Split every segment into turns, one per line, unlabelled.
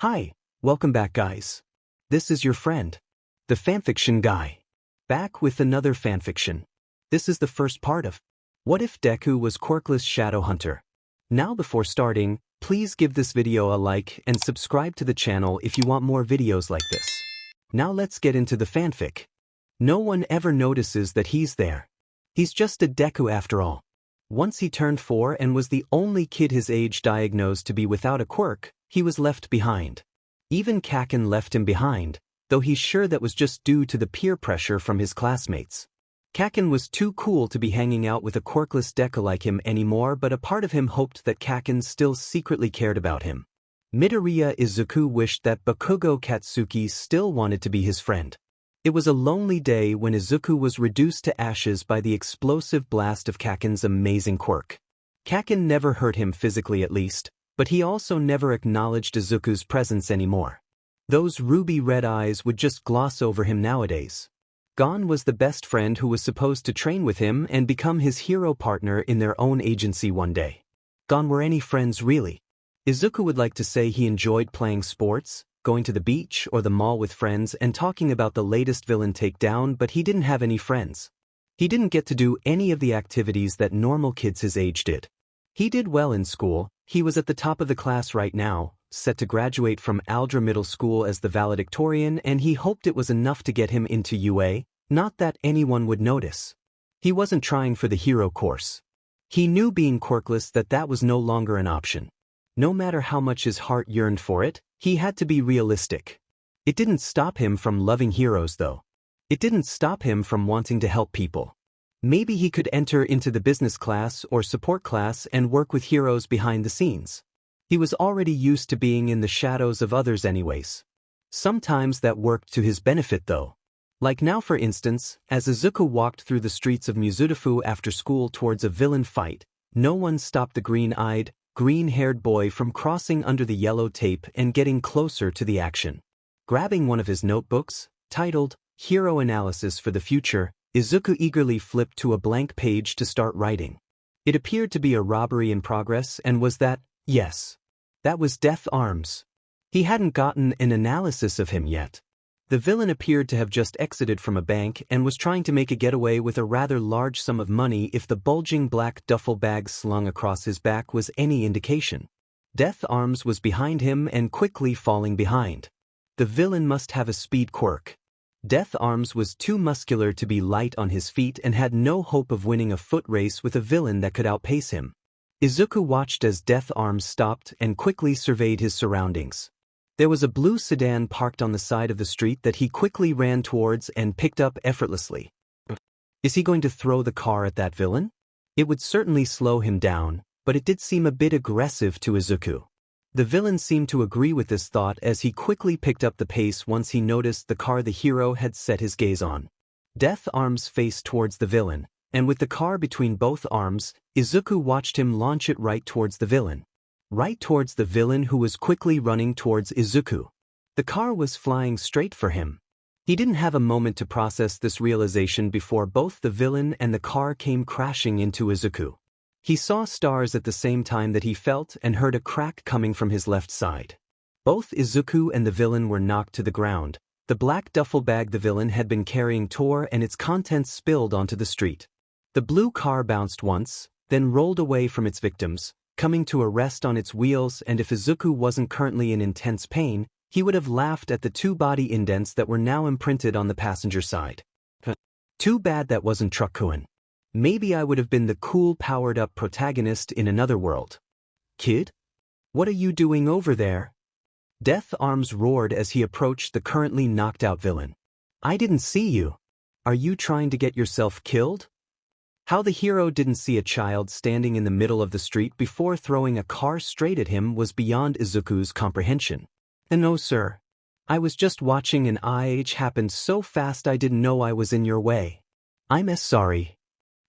Hi, welcome back guys. This is your friend, the fanfiction guy. Back with another fanfiction. This is the first part of What If Deku Was Quirkless Shadow Hunter? Now before starting, please give this video a like and subscribe to the channel if you want more videos like this. Now let's get into the fanfic. No one ever notices that he's there. He's just a Deku after all. Once he turned 4 and was the only kid his age diagnosed to be without a quirk, he was left behind. Even Kaken left him behind, though he's sure that was just due to the peer pressure from his classmates. Kaken was too cool to be hanging out with a quirkless Deku like him anymore, but a part of him hoped that Kaken still secretly cared about him. Midoriya Izuku wished that Bakugo Katsuki still wanted to be his friend. It was a lonely day when Izuku was reduced to ashes by the explosive blast of Kaken's amazing quirk. Kaken never hurt him physically at least, but he also never acknowledged Izuku's presence anymore. Those ruby-red eyes would just gloss over him nowadays. Gon was the best friend who was supposed to train with him and become his hero partner in their own agency one day. Gon were any friends really? Izuku would like to say he enjoyed playing sports, going to the beach or the mall with friends and talking about the latest villain takedown, but he didn't have any friends. He didn't get to do any of the activities that normal kids his age did. He did well in school. He was at the top of the class right now, set to graduate from Aldra Middle School as the valedictorian, and he hoped it was enough to get him into UA, not that anyone would notice. He wasn't trying for the hero course. He knew being quirkless that was no longer an option. No matter how much his heart yearned for it, he had to be realistic. It didn't stop him from loving heroes though. It didn't stop him from wanting to help people. Maybe he could enter into the business class or support class and work with heroes behind the scenes. He was already used to being in the shadows of others anyways. Sometimes that worked to his benefit though. Like now for instance, as Izuku walked through the streets of Mizudafu after school towards a villain fight, no one stopped the green-eyed, green-haired boy from crossing under the yellow tape and getting closer to the action. Grabbing one of his notebooks, titled, Hero Analysis for the Future, Izuku eagerly flipped to a blank page to start writing. It appeared to be a robbery in progress and was that, yes. That was Death Arms. He hadn't gotten an analysis of him yet. The villain appeared to have just exited from a bank and was trying to make a getaway with a rather large sum of money if the bulging black duffel bag slung across his back was any indication. Death Arms was behind him and quickly falling behind. The villain must have a speed quirk. Death Arms was too muscular to be light on his feet and had no hope of winning a foot race with a villain that could outpace him. Izuku watched as Death Arms stopped and quickly surveyed his surroundings. There was a blue sedan parked on the side of the street that he quickly ran towards and picked up effortlessly. Is he going to throw the car at that villain? It would certainly slow him down, but it did seem a bit aggressive to Izuku. The villain seemed to agree with this thought as he quickly picked up the pace once he noticed the car the hero had set his gaze on. Death Arms faced towards the villain, and with the car between both arms, Izuku watched him launch it right towards the villain. Right towards the villain who was quickly running towards Izuku. The car was flying straight for him. He didn't have a moment to process this realization before both the villain and the car came crashing into Izuku. He saw stars at the same time that he felt and heard a crack coming from his left side. Both Izuku and the villain were knocked to the ground. The black duffel bag the villain had been carrying tore and its contents spilled onto the street. The blue car bounced once, then rolled away from its victims, coming to a rest on its wheels, and if Izuku wasn't currently in intense pain, he would have laughed at the 2 body indents that were now imprinted on the passenger side. Too bad that wasn't Truckkuin. Maybe I would have been the cool powered-up protagonist in another world. Kid? What are you doing over there? Death Arms roared as he approached the currently knocked-out villain. I didn't see you. Are you trying to get yourself killed? How the hero didn't see a child standing in the middle of the street before throwing a car straight at him was beyond Izuku's comprehension. No sir. I was just watching and it happened so fast I didn't know I was in your way. I'm sorry.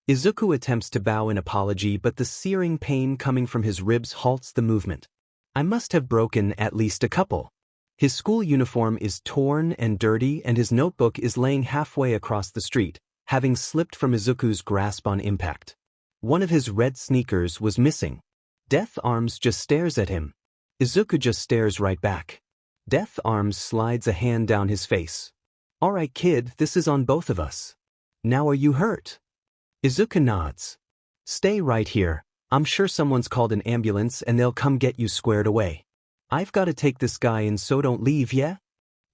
Izuku attempts to bow in apology, but the searing pain coming from his ribs halts the movement. I must have broken at least a couple. His school uniform is torn and dirty and his notebook is laying halfway across the street, having slipped from Izuku's grasp on impact. One of his red sneakers was missing. Death Arms just stares at him. Izuku just stares right back. Death Arms slides a hand down his face. Alright kid, this is on both of us. Now are you hurt? Izuku nods. Stay right here, I'm sure someone's called an ambulance and they'll come get you squared away. I've gotta take this guy in, so don't leave, yeah?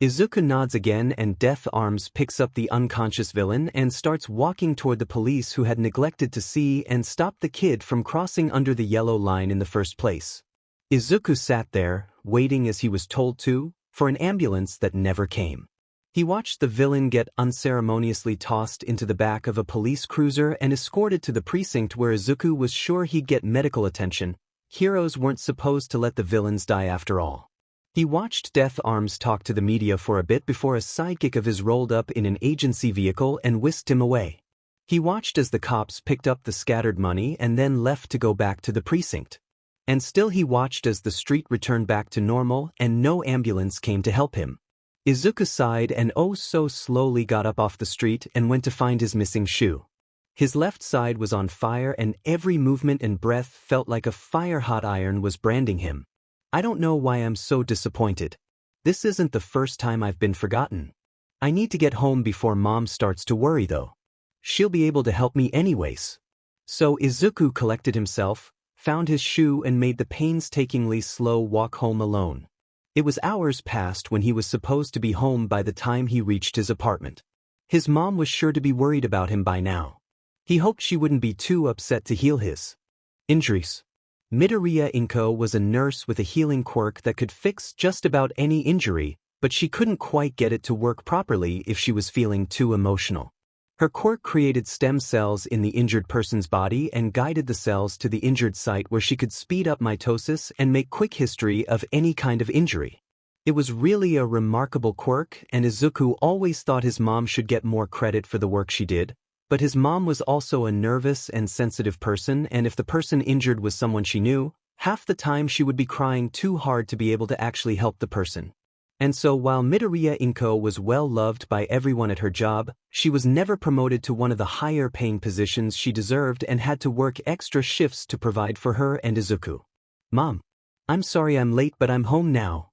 Izuku nods again and Death Arms picks up the unconscious villain and starts walking toward the police who had neglected to see and stop the kid from crossing under the yellow line in the first place. Izuku sat there, waiting as he was told to, for an ambulance that never came. He watched the villain get unceremoniously tossed into the back of a police cruiser and escorted to the precinct where Izuku was sure he'd get medical attention. Heroes weren't supposed to let the villains die after all. He watched Death Arms talk to the media for a bit before a sidekick of his rolled up in an agency vehicle and whisked him away. He watched as the cops picked up the scattered money and then left to go back to the precinct. And still he watched as the street returned back to normal and no ambulance came to help him. Izuku sighed and oh so slowly got up off the street and went to find his missing shoe. His left side was on fire and every movement and breath felt like a fire-hot iron was branding him. I don't know why I'm so disappointed. This isn't the first time I've been forgotten. I need to get home before Mom starts to worry though. She'll be able to help me anyways. So Izuku collected himself, found his shoe and made the painstakingly slow walk home alone. It was hours past when he was supposed to be home by the time he reached his apartment. His mom was sure to be worried about him by now. He hoped she wouldn't be too upset to heal his injuries. Midoriya Inko was a nurse with a healing quirk that could fix just about any injury, but she couldn't quite get it to work properly if she was feeling too emotional. Her quirk created stem cells in the injured person's body and guided the cells to the injured site where she could speed up mitosis and make quick history of any kind of injury. It was really a remarkable quirk, and Izuku always thought his mom should get more credit for the work she did. But his mom was also a nervous and sensitive person, and if the person injured was someone she knew, half the time she would be crying too hard to be able to actually help the person. And so while Midoriya Inko was well loved by everyone at her job, she was never promoted to one of the higher paying positions she deserved and had to work extra shifts to provide for her and Izuku. Mom, I'm sorry I'm late but I'm home now.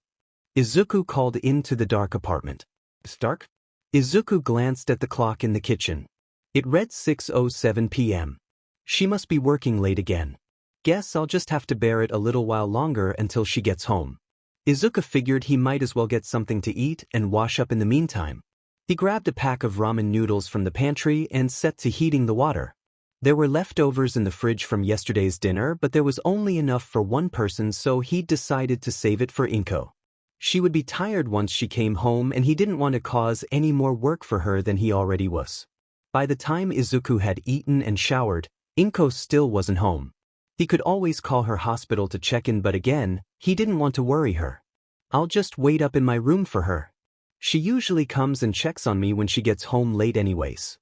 Izuku called into the dark apartment. It's dark? Izuku glanced at the clock in the kitchen. It read 6:07 p.m. She must be working late again. Guess I'll just have to bear it a little while longer until she gets home. Izuku figured he might as well get something to eat and wash up in the meantime. He grabbed a pack of ramen noodles from the pantry and set to heating the water. There were leftovers in the fridge from yesterday's dinner, but there was only enough for one person, so he decided to save it for Inko. She would be tired once she came home and he didn't want to cause any more work for her than he already was. By the time Izuku had eaten and showered, Inko still wasn't home. He could always call her hospital to check in, but again, he didn't want to worry her. I'll just wait up in my room for her. She usually comes and checks on me when she gets home late anyways.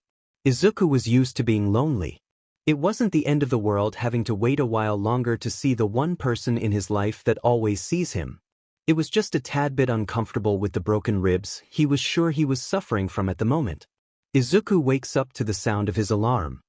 Izuku was used to being lonely. It wasn't the end of the world having to wait a while longer to see the one person in his life that always sees him. It was just a tad bit uncomfortable with the broken ribs he was sure he was suffering from at the moment. Izuku wakes up to the sound of his alarm.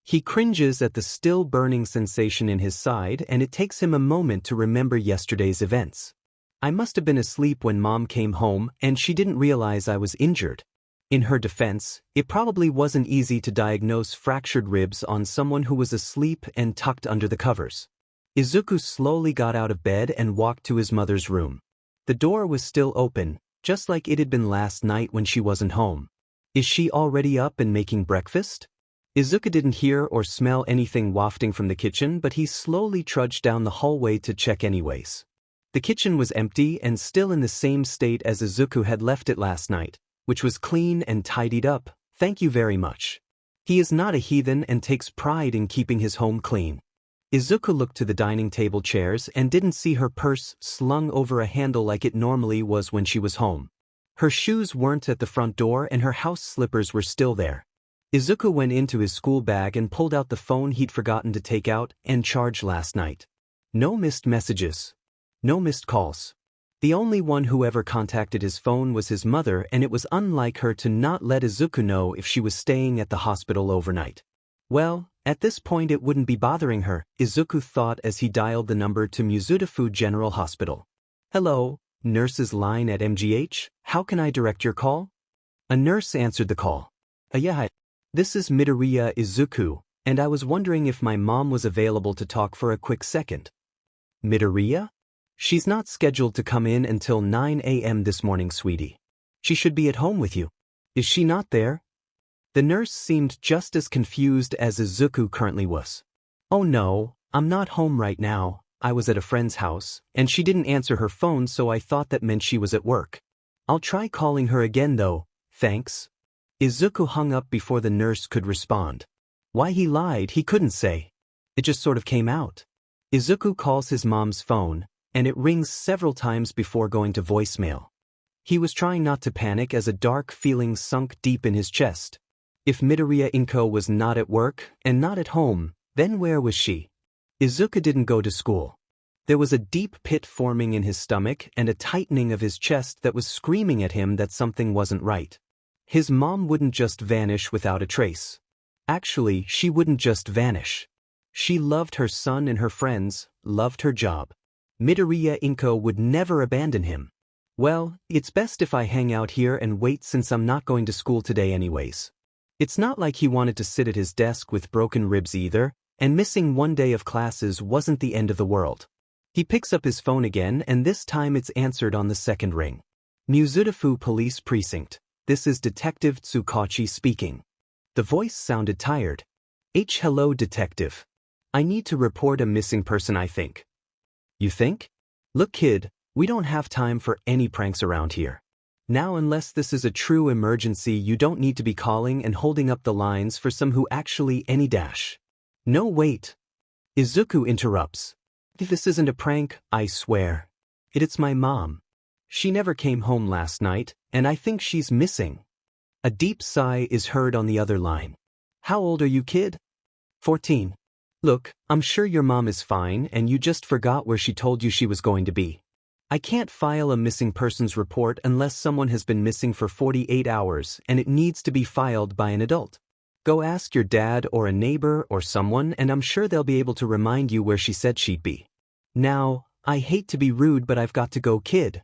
He cringes at the still burning sensation in his side, and it takes him a moment to remember yesterday's events. I must have been asleep when Mom came home and she didn't realize I was injured. In her defense, it probably wasn't easy to diagnose fractured ribs on someone who was asleep and tucked under the covers. Izuku slowly got out of bed and walked to his mother's room. The door was still open, just like it had been last night when she wasn't home. Is she already up and making breakfast? Izuku didn't hear or smell anything wafting from the kitchen, but he slowly trudged down the hallway to check anyways. The kitchen was empty and still in the same state as Izuku had left it last night, which was clean and tidied up. Thank you very much. He is not a heathen and takes pride in keeping his home clean. Izuku looked to the dining table chairs and didn't see her purse slung over a handle like it normally was when she was home. Her shoes weren't at the front door and her house slippers were still there. Izuku went into his school bag and pulled out the phone he'd forgotten to take out and charge last night. No missed messages. No missed calls. The only one who ever contacted his phone was his mother, and it was unlike her to not let Izuku know if she was staying at the hospital overnight. Well, at this point it wouldn't be bothering her, Izuku thought as he dialed the number to Muzutafu General Hospital. Hello, Nurse's line at MGH, how can I direct your call? A nurse answered the call. Yeah, this is Midoriya Izuku, and I was wondering if my mom was available to talk for a quick second. Midoriya? She's not scheduled to come in until 9 a.m. this morning, sweetie. She should be at home with you. Is she not there? The nurse seemed just as confused as Izuku currently was. Oh no, I'm not home right now. I was at a friend's house, and she didn't answer her phone, so I thought that meant she was at work. I'll try calling her again though, thanks. Izuku hung up before the nurse could respond. Why he lied, he couldn't say. It just sort of came out. Izuku calls his mom's phone, and it rings several times before going to voicemail. He was trying not to panic as a dark feeling sunk deep in his chest. If Midoriya Inko was not at work and not at home, then where was she? Izuku didn't go to school. There was a deep pit forming in his stomach and a tightening of his chest that was screaming at him that something wasn't right. His mom wouldn't just vanish without a trace. Actually, she wouldn't just vanish. She loved her son and her friends, loved her job. Midoriya Inko would never abandon him. Well, it's best if I hang out here and wait since I'm not going to school today anyways. It's not like he wanted to sit at his desk with broken ribs either, and missing one day of classes wasn't the end of the world. He picks up his phone again, and this time it's answered on the second ring. Mizudafu Police Precinct. This is Detective Tsukachi speaking. The voice sounded tired. Hello, detective. I need to report a missing person, I think. You think? Look, kid, we don't have time for any pranks around here. Now, unless this is a true emergency, you don't need to be calling and holding up the lines for some who actually any dash. No, wait. Izuku interrupts. This isn't a prank, I swear. It's my mom. She never came home last night, and I think she's missing. A deep sigh is heard on the other line. How old are you, kid? 14. Look, I'm sure your mom is fine and you just forgot where she told you she was going to be. I can't file a missing persons report unless someone has been missing for 48 hours and it needs to be filed by an adult. Go ask your dad or a neighbor or someone, and I'm sure they'll be able to remind you where she said she'd be. Now, I hate to be rude, but I've got to go, kid.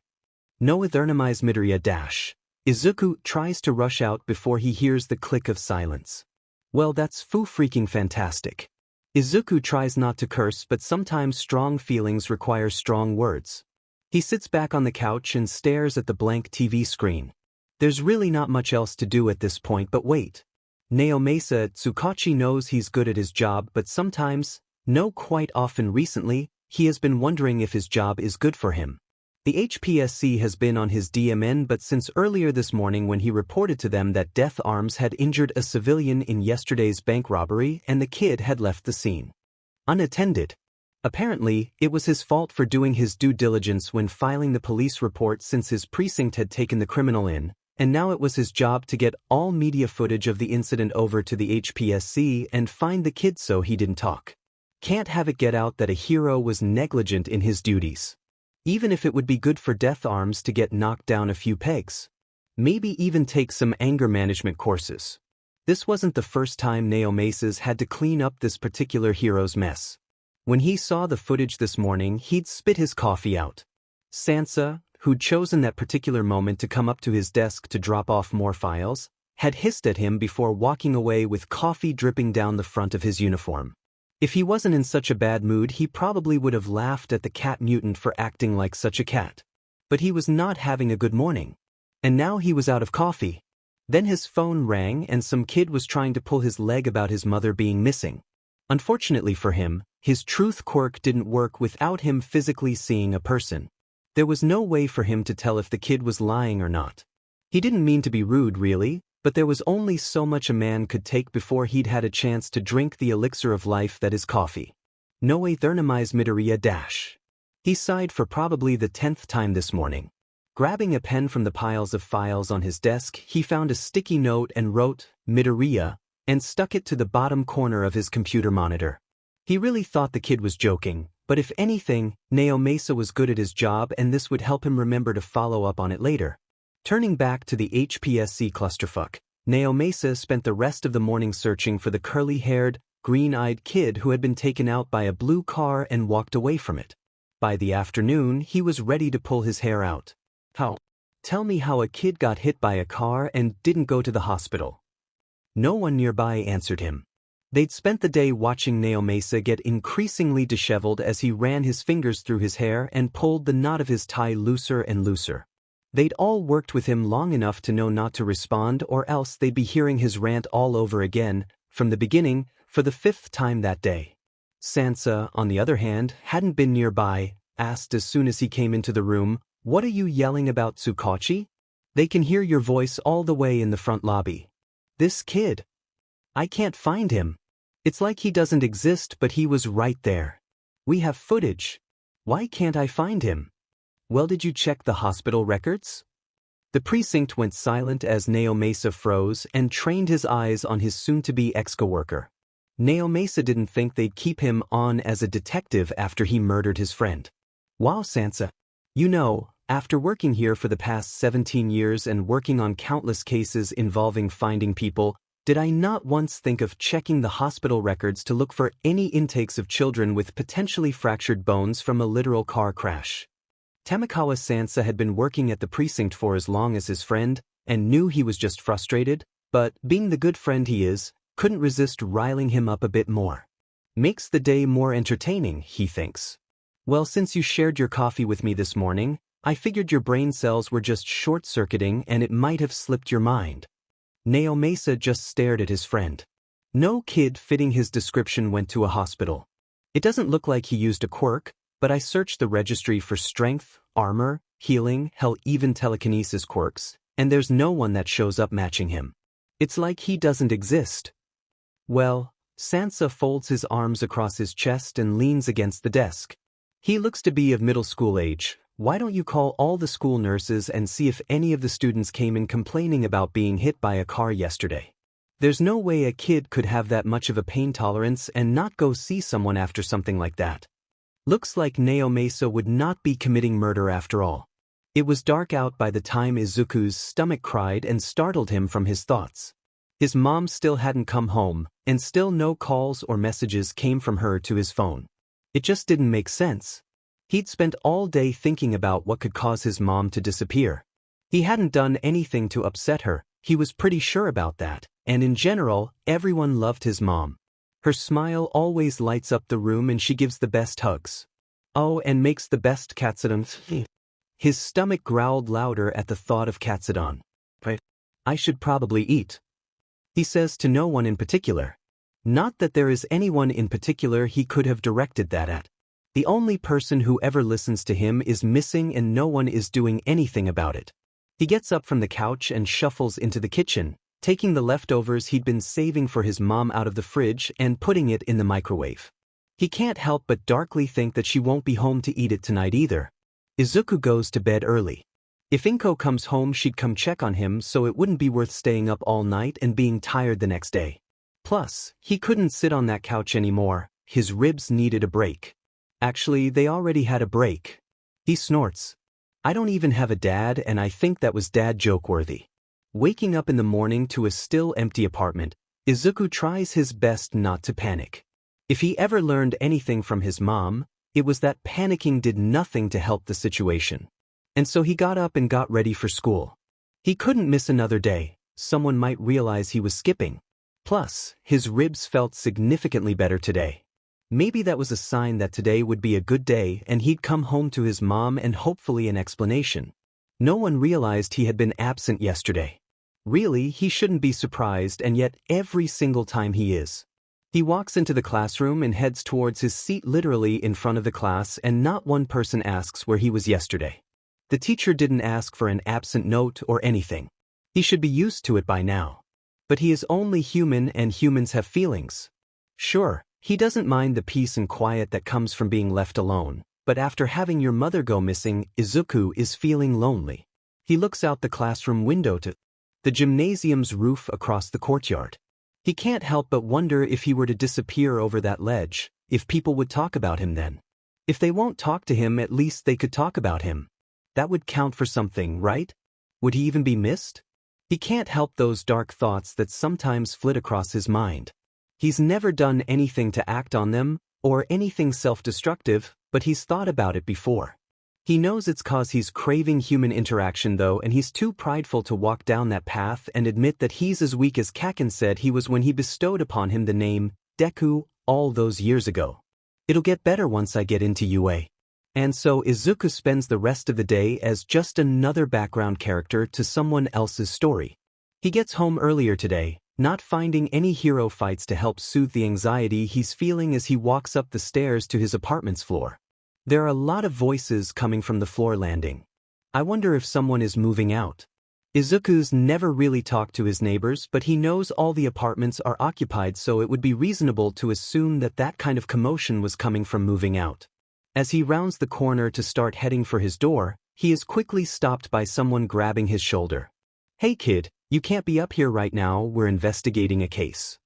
No ethernomize Midoriya dash. Izuku tries to rush out before he hears the click of silence. Well, that's freaking fantastic. Izuku tries not to curse, but sometimes strong feelings require strong words. He sits back on the couch and stares at the blank TV screen. There's really not much else to do at this point but wait. Naomasa Tsukachi knows he's good at his job, but sometimes, no quite often recently, he has been wondering if his job is good for him. The HPSC has been on his DMN, but since earlier this morning when he reported to them that Death Arms had injured a civilian in yesterday's bank robbery and the kid had left the scene unattended. Apparently, it was his fault for doing his due diligence when filing the police report since his precinct had taken the criminal in, and now it was his job to get all media footage of the incident over to the HPSC and find the kid so he didn't talk. Can't have it get out that a hero was negligent in his duties. Even if it would be good for Death Arms to get knocked down a few pegs. Maybe even take some anger management courses. This wasn't the first time Naomasa's had to clean up this particular hero's mess. When he saw the footage this morning, he'd spit his coffee out. Sansa, who'd chosen that particular moment to come up to his desk to drop off more files, had hissed at him before walking away with coffee dripping down the front of his uniform. If he wasn't in such a bad mood, he probably would have laughed at the cat mutant for acting like such a cat. But he was not having a good morning. And now he was out of coffee. Then his phone rang and some kid was trying to pull his leg about his mother being missing. Unfortunately for him, his truth quirk didn't work without him physically seeing a person. There was no way for him to tell if the kid was lying or not. He didn't mean to be rude, really, but there was only so much a man could take before he'd had a chance to drink the elixir of life that is coffee. No ethernomize Midoriya dash. He sighed for probably the 10th time this morning. Grabbing a pen from the piles of files on his desk, he found a sticky note and wrote, Midoriya, and stuck it to the bottom corner of his computer monitor. He really thought the kid was joking, but if anything, Naomasa was good at his job and this would help him remember to follow up on it later. Turning back to the HPSC clusterfuck, Naomasa spent the rest of the morning searching for the curly-haired, green-eyed kid who had been taken out by a blue car and walked away from it. By the afternoon, he was ready to pull his hair out. How? Tell me how a kid got hit by a car and didn't go to the hospital. No one nearby answered him. They'd spent the day watching Naomasa get increasingly disheveled as he ran his fingers through his hair and pulled the knot of his tie looser and looser. They'd all worked with him long enough to know not to respond, or else they'd be hearing his rant all over again, from the beginning, for the 5th time that day. Sansa, on the other hand, hadn't been nearby, asked as soon as he came into the room, "What are you yelling about, Tsukachi? They can hear your voice all the way in the front lobby. This kid. I can't find him. It's like he doesn't exist, but he was right there. We have footage. Why can't I find him? Well, did you check the hospital records?" The precinct went silent as Naomasa froze and trained his eyes on his soon-to-be ex-coworker. Naomasa didn't think they'd keep him on as a detective after he murdered his friend. "Wow, Sansa. You know, after working here for the past 17 years and working on countless cases involving finding people, did I not once think of checking the hospital records to look for any intakes of children with potentially fractured bones from a literal car crash?" Tamakawa Sansa had been working at the precinct for as long as his friend, and knew he was just frustrated, but, being the good friend he is, couldn't resist riling him up a bit more. Makes the day more entertaining, he thinks. "Well, since you shared your coffee with me this morning, I figured your brain cells were just short-circuiting and it might have slipped your mind." Naomasa just stared at his friend. No kid fitting his description went to a hospital. "It doesn't look like he used a quirk, but I searched the registry for strength, armor, healing, hell, even telekinesis quirks, and there's no one that shows up matching him. It's like he doesn't exist." "Well," Sansa folds his arms across his chest and leans against the desk. "He looks to be of middle school age. Why don't you call all the school nurses and see if any of the students came in complaining about being hit by a car yesterday? There's no way a kid could have that much of a pain tolerance and not go see someone after something like that." Looks like Naomasa would not be committing murder after all. It was dark out by the time Izuku's stomach cried and startled him from his thoughts. His mom still hadn't come home, and still no calls or messages came from her to his phone. It just didn't make sense. He'd spent all day thinking about what could cause his mom to disappear. He hadn't done anything to upset her, he was pretty sure about that, and in general, everyone loved his mom. Her smile always lights up the room and she gives the best hugs. Oh, and makes the best katsudon. His stomach growled louder at the thought of katsudon. "I should probably eat," he says to no one in particular. Not that there is anyone in particular he could have directed that at. The only person who ever listens to him is missing and no one is doing anything about it. He gets up from the couch and shuffles into the kitchen, taking the leftovers he'd been saving for his mom out of the fridge and putting it in the microwave. He can't help but darkly think that she won't be home to eat it tonight either. Izuku goes to bed early. If Inko comes home, she'd come check on him, so it wouldn't be worth staying up all night and being tired the next day. Plus, he couldn't sit on that couch anymore, his ribs needed a break. Actually, they already had a break. He snorts. "I don't even have a dad, and I think that was dad joke-worthy." Waking up in the morning to a still empty apartment, Izuku tries his best not to panic. If he ever learned anything from his mom, it was that panicking did nothing to help the situation. And so he got up and got ready for school. He couldn't miss another day, someone might realize he was skipping. Plus, his ribs felt significantly better today. Maybe that was a sign that today would be a good day and he'd come home to his mom and hopefully an explanation. No one realized he had been absent yesterday. Really, he shouldn't be surprised, and yet every single time he is. He walks into the classroom and heads towards his seat literally in front of the class, and not one person asks where he was yesterday. The teacher didn't ask for an absent note or anything. He should be used to it by now. But he is only human and humans have feelings. Sure, he doesn't mind the peace and quiet that comes from being left alone, but after having your mother go missing, Izuku is feeling lonely. He looks out the classroom window to the gymnasium's roof across the courtyard. He can't help but wonder if he were to disappear over that ledge, if people would talk about him then. If they won't talk to him, at least they could talk about him. That would count for something, right? Would he even be missed? He can't help those dark thoughts that sometimes flit across his mind. He's never done anything to act on them, or anything self-destructive, but he's thought about it before. He knows it's cause he's craving human interaction though, and he's too prideful to walk down that path and admit that he's as weak as Kaken said he was when he bestowed upon him the name Deku all those years ago. It'll get better once I get into UA. And so Izuku spends the rest of the day as just another background character to someone else's story. He gets home earlier today, not finding any hero fights to help soothe the anxiety he's feeling as he walks up the stairs to his apartment's floor. There are a lot of voices coming from the floor landing. I wonder if someone is moving out. Izuku's never really talked to his neighbors, but he knows all the apartments are occupied, so it would be reasonable to assume that that kind of commotion was coming from moving out. As he rounds the corner to start heading for his door, he is quickly stopped by someone grabbing his shoulder. "Hey kid, you can't be up here right now, we're investigating a case."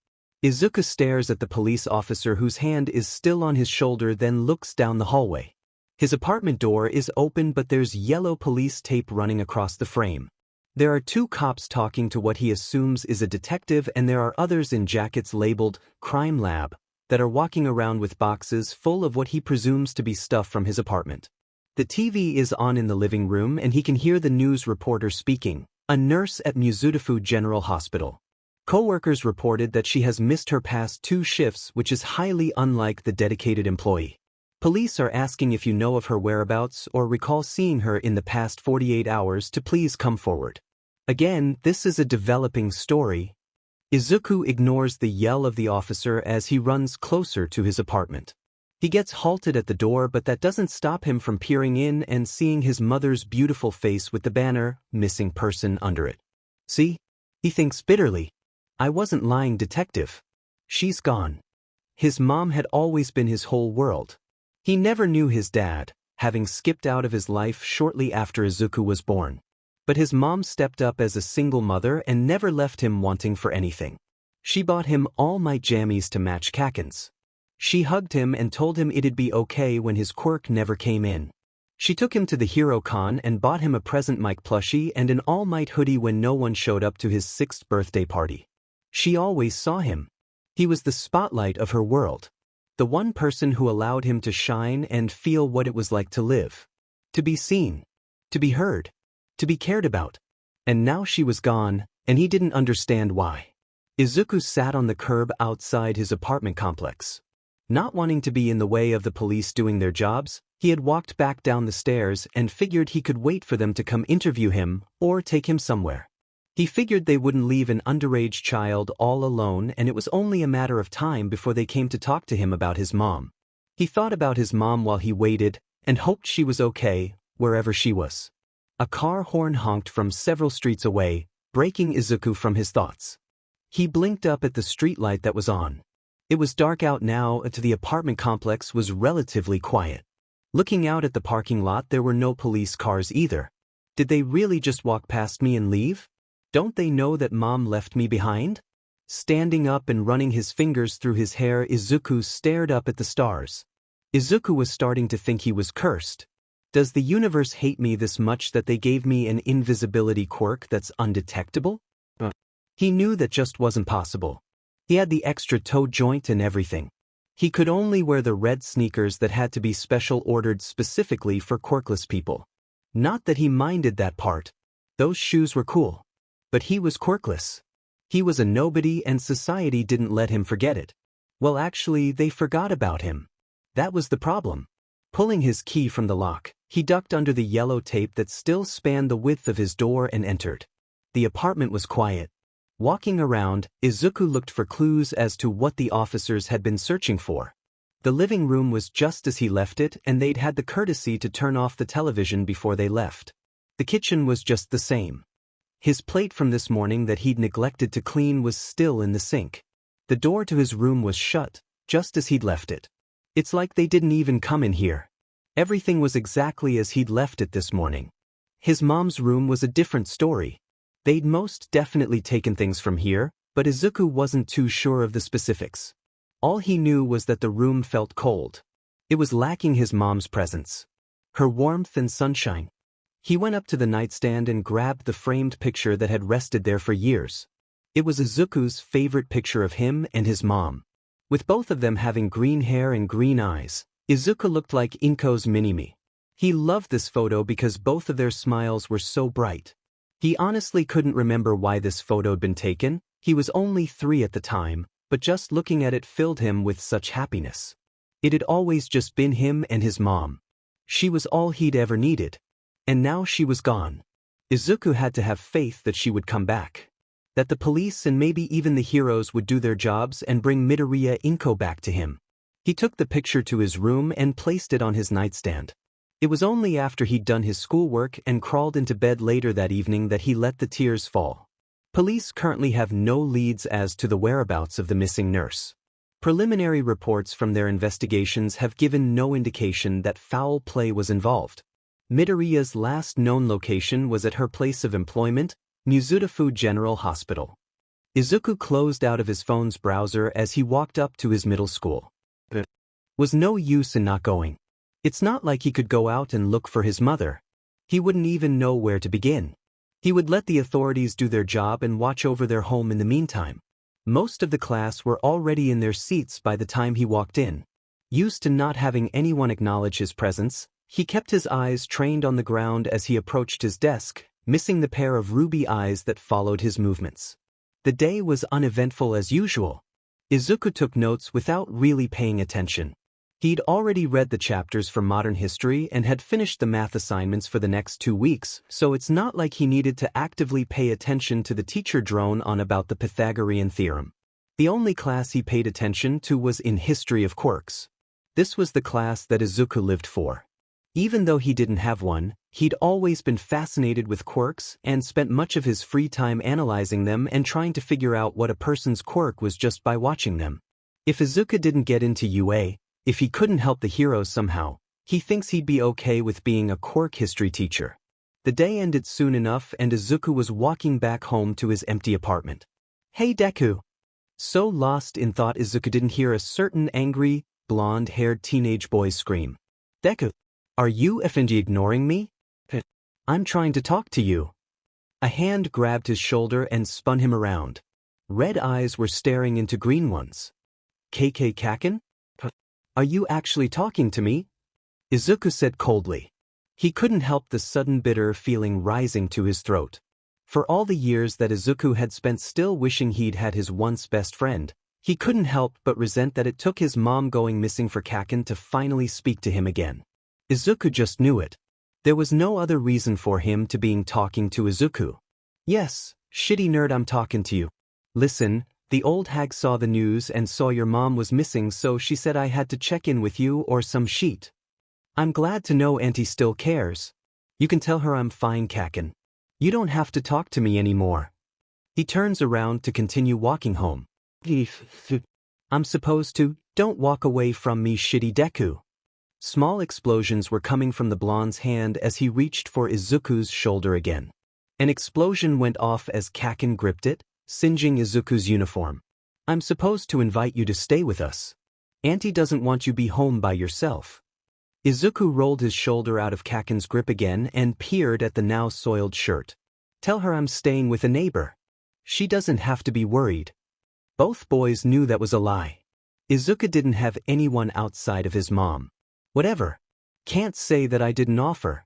Izuku stares at the police officer whose hand is still on his shoulder, then looks down the hallway. His apartment door is open, but there's yellow police tape running across the frame. There are two cops talking to what he assumes is a detective, and there are others in jackets labeled Crime Lab that are walking around with boxes full of what he presumes to be stuff from his apartment. The TV is on in the living room and he can hear the news reporter speaking, a nurse at Mizudafu General Hospital. Co-workers reported that she has missed her past 2 shifts, which is highly unlike the dedicated employee. Police are asking if you know of her whereabouts or recall seeing her in the past 48 hours to please come forward. Again, this is a developing story. Izuku ignores the yell of the officer as he runs closer to his apartment. He gets halted at the door, but that doesn't stop him from peering in and seeing his mother's beautiful face with the banner, "Missing Person," under it. See? He thinks bitterly. I wasn't lying, detective. She's gone. His mom had always been his whole world. He never knew his dad, having skipped out of his life shortly after Izuku was born. But his mom stepped up as a single mother and never left him wanting for anything. She bought him all my jammies to match Kaken's. She hugged him and told him it'd be okay when his quirk never came in. She took him to the Hero Con and bought him a present Mike plushie and an All Might hoodie when no one showed up to his 6th birthday party. She always saw him. He was the spotlight of her world. The one person who allowed him to shine and feel what it was like to live. To be seen. To be heard. To be cared about. And now she was gone, and he didn't understand why. Izuku sat on the curb outside his apartment complex. Not wanting to be in the way of the police doing their jobs, he had walked back down the stairs and figured he could wait for them to come interview him or take him somewhere. He figured they wouldn't leave an underage child all alone, and it was only a matter of time before they came to talk to him about his mom. He thought about his mom while he waited and hoped she was okay, wherever she was. A car horn honked from several streets away, breaking Izuku from his thoughts. He blinked up at the streetlight that was on. It was dark out now, and the apartment complex was relatively quiet. Looking out at the parking lot, there were no police cars either. Did they really just walk past me and leave? Don't they know that Mom left me behind? Standing up and running his fingers through his hair, Izuku stared up at the stars. Izuku was starting to think he was cursed. Does the universe hate me this much that they gave me an invisibility quirk that's undetectable? He knew that just wasn't possible. He had the extra toe joint and everything. He could only wear the red sneakers that had to be special ordered specifically for quirkless people. Not that he minded that part. Those shoes were cool. But he was quirkless. He was a nobody and society didn't let him forget it. Well, actually, they forgot about him. That was the problem. Pulling his key from the lock, he ducked under the yellow tape that still spanned the width of his door and entered. The apartment was quiet. Walking around, Izuku looked for clues as to what the officers had been searching for. The living room was just as he left it, and they'd had the courtesy to turn off the television before they left. The kitchen was just the same. His plate from this morning that he'd neglected to clean was still in the sink. The door to his room was shut, just as he'd left it. It's like they didn't even come in here. Everything was exactly as he'd left it this morning. His mom's room was a different story. They'd most definitely taken things from here, but Izuku wasn't too sure of the specifics. All he knew was that the room felt cold. It was lacking his mom's presence. Her warmth and sunshine. He went up to the nightstand and grabbed the framed picture that had rested there for years. It was Izuku's favorite picture of him and his mom. With both of them having green hair and green eyes, Izuku looked like Inko's mini-me. He loved this photo because both of their smiles were so bright. He honestly couldn't remember why this photo had been taken. He was only 3 at the time, but just looking at it filled him with such happiness. It had always just been him and his mom. She was all he'd ever needed. And now she was gone. Izuku had to have faith that she would come back. That the police and maybe even the heroes would do their jobs and bring Midoriya Inko back to him. He took the picture to his room and placed it on his nightstand. It was only after he'd done his schoolwork and crawled into bed later that evening that he let the tears fall. Police currently have no leads as to the whereabouts of the missing nurse. Preliminary reports from their investigations have given no indication that foul play was involved. Midoriya's last known location was at her place of employment, Muzutafu General Hospital. Izuku closed out of his phone's browser as he walked up to his middle school. There was no use in not going. It's not like he could go out and look for his mother. He wouldn't even know where to begin. He would let the authorities do their job and watch over their home in the meantime. Most of the class were already in their seats by the time he walked in. Used to not having anyone acknowledge his presence, he kept his eyes trained on the ground as he approached his desk, missing the pair of ruby eyes that followed his movements. The day was uneventful as usual. Izuku took notes without really paying attention. He'd already read the chapters for modern history and had finished the math assignments for the next 2 weeks, so it's not like he needed to actively pay attention to the teacher drone on about the Pythagorean theorem. The only class he paid attention to was in History of Quirks. This was the class that Izuku lived for. Even though he didn't have one, he'd always been fascinated with quirks and spent much of his free time analyzing them and trying to figure out what a person's quirk was just by watching them. If Izuku didn't get into UA, if he couldn't help the heroes somehow, he thinks he'd be okay with being a quirk history teacher. The day ended soon enough and Izuku was walking back home to his empty apartment. "Hey Deku!" So lost in thought Izuku didn't hear a certain angry, blonde-haired teenage boy scream. "Deku, are you effing ignoring me? I'm trying to talk to you." A hand grabbed his shoulder and spun him around. Red eyes were staring into green ones. "KK Kaken? Are you actually talking to me?" Izuku said coldly. He couldn't help the sudden bitter feeling rising to his throat. For all the years that Izuku had spent still wishing he'd had his once best friend, he couldn't help but resent that it took his mom going missing for Kaken to finally speak to him again. Izuku just knew it. There was no other reason for him to being talking to Izuku. "Yes, shitty nerd, I'm talking to you. Listen, the old hag saw the news and saw your mom was missing, so she said I had to check in with you or some shit. I'm glad to know Auntie still cares. You can tell her I'm fine, Kaken. You don't have to talk to me anymore." He turns around to continue walking home. "I'm supposed to, don't walk away from me, shitty Deku." Small explosions were coming from the blonde's hand as he reached for Izuku's shoulder again. An explosion went off as Kaken gripped it, singeing Izuku's uniform. "I'm supposed to invite you to stay with us. Auntie doesn't want you be home by yourself." Izuku rolled his shoulder out of Kaken's grip again and peered at the now soiled shirt. "Tell her I'm staying with a neighbor. She doesn't have to be worried." Both boys knew that was a lie. Izuku didn't have anyone outside of his mom. "Whatever. Can't say that I didn't offer."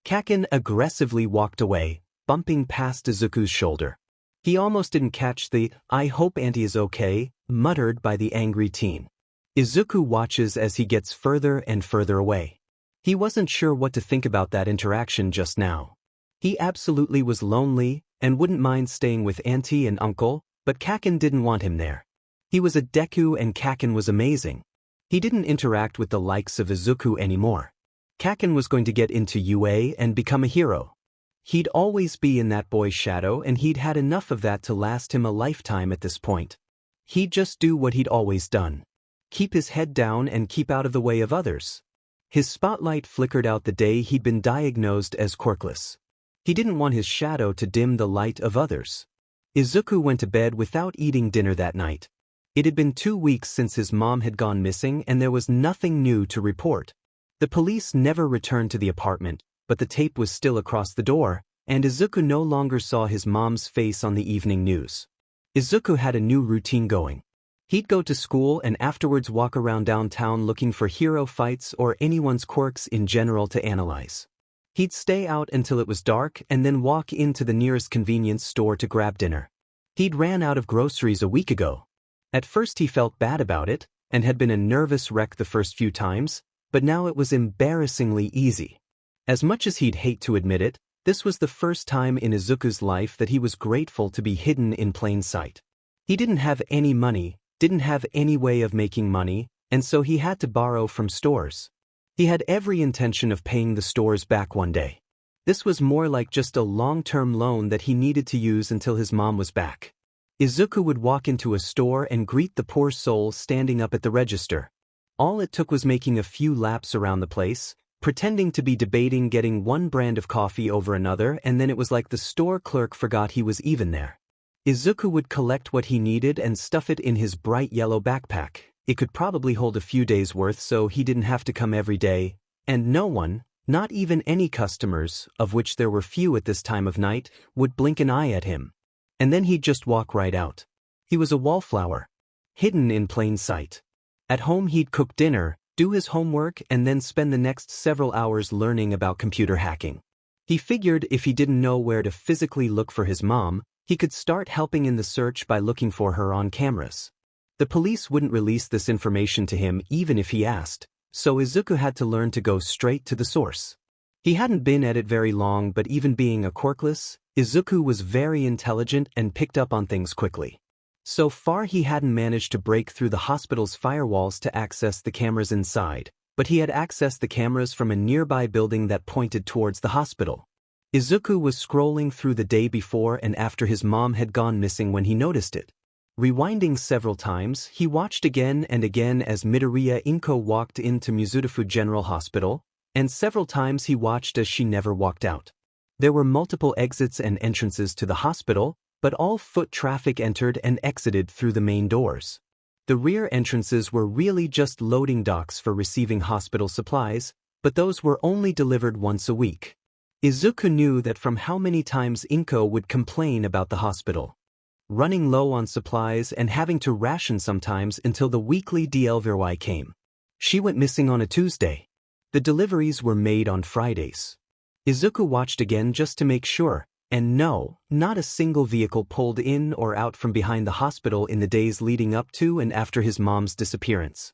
Kaken aggressively walked away, bumping past Izuku's shoulder. He almost didn't catch the "I hope Auntie is okay" muttered by the angry teen. Izuku watches as he gets further and further away. He wasn't sure what to think about that interaction just now. He absolutely was lonely and wouldn't mind staying with Auntie and Uncle, but Kaken didn't want him there. He was a Deku and Kaken was amazing. He didn't interact with the likes of Izuku anymore. Kaken was going to get into UA and become a hero. He'd always be in that boy's shadow and he'd had enough of that to last him a lifetime at this point. He'd just do what he'd always done. Keep his head down and keep out of the way of others. His spotlight flickered out the day he'd been diagnosed as quirkless. He didn't want his shadow to dim the light of others. Izuku went to bed without eating dinner that night. It had been 2 weeks since his mom had gone missing and there was nothing new to report. The police never returned to the apartment, but the tape was still across the door, and Izuku no longer saw his mom's face on the evening news. Izuku had a new routine going. He'd go to school and afterwards walk around downtown looking for hero fights or anyone's quirks in general to analyze. He'd stay out until it was dark and then walk into the nearest convenience store to grab dinner. He'd ran out of groceries a week ago. At first he felt bad about it, and had been a nervous wreck the first few times, but now it was embarrassingly easy. As much as he'd hate to admit it, this was the first time in Izuku's life that he was grateful to be hidden in plain sight. He didn't have any money, didn't have any way of making money, and so he had to borrow from stores. He had every intention of paying the stores back one day. This was more like just a long-term loan that he needed to use until his mom was back. Izuku would walk into a store and greet the poor soul standing up at the register. All it took was making a few laps around the place, pretending to be debating getting one brand of coffee over another, and then it was like the store clerk forgot he was even there. Izuku would collect what he needed and stuff it in his bright yellow backpack. It could probably hold a few days' worth so he didn't have to come every day, and no one, not even any customers, of which there were few at this time of night, would blink an eye at him. And then he'd just walk right out. He was a wallflower, hidden in plain sight. At home he'd cook dinner, do his homework, and then spend the next several hours learning about computer hacking. He figured if he didn't know where to physically look for his mom, he could start helping in the search by looking for her on cameras. The police wouldn't release this information to him even if he asked, so Izuku had to learn to go straight to the source. He hadn't been at it very long, but even being a quirkless, Izuku was very intelligent and picked up on things quickly. So far he hadn't managed to break through the hospital's firewalls to access the cameras inside, but he had accessed the cameras from a nearby building that pointed towards the hospital. Izuku was scrolling through the day before and after his mom had gone missing when he noticed it. Rewinding several times, he watched again and again as Midoriya Inko walked into Mizudafu General Hospital, and several times he watched as she never walked out. There were multiple exits and entrances to the hospital, but all foot traffic entered and exited through the main doors. The rear entrances were really just loading docks for receiving hospital supplies, but those were only delivered once a week. Izuku knew that from how many times Inko would complain about the hospital running low on supplies and having to ration sometimes until the weekly delivery came. She went missing on a Tuesday. The deliveries were made on Fridays. Izuku watched again just to make sure, and no, not a single vehicle pulled in or out from behind the hospital in the days leading up to and after his mom's disappearance.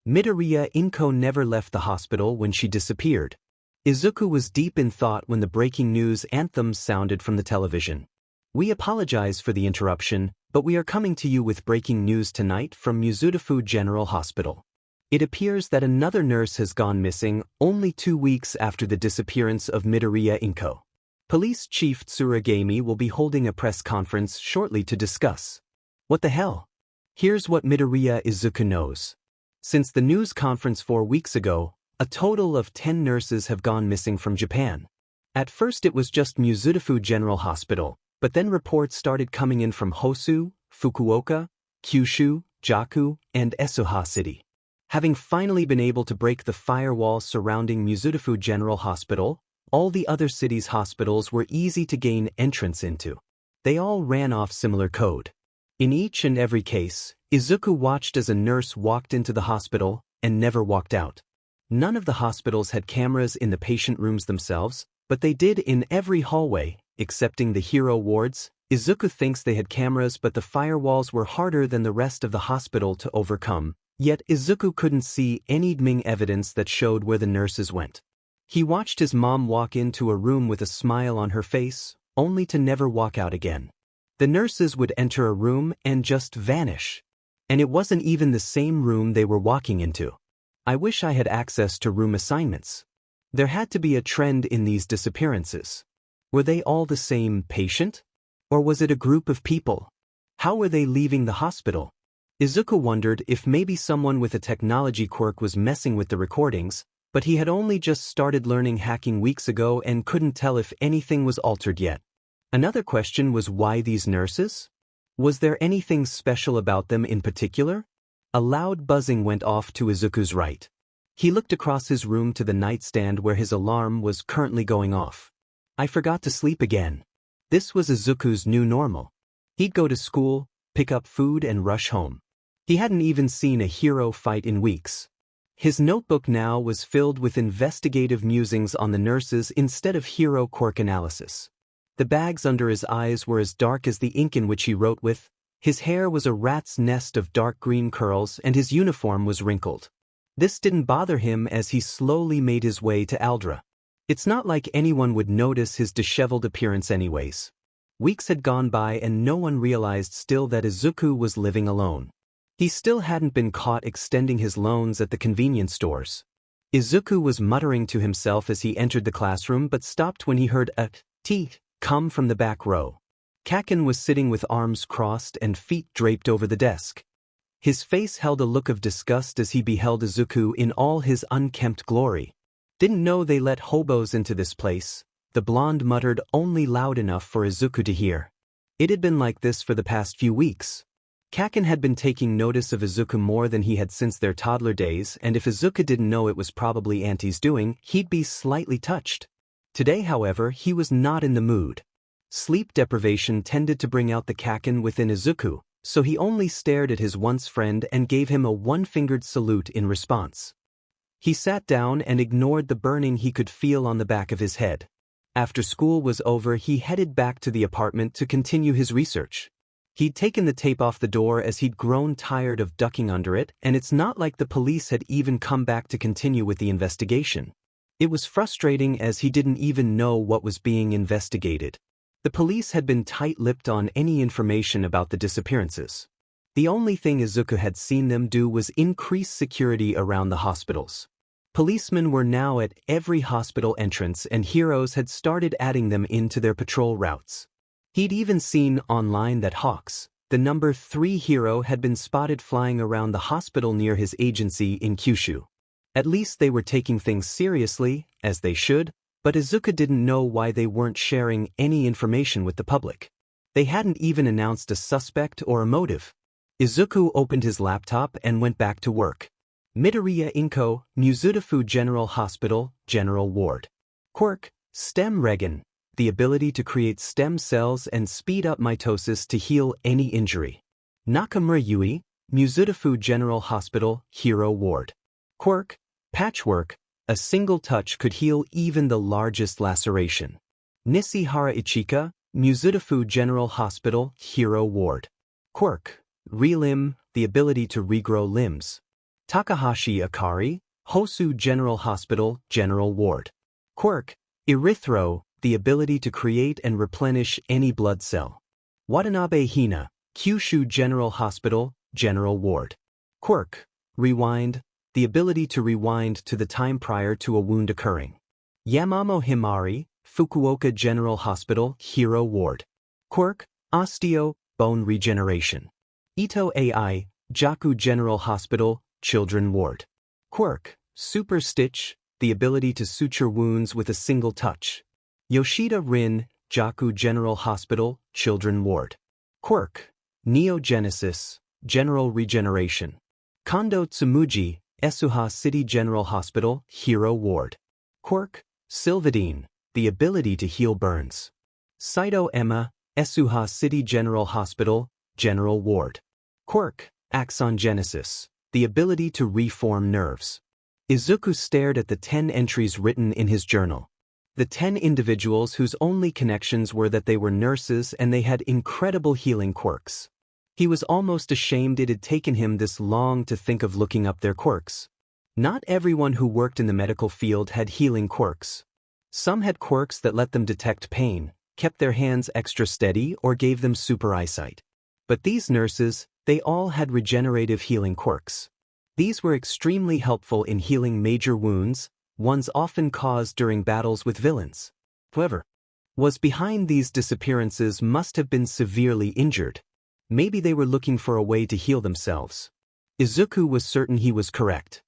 Midoriya Inko never left the hospital when she disappeared. Izuku was deep in thought when the breaking news anthem sounded from the television. We apologize for the interruption, but we are coming to you with breaking news tonight from Mizudafu General Hospital. It appears that another nurse has gone missing only 2 weeks after the disappearance of Midoriya Inko. Police Chief Tsuragami will be holding a press conference shortly to discuss. What the hell? Here's what Midoriya Izuku knows. Since the news conference 4 weeks ago, a total of 10 nurses have gone missing from Japan. At first it was just Mizudafu General Hospital, but then reports started coming in from Hosu, Fukuoka, Kyushu, Jaku, and Esuha City. Having finally been able to break the firewall surrounding Mizudafu General Hospital, all the other cities' hospitals were easy to gain entrance into. They all ran off similar code. In each and every case, Izuku watched as a nurse walked into the hospital and never walked out. None of the hospitals had cameras in the patient rooms themselves, but they did in every hallway, excepting the hero wards. Izuku thinks they had cameras, but the firewalls were harder than the rest of the hospital to overcome, yet Izuku couldn't see any evidence that showed where the nurses went. He watched his mom walk into a room with a smile on her face, only to never walk out again. The nurses would enter a room and just vanish. And it wasn't even the same room they were walking into. I wish I had access to room assignments. There had to be a trend in these disappearances. Were they all the same patient? Or was it a group of people? How were they leaving the hospital? Izuku wondered if maybe someone with a technology quirk was messing with the recordings, but he had only just started learning hacking weeks ago and couldn't tell if anything was altered yet. Another question was why these nurses? Was there anything special about them in particular? A loud buzzing went off to Izuku's right. He looked across his room to the nightstand where his alarm was currently going off. I forgot to sleep again. This was Izuku's new normal. He'd go to school, pick up food and rush home. He hadn't even seen a hero fight in weeks. His notebook now was filled with investigative musings on the nurses instead of hero quirk analysis. The bags under his eyes were as dark as the ink in which he wrote with. His hair was a rat's nest of dark green curls and his uniform was wrinkled. This didn't bother him as he slowly made his way to Aldra. It's not like anyone would notice his disheveled appearance anyways. Weeks had gone by and no one realized still that Izuku was living alone. He still hadn't been caught extending his loans at the convenience stores. Izuku was muttering to himself as he entered the classroom but stopped when he heard a "tee" come from the back row. Kaken was sitting with arms crossed and feet draped over the desk. His face held a look of disgust as he beheld Izuku in all his unkempt glory. "Didn't know they let hobos into this place," the blonde muttered only loud enough for Izuku to hear. It had been like this for the past few weeks. Kaken had been taking notice of Izuku more than he had since their toddler days, and if Izuku didn't know it was probably Auntie's doing, he'd be slightly touched. Today, however, he was not in the mood. Sleep deprivation tended to bring out the Kaken within Izuku, so he only stared at his once friend and gave him a one-fingered salute in response. He sat down and ignored the burning he could feel on the back of his head. After school was over, he headed back to the apartment to continue his research. He'd taken the tape off the door as he'd grown tired of ducking under it, and it's not like the police had even come back to continue with the investigation. It was frustrating as he didn't even know what was being investigated. The police had been tight-lipped on any information about the disappearances. The only thing Izuku had seen them do was increase security around the hospitals. Policemen were now at every hospital entrance and heroes had started adding them into their patrol routes. He'd even seen online that Hawks, the number 3 hero, had been spotted flying around the hospital near his agency in Kyushu. At least they were taking things seriously, as they should, but Izuku didn't know why they weren't sharing any information with the public. They hadn't even announced a suspect or a motive. Izuku opened his laptop and went back to work. Midoriya Inko, Muzudafu General Hospital, General Ward. Quirk, Stem Regen. The ability to create stem cells and speed up mitosis to heal any injury. Nakamura Yui, Muzudafu General Hospital, Hero Ward. Quirk, Patchwork, a single touch could heal even the largest laceration. Nishihara Ichika, Muzudafu General Hospital, Hero Ward. Quirk, Relimb, the ability to regrow limbs. Takahashi Akari, Hosu General Hospital, General Ward. Quirk, Erythro, the ability to create and replenish any blood cell. Watanabe Hina, Kyushu General Hospital, General Ward. Quirk, Rewind, the ability to rewind to the time prior to a wound occurring. Yamamo Himari, Fukuoka General Hospital, Hero Ward. Quirk, Osteo, Bone Regeneration. Ito AI, Jaku General Hospital, Children Ward. Quirk, Super Stitch, the ability to suture wounds with a single touch. Yoshida Rin, Jaku General Hospital, Children Ward. Quirk, Neogenesis, General Regeneration. Kondo Tsumuji, Esuha City General Hospital, Hero Ward. Quirk, Sylvadine, the ability to heal burns. Saito Emma, Esuha City General Hospital, General Ward. Quirk, Axon Genesis, the ability to reform nerves. Izuku stared at the 10 entries written in his journal. The 10 individuals whose only connections were that they were nurses and they had incredible healing quirks. He was almost ashamed it had taken him this long to think of looking up their quirks. Not everyone who worked in the medical field had healing quirks. Some had quirks that let them detect pain, kept their hands extra steady, or gave them super eyesight. But these nurses, they all had regenerative healing quirks. These were extremely helpful in healing major wounds, ones often caused during battles with villains. Whoever was behind these disappearances must have been severely injured. Maybe they were looking for a way to heal themselves. Izuku was certain he was correct.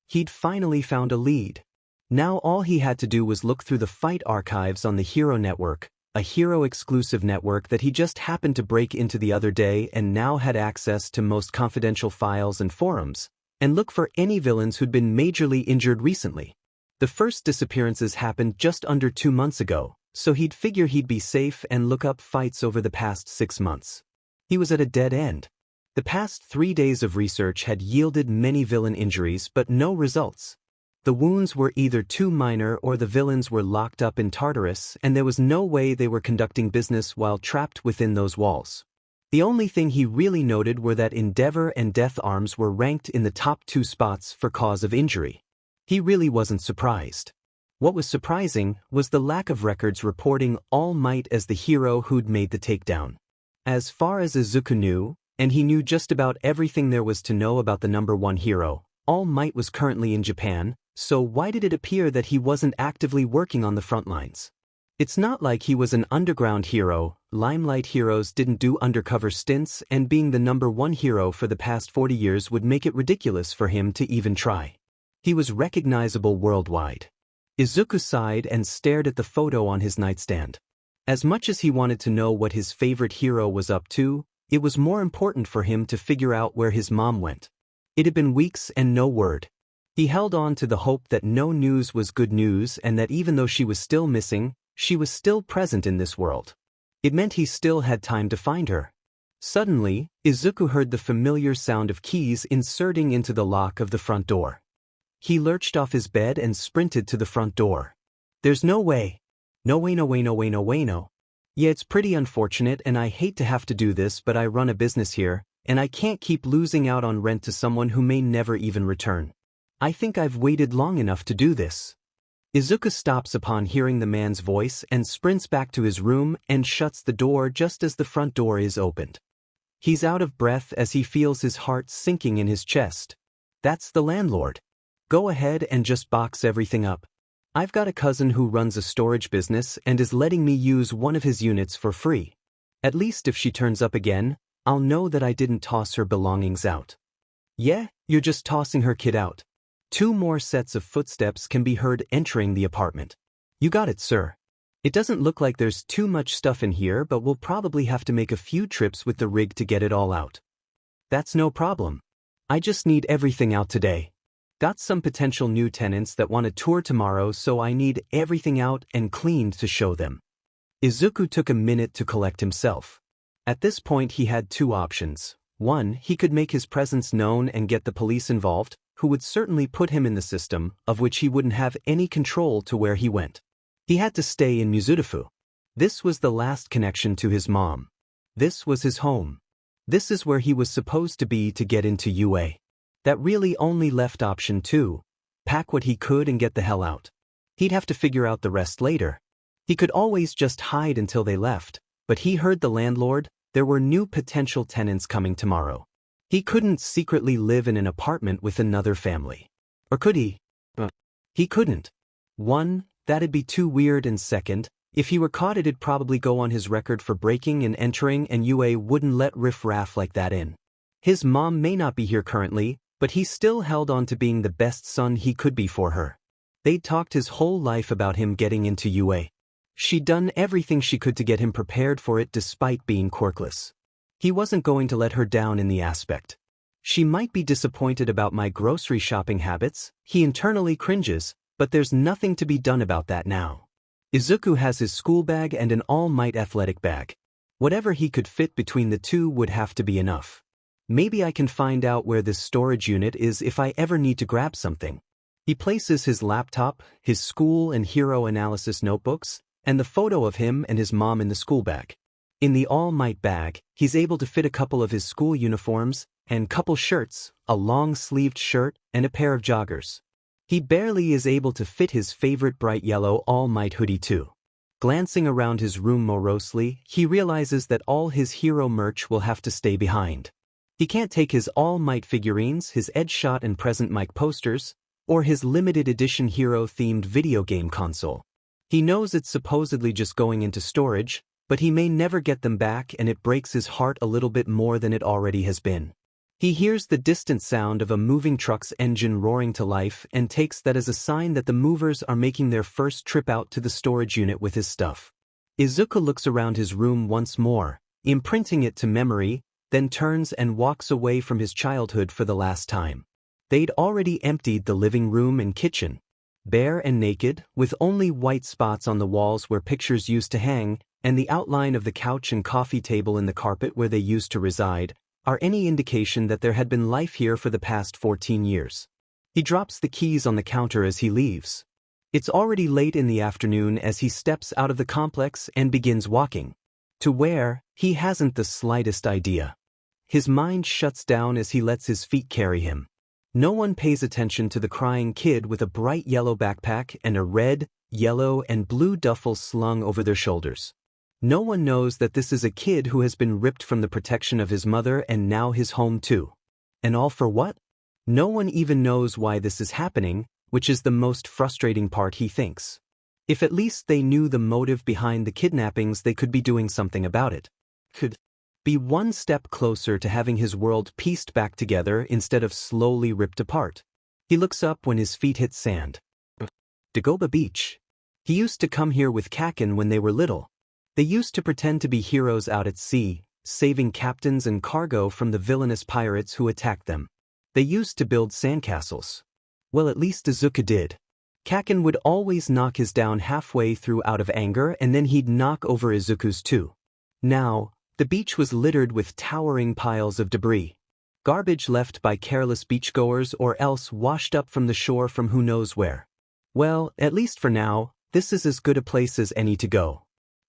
He'd finally found a lead. Now all he had to do was look through the fight archives on the Hero Network, a Hero-exclusive network that he just happened to break into the other day and now had access to most confidential files and forums, and look for any villains who'd been majorly injured recently. The first disappearances happened just under 2 months ago, so he'd figure he'd be safe and look up fights over the past 6 months. He was at a dead end. The past 3 days of research had yielded many villain injuries but no results. The wounds were either too minor or the villains were locked up in Tartarus and there was no way they were conducting business while trapped within those walls. The only thing he really noted were that Endeavor and Death Arms were ranked in the top 2 spots for cause of injury. He really wasn't surprised. What was surprising was the lack of records reporting All Might as the hero who'd made the takedown. As far as Izuku knew, and he knew just about everything there was to know about the #1 hero, All Might was currently in Japan, so why did it appear that he wasn't actively working on the front lines? It's not like he was an underground hero. Limelight heroes didn't do undercover stints, and being the #1 hero for the past 40 years would make it ridiculous for him to even try. He was recognizable worldwide. Izuku sighed and stared at the photo on his nightstand. As much as he wanted to know what his favorite hero was up to, it was more important for him to figure out where his mom went. It had been weeks and no word. He held on to the hope that no news was good news and that even though she was still missing, she was still present in this world. It meant he still had time to find her. Suddenly, Izuku heard the familiar sound of keys inserting into the lock of the front door. He lurched off his bed and sprinted to the front door. There's no way. No way, no way, no way, no way, no. Yeah, it's pretty unfortunate and I hate to have to do this, but I run a business here, and I can't keep losing out on rent to someone who may never even return. I think I've waited long enough to do this. Izuku stops upon hearing the man's voice and sprints back to his room and shuts the door just as the front door is opened. He's out of breath as he feels his heart sinking in his chest. That's the landlord. Go ahead and just box everything up. I've got a cousin who runs a storage business and is letting me use one of his units for free. At least if she turns up again, I'll know that I didn't toss her belongings out. Yeah, you're just tossing her kid out. 2 more sets of footsteps can be heard entering the apartment. You got it, sir. It doesn't look like there's too much stuff in here, but we'll probably have to make a few trips with the rig to get it all out. That's no problem. I just need everything out today. Got some potential new tenants that want a tour tomorrow, so I need everything out and cleaned to show them. Izuku took a minute to collect himself. At this point he had 2 options. 1, he could make his presence known and get the police involved, who would certainly put him in the system, of which he wouldn't have any control to where he went. He had to stay in Mizurufu. This was the last connection to his mom. This was his home. This is where he was supposed to be to get into UA. That really only left option 2, pack what he could and get the hell out. He'd have to figure out the rest later. He could always just hide until they left, but he heard the landlord, there were new potential tenants coming tomorrow. He couldn't secretly live in an apartment with another family. Or could he? He couldn't. 1, that'd be too weird, and 2, if he were caught it'd probably go on his record for breaking and entering, and UA wouldn't let riff-raff like that in. His mom may not be here currently, but he still held on to being the best son he could be for her. They'd talked his whole life about him getting into UA. She'd done everything she could to get him prepared for it despite being quirkless. He wasn't going to let her down in the aspect. She might be disappointed about my grocery shopping habits, he internally cringes, but there's nothing to be done about that now. Izuku has his school bag and an All Might athletic bag. Whatever he could fit between the 2 would have to be enough. Maybe I can find out where this storage unit is if I ever need to grab something. He places his laptop, his school and hero analysis notebooks, and the photo of him and his mom in the school bag. In the All Might bag, he's able to fit a couple of his school uniforms, and couple shirts, a long-sleeved shirt, and a pair of joggers. He barely is able to fit his favorite bright yellow All Might hoodie too. Glancing around his room morosely, he realizes that all his hero merch will have to stay behind. He can't take his All Might figurines, his Edgeshot and Present Mic posters, or his limited edition hero-themed video game console. He knows it's supposedly just going into storage, but he may never get them back, and it breaks his heart a little bit more than it already has been. He hears the distant sound of a moving truck's engine roaring to life and takes that as a sign that the movers are making their first trip out to the storage unit with his stuff. Izuku looks around his room once more, imprinting it to memory, then turns and walks away from his childhood for the last time. They'd already emptied the living room and kitchen. Bare and naked, with only white spots on the walls where pictures used to hang, and the outline of the couch and coffee table in the carpet where they used to reside, are any indication that there had been life here for the past 14 years. He drops the keys on the counter as he leaves. It's already late in the afternoon as he steps out of the complex and begins walking. To where, he hasn't the slightest idea. His mind shuts down as he lets his feet carry him. No one pays attention to the crying kid with a bright yellow backpack and a red, yellow, and blue duffel slung over their shoulders. No one knows that this is a kid who has been ripped from the protection of his mother and now his home too. And all for what? No one even knows why this is happening, which is the most frustrating part, he thinks. If at least they knew the motive behind the kidnappings, they could be doing something about it. Could be one step closer to having his world pieced back together instead of slowly ripped apart. He looks up when his feet hit sand. Dagoba Beach. He used to come here with Kaken when they were little. They used to pretend to be heroes out at sea, saving captains and cargo from the villainous pirates who attacked them. They used to build sandcastles. Well, at least Izuku did. Kaken would always knock his down halfway through out of anger, and then he'd knock over Izuku's too. Now, the beach was littered with towering piles of debris. Garbage left by careless beachgoers or else washed up from the shore from who knows where. Well, at least for now, this is as good a place as any to go.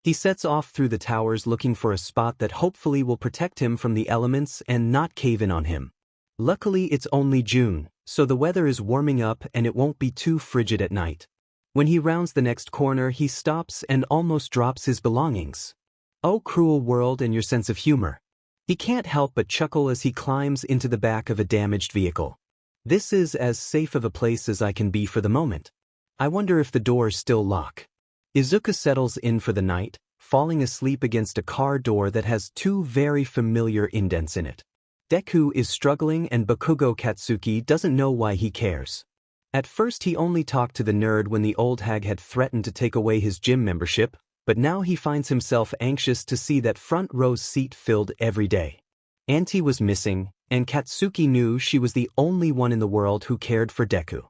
He sets off through the towers looking for a spot that hopefully will protect him from the elements and not cave in on him. Luckily, it's only June, so the weather is warming up and it won't be too frigid at night. When he rounds the next corner, he stops and almost drops his belongings. Oh, cruel world and your sense of humor. He can't help but chuckle as he climbs into the back of a damaged vehicle. This is as safe of a place as I can be for the moment. I wonder if the doors still lock. Izuku settles in for the night, falling asleep against a car door that has two very familiar indents in it. Deku is struggling and Bakugo Katsuki doesn't know why he cares. At first he only talked to the nerd when the old hag had threatened to take away his gym membership, but now he finds himself anxious to see that front row seat filled every day. Auntie was missing, and Katsuki knew she was the only one in the world who cared for Deku.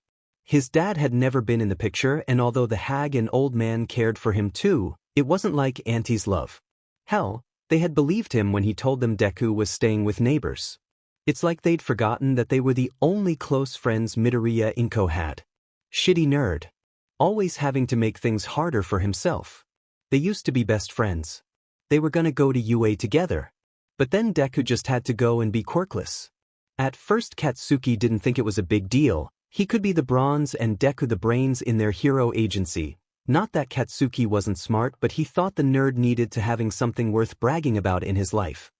His dad had never been in the picture, and although the hag and old man cared for him too, it wasn't like Auntie's love. Hell, they had believed him when he told them Deku was staying with neighbors. It's like they'd forgotten that they were the only close friends Midoriya Inko had. Shitty nerd. Always having to make things harder for himself. They used to be best friends. They were gonna go to UA together. But then Deku just had to go and be quirkless. At first Katsuki didn't think it was a big deal. He could be the bronze and Deku the brains in their hero agency. Not that Katsuki wasn't smart, but he thought the nerd needed to having something worth bragging about in his life.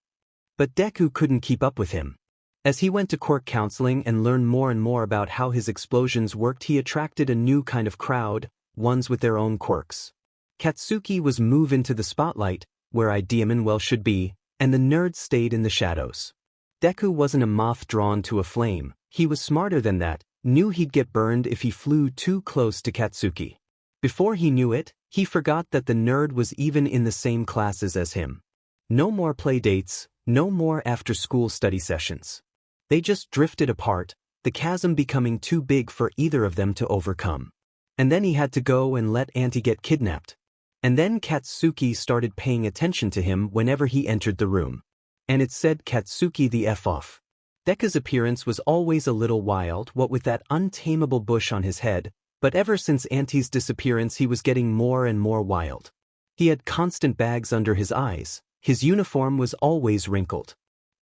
But Deku couldn't keep up with him. As he went to quirk counseling and learned more and more about how his explosions worked, he attracted a new kind of crowd, ones with their own quirks. Katsuki was moved into the spotlight, where Ideaman well should be, and the nerd stayed in the shadows. Deku wasn't a moth drawn to a flame. He was smarter than that, knew he'd get burned if he flew too close to Katsuki. Before he knew it, he forgot that the nerd was even in the same classes as him. No more play dates, no more after-school study sessions. They just drifted apart, the chasm becoming too big for either of them to overcome. And then he had to go and let Auntie get kidnapped. And then Katsuki started paying attention to him whenever he entered the room. And it said Katsuki the F off. Deku's appearance was always a little wild, what with that untamable bush on his head, but ever since Auntie's disappearance he was getting more and more wild. He had constant bags under his eyes, his uniform was always wrinkled.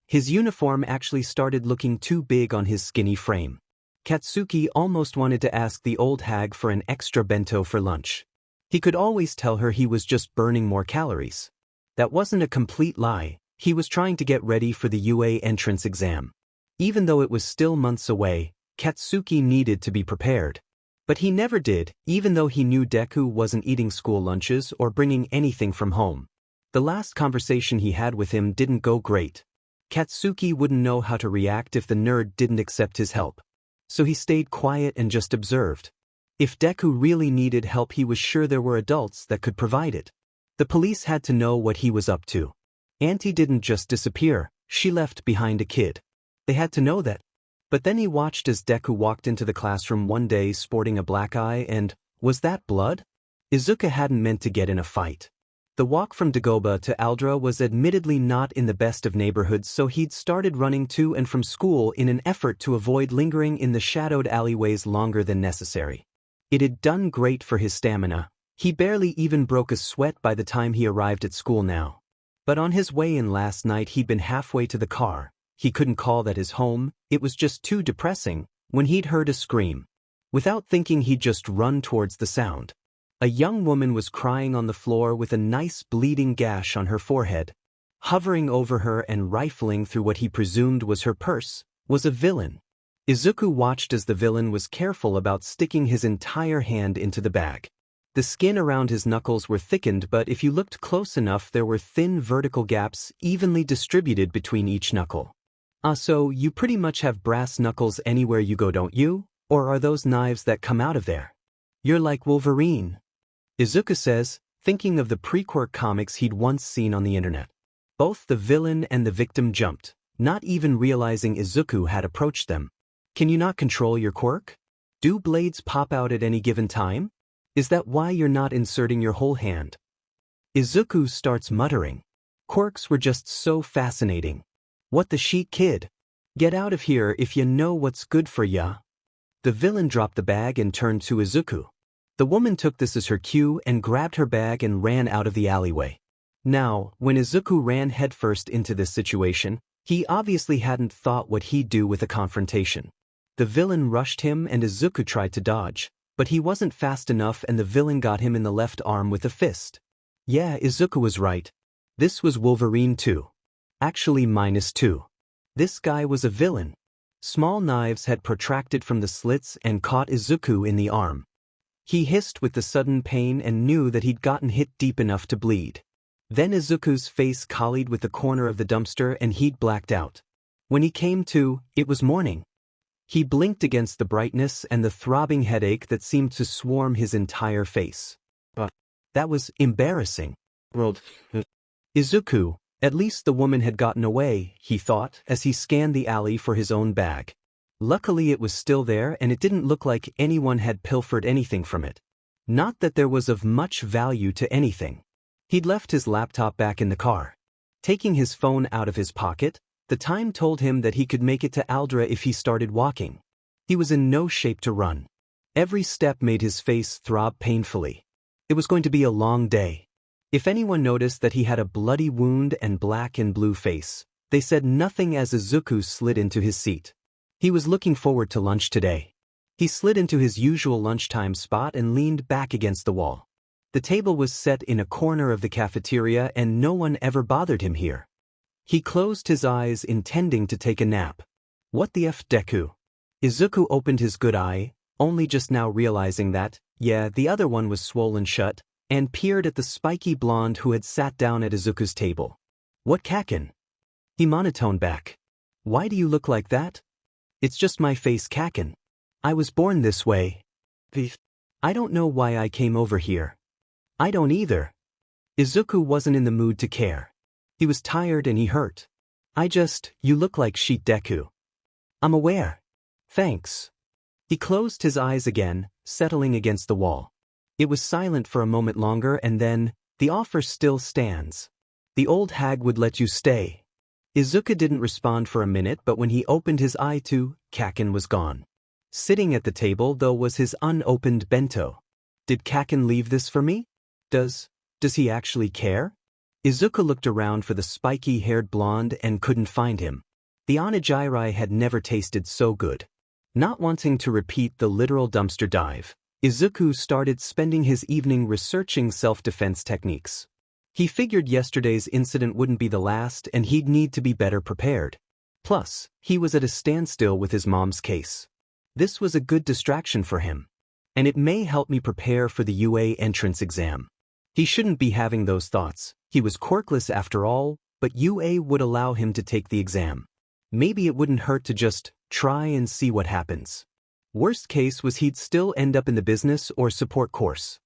His uniform actually started looking too big on his skinny frame. Katsuki almost wanted to ask the old hag for an extra bento for lunch. He could always tell her he was just burning more calories. That wasn't a complete lie, he was trying to get ready for the UA entrance exam. Even though it was still months away, Katsuki needed to be prepared. But he never did, even though he knew Deku wasn't eating school lunches or bringing anything from home. The last conversation he had with him didn't go great. Katsuki wouldn't know how to react if the nerd didn't accept his help. So he stayed quiet and just observed. If Deku really needed help, he was sure there were adults that could provide it. The police had to know what he was up to. Auntie didn't just disappear, she left behind a kid. They had to know that. But then he watched as Deku walked into the classroom one day sporting a black eye and, was that blood? Izuku hadn't meant to get in a fight. The walk from Dagoba to Aldra was admittedly not in the best of neighborhoods, so he'd started running to and from school in an effort to avoid lingering in the shadowed alleyways longer than necessary. It had done great for his stamina. He barely even broke a sweat by the time he arrived at school now. But on his way in last night he'd been halfway to the car. He couldn't call that his home, it was just too depressing, when he'd heard a scream. Without thinking he'd just run towards the sound. A young woman was crying on the floor with a nice bleeding gash on her forehead. Hovering over her and rifling through what he presumed was her purse, was a villain. Izuku watched as the villain was careful about sticking his entire hand into the bag. The skin around his knuckles were thickened, but if you looked close enough there were thin vertical gaps evenly distributed between each knuckle. So you pretty much have brass knuckles anywhere you go, don't you? Or are those knives that come out of there? You're like Wolverine, Izuku says, thinking of the pre-quirk comics he'd once seen on the internet. Both the villain and the victim jumped, not even realizing Izuku had approached them. Can you not control your quirk? Do blades pop out at any given time? Is that why you're not inserting your whole hand? Izuku starts muttering. Quirks were just so fascinating. What the sheet, kid? Get out of here if you know what's good for ya. The villain dropped the bag and turned to Izuku. The woman took this as her cue and grabbed her bag and ran out of the alleyway. Now, when Izuku ran headfirst into this situation, he obviously hadn't thought what he'd do with a confrontation. The villain rushed him and Izuku tried to dodge, but he wasn't fast enough and the villain got him in the left arm with a fist. Yeah, Izuku was right. This was Wolverine too. Actually -2. This guy was a villain. Small knives had protracted from the slits and caught Izuku in the arm. He hissed with the sudden pain and knew that he'd gotten hit deep enough to bleed. Then Izuku's face collied with the corner of the dumpster and he'd blacked out. When he came to, it was morning. He blinked against the brightness and the throbbing headache that seemed to swarm his entire face. That was embarrassing. Izuku, at least the woman had gotten away, he thought, as he scanned the alley for his own bag. Luckily it was still there and it didn't look like anyone had pilfered anything from it. Not that there was of much value to anything. He'd left his laptop back in the car. Taking his phone out of his pocket, the time told him that he could make it to Aldra if he started walking. He was in no shape to run. Every step made his face throb painfully. It was going to be a long day. If anyone noticed that he had a bloody wound and black and blue face, they said nothing as Izuku slid into his seat. He was looking forward to lunch today. He slid into his usual lunchtime spot and leaned back against the wall. The table was set in a corner of the cafeteria and no one ever bothered him here. He closed his eyes intending to take a nap. What the F, Deku? Izuku opened his good eye, only just now realizing that, yeah, the other one was swollen shut, and peered at the spiky blonde who had sat down at Izuku's table. What Kaken? He monotoned back. Why do you look like that? It's just my face, Kaken. I was born this way. I don't know why I came over here. I don't either. Izuku wasn't in the mood to care. He was tired and he hurt. You look like sheet Deku. I'm aware. Thanks. He closed his eyes again, settling against the wall. It was silent for a moment longer and then, the offer still stands. The old hag would let you stay. Izuku didn't respond for a minute, but when he opened his eye to, Kaken was gone. Sitting at the table, though, was his unopened bento. Did Kaken leave this for me? Does he actually care? Izuku looked around for the spiky-haired blonde and couldn't find him. The onigiri had never tasted so good. Not wanting to repeat the literal dumpster dive, Izuku started spending his evening researching self-defense techniques. He figured yesterday's incident wouldn't be the last and he'd need to be better prepared. Plus, he was at a standstill with his mom's case. This was a good distraction for him. And it may help me prepare for the UA entrance exam. He shouldn't be having those thoughts. He was quirkless after all, but UA would allow him to take the exam. Maybe it wouldn't hurt to just try and see what happens. Worst case was he'd still end up in the business or support course.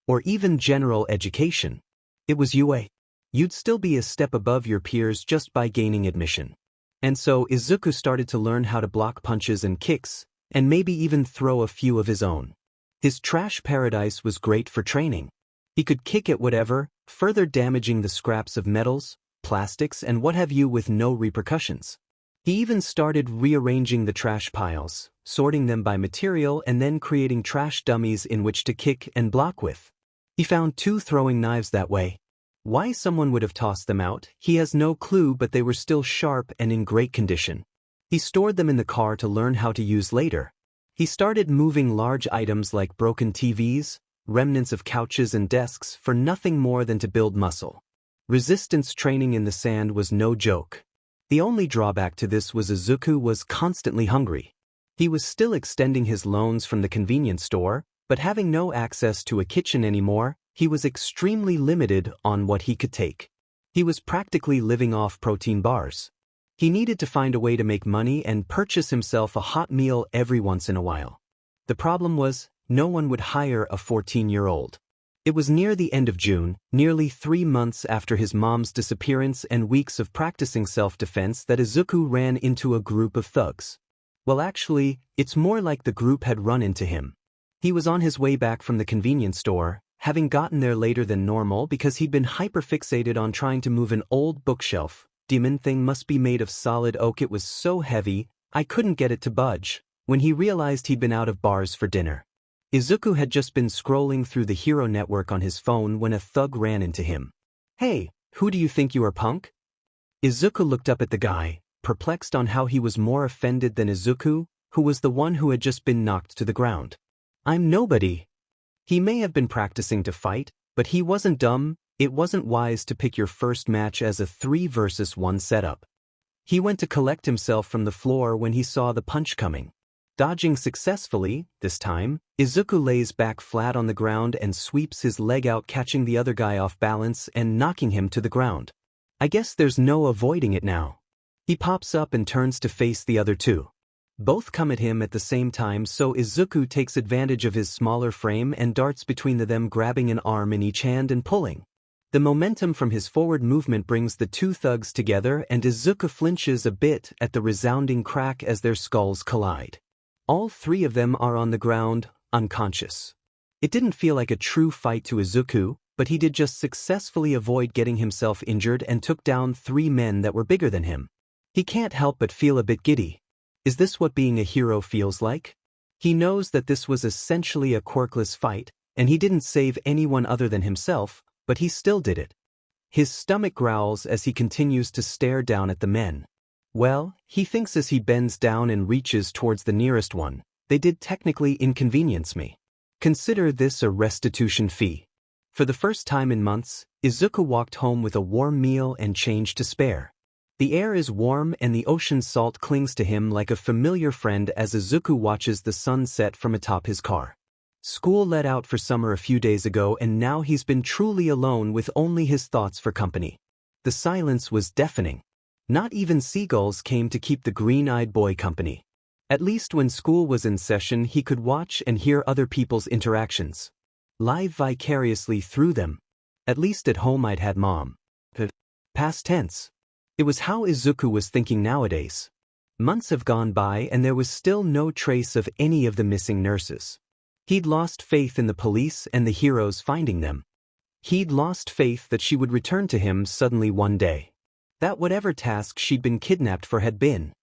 Or even general education. It was UA. You'd still be a step above your peers just by gaining admission. And so Izuku started to learn how to block punches and kicks, and maybe even throw a few of his own. His trash paradise was great for training. He could kick at whatever, further damaging the scraps of metals, plastics and what have you with no repercussions. He even started rearranging the trash piles, sorting them by material and then creating trash dummies in which to kick and block with. He found 2 throwing knives that way. Why someone would have tossed them out, he has no clue, but they were still sharp and in great condition. He stored them in the car to learn how to use later. He started moving large items like broken TVs, remnants of couches and desks for nothing more than to build muscle. Resistance training in the sand was no joke. The only drawback to this was Izuku was constantly hungry. He was still extending his loans from the convenience store, but having no access to a kitchen anymore, he was extremely limited on what he could take. He was practically living off protein bars. He needed to find a way to make money and purchase himself a hot meal every once in a while. The problem was, no one would hire a 14-year-old. It was near the end of June, nearly 3 months after his mom's disappearance and weeks of practicing self-defense, that Izuku ran into a group of thugs. Well, actually, it's more like the group had run into him. He was on his way back from the convenience store, having gotten there later than normal because he'd been hyperfixated on trying to move an old bookshelf. Demon thing must be made of solid oak. It was so heavy, I couldn't get it to budge, when he realized he'd been out of bars for dinner. Izuku had just been scrolling through the Hero Network on his phone when a thug ran into him. "Hey, who do you think you are, punk?" Izuku looked up at the guy, perplexed on how he was more offended than Izuku, who was the one who had just been knocked to the ground. "I'm nobody." He may have been practicing to fight, but he wasn't dumb. It wasn't wise to pick your first match as a 3 versus 1 setup. He went to collect himself from the floor when he saw the punch coming. Dodging successfully, this time, Izuku lays back flat on the ground and sweeps his leg out, catching the other guy off balance and knocking him to the ground. I guess there's no avoiding it now. He pops up and turns to face the other 2. Both come at him at the same time, so Izuku takes advantage of his smaller frame and darts between them, grabbing an arm in each hand and pulling. The momentum from his forward movement brings the 2 thugs together, and Izuku flinches a bit at the resounding crack as their skulls collide. All 3 of them are on the ground, unconscious. It didn't feel like a true fight to Izuku, but he did just successfully avoid getting himself injured and took down 3 men that were bigger than him. He can't help but feel a bit giddy. Is this what being a hero feels like? He knows that this was essentially a quirkless fight, and he didn't save anyone other than himself, but he still did it. His stomach growls as he continues to stare down at the men. Well, he thinks as he bends down and reaches towards the nearest one, they did technically inconvenience me. Consider this a restitution fee. For the first time in months, Izuku walked home with a warm meal and change to spare. The air is warm and the ocean's salt clings to him like a familiar friend as Izuku watches the sun set from atop his car. School let out for summer a few days ago, and now he's been truly alone with only his thoughts for company. The silence was deafening. Not even seagulls came to keep the green-eyed boy company. At least when school was in session, he could watch and hear other people's interactions. Live vicariously through them. At least at home I'd had mom. Past tense. It was how Izuku was thinking nowadays. Months have gone by and there was still no trace of any of the missing nurses. He'd lost faith in the police and the heroes finding them. He'd lost faith that she would return to him suddenly one day. That whatever task she'd been kidnapped for had been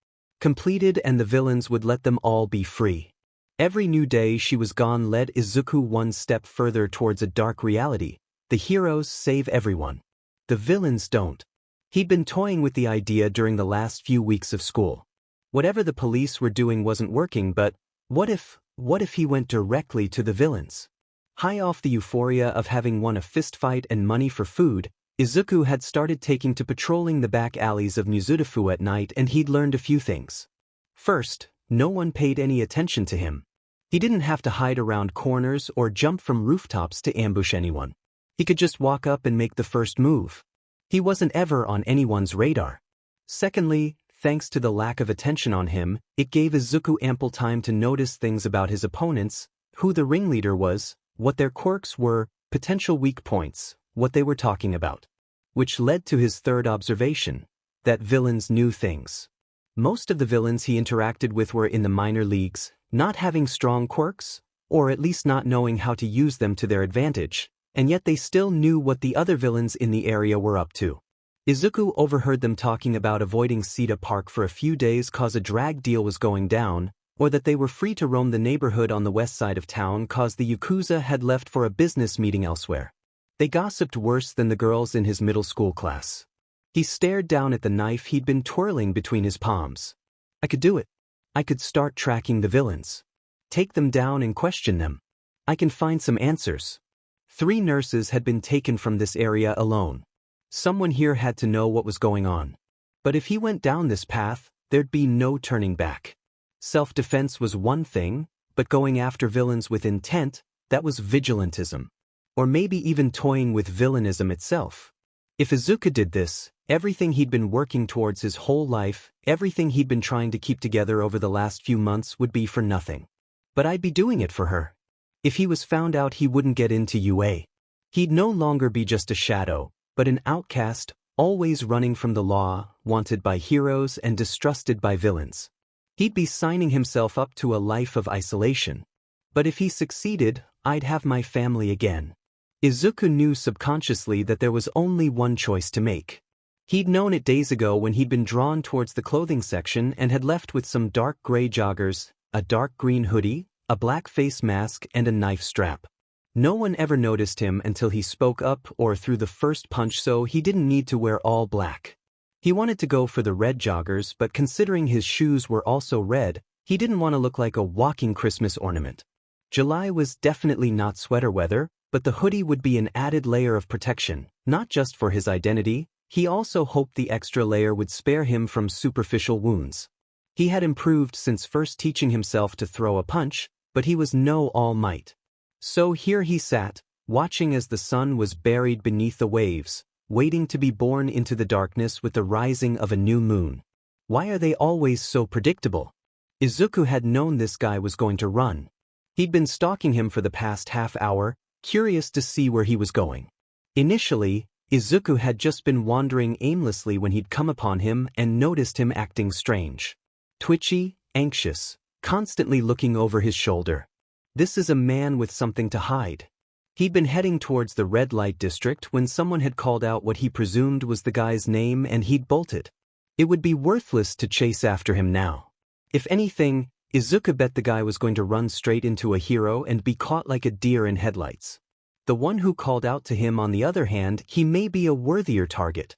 completed and the villains would let them all be free. Every new day she was gone led Izuku one step further towards a dark reality. The heroes save everyone. The villains don't. He'd been toying with the idea during the last few weeks of school. Whatever the police were doing wasn't working, but what if he went directly to the villains? High off the euphoria of having won a fistfight and money for food, Izuku had started taking to patrolling the back alleys of Mizudafu at night, and he'd learned a few things. First, no one paid any attention to him. He didn't have to hide around corners or jump from rooftops to ambush anyone. He could just walk up and make the first move. He wasn't ever on anyone's radar. Secondly, thanks to the lack of attention on him, it gave Izuku ample time to notice things about his opponents, who the ringleader was, what their quirks were, potential weak points, what they were talking about. Which led to his third observation, that villains knew things. Most of the villains he interacted with were in the minor leagues, not having strong quirks, or at least not knowing how to use them to their advantage. And yet they still knew what the other villains in the area were up to. Izuku overheard them talking about avoiding Cedar Park for a few days cause a drag deal was going down, or that they were free to roam the neighborhood on the west side of town cause the Yakuza had left for a business meeting elsewhere. They gossiped worse than the girls in his middle school class. He stared down at the knife he'd been twirling between his palms. I could do it. I could start tracking the villains. Take them down and question them. I can find some answers. 3 nurses had been taken from this area alone. Someone here had to know what was going on. But if he went down this path, there'd be no turning back. Self-defense was one thing, but going after villains with intent, that was vigilantism. Or maybe even toying with villainism itself. If Izuku did this, everything he'd been working towards his whole life, everything he'd been trying to keep together over the last few months would be for nothing. But I'd be doing it for her. If he was found out, he wouldn't get into UA. He'd no longer be just a shadow, but an outcast, always running from the law, wanted by heroes and distrusted by villains. He'd be signing himself up to a life of isolation. But if he succeeded, I'd have my family again. Izuku knew subconsciously that there was only one choice to make. He'd known it days ago when he'd been drawn towards the clothing section and had left with some dark gray joggers, a dark green hoodie, a black face mask and a knife strap. No one ever noticed him until he spoke up or threw the first punch, so he didn't need to wear all black. He wanted to go for the red joggers, but considering his shoes were also red, he didn't want to look like a walking Christmas ornament. July was definitely not sweater weather, but the hoodie would be an added layer of protection, not just for his identity. He also hoped the extra layer would spare him from superficial wounds. He had improved since first teaching himself to throw a punch, but he was no All Might. So here he sat, watching as the sun was buried beneath the waves, waiting to be born into the darkness with the rising of a new moon. Why are they always so predictable? Izuku had known this guy was going to run. He'd been stalking him for the past half hour, curious to see where he was going. Initially, Izuku had just been wandering aimlessly when he'd come upon him and noticed him acting strange. Twitchy, anxious, constantly looking over his shoulder. This is a man with something to hide. He'd been heading towards the red light district when someone had called out what he presumed was the guy's name and he'd bolted. It would be worthless to chase after him now. If anything, Izuku bet the guy was going to run straight into a hero and be caught like a deer in headlights. The one who called out to him, on the other hand, he may be a worthier target.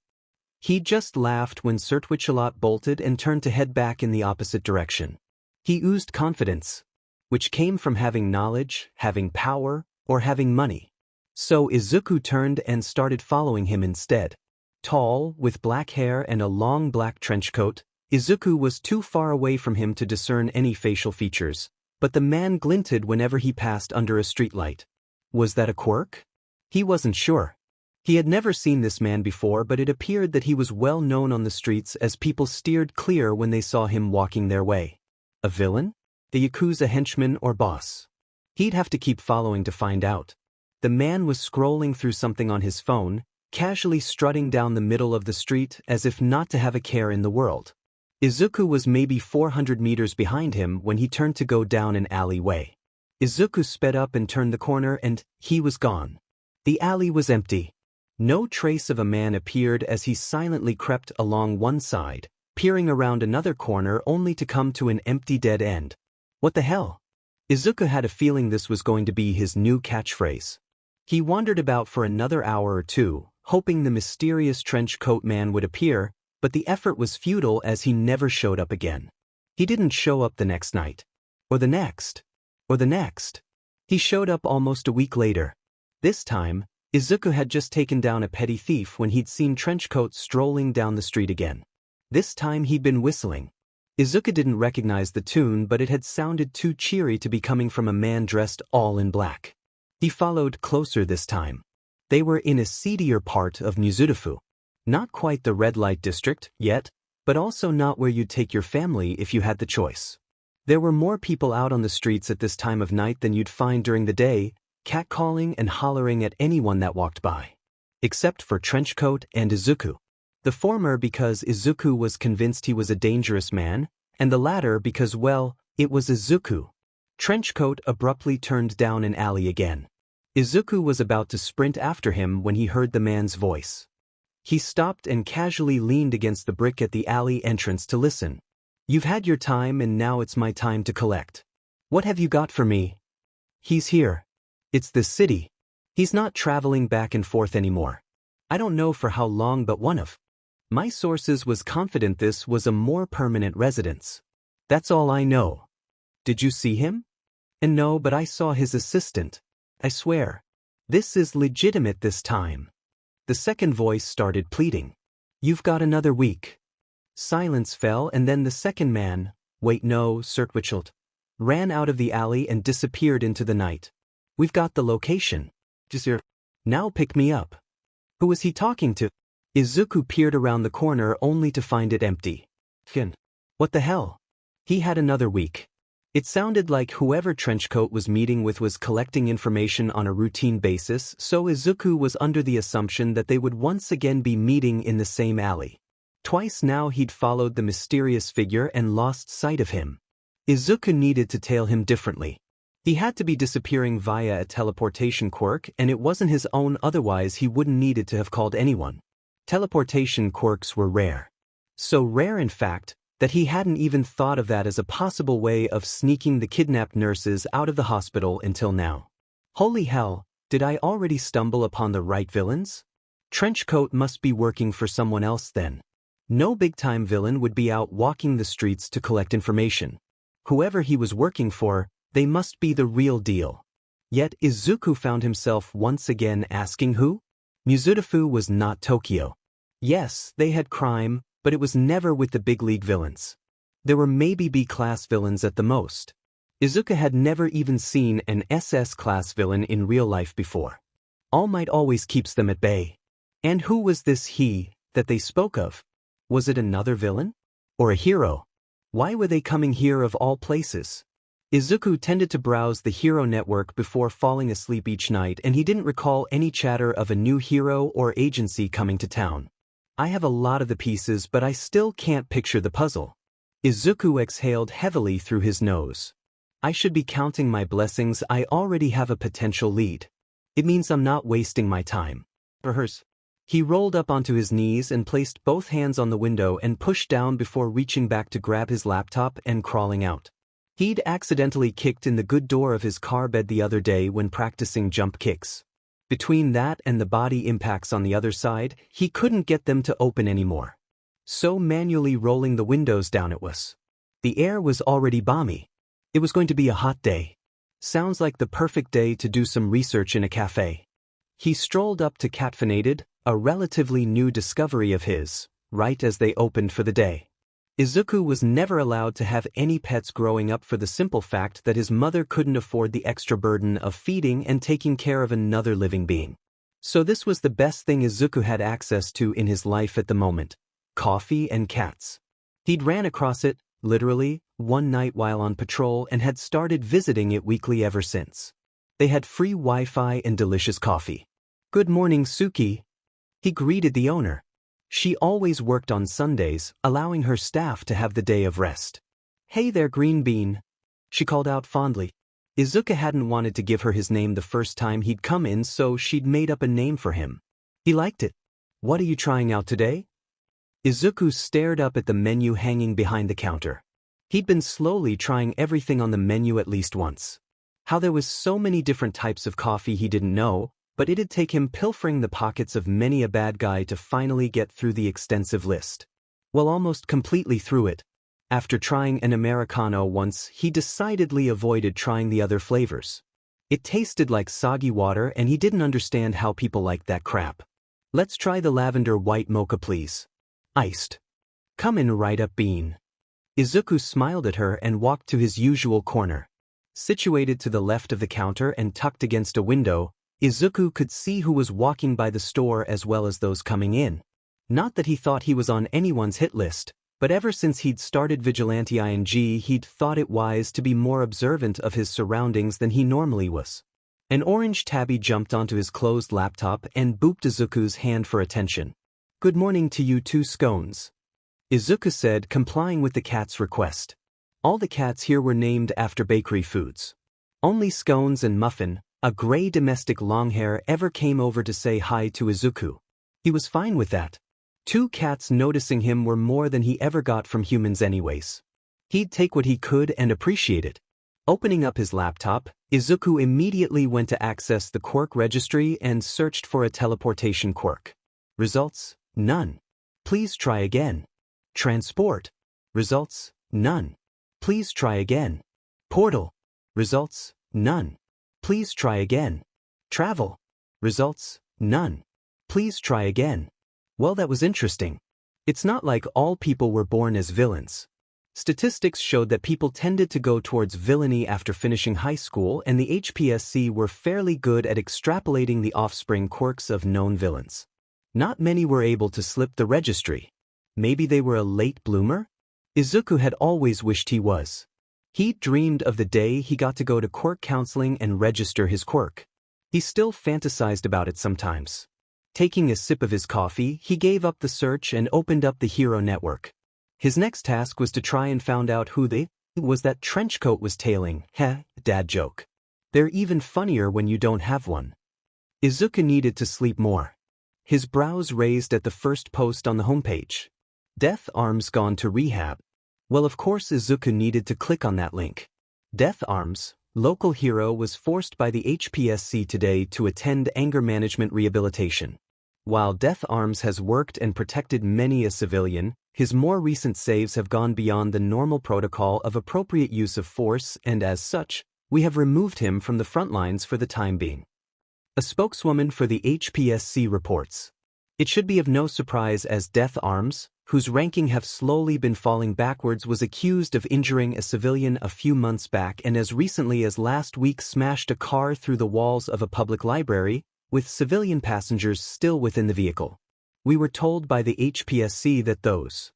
He just laughed when Sertwichalot bolted and turned to head back in the opposite direction. He oozed confidence, which came from having knowledge, having power, or having money. So Izuku turned and started following him instead. Tall, with black hair and a long black trench coat, Izuku was too far away from him to discern any facial features, but the man glinted whenever he passed under a streetlight. Was that a quirk? He wasn't sure. He had never seen this man before, but it appeared that he was well known on the streets as people steered clear when they saw him walking their way. A villain? The Yakuza henchman or boss? He'd have to keep following to find out. The man was scrolling through something on his phone, casually strutting down the middle of the street as if not to have a care in the world. Izuku was maybe 400 meters behind him when he turned to go down an alleyway. Izuku sped up and turned the corner and he was gone. The alley was empty. No trace of a man appeared as he silently crept along one side, peering around another corner only to come to an empty dead end. What the hell? Izuku had a feeling this was going to be his new catchphrase. He wandered about for another hour or two, hoping the mysterious trench coat man would appear, but the effort was futile as he never showed up again. He didn't show up the next night. Or the next. Or the next. He showed up almost a week later. This time, Izuku had just taken down a petty thief when he'd seen Trenchcoat strolling down the street again. This time he'd been whistling. Izuku didn't recognize the tune, but it had sounded too cheery to be coming from a man dressed all in black. He followed closer this time. They were in a seedier part of Mizurufu. Not quite the red light district, yet, but also not where you'd take your family if you had the choice. There were more people out on the streets at this time of night than you'd find during the day, catcalling and hollering at anyone that walked by. Except for Trenchcoat and Izuku. The former because Izuku was convinced he was a dangerous man, and the latter because, well, it was Izuku. Trenchcoat abruptly turned down an alley again. Izuku was about to sprint after him when he heard the man's voice. He stopped and casually leaned against the brick at the alley entrance to listen. "You've had your time and now it's my time to collect. What have you got for me?" "He's here. It's this city. He's not traveling back and forth anymore. I don't know for how long, but one of my sources was confident this was a more permanent residence. That's all I know." "Did you see him?" "And no, but I saw his assistant. I swear. This is legitimate this time." The second voice started pleading. "You've got another week." Silence fell, and then the second man, "Wait, no, Cirtwichelt," ran out of the alley and disappeared into the night. "We've got the location. Just here. Now pick me up." Who was he talking to? Izuku peered around the corner only to find it empty. What the hell? He had another week. It sounded like whoever Trenchcoat was meeting with was collecting information on a routine basis, so Izuku was under the assumption that they would once again be meeting in the same alley. Twice now he'd followed the mysterious figure and lost sight of him. Izuku needed to tail him differently. He had to be disappearing via a teleportation quirk, and it wasn't his own, otherwise he wouldn't needed to have called anyone. Teleportation quirks were rare. So rare in fact, that he hadn't even thought of that as a possible way of sneaking the kidnapped nurses out of the hospital until now. Holy hell, did I already stumble upon the right villains? Trenchcoat must be working for someone else then. No big-time villain would be out walking the streets to collect information. Whoever he was working for, they must be the real deal. Yet Izuku found himself once again asking who? Mizudafu was not Tokyo. Yes, they had crime, but it was never with the big league villains. There were maybe B-class villains at the most. Izuku had never even seen an SS-class villain in real life before. All Might always keeps them at bay. And who was this he that they spoke of? Was it another villain? Or a hero? Why were they coming here of all places? Izuku tended to browse the hero network before falling asleep each night, and he didn't recall any chatter of a new hero or agency coming to town. I have a lot of the pieces, but I still can't picture the puzzle. Izuku exhaled heavily through his nose. I should be counting my blessings. I already have a potential lead. It means I'm not wasting my time. Rehearse. He rolled up onto his knees and placed both hands on the window and pushed down before reaching back to grab his laptop and crawling out. He'd accidentally kicked in the good door of his car bed the other day when practicing jump kicks. Between that and the body impacts on the other side, he couldn't get them to open anymore. So manually rolling the windows down it was. The air was already balmy. It was going to be a hot day. Sounds like the perfect day to do some research in a cafe. He strolled up to Caffeinated, a relatively new discovery of his, right as they opened for the day. Izuku was never allowed to have any pets growing up for the simple fact that his mother couldn't afford the extra burden of feeding and taking care of another living being. So this was the best thing Izuku had access to in his life at the moment: coffee and cats. He'd ran across it, literally, one night while on patrol and had started visiting it weekly ever since. They had free Wi-Fi and delicious coffee. "Good morning, Suki," he greeted the owner. She always worked on Sundays, allowing her staff to have the day of rest. "Hey there, Green Bean," she called out fondly. Izuku hadn't wanted to give her his name the first time he'd come in, so she'd made up a name for him. He liked it. "What are you trying out today?" Izuku stared up at the menu hanging behind the counter. He'd been slowly trying everything on the menu at least once. How there was so many different types of coffee he didn't know, but it'd take him pilfering the pockets of many a bad guy to finally get through the extensive list. Well, almost completely through it. After trying an Americano once, he decidedly avoided trying the other flavors. It tasted like soggy water, and he didn't understand how people liked that crap. "Let's try the lavender white mocha, please. Iced." "Come in right up, Bean." Izuku smiled at her and walked to his usual corner. Situated to the left of the counter and tucked against a window, Izuku could see who was walking by the store as well as those coming in. Not that he thought he was on anyone's hit list, but ever since he'd started Vigilante ING, he'd thought it wise to be more observant of his surroundings than he normally was. An orange tabby jumped onto his closed laptop and booped Izuku's hand for attention. "Good morning to you two, Scones," Izuku said, complying with the cat's request. All the cats here were named after bakery foods. Only Scones and Muffin, A gray domestic longhair ever came over to say hi to Izuku. He was fine with that. 2 cats noticing him were more than he ever got from humans anyways. He'd take what he could and appreciate it. Opening up his laptop, Izuku immediately went to access the quirk registry and searched for a teleportation quirk. Results: none. Please try again. Transport. Results: none. Please try again. Portal. Results: none. Please try again. Travel. Results: none. Please try again. Well, that was interesting. It's not like all people were born as villains. Statistics showed that people tended to go towards villainy after finishing high school, and the HPSC were fairly good at extrapolating the offspring quirks of known villains. Not many were able to slip the registry. Maybe they were a late bloomer? Izuku had always wished he was. He dreamed of the day he got to go to quirk counseling and register his quirk. He still fantasized about it sometimes. Taking a sip of his coffee, he gave up the search and opened up the Hero Network. His next task was to try and find out who the was that trenchcoat was tailing. Heh, dad joke. They're even funnier when you don't have one. Izuku needed to sleep more. His brows raised at the first post on the homepage. Death Arms gone to rehab. Well, of course Izuku needed to click on that link. Death Arms, local hero, was forced by the HPSC today to attend anger management rehabilitation. While Death Arms has worked and protected many a civilian, his more recent saves have gone beyond the normal protocol of appropriate use of force, and as such, we have removed him from the front lines for the time being. A spokeswoman for the HPSC reports. It should be of no surprise as Death Arms, whose ranking have slowly been falling backwards, was accused of injuring a civilian a few months back and as recently as last week smashed a car through the walls of a public library, with civilian passengers still within the vehicle. We were told by the HPSC that those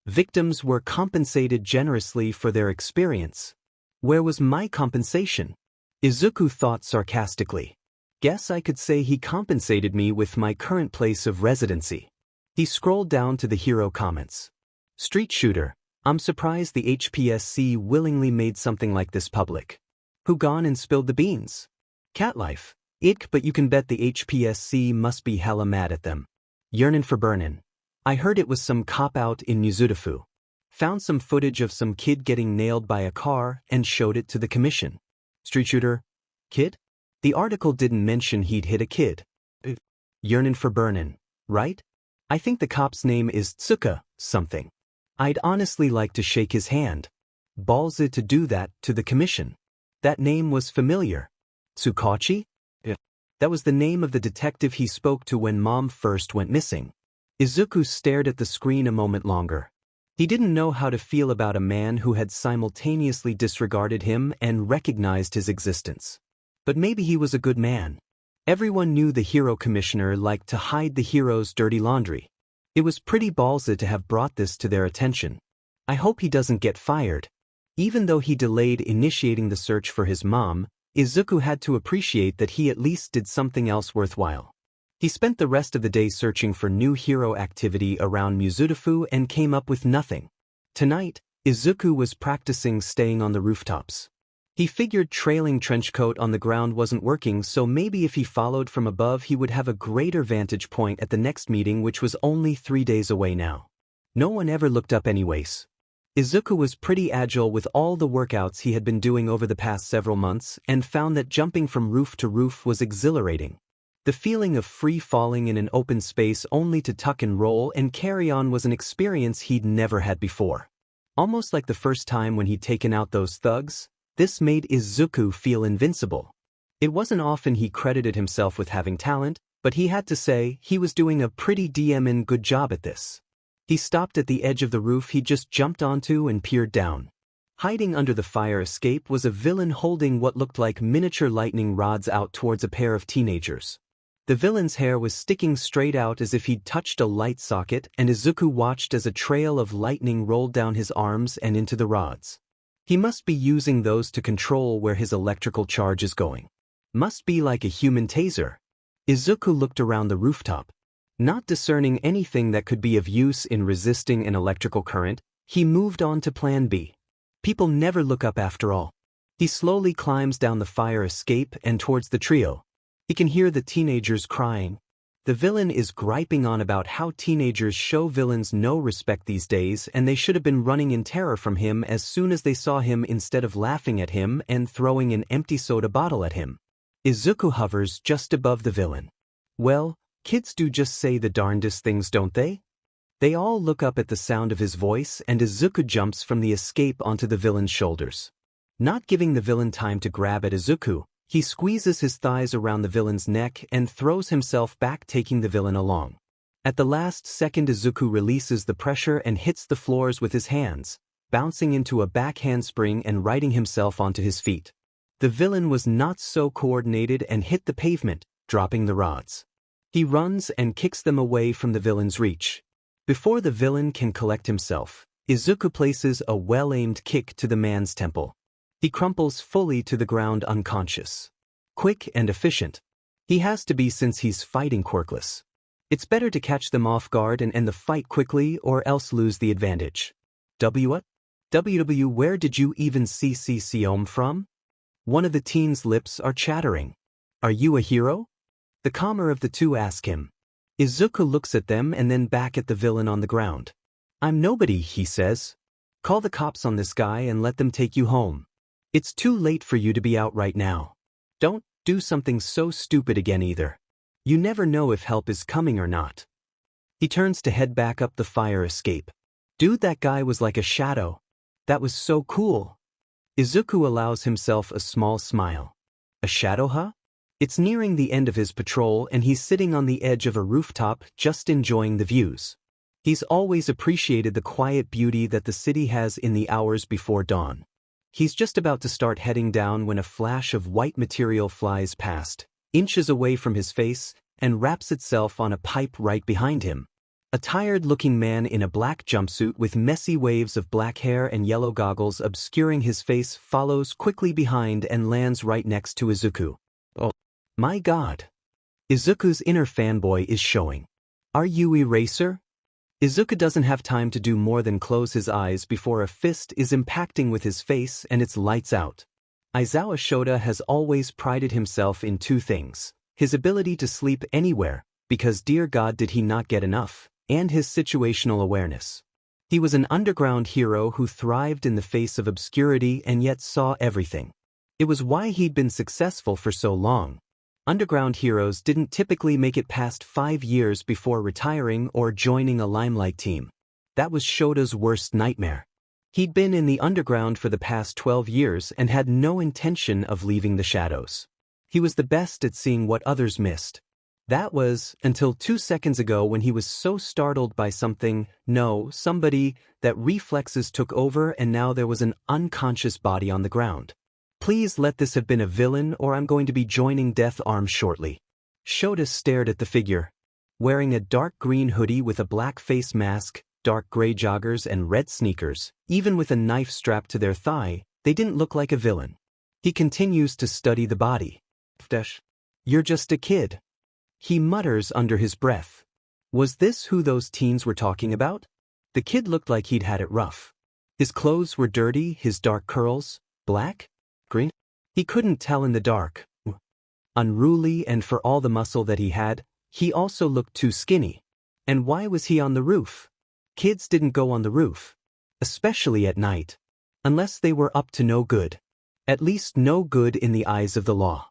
victims were compensated generously for their experience. Where was my compensation? Izuku thought sarcastically. Guess I could say he compensated me with my current place of residency. He scrolled down to the hero comments. Street shooter, I'm surprised the HPSC willingly made something like this public. Who gone and spilled the beans? Cat life. Ick, but you can bet the HPSC must be hella mad at them. Yearnin' for burnin'. I heard it was some cop-out in Nizudafu. Found some footage of some kid getting nailed by a car and showed it to the commission. Street shooter. Kid? The article didn't mention he'd hit a kid. Yearnin' for burnin', right? I think the cop's name is Tsuka something. I'd honestly like to shake his hand. Ballsy to do that to the commission. That name was familiar. Tsukachi? That was the name of the detective he spoke to when Mom first went missing. Izuku stared at the screen a moment longer. He didn't know how to feel about a man who had simultaneously disregarded him and recognized his existence. But maybe he was a good man. Everyone knew the hero commissioner liked to hide the hero's dirty laundry. It was pretty ballsy to have brought this to their attention. I hope he doesn't get fired. Even though he delayed initiating the search for his mom, Izuku had to appreciate that he at least did something else worthwhile. He spent the rest of the day searching for new hero activity around Mizudafu and came up with nothing. Tonight, Izuku was practicing staying on the rooftops. He figured trailing trenchcoat on the ground wasn't working, so maybe if he followed from above he would have a greater vantage point at the next meeting, which was only 3 days away now. No one ever looked up anyways. Izuku was pretty agile with all the workouts he had been doing over the past several months and found that jumping from roof to roof was exhilarating. The feeling of free falling in an open space only to tuck and roll and carry on was an experience he'd never had before. Almost like the first time when he'd taken out those thugs, this made Izuku feel invincible. It wasn't often he credited himself with having talent, but he had to say he was doing a pretty damn good job at this. He stopped at the edge of the roof he just jumped onto and peered down. Hiding under the fire escape was a villain holding what looked like miniature lightning rods out towards a pair of teenagers. The villain's hair was sticking straight out as if he'd touched a light socket, and Izuku watched as a trail of lightning rolled down his arms and into the rods. He must be using those to control where his electrical charge is going. Must be like a human taser. Izuku looked around the rooftop. Not discerning anything that could be of use in resisting an electrical current, he moved on to Plan B. People never look up after all. He slowly climbs down the fire escape and towards the trio. He can hear the teenagers crying. The villain is griping on about how teenagers show villains no respect these days and they should have been running in terror from him as soon as they saw him instead of laughing at him and throwing an empty soda bottle at him. Izuku hovers just above the villain. Well, kids do just say the darndest things, don't they? They all look up at the sound of his voice and Izuku jumps from the escape onto the villain's shoulders. Not giving the villain time to grab at Izuku, he squeezes his thighs around the villain's neck and throws himself back, taking the villain along. At the last second, Izuku releases the pressure and hits the floors with his hands, bouncing into a back handspring and righting himself onto his feet. The villain was not so coordinated and hit the pavement, dropping the rods. He runs and kicks them away from the villain's reach. Before the villain can collect himself, Izuku places a well-aimed kick to the man's temple. He crumples fully to the ground unconscious. Quick and efficient. He has to be since he's fighting Quirkless. It's better to catch them off guard and end the fight quickly or else lose the advantage. What? WW, where did you even see Xiom from? One of the teens' lips are chattering. Are you a hero? The calmer of the two ask him. Izuku looks at them and then back at the villain on the ground. I'm nobody, he says. Call the cops on this guy and let them take you home. It's too late for you to be out right now. Don't do something so stupid again either. You never know if help is coming or not. He turns to head back up the fire escape. Dude, that guy was like a shadow. That was so cool. Izuku allows himself a small smile. A shadow, huh? It's nearing the end of his patrol and he's sitting on the edge of a rooftop just enjoying the views. He's always appreciated the quiet beauty that the city has in the hours before dawn. He's just about to start heading down when a flash of white material flies past, inches away from his face, and wraps itself on a pipe right behind him. A tired-looking man in a black jumpsuit with messy waves of black hair and yellow goggles obscuring his face follows quickly behind and lands right next to Izuku. Oh, my God. Izuku's inner fanboy is showing. Are you Eraser? Izuku doesn't have time to do more than close his eyes before a fist is impacting with his face and it's lights out. Aizawa Shota has always prided himself in two things: his ability to sleep anywhere, because dear God did he not get enough, and his situational awareness. He was an underground hero who thrived in the face of obscurity and yet saw everything. It was why he'd been successful for so long. Underground heroes didn't typically make it past 5 years before retiring or joining a limelight team. That was Shota's worst nightmare. He'd been in the underground for the past 12 years and had no intention of leaving the shadows. He was the best at seeing what others missed. That was, until 2 seconds ago when he was so startled by somebody, that reflexes took over and now there was an unconscious body on the ground. Please let this have been a villain or I'm going to be joining Death Arm shortly. Shota stared at the figure. Wearing a dark green hoodie with a black face mask, dark gray joggers and red sneakers, even with a knife strapped to their thigh, they didn't look like a villain. He continues to study the body. You're just a kid. He mutters under his breath. Was this who those teens were talking about? The kid looked like he'd had it rough. His clothes were dirty, his dark curls, black? Green? He couldn't tell in the dark. Unruly, and for all the muscle that he had, he also looked too skinny. And why was he on the roof? Kids didn't go on the roof. Especially at night. Unless they were up to no good. At least no good in the eyes of the law.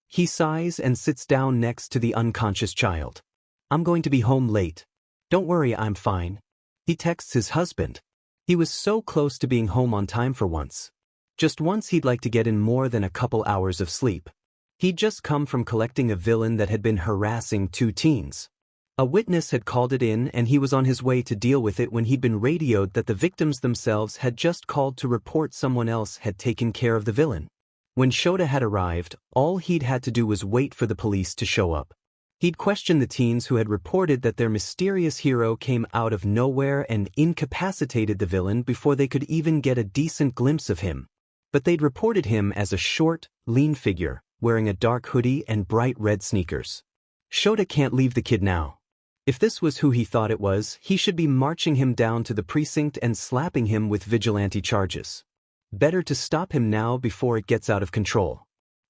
He sighs and sits down next to the unconscious child. I'm going to be home late. Don't worry, I'm fine. He texts his husband. He was so close to being home on time for once. Just once he'd like to get in more than a couple hours of sleep. He'd just come from collecting a villain that had been harassing 2 teens. A witness had called it in and he was on his way to deal with it when he'd been radioed that the victims themselves had just called to report someone else had taken care of the villain. When Shota had arrived, all he'd had to do was wait for the police to show up. He'd questioned the teens who had reported that their mysterious hero came out of nowhere and incapacitated the villain before they could even get a decent glimpse of him. But they'd reported him as a short, lean figure, wearing a dark hoodie and bright red sneakers. Shota can't leave the kid now. If this was who he thought it was, he should be marching him down to the precinct and slapping him with vigilante charges. Better to stop him now before it gets out of control.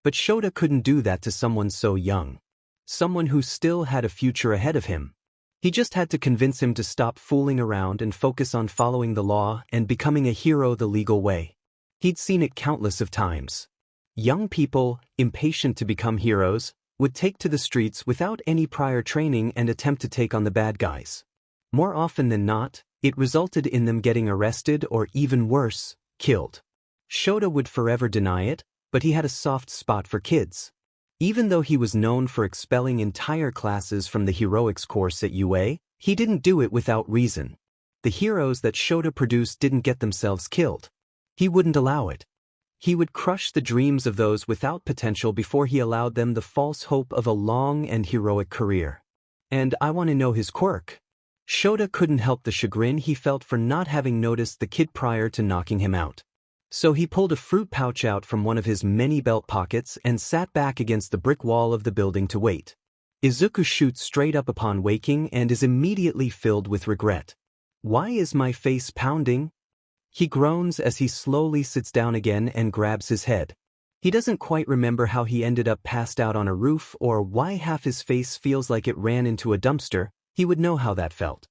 But Shota couldn't do that to someone so young. Someone who still had a future ahead of him. He just had to convince him to stop fooling around and focus on following the law and becoming a hero the legal way. He'd seen it countless of times. Young people, impatient to become heroes, would take to the streets without any prior training and attempt to take on the bad guys. More often than not, it resulted in them getting arrested or even worse, killed. Shota would forever deny it, but he had a soft spot for kids. Even though he was known for expelling entire classes from the heroics course at UA, he didn't do it without reason. The heroes that Shota produced didn't get themselves killed. He wouldn't allow it. He would crush the dreams of those without potential before he allowed them the false hope of a long and heroic career. And I want to know his quirk. Shota couldn't help the chagrin he felt for not having noticed the kid prior to knocking him out. So he pulled a fruit pouch out from one of his many belt pockets and sat back against the brick wall of the building to wait. Izuku shoots straight up upon waking and is immediately filled with regret. Why is my face pounding? He groans as he slowly sits down again and grabs his head. He doesn't quite remember how he ended up passed out on a roof or why half his face feels like it ran into a dumpster. He would know how that felt.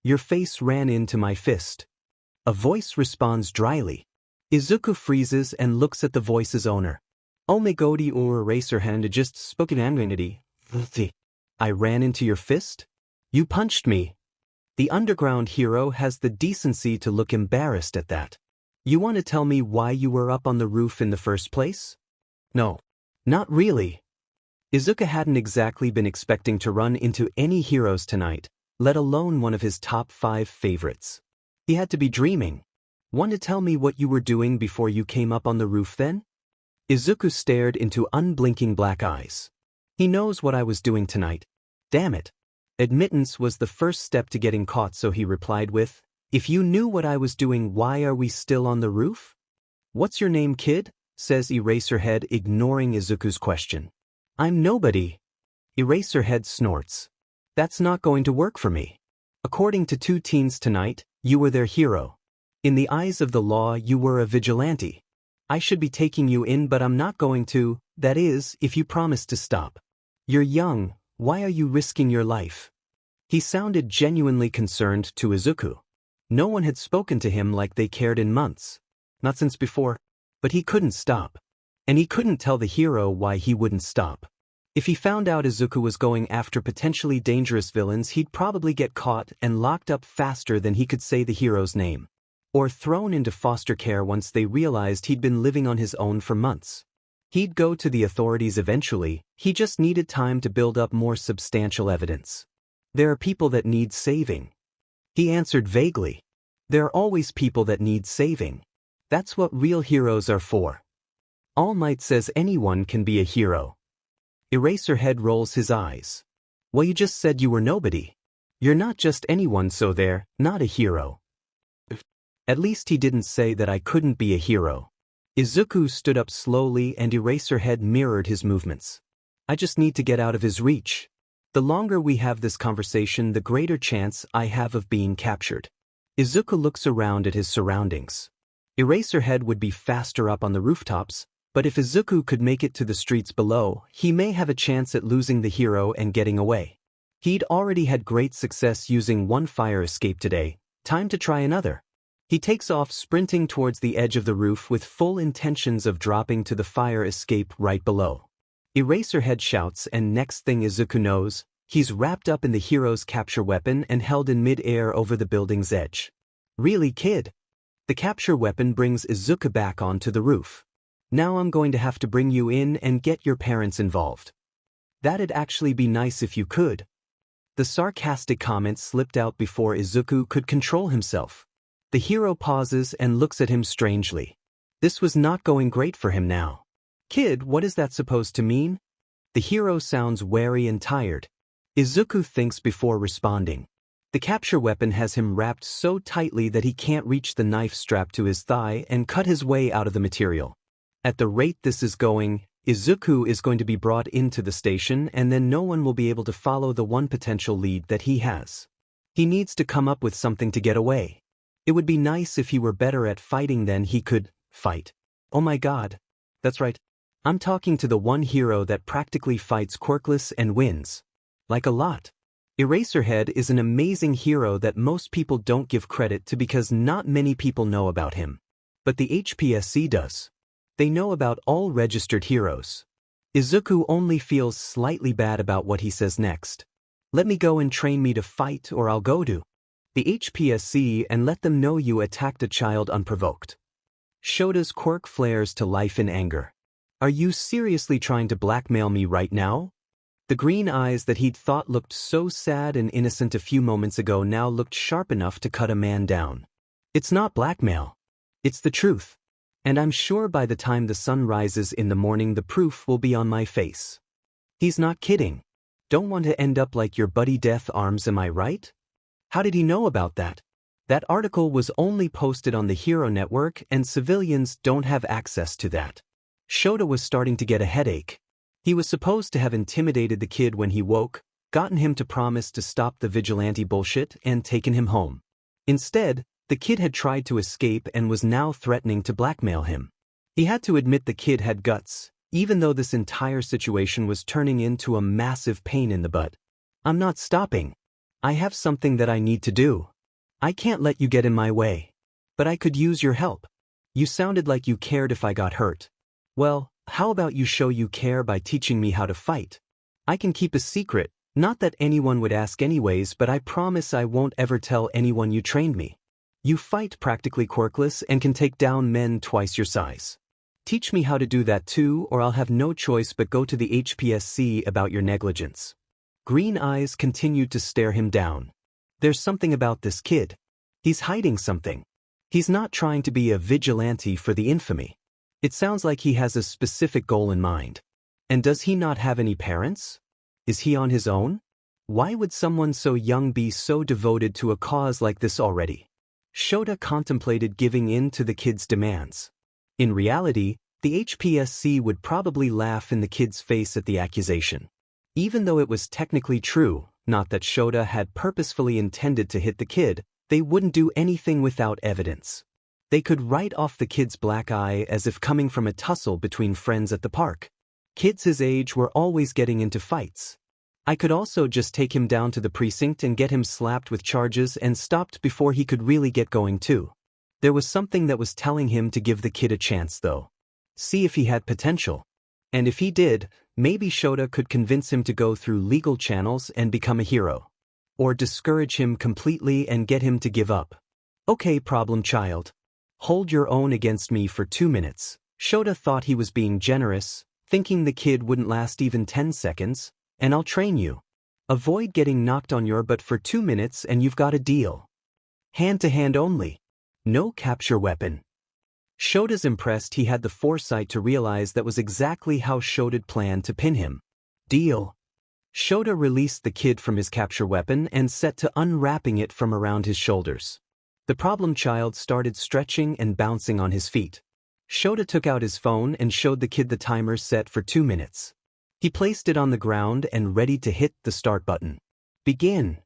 Your face ran into my fist. A voice responds dryly. Izuku freezes and looks at the voice's owner. Oh my god, or Eraserhead just spoken angrily. I ran into your fist? You punched me. The underground hero has the decency to look embarrassed at that. You want to tell me why you were up on the roof in the first place? No. Not really. Izuku hadn't exactly been expecting to run into any heroes tonight, let alone one of his top 5 favorites. He had to be dreaming. Want to tell me what you were doing before you came up on the roof then? Izuku stared into unblinking black eyes. He knows what I was doing tonight. Damn it. Admittance was the first step to getting caught, so he replied with, if you knew what I was doing, why are we still on the roof? What's your name, kid? Says Eraserhead, ignoring Izuku's question. I'm nobody. Eraserhead snorts. That's not going to work for me. According to 2 teens tonight, you were their hero. In the eyes of the law, you were a vigilante. I should be taking you in, but I'm not going to, that is, if you promise to stop. You're young, why are you risking your life? He sounded genuinely concerned to Izuku. No one had spoken to him like they cared in months. Not since before. But he couldn't stop. And he couldn't tell the hero why he wouldn't stop. If he found out Izuku was going after potentially dangerous villains, he'd probably get caught and locked up faster than he could say the hero's name. Or thrown into foster care once they realized he'd been living on his own for months. He'd go to the authorities eventually, he just needed time to build up more substantial evidence. There are people that need saving. He answered vaguely. There are always people that need saving. That's what real heroes are for. All Might says anyone can be a hero. Eraserhead rolls his eyes. Well, you just said you were nobody. You're not just anyone, so they're not a hero. At least he didn't say that I couldn't be a hero. Izuku stood up slowly and Eraserhead mirrored his movements. I just need to get out of his reach. The longer we have this conversation, the greater chance I have of being captured. Izuku looks around at his surroundings. Eraserhead would be faster up on the rooftops, but if Izuku could make it to the streets below, he may have a chance at losing the hero and getting away. He'd already had great success using one fire escape today, time to try another. He takes off sprinting towards the edge of the roof with full intentions of dropping to the fire escape right below. Eraserhead shouts, and next thing Izuku knows, he's wrapped up in the hero's capture weapon and held in mid-air over the building's edge. Really, kid? The capture weapon brings Izuku back onto the roof. Now I'm going to have to bring you in and get your parents involved. That'd actually be nice if you could. The sarcastic comment slipped out before Izuku could control himself. The hero pauses and looks at him strangely. This was not going great for him now. Kid, what is that supposed to mean? The hero sounds wary and tired. Izuku thinks before responding. The capture weapon has him wrapped so tightly that he can't reach the knife strapped to his thigh and cut his way out of the material. At the rate this is going, Izuku is going to be brought into the station and then no one will be able to follow the one potential lead that he has. He needs to come up with something to get away. It would be nice if he were better at fighting, then he could Fight. Oh my god. That's right. I'm talking to the one hero that practically fights Quirkless and wins. Like a lot. Eraserhead is an amazing hero that most people don't give credit to because not many people know about him. But the HPSC does. They know about all registered heroes. Izuku only feels slightly bad about what he says next. Let me go and train me to fight or I'll go to the HPSC and let them know you attacked a child unprovoked. Shota's quirk flares to life in anger. Are you seriously trying to blackmail me right now? The green eyes that he'd thought looked so sad and innocent a few moments ago now looked sharp enough to cut a man down. It's not blackmail. It's the truth. And I'm sure by the time the sun rises in the morning the proof will be on my face. He's not kidding. Don't want to end up like your buddy Death Arms, am I right? How did he know about that? That article was only posted on the Hero Network and civilians don't have access to that. Shota was starting to get a headache. He was supposed to have intimidated the kid when he woke, gotten him to promise to stop the vigilante bullshit, and taken him home. Instead, the kid had tried to escape and was now threatening to blackmail him. He had to admit the kid had guts, even though this entire situation was turning into a massive pain in the butt. I'm not stopping. I have something that I need to do. I can't let you get in my way. But I could use your help. You sounded like you cared if I got hurt. Well, how about you show you care by teaching me how to fight? I can keep a secret, not that anyone would ask anyways, but I promise I won't ever tell anyone you trained me. You fight practically quirkless and can take down men twice your size. Teach me how to do that too, or I'll have no choice but go to the HPSC about your negligence. Green eyes continued to stare him down. There's something about this kid. He's hiding something. He's not trying to be a vigilante for the infamy. It sounds like he has a specific goal in mind. And does he not have any parents? Is he on his own? Why would someone so young be so devoted to a cause like this already? Shota contemplated giving in to the kid's demands. In reality, the HPSC would probably laugh in the kid's face at the accusation. Even though it was technically true, not that Shota had purposefully intended to hit the kid, they wouldn't do anything without evidence. They could write off the kid's black eye as if coming from a tussle between friends at the park. Kids his age were always getting into fights. I could also just take him down to the precinct and get him slapped with charges and stopped before he could really get going too. There was something that was telling him to give the kid a chance though. See if he had potential. And if he did, maybe Shota could convince him to go through legal channels and become a hero. Or discourage him completely and get him to give up. Okay, problem child. Hold your own against me for 2 minutes. Shota thought he was being generous, thinking the kid wouldn't last even 10 seconds, and I'll train you. Avoid getting knocked on your butt for 2 minutes and you've got a deal. Hand to hand only. No capture weapon. Shota's impressed he had the foresight to realize that was exactly how Shota'd planned to pin him. Deal. Shota released the kid from his capture weapon and set to unwrapping it from around his shoulders. The problem child started stretching and bouncing on his feet. Shota took out his phone and showed the kid the timer set for 2 minutes. He placed it on the ground and ready to hit the start button. Begin.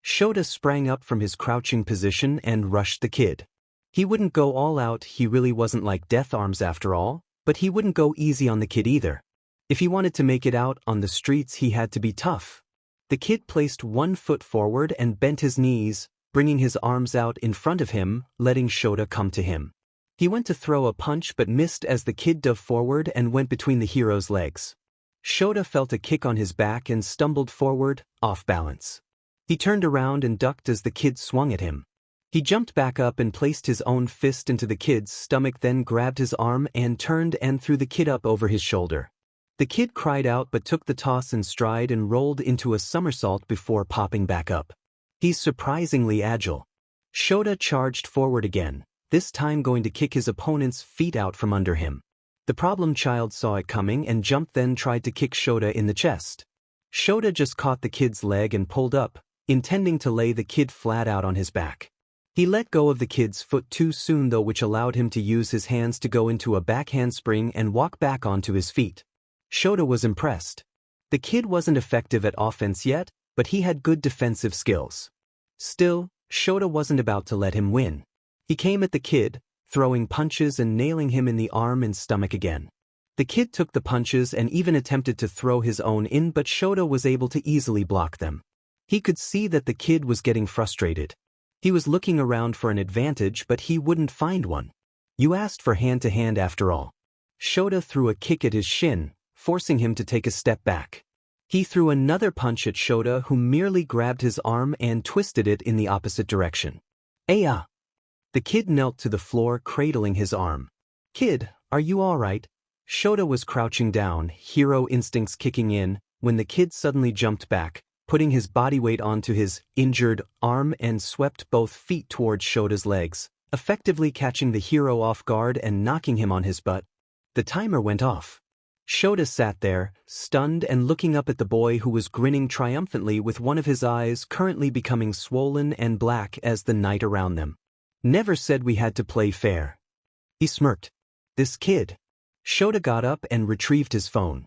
Shota sprang up from his crouching position and rushed the kid. He wouldn't go all out, he really wasn't like Death Arms after all, but he wouldn't go easy on the kid either. If he wanted to make it out on the streets, he had to be tough. The kid placed 1 foot forward and bent his knees, bringing his arms out in front of him, letting Shota come to him. He went to throw a punch but missed as the kid dove forward and went between the hero's legs. Shota felt a kick on his back and stumbled forward, off balance. He turned around and ducked as the kid swung at him. He jumped back up and placed his own fist into the kid's stomach, then grabbed his arm and turned and threw the kid up over his shoulder. The kid cried out but took the toss in stride and rolled into a somersault before popping back up. He's surprisingly agile. Shota charged forward again, this time going to kick his opponent's feet out from under him. The problem child saw it coming and jumped, then tried to kick Shota in the chest. Shota just caught the kid's leg and pulled up, intending to lay the kid flat out on his back. He let go of the kid's foot too soon though, which allowed him to use his hands to go into a back handspring and walk back onto his feet. Shota was impressed. The kid wasn't effective at offense yet, but he had good defensive skills. Still, Shota wasn't about to let him win. He came at the kid, throwing punches and nailing him in the arm and stomach again. The kid took the punches and even attempted to throw his own in, but Shota was able to easily block them. He could see that the kid was getting frustrated. He was looking around for an advantage, but he wouldn't find one. You asked for hand-to-hand after all. Shota threw a kick at his shin, forcing him to take a step back. He threw another punch at Shota, who merely grabbed his arm and twisted it in the opposite direction. Aya! The kid knelt to the floor, cradling his arm. Kid, are you all right? Shota was crouching down, hero instincts kicking in, when the kid suddenly jumped back, putting his body weight onto his injured arm and swept both feet towards Shota's legs, effectively catching the hero off guard and knocking him on his butt. The timer went off. Shota sat there, stunned and looking up at the boy who was grinning triumphantly with one of his eyes currently becoming swollen and black as the night around them. Never said we had to play fair. He smirked. This kid. Shota got up and retrieved his phone.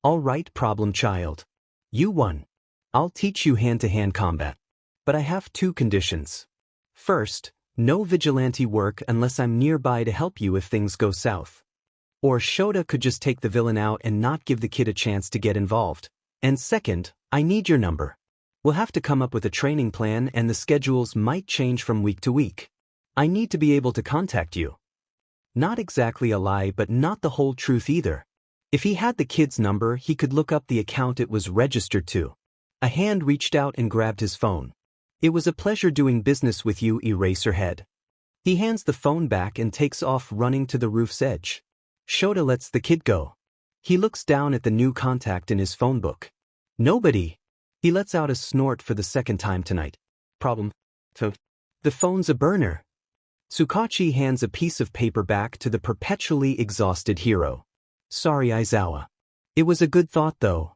All right, problem child. You won. I'll teach you hand-to-hand combat. But I have 2 conditions. First, no vigilante work unless I'm nearby to help you if things go south. Or Shota could just take the villain out and not give the kid a chance to get involved. And second, I need your number. We'll have to come up with a training plan and the schedules might change from week to week. I need to be able to contact you. Not exactly a lie, but not the whole truth either. If he had the kid's number, he could look up the account it was registered to. A hand reached out and grabbed his phone. It was a pleasure doing business with you, Eraserhead. He hands the phone back and takes off running to the roof's edge. Shota lets the kid go. He looks down at the new contact in his phone book. Nobody. He lets out a snort for the second time tonight. Problem. The phone's a burner. Tsukachi hands a piece of paper back to the perpetually exhausted hero. Sorry, Aizawa. It was a good thought though.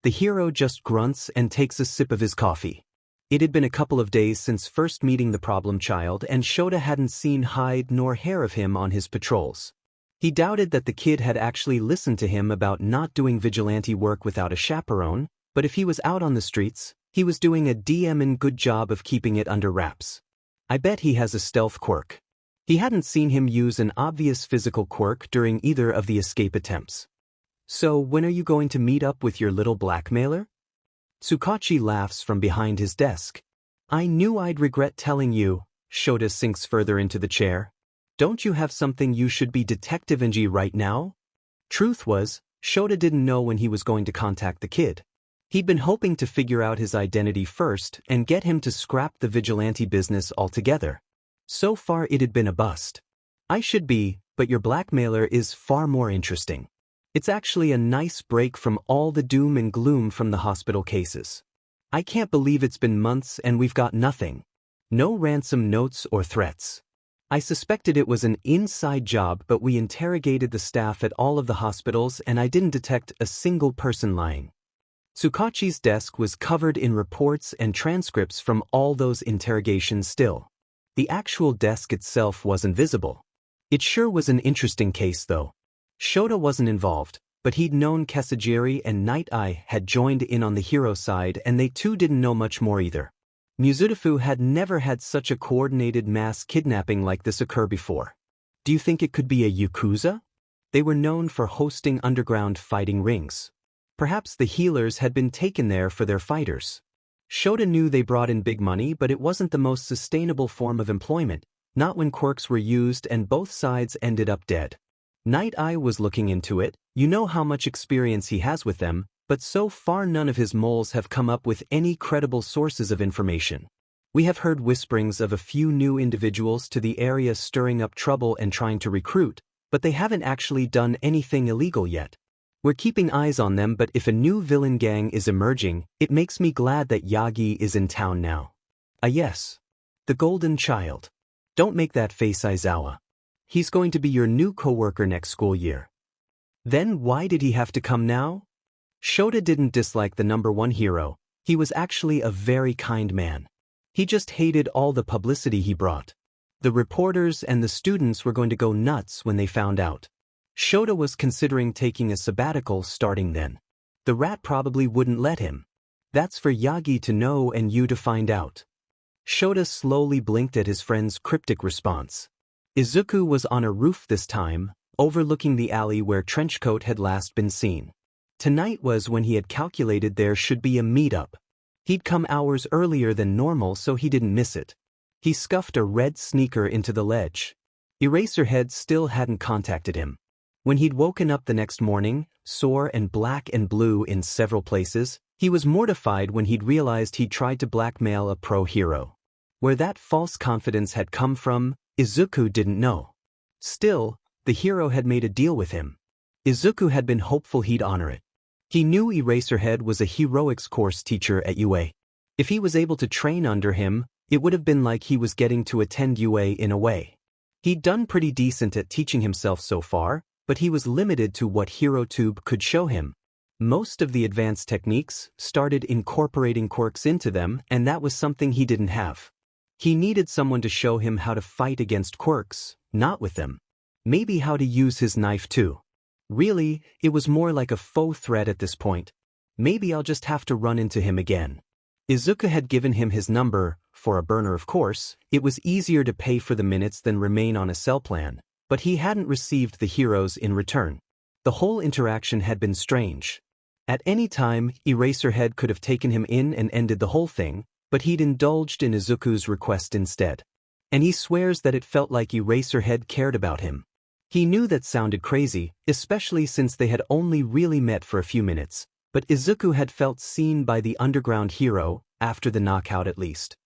The hero just grunts and takes a sip of his coffee. It had been a couple of days since first meeting the problem child, and Shota hadn't seen hide nor hair of him on his patrols. He doubted that the kid had actually listened to him about not doing vigilante work without a chaperone, but if he was out on the streets, he was doing a damn good job of keeping it under wraps. I bet he has a stealth quirk. He hadn't seen him use an obvious physical quirk during either of the escape attempts. So when are you going to meet up with your little blackmailer? Tsukachi laughs from behind his desk. I knew I'd regret telling you. Shota sinks further into the chair. Don't you have something you should be detective-ing right now? Truth was, Shota didn't know when he was going to contact the kid. He'd been hoping to figure out his identity first and get him to scrap the vigilante business altogether. So far it had been a bust. I should be, but your blackmailer is far more interesting. It's actually a nice break from all the doom and gloom from the hospital cases. I can't believe it's been months and we've got nothing. No ransom notes or threats. I suspected it was an inside job, but we interrogated the staff at all of the hospitals and I didn't detect a single person lying. Tsukachi's desk was covered in reports and transcripts from all those interrogations still. The actual desk itself wasn't visible. It sure was an interesting case though. Shota wasn't involved, but he'd known Kesajiri and Night Eye had joined in on the hero side, and they too didn't know much more either. Mizudafu had never had such a coordinated mass kidnapping like this occur before. Do you think it could be a Yakuza? They were known for hosting underground fighting rings. Perhaps the healers had been taken there for their fighters. Shota knew they brought in big money, but it wasn't the most sustainable form of employment, not when quirks were used and both sides ended up dead. Night Eye was looking into it. You know how much experience he has with them, but so far none of his moles have come up with any credible sources of information. We have heard whisperings of a few new individuals to the area stirring up trouble and trying to recruit, but they haven't actually done anything illegal yet. We're keeping eyes on them, but if a new villain gang is emerging, it makes me glad that Yagi is in town now. Yes. The Golden Child. Don't make that face, Aizawa. He's going to be your new coworker next school year. Then why did he have to come now? Shota didn't dislike the #1 hero. He was actually a very kind man. He just hated all the publicity he brought. The reporters and the students were going to go nuts when they found out. Shota was considering taking a sabbatical starting then. The rat probably wouldn't let him. That's for Yagi to know and you to find out. Shota slowly blinked at his friend's cryptic response. Izuku was on a roof this time, overlooking the alley where Trenchcoat had last been seen. Tonight was when he had calculated there should be a meetup. He'd come hours earlier than normal so he didn't miss it. He scuffed a red sneaker into the ledge. Eraserhead still hadn't contacted him. When he'd woken up the next morning, sore and black and blue in several places, he was mortified when he'd realized he'd tried to blackmail a pro hero. Where that false confidence had come from, Izuku didn't know. Still, the hero had made a deal with him. Izuku had been hopeful he'd honor it. He knew Eraserhead was a heroics course teacher at UA. If he was able to train under him, it would have been like he was getting to attend UA in a way. He'd done pretty decent at teaching himself so far, but he was limited to what HeroTube could show him. Most of the advanced techniques started incorporating quirks into them, and that was something he didn't have. He needed someone to show him how to fight against quirks, not with them. Maybe how to use his knife too. Really, it was more like a faux threat at this point. Maybe I'll just have to run into him again. Izuku had given him his number. For a burner, of course, it was easier to pay for the minutes than remain on a cell plan, but he hadn't received the heroes in return. The whole interaction had been strange. At any time, Eraserhead could have taken him in and ended the whole thing, but he'd indulged in Izuku's request instead. And he swears that it felt like Eraserhead cared about him. He knew that sounded crazy, especially since they had only really met for a few minutes, but Izuku had felt seen by the underground hero, after the knockout at least.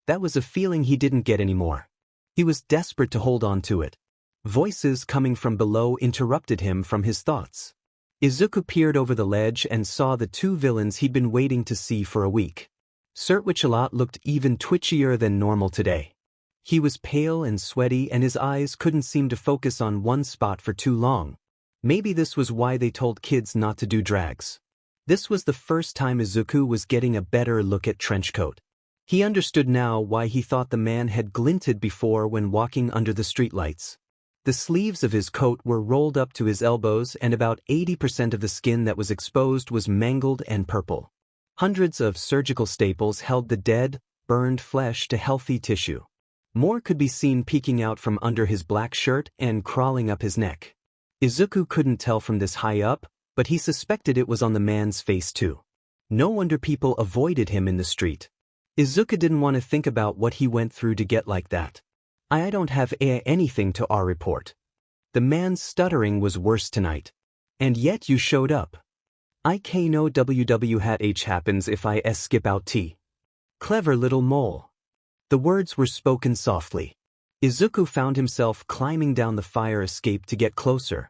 That was a feeling he didn't get anymore. He was desperate to hold on to it. Voices coming from below interrupted him from his thoughts. Izuku peered over the ledge and saw the two villains he'd been waiting to see for a week. Surtwichelot looked even twitchier than normal today. He was pale and sweaty and his eyes couldn't seem to focus on one spot for too long. Maybe this was why they told kids not to do drags. This was the first time Izuku was getting a better look at Trenchcoat. He understood now why he thought the man had glinted before when walking under the streetlights. The sleeves of his coat were rolled up to his elbows and about 80% of the skin that was exposed was mangled and purple. Hundreds of surgical staples held the dead, burned flesh to healthy tissue. More could be seen peeking out from under his black shirt and crawling up his neck. Izuku couldn't tell from this high up, but he suspected it was on the man's face too. No wonder people avoided him in the street. Izuku didn't want to think about what he went through to get like that. I don't have anything to our report. The man's stuttering was worse tonight. And yet you showed up. I know WW hat H happens if I skip out T. Clever little mole. The words were spoken softly. Izuku found himself climbing down the fire escape to get closer.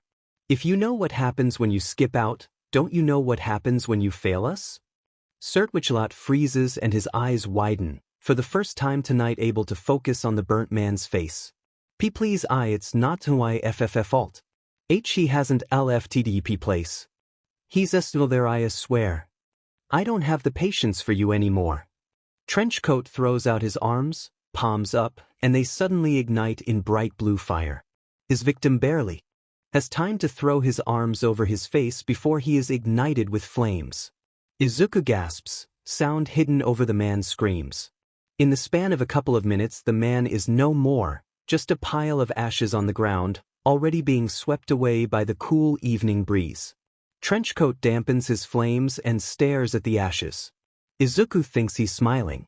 If you know what happens when you skip out, don't you know what happens when you fail us? Surtwichelot freezes and his eyes widen, for the first time tonight able to focus on the burnt man's face. Please it's not who I fault. He hasn't lftdp place. He's still there I swear. I don't have the patience for you anymore. Trenchcoat throws out his arms, palms up, and they suddenly ignite in bright blue fire. His victim barely has time to throw his arms over his face before he is ignited with flames. Izuku gasps, sound hidden over the man's screams. In the span of a couple of minutes the man is no more, just a pile of ashes on the ground, already being swept away by the cool evening breeze. Trenchcoat dampens his flames and stares at the ashes. Izuku thinks he's smiling.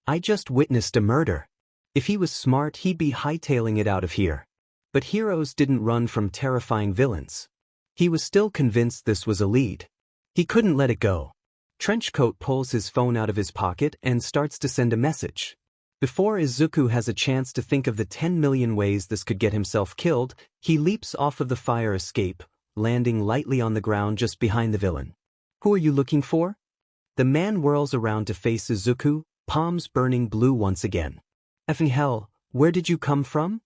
I just witnessed a murder. If he was smart he'd be hightailing it out of here. But heroes didn't run from terrifying villains. He was still convinced this was a lead. He couldn't let it go. Trenchcoat pulls his phone out of his pocket and starts to send a message. Before Izuku has a chance to think of the 10 million ways this could get himself killed, he leaps off of the fire escape, landing lightly on the ground just behind the villain. Who are you looking for? The man whirls around to face Izuku, palms burning blue once again. Effing hell, where did you come from?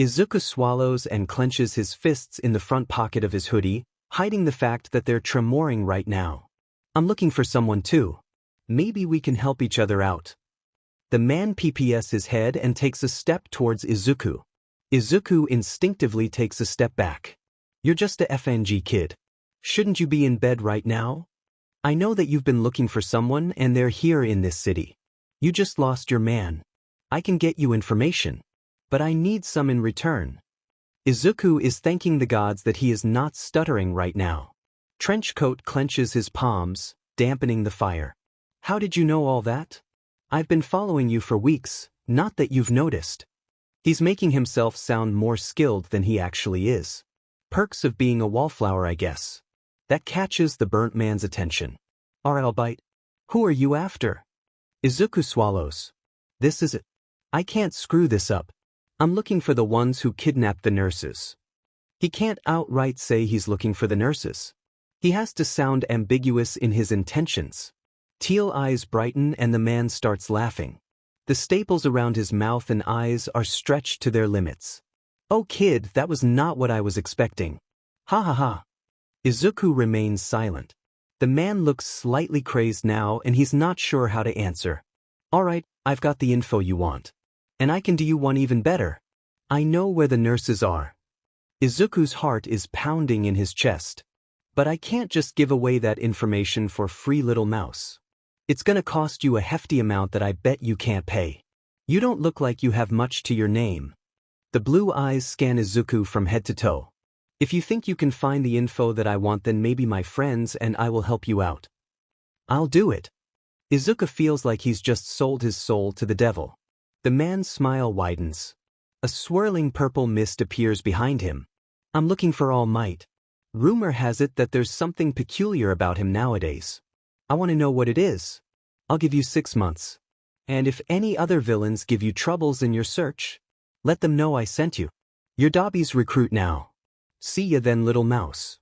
Izuku swallows and clenches his fists in the front pocket of his hoodie, hiding the fact that they're tremoring right now. I'm looking for someone too. Maybe we can help each other out. The man pps his head and takes a step towards Izuku. Izuku instinctively takes a step back. You're just a FNG kid. Shouldn't you be in bed right now? I know that you've been looking for someone and they're here in this city. You just lost your man. I can get you information. But I need some in return. Izuku is thanking the gods that he is not stuttering right now. Trenchcoat clenches his palms, dampening the fire. How did you know all that? I've been following you for weeks, not that you've noticed. He's making himself sound more skilled than he actually is. Perks of being a wallflower, I guess. That catches the burnt man's attention. Alright, bite. Who are you after? Izuku swallows. This is it. I can't screw this up. I'm looking for the ones who kidnapped the nurses. He can't outright say he's looking for the nurses. He has to sound ambiguous in his intentions. Teal eyes brighten and the man starts laughing. The staples around his mouth and eyes are stretched to their limits. Oh kid, that was not what I was expecting. Ha ha ha. Izuku remains silent. The man looks slightly crazed now and he's not sure how to answer. Alright, I've got the info you want. And I can do you one even better. I know where the nurses are. Izuku's heart is pounding in his chest. But I can't just give away that information for free, little mouse. It's gonna cost you a hefty amount that I bet you can't pay. You don't look like you have much to your name. The blue eyes scan Izuku from head to toe. If you think you can find the info that I want, then maybe my friends and I will help you out. I'll do it. Izuku feels like he's just sold his soul to the devil. The man's smile widens. A swirling purple mist appears behind him. I'm looking for All Might. Rumor has it that there's something peculiar about him nowadays. I want to know what it is. I'll give you 6 months. And if any other villains give you troubles in your search, let them know I sent you. You're Dobby's recruit now. See ya then, little mouse.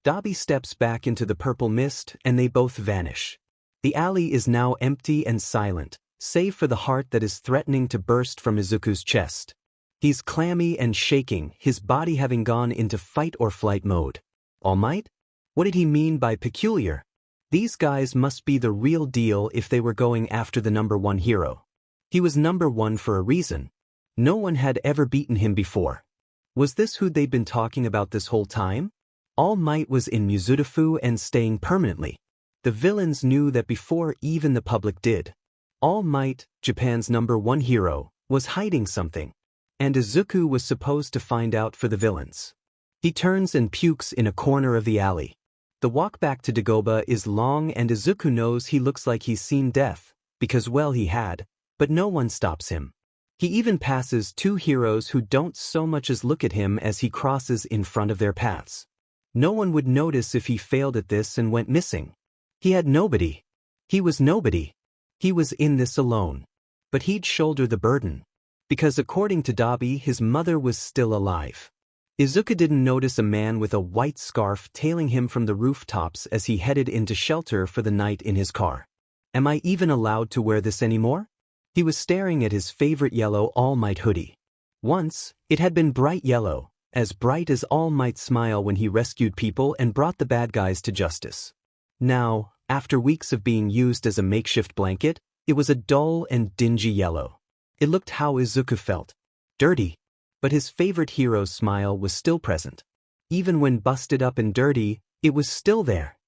Dobby steps back into the purple mist and they both vanish. The alley is now empty and silent, save for the heart that is threatening to burst from Izuku's chest. He's clammy and shaking, his body having gone into fight or flight mode. All Might? What did he mean by peculiar? These guys must be the real deal if they were going after the #1 hero. He was #1 for a reason. No one had ever beaten him before. Was this who they'd been talking about this whole time? All Might was in Mizudafu and staying permanently. The villains knew that before even the public did. All Might, Japan's #1 hero, was hiding something. And Izuku was supposed to find out for the villains. He turns and pukes in a corner of the alley. The walk back to Dagoba is long and Izuku knows he looks like he's seen death, because well he had, but no one stops him. He even passes 2 heroes who don't so much as look at him as he crosses in front of their paths. No one would notice if he failed at this and went missing. He had nobody. He was nobody. He was in this alone. But he'd shoulder the burden. Because according to Dobby, his mother was still alive. Izuku didn't notice a man with a white scarf tailing him from the rooftops as he headed into shelter for the night in his car. Am I even allowed to wear this anymore? He was staring at his favorite yellow All Might hoodie. Once, it had been bright yellow, as bright as All Might's smile when he rescued people and brought the bad guys to justice. Now, after weeks of being used as a makeshift blanket, it was a dull and dingy yellow. It looked how Izuku felt. Dirty. But his favorite hero's smile was still present. Even when busted up and dirty, it was still there.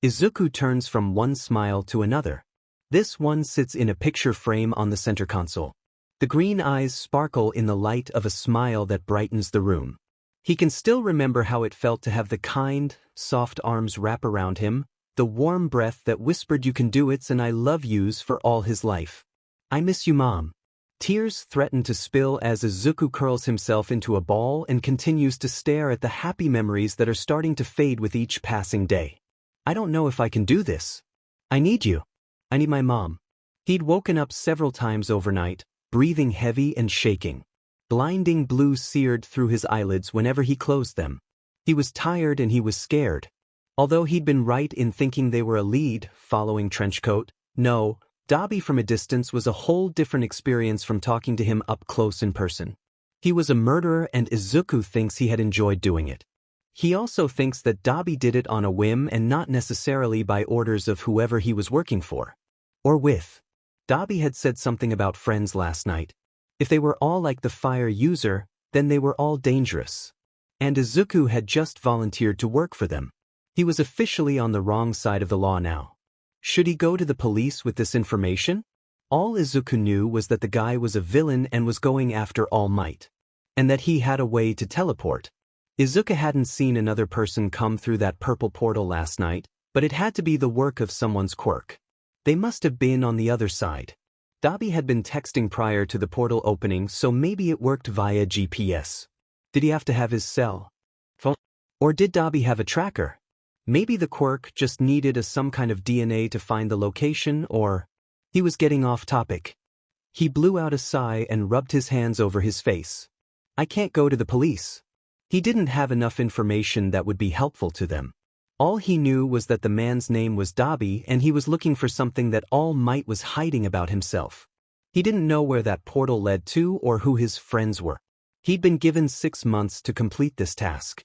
Izuku turns from one smile to another. This one sits in a picture frame on the center console. The green eyes sparkle in the light of a smile that brightens the room. He can still remember how it felt to have the kind, soft arms wrap around him, the warm breath that whispered you can do it and I love yous for all his life. I miss you, Mom. Tears threaten to spill as Izuku curls himself into a ball and continues to stare at the happy memories that are starting to fade with each passing day. I don't know if I can do this. I need you. I need my mom. He'd woken up several times overnight, breathing heavy and shaking. Blinding blue seared through his eyelids whenever he closed them. He was tired and he was scared. Although he'd been right in thinking they were a lead, following Trenchcoat, no, Dobby from a distance was a whole different experience from talking to him up close in person. He was a murderer and Izuku thinks he had enjoyed doing it. He also thinks that Dobby did it on a whim and not necessarily by orders of whoever he was working for. Or with. Dobby had said something about friends last night. If they were all like the fire user, then they were all dangerous. And Izuku had just volunteered to work for them. He was officially on the wrong side of the law now. Should he go to the police with this information? All Izuku knew was that the guy was a villain and was going after All Might. And that he had a way to teleport. Izuku hadn't seen another person come through that purple portal last night, but it had to be the work of someone's quirk. They must have been on the other side. Dabi had been texting prior to the portal opening, so maybe it worked via GPS. Did he have to have his cell phone? Or did Dabi have a tracker? Maybe the quirk just needed some kind of DNA to find the location, or... He was getting off topic. He blew out a sigh and rubbed his hands over his face. I can't go to the police. He didn't have enough information that would be helpful to them. All he knew was that the man's name was Dabi and he was looking for something that All Might was hiding about himself. He didn't know where that portal led to or who his friends were. He'd been given 6 months to complete this task.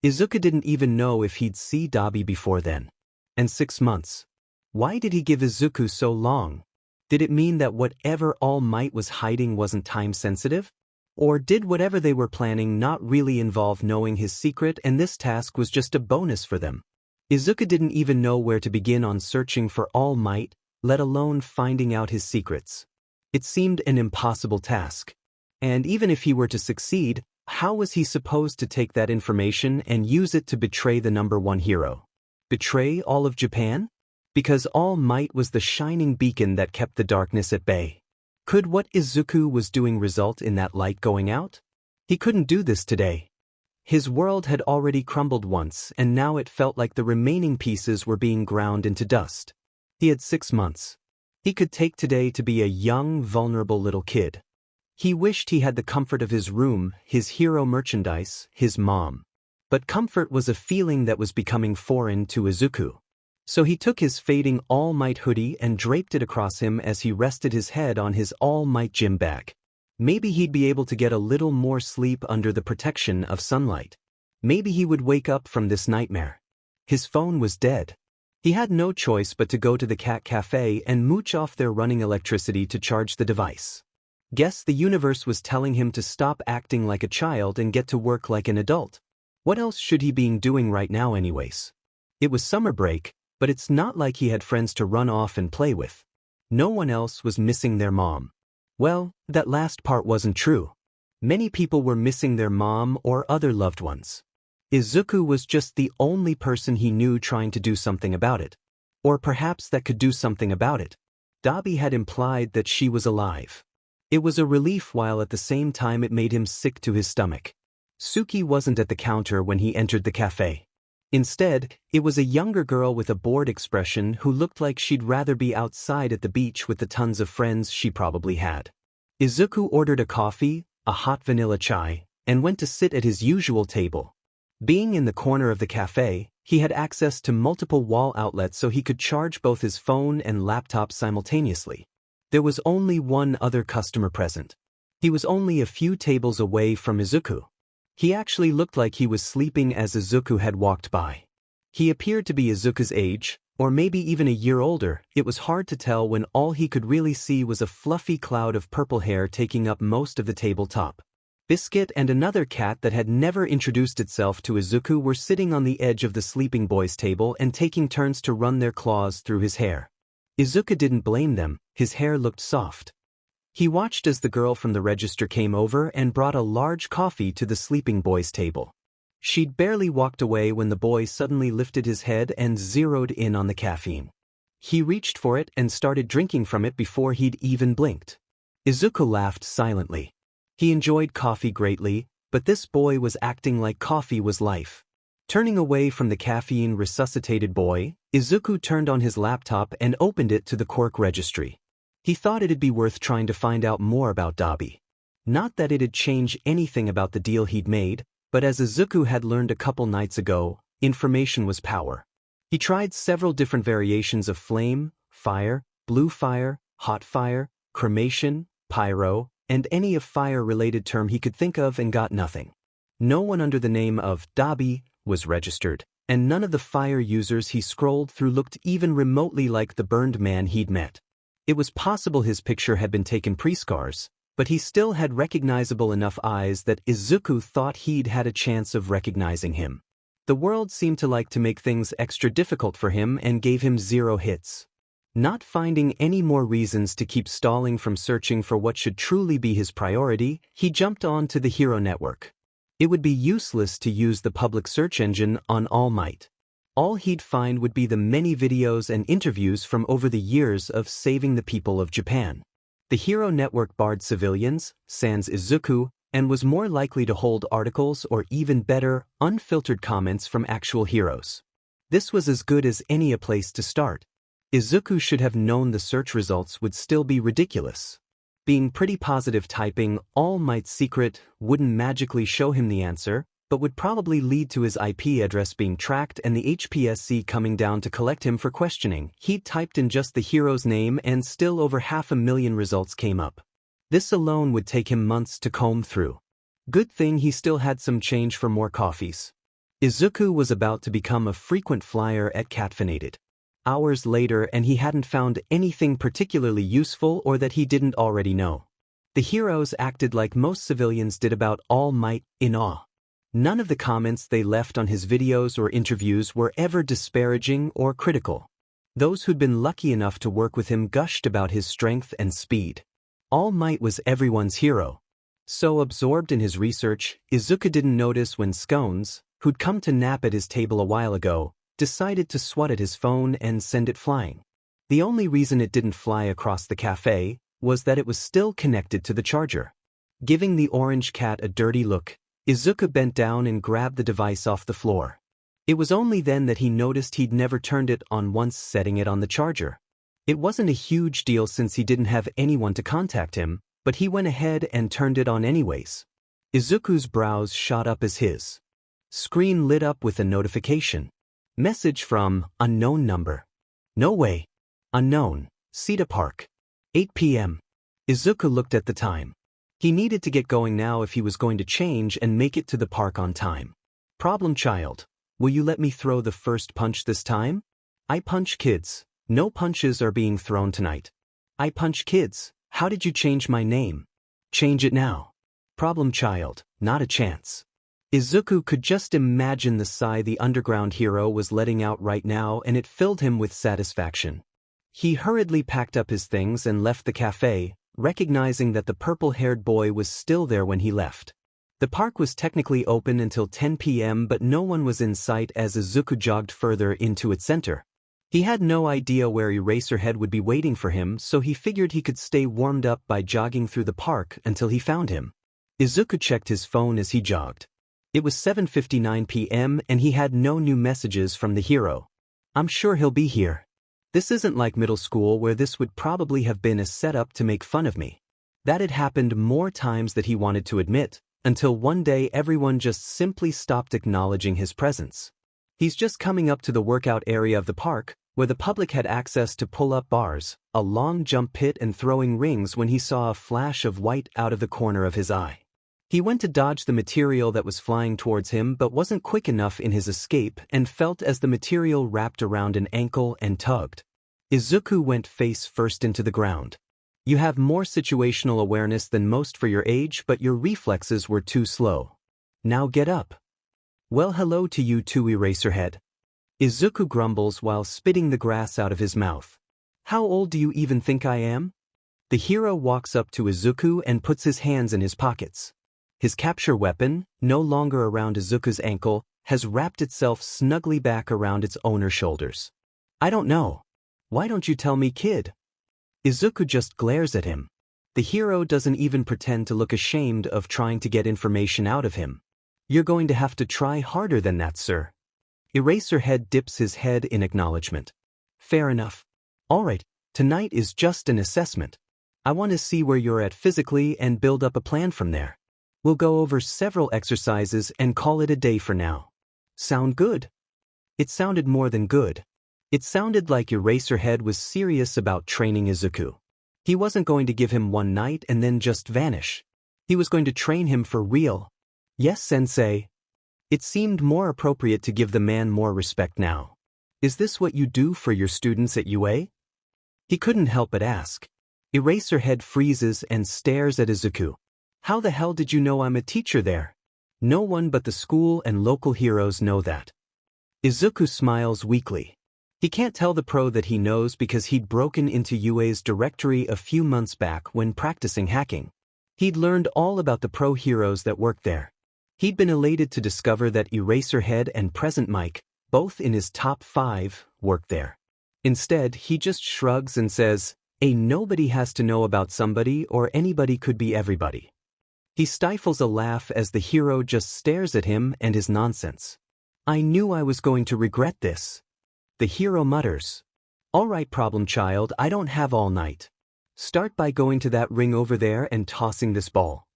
Izuku didn't even know if he'd see Dabi before then. And 6 months. Why did he give Izuku so long? Did it mean that whatever All Might was hiding wasn't time-sensitive? Or did whatever they were planning not really involve knowing his secret and this task was just a bonus for them? Izuku didn't even know where to begin on searching for All Might, let alone finding out his secrets. It seemed an impossible task. And even if he were to succeed, how was he supposed to take that information and use it to betray the #1 hero? Betray all of Japan? Because All Might was the shining beacon that kept the darkness at bay. Could what Izuku was doing result in that light going out? He couldn't do this today. His world had already crumbled once, and now it felt like the remaining pieces were being ground into dust. He had 6 months. He could take today to be a young, vulnerable little kid. He wished he had the comfort of his room, his hero merchandise, his mom. But comfort was a feeling that was becoming foreign to Izuku. So he took his fading All Might hoodie and draped it across him as he rested his head on his All Might gym bag. Maybe he'd be able to get a little more sleep under the protection of sunlight. Maybe he would wake up from this nightmare. His phone was dead. He had no choice but to go to the cat cafe and mooch off their running electricity to charge the device. Guess the universe was telling him to stop acting like a child and get to work like an adult. What else should he be doing right now anyways? It was summer break, but it's not like he had friends to run off and play with. No one else was missing their mom. Well, that last part wasn't true. Many people were missing their mom or other loved ones. Izuku was just the only person he knew trying to do something about it. Or perhaps that could do something about it. Dabi had implied that she was alive. It was a relief while at the same time it made him sick to his stomach. Suki wasn't at the counter when he entered the cafe. Instead, it was a younger girl with a bored expression who looked like she'd rather be outside at the beach with the tons of friends she probably had. Izuku ordered a coffee, a hot vanilla chai, and went to sit at his usual table. Being in the corner of the cafe, he had access to multiple wall outlets so he could charge both his phone and laptop simultaneously. There was only one other customer present. He was only a few tables away from Izuku. He actually looked like he was sleeping as Izuku had walked by. He appeared to be Izuku's age, or maybe even a year older. It was hard to tell when all he could really see was a fluffy cloud of purple hair taking up most of the tabletop. Biscuit and another cat that had never introduced itself to Izuku were sitting on the edge of the sleeping boy's table and taking turns to run their claws through his hair. Izuku didn't blame them, his hair looked soft. He watched as the girl from the register came over and brought a large coffee to the sleeping boy's table. She'd barely walked away when the boy suddenly lifted his head and zeroed in on the caffeine. He reached for it and started drinking from it before he'd even blinked. Izuku laughed silently. He enjoyed coffee greatly, but this boy was acting like coffee was life. Turning away from the caffeine-resuscitated boy, Izuku turned on his laptop and opened it to the quirk registry. He thought it'd be worth trying to find out more about Dabi. Not that it'd change anything about the deal he'd made, but as Izuku had learned a couple nights ago, information was power. He tried several different variations of flame, fire, blue fire, hot fire, cremation, pyro, and any of fire-related term he could think of and got nothing. No one under the name of Dabi was registered, and none of the fire users he scrolled through looked even remotely like the burned man he'd met. It was possible his picture had been taken pre-scars, but he still had recognizable enough eyes that Izuku thought he'd had a chance of recognizing him. The world seemed to like to make things extra difficult for him and gave him 0 hits. Not finding any more reasons to keep stalling from searching for what should truly be his priority, he jumped on to the Hero Network. It would be useless to use the public search engine on All Might. All he'd find would be the many videos and interviews from over the years of saving the people of Japan. The Hero Network barred civilians, sans Izuku, and was more likely to hold articles or even better, unfiltered comments from actual heroes. This was as good as any a place to start. Izuku should have known the search results would still be ridiculous. Being pretty positive typing All Might's secret wouldn't magically show him the answer, but would probably lead to his IP address being tracked and the HPSC coming down to collect him for questioning. He'd typed in just the hero's name and still over 500,000 results came up. This alone would take him months to comb through. Good thing he still had some change for more coffees. Izuku was about to become a frequent flyer at Caffeinated. Hours later and he hadn't found anything particularly useful or that he didn't already know. The heroes acted like most civilians did about All Might, in awe. None of the comments they left on his videos or interviews were ever disparaging or critical. Those who'd been lucky enough to work with him gushed about his strength and speed. All Might was everyone's hero. So absorbed in his research, Izuku didn't notice when Scones, who'd come to nap at his table a while ago, decided to swat at his phone and send it flying. The only reason it didn't fly across the cafe was that it was still connected to the charger. Giving the orange cat a dirty look, Izuku bent down and grabbed the device off the floor. It was only then that he noticed he'd never turned it on once setting it on the charger. It wasn't a huge deal since he didn't have anyone to contact him, but he went ahead and turned it on anyways. Izuku's brows shot up as his screen lit up with a notification. Message from unknown number. No way. Unknown. Cedar Park. 8 p.m. Izuku looked at the time. He needed to get going now if he was going to change and make it to the park on time. Problem child. Will you let me throw the first punch this time? I punch kids. No punches are being thrown tonight. I punch kids. How did you change my name? Change it now. Problem child. Not a chance. Izuku could just imagine the sigh the underground hero was letting out right now and it filled him with satisfaction. He hurriedly packed up his things and left the cafe, recognizing that the purple-haired boy was still there when he left. The park was technically open until 10 p.m. but no one was in sight as Izuku jogged further into its center. He had no idea where Eraserhead would be waiting for him, so he figured he could stay warmed up by jogging through the park until he found him. Izuku checked his phone as he jogged. It was 7:59 p.m. and he had no new messages from the hero. I'm sure he'll be here. This isn't like middle school where this would probably have been a setup to make fun of me. That had happened more times than he wanted to admit, until one day everyone just simply stopped acknowledging his presence. He's just coming up to the workout area of the park, where the public had access to pull-up bars, a long jump pit and throwing rings when he saw a flash of white out of the corner of his eye. He went to dodge the material that was flying towards him but wasn't quick enough in his escape and felt as the material wrapped around an ankle and tugged. Izuku went face first into the ground. You have more situational awareness than most for your age, but your reflexes were too slow. Now get up. Well, hello to you too, Eraserhead. Izuku grumbles while spitting the grass out of his mouth. How old do you even think I am? The hero walks up to Izuku and puts his hands in his pockets. His capture weapon, no longer around Izuku's ankle, has wrapped itself snugly back around its owner's shoulders. I don't know. Why don't you tell me, kid? Izuku just glares at him. The hero doesn't even pretend to look ashamed of trying to get information out of him. You're going to have to try harder than that, sir. Eraserhead dips his head in acknowledgement. Fair enough. All right, tonight is just an assessment. I want to see where you're at physically and build up a plan from there. We'll go over several exercises and call it a day for now. Sound good? It sounded more than good. It sounded like Eraserhead was serious about training Izuku. He wasn't going to give him one night and then just vanish. He was going to train him for real. Yes, sensei. It seemed more appropriate to give the man more respect now. Is this what you do for your students at UA? He couldn't help but ask. Eraserhead freezes and stares at Izuku. How the hell did you know I'm a teacher there? No one but the school and local heroes know that. Izuku smiles weakly. He can't tell the pro that he knows because he'd broken into UA's directory a few months back when practicing hacking. He'd learned all about the pro heroes that worked there. He'd been elated to discover that Eraserhead and Present Mike, both in his top 5, worked there. Instead, he just shrugs and says, nobody has to know about somebody or anybody could be everybody. He stifles a laugh as the hero just stares at him and his nonsense. I knew I was going to regret this. The hero mutters. All right, problem child, I don't have all night. Start by going to that ring over there and tossing this ball.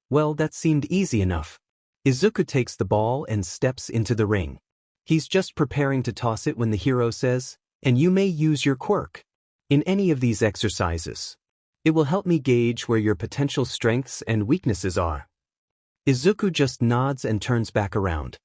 Well, that seemed easy enough. Izuku takes the ball and steps into the ring. He's just preparing to toss it when the hero says, and you may use your quirk in any of these exercises. It will help me gauge where your potential strengths and weaknesses are. Izuku just nods and turns back around.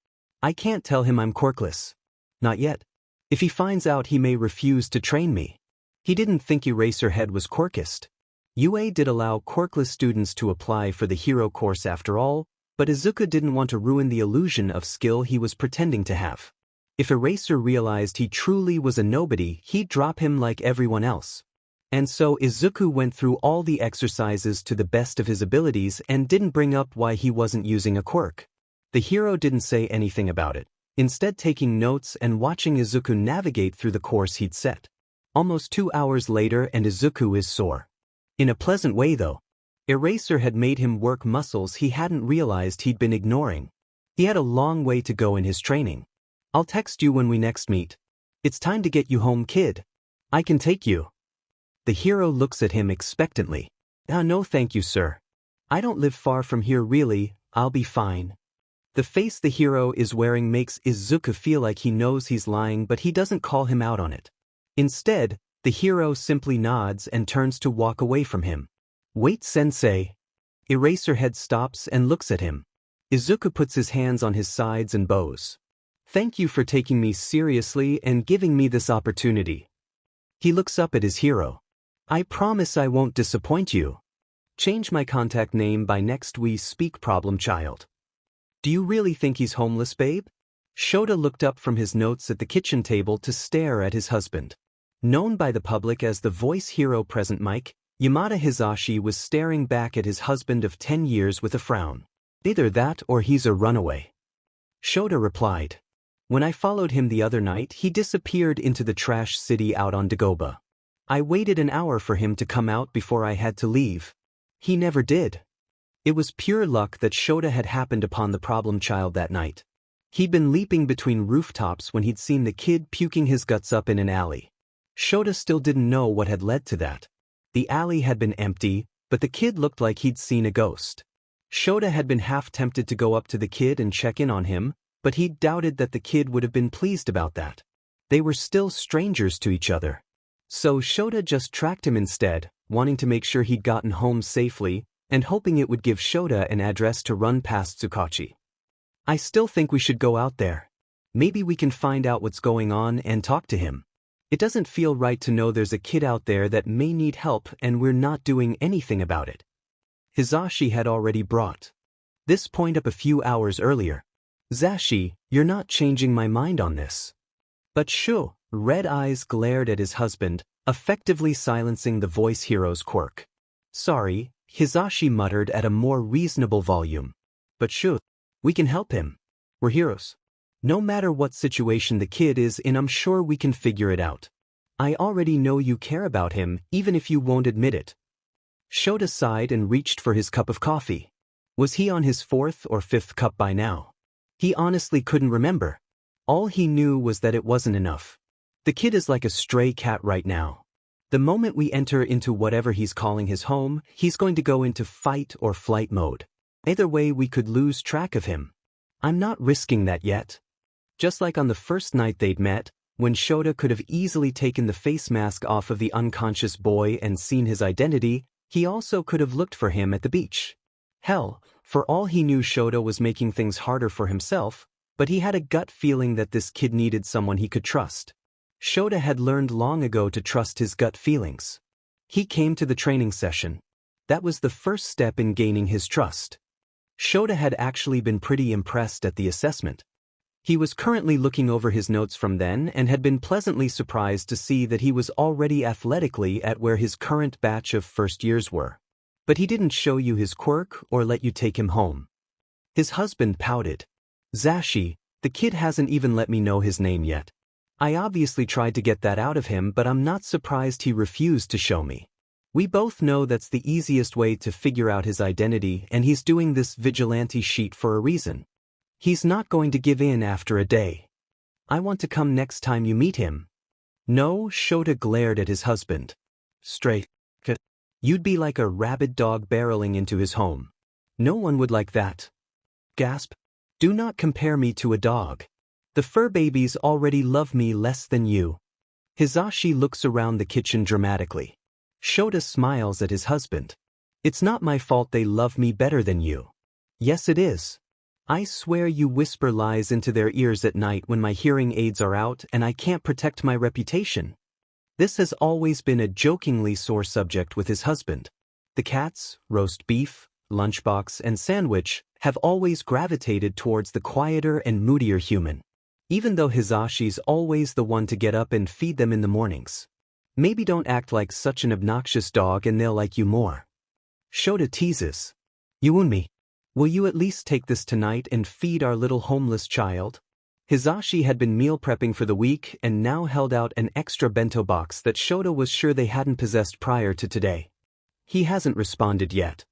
I can't tell him I'm quirkless. Not yet. If he finds out, he may refuse to train me. He didn't think Eraserhead was quirkist. UA did allow quirkless students to apply for the hero course after all, but Izuku didn't want to ruin the illusion of skill he was pretending to have. If Eraser realized he truly was a nobody, he'd drop him like everyone else. And so Izuku went through all the exercises to the best of his abilities and didn't bring up why he wasn't using a quirk. The hero didn't say anything about it, instead taking notes and watching Izuku navigate through the course he'd set. Almost 2 hours later and Izuku is sore. In a pleasant way though. Eraser had made him work muscles he hadn't realized he'd been ignoring. He had a long way to go in his training. I'll text you when we next meet. It's time to get you home, kid. I can take you. The hero looks at him expectantly. No thank you, sir. I don't live far from here really, I'll be fine. The face the hero is wearing makes Izuku feel like he knows he's lying, but he doesn't call him out on it. Instead, the hero simply nods and turns to walk away from him. Wait, sensei. Eraserhead stops and looks at him. Izuku puts his hands on his sides and bows. Thank you for taking me seriously and giving me this opportunity. He looks up at his hero. I promise I won't disappoint you. Change my contact name by next we speak, problem child. Do you really think he's homeless, babe? Shota looked up from his notes at the kitchen table to stare at his husband. Known by the public as the voice hero Present Mike, Yamada Hisashi was staring back at his husband of 10 years with a frown. Either that or he's a runaway. Shota replied. When I followed him the other night, he disappeared into the trash city out on Dagoba. I waited an hour for him to come out before I had to leave. He never did. It was pure luck that Shota had happened upon the problem child that night. He'd been leaping between rooftops when he'd seen the kid puking his guts up in an alley. Shota still didn't know what had led to that. The alley had been empty, but the kid looked like he'd seen a ghost. Shota had been half tempted to go up to the kid and check in on him, but he doubted that the kid would have been pleased about that. They were still strangers to each other. So Shota just tracked him instead, wanting to make sure he'd gotten home safely, and hoping it would give Shota an address to run past Tsukachi. I still think we should go out there. Maybe we can find out what's going on and talk to him. It doesn't feel right to know there's a kid out there that may need help and we're not doing anything about it. Hisashi had already brought this point up a few hours earlier. Zashi, you're not changing my mind on this. But Shu, red eyes glared at his husband, effectively silencing the voice hero's quirk. Sorry, Hisashi muttered at a more reasonable volume. But Shu, we can help him. We're heroes. No matter what situation the kid is in, I'm sure we can figure it out. I already know you care about him, even if you won't admit it. Shota sighed and reached for his cup of coffee. Was he on his 4th or 5th cup by now? He honestly couldn't remember. All he knew was that it wasn't enough. The kid is like a stray cat right now. The moment we enter into whatever he's calling his home, he's going to go into fight or flight mode. Either way, we could lose track of him. I'm not risking that yet. Just like on the first night they'd met, when Shota could have easily taken the face mask off of the unconscious boy and seen his identity, he also could have looked for him at the beach. Hell, for all he knew, Shota was making things harder for himself, but he had a gut feeling that this kid needed someone he could trust. Shota had learned long ago to trust his gut feelings. He came to the training session. That was the first step in gaining his trust. Shota had actually been pretty impressed at the assessment. He was currently looking over his notes from then and had been pleasantly surprised to see that he was already athletically at where his current batch of first years were. But he didn't show you his quirk or let you take him home. His husband pouted. Zashi, the kid hasn't even let me know his name yet. I obviously tried to get that out of him, but I'm not surprised he refused to show me. We both know that's the easiest way to figure out his identity, and he's doing this vigilante sheet for a reason. He's not going to give in after a day. I want to come next time you meet him. No, Shota glared at his husband. Straight. You'd be like a rabid dog barreling into his home. No one would like that. Gasp. Do not compare me to a dog. The fur babies already love me less than you. Hizashi looks around the kitchen dramatically. Shota smiles at his husband. It's not my fault they love me better than you. Yes, it is. I swear you whisper lies into their ears at night when my hearing aids are out and I can't protect my reputation. This has always been a jokingly sore subject with his husband. The cats, roast beef, lunchbox, and sandwich have always gravitated towards the quieter and moodier human. Even though Hizashi's always the one to get up and feed them in the mornings. Maybe don't act like such an obnoxious dog and they'll like you more. Shota teases. Yuunmi, will you at least take this tonight and feed our little homeless child? Hizashi had been meal prepping for the week and now held out an extra bento box that Shota was sure they hadn't possessed prior to today. He hasn't responded yet.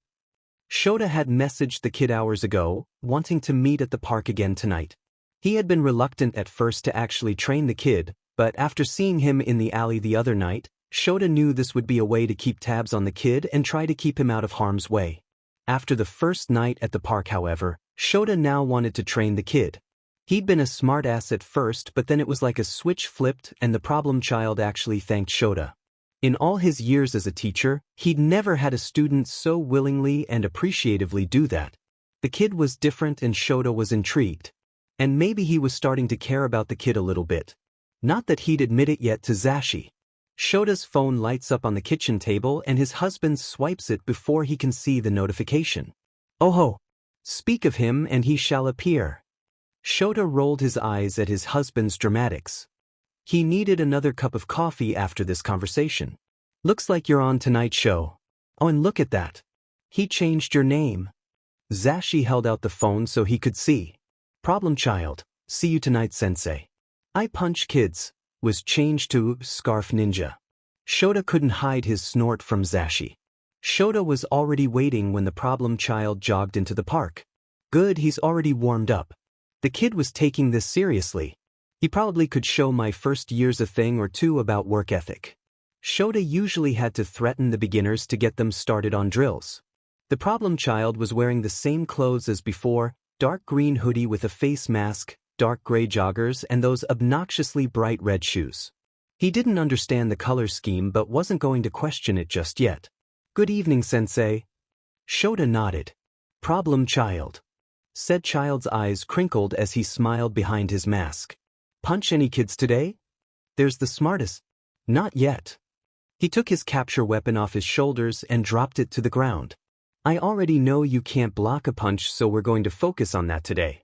Shota had messaged the kid hours ago, wanting to meet at the park again tonight. He had been reluctant at first to actually train the kid, but after seeing him in the alley the other night, Shota knew this would be a way to keep tabs on the kid and try to keep him out of harm's way. After the first night at the park, however, Shota now wanted to train the kid. He'd been a smartass at first, but then it was like a switch flipped and the problem child actually thanked Shota. In all his years as a teacher, he'd never had a student so willingly and appreciatively do that. The kid was different and Shota was intrigued. And maybe he was starting to care about the kid a little bit. Not that he'd admit it yet to Zashi. Shota's phone lights up on the kitchen table and his husband swipes it before he can see the notification. Oh ho! Speak of him and he shall appear. Shota rolled his eyes at his husband's dramatics. He needed another cup of coffee after this conversation. Looks like you're on tonight's show. Oh, and look at that. He changed your name. Zashi held out the phone so he could see. Problem child, see you tonight, sensei. I punch kids, was changed to Scarf Ninja. Shota couldn't hide his snort from Zashi. Shota was already waiting when the problem child jogged into the park. Good, he's already warmed up. The kid was taking this seriously. He probably could show my first years a thing or two about work ethic. Shota usually had to threaten the beginners to get them started on drills. The problem child was wearing the same clothes as before, dark green hoodie with a face mask, dark gray joggers, and those obnoxiously bright red shoes. He didn't understand the color scheme but wasn't going to question it just yet. Good evening, sensei. Shota nodded. Problem child. Said child's eyes crinkled as he smiled behind his mask. Punch any kids today? There's the smartest. Not yet. He took his capture weapon off his shoulders and dropped it to the ground. I already know you can't block a punch, so we're going to focus on that today.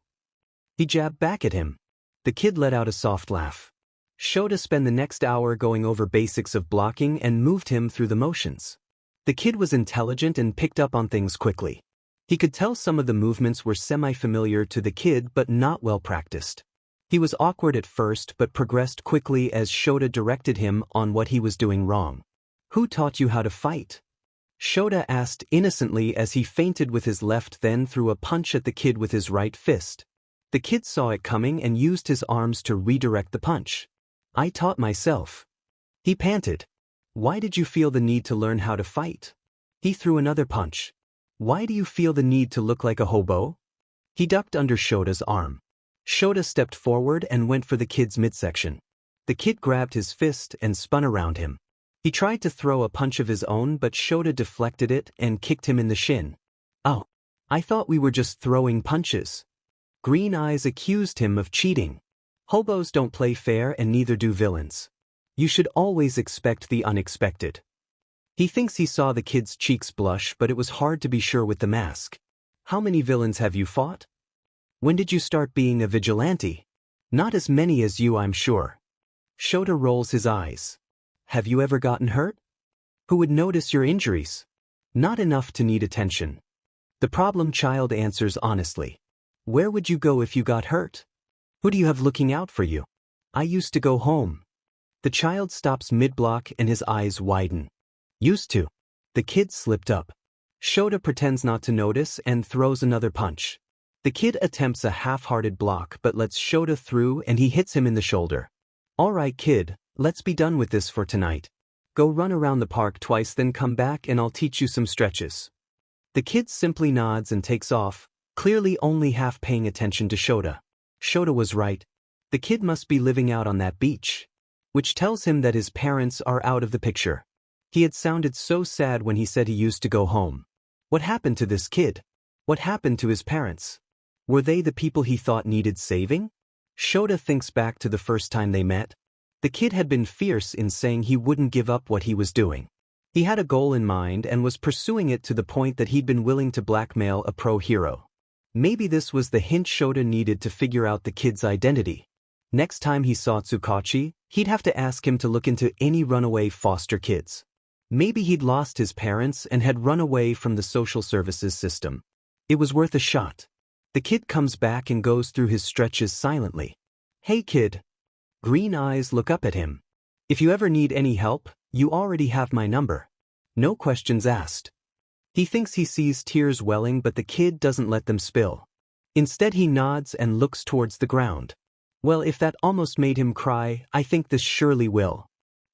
He jabbed back at him. The kid let out a soft laugh. Shota spent the next hour going over basics of blocking and moved him through the motions. The kid was intelligent and picked up on things quickly. He could tell some of the movements were semi-familiar to the kid but not well practiced. He was awkward at first but progressed quickly as Shota directed him on what he was doing wrong. Who taught you how to fight? Shota asked innocently as he feinted with his left, then threw a punch at the kid with his right fist. The kid saw it coming and used his arms to redirect the punch. I taught myself. He panted. Why did you feel the need to learn how to fight? He threw another punch. Why do you feel the need to look like a hobo? He ducked under Shota's arm. Shota stepped forward and went for the kid's midsection. The kid grabbed his fist and spun around him. He tried to throw a punch of his own but Shota deflected it and kicked him in the shin. Oh, I thought we were just throwing punches. Green Eyes accused him of cheating. Hobos don't play fair and neither do villains. You should always expect the unexpected. He thinks he saw the kid's cheeks blush, but it was hard to be sure with the mask. How many villains have you fought? When did you start being a vigilante? Not as many as you, I'm sure. Shota rolls his eyes. Have you ever gotten hurt? Who would notice your injuries? Not enough to need attention. The problem child answers honestly. Where would you go if you got hurt? Who do you have looking out for you? I used to go home. The child stops mid-block and his eyes widen. Used to. The kid slipped up. Shota pretends not to notice and throws another punch. The kid attempts a half-hearted block but lets Shota through and he hits him in the shoulder. All right kid, let's be done with this for tonight. Go run around the park twice then come back and I'll teach you some stretches. The kid simply nods and takes off, clearly only half paying attention to Shota. Shota was right. The kid must be living out on that beach. Which tells him that his parents are out of the picture. He had sounded so sad when he said he used to go home. What happened to this kid? What happened to his parents? Were they the people he thought needed saving? Shota thinks back to the first time they met. The kid had been fierce in saying he wouldn't give up what he was doing. He had a goal in mind and was pursuing it to the point that he'd been willing to blackmail a pro hero. Maybe this was the hint Shota needed to figure out the kid's identity. Next time he saw Tsukachi, he'd have to ask him to look into any runaway foster kids. Maybe he'd lost his parents and had run away from the social services system. It was worth a shot. The kid comes back and goes through his stretches silently. Hey kid. Green eyes look up at him. If you ever need any help, you already have my number. No questions asked. He thinks he sees tears welling but the kid doesn't let them spill. Instead he nods and looks towards the ground. Well, if that almost made him cry, I think this surely will.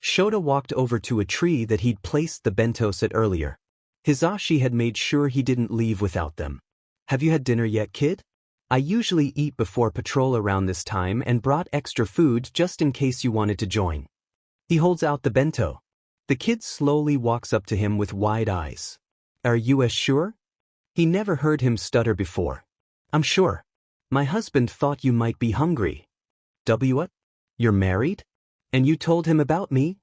Shota walked over to a tree that he'd placed the bento set earlier. Hisashi had made sure he didn't leave without them. Have you had dinner yet, kid? I usually eat before patrol around this time and brought extra food just in case you wanted to join. He holds out the bento. The kid slowly walks up to him with wide eyes. Are you as sure? He never heard him stutter before. I'm sure. My husband thought you might be hungry. What? You're married? And you told him about me?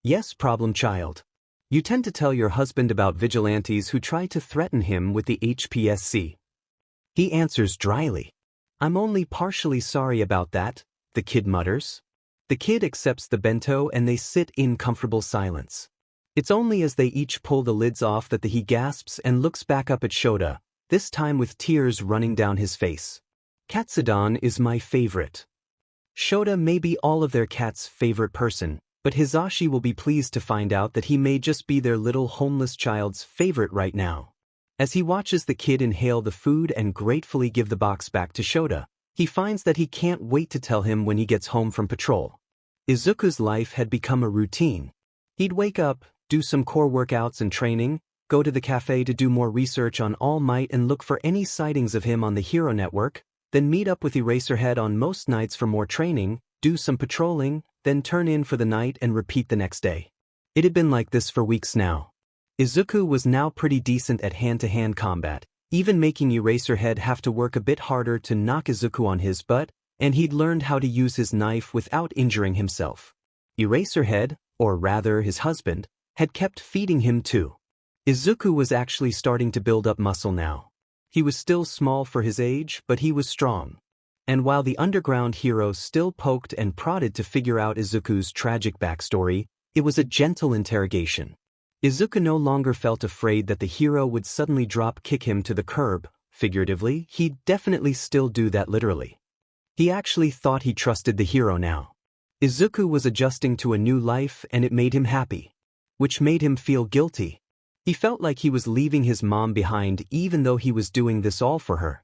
Yes, problem child. You tend to tell your husband about vigilantes who try to threaten him with the HPSC. He answers dryly. I'm only partially sorry about that, the kid mutters. The kid accepts the bento and they sit in comfortable silence. It's only as they each pull the lids off that he gasps and looks back up at Shota, this time with tears running down his face. Katsudon is my favorite. Shota may be all of their cat's favorite person, but Hisashi will be pleased to find out that he may just be their little homeless child's favorite right now. As he watches the kid inhale the food and gratefully give the box back to Shota, he finds that he can't wait to tell him when he gets home from patrol. Izuku's life had become a routine. He'd wake up, do some core workouts and training, go to the cafe to do more research on All Might and look for any sightings of him on the Hero Network, then meet up with Eraserhead on most nights for more training, do some patrolling, then turn in for the night and repeat the next day. It had been like this for weeks now. Izuku was now pretty decent at hand-to-hand combat, even making Eraserhead have to work a bit harder to knock Izuku on his butt, and he'd learned how to use his knife without injuring himself. Eraserhead, or rather his husband, had kept feeding him too. Izuku was actually starting to build up muscle now. He was still small for his age, but he was strong. And while the underground hero still poked and prodded to figure out Izuku's tragic backstory, it was a gentle interrogation. Izuku no longer felt afraid that the hero would suddenly drop-kick him to the curb. Figuratively, he'd definitely still do that literally. He actually thought he trusted the hero now. Izuku was adjusting to a new life and it made him happy. Which made him feel guilty. He felt like he was leaving his mom behind even though he was doing this all for her.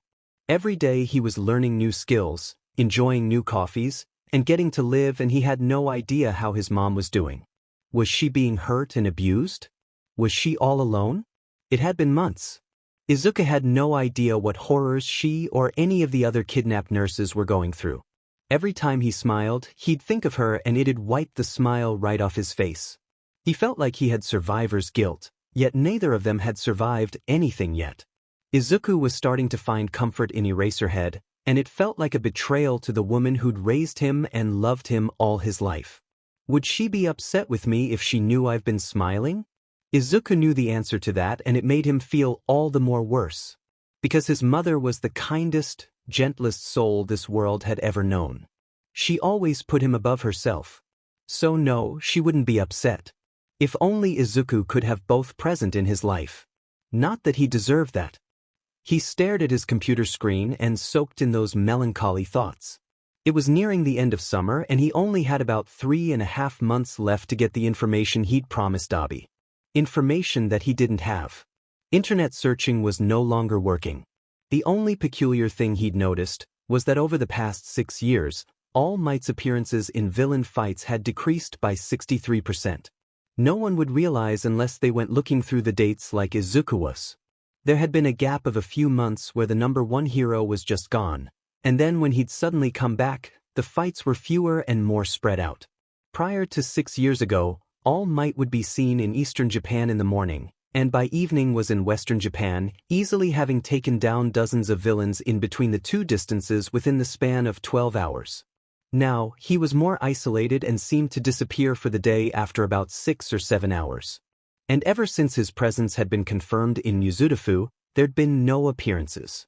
Every day he was learning new skills, enjoying new coffees, and getting to live and he had no idea how his mom was doing. Was she being hurt and abused? Was she all alone? It had been months. Izuku had no idea what horrors she or any of the other kidnapped nurses were going through. Every time he smiled, he'd think of her and it'd wipe the smile right off his face. He felt like he had survivor's guilt, yet neither of them had survived anything yet. Izuku was starting to find comfort in Eraserhead, and it felt like a betrayal to the woman who'd raised him and loved him all his life. Would she be upset with me if she knew I've been smiling? Izuku knew the answer to that and it made him feel all the more worse. Because his mother was the kindest, gentlest soul this world had ever known. She always put him above herself. So no, she wouldn't be upset. If only Izuku could have both present in his life. Not that he deserved that. He stared at his computer screen and soaked in those melancholy thoughts. It was nearing the end of summer and he only had about 3.5 months left to get the information he'd promised Dabi. Information that he didn't have. Internet searching was no longer working. The only peculiar thing he'd noticed was that over the past 6 years, All Might's appearances in villain fights had decreased by 63%. No one would realize unless they went looking through the dates like Izuku was. There had been a gap of a few months where the number one hero was just gone, and then when he'd suddenly come back, the fights were fewer and more spread out. Prior to 6 years ago, All Might would be seen in eastern Japan in the morning, and by evening was in western Japan, easily having taken down dozens of villains in between the two distances within the span of 12 hours. Now, he was more isolated and seemed to disappear for the day after about 6 or 7 hours. And ever since his presence had been confirmed in Yuzurifu, there'd been no appearances.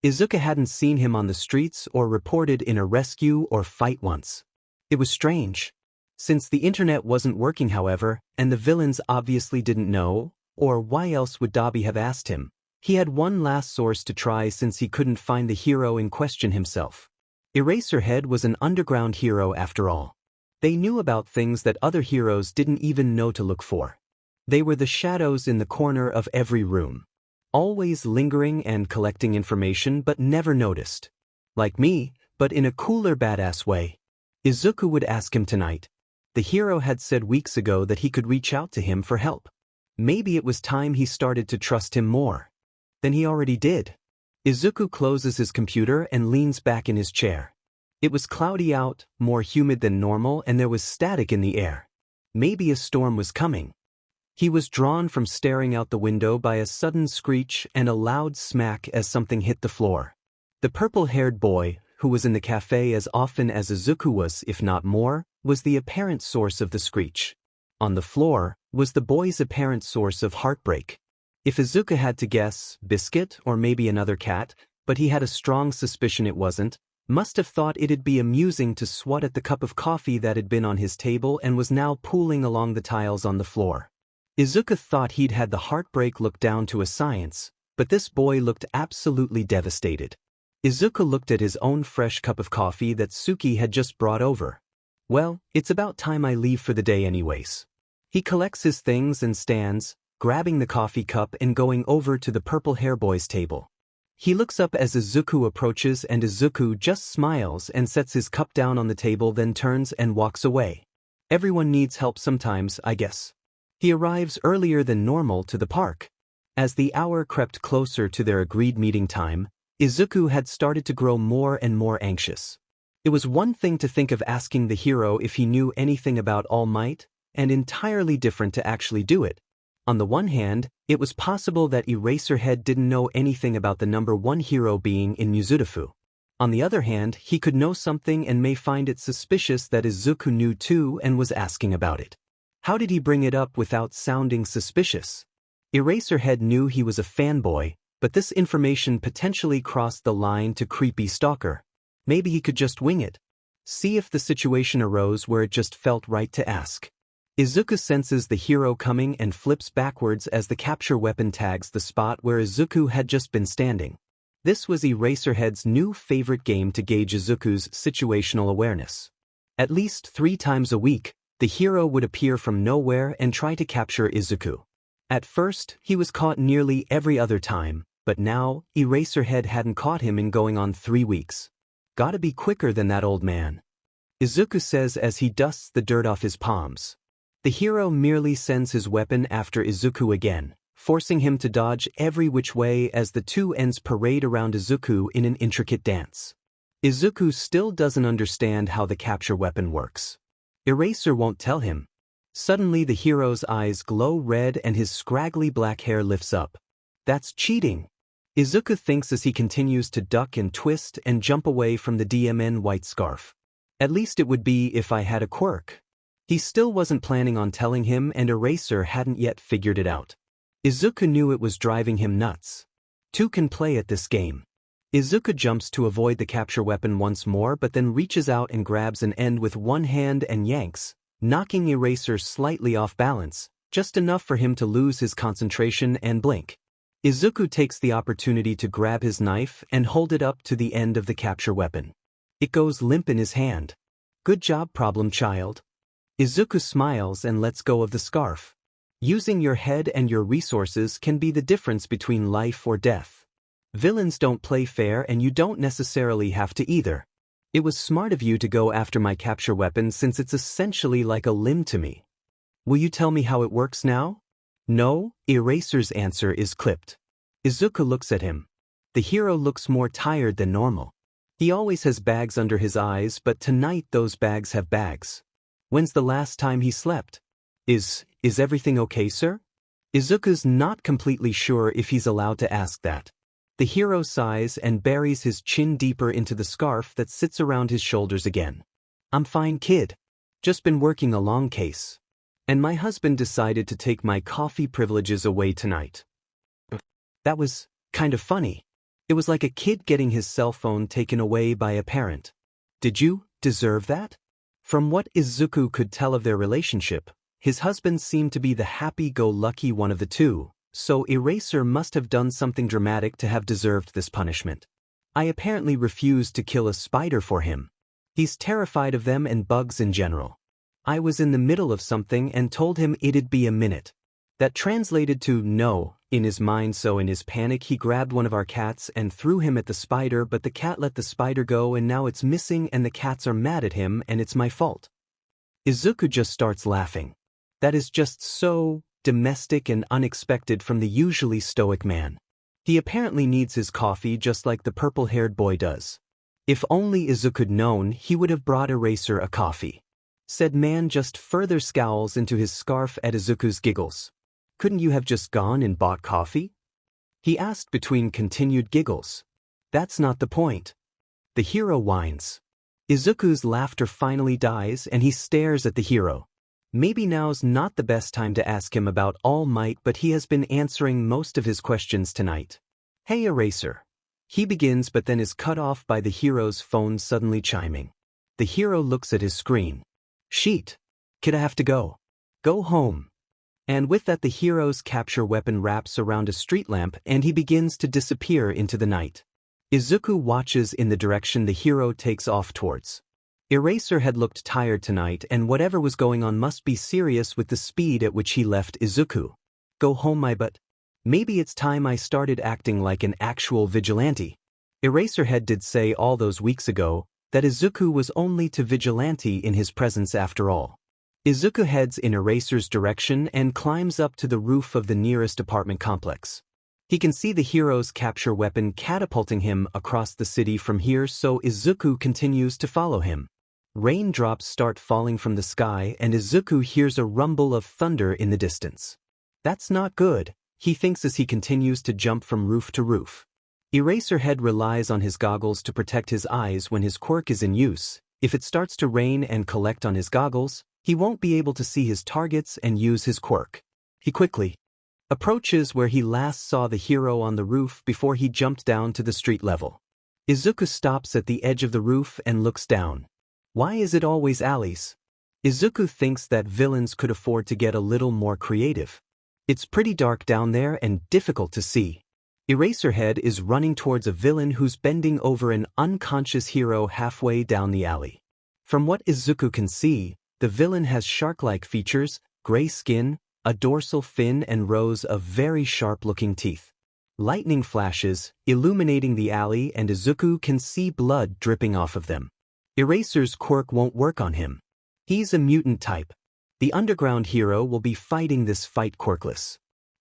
Izuku hadn't seen him on the streets or reported in a rescue or fight once. It was strange. Since the internet wasn't working, however, and the villains obviously didn't know, or why else would Dabi have asked him? He had one last source to try since he couldn't find the hero in question himself. Eraserhead was an underground hero after all. They knew about things that other heroes didn't even know to look for. They were the shadows in the corner of every room. Always lingering and collecting information but never noticed. Like me, but in a cooler badass way. Izuku would ask him tonight. The hero had said weeks ago that he could reach out to him for help. Maybe it was time he started to trust him more than he already did. Izuku closes his computer and leans back in his chair. It was cloudy out, more humid than normal, and there was static in the air. Maybe a storm was coming. He was drawn from staring out the window by a sudden screech and a loud smack as something hit the floor. The purple-haired boy, who was in the cafe as often as Izuku was, if not more, was the apparent source of the screech. On the floor was the boy's apparent source of heartbreak. If Izuku had to guess, Biscuit or maybe another cat, but he had a strong suspicion it wasn't, must have thought it'd be amusing to swat at the cup of coffee that had been on his table and was now pooling along the tiles on the floor. Izuku thought he'd had the heartbreak look down to a science, but this boy looked absolutely devastated. Izuku looked at his own fresh cup of coffee that Suki had just brought over. Well, it's about time I leave for the day anyways. He collects his things and stands, grabbing the coffee cup and going over to the purple hair boy's table. He looks up as Izuku approaches and Izuku just smiles and sets his cup down on the table, then turns and walks away. Everyone needs help sometimes, I guess. He arrives earlier than normal to the park. As the hour crept closer to their agreed meeting time, Izuku had started to grow more and more anxious. It was one thing to think of asking the hero if he knew anything about All Might, and entirely different to actually do it. On the one hand, it was possible that Eraserhead didn't know anything about the number one hero being in Yuzurifu. On the other hand, he could know something and may find it suspicious that Izuku knew too and was asking about it. How did he bring it up without sounding suspicious? Eraserhead knew he was a fanboy, but this information potentially crossed the line to creepy stalker. Maybe he could just wing it. See if the situation arose where it just felt right to ask. Izuku senses the hero coming and flips backwards as the capture weapon tags the spot where Izuku had just been standing. This was Eraserhead's new favorite game to gauge Izuku's situational awareness. At least 3 times a week, the hero would appear from nowhere and try to capture Izuku. At first, he was caught nearly every other time, but now, Eraserhead hadn't caught him in going on 3 weeks. Gotta be quicker than that old man. Izuku says as he dusts the dirt off his palms. The hero merely sends his weapon after Izuku again, forcing him to dodge every which way as the two ends parade around Izuku in an intricate dance. Izuku still doesn't understand how the capture weapon works. Eraser won't tell him. Suddenly the hero's eyes glow red and his scraggly black hair lifts up. That's cheating. Izuku thinks as he continues to duck and twist and jump away from the DMN white scarf. At least it would be if I had a quirk. He still wasn't planning on telling him, and Eraser hadn't yet figured it out. Izuku knew it was driving him nuts. Two can play at this game. Izuku jumps to avoid the capture weapon once more but then reaches out and grabs an end with one hand and yanks, knocking Eraser slightly off balance, just enough for him to lose his concentration and blink. Izuku takes the opportunity to grab his knife and hold it up to the end of the capture weapon. It goes limp in his hand. Good job, problem child. Izuku smiles and lets go of the scarf. Using your head and your resources can be the difference between life or death. Villains don't play fair and you don't necessarily have to either. It was smart of you to go after my capture weapon since it's essentially like a limb to me. Will you tell me how it works now? No, Eraser's answer is clipped. Izuku looks at him. The hero looks more tired than normal. He always has bags under his eyes, but tonight those bags have bags. When's the last time he slept? Is everything okay, sir? Izuku's not completely sure if he's allowed to ask that. The hero sighs and buries his chin deeper into the scarf that sits around his shoulders again. I'm fine, kid. Just been working a long case. And my husband decided to take my coffee privileges away tonight. That was kind of funny. It was like a kid getting his cell phone taken away by a parent. Did you deserve that? From what Izuku could tell of their relationship, his husband seemed to be the happy-go-lucky one of the two, so Eraser must have done something dramatic to have deserved this punishment. I apparently refused to kill a spider for him. He's terrified of them and bugs in general. I was in the middle of something and told him it'd be a minute. That translated to no in his mind, so in his panic he grabbed one of our cats and threw him at the spider, but the cat let the spider go and now it's missing and the cats are mad at him and it's my fault. Izuku just starts laughing. That is just so domestic and unexpected from the usually stoic man. He apparently needs his coffee just like the purple-haired boy does. If only Izuku'd known, he would have brought Eraser a coffee. Said man just further scowls into his scarf at Izuku's giggles. Couldn't you have just gone and bought coffee? He asked between continued giggles. That's not the point. The hero whines. Izuku's laughter finally dies and he stares at the hero. Maybe now's not the best time to ask him about All Might, but he has been answering most of his questions tonight. Hey Eraser. He begins but then is cut off by the hero's phone suddenly chiming. The hero looks at his screen. Sheet. Kid, I have to go. Go home. And with that the hero's capture weapon wraps around a street lamp and he begins to disappear into the night. Izuku watches in the direction the hero takes off towards. Eraser had looked tired tonight and whatever was going on must be serious with the speed at which he left Izuku. Go home my butt. Maybe it's time I started acting like an actual vigilante. Eraserhead did say all those weeks ago that Izuku was only to vigilante in his presence after all. Izuku heads in Eraser's direction and climbs up to the roof of the nearest apartment complex. He can see the hero's capture weapon catapulting him across the city from here, so Izuku continues to follow him. Raindrops start falling from the sky and Izuku hears a rumble of thunder in the distance. That's not good, he thinks as he continues to jump from roof to roof. Eraserhead relies on his goggles to protect his eyes when his quirk is in use. If it starts to rain and collect on his goggles, he won't be able to see his targets and use his quirk. He quickly approaches where he last saw the hero on the roof before he jumped down to the street level. Izuku stops at the edge of the roof and looks down. Why is it always alleys? Izuku thinks that villains could afford to get a little more creative. It's pretty dark down there and difficult to see. Eraserhead is running towards a villain who's bending over an unconscious hero halfway down the alley. From what Izuku can see, the villain has shark-like features, gray skin, a dorsal fin and rows of very sharp-looking teeth. Lightning flashes, illuminating the alley and Izuku can see blood dripping off of them. Eraser's quirk won't work on him. He's a mutant type. The underground hero will be fighting this fight quirkless.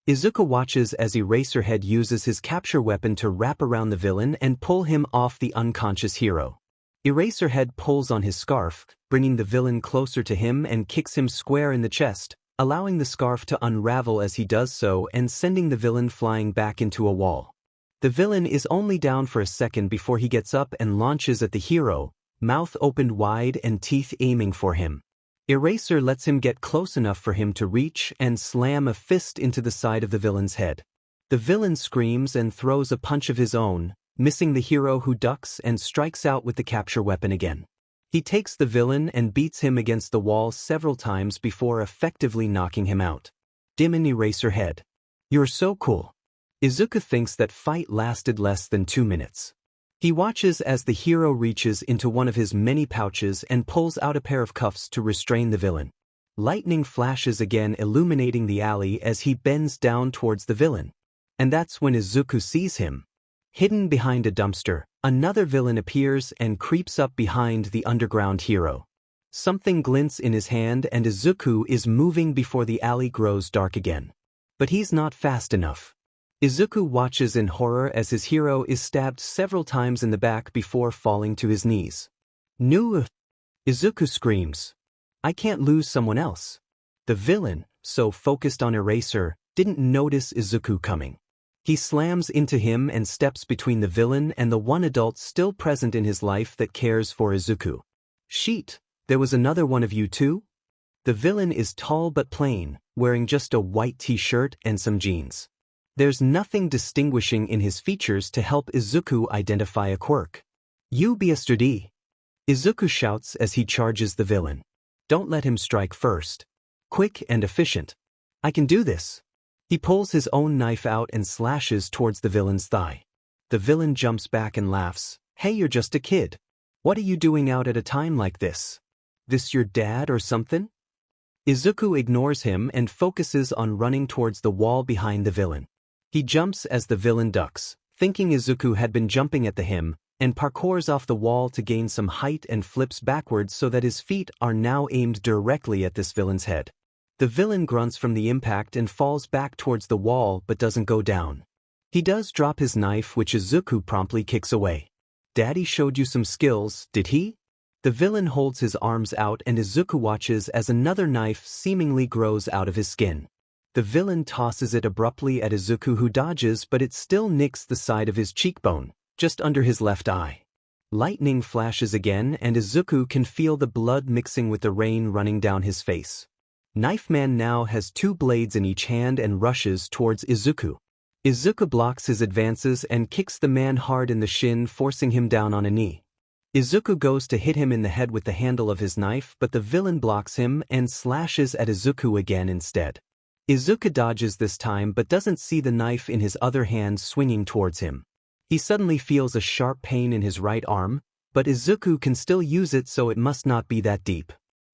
Izuku watches as Eraserhead uses his capture weapon to wrap around the villain and pull him off the unconscious hero. Eraserhead pulls on his scarf, bringing the villain closer to him and kicks him square in the chest, allowing the scarf to unravel as he does so and sending the villain flying back into a wall. The villain is only down for a second before he gets up and launches at the hero, mouth opened wide and teeth aiming for him. Eraser lets him get close enough for him to reach and slam a fist into the side of the villain's head. The villain screams and throws a punch of his own, missing the hero who ducks and strikes out with the capture weapon again. He takes the villain and beats him against the wall several times before effectively knocking him out. Demon Eraserhead. You're so cool. Izuku thinks that fight lasted less than 2 minutes. He watches as the hero reaches into one of his many pouches and pulls out a pair of cuffs to restrain the villain. Lightning flashes again, illuminating the alley as he bends down towards the villain. And that's when Izuku sees him. Hidden behind a dumpster, another villain appears and creeps up behind the underground hero. Something glints in his hand and Izuku is moving before the alley grows dark again. But he's not fast enough. Izuku watches in horror as his hero is stabbed several times in the back before falling to his knees. No! Izuku screams. I can't lose someone else. The villain, so focused on Eraser, didn't notice Izuku coming. He slams into him and steps between the villain and the one adult still present in his life that cares for Izuku. Sheet, there was another one of you too? The villain is tall but plain, wearing just a white t-shirt and some jeans. There's nothing distinguishing in his features to help Izuku identify a quirk. You be yesterday. Izuku shouts as he charges the villain. Don't let him strike first. Quick and efficient. I can do this. He pulls his own knife out and slashes towards the villain's thigh. The villain jumps back and laughs. Hey, you're just a kid. What are you doing out at a time like this? This your dad or something? Izuku ignores him and focuses on running towards the wall behind the villain. He jumps as the villain ducks, thinking Izuku had been jumping at him, and parkours off the wall to gain some height and flips backwards so that his feet are now aimed directly at this villain's head. The villain grunts from the impact and falls back towards the wall but doesn't go down. He does drop his knife, which Izuku promptly kicks away. Daddy showed you some skills, did he? The villain holds his arms out and Izuku watches as another knife seemingly grows out of his skin. The villain tosses it abruptly at Izuku, who dodges, but it still nicks the side of his cheekbone, just under his left eye. Lightning flashes again and Izuku can feel the blood mixing with the rain running down his face. Knife Man now has 2 blades in each hand and rushes towards Izuku. Izuku blocks his advances and kicks the man hard in the shin, forcing him down on a knee. Izuku goes to hit him in the head with the handle of his knife, but the villain blocks him and slashes at Izuku again instead. Izuku dodges this time but doesn't see the knife in his other hand swinging towards him. He suddenly feels a sharp pain in his right arm, but Izuku can still use it, so it must not be that deep.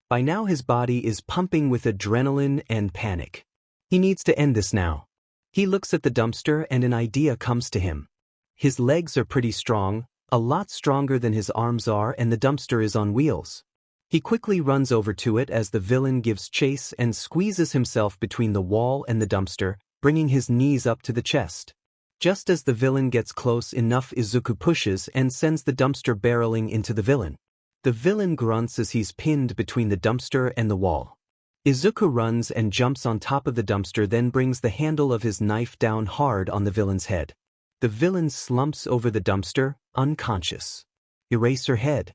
By now his body is pumping with adrenaline and panic. He needs to end this now. He looks at the dumpster and an idea comes to him. His legs are pretty strong, a lot stronger than his arms are, and the dumpster is on wheels. He quickly runs over to it as the villain gives chase and squeezes himself between the wall and the dumpster, bringing his knees up to the chest. Just as the villain gets close enough, Izuku pushes and sends the dumpster barreling into the villain. The villain grunts as he's pinned between the dumpster and the wall. Izuku runs and jumps on top of the dumpster, then brings the handle of his knife down hard on the villain's head. The villain slumps over the dumpster, unconscious. Eraserhead.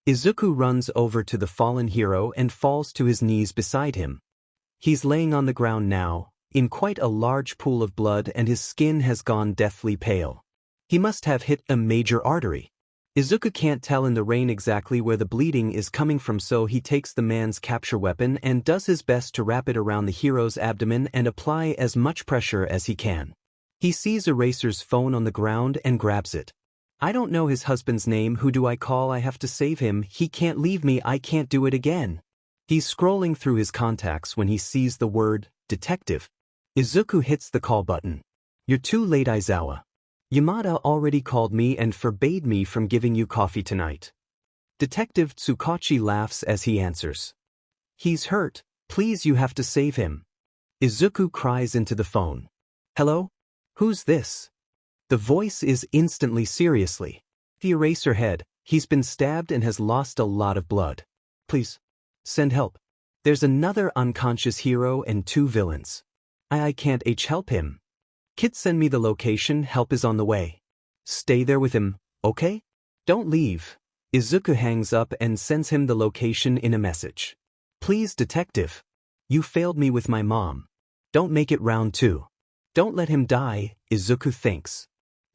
Izuku runs over to the fallen hero and falls to his knees beside him. He's laying on the ground now, in quite a large pool of blood, and his skin has gone deathly pale. He must have hit a major artery. Izuku can't tell in the rain exactly where the bleeding is coming from, so he takes the man's capture weapon and does his best to wrap it around the hero's abdomen and apply as much pressure as he can. He sees Eraser's phone on the ground and grabs it. I don't know his husband's name. Who do I call? I have to save him. He can't leave me. I can't do it again. He's scrolling through his contacts when he sees the word detective. Izuku hits the call button. You're too late, Aizawa. Yamada already called me and forbade me from giving you coffee tonight. Detective Tsukachi laughs as he answers. He's hurt. Please, you have to save him. Izuku cries into the phone. Hello? Who's this? The voice is instantly seriously. The Eraserhead. He's been stabbed and has lost a lot of blood. Please, send help. There's another unconscious hero and 2 villains. I can't help him. Kid, send me the location. Help is on the way. Stay there with him, okay? Don't leave. Izuku hangs up and sends him the location in a message. Please, detective. You failed me with my mom. Don't make it round 2. Don't let him die, Izuku thinks.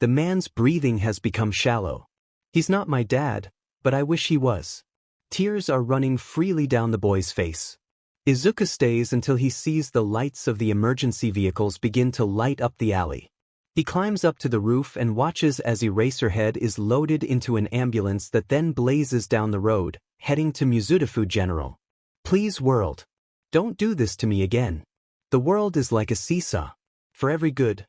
The man's breathing has become shallow. He's not my dad, but I wish he was. Tears are running freely down the boy's face. Izuku stays until he sees the lights of the emergency vehicles begin to light up the alley. He climbs up to the roof and watches as Eraserhead is loaded into an ambulance that then blazes down the road, heading to Mizudafu General. Please world. Don't do this to me again. The world is like a seesaw. For every good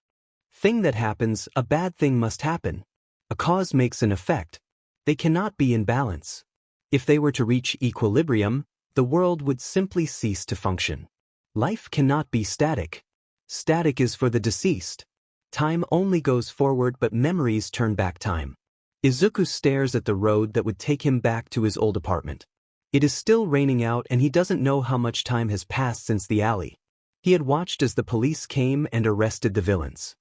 thing that happens, a bad thing must happen. A cause makes an effect. They cannot be in balance. If they were to reach equilibrium, the world would simply cease to function. Life cannot be static. Static is for the deceased. Time only goes forward, but memories turn back time. Izuku stares at the road that would take him back to his old apartment. It is still raining out and he doesn't know how much time has passed since the alley. He had watched as the police came and arrested the villains.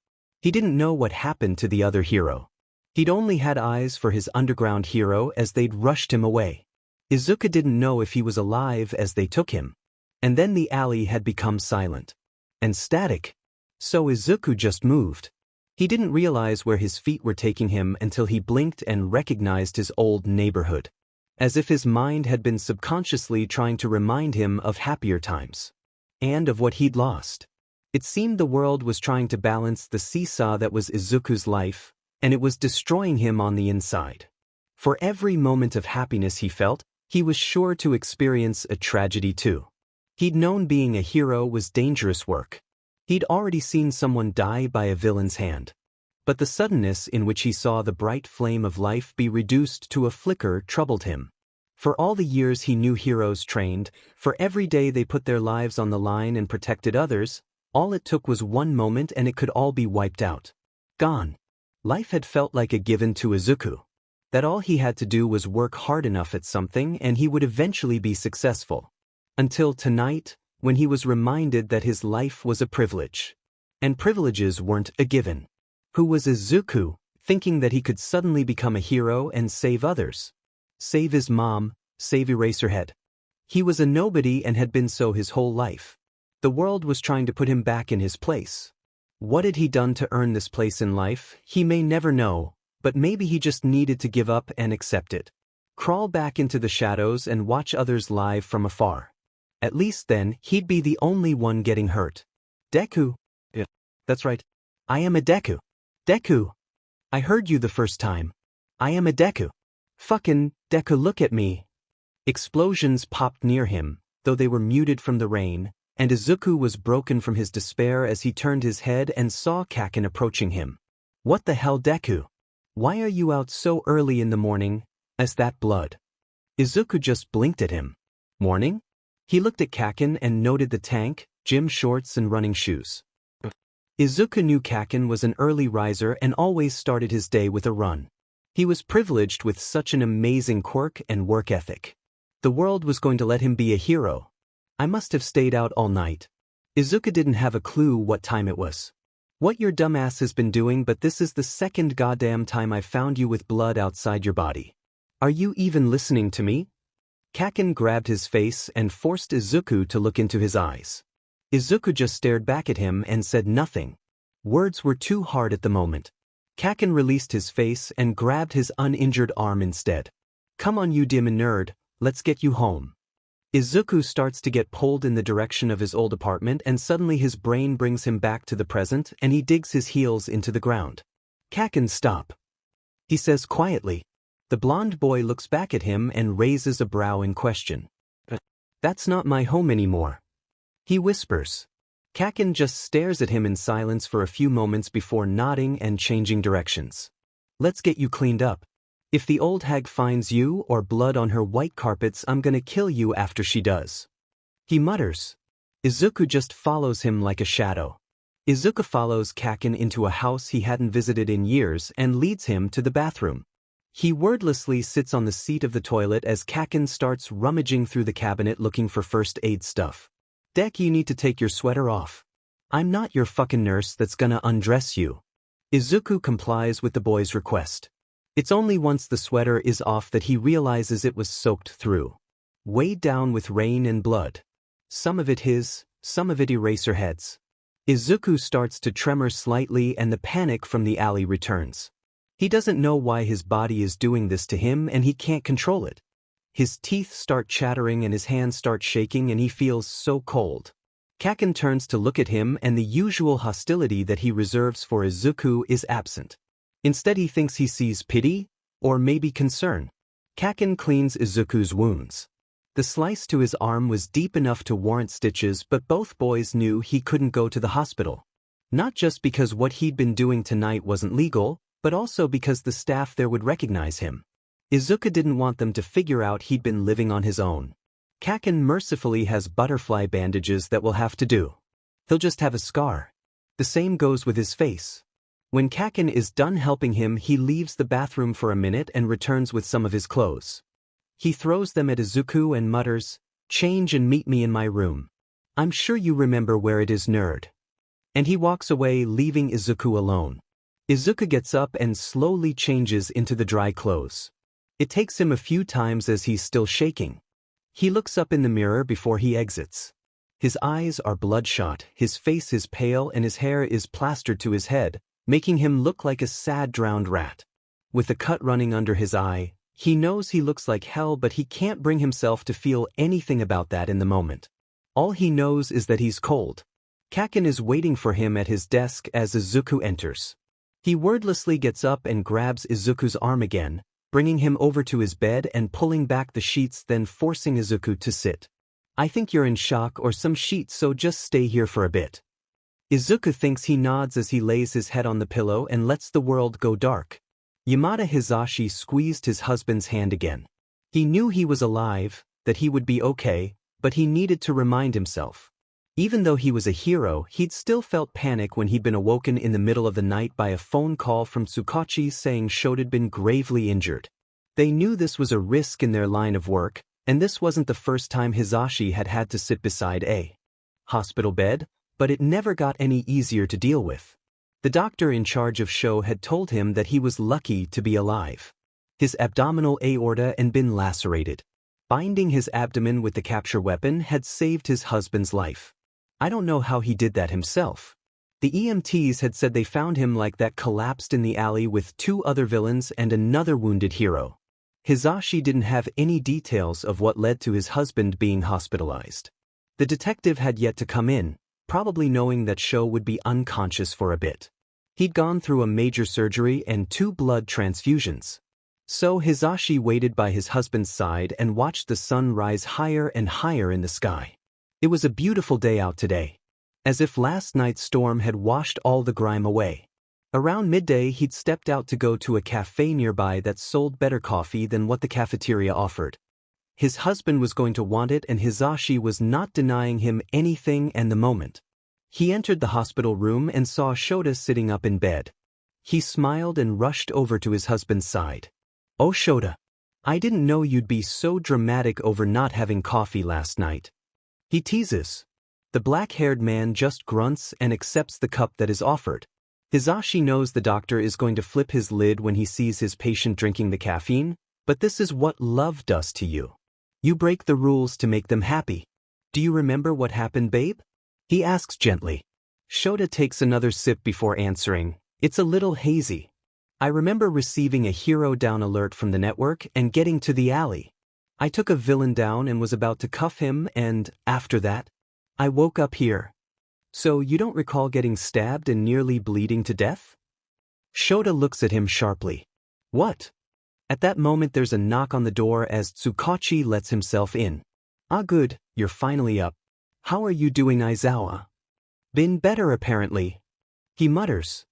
He didn't know what happened to the other hero. He'd only had eyes for his underground hero as they'd rushed him away. Izuku didn't know if he was alive as they took him. And then the alley had become silent. And static. So Izuku just moved. He didn't realize where his feet were taking him until he blinked and recognized his old neighborhood. As if his mind had been subconsciously trying to remind him of happier times. And of what he'd lost. It seemed the world was trying to balance the seesaw that was Izuku's life, and it was destroying him on the inside. For every moment of happiness he felt, he was sure to experience a tragedy too. He'd known being a hero was dangerous work. He'd already seen someone die by a villain's hand. But the suddenness in which he saw the bright flame of life be reduced to a flicker troubled him. For all the years he knew heroes trained, for every day they put their lives on the line and protected others, all it took was one moment and it could all be wiped out. Gone. Life had felt like a given to Izuku. That all he had to do was work hard enough at something and he would eventually be successful. Until tonight, when he was reminded that his life was a privilege. And privileges weren't a given. Who was Izuku, thinking that he could suddenly become a hero and save others? Save his mom, save Eraserhead. He was a nobody and had been so his whole life. The world was trying to put him back in his place. What had he done to earn this place in life? He may never know, but maybe he just needed to give up and accept it. Crawl back into the shadows and watch others live from afar. At least then, he'd be the only one getting hurt. Deku. Yeah, that's right. I am a Deku. Deku. I heard you the first time. I am a Deku. Fucking, Deku, look at me. Explosions popped near him, though they were muted from the rain, and Izuku was broken from his despair as he turned his head and saw Kaken approaching him. What the hell, Deku? Why are you out so early in the morning? Is that blood? Izuku just blinked at him. Morning? He looked at Kaken and noted the tank, gym shorts and running shoes. Izuku knew Kaken was an early riser and always started his day with a run. He was privileged with such an amazing quirk and work ethic. The world was going to let him be a hero. I must have stayed out all night. Izuku didn't have a clue what time it was. What your dumbass has been doing, but this is the second goddamn time I've found you with blood outside your body. Are you even listening to me? Kaken grabbed his face and forced Izuku to look into his eyes. Izuku just stared back at him and said nothing. Words were too hard at the moment. Kaken released his face and grabbed his uninjured arm instead. Come on, you demon nerd, let's get you home. Izuku starts to get pulled in the direction of his old apartment and suddenly his brain brings him back to the present and he digs his heels into the ground. Kaken, stop. He says quietly. The blonde boy looks back at him and raises a brow in question. That's not my home anymore. He whispers. Kaken just stares at him in silence for a few moments before nodding and changing directions. Let's get you cleaned up. If the old hag finds you or blood on her white carpets, I'm gonna kill you after she does. He mutters. Izuku just follows him like a shadow. Izuku follows Kaken into a house he hadn't visited in years and leads him to the bathroom. He wordlessly sits on the seat of the toilet as Kaken starts rummaging through the cabinet looking for first aid stuff. Dek, you need to take your sweater off. I'm not your fucking nurse that's gonna undress you. Izuku complies with the boy's request. It's only once the sweater is off that he realizes it was soaked through. Weighed down with rain and blood. Some of it his, some of it Eraserhead's. Izuku starts to tremor slightly and the panic from the alley returns. He doesn't know why his body is doing this to him and he can't control it. His teeth start chattering and his hands start shaking and he feels so cold. Kaken turns to look at him and the usual hostility that he reserves for Izuku is absent. Instead he thinks he sees pity, or maybe concern. Kaken cleans Izuku's wounds. The slice to his arm was deep enough to warrant stitches, but both boys knew he couldn't go to the hospital. Not just because what he'd been doing tonight wasn't legal, but also because the staff there would recognize him. Izuku didn't want them to figure out he'd been living on his own. Kaken mercifully has butterfly bandages that will have to do. He'll just have a scar. The same goes with his face. When Kaken is done helping him, he leaves the bathroom for a minute and returns with some of his clothes. He throws them at Izuku and mutters, "Change and meet me in my room. I'm sure you remember where it is, nerd." And he walks away, leaving Izuku alone. Izuku gets up and slowly changes into the dry clothes. It takes him a few times as he's still shaking. He looks up in the mirror before he exits. His eyes are bloodshot, his face is pale and his hair is plastered to his head, making him look like a sad drowned rat. With a cut running under his eye, he knows he looks like hell, but he can't bring himself to feel anything about that in the moment. All he knows is that he's cold. Kaken is waiting for him at his desk as Izuku enters. He wordlessly gets up and grabs Izuku's arm again, bringing him over to his bed and pulling back the sheets, then forcing Izuku to sit. "I think you're in shock or some shit, so just stay here for a bit." Izuku thinks he nods as he lays his head on the pillow and lets the world go dark. Yamada Hisashi squeezed his husband's hand again. He knew he was alive, that he would be okay, but he needed to remind himself. Even though he was a hero, he'd still felt panic when he'd been awoken in the middle of the night by a phone call from Tsukachi saying Shota'd been gravely injured. They knew this was a risk in their line of work, and this wasn't the first time Hisashi had had to sit beside a hospital bed, but it never got any easier to deal with. The doctor in charge of Sho had told him that he was lucky to be alive. His abdominal aorta had been lacerated. Binding his abdomen with the capture weapon had saved his husband's life. I don't know how he did that himself. The EMTs had said they found him like that, collapsed in the alley with 2 other villains and another wounded hero. Hisashi didn't have any details of what led to his husband being hospitalized. The detective had yet to come in, probably knowing that Sho would be unconscious for a bit. He'd gone through a major surgery and 2 blood transfusions. So Hisashi waited by his husband's side and watched the sun rise higher and higher in the sky. It was a beautiful day out today. As if last night's storm had washed all the grime away. Around midday he'd stepped out to go to a cafe nearby that sold better coffee than what the cafeteria offered. His husband was going to want it and Hisashi was not denying him anything, and the moment he entered the hospital room and saw Shota sitting up in bed. He smiled and rushed over to his husband's side. "Oh Shota, I didn't know you'd be so dramatic over not having coffee last night." He teases. The black-haired man just grunts and accepts the cup that is offered. Hisashi knows the doctor is going to flip his lid when he sees his patient drinking the caffeine, but this is what love does to you. You break the rules to make them happy. "Do you remember what happened, babe?" he asks gently. Shota takes another sip before answering, "It's a little hazy. I remember receiving a hero down alert from the network and getting to the alley. I took a villain down and was about to cuff him, and, after that, I woke up here." "So you don't recall getting stabbed and nearly bleeding to death?" Shota looks at him sharply. "What?" At that moment there's a knock on the door as Tsukachi lets himself in. "Ah good, you're finally up. How are you doing, Aizawa?" "Been better apparently," he mutters.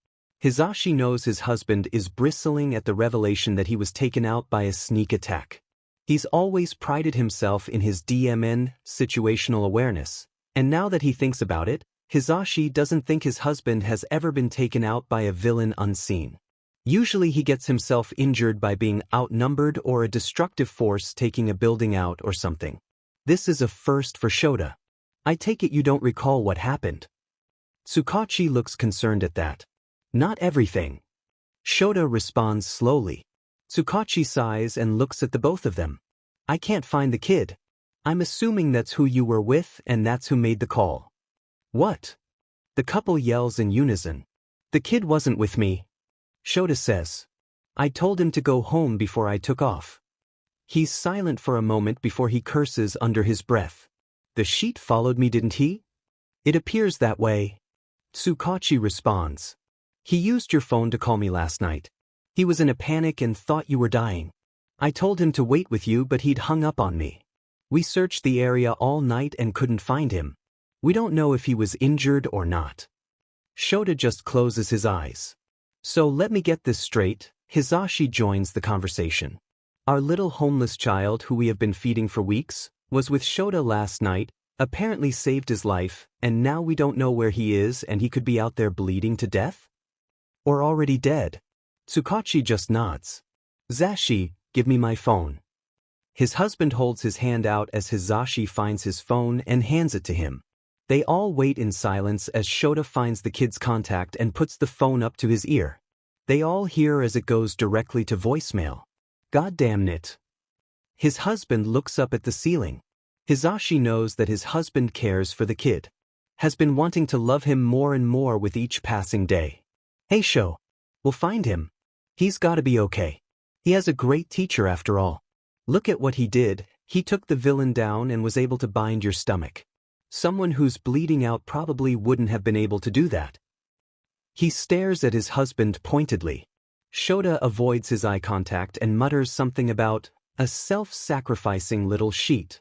Hisashi knows his husband is bristling at the revelation that he was taken out by a sneak attack. He's always prided himself in his DMN, situational awareness, and now that he thinks about it, Hisashi doesn't think his husband has ever been taken out by a villain unseen. Usually he gets himself injured by being outnumbered or a destructive force taking a building out or something. This is a first for Shota. "I take it you don't recall what happened." Tsukachi looks concerned at that. "Not everything." Shota responds slowly. Tsukachi sighs and looks at the both of them. "I can't find the kid. I'm assuming that's who you were with and that's who made the call." "What?" The couple yells in unison. The kid wasn't with me. Shota says. I told him to go home before I took off. He's silent for a moment before he curses under his breath. The sheet followed me, didn't he? It appears that way. Tsukachi responds. He used your phone to call me last night. He was in a panic and thought you were dying. I told him to wait with you, but he'd hung up on me. We searched the area all night and couldn't find him. We don't know if he was injured or not. Shota just closes his eyes. So let me get this straight, Hisashi joins the conversation. Our little homeless child who we have been feeding for weeks was with Shota last night, apparently saved his life, and now we don't know where he is and he could be out there bleeding to death? Or already dead? Tsukachi just nods. Zashi, give me my phone. His husband holds his hand out as Hisashi finds his phone and hands it to him. They all wait in silence as Shota finds the kid's contact and puts the phone up to his ear. They all hear as it goes directly to voicemail. God damn it. His husband looks up at the ceiling. Hisashi knows that his husband cares for the kid. Has been wanting to love him more and more with each passing day. Hey Sho. We'll find him. He's gotta be okay. He has a great teacher after all. Look at what he did, he took the villain down and was able to bind your stomach. Someone who's bleeding out probably wouldn't have been able to do that. He stares at his husband pointedly. Shota avoids his eye contact and mutters something about a self-sacrificing little sheet.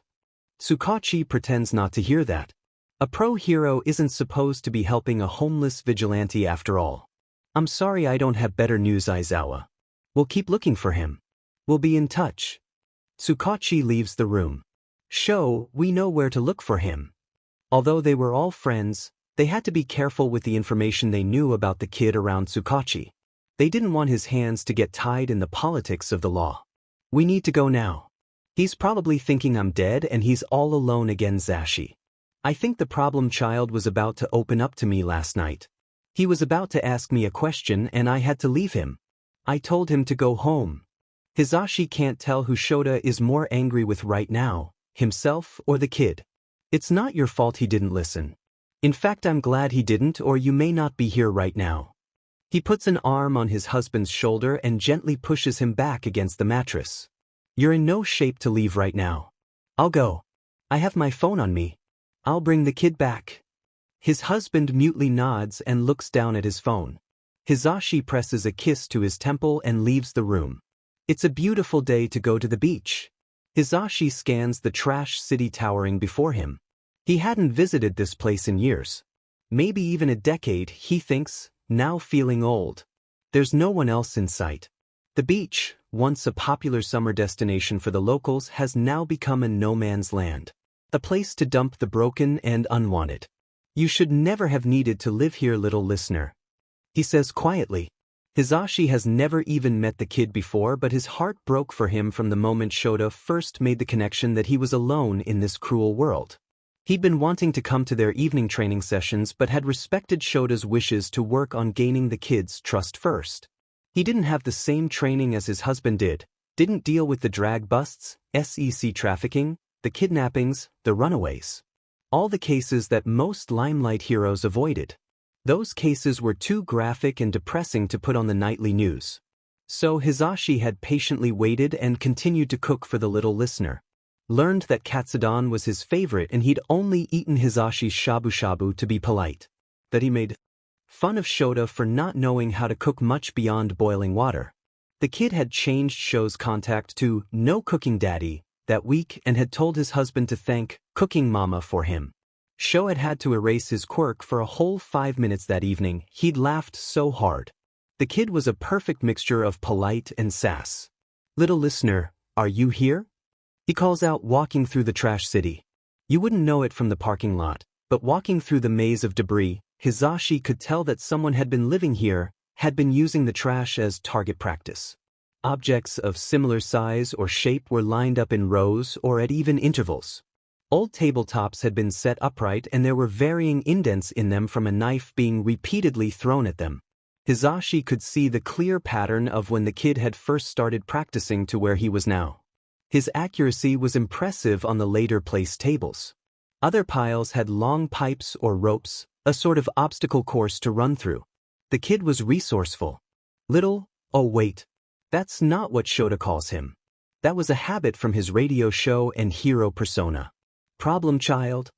Tsukachi pretends not to hear that. A pro-hero isn't supposed to be helping a homeless vigilante after all. I'm sorry I don't have better news, Aizawa. We'll keep looking for him. We'll be in touch. Tsukachi leaves the room. Sho, we know where to look for him. Although they were all friends, they had to be careful with the information they knew about the kid around Tsukachi. They didn't want his hands to get tied in the politics of the law. We need to go now. He's probably thinking I'm dead and he's all alone again, Zashi. I think the problem child was about to open up to me last night. He was about to ask me a question and I had to leave him. I told him to go home. Hisashi can't tell who Shota is more angry with right now, himself or the kid. It's not your fault he didn't listen. In fact, I'm glad he didn't, or you may not be here right now. He puts an arm on his husband's shoulder and gently pushes him back against the mattress. You're in no shape to leave right now. I'll go. I have my phone on me. I'll bring the kid back. His husband mutely nods and looks down at his phone. Hisashi presses a kiss to his temple and leaves the room. It's a beautiful day to go to the beach. Hisashi scans the trash city towering before him. He hadn't visited this place in years. Maybe even a decade, he thinks, now feeling old. There's no one else in sight. The beach, once a popular summer destination for the locals, has now become a no-man's land. A place to dump the broken and unwanted. You should never have needed to live here, little listener. He says quietly. Hisashi has never even met the kid before, but his heart broke for him from the moment Shota first made the connection that he was alone in this cruel world. He'd been wanting to come to their evening training sessions but had respected Shota's wishes to work on gaining the kid's trust first. He didn't have the same training as his husband did, didn't deal with the drag busts, SEC trafficking, the kidnappings, the runaways. All the cases that most limelight heroes avoided. Those cases were too graphic and depressing to put on the nightly news. So Hisashi had patiently waited and continued to cook for the little listener. Learned that katsudon was his favorite and he'd only eaten Hisashi's shabu-shabu to be polite. That he made fun of Shota for not knowing how to cook much beyond boiling water. The kid had changed Sho's contact to "No Cooking Daddy" that week and had told his husband to thank Cooking Mama for him. Sho had had to erase his quirk for a whole 5 minutes that evening. He'd laughed so hard. The kid was a perfect mixture of polite and sass. Little listener, are you here? He calls out, walking through the trash city. You wouldn't know it from the parking lot, but walking through the maze of debris, Hisashi could tell that someone had been living here, had been using the trash as target practice. Objects of similar size or shape were lined up in rows or at even intervals. Old tabletops had been set upright and there were varying indents in them from a knife being repeatedly thrown at them. Hisashi could see the clear pattern of when the kid had first started practicing to where he was now. His accuracy was impressive on the later placed tables. Other piles had long pipes or ropes, A sort of obstacle course to run through. The kid was resourceful. Little, oh wait. That's not what Shota calls him. That was a habit from his radio show and hero persona. Problem child?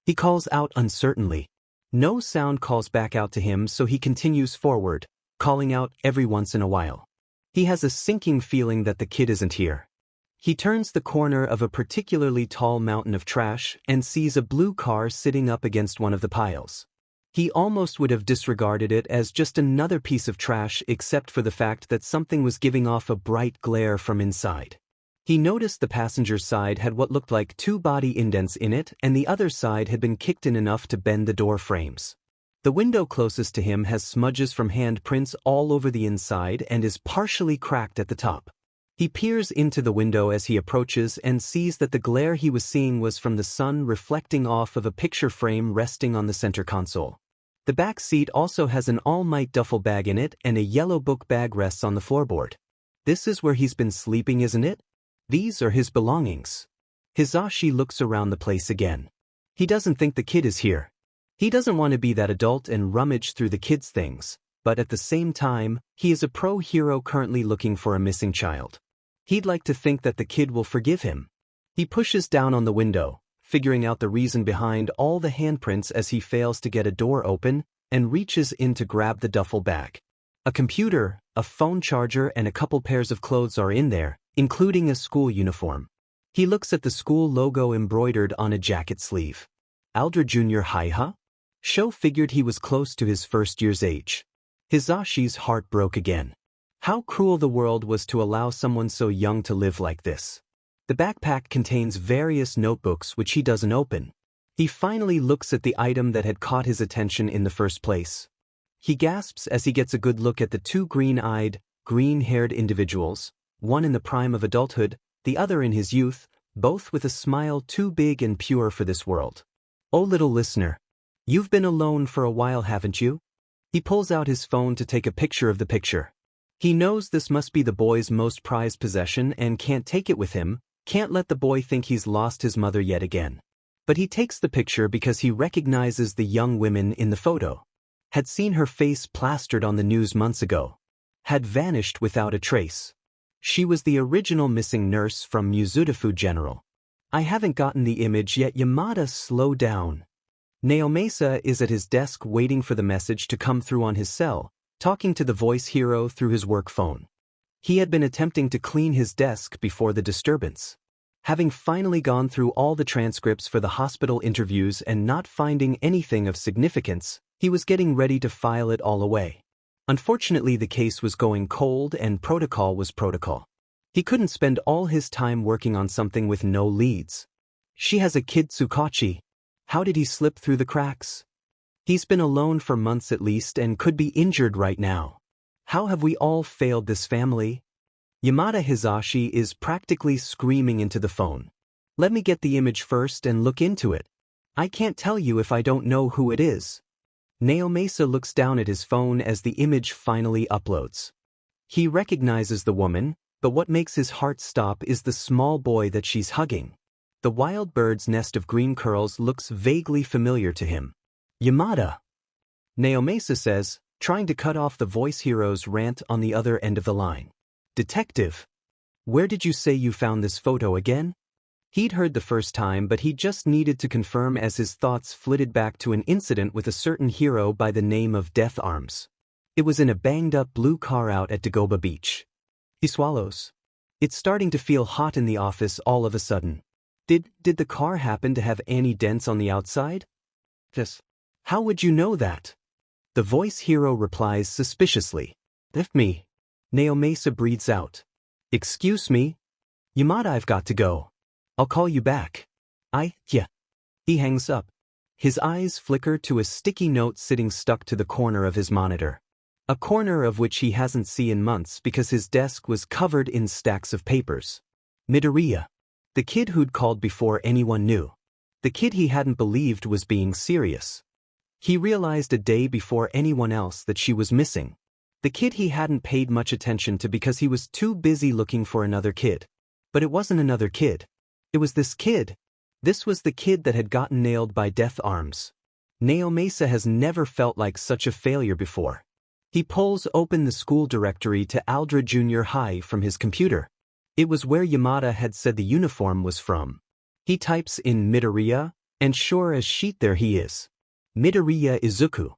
He calls out uncertainly. No sound calls back out to him, so he continues forward, calling out every once in a while. He has a sinking feeling that the kid isn't here. He turns the corner of a particularly tall mountain of trash and sees a blue car sitting up against one of the piles. He almost would have disregarded it as just another piece of trash except for the fact that something was giving off a bright glare from inside. He noticed the passenger side had what looked like 2 body indents in it, and the other side had been kicked in enough to bend the door frames. The window closest to him has smudges from handprints all over the inside and is partially cracked at the top. He peers into the window as he approaches and sees that the glare he was seeing was from the sun reflecting off of a picture frame resting on the center console. The back seat also has an All Might duffel bag in it, and a yellow book bag rests on the floorboard. This is where he's been sleeping, isn't it? These are his belongings. Hisashi looks around the place again. He doesn't think the kid is here. He doesn't want to be that adult and rummage through the kid's things, but at the same time, he is a pro hero currently looking for a missing child. He'd like to think that the kid will forgive him. He pushes down on the window, figuring out the reason behind all the handprints as he fails to get a door open, and reaches in to grab the duffel bag. A computer, a phone charger, and a couple pairs of clothes are in there, including a school uniform. He looks at the school logo embroidered on a jacket sleeve. Aldra Jr. High, huh? Sho figured he was close to his first year's age. Hisashi's heart broke again. How cruel the world was to allow someone so young to live like this. The backpack contains various notebooks which he doesn't open. He finally looks at the item that had caught his attention in the first place. He gasps as he gets a good look at the 2 green-eyed, green-haired individuals, one in the prime of adulthood, the other in his youth, both with a smile too big and pure for this world. Oh little listener, you've been alone for a while, haven't you? He pulls out his phone to take a picture of the picture. He knows this must be the boy's most prized possession and can't take it with him, can't let the boy think he's lost his mother yet again. But he takes the picture because he recognizes the young woman in the photo. Had seen her face plastered on the news months ago. Had vanished without a trace. She was the original missing nurse from Mizudafu General. I haven't gotten the image yet. Yamada, slow down. Naomasa is at his desk waiting for the message to come through on his cell, talking to the voice hero through his work phone. He had been attempting to clean his desk before the disturbance. Having finally gone through all the transcripts for the hospital interviews and not finding anything of significance, he was getting ready to file it all away. Unfortunately, the case was going cold and protocol was protocol. He couldn't spend all his time working on something with no leads. She has a kid, Tsukachi. How did he slip through the cracks? He's been alone for months at least and could be injured right now. How have we all failed this family? Yamada Hisashi is practically screaming into the phone. Let me get the image first and look into it. I can't tell you if I don't know who it is. Naomasa looks down at his phone as the image finally uploads. He recognizes the woman, but what makes his heart stop is the small boy that she's hugging. The wild bird's nest of green curls looks vaguely familiar to him. Yamada, Naomasa says, trying to cut off the voice hero's rant on the other end of the line. Detective, where did you say you found this photo again? He'd heard the first time, but he just needed to confirm as his thoughts flitted back to an incident with a certain hero by the name of Death Arms. It was in a banged-up blue car out at Dagoba Beach. He swallows. It's starting to feel hot in the office all of a sudden. Did the car happen to have any dents on the outside? Yes. How would you know that? The voice hero replies suspiciously. If me. Naomasa breathes out. Excuse me? Yamada, I've got to go. I'll call you back. Yeah. He hangs up. His eyes flicker to a sticky note sitting stuck to the corner of his monitor. A corner of which he hasn't seen in months because his desk was covered in stacks of papers. Midoriya. The kid who'd called before anyone knew. The kid he hadn't believed was being serious. He realized a day before anyone else that she was missing. The kid he hadn't paid much attention to because he was too busy looking for another kid. But it wasn't another kid. It was this kid. This was the kid that had gotten nailed by Death Arms. Naomasa has never felt like such a failure before. He pulls open the school directory to Aldra Junior High from his computer. It was where Yamada had said the uniform was from. He types in Midoriya, and sure as shit there he is. Midoriya Izuku.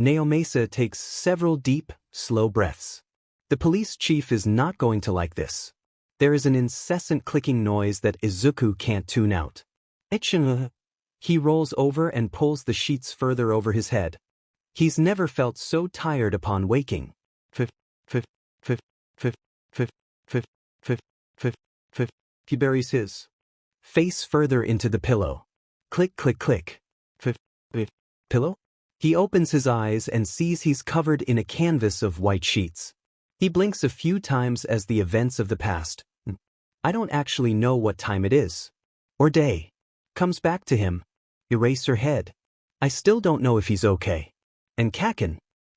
Naomasa takes several deep, slow breaths. The police chief is not going to like this. There is an incessant clicking noise that Izuku can't tune out. He rolls over and pulls the sheets further over his head. He's never felt so tired upon waking. He buries his face further into the pillow. Click, click, click. Pillow? He opens his eyes and sees he's covered in a canvas of white sheets. He blinks a few times as the events of the past, I don't actually know what time it is, or day, comes back to him. Erase her head. I still don't know if he's okay. And Kaken.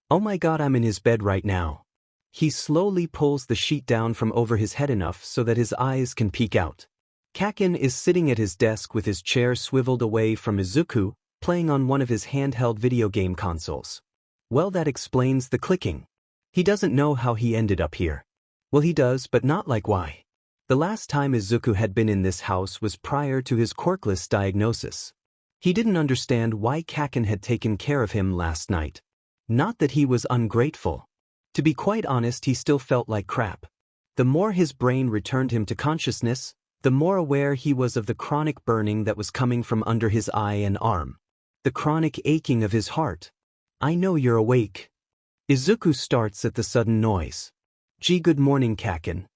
Oh my god, I'm in his bed right now. He slowly pulls the sheet down from over his head enough so that his eyes can peek out. Kaken is sitting at his desk with his chair swiveled away from Izuku, playing on one of his handheld video game consoles. Well, that explains the clicking. He doesn't know how he ended up here. Well, he does, but not like why. The last time Izuku had been in this house was prior to his quirkless diagnosis. He didn't understand why Kaken had taken care of him last night. Not that he was ungrateful. To be quite honest, he still felt like crap. The more his brain returned him to consciousness, the more aware he was of the chronic burning that was coming from under his eye and arm. The chronic aching of his heart. I know you're awake. Izuku starts at the sudden noise. Gee, good morning, Kaken.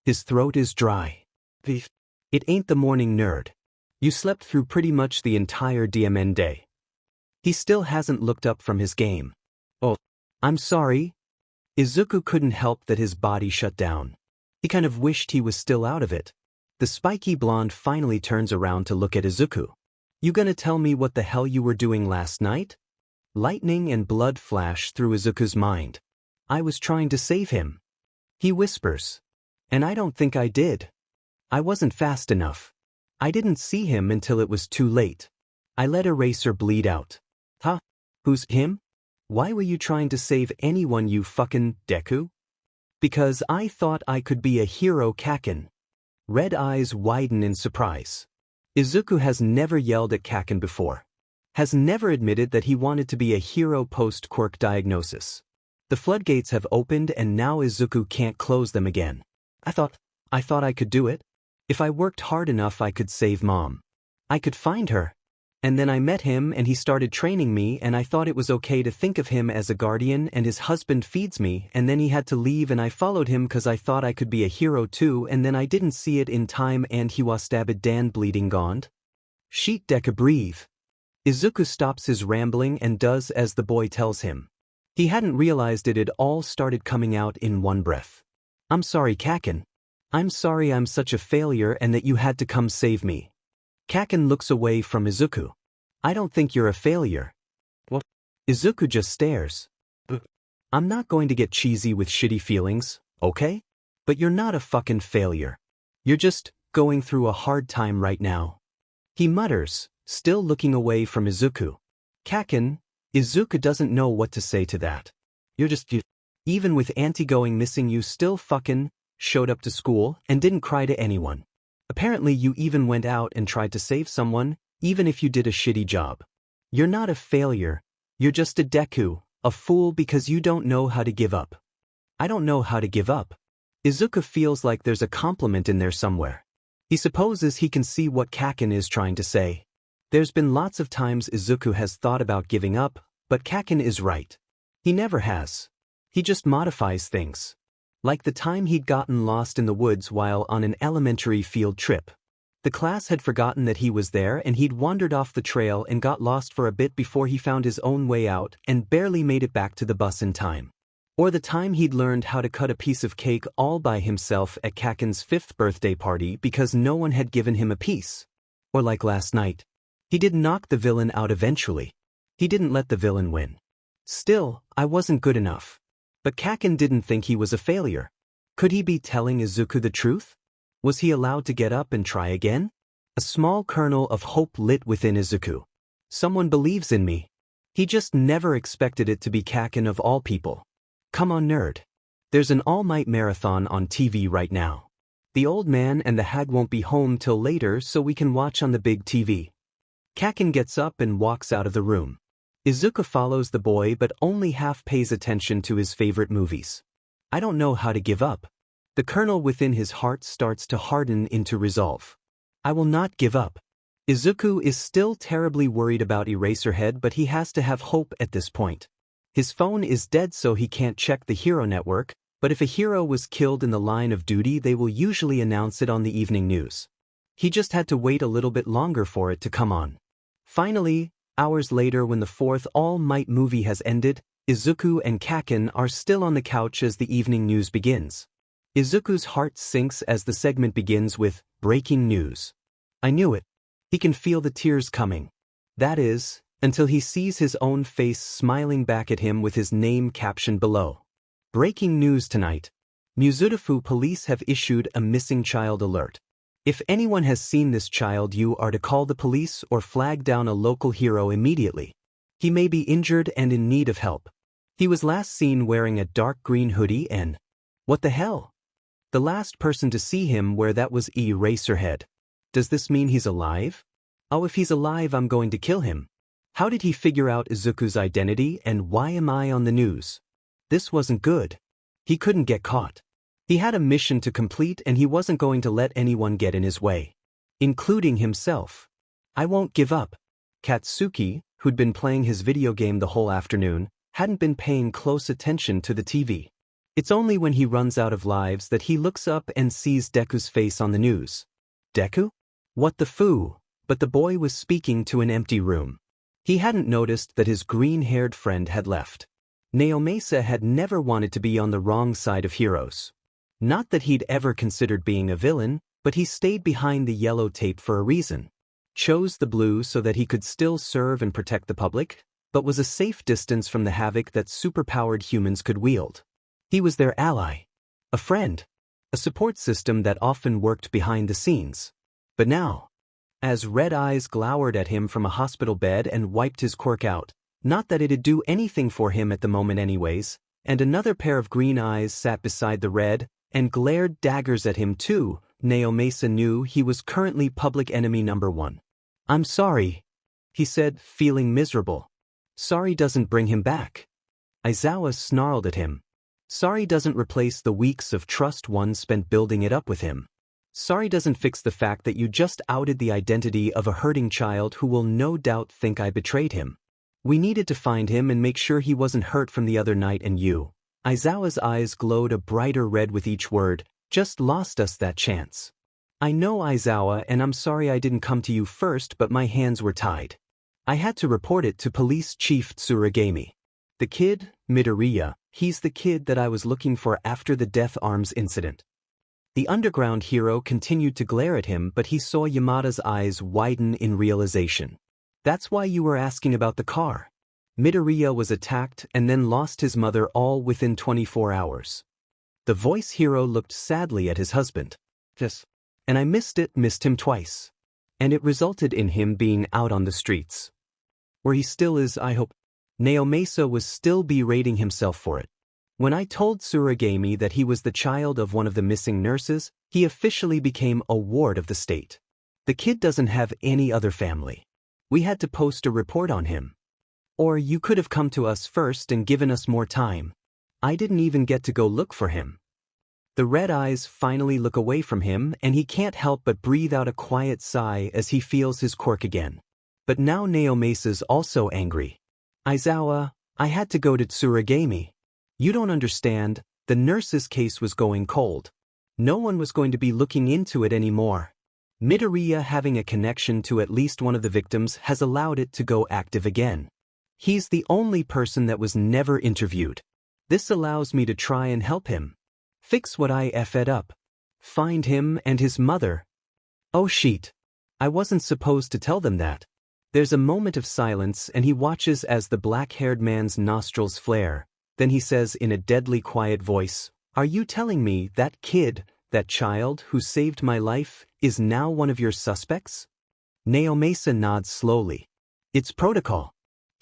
His throat is dry. It ain't the morning, nerd. You slept through pretty much the entire DMN day. He still hasn't looked up from his game. Oh, I'm sorry. Izuku couldn't help that his body shut down. He kind of wished he was still out of it. The spiky blonde finally turns around to look at Izuku. You gonna tell me what the hell you were doing last night? Lightning and blood flash through Izuku's mind. I was trying to save him. He whispers. And I don't think I did. I wasn't fast enough. I didn't see him until it was too late. I let Eraser bleed out. Huh? Who's him? Why were you trying to save anyone, you fucking Deku? Because I thought I could be a hero, Kaken. Red eyes widen in surprise. Izuku has never yelled at Kaken before. Has never admitted that he wanted to be a hero post-quirk diagnosis. The floodgates have opened and now Izuku can't close them again. I thought I could do it. If I worked hard enough I could save Mom. I could find her. And then I met him and he started training me and I thought it was okay to think of him as a guardian and his husband feeds me and then he had to leave and I followed him cause I thought I could be a hero too and then I didn't see it in time and he was stabbed Dan bleeding gone. Sheet Deku breathe. Izuku stops his rambling and does as the boy tells him. He hadn't realized it had all started coming out in one breath. I'm sorry, Kaken. I'm sorry I'm such a failure and that you had to come save me. Kaken looks away from Izuku. I don't think you're a failure. What? Izuku just stares. I'm not going to get cheesy with shitty feelings, okay? But you're not a fucking failure. You're just going through a hard time right now. He mutters, still looking away from Izuku. Kaken, Izuku doesn't know what to say to that. You're just you. Even with Auntie going missing you still fucking showed up to school and didn't cry to anyone. Apparently you even went out and tried to save someone, even if you did a shitty job. You're not a failure. You're just a Deku, a fool because you don't know how to give up. I don't know how to give up. Izuku feels like there's a compliment in there somewhere. He supposes he can see what Kaken is trying to say. There's been lots of times Izuku has thought about giving up, but Kaken is right. He never has. He just modifies things. Like the time he'd gotten lost in the woods while on an elementary field trip. The class had forgotten that he was there and he'd wandered off the trail and got lost for a bit before he found his own way out and barely made it back to the bus in time. Or the time he'd learned how to cut a piece of cake all by himself at Kaken's 5th birthday party because no one had given him a piece. Or like last night. He did knock the villain out eventually. He didn't let the villain win. Still, I wasn't good enough. But Kaken didn't think he was a failure. Could he be telling Izuku the truth? Was he allowed to get up and try again? A small kernel of hope lit within Izuku. Someone believes in me. He just never expected it to be Kakin of all people. Come on, nerd. There's an All Might marathon on TV right now. The old man and the hag won't be home till later, so we can watch on the big TV. Kakin gets up and walks out of the room. Izuku follows the boy but only half pays attention to his favorite movies. I don't know how to give up. The kernel within his heart starts to harden into resolve. I will not give up. Izuku is still terribly worried about Eraserhead, but he has to have hope at this point. His phone is dead, so he can't check the hero network, but if a hero was killed in the line of duty, they will usually announce it on the evening news. He just had to wait a little bit longer for it to come on. Finally, hours later, when the fourth All Might movie has ended, Izuku and Kakin are still on the couch as the evening news begins. Izuku's heart sinks as the segment begins with, "Breaking news." I knew it. He can feel the tears coming. That is, until he sees his own face smiling back at him with his name captioned below. Breaking news tonight. Mizudafu police have issued a missing child alert. If anyone has seen this child, you are to call the police or flag down a local hero immediately. He may be injured and in need of help. He was last seen wearing a dark green hoodie and... What the hell? The last person to see him wear that was Eraserhead. Does this mean he's alive? Oh, if he's alive, I'm going to kill him. How did he figure out Izuku's identity, and why am I on the news? This wasn't good. He couldn't get caught. He had a mission to complete and he wasn't going to let anyone get in his way. Including himself. I won't give up. Katsuki, who'd been playing his video game the whole afternoon, hadn't been paying close attention to the TV. It's only when he runs out of lives that he looks up and sees Deku's face on the news. Deku? What the foo? But the boy was speaking to an empty room. He hadn't noticed that his green-haired friend had left. Naomasa had never wanted to be on the wrong side of heroes. Not that he'd ever considered being a villain, but he stayed behind the yellow tape for a reason. Chose the blue so that he could still serve and protect the public, but was a safe distance from the havoc that superpowered humans could wield. He was their ally. A friend. A support system that often worked behind the scenes. But now, as red eyes glowered at him from a hospital bed and wiped his quirk out, not that it'd do anything for him at the moment anyways, and another pair of green eyes sat beside the red and glared daggers at him too, Naomasa knew he was currently public enemy number one. I'm sorry, he said, feeling miserable. Sorry doesn't bring him back. Aizawa snarled at him. Sorry doesn't replace the weeks of trust one spent building it up with him. Sorry doesn't fix the fact that you just outed the identity of a hurting child who will no doubt think I betrayed him. We needed to find him and make sure he wasn't hurt from the other night, and you. Aizawa's eyes glowed a brighter red with each word. Just lost us that chance. I know, Aizawa, and I'm sorry I didn't come to you first, but my hands were tied. I had to report it to Police Chief Tsuragami. The kid, Midoriya, he's the kid that I was looking for after the Death Arms incident. The underground hero continued to glare at him, but he saw Yamada's eyes widen in realization. That's why you were asking about the car. Midoriya was attacked and then lost his mother all within 24 hours. The voice hero looked sadly at his husband. Yes. And I missed him twice. And it resulted in him being out on the streets. Where he still is, I hope. Naomasa was still berating himself for it. When I told Tsuragami that he was the child of one of the missing nurses, he officially became a ward of the state. The kid doesn't have any other family. We had to post a report on him. Or you could have come to us first and given us more time. I didn't even get to go look for him. The red eyes finally look away from him and he can't help but breathe out a quiet sigh as he feels his quirk again. But now Naomasa's also angry. Aizawa, I had to go to Tsuragami. You don't understand, the nurse's case was going cold. No one was going to be looking into it anymore. Midoriya having a connection to at least one of the victims has allowed it to go active again. He's the only person that was never interviewed. This allows me to try and help him. Fix what I effed up. Find him and his mother. Oh shit. I wasn't supposed to tell them that. There's a moment of silence and he watches as the black-haired man's nostrils flare. Then he says in a deadly quiet voice, "Are you telling me that kid, that child who saved my life, is now one of your suspects?" Naomasa nods slowly. It's protocol.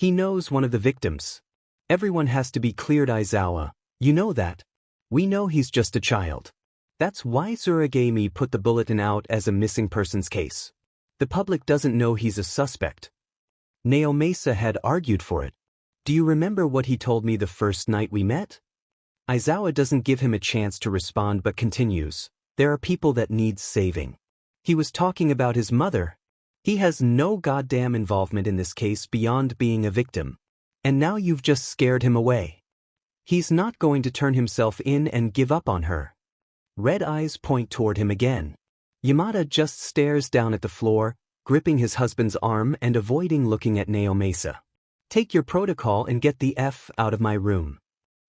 He knows one of the victims. Everyone has to be cleared, Aizawa. You know that. We know he's just a child. That's why Tsuragami put the bulletin out as a missing persons case. The public doesn't know he's a suspect. Naomasa had argued for it. Do you remember what he told me the first night we met? Aizawa doesn't give him a chance to respond but continues. There are people that need saving. He was talking about his mother. He has no goddamn involvement in this case beyond being a victim. And now you've just scared him away. He's not going to turn himself in and give up on her. Red eyes point toward him again. Yamada just stares down at the floor, gripping his husband's arm and avoiding looking at Naomasa. Take your protocol and get the F out of my room.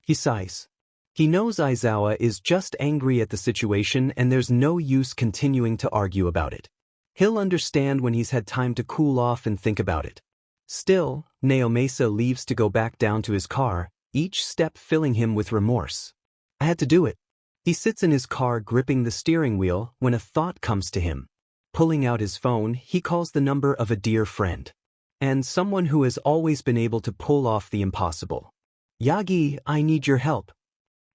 He sighs. He knows Aizawa is just angry at the situation and there's no use continuing to argue about it. He'll understand when he's had time to cool off and think about it. Still, Naomasa leaves to go back down to his car, each step filling him with remorse. I had to do it. He sits in his car gripping the steering wheel when a thought comes to him. Pulling out his phone, he calls the number of a dear friend. And someone who has always been able to pull off the impossible. Yagi, I need your help.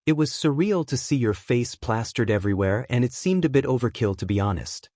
It was surreal to see your face plastered everywhere and it seemed a bit overkill, to be honest.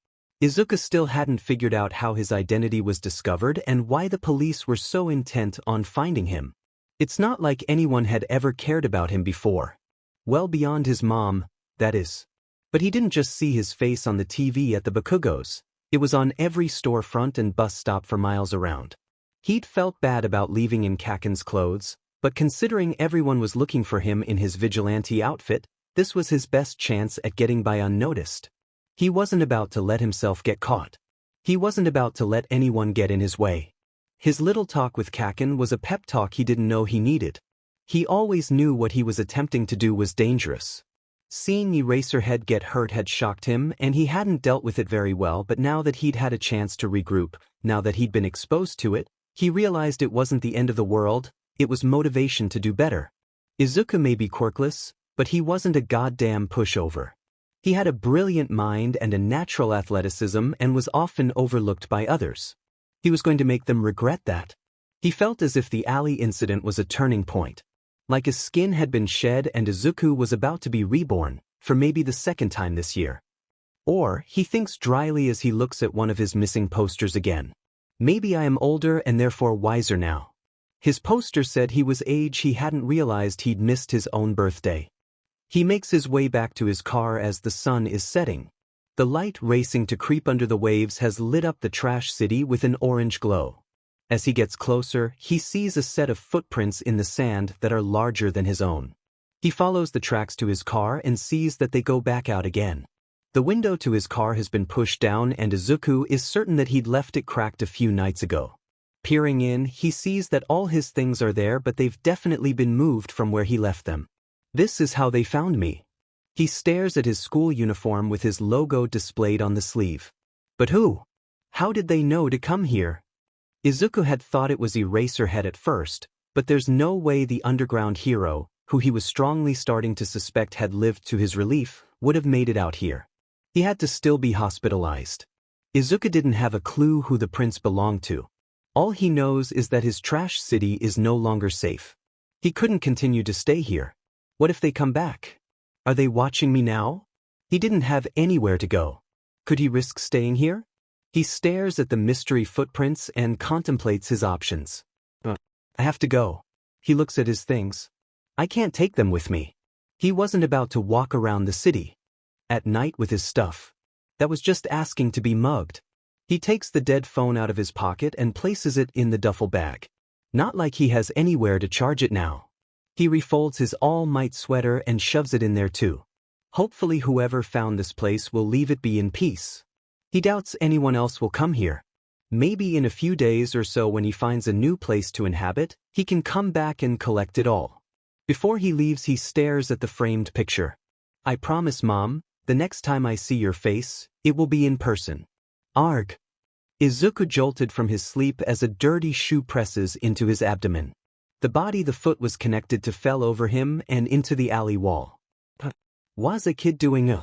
Izuku still hadn't figured out how his identity was discovered and why the police were so intent on finding him. It's not like anyone had ever cared about him before. Well beyond his mom, that is. But he didn't just see his face on the TV at the Bakugos. It was on every storefront and bus stop for miles around. He'd felt bad about leaving in Kaken's clothes, but considering everyone was looking for him in his vigilante outfit, this was his best chance at getting by unnoticed. He wasn't about to let himself get caught. He wasn't about to let anyone get in his way. His little talk with Kaken was a pep talk he didn't know he needed. He always knew what he was attempting to do was dangerous. Seeing Eraserhead get hurt had shocked him and he hadn't dealt with it very well, but now that he'd had a chance to regroup, now that he'd been exposed to it, he realized it wasn't the end of the world, it was motivation to do better. Izuku may be quirkless, but he wasn't a goddamn pushover. He had a brilliant mind and a natural athleticism and was often overlooked by others. He was going to make them regret that. He felt as if the alley incident was a turning point. Like his skin had been shed and Izuku was about to be reborn, for maybe the second time this year. Or, he thinks dryly as he looks at one of his missing posters again. Maybe I am older and therefore wiser now. His poster said he was age he hadn't realized he'd missed his own birthday. He makes his way back to his car as the sun is setting. The light racing to creep under the waves has lit up the trash city with an orange glow. As he gets closer, he sees a set of footprints in the sand that are larger than his own. He follows the tracks to his car and sees that they go back out again. The window to his car has been pushed down and Izuku is certain that he'd left it cracked a few nights ago. Peering in, he sees that all his things are there, but they've definitely been moved from where he left them. This is how they found me. He stares at his school uniform with his logo displayed on the sleeve. But who? How did they know to come here? Izuku had thought it was Eraserhead at first, but there's no way the underground hero, who he was strongly starting to suspect had lived to his relief, would have made it out here. He had to still be hospitalized. Izuku didn't have a clue who the prince belonged to. All he knows is that his trash city is no longer safe. He couldn't continue to stay here. What if they come back? Are they watching me now? He didn't have anywhere to go. Could he risk staying here? He stares at the mystery footprints and contemplates his options. I have to go. He looks at his things. I can't take them with me. He wasn't about to walk around the city at night with his stuff. That was just asking to be mugged. He takes the dead phone out of his pocket and places it in the duffel bag. Not like he has anywhere to charge it now. He refolds his All Might sweater and shoves it in there too. Hopefully whoever found this place will leave it be in peace. He doubts anyone else will come here. Maybe in a few days or so when he finds a new place to inhabit, he can come back and collect it all. Before he leaves he stares at the framed picture. I promise, Mom, the next time I see your face, it will be in person. Arg. Izuku jolted from his sleep as a dirty shoe presses into his abdomen. The body the foot was connected to fell over him and into the alley wall. What's a kid doing?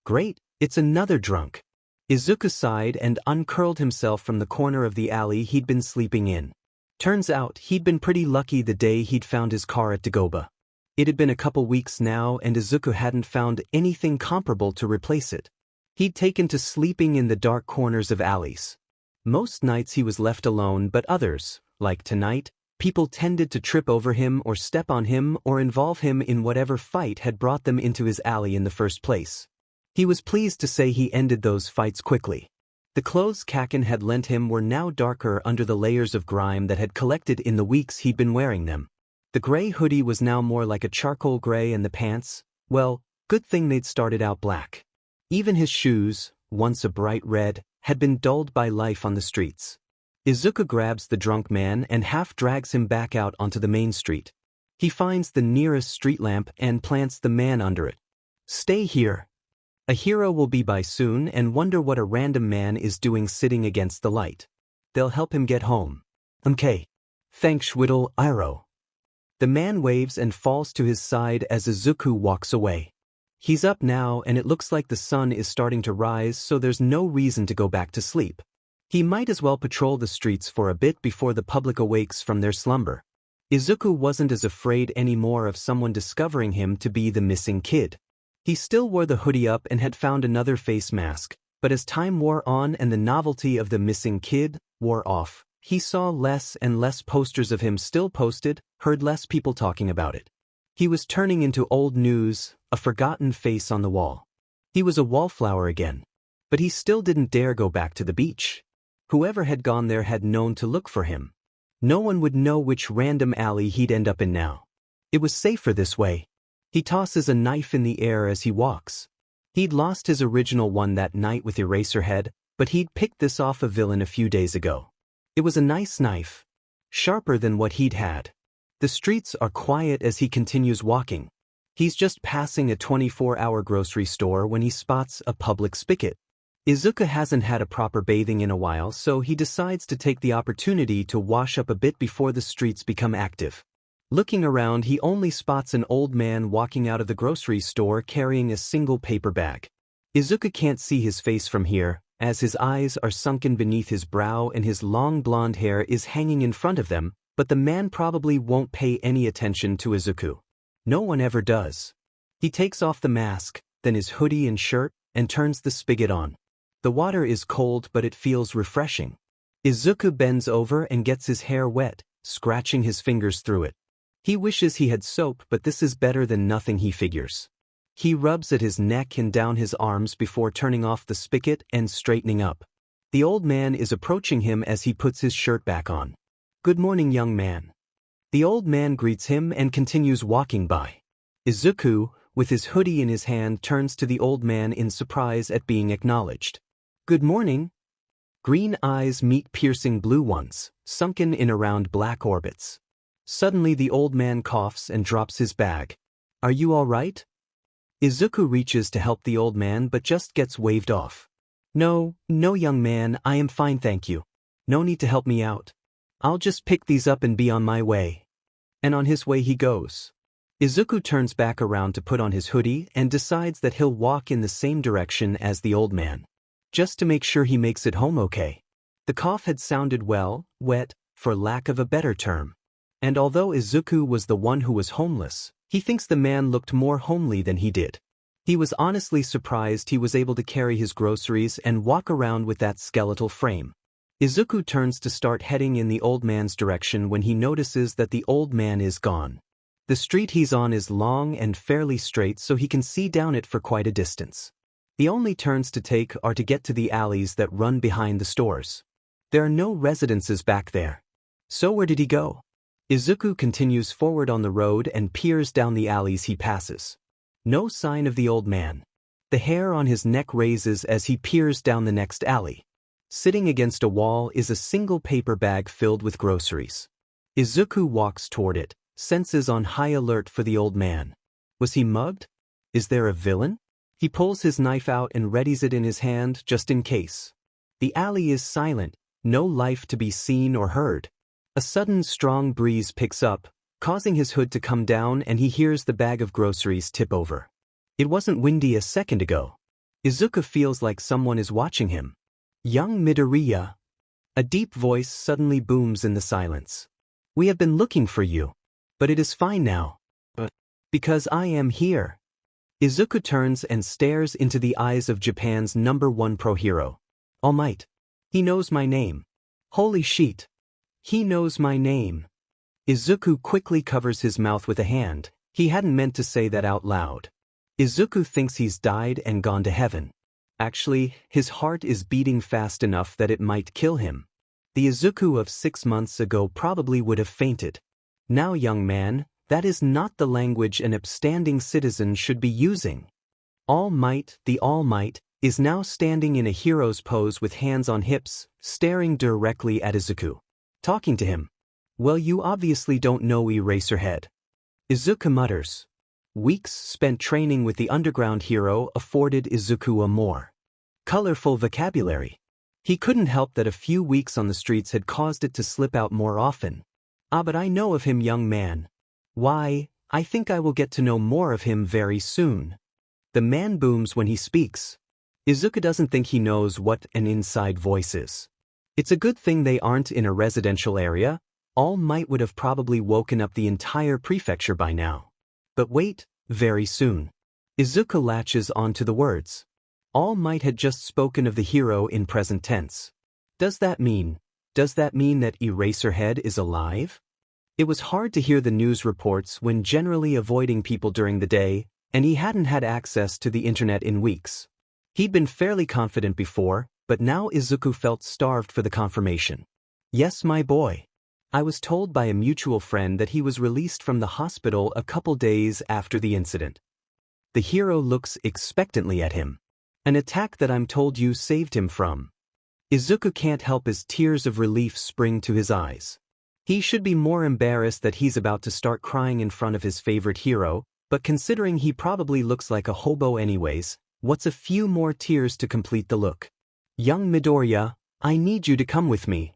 Great, it's another drunk. Izuku sighed and uncurled himself from the corner of the alley he'd been sleeping in. Turns out he'd been pretty lucky the day he'd found his car at Dagoba. It had been a couple weeks now and Izuku hadn't found anything comparable to replace it. He'd taken to sleeping in the dark corners of alleys. Most nights he was left alone, but others, like tonight, people tended to trip over him or step on him or involve him in whatever fight had brought them into his alley in the first place. He was pleased to say he ended those fights quickly. The clothes Kaken had lent him were now darker under the layers of grime that had collected in the weeks he'd been wearing them. The gray hoodie was now more like a charcoal gray and the pants, well, good thing they'd started out black. Even his shoes, once a bright red, had been dulled by life on the streets. Izuku grabs the drunk man and half drags him back out onto the main street. He finds the nearest street lamp and plants the man under it. Stay here. A hero will be by soon and wonder what a random man is doing sitting against the light. They'll help him get home. Thanks Whittle, Iro. The man waves and falls to his side as Izuku walks away. He's up now and it looks like the sun is starting to rise, so there's no reason to go back to sleep. He might as well patrol the streets for a bit before the public awakes from their slumber. Izuku wasn't as afraid anymore of someone discovering him to be the missing kid. He still wore the hoodie up and had found another face mask, but as time wore on and the novelty of the missing kid wore off, he saw less and less posters of him still posted, heard less people talking about it. He was turning into old news, a forgotten face on the wall. He was a wallflower again. But he still didn't dare go back to the beach. Whoever had gone there had known to look for him. No one would know which random alley he'd end up in now. It was safer this way. He tosses a knife in the air as he walks. He'd lost his original one that night with Eraserhead, but he'd picked this off a villain a few days ago. It was a nice knife. Sharper than what he'd had. The streets are quiet as he continues walking. He's just passing a 24-hour grocery store when he spots a public spigot. Izuku hasn't had a proper bathing in a while, so he decides to take the opportunity to wash up a bit before the streets become active. Looking around, he only spots an old man walking out of the grocery store carrying a single paper bag. Izuku can't see his face from here, as his eyes are sunken beneath his brow and his long blonde hair is hanging in front of them, but the man probably won't pay any attention to Izuku. No one ever does. He takes off the mask, then his hoodie and shirt, and turns the spigot on. The water is cold but it feels refreshing. Izuku bends over and gets his hair wet, scratching his fingers through it. He wishes he had soap, but this is better than nothing, he figures. He rubs at his neck and down his arms before turning off the spigot and straightening up. The old man is approaching him as he puts his shirt back on. Good morning, young man. The old man greets him and continues walking by. Izuku, with his hoodie in his hand, turns to the old man in surprise at being acknowledged. Good morning. Green eyes meet piercing blue ones, sunken in around black orbits. Suddenly the old man coughs and drops his bag. Are you all right? Izuku reaches to help the old man but just gets waved off. No, young man, I am fine, thank you. No need to help me out. I'll just pick these up and be on my way. And on his way he goes. Izuku turns back around to put on his hoodie and decides that he'll walk in the same direction as the old man. Just to make sure he makes it home okay. The cough had sounded wet, for lack of a better term. And although Izuku was the one who was homeless, he thinks the man looked more homely than he did. He was honestly surprised he was able to carry his groceries and walk around with that skeletal frame. Izuku turns to start heading in the old man's direction when he notices that the old man is gone. The street he's on is long and fairly straight, so he can see down it for quite a distance. The only turns to take are to get to the alleys that run behind the stores. There are no residences back there. So where did he go? Izuku continues forward on the road and peers down the alleys he passes. No sign of the old man. The hair on his neck raises as he peers down the next alley. Sitting against a wall is a single paper bag filled with groceries. Izuku walks toward it, senses on high alert for the old man. Was he mugged? Is there a villain? He pulls his knife out and readies it in his hand just in case. The alley is silent, no life to be seen or heard. A sudden strong breeze picks up, causing his hood to come down, and he hears the bag of groceries tip over. It wasn't windy a second ago. Izuku feels like someone is watching him. Young Midoriya. A deep voice suddenly booms in the silence. We have been looking for you. But it is fine now. Because I am here. Izuku turns and stares into the eyes of Japan's #1 pro hero. All Might. He knows my name. Holy shit. He knows my name. Izuku quickly covers his mouth with a hand. He hadn't meant to say that out loud. Izuku thinks he's died and gone to heaven. Actually, his heart is beating fast enough that it might kill him. The Izuku of 6 months ago probably would have fainted. Now, young man, that is not the language an upstanding citizen should be using. All Might, the All Might, is now standing in a hero's pose with hands on hips, staring directly at Izuku. Talking to him. Well, you obviously don't know Eraserhead. Izuku mutters. Weeks spent training with the underground hero afforded Izuku a more colorful vocabulary. He couldn't help that a few weeks on the streets had caused it to slip out more often. But I know of him, young man. Why, I think I will get to know more of him very soon. The man booms when he speaks. Izuku doesn't think he knows what an inside voice is. It's a good thing they aren't in a residential area. All Might would have probably woken up the entire prefecture by now. But wait, very soon. Izuku latches onto the words. All Might had just spoken of the hero in present tense. Does that mean that Eraserhead is alive? It was hard to hear the news reports when generally avoiding people during the day, and he hadn't had access to the internet in weeks. He'd been fairly confident before, but now Izuku felt starved for the confirmation. Yes, my boy. I was told by a mutual friend that he was released from the hospital a couple days after the incident. The hero looks expectantly at him. An attack that I'm told you saved him from. Izuku can't help as tears of relief spring to his eyes. He should be more embarrassed that he's about to start crying in front of his favorite hero, but considering he probably looks like a hobo anyways, what's a few more tears to complete the look? Young Midoriya, I need you to come with me.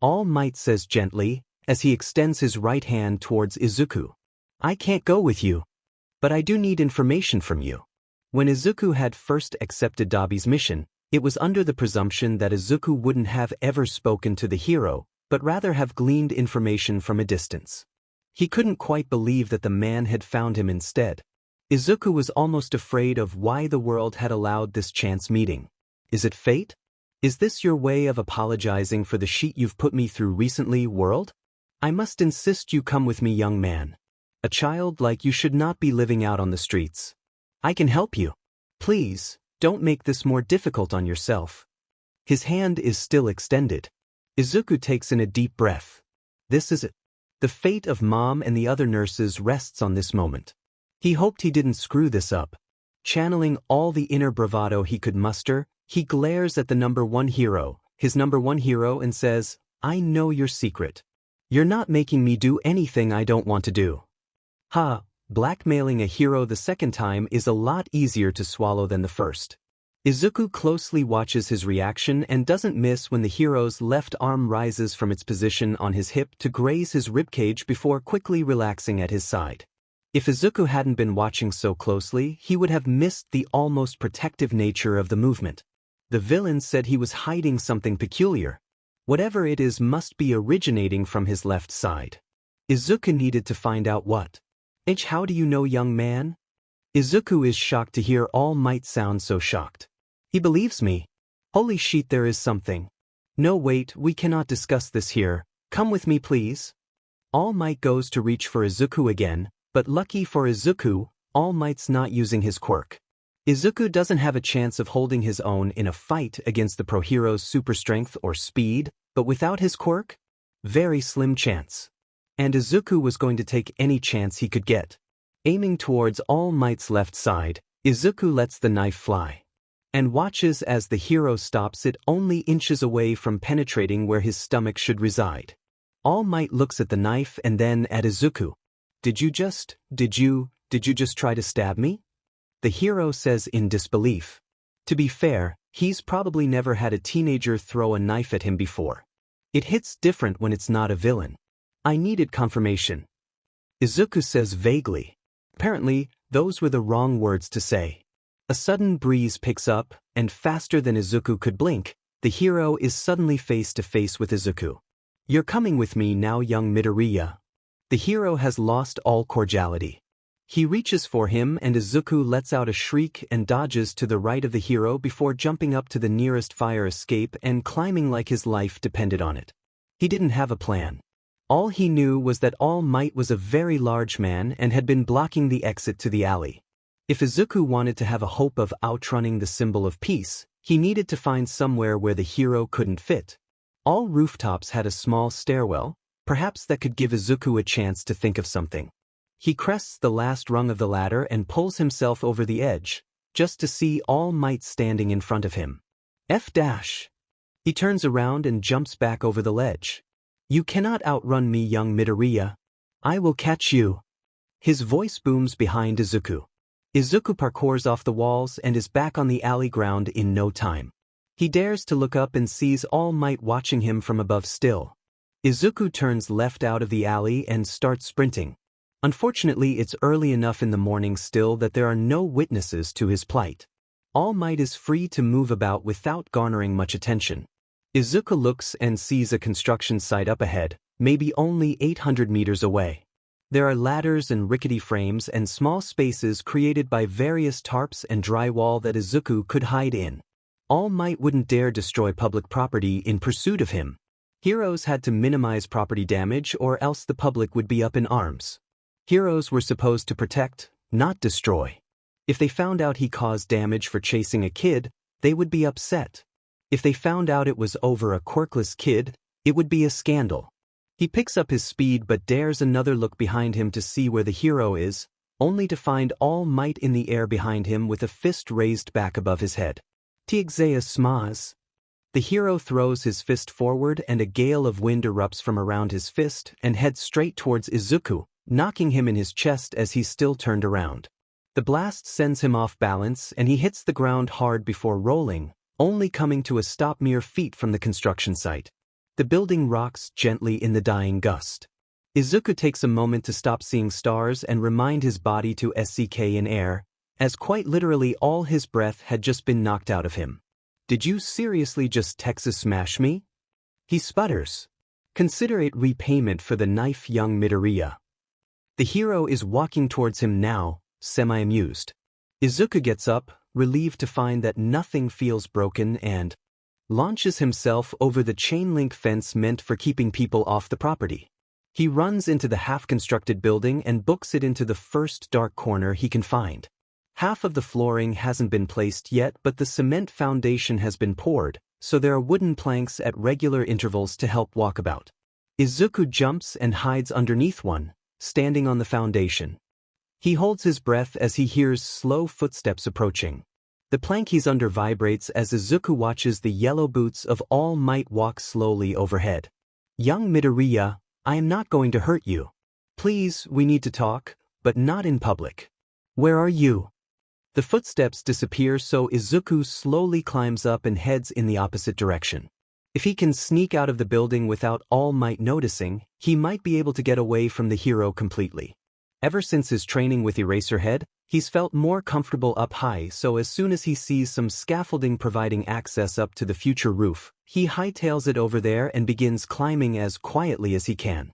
All Might says gently, as he extends his right hand towards Izuku. I can't go with you. But I do need information from you. When Izuku had first accepted Dabi's mission, it was under the presumption that Izuku wouldn't have ever spoken to the hero, but rather have gleaned information from a distance. He couldn't quite believe that the man had found him instead. Izuku was almost afraid of why the world had allowed this chance meeting. Is it fate? Is this your way of apologizing for the shit you've put me through recently, world? I must insist you come with me, young man. A child like you should not be living out on the streets. I can help you. Please, don't make this more difficult on yourself. His hand is still extended. Izuku takes in a deep breath. This is it. The fate of Mom and the other nurses rests on this moment. He hoped he didn't screw this up. Channeling all the inner bravado he could muster, he glares at the #1 hero, his #1 hero, and says, I know your secret. You're not making me do anything I don't want to do. Ha, blackmailing a hero the second time is a lot easier to swallow than the first. Izuku closely watches his reaction and doesn't miss when the hero's left arm rises from its position on his hip to graze his ribcage before quickly relaxing at his side. If Izuku hadn't been watching so closely, he would have missed the almost protective nature of the movement. The villain said he was hiding something peculiar. Whatever it is must be originating from his left side. Izuku needed to find out what. How do you know, young man? Izuku is shocked to hear All Might sound so shocked. He believes me. Holy shit, there is something. No, wait, we cannot discuss this here. Come with me, please. All Might goes to reach for Izuku again, but lucky for Izuku, All Might's not using his quirk. Izuku doesn't have a chance of holding his own in a fight against the pro hero's super strength or speed, but without his quirk? Very slim chance. And Izuku was going to take any chance he could get. Aiming towards All Might's left side, Izuku lets the knife fly. And watches as the hero stops it only inches away from penetrating where his stomach should reside. All Might looks at the knife and then at Izuku. Did you just try to stab me? The hero says in disbelief. To be fair, he's probably never had a teenager throw a knife at him before. It hits different when it's not a villain. I needed confirmation. Izuku says vaguely. Apparently, those were the wrong words to say. A sudden breeze picks up, and faster than Izuku could blink, The hero is suddenly face to face with Izuku. "You're coming with me now, young Midoriya." The hero has lost all cordiality. He reaches for him and Izuku lets out a shriek and dodges to the right of the hero before jumping up to the nearest fire escape and climbing like his life depended on it. He didn't have a plan. All he knew was that All Might was a very large man and had been blocking the exit to the alley. If Izuku wanted to have a hope of outrunning the symbol of peace, he needed to find somewhere where the hero couldn't fit. All rooftops had a small stairwell, perhaps that could give Izuku a chance to think of something. He crests the last rung of the ladder and pulls himself over the edge, just to see All Might standing in front of him. F-. He turns around and jumps back over the ledge. "You cannot outrun me, young Midoriya. I will catch you." His voice booms behind Izuku. Izuku parkours off the walls and is back on the alley ground in no time. He dares to look up and sees All Might watching him from above still. Izuku turns left out of the alley and starts sprinting. Unfortunately, it's early enough in the morning still that there are no witnesses to his plight. All Might is free to move about without garnering much attention. Izuku looks and sees a construction site up ahead, maybe only 800 meters away. There are ladders and rickety frames and small spaces created by various tarps and drywall that Izuku could hide in. All Might wouldn't dare destroy public property in pursuit of him. Heroes had to minimize property damage or else the public would be up in arms. Heroes were supposed to protect, not destroy. If they found out he caused damage for chasing a kid, they would be upset. If they found out it was over a quirkless kid, it would be a scandal. He picks up his speed but dares another look behind him to see where the hero is, only to find All Might in the air behind him with a fist raised back above his head. "Tigzea smaz." The hero throws his fist forward and a gale of wind erupts from around his fist and heads straight towards Izuku, knocking him in his chest as he's still turned around. The blast sends him off balance and he hits the ground hard before rolling, only coming to a stop mere feet from the construction site. The building rocks gently in the dying gust. Izuku takes a moment to stop seeing stars and remind his body to SCK in air, as quite literally all his breath had just been knocked out of him. "Did you seriously just Texas smash me?" He sputters. "Consider it repayment for the knife, young Midoriya." The hero is walking towards him now, semi-amused. Izuku gets up, relieved to find that nothing feels broken and launches himself over the chain-link fence meant for keeping people off the property. He runs into the half-constructed building and books it into the first dark corner he can find. Half of the flooring hasn't been placed yet, but the cement foundation has been poured, so there are wooden planks at regular intervals to help walk about. Izuku jumps and hides underneath one, standing on the foundation. He holds his breath as he hears slow footsteps approaching. The plank he's under vibrates as Izuku watches the yellow boots of All Might walk slowly overhead. "Young Midoriya, I am not going to hurt you. Please, we need to talk, but not in public. Where are you?" The footsteps disappear, so Izuku slowly climbs up and heads in the opposite direction. If he can sneak out of the building without All Might noticing, he might be able to get away from the hero completely. Ever since his training with Eraserhead, he's felt more comfortable up high, so as soon as he sees some scaffolding providing access up to the future roof, he hightails it over there and begins climbing as quietly as he can.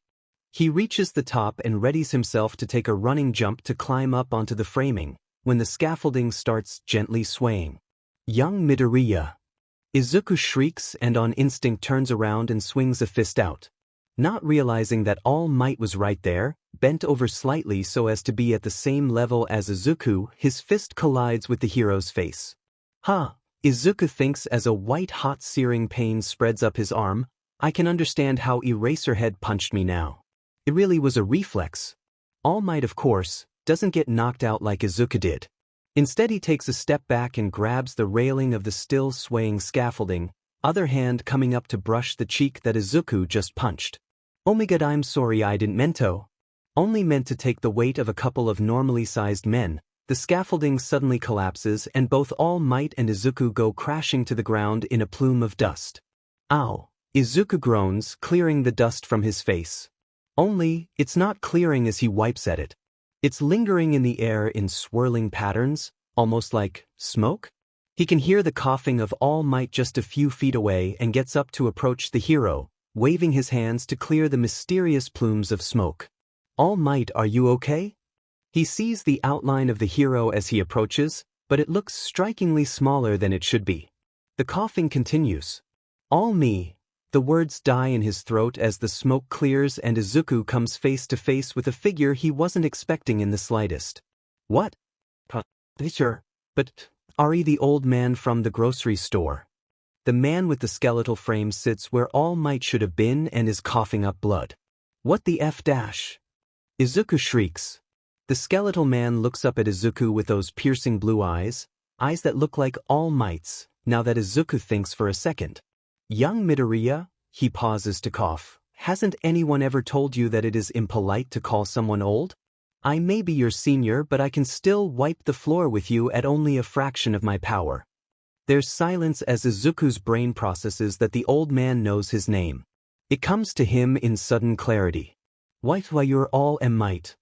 He reaches the top and readies himself to take a running jump to climb up onto the framing, when the scaffolding starts gently swaying. "Young Midoriya." Izuku shrieks and on instinct turns around and swings a fist out. Not realizing that All Might was right there, bent over slightly so as to be at the same level as Izuku, his fist collides with the hero's face. "Ha!" Izuku thinks as a white-hot searing pain spreads up his arm. "I can understand how Eraserhead punched me now. It really was a reflex." All Might, of course, doesn't get knocked out like Izuku did. Instead, he takes a step back and grabs the railing of the still swaying scaffolding, other hand coming up to brush the cheek that Izuku just punched. "Oh my god, I'm sorry, I didn't mean to." Only meant to take the weight of a couple of normally sized men, the scaffolding suddenly collapses and both All Might and Izuku go crashing to the ground in a plume of dust. "Ow!" Izuku groans, clearing the dust from his face. Only, it's not clearing as he wipes at it. It's lingering in the air in swirling patterns, almost like smoke. He can hear the coughing of All Might just a few feet away and gets up to approach the hero, waving his hands to clear the mysterious plumes of smoke. All Might, are you okay? He sees the outline of the hero as he approaches, but it looks strikingly smaller than it should be. The coughing continues. All me. The words die in his throat as the smoke clears and Izuku comes face to face with a figure he wasn't expecting in the slightest. What? Teacher. But, Ari, the old man from the grocery store. The man with the skeletal frame sits where All Might should have been and is coughing up blood. What the F dash? Izuku shrieks. The skeletal man looks up at Izuku with those piercing blue eyes that look like All Might's, now that Izuku thinks for a second. Young Midoriya, he pauses to cough. Hasn't anyone ever told you that it is impolite to call someone old? I may be your senior, but I can still wipe the floor with you at only a fraction of my power. There's silence as Izuku's brain processes that the old man knows his name. It comes to him in sudden clarity. Why you're All Might.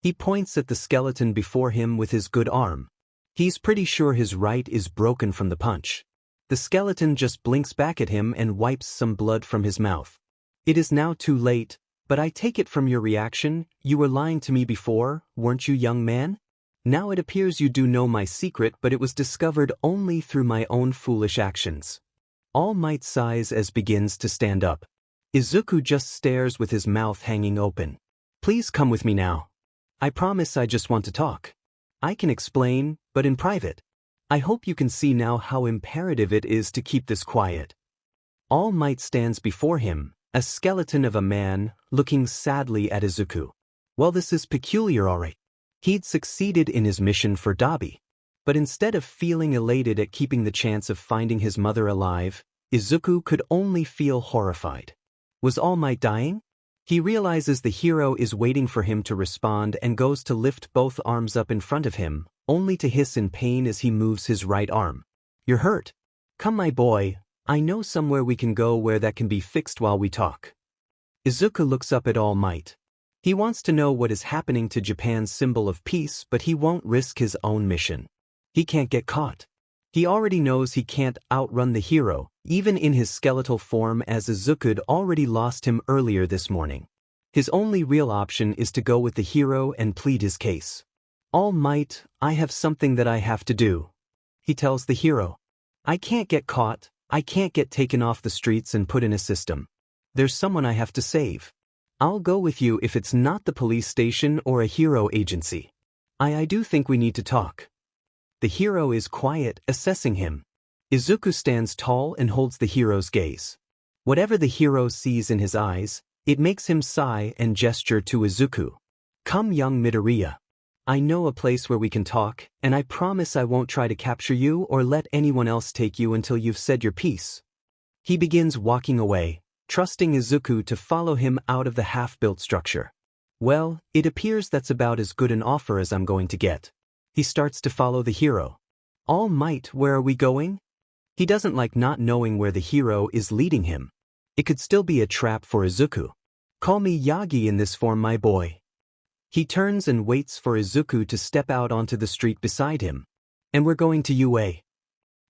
He points at the skeleton before him with his good arm. He's pretty sure his right is broken from the punch. The skeleton just blinks back at him and wipes some blood from his mouth. It is now too late, but I take it from your reaction, you were lying to me before, weren't you, young man? Now it appears you do know my secret, but it was discovered only through my own foolish actions. All Might sighs as begins to stand up. Izuku just stares with his mouth hanging open. Please come with me now. I promise I just want to talk. I can explain, but in private. I hope you can see now how imperative it is to keep this quiet. All Might stands before him, a skeleton of a man, looking sadly at Izuku. Well, this is peculiar, alright. He'd succeeded in his mission for Dabi. But instead of feeling elated at keeping the chance of finding his mother alive, Izuku could only feel horrified. Was All Might dying? He realizes the hero is waiting for him to respond and goes to lift both arms up in front of him, only to hiss in pain as he moves his right arm. You're hurt. Come, my boy, I know somewhere we can go where that can be fixed while we talk. Izuku looks up at All Might. He wants to know what is happening to Japan's symbol of peace, but he won't risk his own mission. He can't get caught. He already knows he can't outrun the hero, even in his skeletal form, as Izuku'd already lost him earlier this morning. His only real option is to go with the hero and plead his case. All Might, I have something that I have to do. He tells the hero. I can't get caught, I can't get taken off the streets and put in a system. There's someone I have to save. I'll go with you if it's not the police station or a hero agency. I do think we need to talk. The hero is quiet, assessing him. Izuku stands tall and holds the hero's gaze. Whatever the hero sees in his eyes, it makes him sigh and gesture to Izuku. Come, young Midoriya. I know a place where we can talk, and I promise I won't try to capture you or let anyone else take you until you've said your piece. He begins walking away, trusting Izuku to follow him out of the half-built structure. Well, it appears that's about as good an offer as I'm going to get. He starts to follow the hero. All Might, where are we going? He doesn't like not knowing where the hero is leading him. It could still be a trap for Izuku. Call me Yagi in this form, my boy. He turns and waits for Izuku to step out onto the street beside him. And we're going to UA.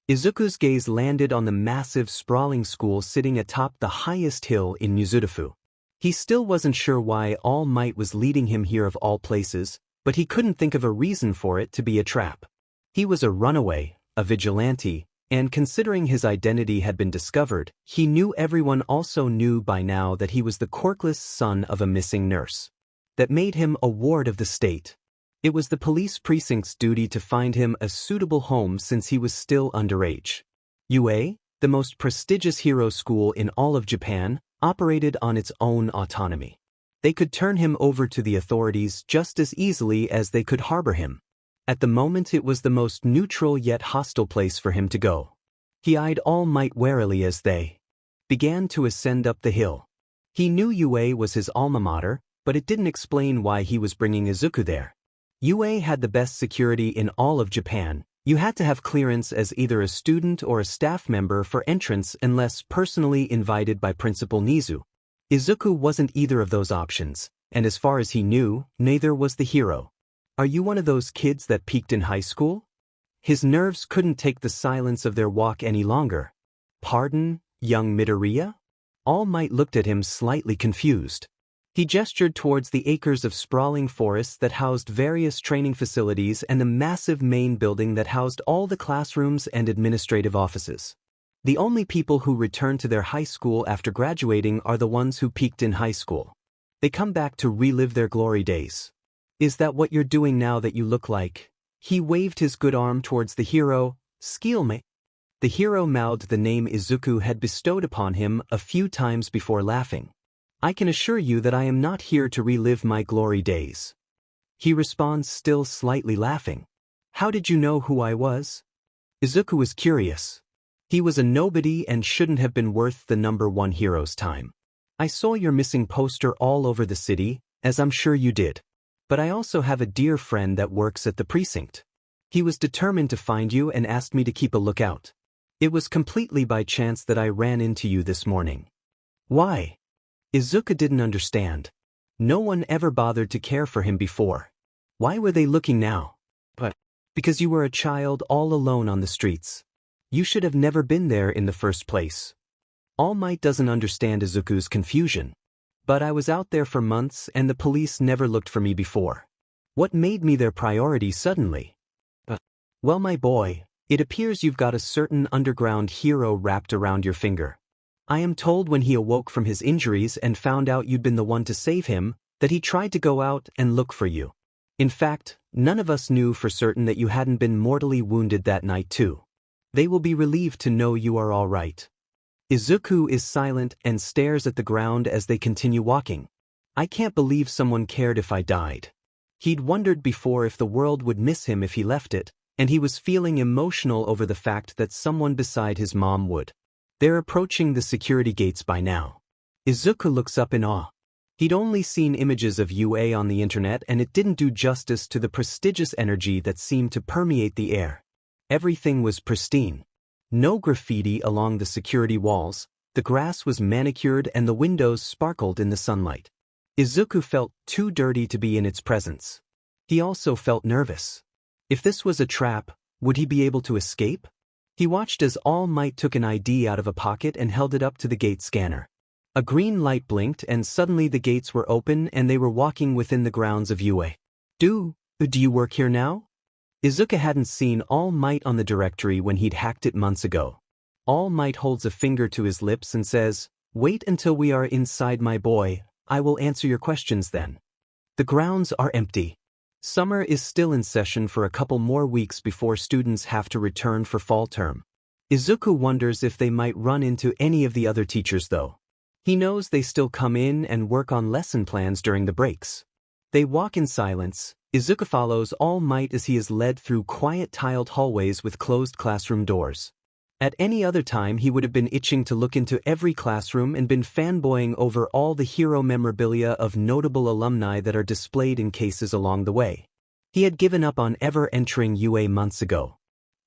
Izuku's gaze landed on the massive, sprawling school sitting atop the highest hill in Mizudafu. He still wasn't sure why All Might was leading him here of all places, but he couldn't think of a reason for it to be a trap. He was a runaway, a vigilante, and considering his identity had been discovered, he knew everyone also knew by now that he was the quirkless son of a missing nurse. That made him a ward of the state. It was the police precinct's duty to find him a suitable home since he was still underage. UA, the most prestigious hero school in all of Japan, operated on its own autonomy. They could turn him over to the authorities just as easily as they could harbor him. At the moment it was the most neutral yet hostile place for him to go. He eyed All Might warily as they began to ascend up the hill. He knew UA was his alma mater, but it didn't explain why he was bringing Izuku there. UA had the best security in all of Japan. You had to have clearance as either a student or a staff member for entrance unless personally invited by Principal Nizu. Izuku wasn't either of those options, and as far as he knew, neither was the hero. Are you one of those kids that peaked in high school? His nerves couldn't take the silence of their walk any longer. "Pardon, young Midoriya?" All Might looked at him slightly confused. He gestured towards the acres of sprawling forests that housed various training facilities and the massive main building that housed all the classrooms and administrative offices. The only people who return to their high school after graduating are the ones who peaked in high school. They come back to relive their glory days. "Is that what you're doing now that you look like?" He waved his good arm towards the hero, "Skillmate." The hero mouthed the name Izuku had bestowed upon him a few times before laughing. "I can assure you that I am not here to relive my glory days." He responds, still slightly laughing. "How did you know who I was?" Izuku was curious. He was a nobody and shouldn't have been worth the #1 hero's time. "I saw your missing poster all over the city, as I'm sure you did. But I also have a dear friend that works at the precinct. He was determined to find you and asked me to keep a lookout. It was completely by chance that I ran into you this morning." "Why?" Izuku didn't understand. No one ever bothered to care for him before. Why were they looking now? "But because you were a child all alone on the streets. You should have never been there in the first place." All Might doesn't understand Izuku's confusion. "But I was out there for months and the police never looked for me before. What made me their priority suddenly?" "Well, my boy, it appears you've got a certain underground hero wrapped around your finger. I am told when he awoke from his injuries and found out you'd been the one to save him, that he tried to go out and look for you. In fact, none of us knew for certain that you hadn't been mortally wounded that night too. They will be relieved to know you are all right." Izuku is silent and stares at the ground as they continue walking. "I can't believe someone cared if I died." He'd wondered before if the world would miss him if he left it, and he was feeling emotional over the fact that someone beside his mom would. They're approaching the security gates by now. Izuku looks up in awe. He'd only seen images of UA on the internet and it didn't do justice to the prestigious energy that seemed to permeate the air. Everything was pristine. No graffiti along the security walls, the grass was manicured and the windows sparkled in the sunlight. Izuku felt too dirty to be in its presence. He also felt nervous. If this was a trap, would he be able to escape? He watched as All Might took an ID out of a pocket and held it up to the gate scanner. A green light blinked and suddenly the gates were open and they were walking within the grounds of UA. Do you work here now?" Izuku hadn't seen All Might on the directory when he'd hacked it months ago. All Might holds a finger to his lips and says, "Wait until we are inside, my boy, I will answer your questions then." The grounds are empty. Summer is still in session for a couple more weeks before students have to return for fall term. Izuku wonders if they might run into any of the other teachers though. He knows they still come in and work on lesson plans during the breaks. They walk in silence. Izuku follows All Might as he is led through quiet tiled hallways with closed classroom doors. At any other time he would have been itching to look into every classroom and been fanboying over all the hero memorabilia of notable alumni that are displayed in cases along the way. He had given up on ever entering UA months ago.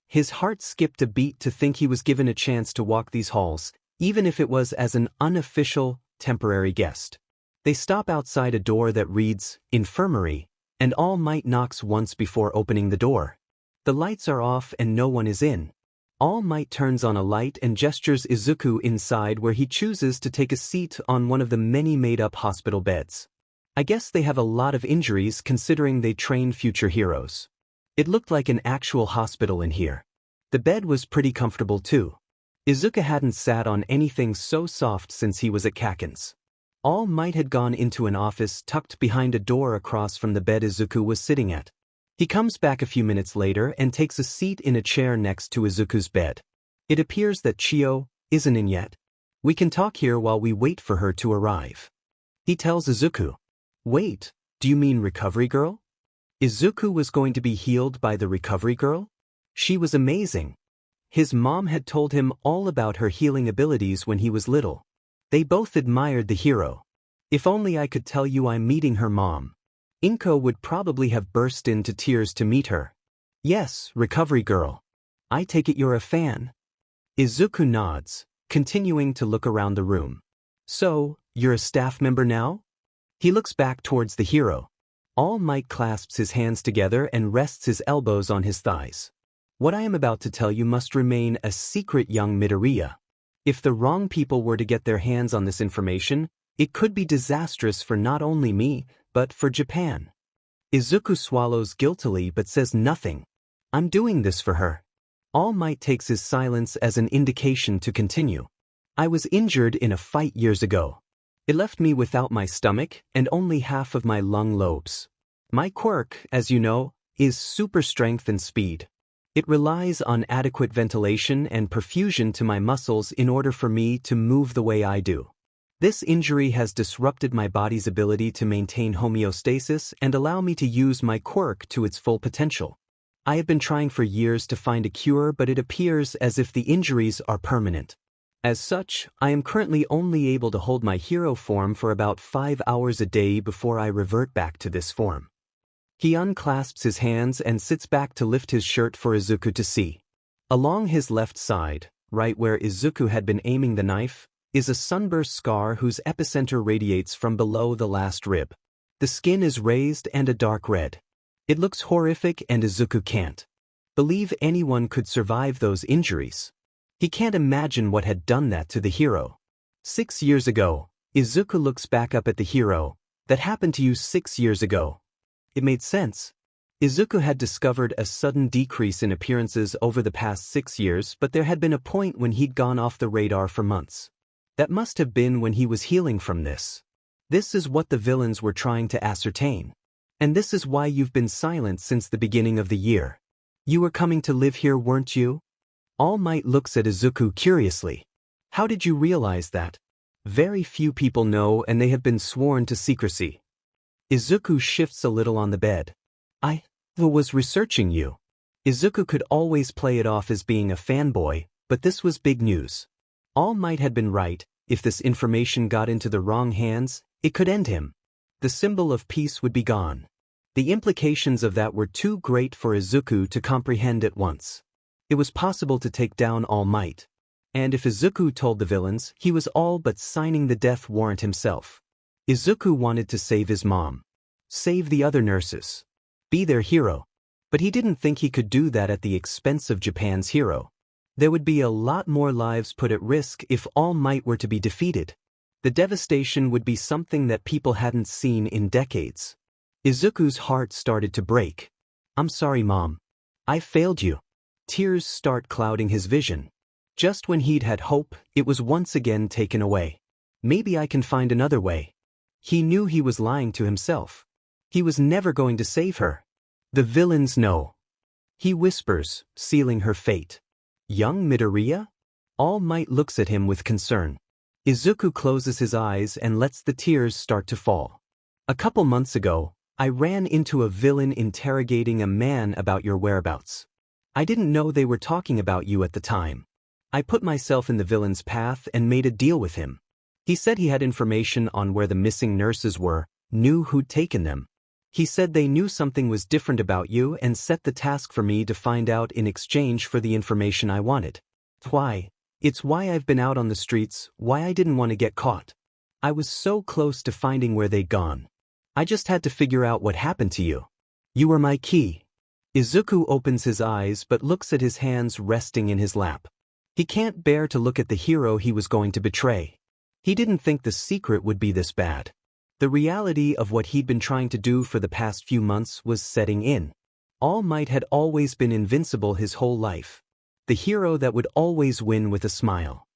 His heart skipped a beat to think he was given a chance to walk these halls, even if it was as an unofficial, temporary guest. They stop outside a door that reads, "Infirmary," and All Might knocks once before opening the door. The lights are off and no one is in. All Might turns on a light and gestures Izuku inside where he chooses to take a seat on one of the many made-up hospital beds. I guess they have a lot of injuries considering they train future heroes. It looked like an actual hospital in here. The bed was pretty comfortable too. Izuku hadn't sat on anything so soft since he was at Kaken's. All Might had gone into an office tucked behind a door across from the bed Izuku was sitting at. He comes back a few minutes later and takes a seat in a chair next to Izuku's bed. It appears that Chio isn't in yet. "We can talk here while we wait for her to arrive," he tells Izuku. "Wait, do you mean Recovery Girl?" Izuku was going to be healed by the Recovery Girl? She was amazing. His mom had told him all about her healing abilities when he was little. They both admired the hero. "If only I could tell you I'm meeting her mom." Inko would probably have burst into tears to meet her. "Yes, Recovery Girl. I take it you're a fan." Izuku nods, continuing to look around the room. "So, you're a staff member now?" He looks back towards the hero. All Might clasps his hands together and rests his elbows on his thighs. What I am about to tell you must remain a secret, young Midoriya. If the wrong people were to get their hands on this information, it could be disastrous for not only me, but for Japan. Izuku swallows guiltily but says nothing. I'm doing this for her. All Might takes his silence as an indication to continue. I was injured in a fight years ago. It left me without my stomach and only half of my lung lobes. My quirk, as you know, is super strength and speed. It relies on adequate ventilation and perfusion to my muscles in order for me to move the way I do. This injury has disrupted my body's ability to maintain homeostasis and allow me to use my quirk to its full potential. I have been trying for years to find a cure, but it appears as if the injuries are permanent. As such, I am currently only able to hold my hero form for about 5 hours a day before I revert back to this form. He unclasps his hands and sits back to lift his shirt for Izuku to see. Along his left side, right where Izuku had been aiming the knife, is a sunburst scar whose epicenter radiates from below the last rib. The skin is raised and a dark red. It looks horrific and Izuku can't believe anyone could survive those injuries. He can't imagine what had done that to the hero. 6 years ago, Izuku looks back up at the hero. That happened to you 6 years ago. It made sense. Izuku had discovered a sudden decrease in appearances over the past 6 years, but there had been a point when he'd gone off the radar for months. That must have been when he was healing from this. This is what the villains were trying to ascertain. And this is why you've been silent since the beginning of the year. You were coming to live here, weren't you? All Might looks at Izuku curiously. How did you realize that? Very few people know, and they have been sworn to secrecy. Izuku shifts a little on the bed. I was researching you. Izuku could always play it off as being a fanboy, but this was big news. All Might had been right. If this information got into the wrong hands, it could end him. The symbol of peace would be gone. The implications of that were too great for Izuku to comprehend at once. It was possible to take down All Might. And if Izuku told the villains, he was all but signing the death warrant himself. Izuku wanted to save his mom. Save the other nurses. Be their hero. But he didn't think he could do that at the expense of Japan's hero. There would be a lot more lives put at risk if All Might were to be defeated. The devastation would be something that people hadn't seen in decades. Izuku's heart started to break. I'm sorry, Mom. I failed you. Tears start clouding his vision. Just when he'd had hope, it was once again taken away. Maybe I can find another way. He knew he was lying to himself. He was never going to save her. The villains know. He whispers, sealing her fate. Young Midoriya? All Might looks at him with concern. Izuku closes his eyes and lets the tears start to fall. A couple months ago, I ran into a villain interrogating a man about your whereabouts. I didn't know they were talking about you at the time. I put myself in the villain's path and made a deal with him. He said he had information on where the missing nurses were, knew who'd taken them. He said they knew something was different about you and set the task for me to find out in exchange for the information I wanted. Why? It's why I've been out on the streets, why I didn't want to get caught. I was so close to finding where they'd gone. I just had to figure out what happened to you. You were my key. Izuku opens his eyes but looks at his hands resting in his lap. He can't bear to look at the hero he was going to betray. He didn't think the secret would be this bad. The reality of what he'd been trying to do for the past few months was setting in. All Might had always been invincible his whole life. The hero that would always win with a smile.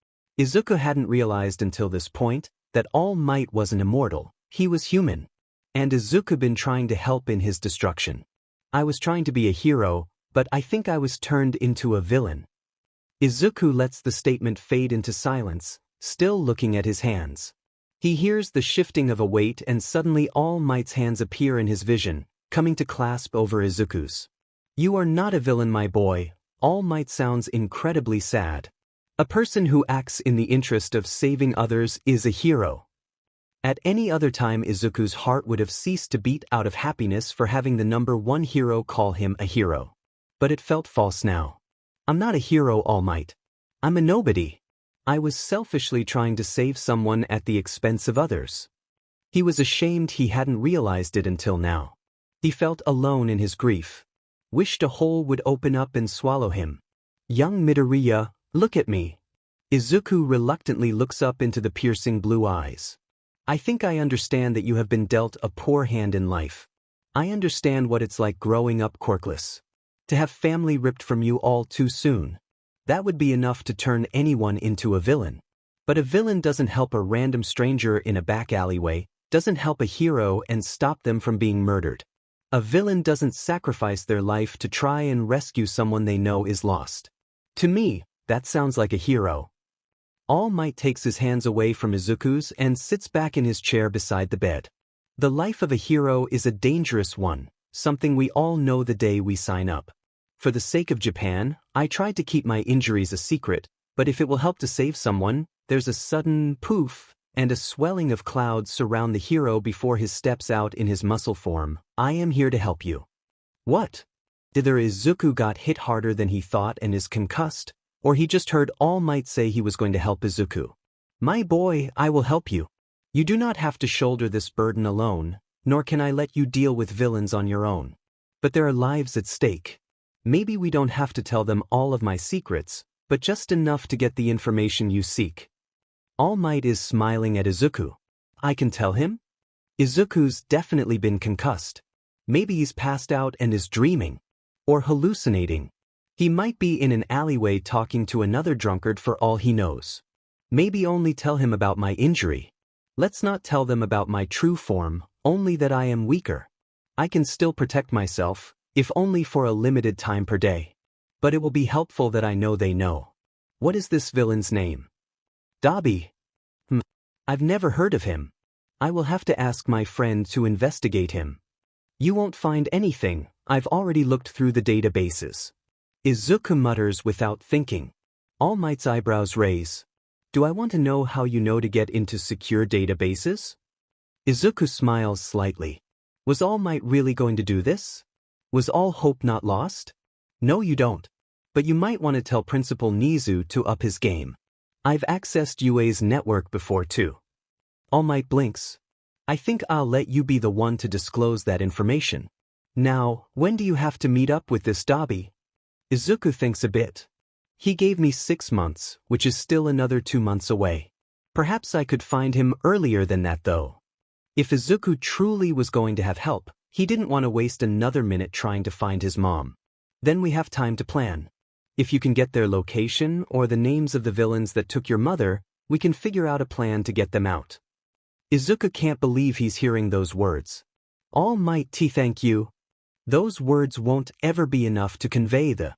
Izuku hadn't realized until this point that All Might wasn't immortal, he was human. And Izuku had been trying to help in his destruction. I was trying to be a hero, but I think I was turned into a villain. Izuku lets the statement fade into silence, still looking at his hands. He hears the shifting of a weight and suddenly All Might's hands appear in his vision, coming to clasp over Izuku's. You are not a villain, my boy. All Might sounds incredibly sad. A person who acts in the interest of saving others is a hero. At any other time Izuku's heart would have ceased to beat out of happiness for having the number one hero call him a hero. But it felt false now. I'm not a hero, All Might. I'm a nobody. I was selfishly trying to save someone at the expense of others. He was ashamed he hadn't realized it until now. He felt alone in his grief. Wished a hole would open up and swallow him. Young Midoriya, look at me. Izuku reluctantly looks up into the piercing blue eyes. I think I understand that you have been dealt a poor hand in life. I understand what it's like growing up quirkless. To have family ripped from you all too soon. That would be enough to turn anyone into a villain. But a villain doesn't help a random stranger in a back alleyway, doesn't help a hero and stop them from being murdered. A villain doesn't sacrifice their life to try and rescue someone they know is lost. To me, that sounds like a hero. All Might takes his hands away from Izuku's and sits back in his chair beside the bed. The life of a hero is a dangerous one, something we all know the day we sign up. For the sake of Japan, I tried to keep my injuries a secret, but if it will help to save someone, there's a sudden poof, and a swelling of clouds surround the hero before he steps out in his muscle form. I am here to help you. What? Either Izuku got hit harder than he thought and is concussed, or he just heard All Might say he was going to help Izuku. My boy, I will help you. You do not have to shoulder this burden alone, nor can I let you deal with villains on your own. But there are lives at stake. Maybe we don't have to tell them all of my secrets, but just enough to get the information you seek. All Might is smiling at Izuku. I can tell him? Izuku's definitely been concussed. Maybe he's passed out and is dreaming. Or hallucinating. He might be in an alleyway talking to another drunkard for all he knows. Maybe only tell him about my injury. Let's not tell them about my true form, only that I am weaker. I can still protect myself, if only for a limited time per day. But it will be helpful that I know they know. What is this villain's name? Dabi. I've never heard of him. I will have to ask my friend to investigate him. You won't find anything, I've already looked through the databases. Izuku mutters without thinking. All Might's eyebrows raise. Do I want to know how you know to get into secure databases? Izuku smiles slightly. Was All Might really going to do this? Was all hope not lost? No, you don't. But you might want to tell Principal Nizu to up his game. I've accessed UA's network before too. All Might blinks. I think I'll let you be the one to disclose that information. Now, when do you have to meet up with this Dabi? Izuku thinks a bit. He gave me 6 months, which is still another 2 months away. Perhaps I could find him earlier than that though. If Izuku truly was going to have help, he didn't want to waste another minute trying to find his mom. Then we have time to plan. If you can get their location or the names of the villains that took your mother, we can figure out a plan to get them out. Izuku can't believe he's hearing those words. All Might thank you. Those words won't ever be enough to convey the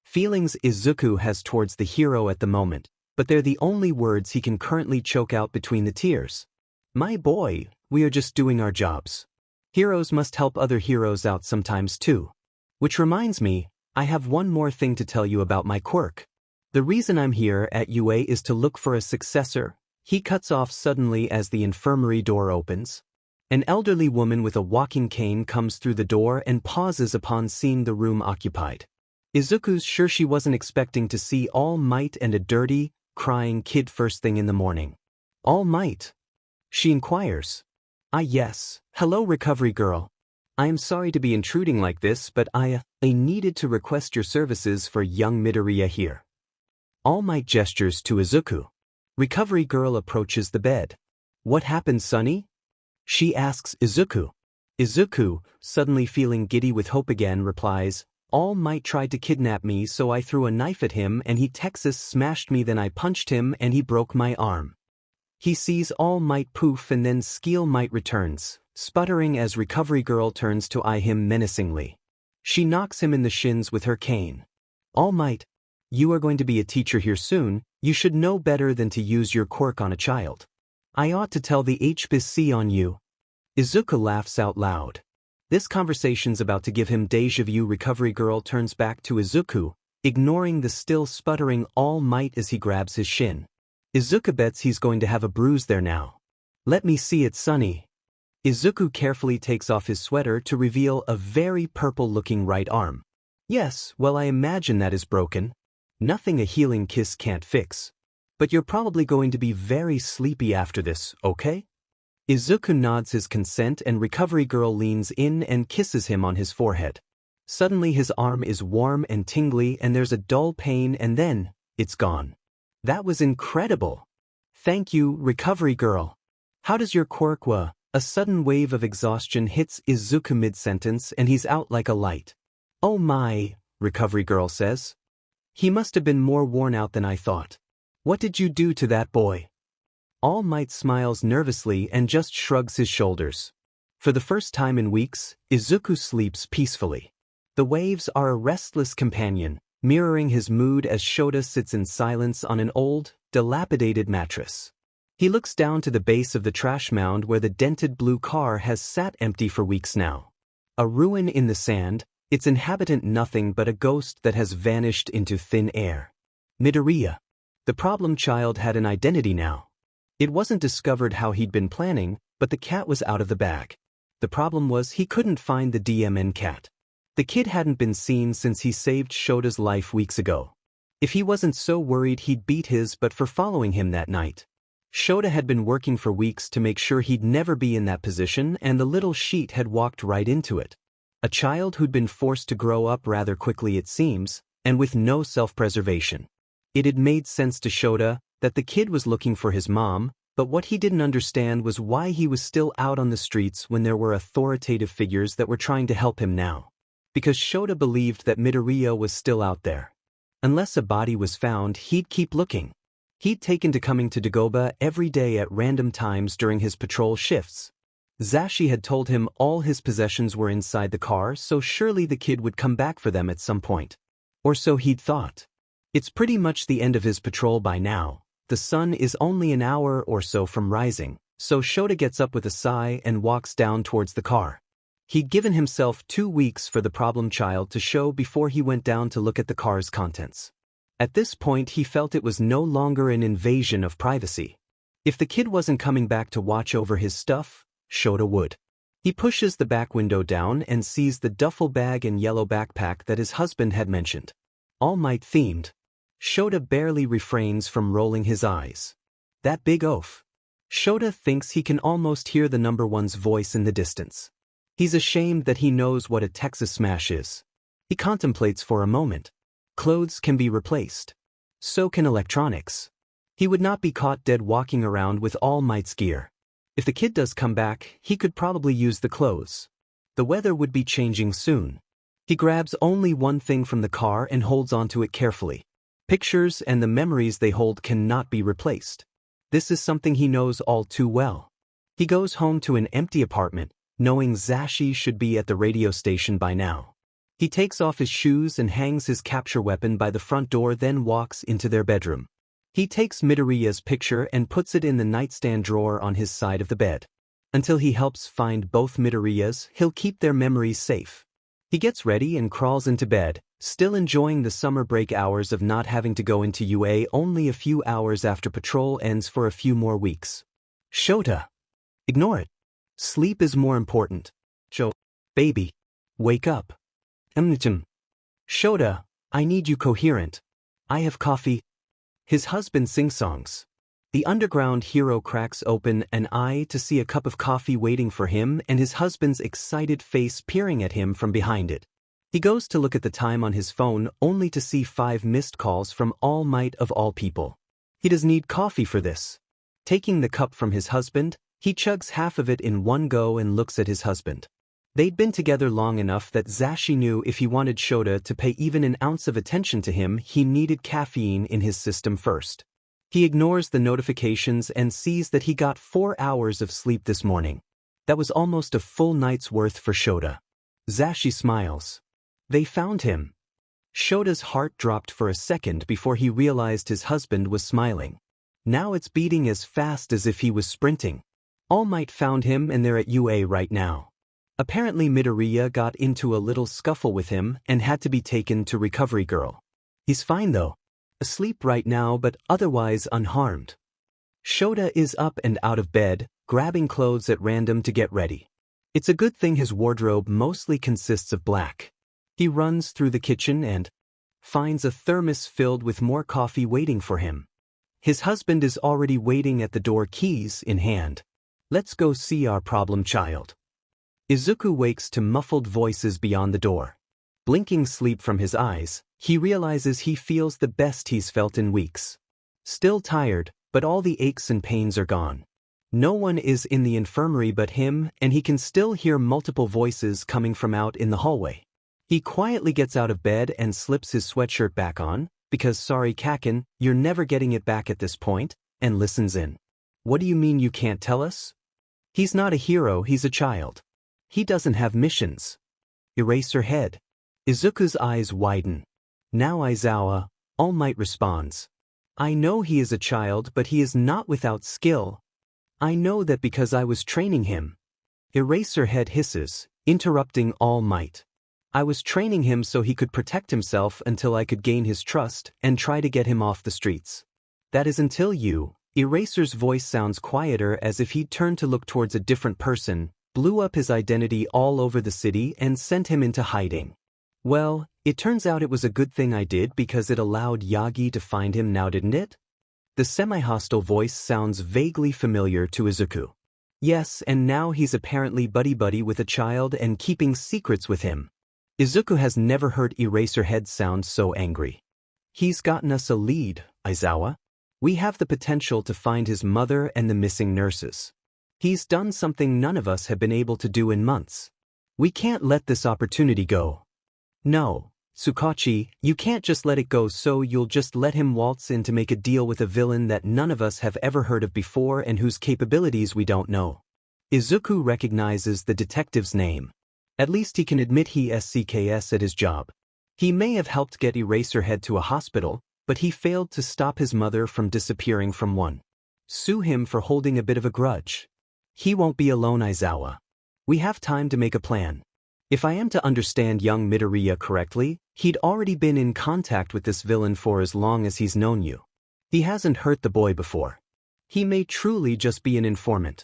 feelings Izuku has towards the hero at the moment, but they're the only words he can currently choke out between the tears. My boy, we are just doing our jobs. Heroes must help other heroes out sometimes too. Which reminds me, I have one more thing to tell you about my quirk. The reason I'm here at UA is to look for a successor. He cuts off suddenly as the infirmary door opens. An elderly woman with a walking cane comes through the door and pauses upon seeing the room occupied. Izuku's sure she wasn't expecting to see All Might and a dirty, crying kid first thing in the morning. All Might? She inquires. Ah yes, hello recovery girl. I am sorry to be intruding like this, but I needed to request your services for young Midoriya here. All Might gestures to Izuku. Recovery girl approaches the bed. What happened, Sonny? She asks Izuku. Izuku, suddenly feeling giddy with hope again, replies, All Might tried to kidnap me, so I threw a knife at him and he Texas smashed me, then I punched him and he broke my arm. He sees All Might poof and then Skill Might returns, sputtering as Recovery Girl turns to eye him menacingly. She knocks him in the shins with her cane. All Might, you are going to be a teacher here soon, you should know better than to use your quirk on a child. I ought to tell the HBC on you. Izuku laughs out loud. This conversation's about to give him déjà vu. Recovery Girl turns back to Izuku, ignoring the still sputtering All Might as he grabs his shin. Izuku bets he's going to have a bruise there now. Let me see it, Sonny. Izuku carefully takes off his sweater to reveal a very purple-looking right arm. Yes, well, I imagine that is broken. Nothing a healing kiss can't fix. But you're probably going to be very sleepy after this, okay? Izuku nods his consent and Recovery Girl leans in and kisses him on his forehead. Suddenly his arm is warm and tingly and there's a dull pain and then, it's gone. That was incredible. Thank you, recovery girl. How does your quirk work? A sudden wave of exhaustion hits Izuku mid-sentence and he's out like a light. Oh my, recovery girl says. He must have been more worn out than I thought. What did you do to that boy? All Might smiles nervously and just shrugs his shoulders. For the first time in weeks, Izuku sleeps peacefully. The waves are a restless companion, mirroring his mood as Shota sits in silence on an old, dilapidated mattress. He looks down to the base of the trash mound where the dented blue car has sat empty for weeks now. A ruin in the sand, its inhabitant nothing but a ghost that has vanished into thin air. Midoriya. The problem child had an identity now. It wasn't discovered how he'd been planning, but the cat was out of the bag. The problem was he couldn't find the DMN cat. The kid hadn't been seen since he saved Shota's life weeks ago. If he wasn't so worried he'd beat his butt for following him that night. Shota had been working for weeks to make sure he'd never be in that position and the little sheet had walked right into it. A child who'd been forced to grow up rather quickly it seems, and with no self-preservation. It had made sense to Shota that the kid was looking for his mom, but what he didn't understand was why he was still out on the streets when there were authoritative figures that were trying to help him now. Because Shota believed that Midoriya was still out there. Unless a body was found, he'd keep looking. He'd taken to coming to Dagoba every day at random times during his patrol shifts. Zashi had told him all his possessions were inside the car, so surely the kid would come back for them at some point. Or so he'd thought. It's pretty much the end of his patrol by now. The sun is only an hour or so from rising, so Shota gets up with a sigh and walks down towards the car. He'd given himself 2 weeks for the problem child to show before he went down to look at the car's contents. At this point he felt it was no longer an invasion of privacy. If the kid wasn't coming back to watch over his stuff, Shota would. He pushes the back window down and sees the duffel bag and yellow backpack that his husband had mentioned. All Might themed. Shota barely refrains from rolling his eyes. That big oaf. Shota thinks he can almost hear the number one's voice in the distance. He's ashamed that he knows what a Texas smash is. He contemplates for a moment. Clothes can be replaced. So can electronics. He would not be caught dead walking around with All Might's gear. If the kid does come back, he could probably use the clothes. The weather would be changing soon. He grabs only one thing from the car and holds onto it carefully. Pictures and the memories they hold cannot be replaced. This is something he knows all too well. He goes home to an empty apartment, knowing Zashi should be at the radio station by now. He takes off his shoes and hangs his capture weapon by the front door, then walks into their bedroom. He takes Midoriya's picture and puts it in the nightstand drawer on his side of the bed. Until he helps find both Midoriya's, he'll keep their memories safe. He gets ready and crawls into bed, still enjoying the summer break hours of not having to go into UA only a few hours after patrol ends for a few more weeks. Shota. Ignore it. Sleep is more important. Baby. Wake up. Shota, I need you coherent. I have coffee. His husband sing-songs. The underground hero cracks open an eye to see a cup of coffee waiting for him and his husband's excited face peering at him from behind it. He goes to look at the time on his phone only to see 5 missed calls from All Might of all people. He does need coffee for this. Taking the cup from his husband, he chugs half of it in one go and looks at his husband. They'd been together long enough that Zashi knew if he wanted Shota to pay even an ounce of attention to him, he needed caffeine in his system first. He ignores the notifications and sees that he got 4 hours of sleep this morning. That was almost a full night's worth for Shota. Zashi smiles. They found him. Shota's heart dropped for a second before he realized his husband was smiling. Now it's beating as fast as if he was sprinting. All Might found him and they're at UA right now. Apparently Midoriya got into a little scuffle with him and had to be taken to Recovery Girl. He's fine though. Asleep right now but otherwise unharmed. Shota is up and out of bed, grabbing clothes at random to get ready. It's a good thing his wardrobe mostly consists of black. He runs through the kitchen and finds a thermos filled with more coffee waiting for him. His husband is already waiting at the door, keys in hand. Let's go see our problem child. Izuku wakes to muffled voices beyond the door. Blinking sleep from his eyes, he realizes he feels the best he's felt in weeks. Still tired, but all the aches and pains are gone. No one is in the infirmary but him, and he can still hear multiple voices coming from out in the hallway. He quietly gets out of bed and slips his sweatshirt back on, because sorry Kaken, you're never getting it back at this point, and listens in. What do you mean you can't tell us? He's not a hero, he's a child. He doesn't have missions. Erase her head. Izuku's eyes widen. Now Aizawa, All Might responds. I know he is a child, but he is not without skill. I know that because I was training him. Eraserhead hisses, interrupting All Might. I was training him so he could protect himself until I could gain his trust and try to get him off the streets. That is until you. Eraser's voice sounds quieter as if he'd turned to look towards a different person, blew up his identity all over the city and sent him into hiding. Well, it turns out it was a good thing I did because it allowed Yagi to find him now, didn't it? The semi-hostile voice sounds vaguely familiar to Izuku. Yes, and now he's apparently buddy-buddy with a child and keeping secrets with him. Izuku has never heard Eraserhead sound so angry. He's gotten us a lead, Aizawa. We have the potential to find his mother and the missing nurses. He's done something none of us have been able to do in months. We can't let this opportunity go. No, Tsukachi, you can't just let it go so you'll just let him waltz in to make a deal with a villain that none of us have ever heard of before and whose capabilities we don't know. Izuku recognizes the detective's name. At least he can admit he SCKS at his job. He may have helped get Eraserhead to a hospital, but he failed to stop his mother from disappearing from one. Sue him for holding a bit of a grudge. He won't be alone, Aizawa. We have time to make a plan. If I am to understand young Midoriya correctly, he'd already been in contact with this villain for as long as he's known you. He hasn't hurt the boy before. He may truly just be an informant.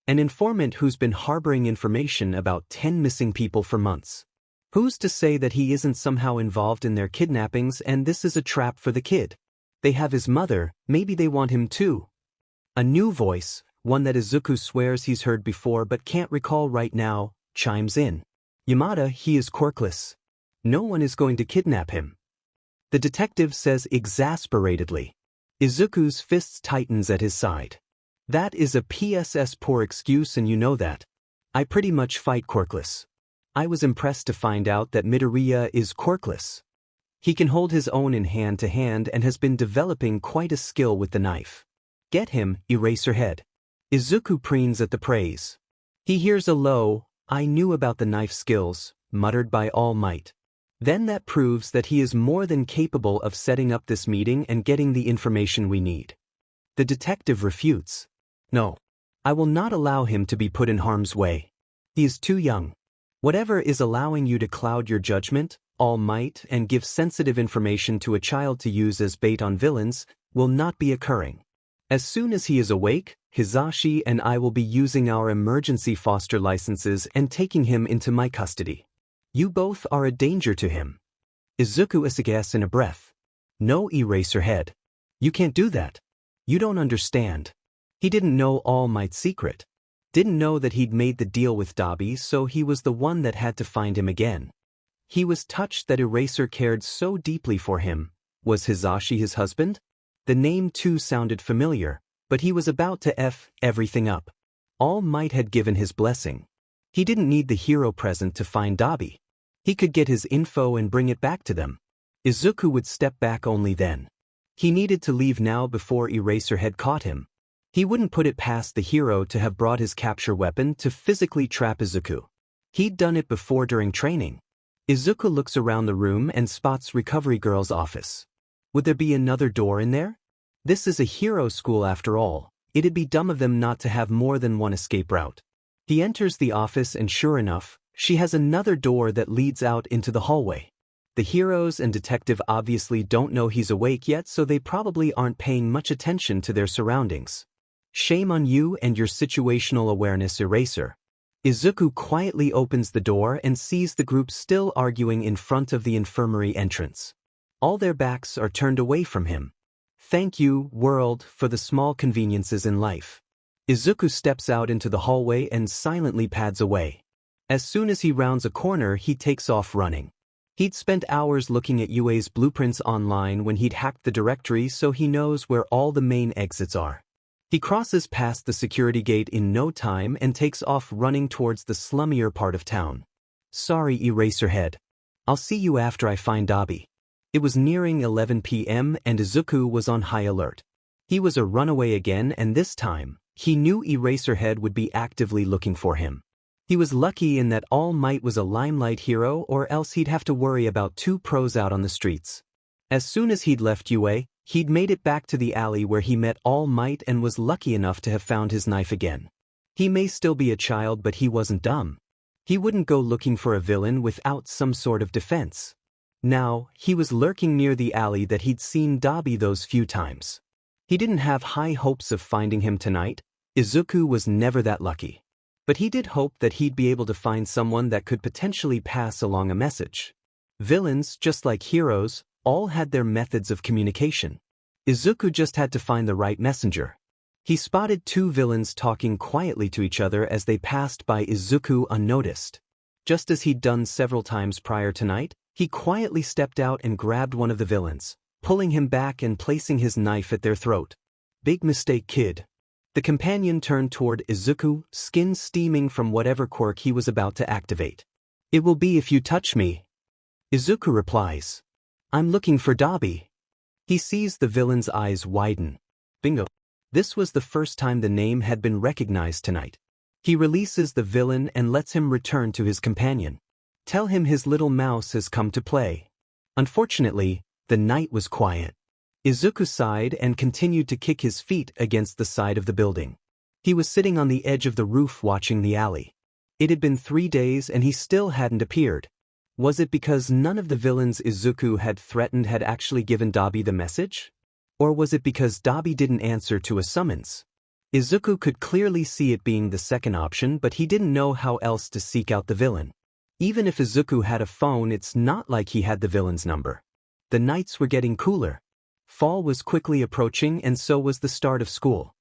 An informant who's been harboring information about 10 missing people for months. Who's to say that he isn't somehow involved in their kidnappings and this is a trap for the kid? They have his mother, maybe they want him too. A new voice, one that Izuku swears he's heard before but can't recall right now, chimes in. Yamada, he is Quirkless. No one is going to kidnap him. The detective says exasperatedly. Izuku's fists tightens at his side. That is a PSS poor excuse and you know that. I pretty much fight Quirkless. I was impressed to find out that Midoriya is Quirkless. He can hold his own in hand-to-hand and has been developing quite a skill with the knife. Get him, Eraserhead. Izuku preens at the praise. He hears a low, I knew about the knife skills, muttered by All Might. Then that proves that he is more than capable of setting up this meeting and getting the information we need. The detective refutes. No. I will not allow him to be put in harm's way. He is too young. Whatever is allowing you to cloud your judgment, All Might, and give sensitive information to a child to use as bait on villains, will not be occurring. As soon as he is awake, Hizashi and I will be using our emergency foster licenses and taking him into my custody. You both are a danger to him. Izuku isagas in a breath. No, Eraserhead. You can't do that. You don't understand. He didn't know All Might's secret. Didn't know that he'd made the deal with Dabi, so he was the one that had to find him again. He was touched that Eraser cared so deeply for him. Was Hizashi his husband? The name too sounded familiar, but he was about to F everything up. All Might had given his blessing. He didn't need the hero present to find Dabi. He could get his info and bring it back to them. Izuku would step back only then. He needed to leave now before Eraserhead caught him. He wouldn't put it past the hero to have brought his capture weapon to physically trap Izuku. He'd done it before during training. Izuku looks around the room and spots Recovery Girl's office. Would there be another door in there? This is a hero school after all. It'd be dumb of them not to have more than one escape route. He enters the office and sure enough, she has another door that leads out into the hallway. The heroes and detective obviously don't know he's awake yet, so they probably aren't paying much attention to their surroundings. Shame on you and your situational awareness, Eraser. Izuku quietly opens the door and sees the group still arguing in front of the infirmary entrance. All their backs are turned away from him. Thank you, world, for the small conveniences in life. Izuku steps out into the hallway and silently pads away. As soon as he rounds a corner, he takes off running. He'd spent hours looking at UA's blueprints online when he'd hacked the directory, so he knows where all the main exits are. He crosses past the security gate in no time and takes off running towards the slummier part of town. Sorry, Eraserhead. I'll see you after I find Dabi. It was nearing 11 p.m. and Izuku was on high alert. He was a runaway again, and this time, he knew Eraserhead would be actively looking for him. He was lucky in that All Might was a limelight hero, or else he'd have to worry about two pros out on the streets. As soon as he'd left UA, he'd made it back to the alley where he met All Might and was lucky enough to have found his knife again. He may still be a child, but he wasn't dumb. He wouldn't go looking for a villain without some sort of defense. Now, he was lurking near the alley that he'd seen Dabi those few times. He didn't have high hopes of finding him tonight. Izuku was never that lucky. But he did hope that he'd be able to find someone that could potentially pass along a message. Villains, just like heroes, all had their methods of communication. Izuku just had to find the right messenger. He spotted two villains talking quietly to each other as they passed by Izuku unnoticed. Just as he'd done several times prior tonight, he quietly stepped out and grabbed one of the villains, pulling him back and placing his knife at their throat. Big mistake, kid. The companion turned toward Izuku, skin steaming from whatever quirk he was about to activate. It will be if you touch me. Izuku replies. I'm looking for Dabi. He sees the villain's eyes widen. Bingo. This was the first time the name had been recognized tonight. He releases the villain and lets him return to his companion. Tell him his little mouse has come to play. Unfortunately, the night was quiet. Izuku sighed and continued to kick his feet against the side of the building. He was sitting on the edge of the roof watching the alley. It had been 3 days and he still hadn't appeared. Was it because none of the villains Izuku had threatened had actually given Dabi the message? Or was it because Dabi didn't answer to a summons? Izuku could clearly see it being the second option, but he didn't know how else to seek out the villain. Even if Izuku had a phone, it's not like he had the villain's number. The nights were getting cooler. Fall was quickly approaching, and so was the start of school.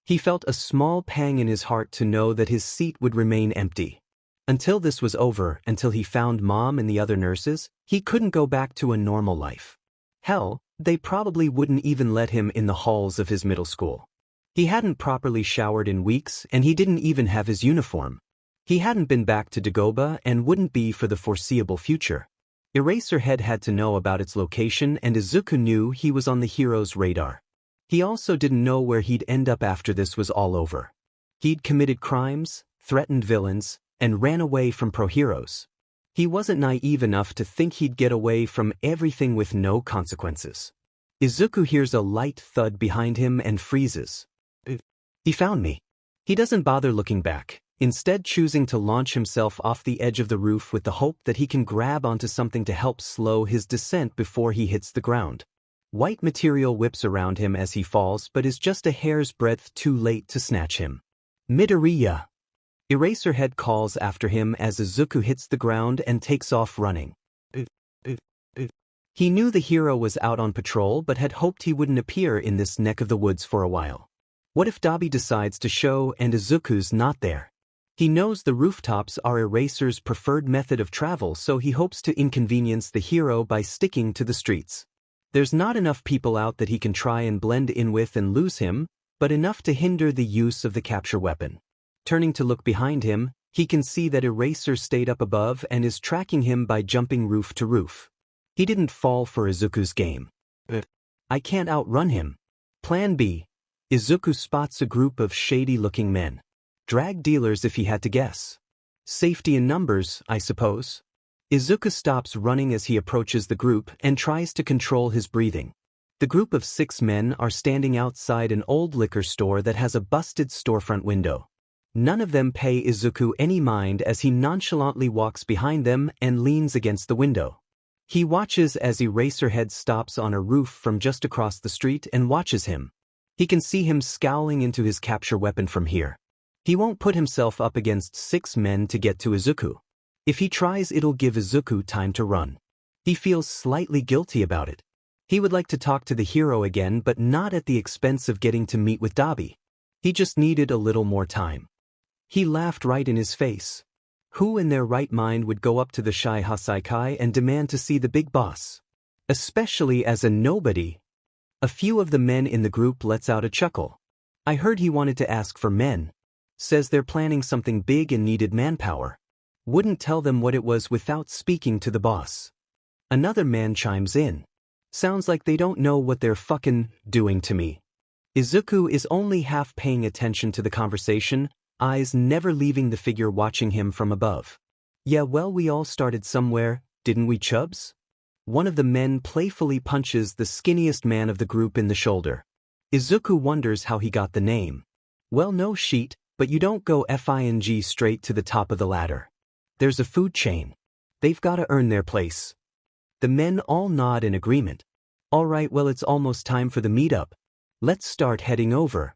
He felt a small pang in his heart to know that his seat would remain empty. Until this was over, until he found Mom and the other nurses, he couldn't go back to a normal life. Hell, they probably wouldn't even let him in the halls of his middle school. He hadn't properly showered in weeks, and he didn't even have his uniform. He hadn't been back to Dagobah and wouldn't be for the foreseeable future. Eraserhead had to know about its location, and Izuku knew he was on the hero's radar. He also didn't know where he'd end up after this was all over. He'd committed crimes, threatened villains, and ran away from pro-heroes. He wasn't naive enough to think he'd get away from everything with no consequences. Izuku hears a light thud behind him and freezes. He found me. He doesn't bother looking back, instead choosing to launch himself off the edge of the roof with the hope that he can grab onto something to help slow his descent before he hits the ground. White material whips around him as he falls, but is just a hair's breadth too late to snatch him. Midoriya! Eraserhead calls after him as Izuku hits the ground and takes off running. He knew the hero was out on patrol but had hoped he wouldn't appear in this neck of the woods for a while. What if Dabi decides to show and Izuku's not there? He knows the rooftops are Eraser's preferred method of travel, so he hopes to inconvenience the hero by sticking to the streets. There's not enough people out that he can try and blend in with and lose him, but enough to hinder the use of the capture weapon. Turning to look behind him, he can see that Eraser stayed up above and is tracking him by jumping roof to roof. He didn't fall for Izuku's game. I can't outrun him. Plan B. Izuku spots a group of shady-looking men. Drag dealers if he had to guess. Safety in numbers, I suppose. Izuku stops running as he approaches the group and tries to control his breathing. The group of 6 men are standing outside an old liquor store that has a busted storefront window. None of them pay Izuku any mind as he nonchalantly walks behind them and leans against the window. He watches as Eraserhead stops on a roof from just across the street and watches him. He can see him scowling into his capture weapon from here. He won't put himself up against 6 men to get to Izuku. If he tries, it'll give Izuku time to run. He feels slightly guilty about it. He would like to talk to the hero again, but not at the expense of getting to meet with Dabi. He just needed a little more time. He laughed right in his face. Who in their right mind would go up to the Shai Hasaikai and demand to see the big boss? Especially as a nobody. A few of the men in the group lets out a chuckle. I heard he wanted to ask for men. Says they're planning something big and needed manpower. Wouldn't tell them what it was without speaking to the boss. Another man chimes in. Sounds like they don't know what they're fucking doing to me. Izuku is only half paying attention to the conversation, eyes never leaving the figure watching him from above. Yeah, well, we all started somewhere, didn't we, Chubs? One of the men playfully punches the skinniest man of the group in the shoulder. Izuku wonders how he got the name. Well, no sheet, but you don't go FING straight to the top of the ladder. There's a food chain. They've got to earn their place. The men all nod in agreement. All right, well, it's almost time for the meetup. Let's start heading over.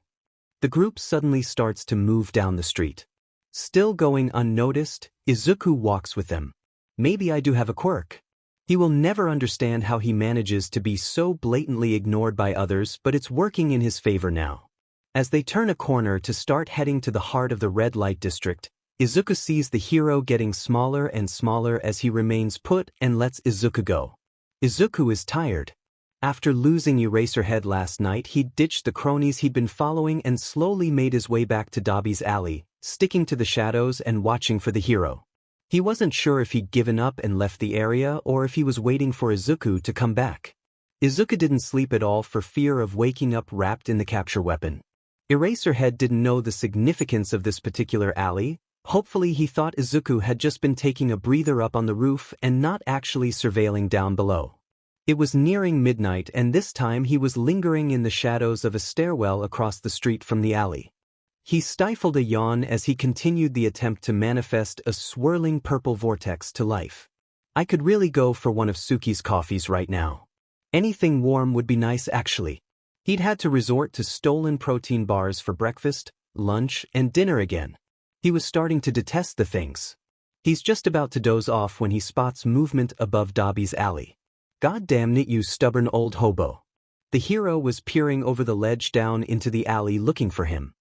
The group suddenly starts to move down the street. Still going unnoticed, Izuku walks with them. Maybe I do have a quirk. He will never understand how he manages to be so blatantly ignored by others, but it's working in his favor now. As they turn a corner to start heading to the heart of the red light district, Izuku sees the hero getting smaller and smaller as he remains put and lets Izuku go. Izuku is tired. After losing Eraserhead last night, he ditched the cronies he'd been following and slowly made his way back to Dabi's alley, sticking to the shadows and watching for the hero. He wasn't sure if he'd given up and left the area or if he was waiting for Izuku to come back. Izuku didn't sleep at all for fear of waking up wrapped in the capture weapon. Eraserhead didn't know the significance of this particular alley. Hopefully he thought Izuku had just been taking a breather up on the roof and not actually surveilling down below. It was nearing midnight and this time he was lingering in the shadows of a stairwell across the street from the alley. He stifled a yawn as he continued the attempt to manifest a swirling purple vortex to life. I could really go for one of Suki's coffees right now. Anything warm would be nice actually. He'd had to resort to stolen protein bars for breakfast, lunch, and dinner again. He was starting to detest the things. He's just about to doze off when he spots movement above Dabi's alley. God damn it, you stubborn old hobo. The hero was peering over the ledge down into the alley looking for him.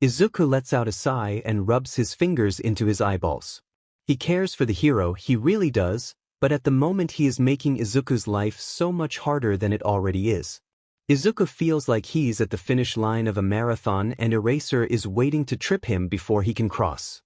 Izuku lets out a sigh and rubs his fingers into his eyeballs. He cares for the hero, he really does, but at the moment he is making Izuku's life so much harder than it already is. Izuku feels like he's at the finish line of a marathon and Eraser is waiting to trip him before he can cross.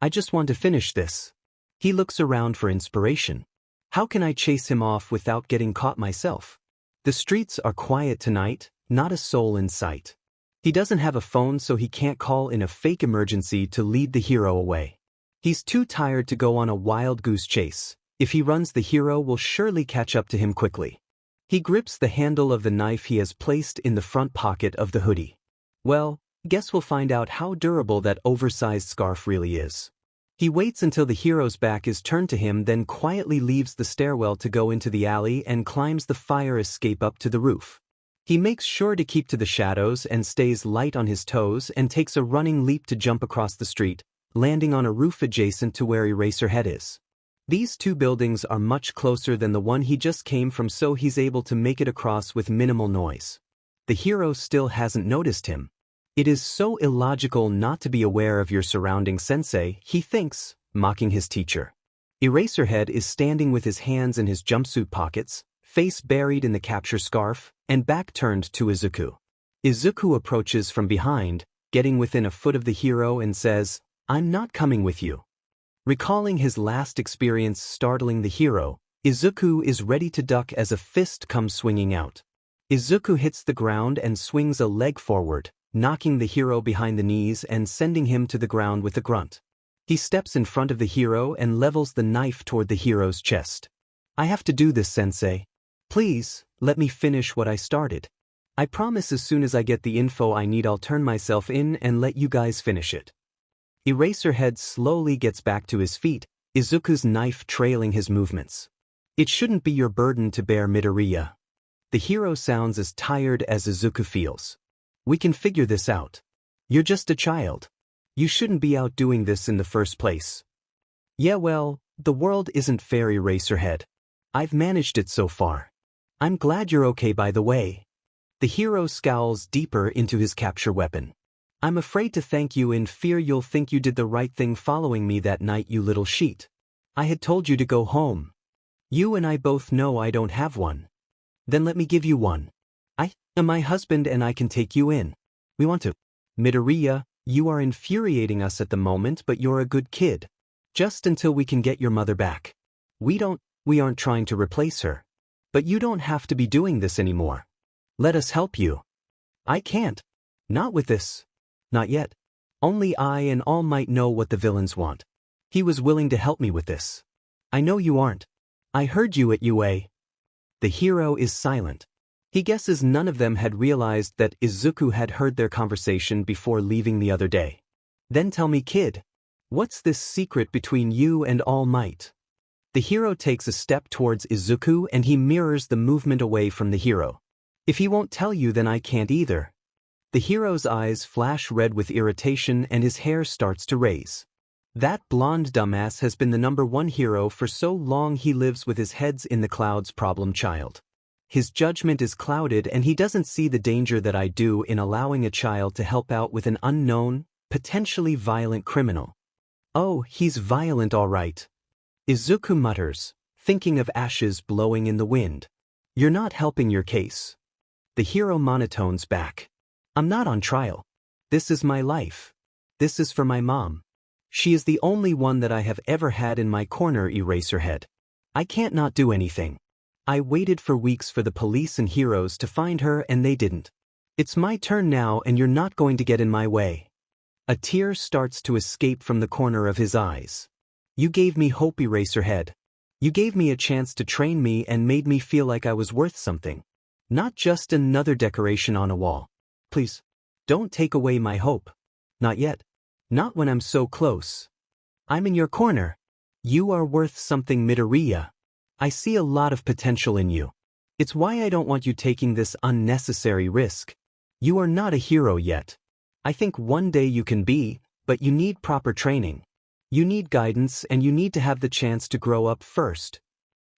I just want to finish this. He looks around for inspiration. How can I chase him off without getting caught myself? The streets are quiet tonight, not a soul in sight. He doesn't have a phone so he can't call in a fake emergency to lead the hero away. He's too tired to go on a wild goose chase. If he runs, the hero will surely catch up to him quickly. He grips the handle of the knife he has placed in the front pocket of the hoodie. Well, guess we'll find out how durable that oversized scarf really is. He waits until the hero's back is turned to him, then quietly leaves the stairwell to go into the alley and climbs the fire escape up to the roof. He makes sure to keep to the shadows and stays light on his toes and takes a running leap to jump across the street, landing on a roof adjacent to where Eraserhead is. These two buildings are much closer than the one he just came from, so he's able to make it across with minimal noise. The hero still hasn't noticed him. It is so illogical not to be aware of your surroundings, sensei, he thinks, mocking his teacher. Eraserhead is standing with his hands in his jumpsuit pockets, face buried in the capture scarf, and back turned to Izuku. Izuku approaches from behind, getting within a foot of the hero and says, "I'm not coming with you." Recalling his last experience startling the hero, Izuku is ready to duck as a fist comes swinging out. Izuku hits the ground and swings a leg forward, knocking the hero behind the knees and sending him to the ground with a grunt. He steps in front of the hero and levels the knife toward the hero's chest. "I have to do this, sensei. Please, let me finish what I started. I promise as soon as I get the info I need I'll turn myself in and let you guys finish it." Eraserhead slowly gets back to his feet, Izuku's knife trailing his movements. "It shouldn't be your burden to bear, Midoriya." The hero sounds as tired as Izuku feels. "We can figure this out. You're just a child. You shouldn't be out doing this in the first place." "Yeah, well, the world isn't fair, Eraserhead. I've managed it so far. I'm glad you're okay, by the way." The hero scowls deeper into his capture weapon. I'm afraid to thank you in fear you'll think you did the right thing following me that night, you little sheet. I had told you to go home. You and I both know I don't have one. Then let me give you one. I am my husband and I can take you in. We want to. Midoriya, you are infuriating us at the moment, but you're a good kid. Just until we can get your mother back. We aren't trying to replace her. But you don't have to be doing this anymore. Let us help you. I can't. Not with this. Not yet. Only I and All Might know what the villains want. He was willing to help me with this. I know you aren't. I heard you at UA. The hero is silent. He guesses none of them had realized that Izuku had heard their conversation before leaving the other day. Then tell me, kid. What's this secret between you and All Might? The hero takes a step towards Izuku and he mirrors the movement away from the hero. If he won't tell you, then I can't either. The hero's eyes flash red with irritation and his hair starts to raise. That blonde dumbass has been the #1 hero for so long he lives with his heads in the clouds, problem child. His judgment is clouded and he doesn't see the danger that I do in allowing a child to help out with an unknown, potentially violent criminal. Oh, he's violent all right. Izuku mutters, thinking of ashes blowing in the wind. You're not helping your case. The hero monotones back. I'm not on trial. This is my life. This is for my mom. She is the only one that I have ever had in my corner, Eraserhead. I can't not do anything. I waited for weeks for the police and heroes to find her and they didn't. It's my turn now and you're not going to get in my way. A tear starts to escape from the corner of his eyes. You gave me hope, Eraserhead. You gave me a chance to train me and made me feel like I was worth something. Not just another decoration on a wall. Please, don't take away my hope. Not yet. Not when I'm so close. I'm in your corner. You are worth something, Midoriya. I see a lot of potential in you. It's why I don't want you taking this unnecessary risk. You are not a hero yet. I think one day you can be, but you need proper training. You need guidance and you need to have the chance to grow up first.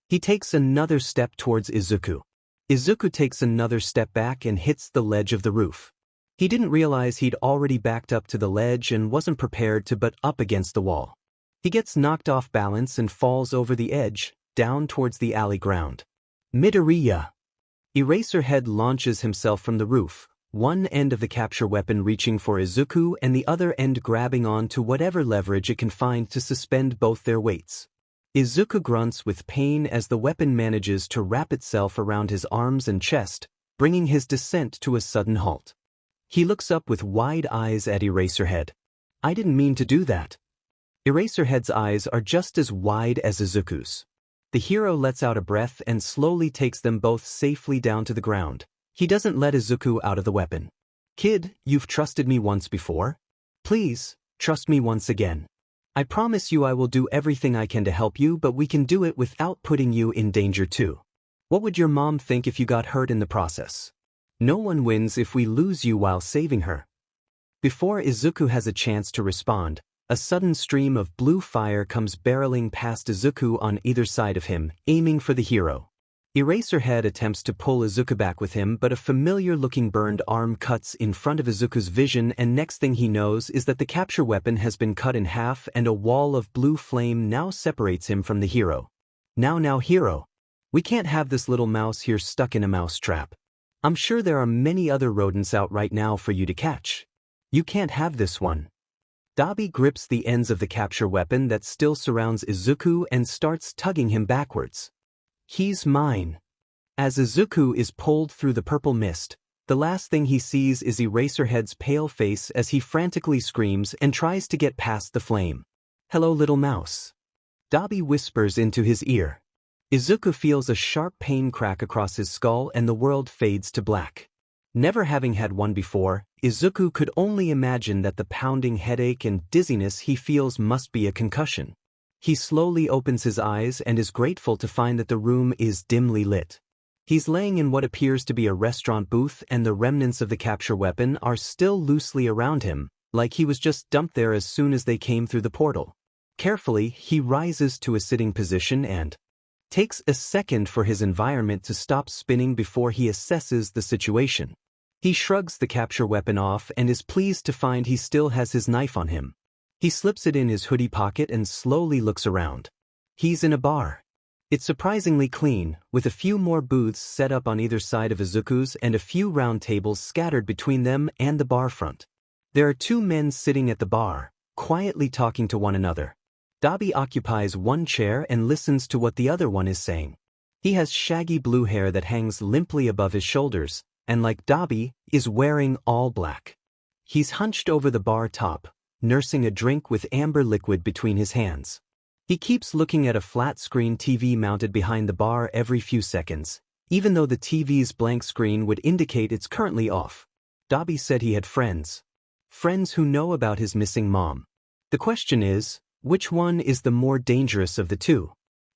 He takes another step towards Izuku. Izuku takes another step back and hits the ledge of the roof. He didn't realize he'd already backed up to the ledge and wasn't prepared to butt up against the wall. He gets knocked off balance and falls over the edge, down towards the alley ground. Midoriya. Eraserhead launches himself from the roof, one end of the capture weapon reaching for Izuku and the other end grabbing on to whatever leverage it can find to suspend both their weights. Izuku grunts with pain as the weapon manages to wrap itself around his arms and chest, bringing his descent to a sudden halt. He looks up with wide eyes at Eraserhead. I didn't mean to do that. Eraserhead's eyes are just as wide as Izuku's. The hero lets out a breath and slowly takes them both safely down to the ground. He doesn't let Izuku out of the weapon. Kid, you've trusted me once before. Please, trust me once again. I promise you I will do everything I can to help you, but we can do it without putting you in danger too. What would your mom think if you got hurt in the process? No one wins if we lose you while saving her. Before Izuku has a chance to respond, a sudden stream of blue fire comes barreling past Izuku on either side of him, aiming for the hero. Eraserhead attempts to pull Izuku back with him, but a familiar-looking burned arm cuts in front of Izuku's vision, and next thing he knows is that the capture weapon has been cut in half and a wall of blue flame now separates him from the hero. Now hero. We can't have this little mouse here stuck in a mouse trap. I'm sure there are many other rodents out right now for you to catch. You can't have this one. Dabi grips the ends of the capture weapon that still surrounds Izuku and starts tugging him backwards. He's mine. As Izuku is pulled through the purple mist, the last thing he sees is Eraserhead's pale face as he frantically screams and tries to get past the flame. Hello, little mouse. Dabi whispers into his ear. Izuku feels a sharp pain crack across his skull and the world fades to black. Never having had one before, Izuku could only imagine that the pounding headache and dizziness he feels must be a concussion. He slowly opens his eyes and is grateful to find that the room is dimly lit. He's laying in what appears to be a restaurant booth and the remnants of the capture weapon are still loosely around him, like he was just dumped there as soon as they came through the portal. Carefully, he rises to a sitting position and takes a second for his environment to stop spinning before he assesses the situation. He shrugs the capture weapon off and is pleased to find he still has his knife on him. He slips it in his hoodie pocket and slowly looks around. He's in a bar. It's surprisingly clean, with a few more booths set up on either side of Izuku's and a few round tables scattered between them and the bar front. There are two men sitting at the bar, quietly talking to one another. Dabi occupies one chair and listens to what the other one is saying. He has shaggy blue hair that hangs limply above his shoulders, and like Dabi, is wearing all black. He's hunched over the bar top, nursing a drink with amber liquid between his hands. He keeps looking at a flat-screen TV mounted behind the bar every few seconds, even though the TV's blank screen would indicate it's currently off. Dabi said he had friends. Friends who know about his missing mom. The question is, which one is the more dangerous of the two?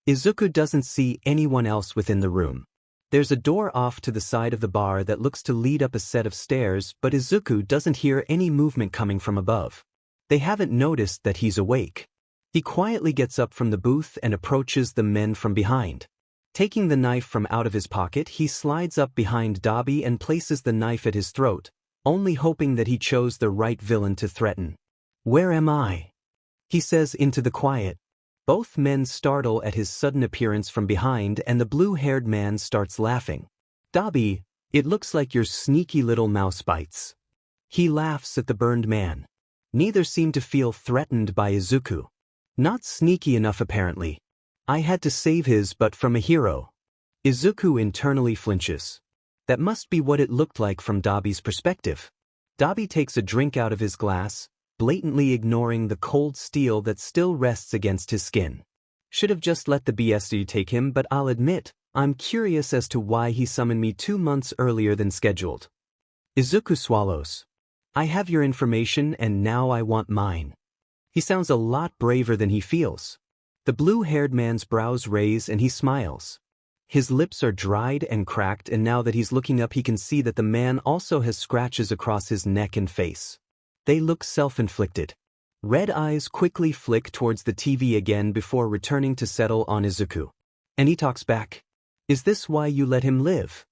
Izuku doesn't see anyone else within the room. There's a door off to the side of the bar that looks to lead up a set of stairs, but Izuku doesn't hear any movement coming from above. They haven't noticed that he's awake. He quietly gets up from the booth and approaches the men from behind. Taking the knife from out of his pocket, he slides up behind Dabi and places the knife at his throat, only hoping that he chose the right villain to threaten. "Where am I?" he says into the quiet. Both men startle at his sudden appearance from behind and the blue-haired man starts laughing. "Dabi, it looks like your sneaky little mouse bites." He laughs at the burned man. Neither seem to feel threatened by Izuku. Not sneaky enough apparently. I had to save his butt from a hero. Izuku internally flinches. That must be what it looked like from Dabi's perspective. Dabi takes a drink out of his glass, blatantly ignoring the cold steel that still rests against his skin. Should have just let the BSD take him, but I'll admit, I'm curious as to why he summoned me 2 months earlier than scheduled. Izuku swallows. I have your information and now I want mine. He sounds a lot braver than he feels. The blue-haired man's brows raise and he smiles. His lips are dried and cracked, and now that he's looking up he can see that the man also has scratches across his neck and face. They look self-inflicted. Red eyes quickly flick towards the TV again before returning to settle on Izuku. And he talks back. "Is this why you let him live?"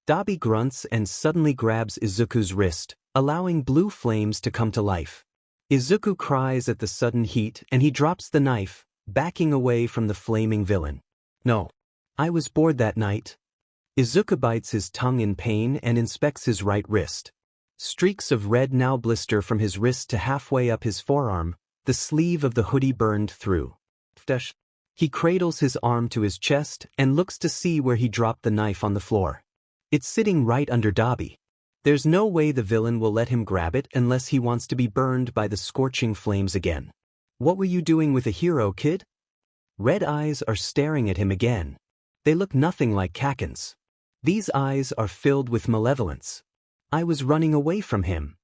Dabi grunts and suddenly grabs Izuku's wrist, allowing blue flames to come to life. Izuku cries at the sudden heat and he drops the knife, backing away from the flaming villain. "No. I was bored that night." Izuku bites his tongue in pain and inspects his right wrist. Streaks of red now blister from his wrist to halfway up his forearm, the sleeve of the hoodie burned through. He cradles his arm to his chest and looks to see where he dropped the knife on the floor. It's sitting right under Dabi. There's no way the villain will let him grab it unless he wants to be burned by the scorching flames again. "What were you doing with a hero, kid?" Red eyes are staring at him again. They look nothing like Kaken's. These eyes are filled with malevolence. "I was running away from him."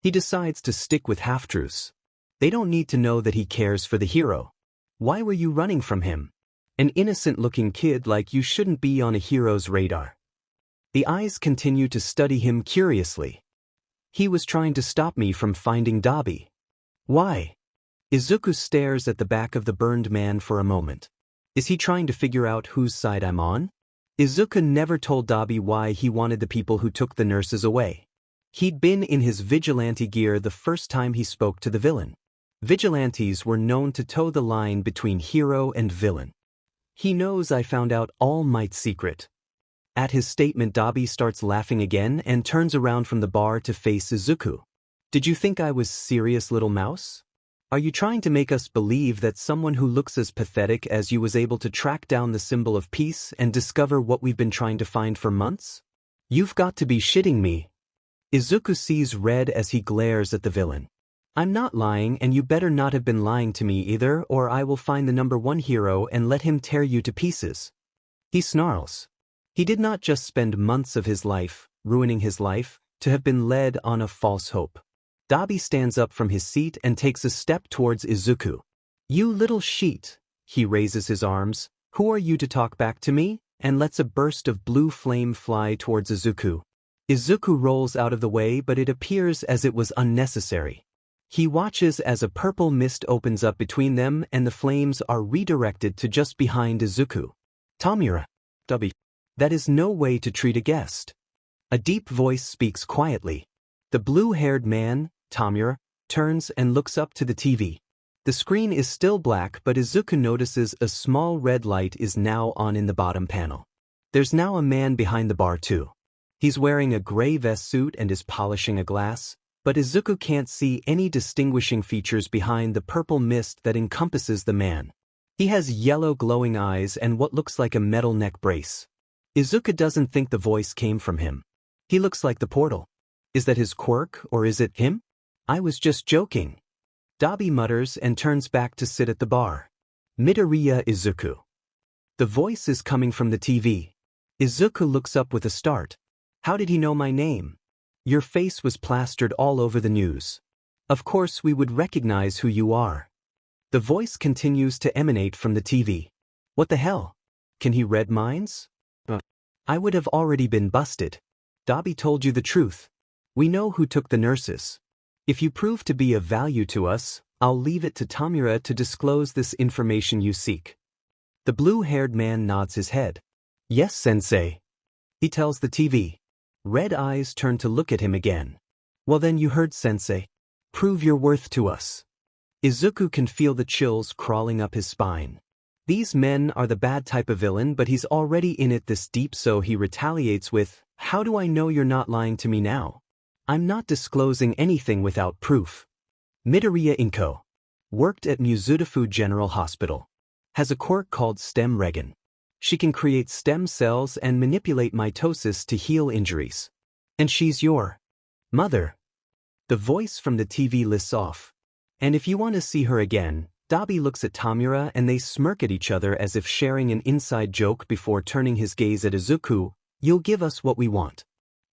He decides to stick with half-truths. They don't need to know that he cares for the hero. "Why were you running from him? An innocent-looking kid like you shouldn't be on a hero's radar." The eyes continue to study him curiously. "He was trying to stop me from finding Dabi." "Why?" Izuku stares at the back of the burned man for a moment. Is he trying to figure out whose side I'm on? Izuku never told Dabi why he wanted the people who took the nurses away. He'd been in his vigilante gear the first time he spoke to the villain. Vigilantes were known to toe the line between hero and villain. "He knows I found out All Might's secret." At his statement, Dabi starts laughing again and turns around from the bar to face Izuku. "Did you think I was serious, little mouse? Are you trying to make us believe that someone who looks as pathetic as you was able to track down the symbol of peace and discover what we've been trying to find for months? You've got to be shitting me." Izuku sees red as he glares at the villain. "I'm not lying, and you better not have been lying to me either, or I will find the #1 hero and let him tear you to pieces." He snarls. He did not just spend months of his life, ruining his life, to have been led on a false hope. Dabi stands up from his seat and takes a step towards Izuku. "You little sheet," he raises his arms, "who are you to talk back to me?" and lets a burst of blue flame fly towards Izuku. Izuku rolls out of the way, but it appears as it was unnecessary. He watches as a purple mist opens up between them and the flames are redirected to just behind Izuku. "Tamura. Dabi. That is no way to treat a guest." A deep voice speaks quietly. The blue-haired man, Tamura, turns and looks up to the TV. The screen is still black, but Izuku notices a small red light is now on in the bottom panel. There's now a man behind the bar too. He's wearing a gray vest suit and is polishing a glass, but Izuku can't see any distinguishing features behind the purple mist that encompasses the man. He has yellow glowing eyes and what looks like a metal neck brace. Izuku doesn't think the voice came from him. He looks like the portal. Is that his quirk, or is it him? I was just joking. Dabi mutters and turns back to sit at the bar. Midoriya Izuku. The voice is coming from the TV. Izuku looks up with a start. How did he know my name? Your face was plastered all over the news. Of course we would recognize who you are. The voice continues to emanate from the TV. What the hell? Can he read minds? I would have already been busted. Dabi told you the truth. We know who took the nurses. If you prove to be of value to us, I'll leave it to Tamura to disclose this information you seek. The blue-haired man nods his head. Yes, sensei. He tells the TV. Red eyes turn to look at him again. Well then you heard, sensei. Prove your worth to us. Izuku can feel the chills crawling up his spine. These men are the bad type of villain, but he's already in it this deep, so he retaliates with, how do I know you're not lying to me now? I'm not disclosing anything without proof. Midoriya Inko. Worked at Muzutafu General Hospital. Has a quirk called stem regen. She can create stem cells and manipulate mitosis to heal injuries. And she's your mother. The voice from the TV lists off. And if you want to see her again, Dabi looks at Tamura and they smirk at each other as if sharing an inside joke before turning his gaze at Izuku. You'll give us what we want.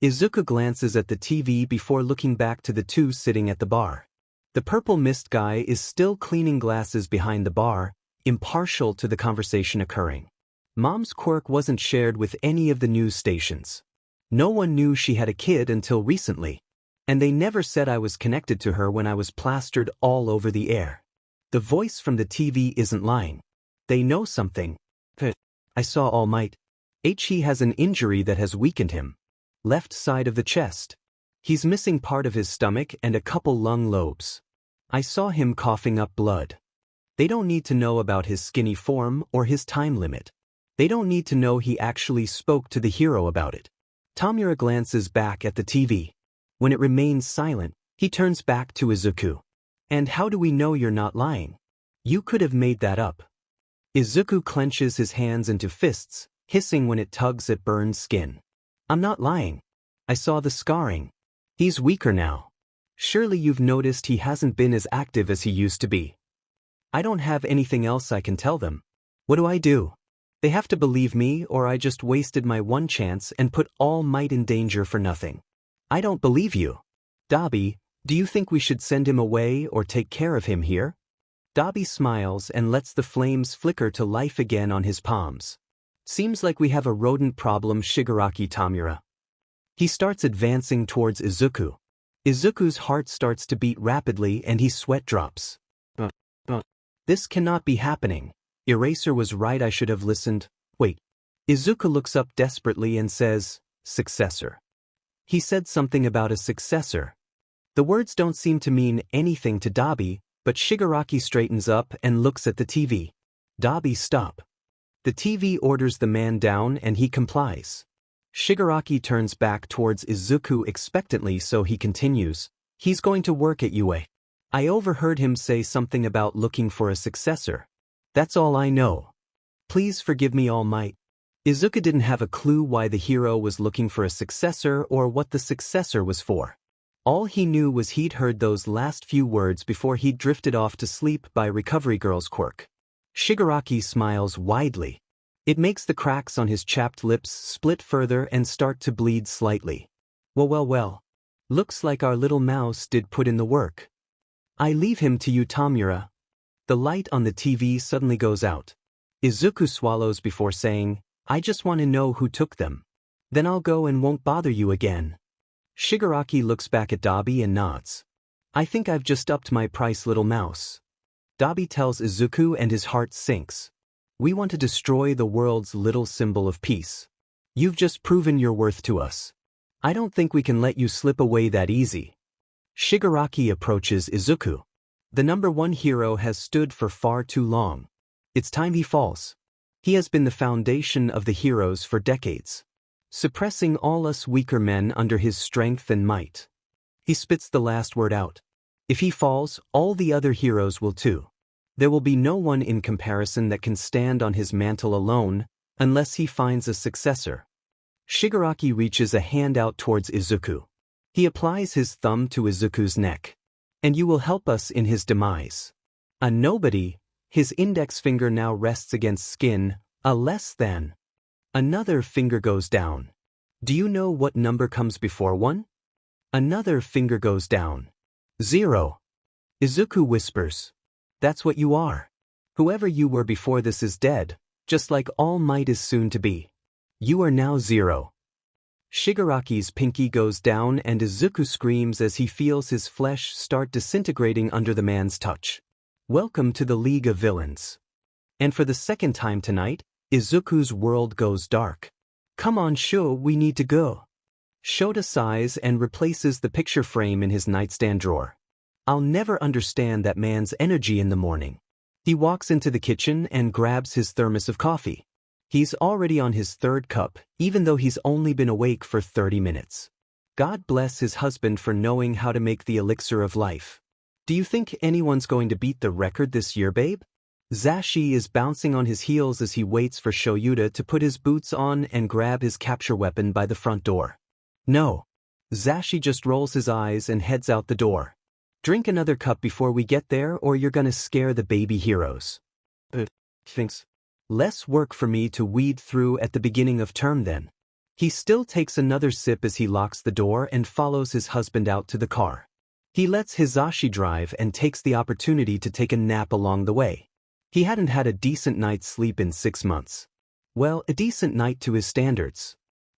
Izuku glances at the TV before looking back to the two sitting at the bar. The purple mist guy is still cleaning glasses behind the bar, impartial to the conversation occurring. Mom's quirk wasn't shared with any of the news stations. No one knew she had a kid until recently. And they never said I was connected to her when I was plastered all over the air. The voice from the TV isn't lying. They know something. I saw All Might. He has an injury that has weakened him. Left side of the chest. He's missing part of his stomach and a couple lung lobes. I saw him coughing up blood. They don't need to know about his skinny form or his time limit. They don't need to know he actually spoke to the hero about it. Tamura glances back at the TV. When it remains silent, he turns back to Izuku. And how do we know you're not lying? You could have made that up. Izuku clenches his hands into fists, hissing when it tugs at burned skin. I'm not lying. I saw the scarring. He's weaker now. Surely you've noticed he hasn't been as active as he used to be. I don't have anything else I can tell them. What do I do? They have to believe me, or I just wasted my one chance and put All Might in danger for nothing. I don't believe you. Dabi, do you think we should send him away or take care of him here? Dabi smiles and lets the flames flicker to life again on his palms. Seems like we have a rodent problem, Shigaraki Tamura. He starts advancing towards Izuku. Izuku's heart starts to beat rapidly and his sweat drops. This cannot be happening. Eraser was right, I should have listened. Wait. Izuku looks up desperately and says, successor. He said something about a successor. The words don't seem to mean anything to Dabi, but Shigaraki straightens up and looks at the TV. Dabi, stop. The TV orders the man down and he complies. Shigaraki turns back towards Izuku expectantly, so he continues. He's going to work at UA. I overheard him say something about looking for a successor. That's all I know. Please forgive me, All Might. Izuku didn't have a clue why the hero was looking for a successor or what the successor was for. All he knew was he'd heard those last few words before he'd drifted off to sleep by Recovery Girl's quirk. Shigaraki smiles widely. It makes the cracks on his chapped lips split further and start to bleed slightly. Well. Looks like our little mouse did put in the work. I leave him to you, Tamura. The light on the TV suddenly goes out. Izuku swallows before saying, I just want to know who took them. Then I'll go and won't bother you again. Shigaraki looks back at Dabi and nods. I think I've just upped my price, little mouse. Dabi tells Izuku and his heart sinks. We want to destroy the world's little symbol of peace. You've just proven your worth to us. I don't think we can let you slip away that easy. Shigaraki approaches Izuku. The #1 hero has stood for far too long. It's time he falls. He has been the foundation of the heroes for decades, suppressing all us weaker men under his strength and might. He spits the last word out. If he falls, all the other heroes will too. There will be no one in comparison that can stand on his mantle alone, unless he finds a successor. Shigaraki reaches a hand out towards Izuku. He applies his thumb to Izuku's neck. And you will help us in his demise. A nobody, his index finger now rests against skin, a less than. Another finger goes down. Do you know what number comes before 1? Another finger goes down. 0. Izuku whispers. That's what you are. Whoever you were before this is dead, just like All Might is soon to be. You are now 0. Shigaraki's pinky goes down and Izuku screams as he feels his flesh start disintegrating under the man's touch. Welcome to the League of Villains. And for the second time tonight, Izuku's world goes dark. Come on, Sho, we need to go. Shota sighs and replaces the picture frame in his nightstand drawer. I'll never understand that man's energy in the morning. He walks into the kitchen and grabs his thermos of coffee. He's already on his 3rd cup, even though he's only been awake for 30 minutes. God bless his husband for knowing how to make the elixir of life. Do you think anyone's going to beat the record this year, babe? Zashi is bouncing on his heels as he waits for Shoyuta to put his boots on and grab his capture weapon by the front door. No. Zashi just rolls his eyes and heads out the door. Drink another cup before we get there or you're gonna scare the baby heroes. Thanks. Less work for me to weed through at the beginning of term then. He still takes another sip as he locks the door and follows his husband out to the car. He lets Hizashi drive and takes the opportunity to take a nap along the way. He hadn't had a decent night's sleep in 6 months. Well, a decent night to his standards.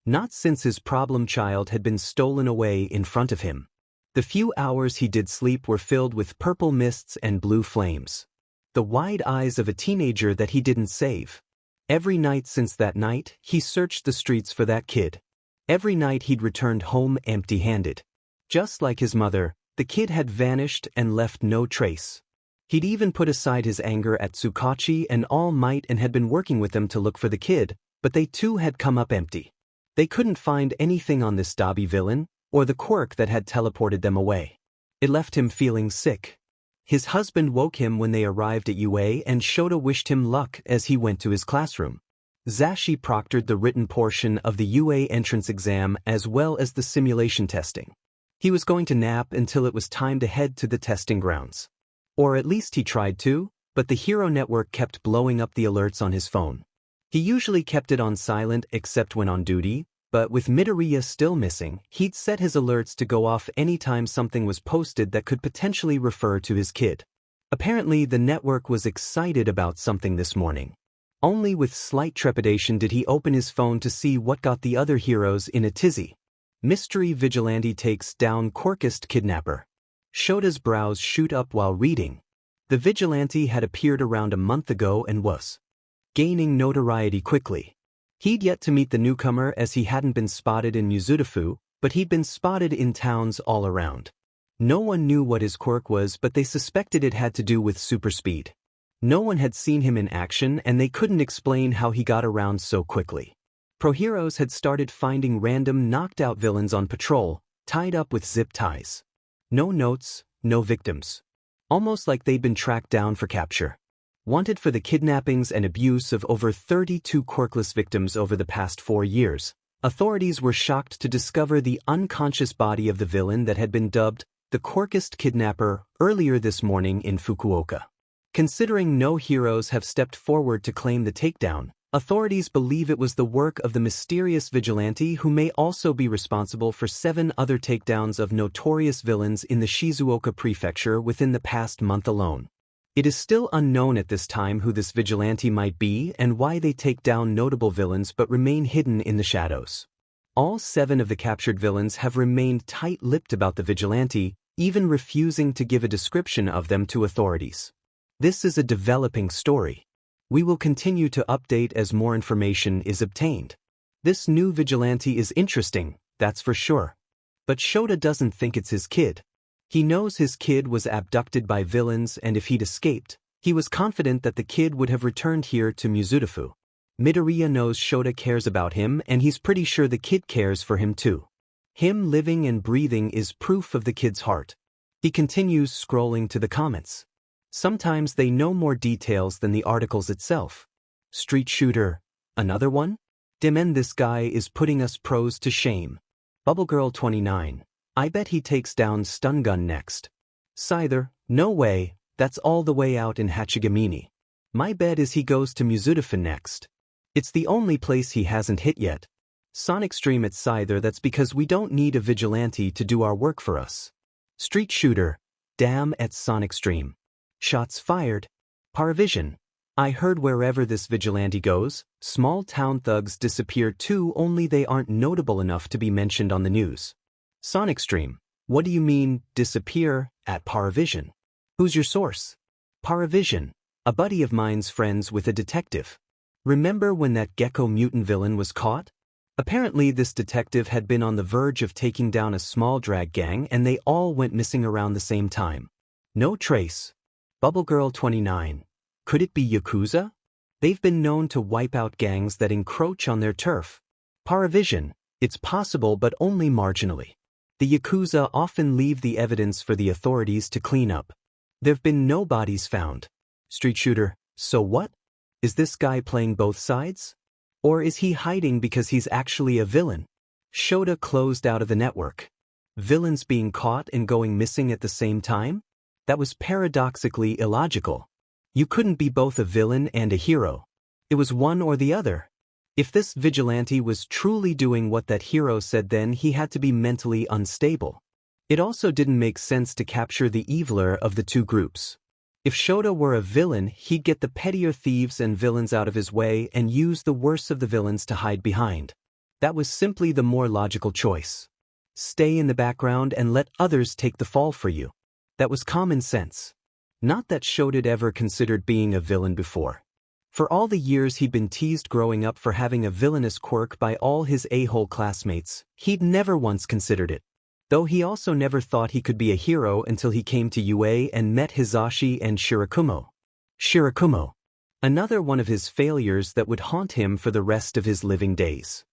Not since his problem child had been stolen away in front of him. The few hours he did sleep were filled with purple mists and blue flames. The wide eyes of a teenager that he didn't save. Every night since that night, he searched the streets for that kid. Every night he'd returned home empty-handed. Just like his mother, the kid had vanished and left no trace. He'd even put aside his anger at Tsukachi and All Might and had been working with them to look for the kid, but they too had come up empty. They couldn't find anything on this Dabi villain, or the quirk that had teleported them away. It left him feeling sick. His husband woke him when they arrived at UA and Shota wished him luck as he went to his classroom. Zashi proctored the written portion of the UA entrance exam as well as the simulation testing. He was going to nap until it was time to head to the testing grounds. Or at least he tried to, but the Hero Network kept blowing up the alerts on his phone. He usually kept it on silent except when on duty, but with Midoriya still missing, he'd set his alerts to go off anytime something was posted that could potentially refer to his kid. Apparently, the network was excited about something this morning. Only with slight trepidation did he open his phone to see what got the other heroes in a tizzy. Mystery Vigilante takes down Quirkless kidnapper. Shota's brows shoot up while reading. The vigilante had appeared around a month ago and was gaining notoriety quickly. He'd yet to meet the newcomer as he hadn't been spotted in Muzutafu, but he'd been spotted in towns all around. No one knew what his quirk was, but they suspected it had to do with super speed. No one had seen him in action and they couldn't explain how he got around so quickly. Pro heroes had started finding random knocked-out villains on patrol, tied up with zip ties. No notes, no victims. Almost like they'd been tracked down for capture. Wanted for the kidnappings and abuse of over 32 quirkless victims over the past 4 years, authorities were shocked to discover the unconscious body of the villain that had been dubbed the Quirkless Kidnapper earlier this morning in Fukuoka. Considering no heroes have stepped forward to claim the takedown, authorities believe it was the work of the mysterious vigilante who may also be responsible for 7 other takedowns of notorious villains in the Shizuoka prefecture within the past month alone. It is still unknown at this time who this vigilante might be and why they take down notable villains but remain hidden in the shadows. All 7 of the captured villains have remained tight-lipped about the vigilante, even refusing to give a description of them to authorities. This is a developing story. We will continue to update as more information is obtained. This new vigilante is interesting, that's for sure. But Shota doesn't think it's his kid. He knows his kid was abducted by villains, and if he'd escaped, he was confident that the kid would have returned here to Mizurufu. Midoriya knows Shota cares about him, and he's pretty sure the kid cares for him too. Him living and breathing is proof of the kid's heart. He continues scrolling to the comments. Sometimes they know more details than the articles itself. Street shooter. Another one? Demen, this guy is putting us pros to shame. Bubblegirl 29. I bet he takes down Stun Gun next. Scyther. No way, that's all the way out in Hachigamini. My bet is he goes to Mizurufu next. It's the only place he hasn't hit yet. Sonic Stream at Scyther, that's because we don't need a vigilante to do our work for us. Street shooter. Damn at Sonic Stream. Shots fired. Paravision. I heard wherever this vigilante goes, small town thugs disappear too, only they aren't notable enough to be mentioned on the news. Sonic Stream. What do you mean, disappear, at Paravision? Who's your source? Paravision. A buddy of mine's friends with a detective. Remember when that gecko mutant villain was caught? Apparently this detective had been on the verge of taking down a small drag gang, and they all went missing around the same time. No trace. Bubblegirl 29. Could it be Yakuza? They've been known to wipe out gangs that encroach on their turf. Paravision. It's possible, but only marginally. The Yakuza often leave the evidence for the authorities to clean up. There've been no bodies found. Street shooter. So what? Is this guy playing both sides? Or is he hiding because he's actually a villain? Shota closed out of the network. Villains being caught and going missing at the same time? That was paradoxically illogical. You couldn't be both a villain and a hero. It was one or the other. If this vigilante was truly doing what that hero said, then he had to be mentally unstable. It also didn't make sense to capture the eviler of the two groups. If Shota were a villain, he'd get the pettier thieves and villains out of his way and use the worst of the villains to hide behind. That was simply the more logical choice. Stay in the background and let others take the fall for you. That was common sense. Not that Shota'd ever considered being a villain before. For all the years he'd been teased growing up for having a villainous quirk by all his a-hole classmates, he'd never once considered it. Though he also never thought he could be a hero until he came to UA and met Hizashi and Shirakumo. Shirakumo. Another one of his failures that would haunt him for the rest of his living days.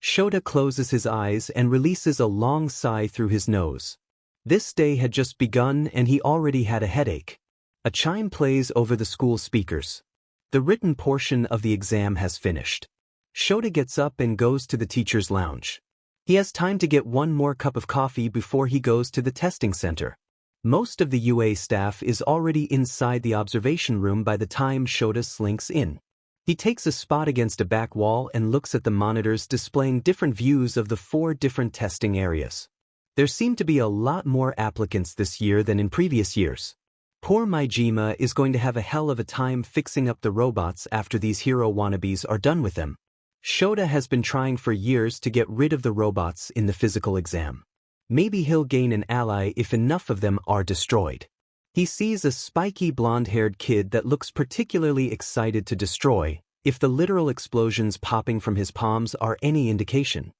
Shota closes his eyes and releases a long sigh through his nose. This day had just begun and he already had a headache. A chime plays over the school speakers. The written portion of the exam has finished. Shota gets up and goes to the teacher's lounge. He has time to get one more cup of coffee before he goes to the testing center. Most of the UA staff is already inside the observation room by the time Shota slinks in. He takes a spot against a back wall and looks at the monitors displaying different views of the 4 different testing areas. There seem to be a lot more applicants this year than in previous years. Poor Maijima is going to have a hell of a time fixing up the robots after these hero wannabes are done with them. Shota has been trying for years to get rid of the robots in the physical exam. Maybe he'll gain an ally if enough of them are destroyed. He sees a spiky blonde-haired kid that looks particularly excited to destroy, if the literal explosions popping from his palms are any indication.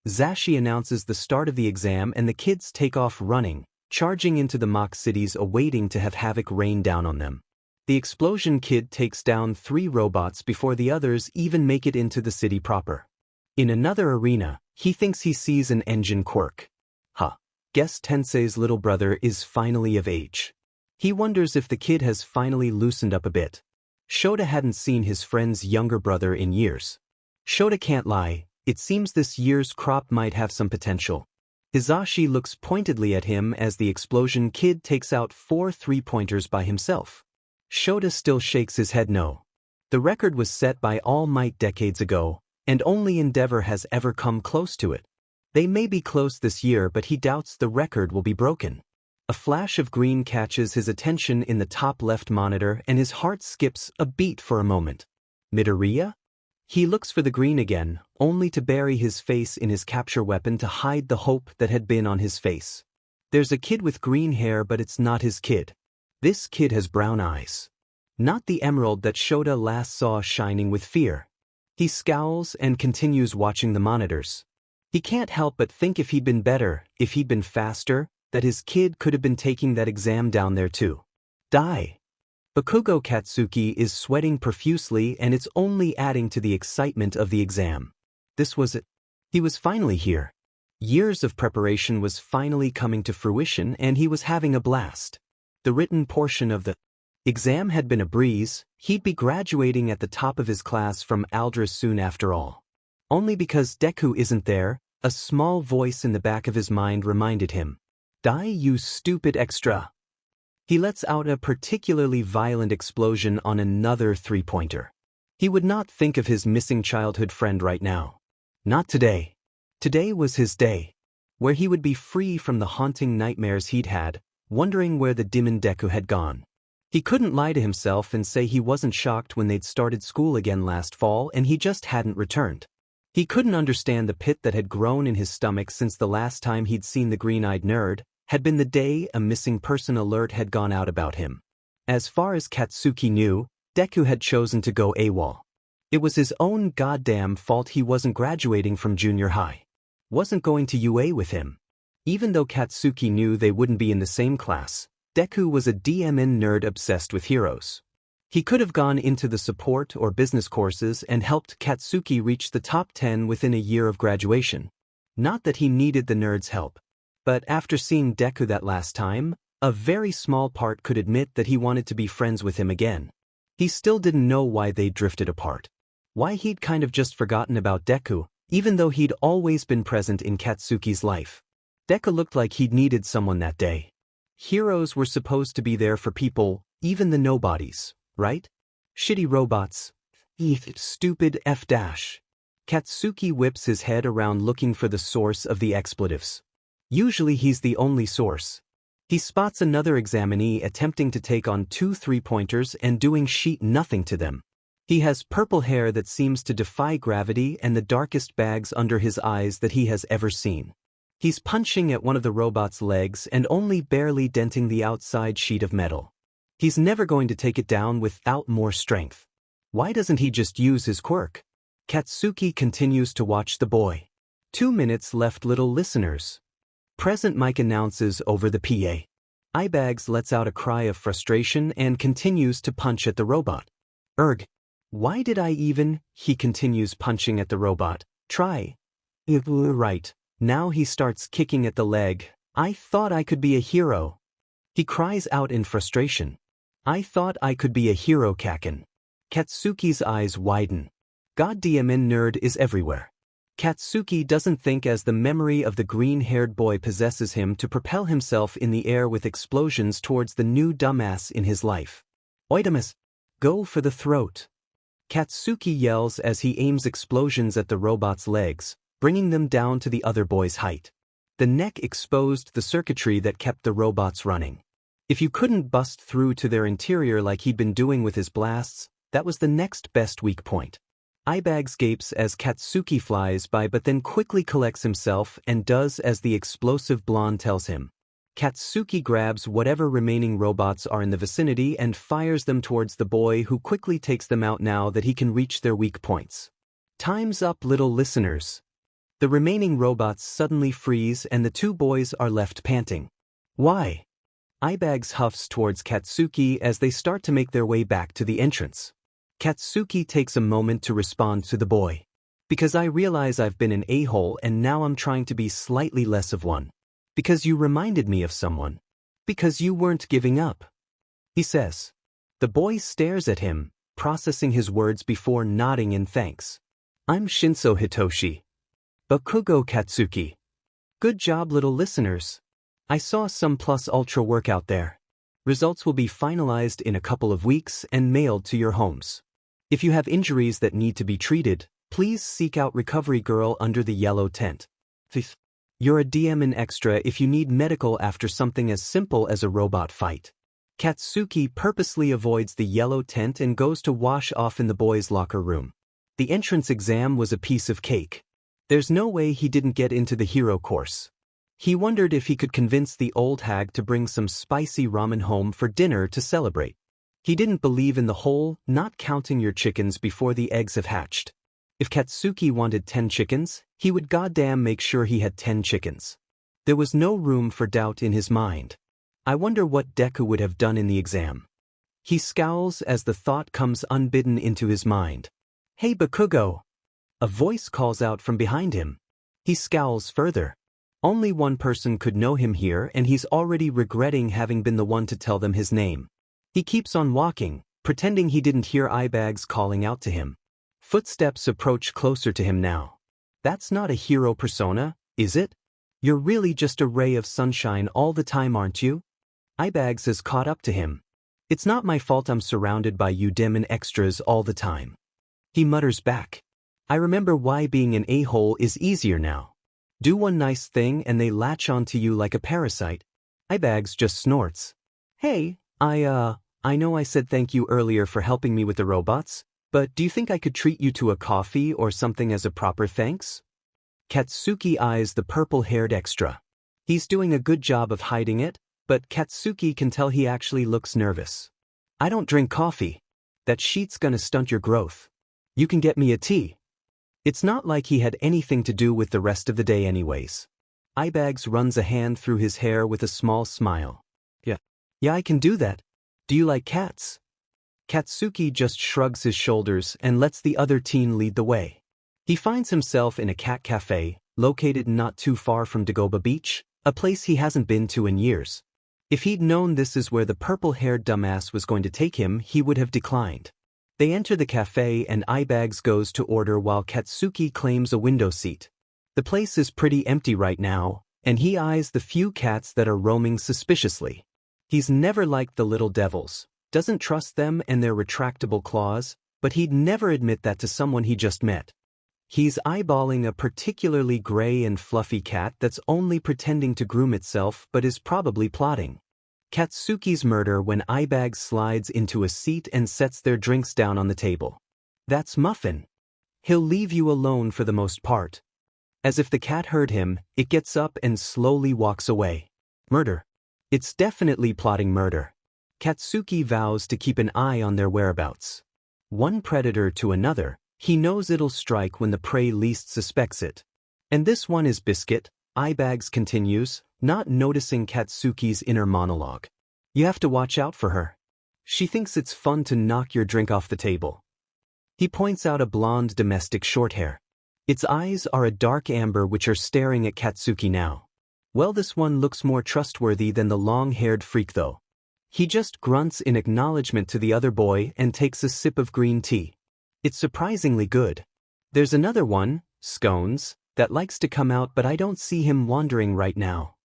Zashi announces the start of the exam and the kids take off running, charging into the mock cities awaiting to have havoc rain down on them. The explosion kid takes down 3 robots before the others even make it into the city proper. In another arena, he thinks he sees an engine quirk. Guess Tensei's little brother is finally of age. He wonders if the kid has finally loosened up a bit. Shota hadn't seen his friend's younger brother in years. Shota can't lie, it seems this year's crop might have some potential. Hizashi looks pointedly at him as the explosion kid takes out 4 3-pointers by himself. Shota still shakes his head no. The record was set by All Might decades ago, and only Endeavor has ever come close to it. They may be close this year, but he doubts the record will be broken. A flash of green catches his attention in the top left monitor and his heart skips a beat for a moment. Midoriya? He looks for the green again, only to bury his face in his capture weapon to hide the hope that had been on his face. There's a kid with green hair, but it's not his kid. This kid has brown eyes. Not the emerald that Shota last saw shining with fear. He scowls and continues watching the monitors. He can't help but think if he'd been better, if he'd been faster, that his kid could have been taking that exam down there too. Die. Bakugo Katsuki is sweating profusely and it's only adding to the excitement of the exam. This was it. He was finally here. Years of preparation was finally coming to fruition and he was having a blast. The written portion of the exam had been a breeze. He'd be graduating at the top of his class from Aldris soon after all. Only because Deku isn't there, a small voice in the back of his mind reminded him. Die, you stupid extra. He lets out a particularly violent explosion on another three-pointer. He would not think of his missing childhood friend right now. Not today. Today was his day, where he would be free from the haunting nightmares he'd had, wondering where the demon Deku had gone. He couldn't lie to himself and say he wasn't shocked when they'd started school again last fall and he just hadn't returned. He couldn't understand the pit that had grown in his stomach since the last time he'd seen the green-eyed nerd had been the day a missing person alert had gone out about him. As far as Katsuki knew, Deku had chosen to go AWOL. It was his own goddamn fault he wasn't graduating from junior high. Wasn't going to UA with him. Even though Katsuki knew they wouldn't be in the same class, Deku was a DMN nerd obsessed with heroes. He could have gone into the support or business courses and helped Katsuki reach the top 10 within a year of graduation. Not that he needed the nerd's help. But after seeing Deku that last time, a very small part could admit that he wanted to be friends with him again. He still didn't know why they'd drifted apart. Why he'd kind of just forgotten about Deku, even though he'd always been present in Katsuki's life. Deku looked like he'd needed someone that day. Heroes were supposed to be there for people, even the nobodies, right? Shitty robots. Stupid F-. Katsuki whips his head around looking for the source of the expletives. Usually he's the only source. He spots another examinee attempting to take on 2 three-pointers and doing sheet nothing to them. He has purple hair that seems to defy gravity and the darkest bags under his eyes that he has ever seen. He's punching at one of the robot's legs and only barely denting the outside sheet of metal. He's never going to take it down without more strength. Why doesn't he just use his quirk? Katsuki continues to watch the boy. 2 minutes left, little listeners. Present mic announces over the PA. Eyebags lets out a cry of frustration and continues to punch at the robot. Erg. Why did I even? He continues punching at the robot. Try. Right. Now he starts kicking at the leg. I thought I could be a hero. He cries out in frustration. I thought I could be a hero, Kaken. Katsuki's eyes widen. Goddamn nerd is everywhere. Katsuki doesn't think as the memory of the green-haired boy possesses him to propel himself in the air with explosions towards the new dumbass in his life. Oidamus. Go for the throat. Katsuki yells as he aims explosions at the robot's legs, bringing them down to the other boy's height. The neck exposed the circuitry that kept the robots running. If you couldn't bust through to their interior like he'd been doing with his blasts, that was the next best weak point. Eyebags gapes as Katsuki flies by but then quickly collects himself and does as the explosive blonde tells him. Katsuki grabs whatever remaining robots are in the vicinity and fires them towards the boy, who quickly takes them out now that he can reach their weak points. Time's up, little listeners. The remaining robots suddenly freeze and the 2 boys are left panting. Why? Eyebags huffs towards Katsuki as they start to make their way back to the entrance. Katsuki takes a moment to respond to the boy. Because I realize I've been an a-hole and now I'm trying to be slightly less of one. Because you reminded me of someone. Because you weren't giving up. He says. The boy stares at him, processing his words before nodding in thanks. I'm Shinso Hitoshi. Bakugo Katsuki. Good job, little listeners. I saw some plus ultra work out there. Results will be finalized in a couple of weeks and mailed to your homes. If you have injuries that need to be treated, please seek out Recovery Girl under the yellow tent. You're a DMN extra if you need medical after something as simple as a robot fight. Katsuki purposely avoids the yellow tent and goes to wash off in the boys' locker room. The entrance exam was a piece of cake. There's no way he didn't get into the hero course. He wondered if he could convince the old hag to bring some spicy ramen home for dinner to celebrate. He didn't believe in the whole not counting your chickens before the eggs have hatched. If Katsuki wanted 10 chickens, he would goddamn make sure he had 10 chickens. There was no room for doubt in his mind. I wonder what Deku would have done in the exam. He scowls as the thought comes unbidden into his mind. Hey Bakugo! A voice calls out from behind him. He scowls further. Only one person could know him here, and he's already regretting having been the one to tell them his name. He keeps on walking, pretending he didn't hear eyebags calling out to him. Footsteps approach closer to him now. That's not a hero persona, is it? You're really just a ray of sunshine all the time, aren't you? Eyebags has caught up to him. It's not my fault I'm surrounded by you dim and extras all the time. He mutters back. I remember why being an a-hole is easier now. Do one nice thing and they latch onto you like a parasite. Eyebags just snorts. Hey, I know I said thank you earlier for helping me with the robots, but do you think I could treat you to a coffee or something as a proper thanks? Katsuki eyes the purple-haired extra. He's doing a good job of hiding it, but Katsuki can tell he actually looks nervous. I don't drink coffee. That sheet's gonna stunt your growth. You can get me a tea. It's not like he had anything to do with the rest of the day anyways. Eyebags runs a hand through his hair with a small smile. Yeah, I can do that. Do you like cats? Katsuki just shrugs his shoulders and lets the other teen lead the way. He finds himself in a cat cafe, located not too far from Dagoba Beach, a place he hasn't been to in years. If he'd known this is where the purple-haired dumbass was going to take him, he would have declined. They enter the cafe and Eyebags goes to order while Katsuki claims a window seat. The place is pretty empty right now, and he eyes the few cats that are roaming suspiciously. He's never liked the little devils, doesn't trust them and their retractable claws, but he'd never admit that to someone he just met. He's eyeballing a particularly gray and fluffy cat that's only pretending to groom itself but is probably plotting. Katsuki's murder when Eyebags slides into a seat and sets their drinks down on the table. That's Muffin. He'll leave you alone for the most part. As if the cat heard him, it gets up and slowly walks away. Murder. It's definitely plotting murder. Katsuki vows to keep an eye on their whereabouts. One predator to another, he knows it'll strike when the prey least suspects it. And this one is Biscuit, Eyebags continues, not noticing Katsuki's inner monologue. You have to watch out for her. She thinks it's fun to knock your drink off the table. He points out a blonde domestic shorthair. Its eyes are a dark amber which are staring at Katsuki now. Well, this one looks more trustworthy than the long-haired freak though. He just grunts in acknowledgement to the other boy and takes a sip of green tea. It's surprisingly good. There's another one, Scones, that likes to come out but I don't see him wandering right now.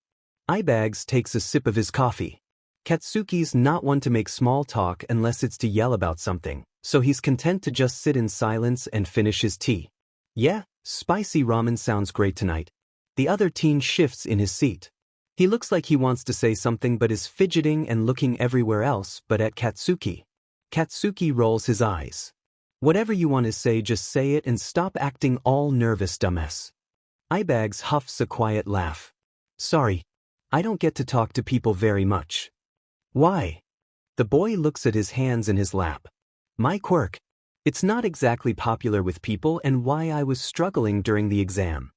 Eyebags takes a sip of his coffee. Katsuki's not one to make small talk unless it's to yell about something, so he's content to just sit in silence and finish his tea. Yeah, spicy ramen sounds great tonight. The other teen shifts in his seat. He looks like he wants to say something but is fidgeting and looking everywhere else but at Katsuki. Katsuki rolls his eyes. Whatever you want to say, just say it and stop acting all nervous, dumbass. Eyebags huffs a quiet laugh. Sorry. I don't get to talk to people very much. Why? The boy looks at his hands in his lap. My quirk. It's not exactly popular with people and why I was struggling during the exam.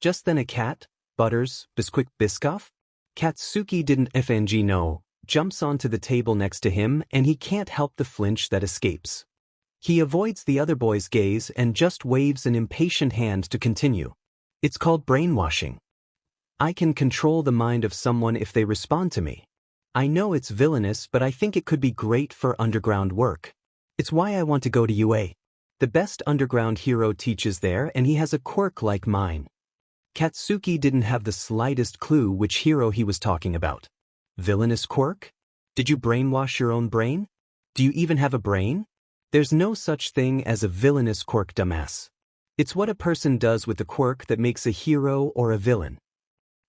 Just then a cat, Butters, Bisquick Biscoff? Katsuki didn't FNG know, jumps onto the table next to him and he can't help the flinch that escapes. He avoids the other boy's gaze and just waves an impatient hand to continue. It's called brainwashing. I can control the mind of someone if they respond to me. I know it's villainous, but I think it could be great for underground work. It's why I want to go to UA. The best underground hero teaches there and he has a quirk like mine. Katsuki didn't have the slightest clue which hero he was talking about. Villainous quirk? Did you brainwash your own brain? Do you even have a brain? There's no such thing as a villainous quirk, dumbass. It's what a person does with the quirk that makes a hero or a villain.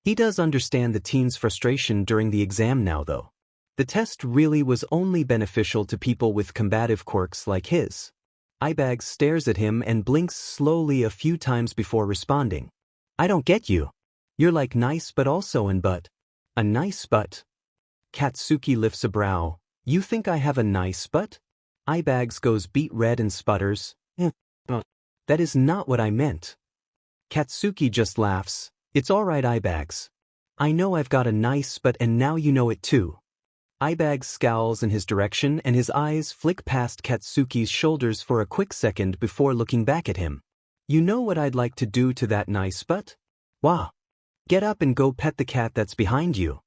He does understand the teen's frustration during the exam now though. The test really was only beneficial to people with combative quirks like his. Eyebags stares at him and blinks slowly a few times before responding. I don't get you. You're like nice but also in butt. A nice butt? Katsuki lifts a brow. You think I have a nice butt? Eyebags goes beet red and sputters. That is not what I meant. Katsuki just laughs. It's alright, Eyebags. I know I've got a nice butt and now you know it too. Eyebags scowls in his direction and his eyes flick past Katsuki's shoulders for a quick second before looking back at him. You know what I'd like to do to that nice butt? Wah! Get up and go pet the cat that's behind you.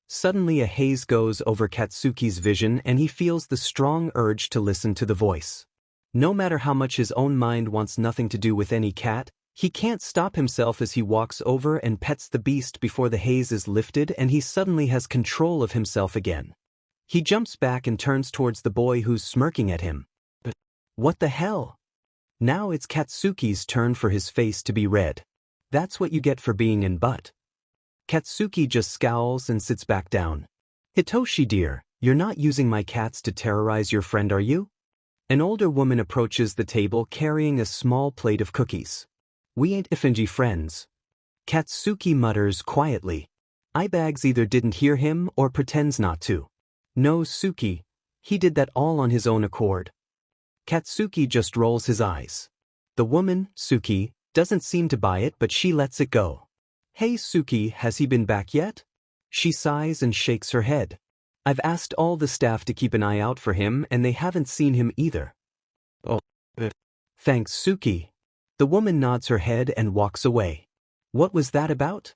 Suddenly a haze goes over Katsuki's vision and he feels the strong urge to listen to the voice. No matter how much his own mind wants nothing to do with any cat, he can't stop himself as he walks over and pets the beast before the haze is lifted and he suddenly has control of himself again. He jumps back and turns towards the boy who's smirking at him. But what the hell? Now it's Katsuki's turn for his face to be red. That's what you get for being in butt. Katsuki just scowls and sits back down. Hitoshi dear, you're not using my cats to terrorize your friend, are you? An older woman approaches the table carrying a small plate of cookies. We ain't Ifinji friends. Katsuki mutters quietly. Eyebags either didn't hear him or pretends not to. No, Suki. He did that all on his own accord. Katsuki just rolls his eyes. The woman, Suki, doesn't seem to buy it but she lets it go. Hey Suki, has he been back yet? She sighs and shakes her head. I've asked all the staff to keep an eye out for him and they haven't seen him either. Oh. Thanks Suki. The woman nods her head and walks away. What was that about?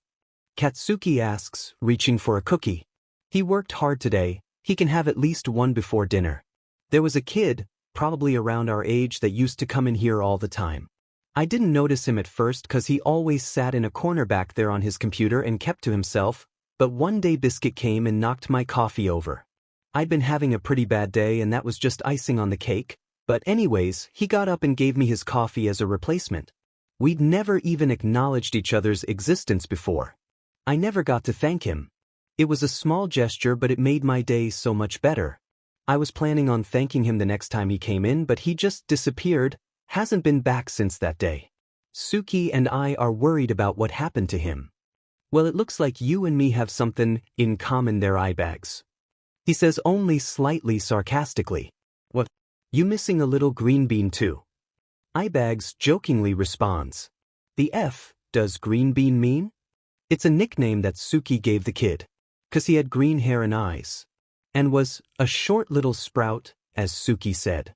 Katsuki asks, reaching for a cookie. He worked hard today. He can have at least one before dinner. There was a kid, probably around our age, that used to come in here all the time. I didn't notice him at first cause he always sat in a corner back there on his computer and kept to himself, but one day Biscuit came and knocked my coffee over. I'd been having a pretty bad day and that was just icing on the cake, but anyways, he got up and gave me his coffee as a replacement. We'd never even acknowledged each other's existence before. I never got to thank him. It was a small gesture but it made my day so much better. I was planning on thanking him the next time he came in but he just disappeared, hasn't been back since that day. Suki and I are worried about what happened to him. Well, it looks like you and me have something in common there, Eyebags. He says only slightly sarcastically. What? You missing a little green bean too? Eyebags jokingly responds. The F does green bean mean? It's a nickname that Suki gave the kid. 'Cause he had green hair and eyes. And was a short little sprout, as Suki said.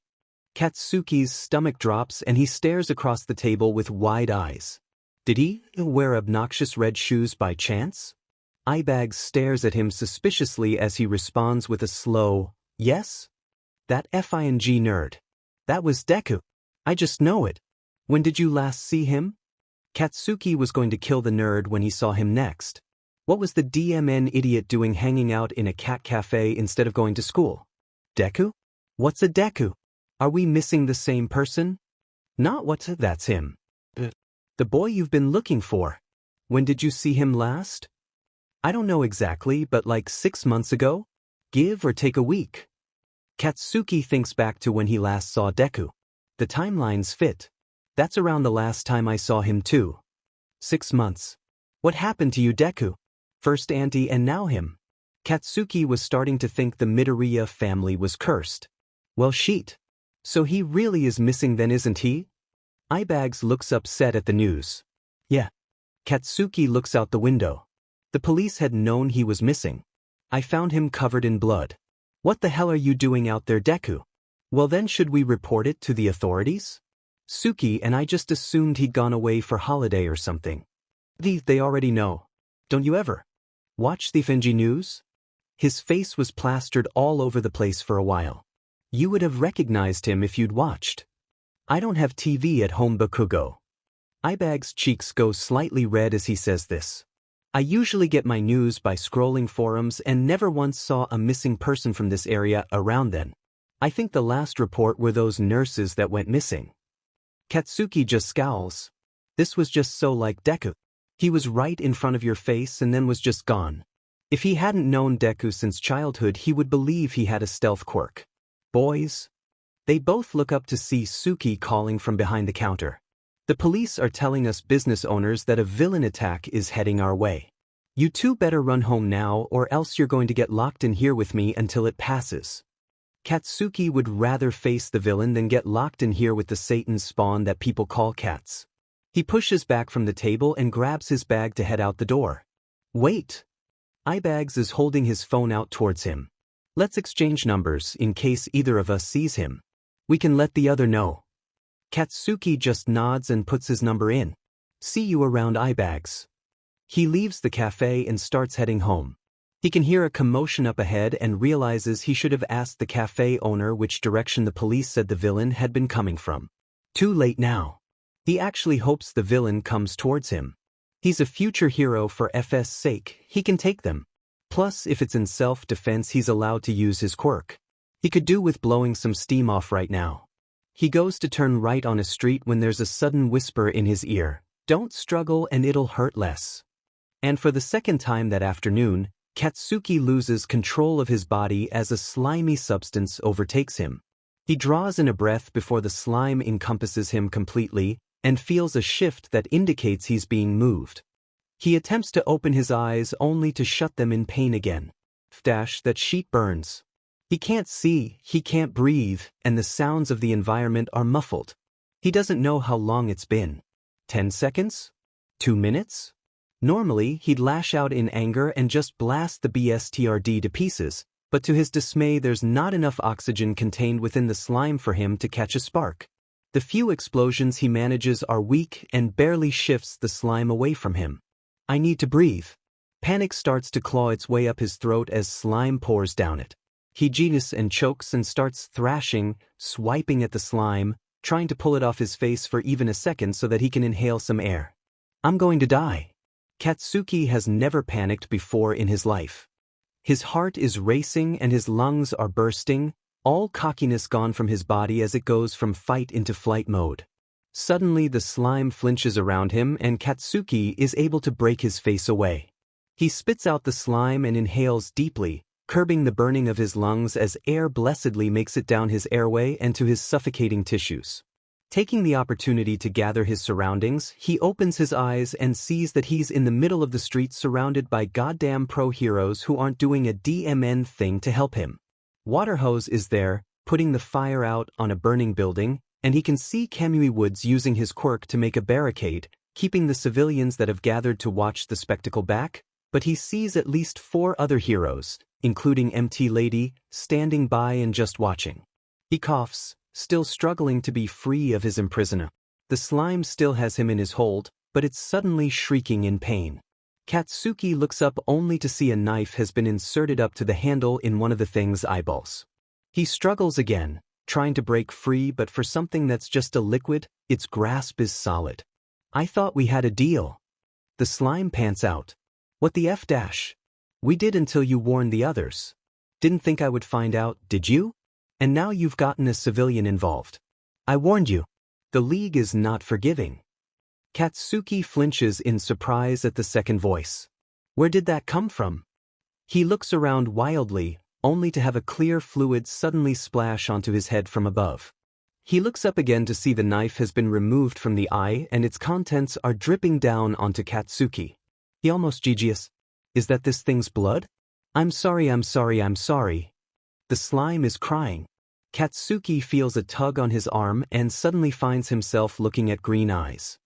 Katsuki's stomach drops and he stares across the table with wide eyes. Did he wear obnoxious red shoes by chance? Eyebags stares at him suspiciously as he responds with a slow, yes? That FING nerd. That was Deku. I just know it. When did you last see him? Katsuki was going to kill the nerd when he saw him next. What was the DMN idiot doing hanging out in a cat cafe instead of going to school? Deku? What's a Deku? Are we missing the same person? Not what, that's him. The boy you've been looking for. When did you see him last? I don't know exactly, but like 6 months ago? Give or take a week. Katsuki thinks back to when he last saw Deku. The timelines fit. That's around the last time I saw him too. 6 months. What happened to you, Deku? First Auntie and now him. Katsuki was starting to think the Midoriya family was cursed. Well, sheet. So he really is missing then, isn't he? Eyebags looks upset at the news. Yeah. Katsuki looks out the window. The police had known he was missing. I found him covered in blood. What the hell are you doing out there, Deku? Well then, should we report it to the authorities? Suki and I just assumed he'd gone away for holiday or something. They already know. Don't you ever watch the FNG news? His face was plastered all over the place for a while. You would have recognized him if you'd watched. I don't have TV at home, Bakugo. Eyebags' cheeks go slightly red as he says this. I usually get my news by scrolling forums and never once saw a missing person from this area around then. I think the last report were those nurses that went missing. Katsuki just scowls. This was just so like Deku. He was right in front of your face and then was just gone. If he hadn't known Deku since childhood, he would believe he had a stealth quirk. Boys. They both look up to see Suki calling from behind the counter. The police are telling us business owners that a villain attack is heading our way. You two better run home now or else you're going to get locked in here with me until it passes. Katsuki would rather face the villain than get locked in here with the Satan's spawn that people call cats. He pushes back from the table and grabs his bag to head out the door. Wait! Ibags is holding his phone out towards him. Let's exchange numbers in case either of us sees him. We can let the other know. Katsuki just nods and puts his number in. See you around, Ibags. He leaves the cafe and starts heading home. He can hear a commotion up ahead and realizes he should have asked the cafe owner which direction the police said the villain had been coming from. Too late now. He actually hopes the villain comes towards him. He's a future hero for FS sake, he can take them. Plus, if it's in self-defense, he's allowed to use his quirk. He could do with blowing some steam off right now. He goes to turn right on a street when there's a sudden whisper in his ear. Don't struggle and it'll hurt less. And for the second time that afternoon, Katsuki loses control of his body as a slimy substance overtakes him. He draws in a breath before the slime encompasses him completely and feels a shift that indicates he's being moved. He attempts to open his eyes only to shut them in pain again. That sheet burns. He can't see, he can't breathe, and the sounds of the environment are muffled. He doesn't know how long it's been. 10 seconds? 2 minutes? Normally, he'd lash out in anger and just blast the BSTRD to pieces, but to his dismay there's not enough oxygen contained within the slime for him to catch a spark. The few explosions he manages are weak and barely shifts the slime away from him. I need to breathe. Panic starts to claw its way up his throat as slime pours down it. He genius and chokes and starts thrashing, swiping at the slime, trying to pull it off his face for even a second so that he can inhale some air. I'm going to die. Katsuki has never panicked before in his life. His heart is racing and his lungs are bursting, all cockiness gone from his body as it goes from fight into flight mode. Suddenly the slime flinches around him and Katsuki is able to break his face away. He spits out the slime and inhales deeply, curbing the burning of his lungs as air blessedly makes it down his airway and to his suffocating tissues. Taking the opportunity to gather his surroundings, he opens his eyes and sees that he's in the middle of the street surrounded by goddamn pro-heroes who aren't doing a DMN thing to help him. Waterhose is there, putting the fire out on a burning building, and he can see Kamui Woods using his quirk to make a barricade, keeping the civilians that have gathered to watch the spectacle back, but he sees at least 4 other heroes, including MT Lady, standing by and just watching. He coughs, still struggling to be free of his imprisoner. The slime still has him in his hold, but it's suddenly shrieking in pain. Katsuki looks up only to see a knife has been inserted up to the handle in one of the thing's eyeballs. He struggles again, trying to break free, but for something that's just a liquid, its grasp is solid. I thought we had a deal. The slime pants out. What the F dash? We did until you warned the others. Didn't think I would find out, did you? And now you've gotten a civilian involved. I warned you. The League is not forgiving. Katsuki flinches in surprise at the second voice. Where did that come from? He looks around wildly, only to have a clear fluid suddenly splash onto his head from above. He looks up again to see the knife has been removed from the eye and its contents are dripping down onto Katsuki. He almost GG's. Is that this thing's blood? I'm sorry. The slime is crying. Katsuki feels a tug on his arm and suddenly finds himself looking at green eyes.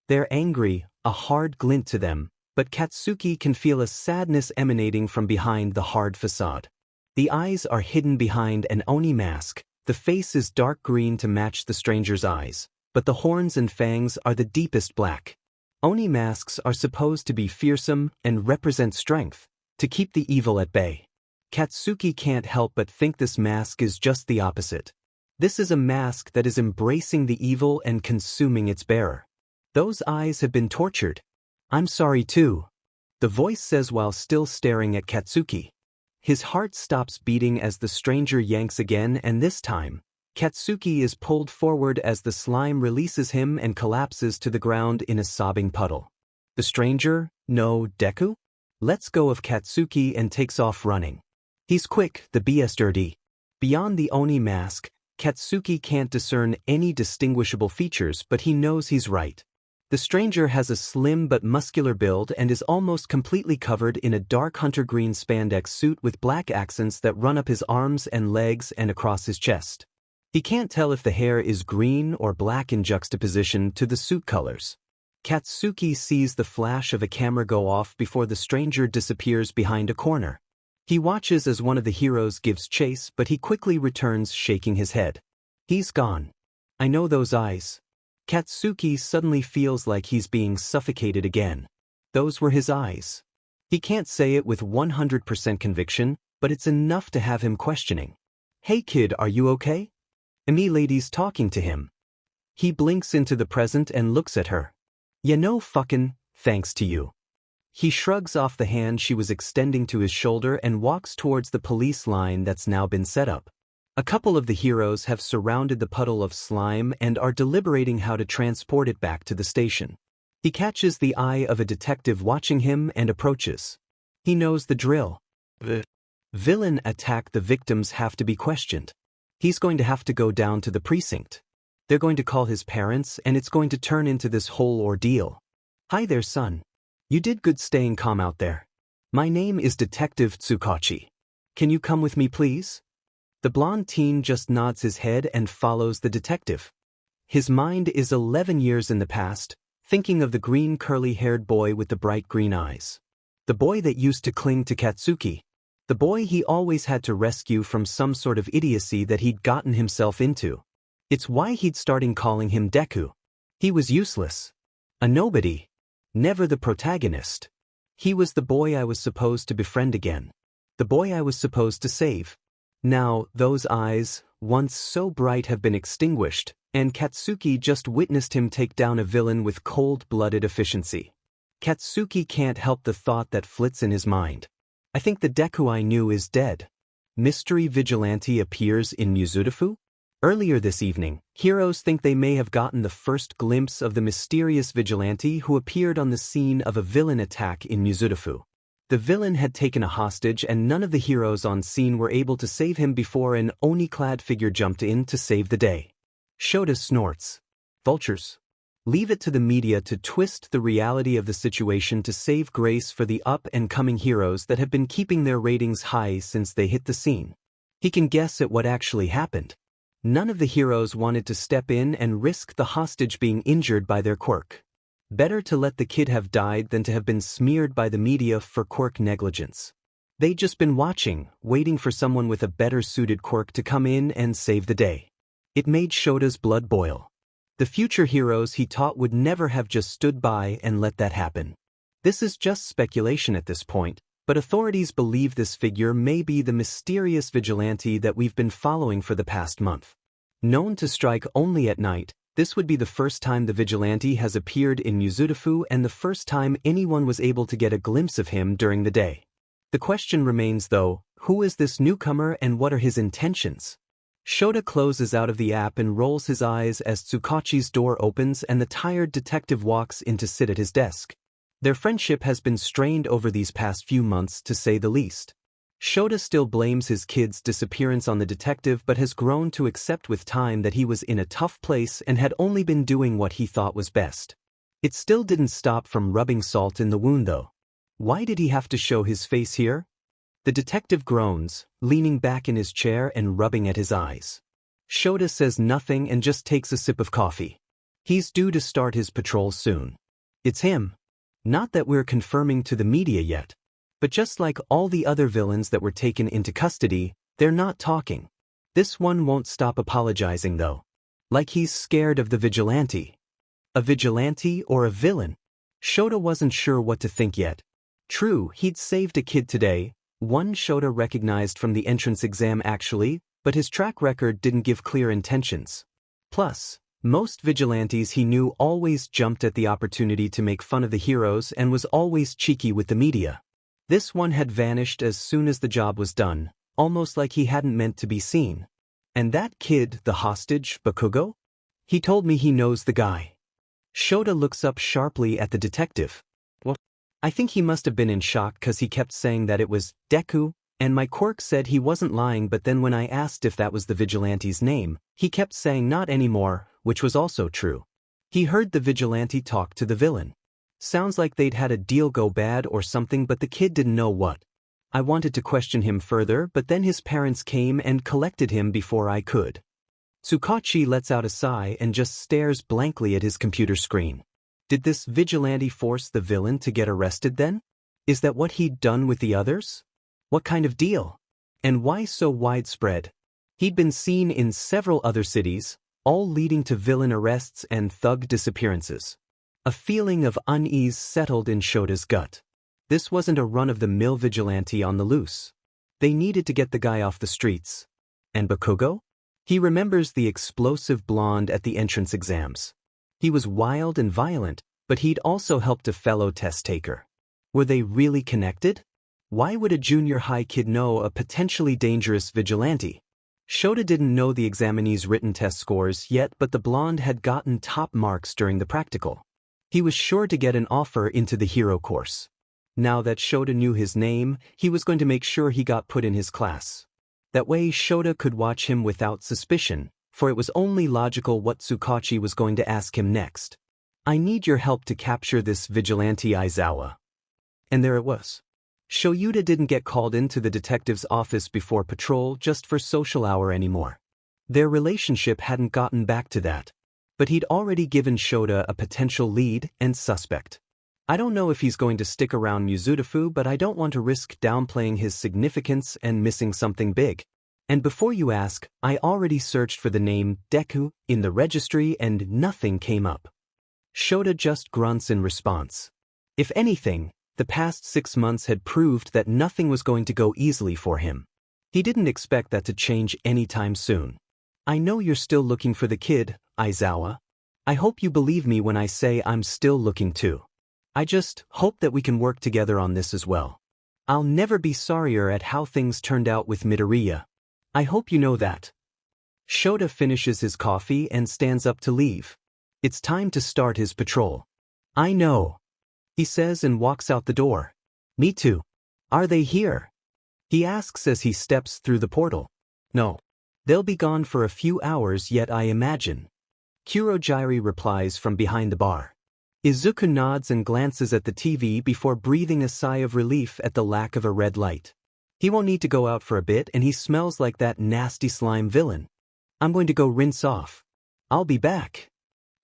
They're angry, a hard glint to them, but Katsuki can feel a sadness emanating from behind the hard facade. The eyes are hidden behind an Oni mask, the face is dark green to match the stranger's eyes, but the horns and fangs are the deepest black. Oni masks are supposed to be fearsome and represent strength, to keep the evil at bay. Katsuki can't help but think this mask is just the opposite. This is a mask that is embracing the evil and consuming its bearer. Those eyes have been tortured. I'm sorry too. The voice says while still staring at Katsuki. His heart stops beating as the stranger yanks again, and this time, Katsuki is pulled forward as the slime releases him and collapses to the ground in a sobbing puddle. The stranger, no, Deku, lets go of Katsuki and takes off running. He's quick, the BSTRD. Beyond the Oni mask, Katsuki can't discern any distinguishable features, but he knows he's right. The stranger has a slim but muscular build and is almost completely covered in a dark hunter green spandex suit with black accents that run up his arms and legs and across his chest. He can't tell if the hair is green or black in juxtaposition to the suit colors. Katsuki sees the flash of a camera go off before the stranger disappears behind a corner. He watches as one of the heroes gives chase, but he quickly returns, shaking his head. He's gone. I know those eyes. Katsuki suddenly feels like he's being suffocated again. Those were his eyes. He can't say it with 100% conviction, but it's enough to have him questioning. Hey kid, are you okay? Emi lady's talking to him. He blinks into the present and looks at her. Yeah, no fucking, thanks to you. He shrugs off the hand she was extending to his shoulder and walks towards the police line that's now been set up. A couple of the heroes have surrounded the puddle of slime and are deliberating how to transport it back to the station. He catches the eye of a detective watching him and approaches. He knows the drill. The villain attack, the victims have to be questioned. He's going to have to go down to the precinct. They're going to call his parents and it's going to turn into this whole ordeal. Hi there, son. You did good staying calm out there. My name is Detective Tsukachi. Can you come with me, please? The blonde teen just nods his head and follows the detective. His mind is 11 years in the past, thinking of the green curly-haired boy with the bright green eyes. The boy that used to cling to Katsuki. The boy he always had to rescue from some sort of idiocy that he'd gotten himself into. It's why he'd started calling him Deku. He was useless. A nobody. Never the protagonist. He was the boy I was supposed to befriend again. The boy I was supposed to save. Now, those eyes, once so bright, have been extinguished, and Katsuki just witnessed him take down a villain with cold-blooded efficiency. Katsuki can't help the thought that flits in his mind. I think the Deku I knew is dead. Mystery vigilante appears in Mizudafu? Earlier this evening, heroes think they may have gotten the first glimpse of the mysterious vigilante who appeared on the scene of a villain attack in Mizudafu. The villain had taken a hostage and none of the heroes on scene were able to save him before an Oni-clad figure jumped in to save the day. Shota snorts. Vultures. Leave it to the media to twist the reality of the situation to save grace for the up-and-coming heroes that have been keeping their ratings high since they hit the scene. He can guess at what actually happened. None of the heroes wanted to step in and risk the hostage being injured by their quirk. Better to let the kid have died than to have been smeared by the media for quirk negligence. They'd just been watching, waiting for someone with a better-suited quirk to come in and save the day. It made Shota's blood boil. The future heroes he taught would never have just stood by and let that happen. This is just speculation at this point, but authorities believe this figure may be the mysterious vigilante that we've been following for the past month. Known to strike only at night, this would be the first time the vigilante has appeared in Mizudafu and the first time anyone was able to get a glimpse of him during the day. The question remains though, who is this newcomer and what are his intentions? Shota closes out of the app and rolls his eyes as Tsukachi's door opens and the tired detective walks in to sit at his desk. Their friendship has been strained over these past few months, to say the least. Shota still blames his kid's disappearance on the detective but has grown to accept with time that he was in a tough place and had only been doing what he thought was best. It still didn't stop from rubbing salt in the wound though. Why did he have to show his face here? The detective groans, leaning back in his chair and rubbing at his eyes. Shota says nothing and just takes a sip of coffee. He's due to start his patrol soon. It's him. Not that we're confirming to the media yet. But just like all the other villains that were taken into custody, they're not talking. This one won't stop apologizing though. Like he's scared of the vigilante. A vigilante or a villain? Shota wasn't sure what to think yet. True, he'd saved a kid today, one Shota recognized from the entrance exam actually, but his track record didn't give clear intentions. Plus, most vigilantes he knew always jumped at the opportunity to make fun of the heroes and was always cheeky with the media. This one had vanished as soon as the job was done, almost like he hadn't meant to be seen. And that kid, the hostage, Bakugo? He told me he knows the guy. Shota looks up sharply at the detective. What? I think he must have been in shock cause he kept saying that it was Deku, and my quirk said he wasn't lying, but then when I asked if that was the vigilante's name, he kept saying not anymore, which was also true. He heard the vigilante talk to the villain. Sounds like they'd had a deal go bad or something, but the kid didn't know what. I wanted to question him further, but then his parents came and collected him before I could. Tsukachi lets out a sigh and just stares blankly at his computer screen. Did this vigilante force the villain to get arrested then? Is that what he'd done with the others? What kind of deal? And why so widespread? He'd been seen in several other cities, all leading to villain arrests and thug disappearances. A feeling of unease settled in Shota's gut. This wasn't a run-of-the-mill vigilante on the loose. They needed to get the guy off the streets. And Bakugo? He remembers the explosive blonde at the entrance exams. He was wild and violent, but he'd also helped a fellow test taker. Were they really connected? Why would a junior high kid know a potentially dangerous vigilante? Shota didn't know the examinee's written test scores yet, but the blonde had gotten top marks during the practical. He was sure to get an offer into the hero course. Now that Shota knew his name, he was going to make sure he got put in his class. That way Shota could watch him without suspicion, for it was only logical what Tsukachi was going to ask him next. I need your help to capture this vigilante Aizawa. And there it was. Shoyuta didn't get called into the detective's office before patrol just for social hour anymore. Their relationship hadn't gotten back to that. But he'd already given Shota a potential lead and suspect. I don't know if he's going to stick around Muzutafu, but I don't want to risk downplaying his significance and missing something big. And before you ask, I already searched for the name Deku in the registry and nothing came up. Shota just grunts in response. If anything, the past 6 months had proved that nothing was going to go easily for him. He didn't expect that to change anytime soon. I know you're still looking for the kid, Aizawa. I hope you believe me when I say I'm still looking too. I just hope that we can work together on this as well. I'll never be sorrier at how things turned out with Midoriya. I hope you know that. Shota finishes his coffee and stands up to leave. It's time to start his patrol. I know, he says and walks out the door. Me too. Are they here? He asks as he steps through the portal. No. They'll be gone for a few hours yet, I imagine. Kurojiiri replies from behind the bar. Izuku nods and glances at the TV before breathing a sigh of relief at the lack of a red light. He won't need to go out for a bit and he smells like that nasty slime villain. I'm going to go rinse off. I'll be back.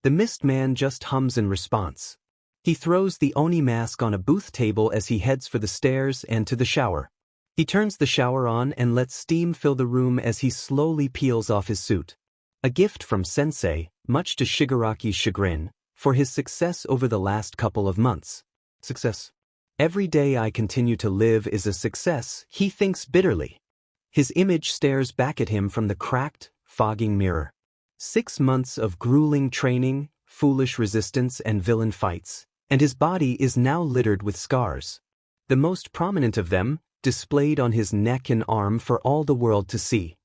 The mist man just hums in response. He throws the Oni mask on a booth table as he heads for the stairs and to the shower. He turns the shower on and lets steam fill the room as he slowly peels off his suit. A gift from Sensei, much to Shigaraki's chagrin, for his success over the last couple of months. Success. Every day I continue to live is a success, he thinks bitterly. His image stares back at him from the cracked, fogging mirror. 6 months of grueling training, foolish resistance and villain fights, and his body is now littered with scars. The most prominent of them, displayed on his neck and arm for all the world to see.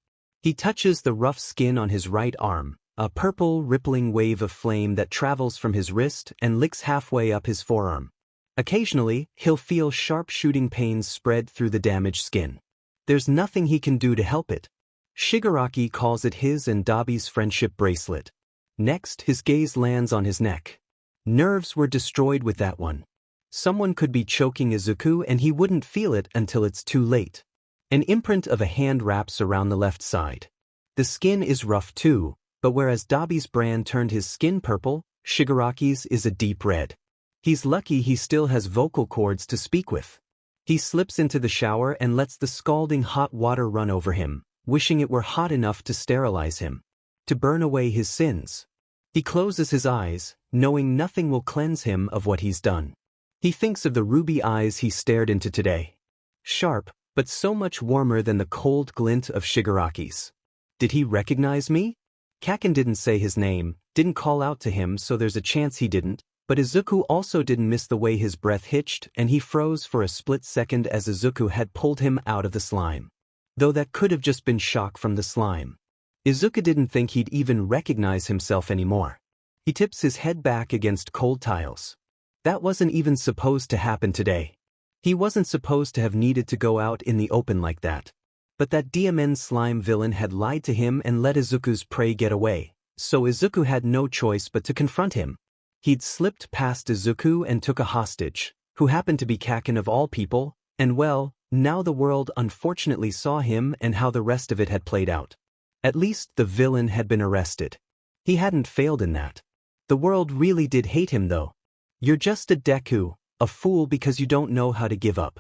He touches the rough skin on his right arm, a purple rippling wave of flame that travels from his wrist and licks halfway up his forearm. Occasionally, he'll feel sharp shooting pains spread through the damaged skin. There's nothing he can do to help it. Shigaraki calls it his and Dabi's friendship bracelet. Next, his gaze lands on his neck. Nerves were destroyed with that one. Someone could be choking Izuku and he wouldn't feel it until it's too late. An imprint of a hand wraps around the left side. The skin is rough too, but whereas Dabi's brand turned his skin purple, Shigaraki's is a deep red. He's lucky he still has vocal cords to speak with. He slips into the shower and lets the scalding hot water run over him, wishing it were hot enough to sterilize him, to burn away his sins. He closes his eyes, knowing nothing will cleanse him of what he's done. He thinks of the ruby eyes he stared into today. Sharp, but so much warmer than the cold glint of Shigaraki's. Did he recognize me? Kaken didn't say his name, didn't call out to him, so there's a chance he didn't, but Izuku also didn't miss the way his breath hitched and he froze for a split second as Izuku had pulled him out of the slime. Though that could have just been shock from the slime. Izuku didn't think he'd even recognize himself anymore. He tips his head back against cold tiles. That wasn't even supposed to happen today. He wasn't supposed to have needed to go out in the open like that. But that DMN slime villain had lied to him and let Izuku's prey get away, So Izuku had no choice but to confront him. He'd slipped past Izuku and took a hostage, who happened to be Kaken of all people, and well, now the world unfortunately saw him and how the rest of it had played out. At least the villain had been arrested. He hadn't failed in that. The world really did hate him though. You're just a Deku, a fool because you don't know how to give up.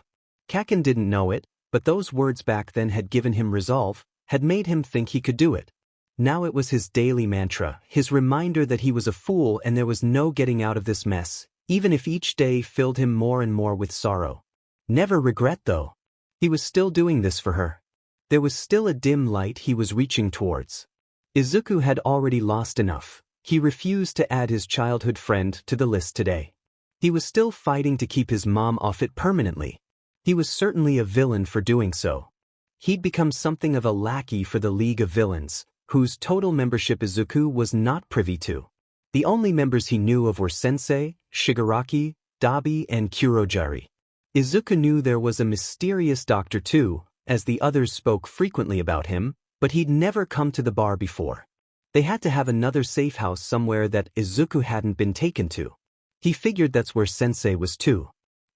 Kaken didn't know it, but those words back then had given him resolve, had made him think he could do it. Now it was his daily mantra, his reminder that he was a fool and there was no getting out of this mess, even if each day filled him more and more with sorrow. Never regret though. He was still doing this for her. There was still a dim light he was reaching towards. Izuku had already lost enough. He refused to add his childhood friend to the list today. He was still fighting to keep his mom off it permanently. He was certainly a villain for doing so. He'd become something of a lackey for the League of Villains, whose total membership Izuku was not privy to. The only members he knew of were Sensei, Shigaraki, Dabi, and Kurojari. Izuku knew there was a mysterious doctor too, as the others spoke frequently about him, but he'd never come to the bar before. They had to have another safe house somewhere that Izuku hadn't been taken to. He figured that's where Sensei was too.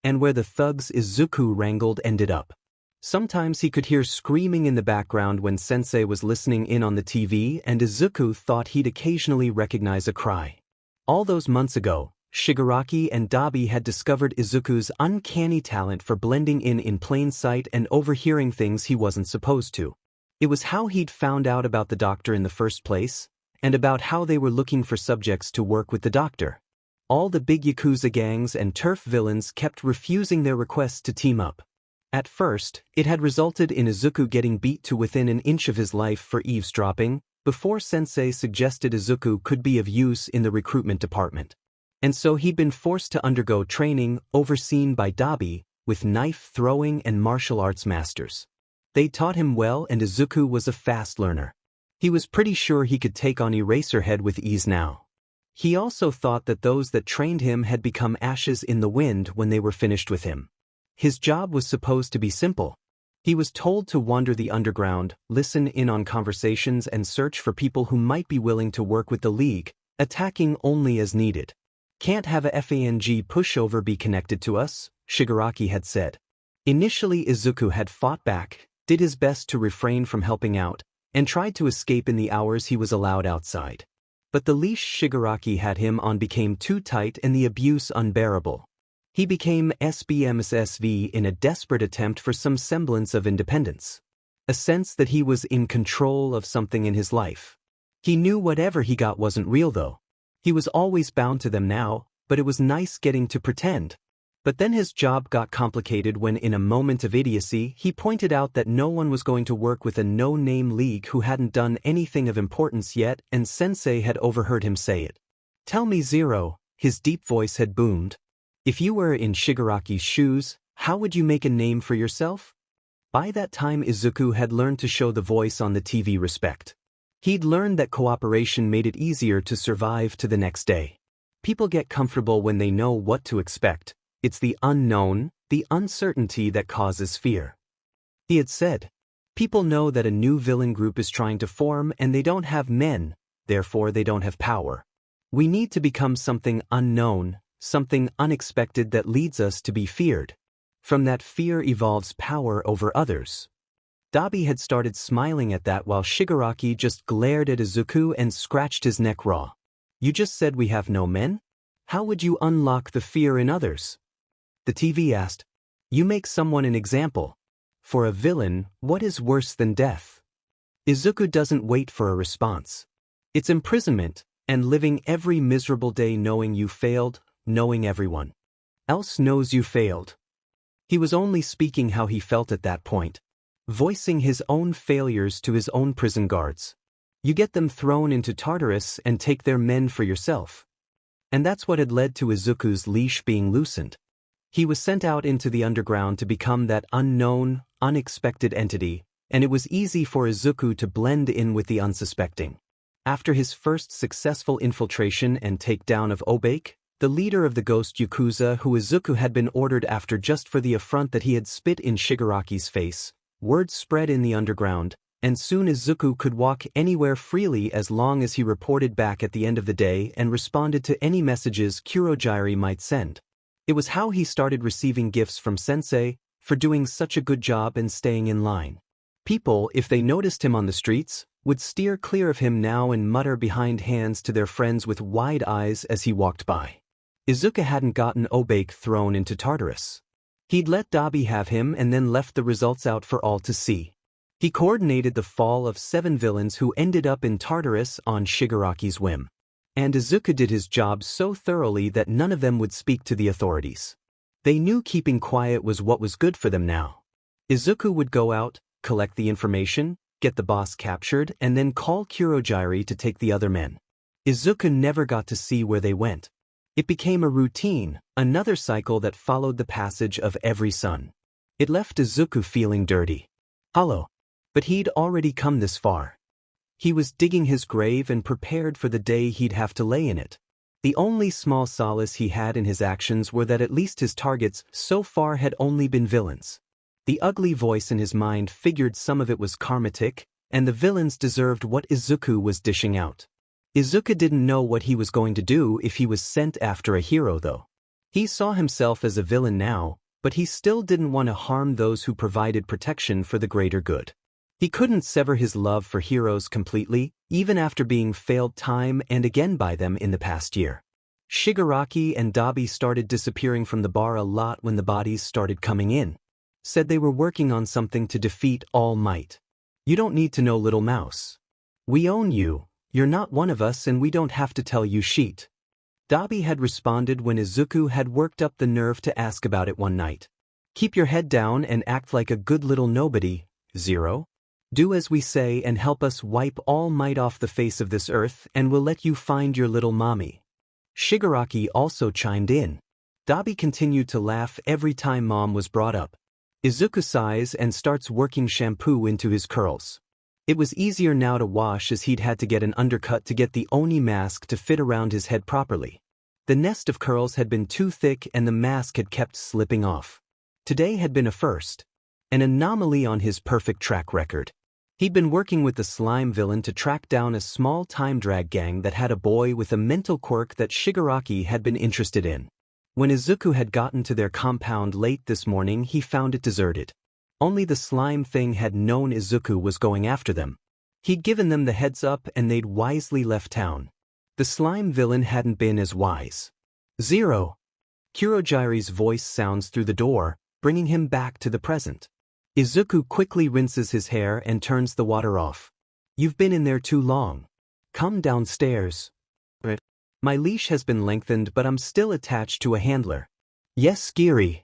And where the thugs Izuku wrangled ended up. Sometimes he could hear screaming in the background when Sensei was listening in on the TV, and Izuku thought he'd occasionally recognize a cry. All those months ago, Shigaraki and Dabi had discovered Izuku's uncanny talent for blending in plain sight and overhearing things he wasn't supposed to. It was how he'd found out about the doctor in the first place, and about how they were looking for subjects to work with the doctor. All the big Yakuza gangs and turf villains kept refusing their requests to team up. At first, it had resulted in Izuku getting beat to within an inch of his life for eavesdropping, before Sensei suggested Izuku could be of use in the recruitment department. And so he'd been forced to undergo training, overseen by Dabi, with knife-throwing and martial arts masters. They taught him well and Izuku was a fast learner. He was pretty sure he could take on Eraserhead with ease now. He also thought that those that trained him had become ashes in the wind when they were finished with him. His job was supposed to be simple. He was told to wander the underground, listen in on conversations and search for people who might be willing to work with the League, attacking only as needed. Can't have a FANG pushover be connected to us, Shigaraki had said. Initially Izuku had fought back, did his best to refrain from helping out, and tried to escape in the hours he was allowed outside. But the leash Shigaraki had him on became too tight and the abuse unbearable. He became SBMSSV in a desperate attempt for some semblance of independence. A sense that he was in control of something in his life. He knew whatever he got wasn't real though. He was always bound to them now, but it was nice getting to pretend. But then his job got complicated when in a moment of idiocy he pointed out that no one was going to work with a no-name league who hadn't done anything of importance yet, and Sensei had overheard him say it. "Tell me Zero," his deep voice had boomed. "If you were in Shigaraki's shoes, how would you make a name for yourself?" By that time Izuku had learned to show the voice on the TV respect. He'd learned that cooperation made it easier to survive to the next day. People get comfortable when they know what to expect. It's the unknown, the uncertainty that causes fear. He had said, people know that a new villain group is trying to form and they don't have men, therefore they don't have power. We need to become something unknown, something unexpected that leads us to be feared. From that fear evolves power over others. Dabi had started smiling at that while Shigaraki just glared at Izuku and scratched his neck raw. "You just said we have no men? How would you unlock the fear in others?" The TV asked. "You make someone an example. For a villain, what is worse than death?" Izuku doesn't wait for a response. It's imprisonment, and living every miserable day knowing you failed, knowing everyone else knows you failed. He was only speaking how he felt at that point, voicing his own failures to his own prison guards. You get them thrown into Tartarus and take their men for yourself. And that's what had led to Izuku's leash being loosened. He was sent out into the underground to become that unknown, unexpected entity, and it was easy for Izuku to blend in with the unsuspecting. After his first successful infiltration and takedown of Obake, the leader of the Ghost Yakuza who Izuku had been ordered after just for the affront that he had spit in Shigaraki's face, word spread in the underground, and soon Izuku could walk anywhere freely as long as he reported back at the end of the day and responded to any messages Kurogyari might send. It was how he started receiving gifts from Sensei for doing such a good job and staying in line. People, if they noticed him on the streets, would steer clear of him now and mutter behind hands to their friends with wide eyes as he walked by. Izuku hadn't gotten Obake thrown into Tartarus. He'd let Dabi have him and then left the results out for all to see. He coordinated the fall of 7 villains who ended up in Tartarus on Shigaraki's whim. And Izuku did his job so thoroughly that none of them would speak to the authorities. They knew keeping quiet was what was good for them now. Izuku would go out, collect the information, get the boss captured, and then call Kurogyari to take the other men. Izuku never got to see where they went. It became a routine, another cycle that followed the passage of every sun. It left Izuku feeling dirty. Hollow. But he'd already come this far. He was digging his grave and prepared for the day he'd have to lay in it. The only small solace he had in his actions were that at least his targets so far had only been villains. The ugly voice in his mind figured some of it was karmatic, and the villains deserved what Izuku was dishing out. Izuku didn't know what he was going to do if he was sent after a hero though. He saw himself as a villain now, but he still didn't want to harm those who provided protection for the greater good. He couldn't sever his love for heroes completely, even after being failed time and again by them in the past year. Shigaraki and Dabi started disappearing from the bar a lot when the bodies started coming in. Said they were working on something to defeat All Might. You don't need to know, little mouse. We own you, you're not one of us and we don't have to tell you shit. Dabi had responded when Izuku had worked up the nerve to ask about it one night. Keep your head down and act like a good little nobody, Zero. Do as we say and help us wipe All Might off the face of this earth and we'll let you find your little mommy. Shigaraki also chimed in. Dabi continued to laugh every time Mom was brought up. Izuku sighs and starts working shampoo into his curls. It was easier now to wash as he'd had to get an undercut to get the Oni mask to fit around his head properly. The nest of curls had been too thick and the mask had kept slipping off. Today had been a first. An anomaly on his perfect track record. He'd been working with the slime villain to track down a small time drag gang that had a boy with a mental quirk that Shigaraki had been interested in. When Izuku had gotten to their compound late this morning, he found it deserted. Only the slime thing had known Izuku was going after them. He'd given them the heads up and they'd wisely left town. The slime villain hadn't been as wise. Zero. Kurogyari's voice sounds through the door, bringing him back to the present. Izuku quickly rinses his hair and turns the water off. You've been in there too long. Come downstairs. My leash has been lengthened but I'm still attached to a handler. Yes, Giri.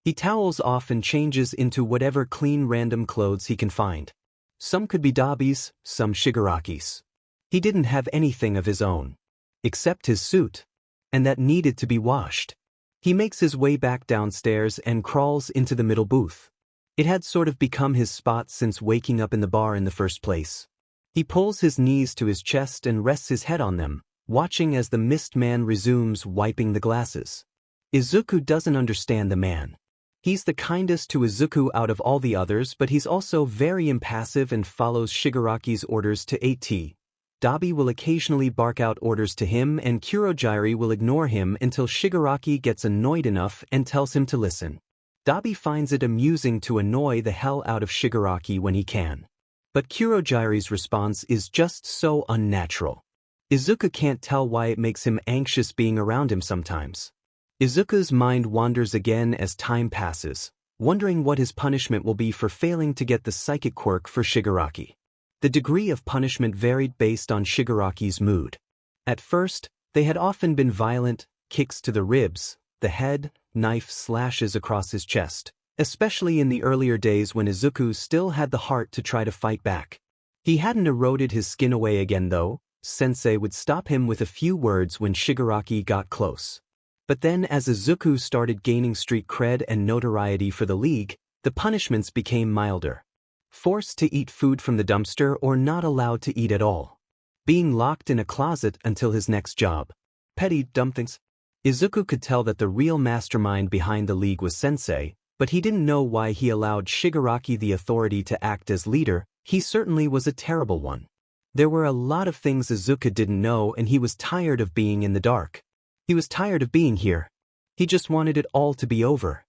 He towels off and changes into whatever clean random clothes he can find. Some could be Dabi's, some Shigaraki's. He didn't have anything of his own. Except his suit. And that needed to be washed. He makes his way back downstairs and crawls into the middle booth. It had sort of become his spot since waking up in the bar in the first place. He pulls his knees to his chest and rests his head on them, watching as the mist man resumes wiping the glasses. Izuku doesn't understand the man. He's the kindest to Izuku out of all the others, but he's also very impassive and follows Shigaraki's orders to a T. Dabi will occasionally bark out orders to him and Kurogyari will ignore him until Shigaraki gets annoyed enough and tells him to listen. Dabi finds it amusing to annoy the hell out of Shigaraki when he can. But Kurogyari's response is just so unnatural. Izuku can't tell why it makes him anxious being around him sometimes. Izuku's mind wanders again as time passes, wondering what his punishment will be for failing to get the psychic quirk for Shigaraki. The degree of punishment varied based on Shigaraki's mood. At first, they had often been violent, kicks to the ribs, the head, knife slashes across his chest, especially in the earlier days when Izuku still had the heart to try to fight back. He hadn't eroded his skin away again though. Sensei would stop him with a few words when Shigaraki got close. But then as Izuku started gaining street cred and notoriety for the league, the punishments became milder. Forced to eat food from the dumpster or not allowed to eat at all. Being locked in a closet until his next job. Petty dumb things. Izuku could tell that the real mastermind behind the league was Sensei, but he didn't know why he allowed Shigaraki the authority to act as leader. He certainly was a terrible one. There were a lot of things Izuku didn't know, and he was tired of being in the dark. He was tired of being here. He just wanted it all to be over.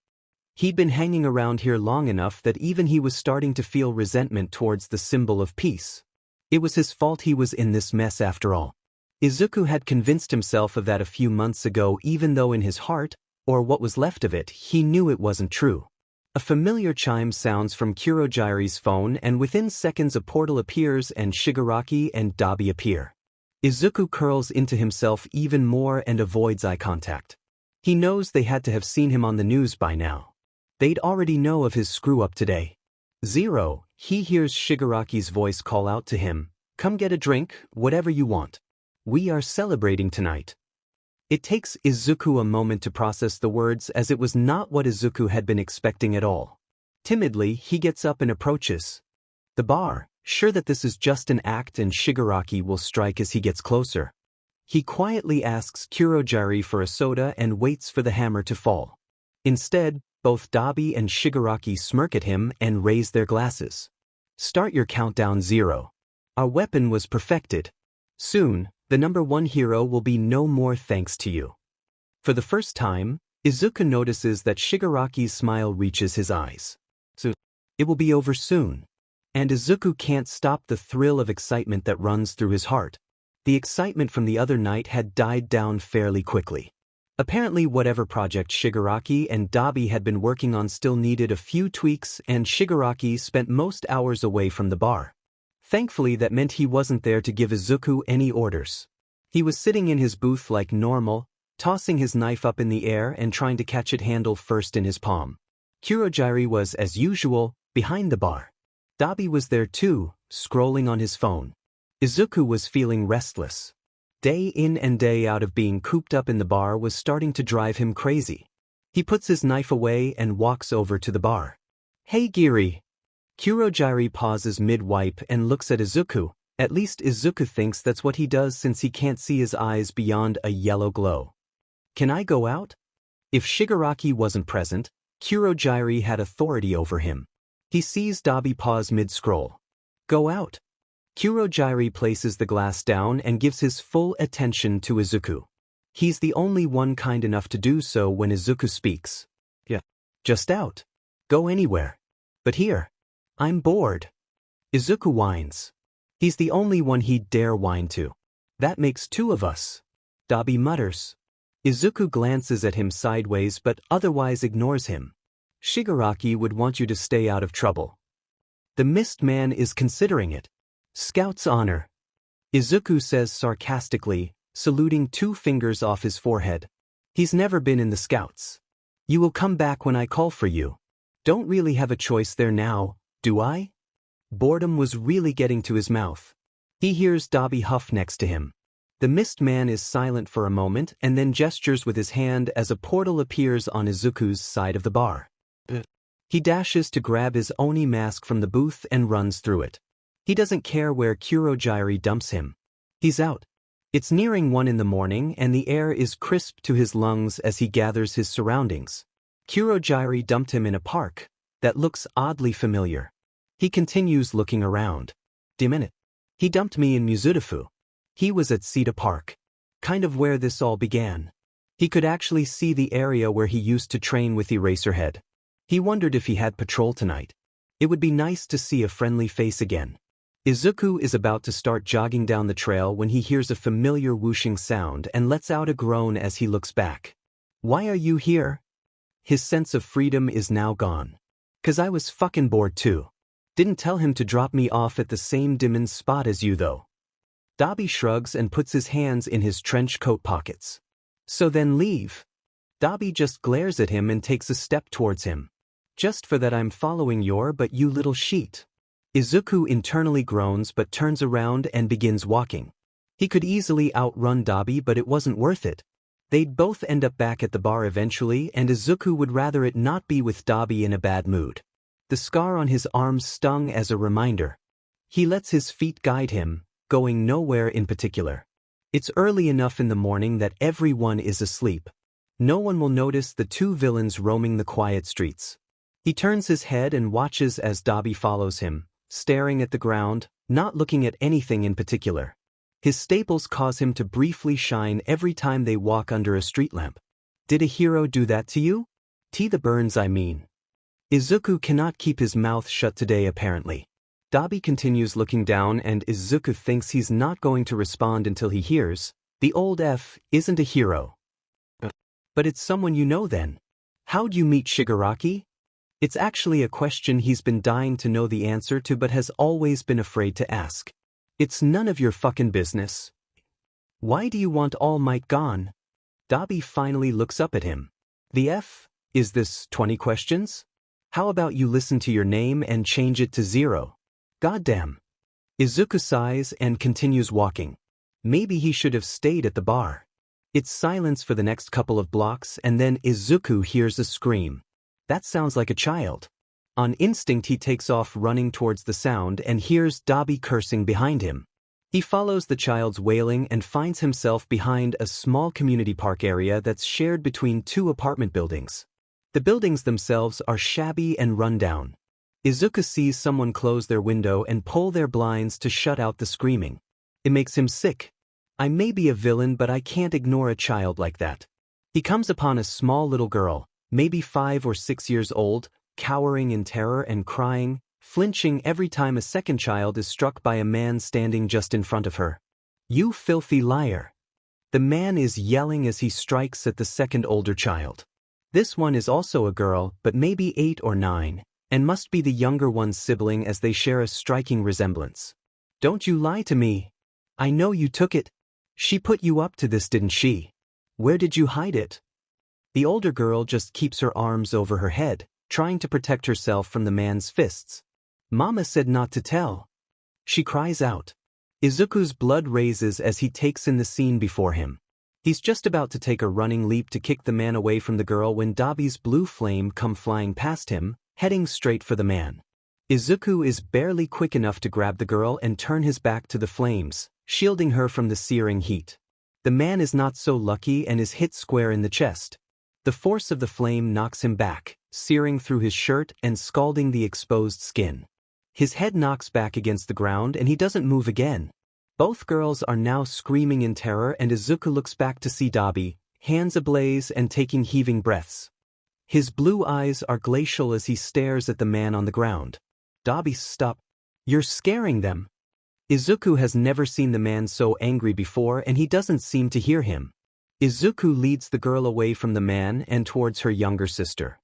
He'd been hanging around here long enough that even he was starting to feel resentment towards the symbol of peace. It was his fault he was in this mess after all. Izuku had convinced himself of that a few months ago, even though in his heart, or what was left of it, he knew it wasn't true. A familiar chime sounds from Kurogiri's phone, and within seconds a portal appears and Shigaraki and Dabi appear. Izuku curls into himself even more and avoids eye contact. He knows they had to have seen him on the news by now. They'd already know of his screw-up today. Zero, he hears Shigaraki's voice call out to him, "Come get a drink, whatever you want. We are celebrating tonight." It takes Izuku a moment to process the words, as it was not what Izuku had been expecting at all. Timidly, he gets up and approaches the bar, sure that this is just an act and Shigaraki will strike as he gets closer. He quietly asks Kurogiri for a soda and waits for the hammer to fall. Instead, both Dabi and Shigaraki smirk at him and raise their glasses. "Start your countdown, Zero. Our weapon was perfected. Soon, the #1 hero will be no more thanks to you." For the first time, Izuku notices that Shigaraki's smile reaches his eyes. So, it will be over soon. And Izuku can't stop the thrill of excitement that runs through his heart. The excitement from the other night had died down fairly quickly. Apparently whatever project Shigaraki and Dabi had been working on still needed a few tweaks, and Shigaraki spent most hours away from the bar. Thankfully that meant he wasn't there to give Izuku any orders. He was sitting in his booth like normal, tossing his knife up in the air and trying to catch it handle first in his palm. Kurogiri was, as usual, behind the bar. Dabi was there too, scrolling on his phone. Izuku was feeling restless. Day in and day out of being cooped up in the bar was starting to drive him crazy. He puts his knife away and walks over to the bar. "Hey Giri." Kurogiri pauses mid-wipe and looks at Izuku. At least Izuku thinks that's what he does since he can't see his eyes beyond a yellow glow. "Can I go out?" If Shigaraki wasn't present, Kurogiri had authority over him. He sees Dabi pause mid-scroll. "Go out." Kurogiri places the glass down and gives his full attention to Izuku. He's the only one kind enough to do so when Izuku speaks. "Yeah. Just out. Go anywhere. But here. I'm bored." Izuku whines. He's the only one he'd dare whine to. "That makes two of us." Dabi mutters. Izuku glances at him sideways but otherwise ignores him. "Shigaraki would want you to stay out of trouble. The Mist Man is considering it. Scout's honor," Izuku says sarcastically, saluting 2 fingers off his forehead. "He's never been in the Scouts. You will come back when I call for you. Don't really have a choice there now, do I?" Boredom was really getting to his mouth. He hears Dabi huff next to him. The Mist Man is silent for a moment and then gestures with his hand as a portal appears on Izuku's side of the bar. He dashes to grab his Oni mask from the booth and runs through it. He doesn't care where Kurogiri dumps him. He's out. It's nearing 1 in the morning and the air is crisp to his lungs as he gathers his surroundings. Kurogiri dumped him in a park that looks oddly familiar. He continues looking around. "Minute. He dumped me in Mizudafu. He was at Sita Park. Kind of where this all began." He could actually see the area where he used to train with Eraserhead. He wondered if he had patrol tonight. It would be nice to see a friendly face again. Izuku is about to start jogging down the trail when he hears a familiar whooshing sound and lets out a groan as he looks back. "Why are you here?" His sense of freedom is now gone. "'Cause I was fucking bored too. Didn't tell him to drop me off at the same diamond spot as you though." Dabi shrugs and puts his hands in his trench coat pockets. "So then leave." Dabi just glares at him and takes a step towards him. "Just for that I'm following but you little sheet." Izuku internally groans but turns around and begins walking. He could easily outrun Dabi, but it wasn't worth it. They'd both end up back at the bar eventually, and Izuku would rather it not be with Dabi in a bad mood. The scar on his arm stung as a reminder. He lets his feet guide him, going nowhere in particular. It's early enough in the morning that everyone is asleep. No one will notice the 2 villains roaming the quiet streets. He turns his head and watches as Dabi follows him, staring at the ground, not looking at anything in particular. His staples cause him to briefly shine every time they walk under a street lamp. Did a hero do that to you? The burns, I mean. Izuku cannot keep his mouth shut today apparently. Dabi continues looking down and Izuku thinks he's not going to respond until he hears, "The old F isn't a hero." But it's someone you know then. How'd you meet Shigaraki? It's actually a question he's been dying to know the answer to but has always been afraid to ask. It's none of your fucking business. Why do you want All Might gone? Dabi finally looks up at him. The F? Is this 20 questions? How about you listen to your name and change it to 0? Goddamn. Izuku sighs and continues walking. Maybe he should have stayed at the bar. It's silence for the next couple of blocks and then Izuku hears a scream. That sounds like a child. On instinct he takes off running towards the sound and hears Dabi cursing behind him. He follows the child's wailing and finds himself behind a small community park area that's shared between 2 apartment buildings. The buildings themselves are shabby and run down. Izuku sees someone close their window and pull their blinds to shut out the screaming. It makes him sick. I may be a villain but I can't ignore a child like that. He comes upon a small little girl, maybe 5 or 6 years old, cowering in terror and crying, flinching every time a second child is struck by a man standing just in front of her. You filthy liar. The man is yelling as he strikes at the second older child. This one is also a girl, but maybe 8 or 9, and must be the younger one's sibling as they share a striking resemblance. Don't you lie to me. I know you took it. She put you up to this, didn't she? Where did you hide it? The older girl just keeps her arms over her head, trying to protect herself from the man's fists. Mama said not to tell. She cries out. Izuku's blood raises as he takes in the scene before him. He's just about to take a running leap to kick the man away from the girl when Dabi's blue flame come flying past him, heading straight for the man. Izuku is barely quick enough to grab the girl and turn his back to the flames, shielding her from the searing heat. The man is not so lucky and is hit square in the chest. The force of the flame knocks him back, searing through his shirt and scalding the exposed skin. His head knocks back against the ground and he doesn't move again. Both girls are now screaming in terror and Izuku looks back to see Dabi, hands ablaze and taking heaving breaths. His blue eyes are glacial as he stares at the man on the ground. Dabi, stop. You're scaring them. Izuku has never seen the man so angry before and he doesn't seem to hear him. Izuku leads the girl away from the man and towards her younger sister.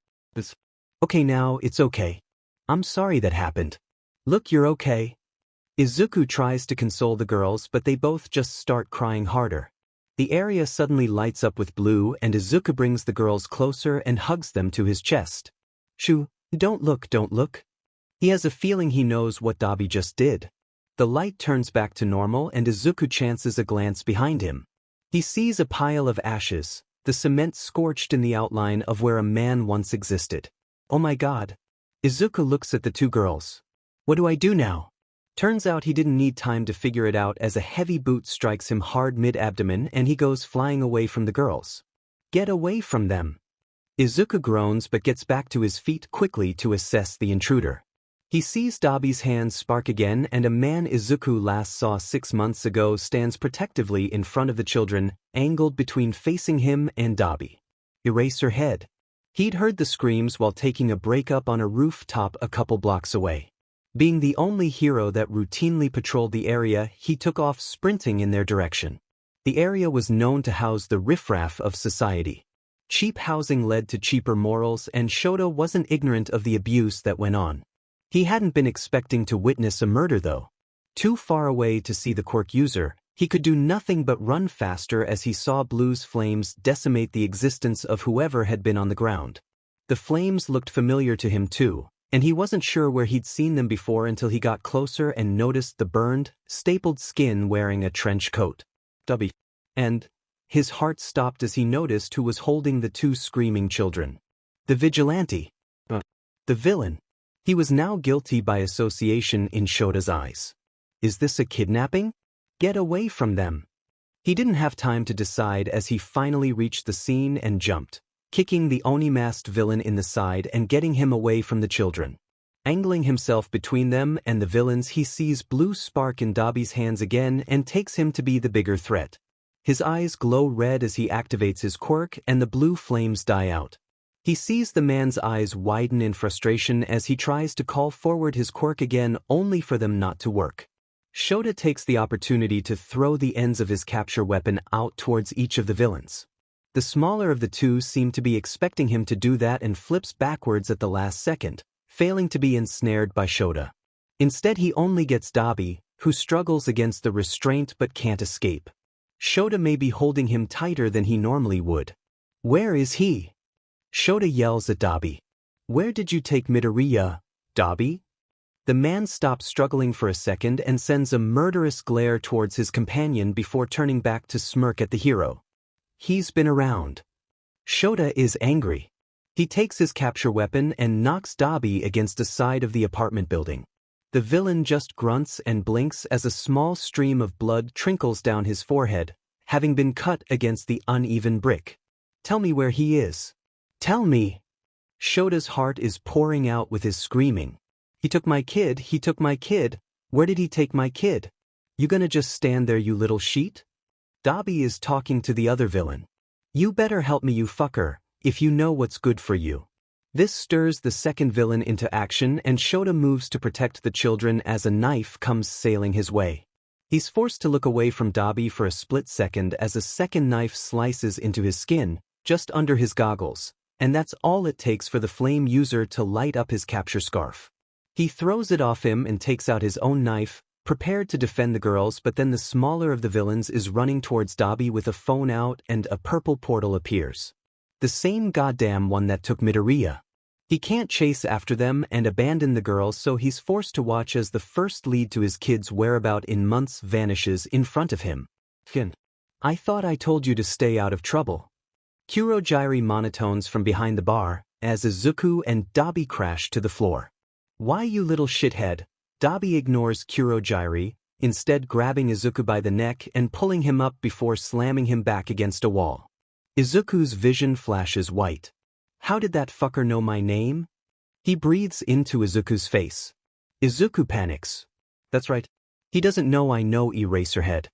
Okay now, it's okay. I'm sorry that happened. Look, you're okay. Izuku tries to console the girls but they both just start crying harder. The area suddenly lights up with blue and Izuku brings the girls closer and hugs them to his chest. Shoo, don't look, don't look. He has a feeling he knows what Dabi just did. The light turns back to normal and Izuku chances a glance behind him. He sees a pile of ashes, the cement scorched in the outline of where a man once existed. Oh my god. Izuku looks at the 2 girls. What do I do now? Turns out he didn't need time to figure it out as a heavy boot strikes him hard mid-abdomen and he goes flying away from the girls. Get away from them. Izuku groans but gets back to his feet quickly to assess the intruder. He sees Dabi's hands spark again and a man Izuku last saw 6 months ago stands protectively in front of the children, angled between facing him and Dabi. Erase her head. He'd heard the screams while taking a break up on a rooftop a couple blocks away. Being the only hero that routinely patrolled the area, he took off sprinting in their direction. The area was known to house the riffraff of society. Cheap housing led to cheaper morals and Shota wasn't ignorant of the abuse that went on. He hadn't been expecting to witness a murder though. Too far away to see the quirk user, he could do nothing but run faster as he saw Blue's flames decimate the existence of whoever had been on the ground. The flames looked familiar to him too, and he wasn't sure where he'd seen them before until he got closer and noticed the burned, stapled skin wearing a trench coat. And his heart stopped as he noticed who was holding the 2 screaming children. The vigilante. The villain. He was now guilty by association in Shota's eyes. Is this a kidnapping? Get away from them. He didn't have time to decide as he finally reached the scene and jumped, kicking the Oni-masked villain in the side and getting him away from the children. Angling himself between them and the villains, he sees blue spark in Dabi's hands again and takes him to be the bigger threat. His eyes glow red as he activates his quirk and the blue flames die out. He sees the man's eyes widen in frustration as he tries to call forward his quirk again only for them not to work. Shota takes the opportunity to throw the ends of his capture weapon out towards each of the villains. The smaller of the two seem to be expecting him to do that and flips backwards at the last second, failing to be ensnared by Shota. Instead he only gets Dabi, who struggles against the restraint but can't escape. Shota may be holding him tighter than he normally would. Where is he? Shota yells at Dabi. Where did you take Midoriya, Dabi? The man stops struggling for a second and sends a murderous glare towards his companion before turning back to smirk at the hero. He's been around. Shota is angry. He takes his capture weapon and knocks Dabi against the side of the apartment building. The villain just grunts and blinks as a small stream of blood trickles down his forehead, having been cut against the uneven brick. Tell me where he is. Tell me. Shota's heart is pouring out with his screaming. He took my kid, he took my kid. Where did he take my kid? You gonna just stand there, you little sheet? Dabi is talking to the other villain. You better help me, you fucker, if you know what's good for you. This stirs the second villain into action and Shota moves to protect the children as a knife comes sailing his way. He's forced to look away from Dabi for a split second as a second knife slices into his skin, just under his goggles, and that's all it takes for the flame user to light up his capture scarf. He throws it off him and takes out his own knife, prepared to defend the girls, but then the smaller of the villains is running towards Dabi with a phone out and a purple portal appears. The same goddamn one that took Midoriya. He can't chase after them and abandon the girls, so he's forced to watch as the first lead to his kid's whereabout in months vanishes in front of him. I thought I told you to stay out of trouble. Kurogyri monotones from behind the bar as Izuku and Dabi crash to the floor. Why, you little shithead? Dabi ignores Kurogyri, instead grabbing Izuku by the neck and pulling him up before slamming him back against a wall. Izuku's vision flashes white. How did that fucker know my name? He breathes into Izuku's face. Izuku panics. That's right. He doesn't know I know, Eraserhead.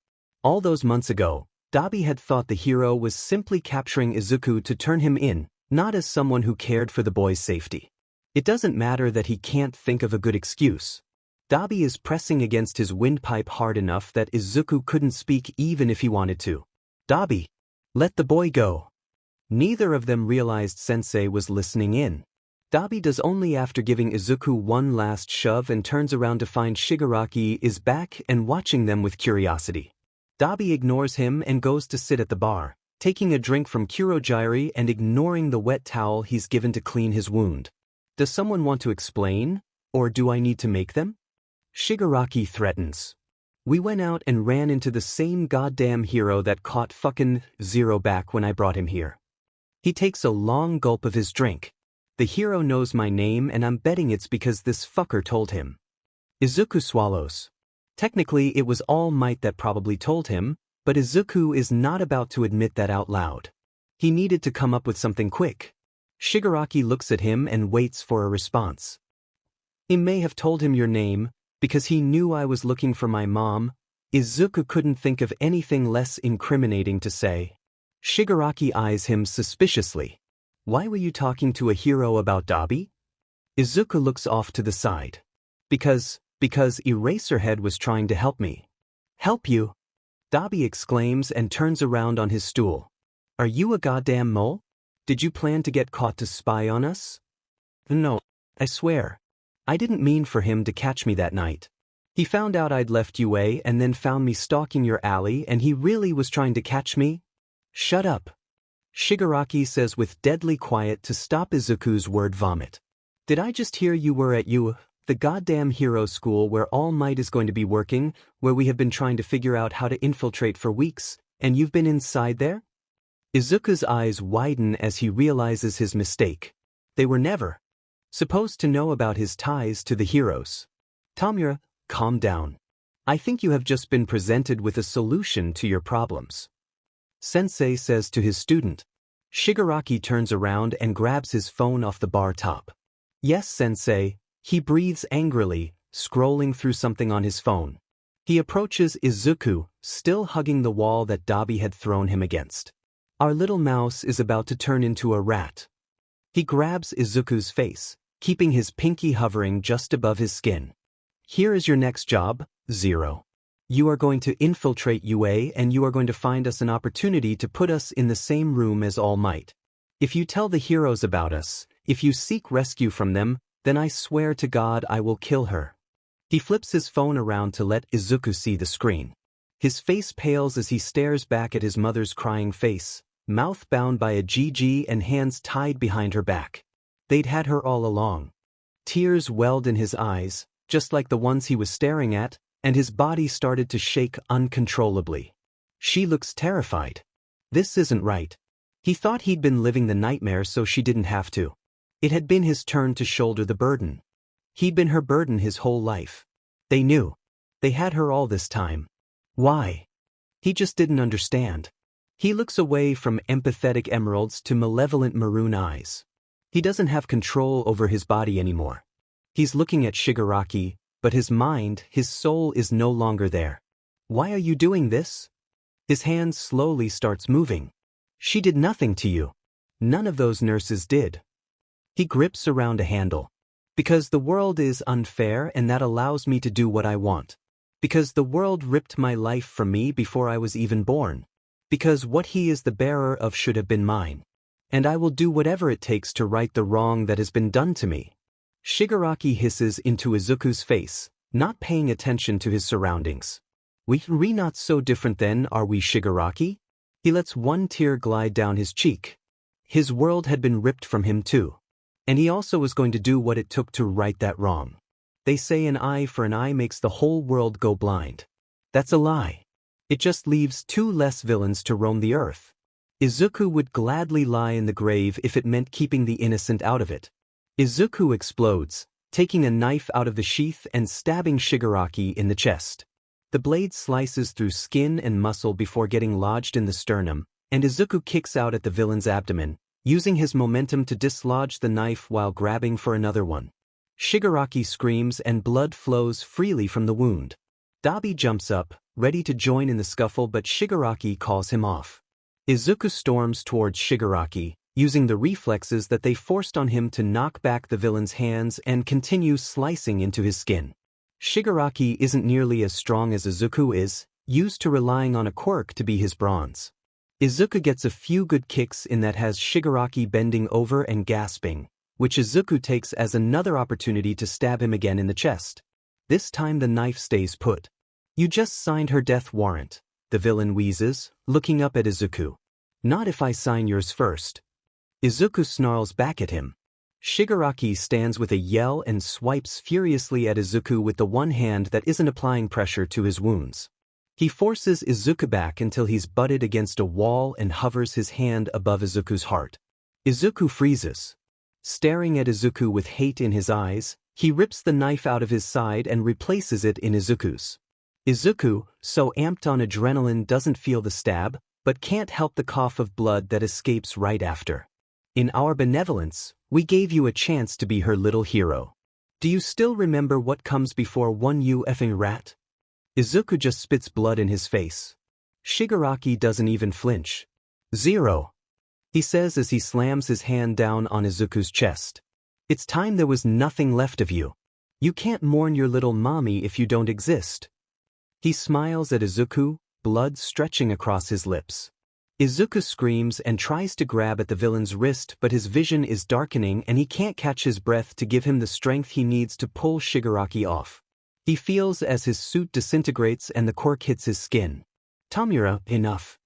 All those months ago, Dabi had thought the hero was simply capturing Izuku to turn him in, not as someone who cared for the boy's safety. It doesn't matter that he can't think of a good excuse. Dabi is pressing against his windpipe hard enough that Izuku couldn't speak even if he wanted to. Dabi, let the boy go. Neither of them realized Sensei was listening in. Dabi does only after giving Izuku one last shove and turns around to find Shigaraki is back and watching them with curiosity. Dabi ignores him and goes to sit at the bar, taking a drink from Kurogyri and ignoring the wet towel he's given to clean his wound. Does someone want to explain, or do I need to make them? Shigaraki threatens. We went out and ran into the same goddamn hero that caught fucking Zero back when I brought him here. He takes a long gulp of his drink. The hero knows my name and I'm betting it's because this fucker told him. Izuku swallows. Technically it was All Might that probably told him, but Izuku is not about to admit that out loud. He needed to come up with something quick. Shigaraki looks at him and waits for a response. He may have told him your name, because he knew I was looking for my mom. Izuku couldn't think of anything less incriminating to say. Shigaraki eyes him suspiciously. Why were you talking to a hero about Dabi? Izuku looks off to the side. Because Eraserhead was trying to help me. Help you? Dabi exclaims and turns around on his stool. Are you a goddamn mole? Did you plan to get caught to spy on us? No, I swear. I didn't mean for him to catch me that night. He found out I'd left UA and then found me stalking your alley and he really was trying to catch me? Shut up. Shigaraki says with deadly quiet to stop Izuku's word vomit. Did I just hear you were at the goddamn hero school where All Might is going to be working, where we have been trying to figure out how to infiltrate for weeks, and you've been inside there? Izuku's eyes widen as he realizes his mistake. They were never supposed to know about his ties to the heroes. Tamura, calm down. I think you have just been presented with a solution to your problems. Sensei says to his student. Shigaraki turns around and grabs his phone off the bar top. Yes, Sensei, He breathes angrily, scrolling through something on his phone. He approaches Izuku, still hugging the wall that Dabi had thrown him against. Our little mouse is about to turn into a rat. He grabs Izuku's face, keeping his pinky hovering just above his skin. Here is your next job, Zero. You are going to infiltrate UA and you are going to find us an opportunity to put us in the same room as All Might. If you tell the heroes about us, if you seek rescue from them, then I swear to God I will kill her. He flips his phone around to let Izuku see the screen. His face pales as he stares back at his mother's crying face, mouth bound by a GG and hands tied behind her back. They'd had her all along. Tears welled in his eyes, just like the ones he was staring at, and his body started to shake uncontrollably. She looks terrified. This isn't right. He thought he'd been living the nightmare so she didn't have to. It had been his turn to shoulder the burden. He'd been her burden his whole life. They knew. They had her all this time. Why? He just didn't understand. He looks away from empathetic emeralds to malevolent maroon eyes. He doesn't have control over his body anymore. He's looking at Shigaraki, but his mind, his soul is no longer there. Why are you doing this? His hand slowly starts moving. She did nothing to you. None of those nurses did. He grips around a handle. Because the world is unfair and that allows me to do what I want. Because the world ripped my life from me before I was even born. Because what he is the bearer of should have been mine. And I will do whatever it takes to right the wrong that has been done to me. Shigaraki hisses into Izuku's face, not paying attention to his surroundings. We not so different then, are we, Shigaraki? He lets one tear glide down his cheek. His world had been ripped from him too. And he also was going to do what it took to right that wrong. They say an eye for an eye makes the whole world go blind. That's a lie. It just leaves two less villains to roam the earth. Izuku would gladly lie in the grave if it meant keeping the innocent out of it. Izuku explodes, taking a knife out of the sheath and stabbing Shigaraki in the chest. The blade slices through skin and muscle before getting lodged in the sternum, and Izuku kicks out at the villain's abdomen, using his momentum to dislodge the knife while grabbing for another one. Shigaraki screams and blood flows freely from the wound. Dabi jumps up, ready to join in the scuffle, but Shigaraki calls him off. Izuku storms towards Shigaraki, using the reflexes that they forced on him to knock back the villain's hands and continue slicing into his skin. Shigaraki isn't nearly as strong as Izuku is, used to relying on a quirk to be his bronze. Izuku gets a few good kicks in that has Shigaraki bending over and gasping, which Izuku takes as another opportunity to stab him again in the chest. This time the knife stays put. You just signed her death warrant, the villain wheezes, looking up at Izuku. Not if I sign yours first. Izuku snarls back at him. Shigaraki stands with a yell and swipes furiously at Izuku with the one hand that isn't applying pressure to his wounds. He forces Izuku back until he's butted against a wall and hovers his hand above Izuku's heart. Izuku freezes. Staring at Izuku with hate in his eyes, he rips the knife out of his side and replaces it in Izuku's. Izuku, so amped on adrenaline, doesn't feel the stab, but can't help the cough of blood that escapes right after. In our benevolence, we gave you a chance to be her little hero. Do you still remember what comes before one, you effing rat? Izuku just spits blood in his face. Shigaraki doesn't even flinch. Zero, he says as he slams his hand down on Izuku's chest. It's time there was nothing left of you. You can't mourn your little mommy if you don't exist. He smiles at Izuku, blood stretching across his lips. Izuku screams and tries to grab at the villain's wrist, but his vision is darkening and he can't catch his breath to give him the strength he needs to pull Shigaraki off. He feels as his suit disintegrates and the quirk hits his skin. Tamura, enough.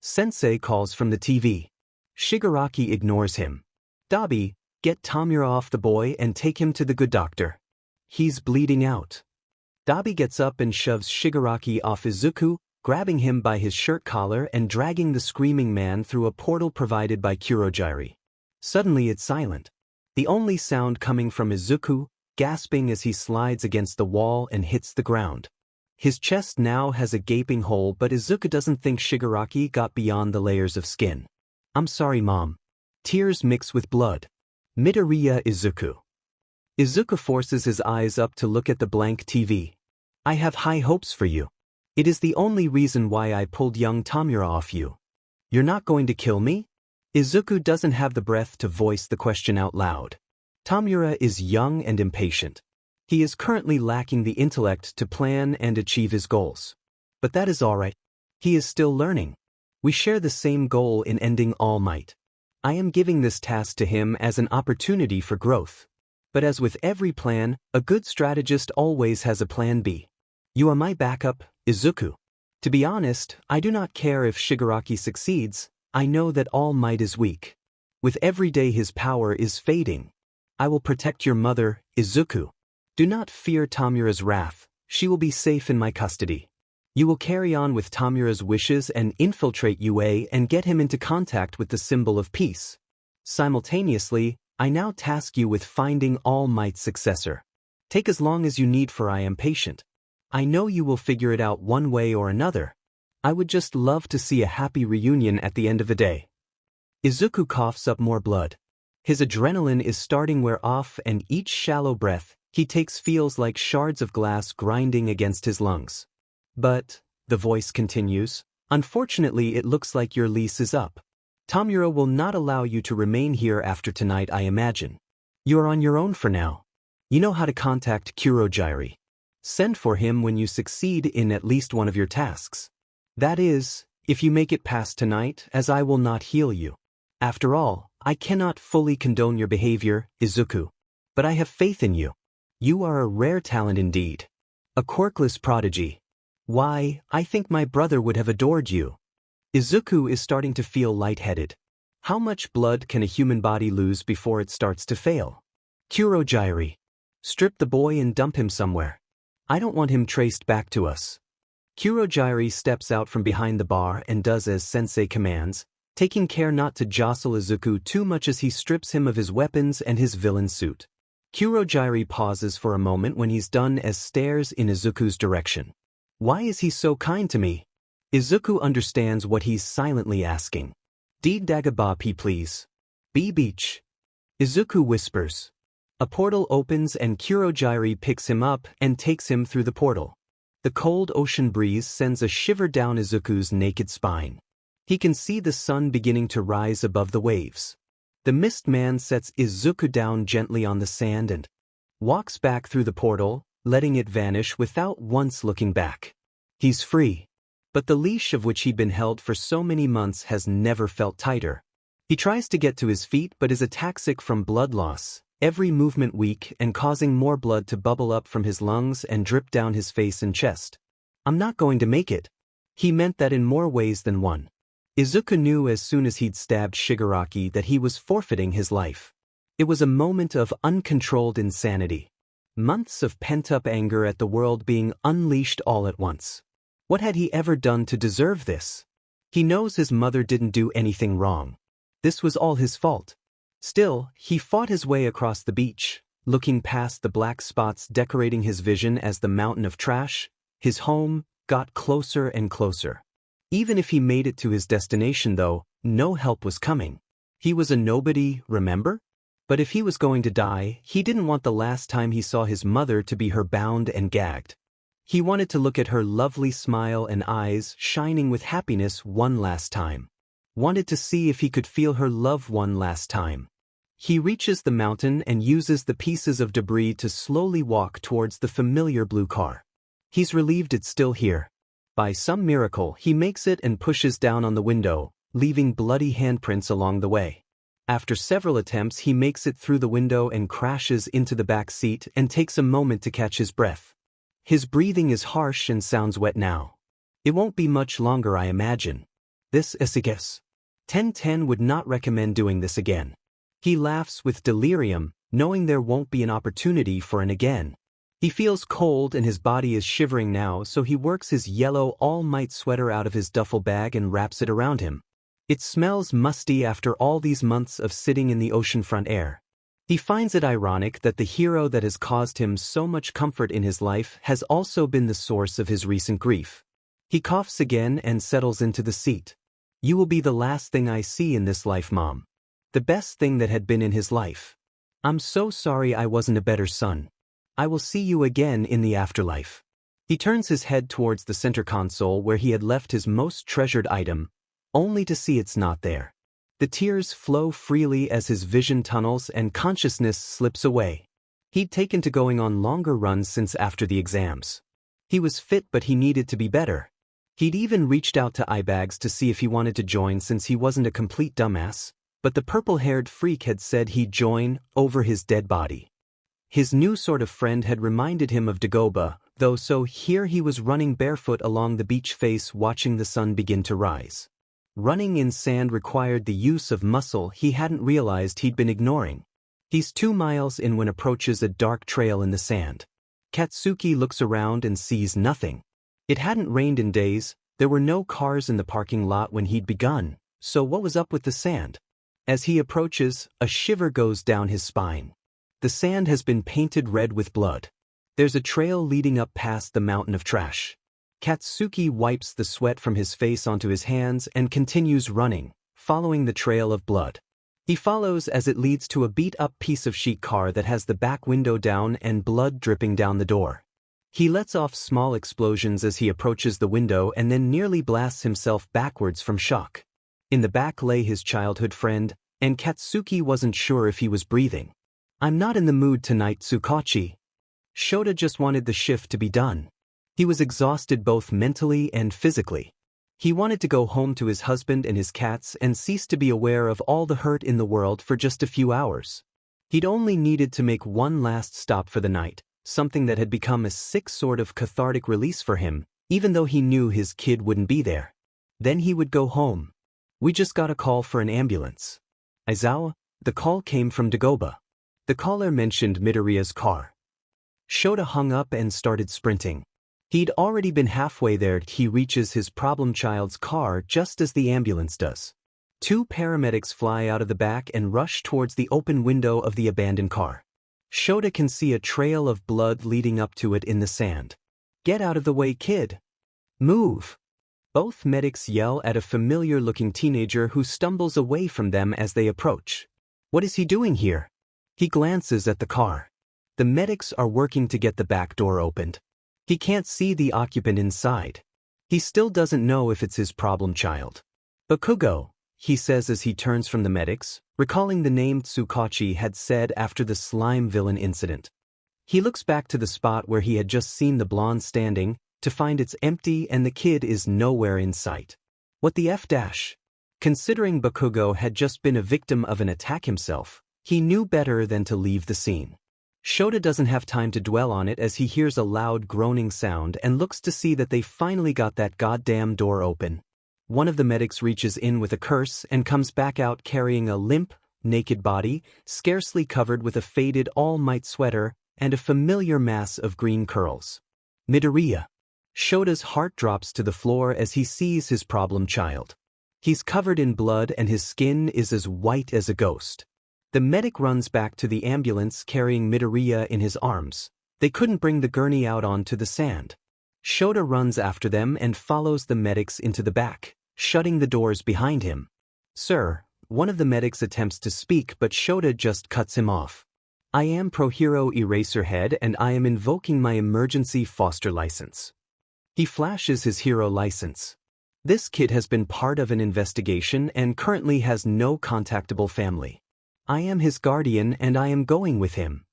Sensei calls from the TV. Shigaraki ignores him. Dabi, get Tamura off the boy and take him to the good doctor. He's bleeding out. Dabi gets up and shoves Shigaraki off Izuku, grabbing him by his shirt collar and dragging the screaming man through a portal provided by Kurogiri. Suddenly it's silent. The only sound coming from Izuku, gasping as he slides against the wall and hits the ground. His chest now has a gaping hole, but Izuku doesn't think Shigaraki got beyond the layers of skin. I'm sorry, Mom. Tears mix with blood. Midoriya Izuku. Izuku forces his eyes up to look at the blank TV. I have high hopes for you. It is the only reason why I pulled young Tamura off you. You're not going to kill me? Izuku doesn't have the breath to voice the question out loud. Tamura is young and impatient. He is currently lacking the intellect to plan and achieve his goals. But that is alright. He is still learning. We share the same goal in ending All Might. I am giving this task to him as an opportunity for growth. But as with every plan, a good strategist always has a plan B. You are my backup, Izuku. To be honest, I do not care if Shigaraki succeeds. I know that All Might is weak. With every day his power is fading. I will protect your mother, Izuku. Do not fear Tamura's wrath. She will be safe in my custody. You will carry on with Tamura's wishes and infiltrate UA and get him into contact with the symbol of peace. Simultaneously, I now task you with finding All Might's successor. Take as long as you need, for I am patient. I know you will figure it out one way or another. I would just love to see a happy reunion at the end of the day. Izuku coughs up more blood. His adrenaline is starting wear off, and each shallow breath he takes feels like shards of glass grinding against his lungs. But, the voice continues, unfortunately it looks like your lease is up. Tamura will not allow you to remain here after tonight, I imagine. You are on your own for now. You know how to contact Kurogyari. Send for him when you succeed in at least one of your tasks. That is, if you make it past tonight, as I will not heal you. After all, I cannot fully condone your behavior, Izuku. But I have faith in you. You are a rare talent indeed. A quirkless prodigy. Why, I think my brother would have adored you. Izuku is starting to feel lightheaded. How much blood can a human body lose before it starts to fail? Kurogyari. Strip the boy and dump him somewhere. I don't want him traced back to us. Kurogyari steps out from behind the bar and does as Sensei commands, taking care not to jostle Izuku too much as he strips him of his weapons and his villain suit. Kurogyari pauses for a moment when he's done as stares in Izuku's direction. Why is he so kind to me? Izuku understands what he's silently asking. D Dagabapi please. B beach. Izuku whispers. A portal opens and Kurogyari picks him up and takes him through the portal. The cold ocean breeze sends a shiver down Izuku's naked spine. He can see the sun beginning to rise above the waves. The mist man sets Izuku down gently on the sand and walks back through the portal, letting it vanish without once looking back. He's free. But the leash of which he'd been held for so many months has never felt tighter. He tries to get to his feet but is ataxic from blood loss, every movement weak and causing more blood to bubble up from his lungs and drip down his face and chest. I'm not going to make it. He meant that in more ways than one. Izuku knew as soon as he'd stabbed Shigaraki that he was forfeiting his life. It was a moment of uncontrolled insanity. Months of pent-up anger at the world being unleashed all at once. What had he ever done to deserve this? He knows his mother didn't do anything wrong. This was all his fault. Still, he fought his way across the beach, looking past the black spots decorating his vision as the mountain of trash, his home, got closer and closer. Even if he made it to his destination though, no help was coming. He was a nobody, remember? But if he was going to die, he didn't want the last time he saw his mother to be her bound and gagged. He wanted to look at her lovely smile and eyes shining with happiness one last time. Wanted to see if he could feel her love one last time. He reaches the mountain and uses the pieces of debris to slowly walk towards the familiar blue car. He's relieved it's still here. By some miracle, he makes it and pushes down on the window, leaving bloody handprints along the way. After several attempts, he makes it through the window and crashes into the back seat and takes a moment to catch his breath. His breathing is harsh and sounds wet now. It won't be much longer, I imagine. This is a guess. 1010 would not recommend doing this again. He laughs with delirium, knowing there won't be an opportunity for an again. He feels cold and his body is shivering now, so he works his yellow All Might sweater out of his duffel bag and wraps it around him. It smells musty after all these months of sitting in the oceanfront air. He finds it ironic that the hero that has caused him so much comfort in his life has also been the source of his recent grief. He coughs again and settles into the seat. You will be the last thing I see in this life, Mom. The best thing that had been in his life. I'm so sorry I wasn't a better son. I will see you again in the afterlife. He turns his head towards the center console where he had left his most treasured item, only to see it's not there. The tears flow freely as his vision tunnels and consciousness slips away. He'd taken to going on longer runs since after the exams. He was fit, but he needed to be better. He'd even reached out to Ibags to see if he wanted to join since he wasn't a complete dumbass, but the purple-haired freak had said he'd join over his dead body. His new sort of friend had reminded him of Dagoba, though, so here he was running barefoot along the beach face watching the sun begin to rise. Running in sand required the use of muscle he hadn't realized he'd been ignoring. He's 2 miles in when approaches a dark trail in the sand. Katsuki looks around and sees nothing. It hadn't rained in days, there were no cars in the parking lot when he'd begun, so what was up with the sand? As he approaches, a shiver goes down his spine. The sand has been painted red with blood. There's a trail leading up past the mountain of trash. Katsuki wipes the sweat from his face onto his hands and continues running, following the trail of blood. He follows as it leads to a beat-up piece of chic car that has the back window down and blood dripping down the door. He lets off small explosions as he approaches the window and then nearly blasts himself backwards from shock. In the back lay his childhood friend, and Katsuki wasn't sure if he was breathing. "I'm not in the mood tonight, Tsukachi." Shota just wanted the shift to be done. He was exhausted both mentally and physically. He wanted to go home to his husband and his cats and cease to be aware of all the hurt in the world for just a few hours. He'd only needed to make one last stop for the night, something that had become a sick sort of cathartic release for him, even though he knew his kid wouldn't be there. Then he would go home. "We just got a call for an ambulance." "Aizawa?" The call came from Dagoba. The caller mentioned Midoriya's car. Shota hung up and started sprinting. He'd already been halfway there. He reaches his problem child's car just as the ambulance does. 2 paramedics fly out of the back and rush towards the open window of the abandoned car. Shota can see a trail of blood leading up to it in the sand. "Get out of the way, kid. Move." Both medics yell at a familiar-looking teenager who stumbles away from them as they approach. What is he doing here? He glances at the car. The medics are working to get the back door opened. He can't see the occupant inside. He still doesn't know if it's his problem child. "Bakugo," he says as he turns from the medics, recalling the name Tsukachi had said after the slime villain incident. He looks back to the spot where he had just seen the blonde standing, to find it's empty and the kid is nowhere in sight. What the F dash? Considering Bakugo had just been a victim of an attack himself, he knew better than to leave the scene. Shota doesn't have time to dwell on it as he hears a loud groaning sound and looks to see that they finally got that goddamn door open. One of the medics reaches in with a curse and comes back out carrying a limp, naked body, scarcely covered with a faded all-might sweater and a familiar mass of green curls. Midoriya. Shota's heart drops to the floor as he sees his problem child. He's covered in blood and his skin is as white as a ghost. The medic runs back to the ambulance carrying Midoriya in his arms. They couldn't bring the gurney out onto the sand. Shota runs after them and follows the medics into the back, shutting the doors behind him. "Sir," one of the medics attempts to speak but Shota just cuts him off. "I am Pro-Hero Eraserhead and I am invoking my emergency foster license." He flashes his hero license. This kid has been part of an investigation and currently has no contactable family. "I am his guardian and I am going with him."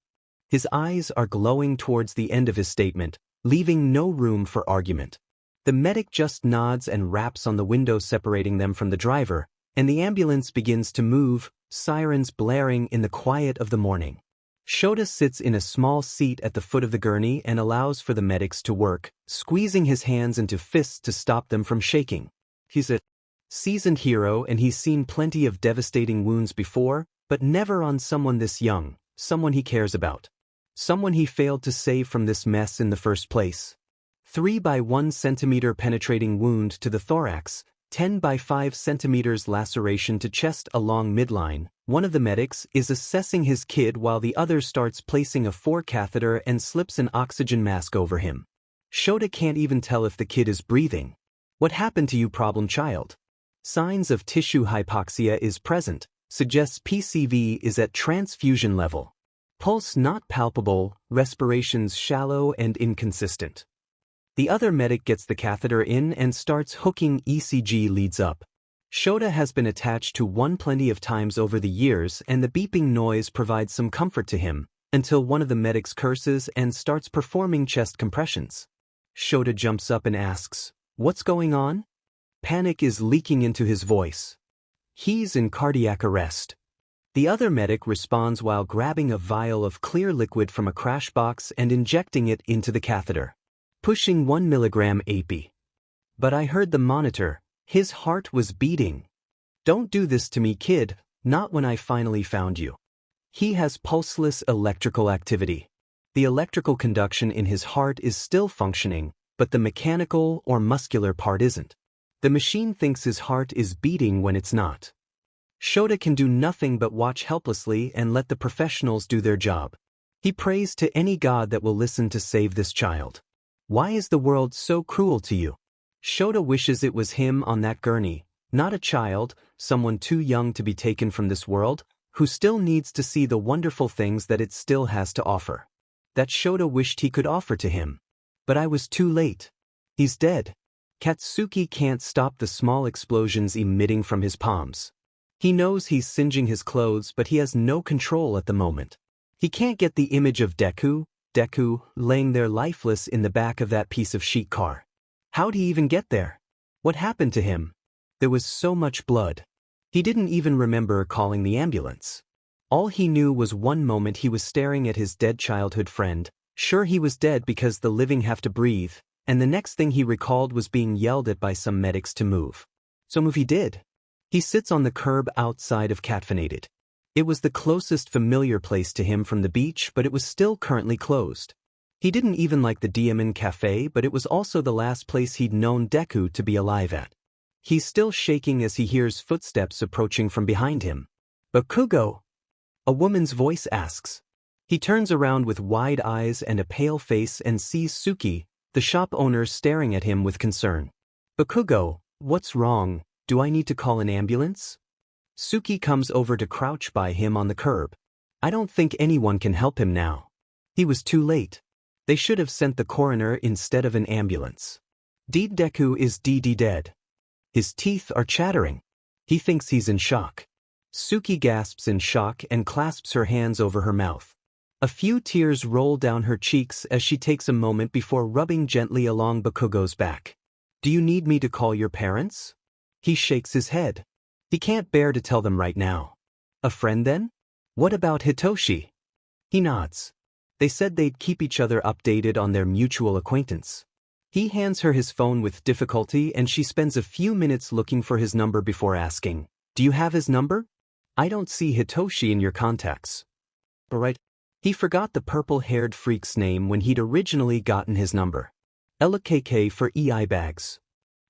His eyes are glowing towards the end of his statement, leaving no room for argument. The medic just nods and raps on the window separating them from the driver, and the ambulance begins to move, sirens blaring in the quiet of the morning. Shota sits in a small seat at the foot of the gurney and allows for the medics to work, squeezing his hands into fists to stop them from shaking. He's a seasoned hero and he's seen plenty of devastating wounds before, but never on someone this young, someone he cares about. Someone he failed to save from this mess in the first place. 3 by 1 centimeter penetrating wound to the thorax, 10 by 5 centimeters laceration to chest along midline. One of the medics is assessing his kid while the other starts placing a catheter and slips an oxygen mask over him. Shota can't even tell if the kid is breathing. "What happened to you, problem child?" Signs of tissue hypoxia is present, suggests PCV is at transfusion level. Pulse not palpable, respirations shallow and inconsistent. The other medic gets the catheter in and starts hooking. ECG leads up. Shota has been attached to one plenty of times over the years, and the beeping noise provides some comfort to him, until one of the medics curses and starts performing chest compressions. Shota jumps up and asks, "What's going on?" Panic is leaking into his voice. He's in cardiac arrest. The other medic responds while grabbing a vial of clear liquid from a crash box and injecting it into the catheter. Pushing 1 milligram AP. But I heard the monitor. His heart was beating. "Don't do this to me, kid, not when I finally found you." He has pulseless electrical activity. The electrical conduction in his heart is still functioning, but the mechanical or muscular part isn't. The machine thinks his heart is beating when it's not. Shota can do nothing but watch helplessly and let the professionals do their job. He prays to any god that will listen to save this child. Why is the world so cruel to you? Shota wishes it was him on that gurney, not a child, someone too young to be taken from this world, who still needs to see the wonderful things that it still has to offer. That Shota wished he could offer to him. But I was too late. He's dead. Katsuki can't stop the small explosions emitting from his palms. He knows he's singeing his clothes, but he has no control at the moment. He can't get the image of Deku, laying there lifeless in the back of that piece of sheet car. How'd he even get there? What happened to him? There was so much blood. He didn't even remember calling the ambulance. All he knew was one moment he was staring at his dead childhood friend, sure he was dead because the living have to breathe, and the next thing he recalled was being yelled at by some medics to move. So move he did. He sits on the curb outside of Caffeinated. It was the closest familiar place to him from the beach, but it was still currently closed. He didn't even like the Diamond Cafe, but it was also the last place he'd known Deku to be alive at. He's still shaking as he hears footsteps approaching from behind him. "Bakugo?" a woman's voice asks. He turns around with wide eyes and a pale face and sees Suki, the shop owner, staring at him with concern. "Bakugo, what's wrong? Do I need to call an ambulance?" Suki comes over to crouch by him on the curb. "I don't think anyone can help him now. He was too late. They should have sent the coroner instead of an ambulance. Deku is dead. His teeth are chattering. He thinks he's in shock." Suki gasps in shock and clasps her hands over her mouth. A few tears roll down her cheeks as she takes a moment before rubbing gently along Bakugo's back. "Do you need me to call your parents?" He shakes his head. He can't bear to tell them right now. "A friend then? What about Hitoshi?" He nods. They said they'd keep each other updated on their mutual acquaintance. He hands her his phone with difficulty and she spends a few minutes looking for his number before asking, "Do you have his number?" "I don't see Hitoshi in your contacts." "Alright." He forgot the purple-haired freak's name when he'd originally gotten his number. LKK for EI bags.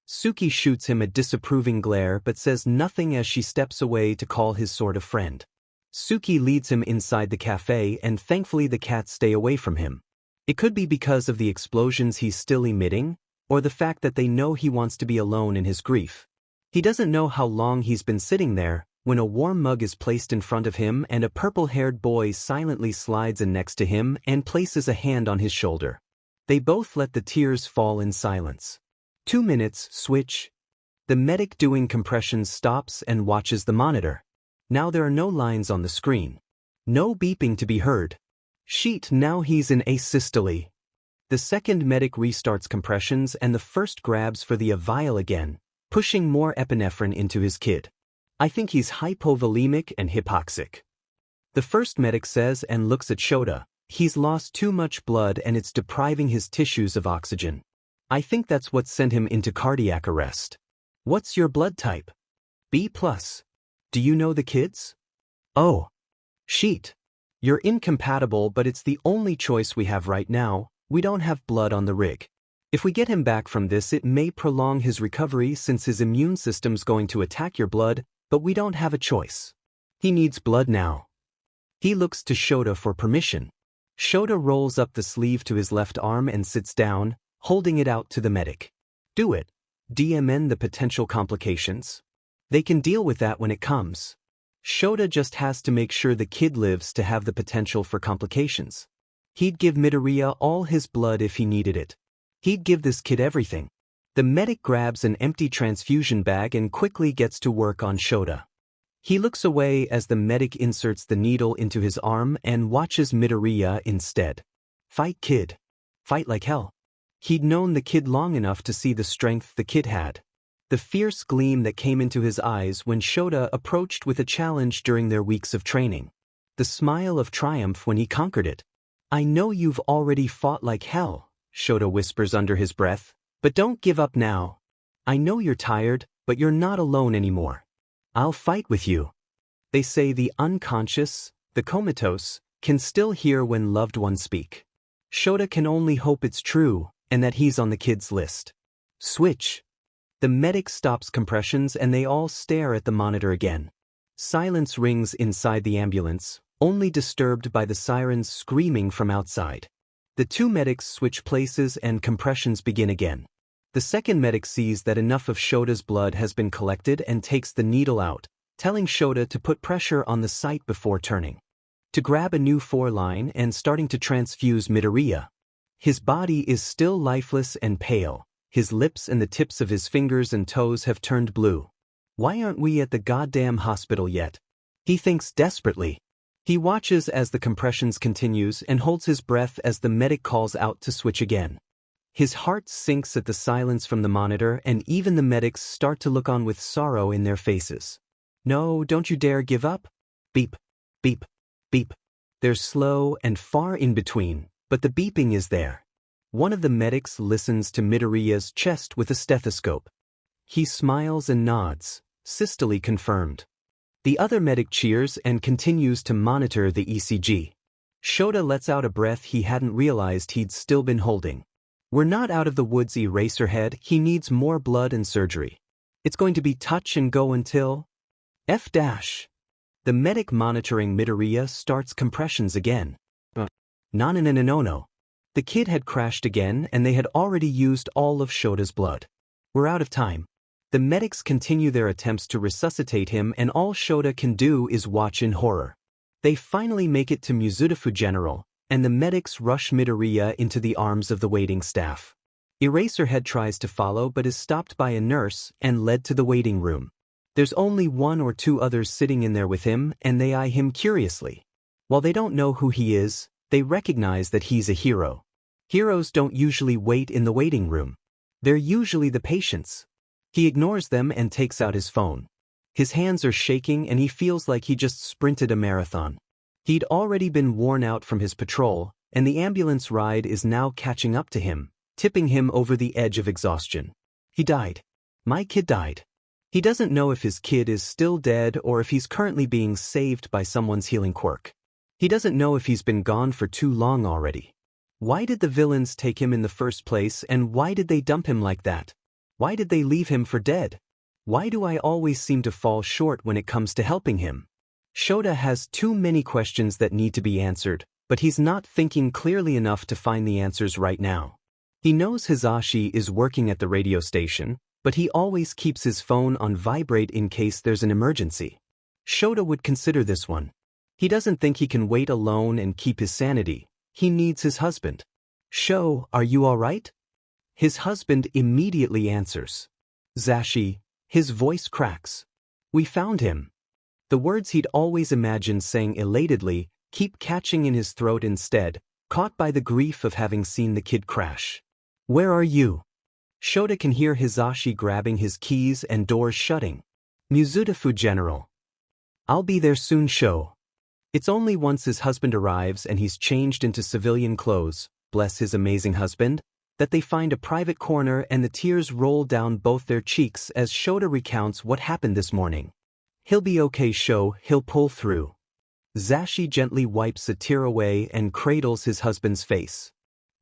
Suki shoots him a disapproving glare but says nothing as she steps away to call his sort of friend. Suki leads him inside the cafe and thankfully the cats stay away from him. It could be because of the explosions he's still emitting, or the fact that they know he wants to be alone in his grief. He doesn't know how long he's been sitting there when a warm mug is placed in front of him and a purple-haired boy silently slides in next to him and places a hand on his shoulder. They both let the tears fall in silence. 2 minutes, switch. The medic doing compressions stops and watches the monitor. Now there are no lines on the screen. No beeping to be heard. Sheet, now he's in asystole. The second medic restarts compressions and the first grabs for the vial again, pushing more epinephrine into his kid. "I think he's hypovolemic and hypoxic." The first medic says and looks at Shota. "He's lost too much blood and it's depriving his tissues of oxygen. I think that's what sent him into cardiac arrest." "What's your blood type?" "B+. Do you know the kids?" "Oh. Sheet. You're incompatible, but it's the only choice we have right now. We don't have blood on the rig. If we get him back from this, it may prolong his recovery since his immune system's going to attack your blood, but we don't have a choice. He needs blood now." He looks to Shota for permission. Shota rolls up the sleeve to his left arm and sits down, holding it out to the medic. "Do it. DMN the potential complications. They can deal with that when it comes." Shota just has to make sure the kid lives to have the potential for complications. He'd give Midoriya all his blood if he needed it. He'd give this kid everything. The medic grabs an empty transfusion bag and quickly gets to work on Shota. He looks away as the medic inserts the needle into his arm and watches Midoriya instead. Fight, kid. Fight like hell. He'd known the kid long enough to see the strength the kid had. The fierce gleam that came into his eyes when Shota approached with a challenge during their weeks of training. The smile of triumph when he conquered it. I know you've already fought like hell, Shota whispers under his breath, but don't give up now. I know you're tired, but you're not alone anymore. I'll fight with you. They say the unconscious, the comatose, can still hear when loved ones speak. Shota can only hope it's true, and that he's on the kid's list. Switch. The medic stops compressions and they all stare at the monitor again. Silence rings inside the ambulance, only disturbed by the sirens screaming from outside. The two medics switch places and compressions begin again. The second medic sees that enough of Shota's blood has been collected and takes the needle out, telling Shota to put pressure on the site before turning. To grab a new foreline and starting to transfuse Midoriya. His body is still lifeless and pale. His lips and the tips of his fingers and toes have turned blue. Why aren't we at the goddamn hospital yet? He thinks desperately. He watches as the compressions continues and holds his breath as the medic calls out to switch again. His heart sinks at the silence from the monitor and even the medics start to look on with sorrow in their faces. No, don't you dare give up. Beep, beep, beep. They're slow and far in between, but the beeping is there. One of the medics listens to Midoriya's chest with a stethoscope. He smiles and nods, systole confirmed. The other medic cheers and continues to monitor the ECG. Shota lets out a breath he hadn't realized he'd still been holding. We're not out of the woods, Eraserhead. He needs more blood and surgery. It's going to be touch and go until... F-. The medic monitoring Midoriya starts compressions again. No. The kid had crashed again and they had already used all of Shota's blood. We're out of time. The medics continue their attempts to resuscitate him and all Shota can do is watch in horror. They finally make it to Midoriya General, and the medics rush Midoriya into the arms of the waiting staff. Eraserhead tries to follow but is stopped by a nurse and led to the waiting room. There's only one or two others sitting in there with him and they eye him curiously. While they don't know who he is, they recognize that he's a hero. Heroes don't usually wait in the waiting room. They're usually the patients. He ignores them and takes out his phone. His hands are shaking and he feels like he just sprinted a marathon. He'd already been worn out from his patrol, and the ambulance ride is now catching up to him, tipping him over the edge of exhaustion. He died. My kid died. He doesn't know if his kid is still dead or if he's currently being saved by someone's healing quirk. He doesn't know if he's been gone for too long already. Why did the villains take him in the first place and why did they dump him like that? Why did they leave him for dead? Why do I always seem to fall short when it comes to helping him? Shota has too many questions that need to be answered, but he's not thinking clearly enough to find the answers right now. He knows Hisashi is working at the radio station, but he always keeps his phone on vibrate in case there's an emergency. Shota would consider this one. He doesn't think he can wait alone and keep his sanity. He needs his husband. Sho, are you all right? His husband immediately answers. Zashi. His voice cracks. We found him. The words he'd always imagined saying elatedly keep catching in his throat instead, caught by the grief of having seen the kid crash. Where are you? Shota can hear Hisashi grabbing his keys and doors shutting. Midoriya General. I'll be there soon, Sho. It's only once his husband arrives and he's changed into civilian clothes, bless his amazing husband, that they find a private corner and the tears roll down both their cheeks as Shota recounts what happened this morning. He'll be okay, Sho, he'll pull through. Zashi gently wipes a tear away and cradles his husband's face.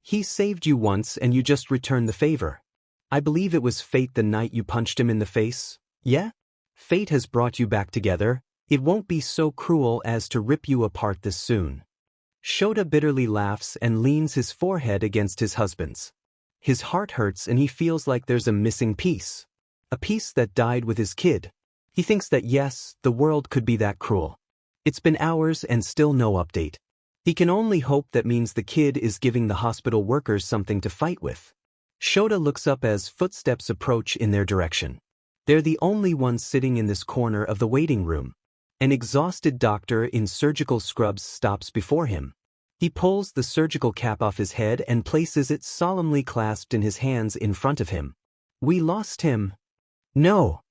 He saved you once and you just returned the favor. I believe it was fate the night you punched him in the face, yeah? Fate has brought you back together. It won't be so cruel as to rip you apart this soon. Shota bitterly laughs and leans his forehead against his husband's. His heart hurts and he feels like there's a missing piece. A piece that died with his kid. He thinks that yes, the world could be that cruel. It's been hours and still no update. He can only hope that means the kid is giving the hospital workers something to fight with. Shota looks up as footsteps approach in their direction. They're the only ones sitting in this corner of the waiting room. An exhausted doctor in surgical scrubs stops before him. He pulls the surgical cap off his head and places it solemnly clasped in his hands in front of him. We lost him. No.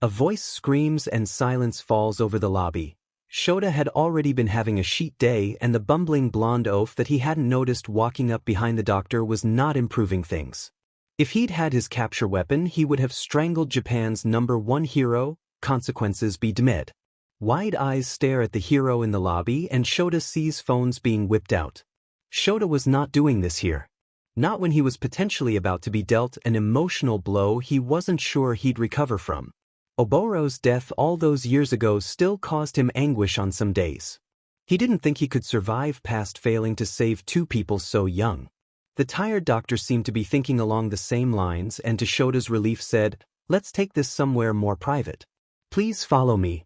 A voice screams and silence falls over the lobby. Shota had already been having a sheet day, and the bumbling blonde oaf that he hadn't noticed walking up behind the doctor was not improving things. If he'd had his capture weapon, he would have strangled Japan's #1 hero. Consequences be demanded. Wide eyes stare at the hero in the lobby, and Shota sees phones being whipped out. Shota was not doing this here. Not when he was potentially about to be dealt an emotional blow he wasn't sure he'd recover from. Oboro's death all those years ago still caused him anguish on some days. He didn't think he could survive past failing to save 2 people so young. The tired doctor seemed to be thinking along the same lines, and to Shota's relief said, "Let's take this somewhere more private. Please follow me."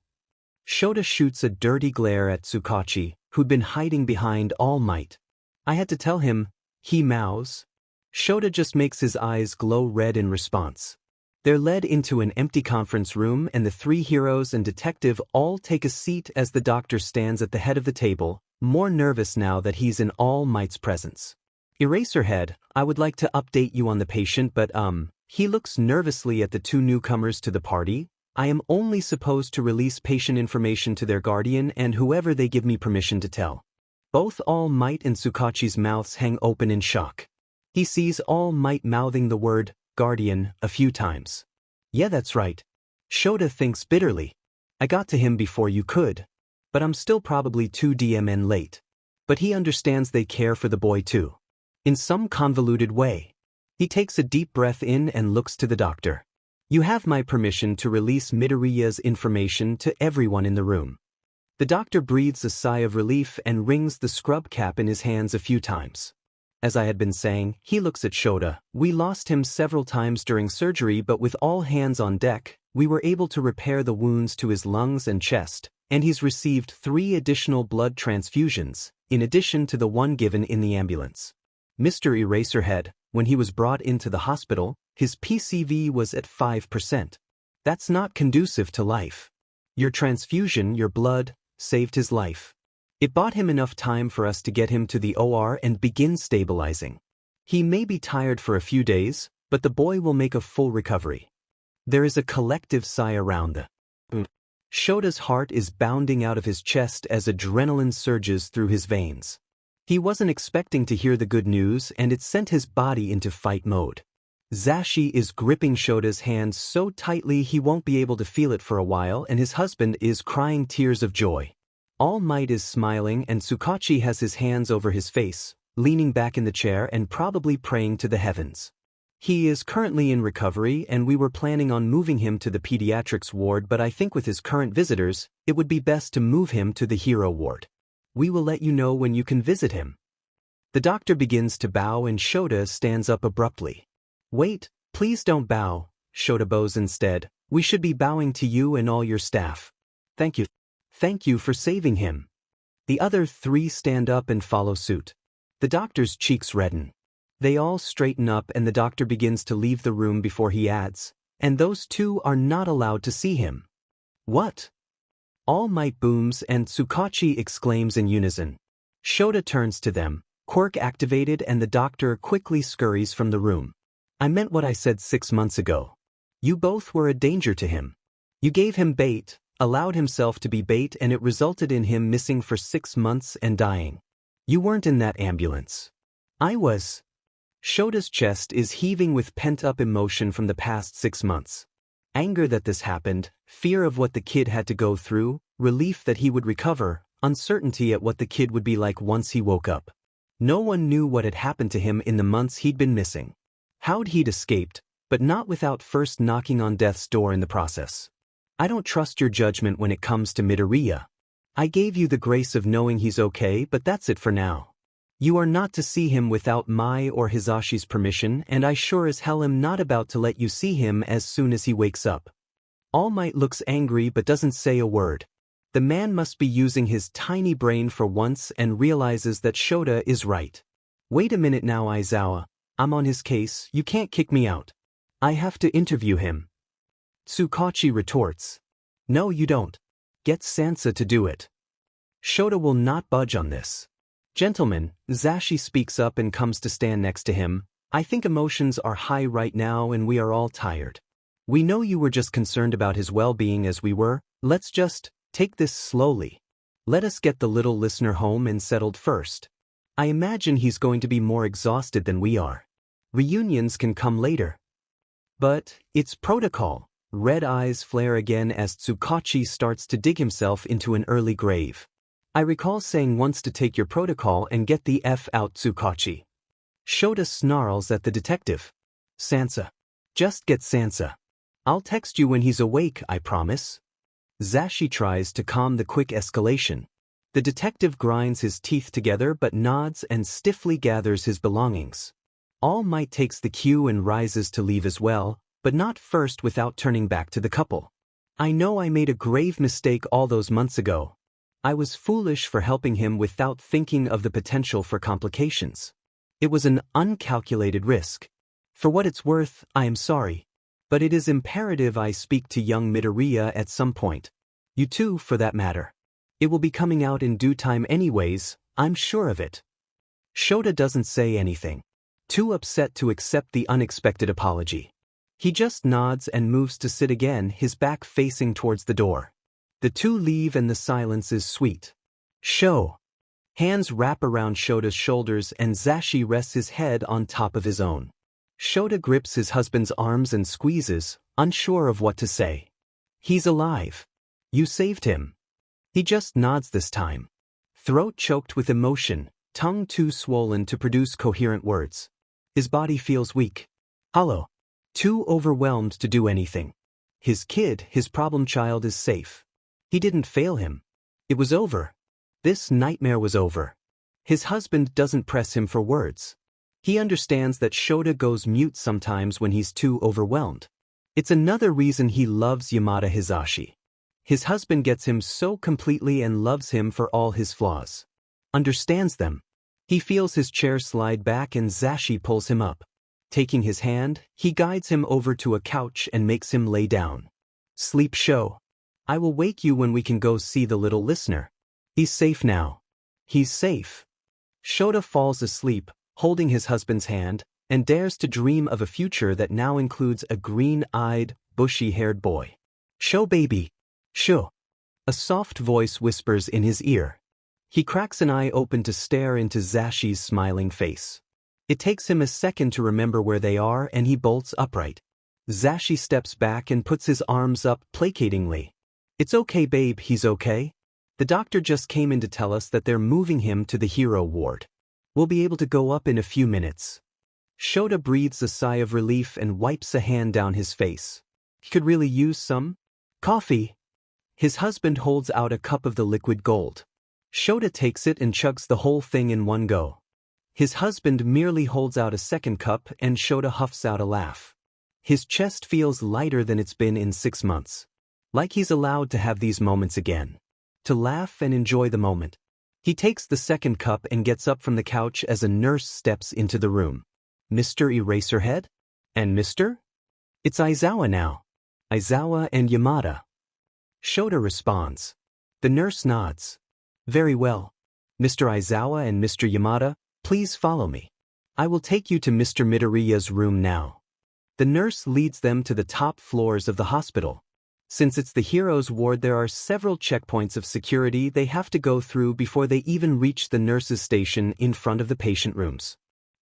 Shota shoots a dirty glare at Tsukachi, who'd been hiding behind All Might. "I had to tell him," he mouths. Shota just makes his eyes glow red in response. They're led into an empty conference room, and the 3 heroes and detective all take a seat as the doctor stands at the head of the table, more nervous now that he's in All Might's presence. "Eraserhead, I would like to update you on the patient, but he looks nervously at the 2 newcomers to the party. I am only supposed to release patient information to their guardian and whoever they give me permission to tell." Both All Might and Tsukachi's mouths hang open in shock. He sees All Might mouthing the word guardian a few times. "Yeah, that's right." Shota thinks bitterly. "I got to him before you could. But I'm still probably 2 DMN late." But he understands they care for the boy too. In some convoluted way. He takes a deep breath in and looks to the doctor. "You have my permission to release Midoriya's information to everyone in the room." The doctor breathes a sigh of relief and rings the scrub cap in his hands a few times. As I had been saying, he looks at Shota. "We lost him several times during surgery, but with all hands on deck, we were able to repair the wounds to his lungs and chest, and he's received 3 additional blood transfusions, in addition to the 1 given in the ambulance. Mr. Eraserhead, when he was brought into the hospital, his PCV was at 5%. That's not conducive to life. Your transfusion, your blood, saved his life. It bought him enough time for us to get him to the OR and begin stabilizing. He may be tired for a few days, but the boy will make a full recovery." There is a collective sigh around the room. Shota's heart is bounding out of his chest as adrenaline surges through his veins. He wasn't expecting to hear the good news, and it sent his body into fight mode. Zashi is gripping Shota's hand so tightly he won't be able to feel it for a while, and his husband is crying tears of joy. All Might is smiling, and Tsukachi has his hands over his face, leaning back in the chair and probably praying to the heavens. He is currently in recovery, and we were planning on moving him to the pediatrics ward, but I think with his current visitors, it would be best to move him to the hero ward. We will let you know when you can visit him." The doctor begins to bow, and Shota stands up abruptly. "Wait, please don't bow," Shota bows instead. "We should be bowing to you and all your staff. Thank you. Thank you for saving him." The other 3 stand up and follow suit. The doctor's cheeks redden. They all straighten up, and the doctor begins to leave the room before he adds, "And those 2 are not allowed to see him." "What?" All Might booms, and Tsukachi exclaims in unison. Shota turns to them, quirk activated, and the doctor quickly scurries from the room. "I meant what I said 6 months ago. You both were a danger to him. You gave him bait, allowed himself to be bait, and it resulted in him missing for 6 months and dying. You weren't in that ambulance. I was." Shota's chest is heaving with pent-up emotion from the past 6 months. Anger that this happened, fear of what the kid had to go through, relief that he would recover, uncertainty at what the kid would be like once he woke up. No one knew what had happened to him in the months he'd been missing. How'd he'd escaped, but not without first knocking on death's door in the process. "I don't trust your judgment when it comes to Midoriya. I gave you the grace of knowing he's okay, but that's it for now. You are not to see him without my or Hisashi's permission, and I sure as hell am not about to let you see him as soon as he wakes up." All Might looks angry but doesn't say a word. The man must be using his tiny brain for once and realizes that Shota is right. Wait a minute now, Aizawa. I'm on his case, you can't kick me out. I have to interview him. Tsukachi retorts. No, you don't. Get Sansa to do it. Shota will not budge on this. Gentlemen, Zashi speaks up and comes to stand next to him. I think emotions are high right now and we are all tired. We know you were just concerned about his well-being as we were. Let's just take this slowly. Let us get the little listener home and settled first. I imagine he's going to be more exhausted than we are. Reunions can come later. But it's protocol. Red eyes flare again as Tsukachi starts to dig himself into an early grave. I recall saying once to take your protocol and get the F out, Tsukachi. Shota snarls at the detective. Sansa. Just get Sansa. I'll text you when he's awake, I promise. Zashi tries to calm the quick escalation. The detective grinds his teeth together but nods and stiffly gathers his belongings. All Might takes the cue and rises to leave as well, but not first without turning back to the couple. I know I made a grave mistake all those months ago. I was foolish for helping him without thinking of the potential for complications. It was an uncalculated risk. For what it's worth, I am sorry. But it is imperative I speak to young Midoriya at some point. You too, for that matter. It will be coming out in due time anyways, I'm sure of it. Shota doesn't say anything. Too upset to accept the unexpected apology. He just nods and moves to sit again, his back facing towards the door. The two leave and the silence is sweet. Sho. Hands wrap around Shota's shoulders and Zashi rests his head on top of his own. Shota grips his husband's arms and squeezes, unsure of what to say. He's alive. You saved him. He just nods this time. Throat choked with emotion, tongue too swollen to produce coherent words. His body feels weak. Hollow. Too overwhelmed to do anything. His kid, his problem child, is safe. He didn't fail him. It was over. This nightmare was over. His husband doesn't press him for words. He understands that Shota goes mute sometimes when he's too overwhelmed. It's another reason he loves Yamada Hisashi. His husband gets him so completely and loves him for all his flaws. Understands them. He feels his chair slide back and Zashi pulls him up. Taking his hand, he guides him over to a couch and makes him lay down. Sleep, Sho. I will wake you when we can go see the little listener. He's safe now. He's safe. Shota falls asleep, holding his husband's hand, and dares to dream of a future that now includes a green-eyed, bushy-haired boy. Sho baby. Sho. A soft voice whispers in his ear. He cracks an eye open to stare into Zashi's smiling face. It takes him a second to remember where they are and he bolts upright. Zashi steps back and puts his arms up placatingly. It's okay, babe, he's okay. The doctor just came in to tell us that they're moving him to the hero ward. We'll be able to go up in a few minutes. Shota breathes a sigh of relief and wipes a hand down his face. He could really use some coffee. His husband holds out a cup of the liquid gold. Shota takes it and chugs the whole thing in one go. His husband merely holds out a second cup and Shota huffs out a laugh. His chest feels lighter than it's been in 6 months. Like he's allowed to have these moments again. To laugh and enjoy the moment. He takes the second cup and gets up from the couch as a nurse steps into the room. Mr. Eraserhead? And Mr.? It's Aizawa now. Aizawa and Yamada. Shota responds. The nurse nods. Very well. Mr. Aizawa and Mr. Yamada, please follow me. I will take you to Mr. Midoriya's room now. The nurse leads them to the top floors of the hospital. Since it's the hero's ward, there are several checkpoints of security they have to go through before they even reach the nurse's station in front of the patient rooms.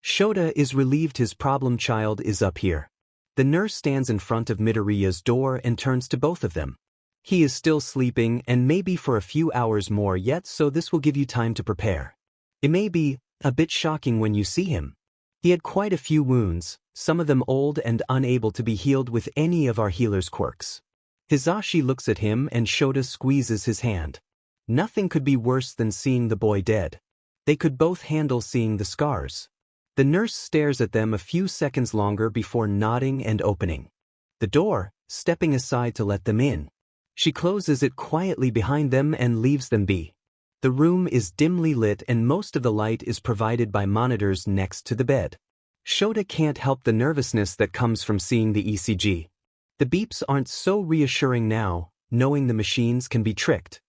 Shota is relieved his problem child is up here. The nurse stands in front of Midoriya's door and turns to both of them. He is still sleeping and maybe for a few hours more yet, so this will give you time to prepare. It may be a bit shocking when you see him. He had quite a few wounds, some of them old and unable to be healed with any of our healer's quirks. Hisashi looks at him and Shota squeezes his hand. Nothing could be worse than seeing the boy dead. They could both handle seeing the scars. The nurse stares at them a few seconds longer before nodding and opening the door, stepping aside to let them in. She closes it quietly behind them and leaves them be. The room is dimly lit and most of the light is provided by monitors next to the bed. Shota can't help the nervousness that comes from seeing the ECG. The beeps aren't so reassuring now, knowing the machines can be tricked.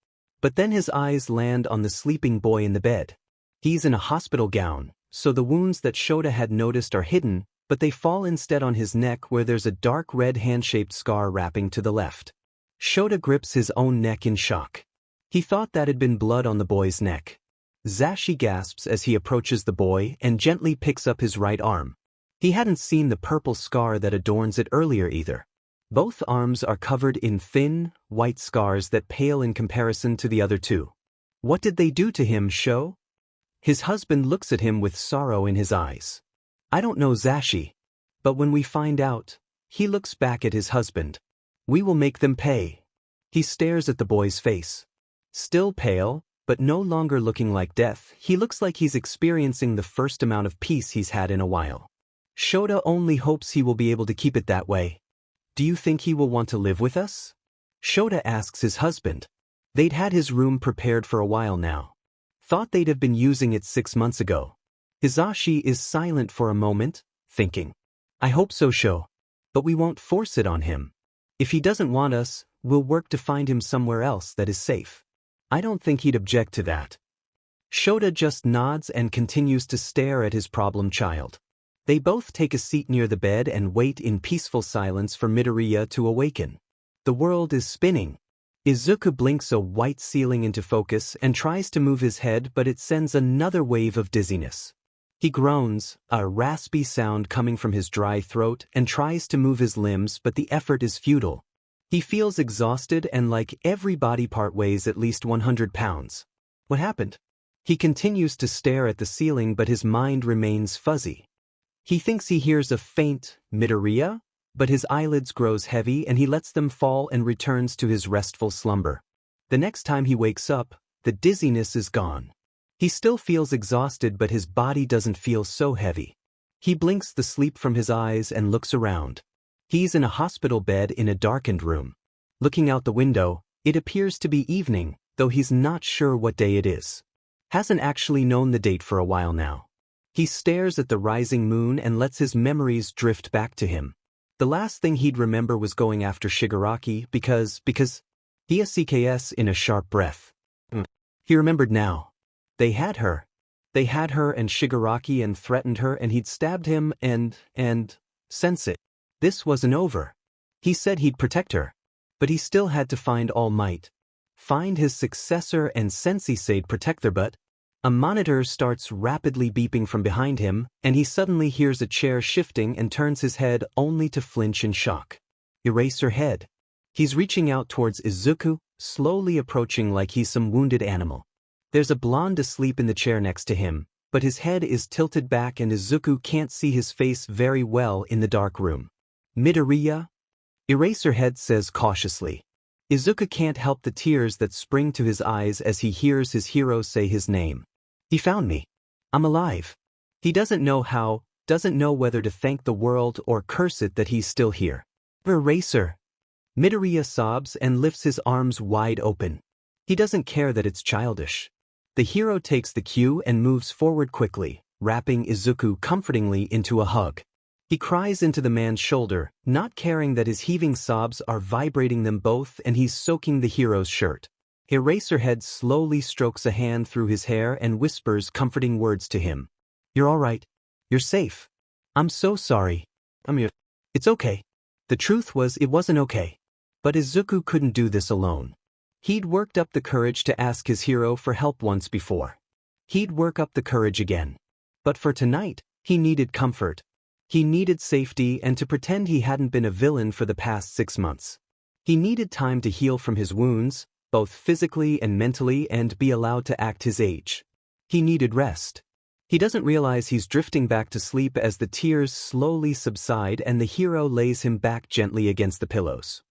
But then his eyes land on the sleeping boy in the bed. He's in a hospital gown, so the wounds that Shota had noticed are hidden, but they fall instead on his neck where there's a dark red hand-shaped scar wrapping to the left. Shota grips his own neck in shock. He thought that had been blood on the boy's neck. Zashi gasps as he approaches the boy and gently picks up his right arm. He hadn't seen the purple scar that adorns it earlier either. Both arms are covered in thin, white scars that pale in comparison to the other two. What did they do to him, Sho? His husband looks at him with sorrow in his eyes. I don't know, Zashi. But when we find out, he looks back at his husband. We will make them pay. He stares at the boy's face. Still pale, but no longer looking like death, he looks like he's experiencing the first amount of peace he's had in a while. Shota only hopes he will be able to keep it that way. Do you think he will want to live with us? Shota asks his husband. They'd had his room prepared for a while now. Thought they'd have been using it 6 months ago. Hizashi is silent for a moment, thinking. I hope so, Sho. But we won't force it on him. If he doesn't want us, we'll work to find him somewhere else that is safe. I don't think he'd object to that. Shota just nods and continues to stare at his problem child. They both take a seat near the bed and wait in peaceful silence for Midoriya to awaken. The world is spinning. Izuku blinks a white ceiling into focus and tries to move his head, but it sends another wave of dizziness. He groans, a raspy sound coming from his dry throat, and tries to move his limbs, but the effort is futile. He feels exhausted and like every body part weighs at least 100 pounds. What happened? He continues to stare at the ceiling, but his mind remains fuzzy. He thinks he hears a faint, Midoriya, but his eyelids grows heavy and he lets them fall and returns to his restful slumber. The next time he wakes up, the dizziness is gone. He still feels exhausted, but his body doesn't feel so heavy. He blinks the sleep from his eyes and looks around. He's in a hospital bed in a darkened room. Looking out the window, it appears to be evening, though he's not sure what day it is. Hasn't actually known the date for a while now. He stares at the rising moon and lets his memories drift back to him. The last thing he'd remember was going after Shigaraki because he CKS in a sharp breath. He remembered now. They had her. They had her and Shigaraki and threatened her, and he'd stabbed him and sense it. This wasn't over. He said he'd protect her. But he still had to find All Might. Find his successor and Sensei'd protect their butt. A monitor starts rapidly beeping from behind him, and he suddenly hears a chair shifting and turns his head only to flinch in shock. Erase her head. He's reaching out towards Izuku, slowly approaching like he's some wounded animal. There's a blonde asleep in the chair next to him, but his head is tilted back and Izuku can't see his face very well in the dark room. Midoriya? Eraserhead says cautiously. Izuku can't help the tears that spring to his eyes as he hears his hero say his name. He found me. I'm alive. He doesn't know how, doesn't know whether to thank the world or curse it that he's still here. Eraser. Midoriya sobs and lifts his arms wide open. He doesn't care that it's childish. The hero takes the cue and moves forward quickly, wrapping Izuku comfortingly into a hug. He cries into the man's shoulder, not caring that his heaving sobs are vibrating them both and he's soaking the hero's shirt. Eraserhead slowly strokes a hand through his hair and whispers comforting words to him. You're all right. You're safe. I'm so sorry. It's okay. The truth was it wasn't okay. But Izuku couldn't do this alone. He'd worked up the courage to ask his hero for help once before. He'd work up the courage again. But for tonight, he needed comfort. He needed safety and to pretend he hadn't been a villain for the past 6 months. He needed time to heal from his wounds, both physically and mentally, and be allowed to act his age. He needed rest. He doesn't realize he's drifting back to sleep as the tears slowly subside and the hero lays him back gently against the pillows.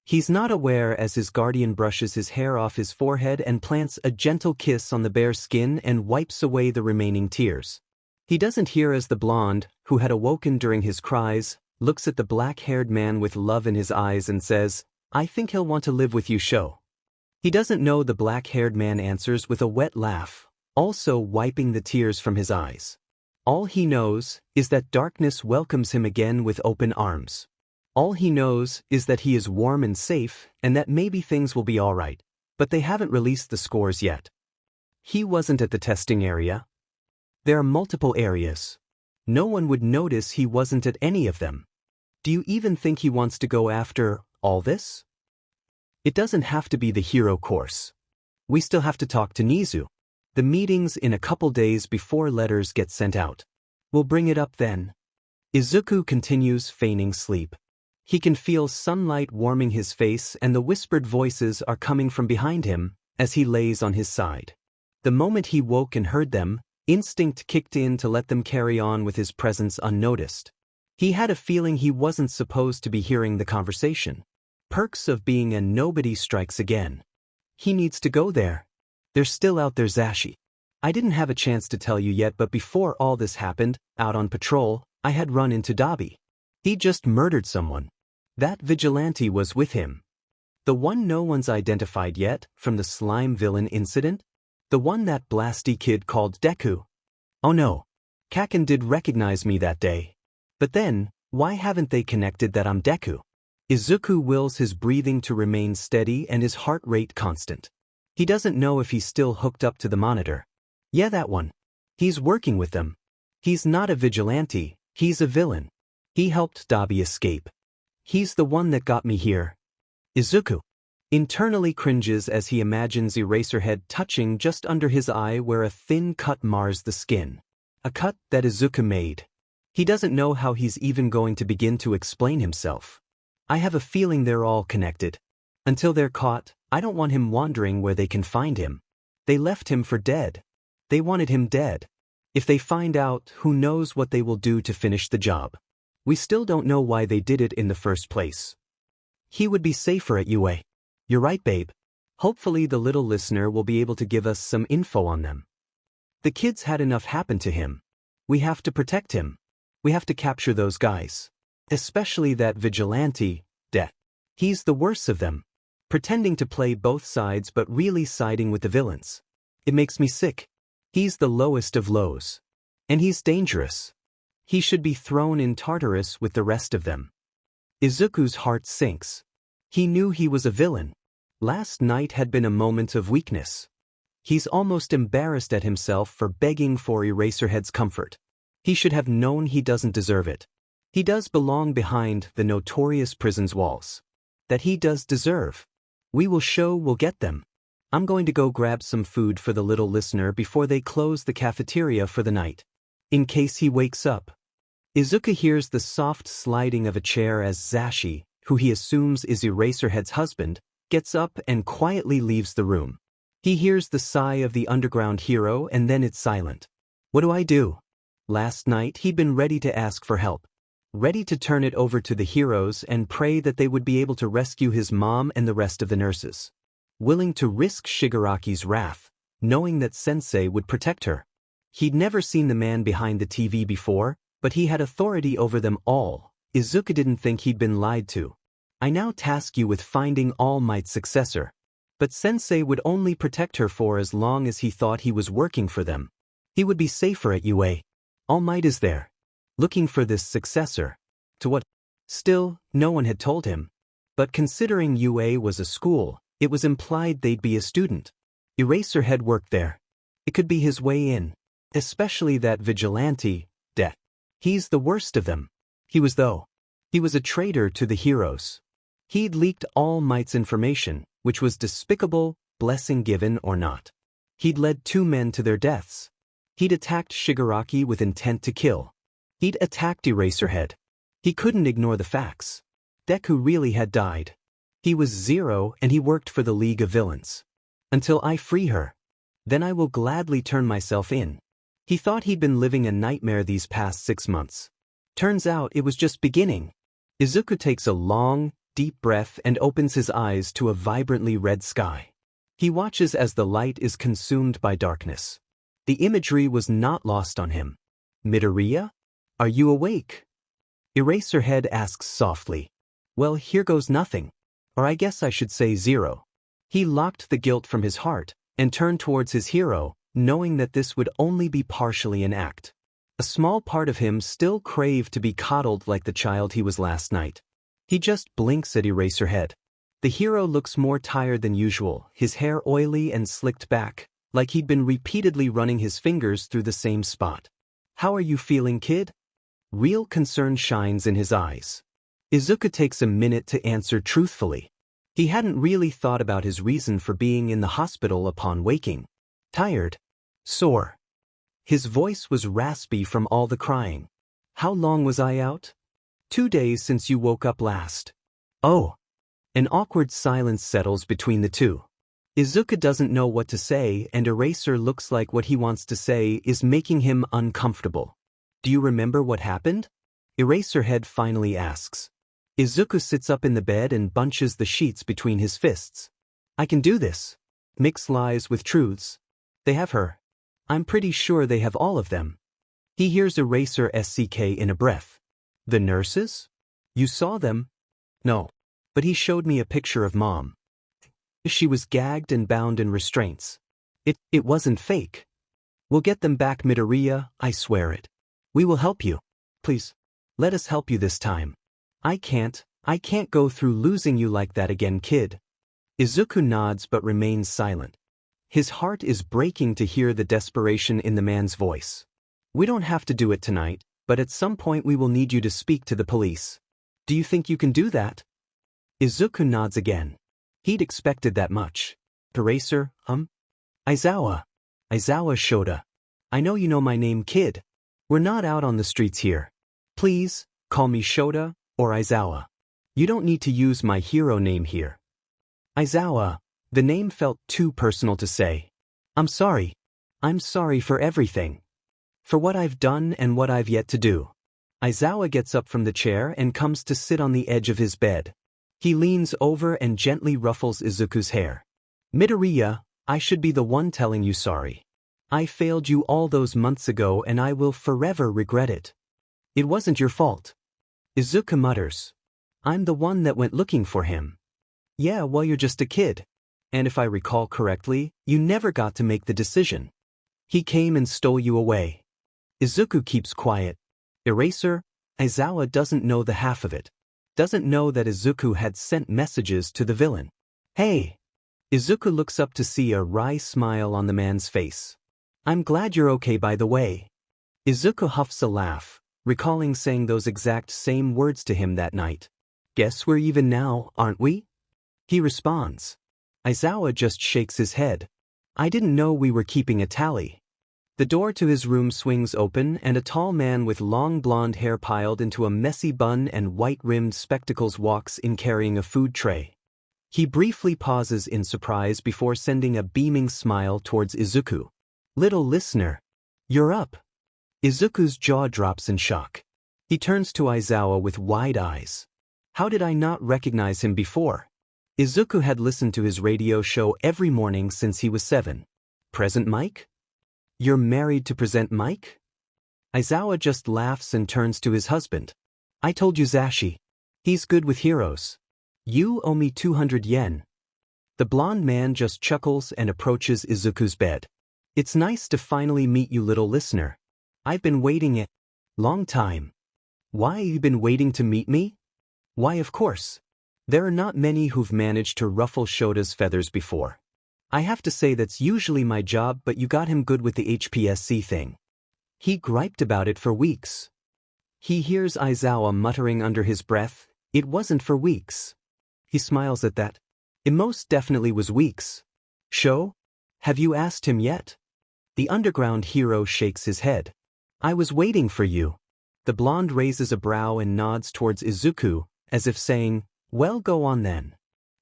He's not aware as his guardian brushes his hair off his forehead and plants a gentle kiss on the bare skin and wipes away the remaining tears. He doesn't hear as the blonde, who had awoken during his cries, looks at the black-haired man with love in his eyes and says, "I think he'll want to live with you, Sho." He doesn't know the black-haired man answers with a wet laugh, also wiping the tears from his eyes. All he knows is that darkness welcomes him again with open arms. All he knows is that he is warm and safe and that maybe things will be alright, but they haven't released the scores yet. He wasn't at the testing area. There are multiple areas. No one would notice he wasn't at any of them. Do you even think he wants to go after all this? It doesn't have to be the hero course. We still have to talk to Nizu. The meeting's in a couple days before letters get sent out. We'll bring it up then. Izuku continues feigning sleep. He can feel sunlight warming his face and the whispered voices are coming from behind him as he lays on his side. The moment he woke and heard them, instinct kicked in to let them carry on with his presence unnoticed. He had a feeling he wasn't supposed to be hearing the conversation. Perks of being a nobody strikes again. He needs to go there. They're still out there, Zashi. I didn't have a chance to tell you yet, but before all this happened, out on patrol, I had run into Dabi. He just murdered someone. That vigilante was with him. The one no one's identified yet, from the slime villain incident? The one that blasty kid called Deku. Oh no. Kaken did recognize me that day. But then, why haven't they connected that I'm Deku? Izuku wills his breathing to remain steady and his heart rate constant. He doesn't know if he's still hooked up to the monitor. Yeah, that one. He's working with them. He's not a vigilante, he's a villain. He helped Dabi escape. He's the one that got me here. Izuku internally cringes as he imagines Eraserhead touching just under his eye where a thin cut mars the skin. A cut that Izuku made. He doesn't know how he's even going to begin to explain himself. I have a feeling they're all connected. Until they're caught, I don't want him wandering where they can find him. They left him for dead. They wanted him dead. If they find out, who knows what they will do to finish the job. We still don't know why they did it in the first place. He would be safer at UA. You're right, babe. Hopefully the little listener will be able to give us some info on them. The kid's had enough happen to him. We have to protect him. We have to capture those guys. Especially that vigilante, Det. He's the worst of them. Pretending to play both sides but really siding with the villains. It makes me sick. He's the lowest of lows. And he's dangerous. He should be thrown in Tartarus with the rest of them. Izuku's heart sinks. He knew he was a villain. Last night had been a moment of weakness. He's almost embarrassed at himself for begging for Eraserhead's comfort. He should have known he doesn't deserve it. He does belong behind the notorious prison's walls. That he does deserve. We'll get them. I'm going to go grab some food for the little listener before they close the cafeteria for the night. In case he wakes up. Izuku hears the soft sliding of a chair as Zashi, who he assumes is Eraserhead's husband, gets up and quietly leaves the room. He hears the sigh of the underground hero and then it's silent. What do I do? Last night he'd been ready to ask for help. Ready to turn it over to the heroes and pray that they would be able to rescue his mom and the rest of the nurses. Willing to risk Shigaraki's wrath, knowing that Sensei would protect her. He'd never seen the man behind the TV before, but he had authority over them all. Izuku didn't think he'd been lied to. I now task you with finding All Might's successor. But Sensei would only protect her for as long as he thought he was working for them. He would be safer at UA. All Might is there. Looking for this successor. To what? Still, no one had told him. But considering UA was a school, it was implied they'd be a student. Eraserhead worked there. It could be his way in. Especially that vigilante, Det. He's the worst of them. He was a traitor to the heroes. He'd leaked All Might's information, which was despicable, blessing given or not. He'd led 2 men to their deaths. He'd attacked Shigaraki with intent to kill. He'd attacked Eraserhead. He couldn't ignore the facts. Deku really had died. He was 0 and he worked for the League of Villains. Until I free her. Then I will gladly turn myself in. He thought he'd been living a nightmare these past 6 months. Turns out it was just beginning. Izuku takes a long, deep breath and opens his eyes to a vibrantly red sky. He watches as the light is consumed by darkness. The imagery was not lost on him. Midoriya? Are you awake? Eraserhead asks softly. Well, here goes nothing. Or I guess I should say zero. He locked the guilt from his heart and turned towards his hero, knowing that this would only be partially an act. A small part of him still craved to be coddled like the child he was last night. He just blinks at Eraserhead. The hero looks more tired than usual, his hair oily and slicked back, like he'd been repeatedly running his fingers through the same spot. How are you feeling, kid? Real concern shines in his eyes. Izuku takes a minute to answer truthfully. He hadn't really thought about his reason for being in the hospital upon waking. Tired. Sore. His voice was raspy from all the crying. How long was I out? 2 days since you woke up last. Oh. An awkward silence settles between the two. Izuku doesn't know what to say, and Eraser looks like what he wants to say is making him uncomfortable. Do you remember what happened? Eraserhead finally asks. Izuku sits up in the bed and bunches the sheets between his fists. I can do this. Mix lies with truths. They have her. I'm pretty sure they have all of them. He hears Eraser SCK in a breath. The nurses? You saw them? No. But he showed me a picture of Mom. She was gagged and bound in restraints. It wasn't fake. We'll get them back, Midoriya, I swear it. We will help you. Please, let us help you this time. I can't go through losing you like that again, kid. Izuku nods but remains silent. His heart is breaking to hear the desperation in the man's voice. We don't have to do it tonight, but at some point we will need you to speak to the police. Do you think you can do that? Izuku nods again. He'd expected that much. Eraser, Aizawa. Aizawa Shota. I know you know my name, kid. We're not out on the streets here. Please, call me Shota or Aizawa. You don't need to use my hero name here. Aizawa. The name felt too personal to say. I'm sorry. I'm sorry for everything. For what I've done and what I've yet to do. Aizawa gets up from the chair and comes to sit on the edge of his bed. He leans over and gently ruffles Izuku's hair. Midoriya, I should be the one telling you sorry. I failed you all those months ago and I will forever regret it. It wasn't your fault. Izuku mutters. I'm the one that went looking for him. Yeah, well, you're just a kid. And if I recall correctly, you never got to make the decision. He came and stole you away. Izuku keeps quiet. Eraser, Aizawa doesn't know the half of it. Doesn't know that Izuku had sent messages to the villain. Hey! Izuku looks up to see a wry smile on the man's face. I'm glad you're okay, by the way. Izuku huffs a laugh, recalling saying those exact same words to him that night. Guess we're even now, aren't we? He responds. Aizawa just shakes his head. I didn't know we were keeping a tally. The door to his room swings open and a tall man with long blonde hair piled into a messy bun and white-rimmed spectacles walks in carrying a food tray. He briefly pauses in surprise before sending a beaming smile towards Izuku. Little listener, you're up. Izuku's jaw drops in shock. He turns to Aizawa with wide eyes. How did I not recognize him before? Izuku had listened to his radio show every morning since he was 7. Present Mike? You're married to Present Mike? Aizawa just laughs and turns to his husband. I told you Zashi. He's good with heroes. You owe me 200 yen. The blonde man just chuckles and approaches Izuku's bed. It's nice to finally meet you, little listener. I've been waiting a long time. Why you been waiting to meet me? Why, of course. There are not many who've managed to ruffle Shota's feathers before. I have to say that's usually my job, but you got him good with the HPSC thing. He griped about it for weeks. He hears Aizawa muttering under his breath, it wasn't for weeks. He smiles at that. It most definitely was weeks. Sho? Have you asked him yet? The underground hero shakes his head. I was waiting for you. The blonde raises a brow and nods towards Izuku, as if saying, well, go on then.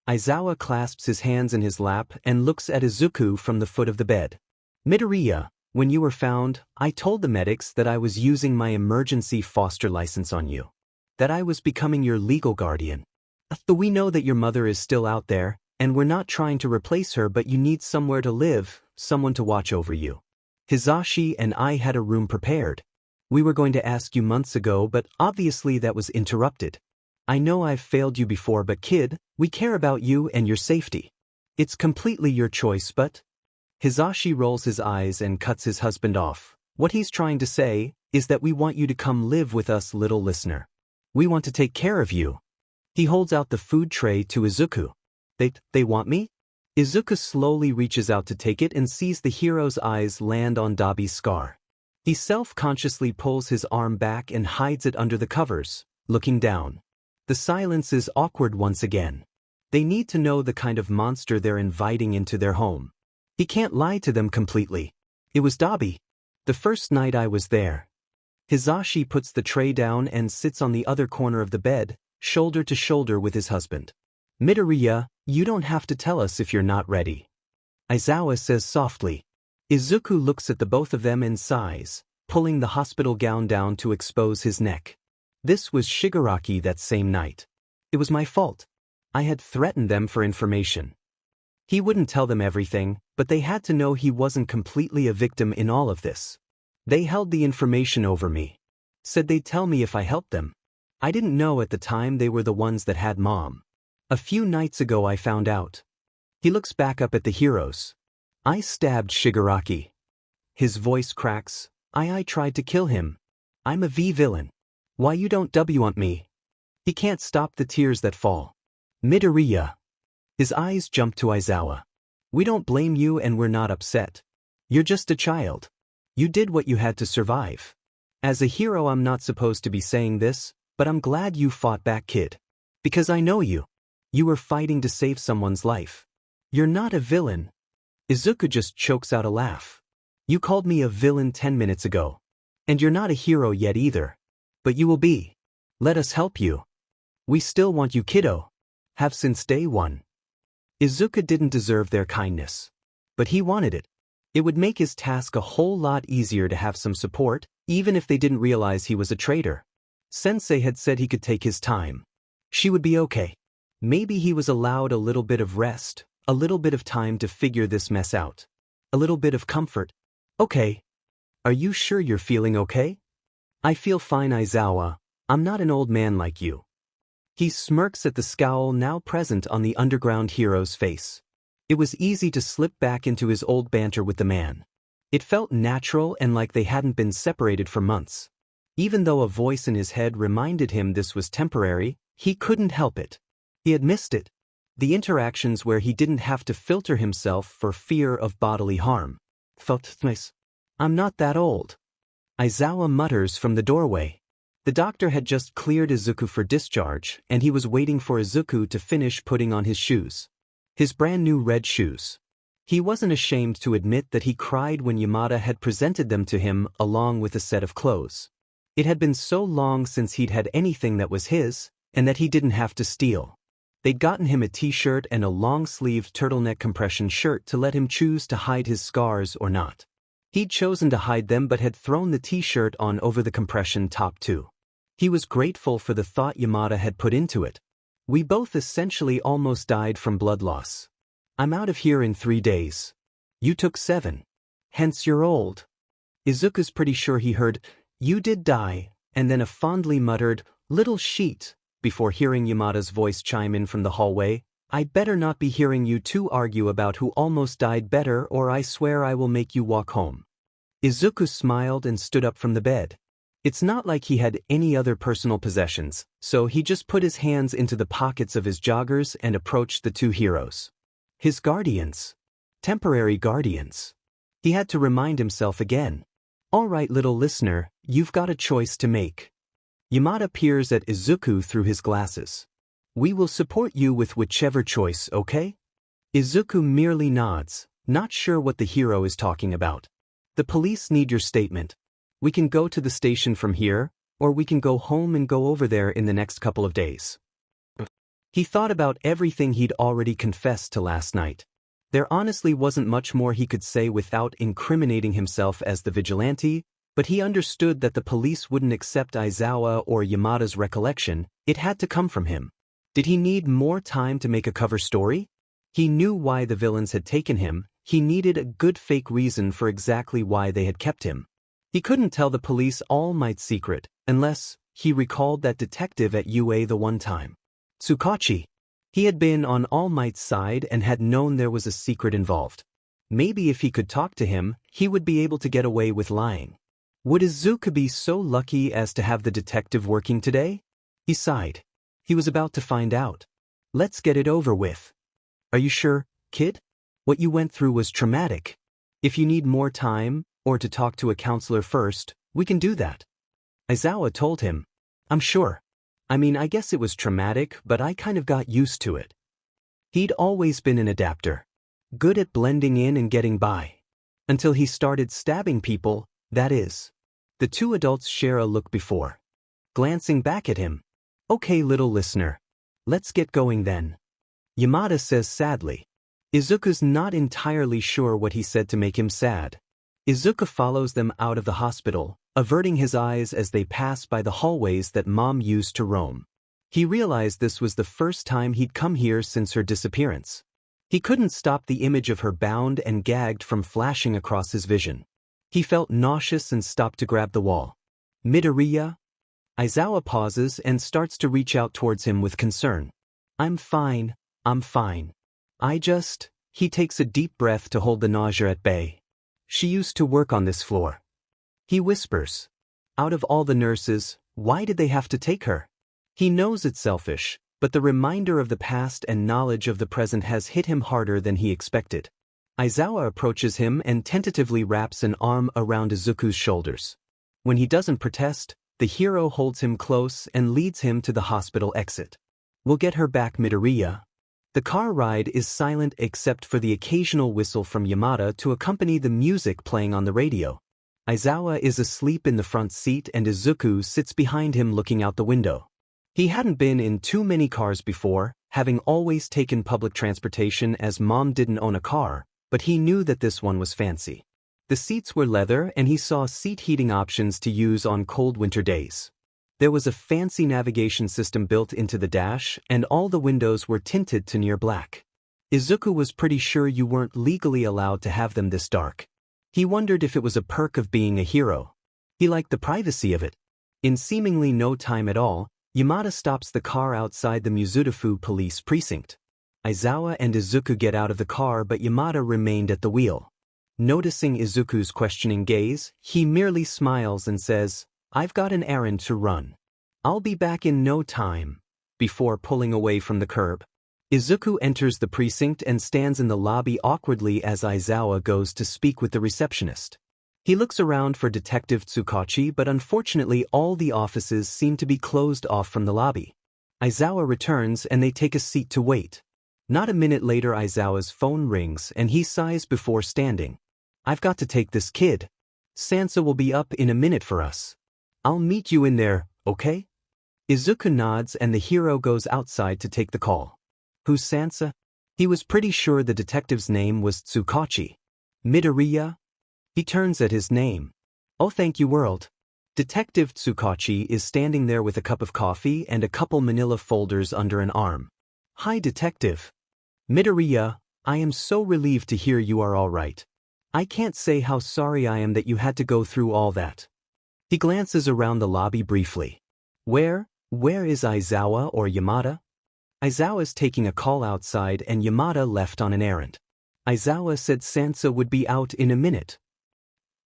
Aizawa clasps his hands in his lap and looks at Izuku from the foot of the bed. Midoriya, when you were found, I told the medics that I was using my emergency foster license on you. That I was becoming your legal guardian. Though we know that your mother is still out there, and we're not trying to replace her, but you need somewhere to live, someone to watch over you. Hizashi and I had a room prepared. We were going to ask you months ago, but obviously that was interrupted. I know I've failed you before, but kid, we care about you and your safety. It's completely your choice, but... Hisashi rolls his eyes and cuts his husband off. What he's trying to say is that we want you to come live with us, little listener. We want to take care of you. He holds out the food tray to Izuku. They want me? Izuku slowly reaches out to take it and sees the hero's eyes land on Dabi's scar. He self-consciously pulls his arm back and hides it under the covers, looking down. The silence is awkward once again. They need to know the kind of monster they're inviting into their home. He can't lie to them completely. It was Dabi. The first night I was there. Hisashi puts the tray down and sits on the other corner of the bed, shoulder to shoulder with his husband. Midoriya, you don't have to tell us if you're not ready. Aizawa says softly. Izuku looks at the both of them and sighs, pulling the hospital gown down to expose his neck. This was Shigaraki that same night. It was my fault. I had threatened them for information. He wouldn't tell them everything, but they had to know he wasn't completely a victim in all of this. They held the information over me. Said they'd tell me if I helped them. I didn't know at the time they were the ones that had Mom. A few nights ago I found out. He looks back up at the heroes. I stabbed Shigaraki. His voice cracks. I tried to kill him. I'm a V-villain. Why you don't want me? He can't stop the tears that fall. Midoriya. His eyes jump to Aizawa. We don't blame you and we're not upset. You're just a child. You did what you had to survive. As a hero I'm not supposed to be saying this, but I'm glad you fought back, kid. Because I know you. You were fighting to save someone's life. You're not a villain. Izuku just chokes out a laugh. You called me a villain 10 minutes ago. And you're not a hero yet either. But you will be. Let us help you. We still want you, kiddo. Have since day one. Izuku didn't deserve their kindness. But he wanted it. It would make his task a whole lot easier to have some support, even if they didn't realize he was a traitor. Sensei had said he could take his time. She would be okay. Maybe he was allowed a little bit of rest, a little bit of time to figure this mess out. A little bit of comfort. Okay. Are you sure you're feeling okay? I feel fine, Aizawa. I'm not an old man like you. He smirks at the scowl now present on the underground hero's face. It was easy to slip back into his old banter with the man. It felt natural and like they hadn't been separated for months. Even though a voice in his head reminded him this was temporary, he couldn't help it. He had missed it. The interactions where he didn't have to filter himself for fear of bodily harm. Felt nice. I'm not that old. Aizawa mutters from the doorway. The doctor had just cleared Izuku for discharge, and he was waiting for Izuku to finish putting on his shoes. His brand new red shoes. He wasn't ashamed to admit that he cried when Yamada had presented them to him along with a set of clothes. It had been so long since he'd had anything that was his, and that he didn't have to steal. They'd gotten him a t-shirt and a long-sleeved turtleneck compression shirt to let him choose to hide his scars or not. He'd chosen to hide them but had thrown the t-shirt on over the compression top too. He was grateful for the thought Yamada had put into it. We both essentially almost died from blood loss. I'm out of here in 3 days. You took 7. Hence you're old. Izuku's pretty sure he heard, you did die, and then a fondly muttered, little sheet, before hearing Yamada's voice chime in from the hallway, I'd better not be hearing you two argue about who almost died better or I swear I will make you walk home. Izuku smiled and stood up from the bed. It's not like he had any other personal possessions, so he just put his hands into the pockets of his joggers and approached the two heroes. His guardians. Temporary guardians. He had to remind himself again. All right, little listener, you've got a choice to make. Yamada peers at Izuku through his glasses. We will support you with whichever choice, okay? Izuku merely nods, not sure what the hero is talking about. The police need your statement. We can go to the station from here, or we can go home and go over there in the next couple of days. He thought about everything he'd already confessed to last night. There honestly wasn't much more he could say without incriminating himself as the vigilante, but he understood that the police wouldn't accept Aizawa or Yamada's recollection. It had to come from him. Did he need more time to make a cover story? He knew why the villains had taken him. He needed a good fake reason for exactly why they had kept him. He couldn't tell the police All Might's secret, unless he recalled that detective at UA the one time. Tsukachi. He had been on All Might's side and had known there was a secret involved. Maybe if he could talk to him, he would be able to get away with lying. Would Izuku be so lucky as to have the detective working today? He sighed. He was about to find out. Let's get it over with. Are you sure, kid? What you went through was traumatic. If you need more time, or to talk to a counselor first, we can do that. Aizawa told him. I'm sure. I mean, I guess it was traumatic, but I kind of got used to it. He'd always been an adapter. Good at blending in and getting by. Until he started stabbing people, that is. The two adults share a look before glancing back at him. Okay, little listener. Let's get going then. Yamada says sadly. Izuku's not entirely sure what he said to make him sad. Izuku follows them out of the hospital, averting his eyes as they pass by the hallways that Mom used to roam. He realized this was the first time he'd come here since her disappearance. He couldn't stop the image of her bound and gagged from flashing across his vision. He felt nauseous and stopped to grab the wall. Midoriya? Aizawa pauses and starts to reach out towards him with concern. I'm fine. He takes a deep breath to hold the nausea at bay. She used to work on this floor. He whispers. Out of all the nurses, why did they have to take her? He knows it's selfish, but the reminder of the past and knowledge of the present has hit him harder than he expected. Aizawa approaches him and tentatively wraps an arm around Izuku's shoulders. When he doesn't protest, the hero holds him close and leads him to the hospital exit. We'll get her back, Midoriya. The car ride is silent except for the occasional whistle from Yamada to accompany the music playing on the radio. Aizawa is asleep in the front seat and Izuku sits behind him looking out the window. He hadn't been in too many cars before, having always taken public transportation as Mom didn't own a car, but he knew that this one was fancy. The seats were leather and he saw seat heating options to use on cold winter days. There was a fancy navigation system built into the dash and all the windows were tinted to near black. Izuku was pretty sure you weren't legally allowed to have them this dark. He wondered if it was a perk of being a hero. He liked the privacy of it. In seemingly no time at all, Yamada stops the car outside the Mizudafu police precinct. Aizawa and Izuku get out of the car but Yamada remained at the wheel. Noticing Izuku's questioning gaze, he merely smiles and says, I've got an errand to run. I'll be back in no time. Before pulling away from the curb, Izuku enters the precinct and stands in the lobby awkwardly as Aizawa goes to speak with the receptionist. He looks around for Detective Tsukachi but unfortunately all the offices seem to be closed off from the lobby. Aizawa returns and they take a seat to wait. Not a minute later Aizawa's phone rings and he sighs before standing. I've got to take this kid. Sansa will be up in a minute for us. I'll meet you in there, okay? Izuku nods and the hero goes outside to take the call. Who's Sansa? He was pretty sure the detective's name was Tsukachi. Midoriya? He turns at his name. Oh, thank you, world. Detective Tsukachi is standing there with a cup of coffee and a couple manila folders under an arm. Hi, detective. Midoriya, I am so relieved to hear you are all right. I can't say how sorry I am that you had to go through all that. He glances around the lobby briefly. Where is Aizawa or Yamada? Aizawa's taking a call outside and Yamada left on an errand. Aizawa said Sansa would be out in a minute.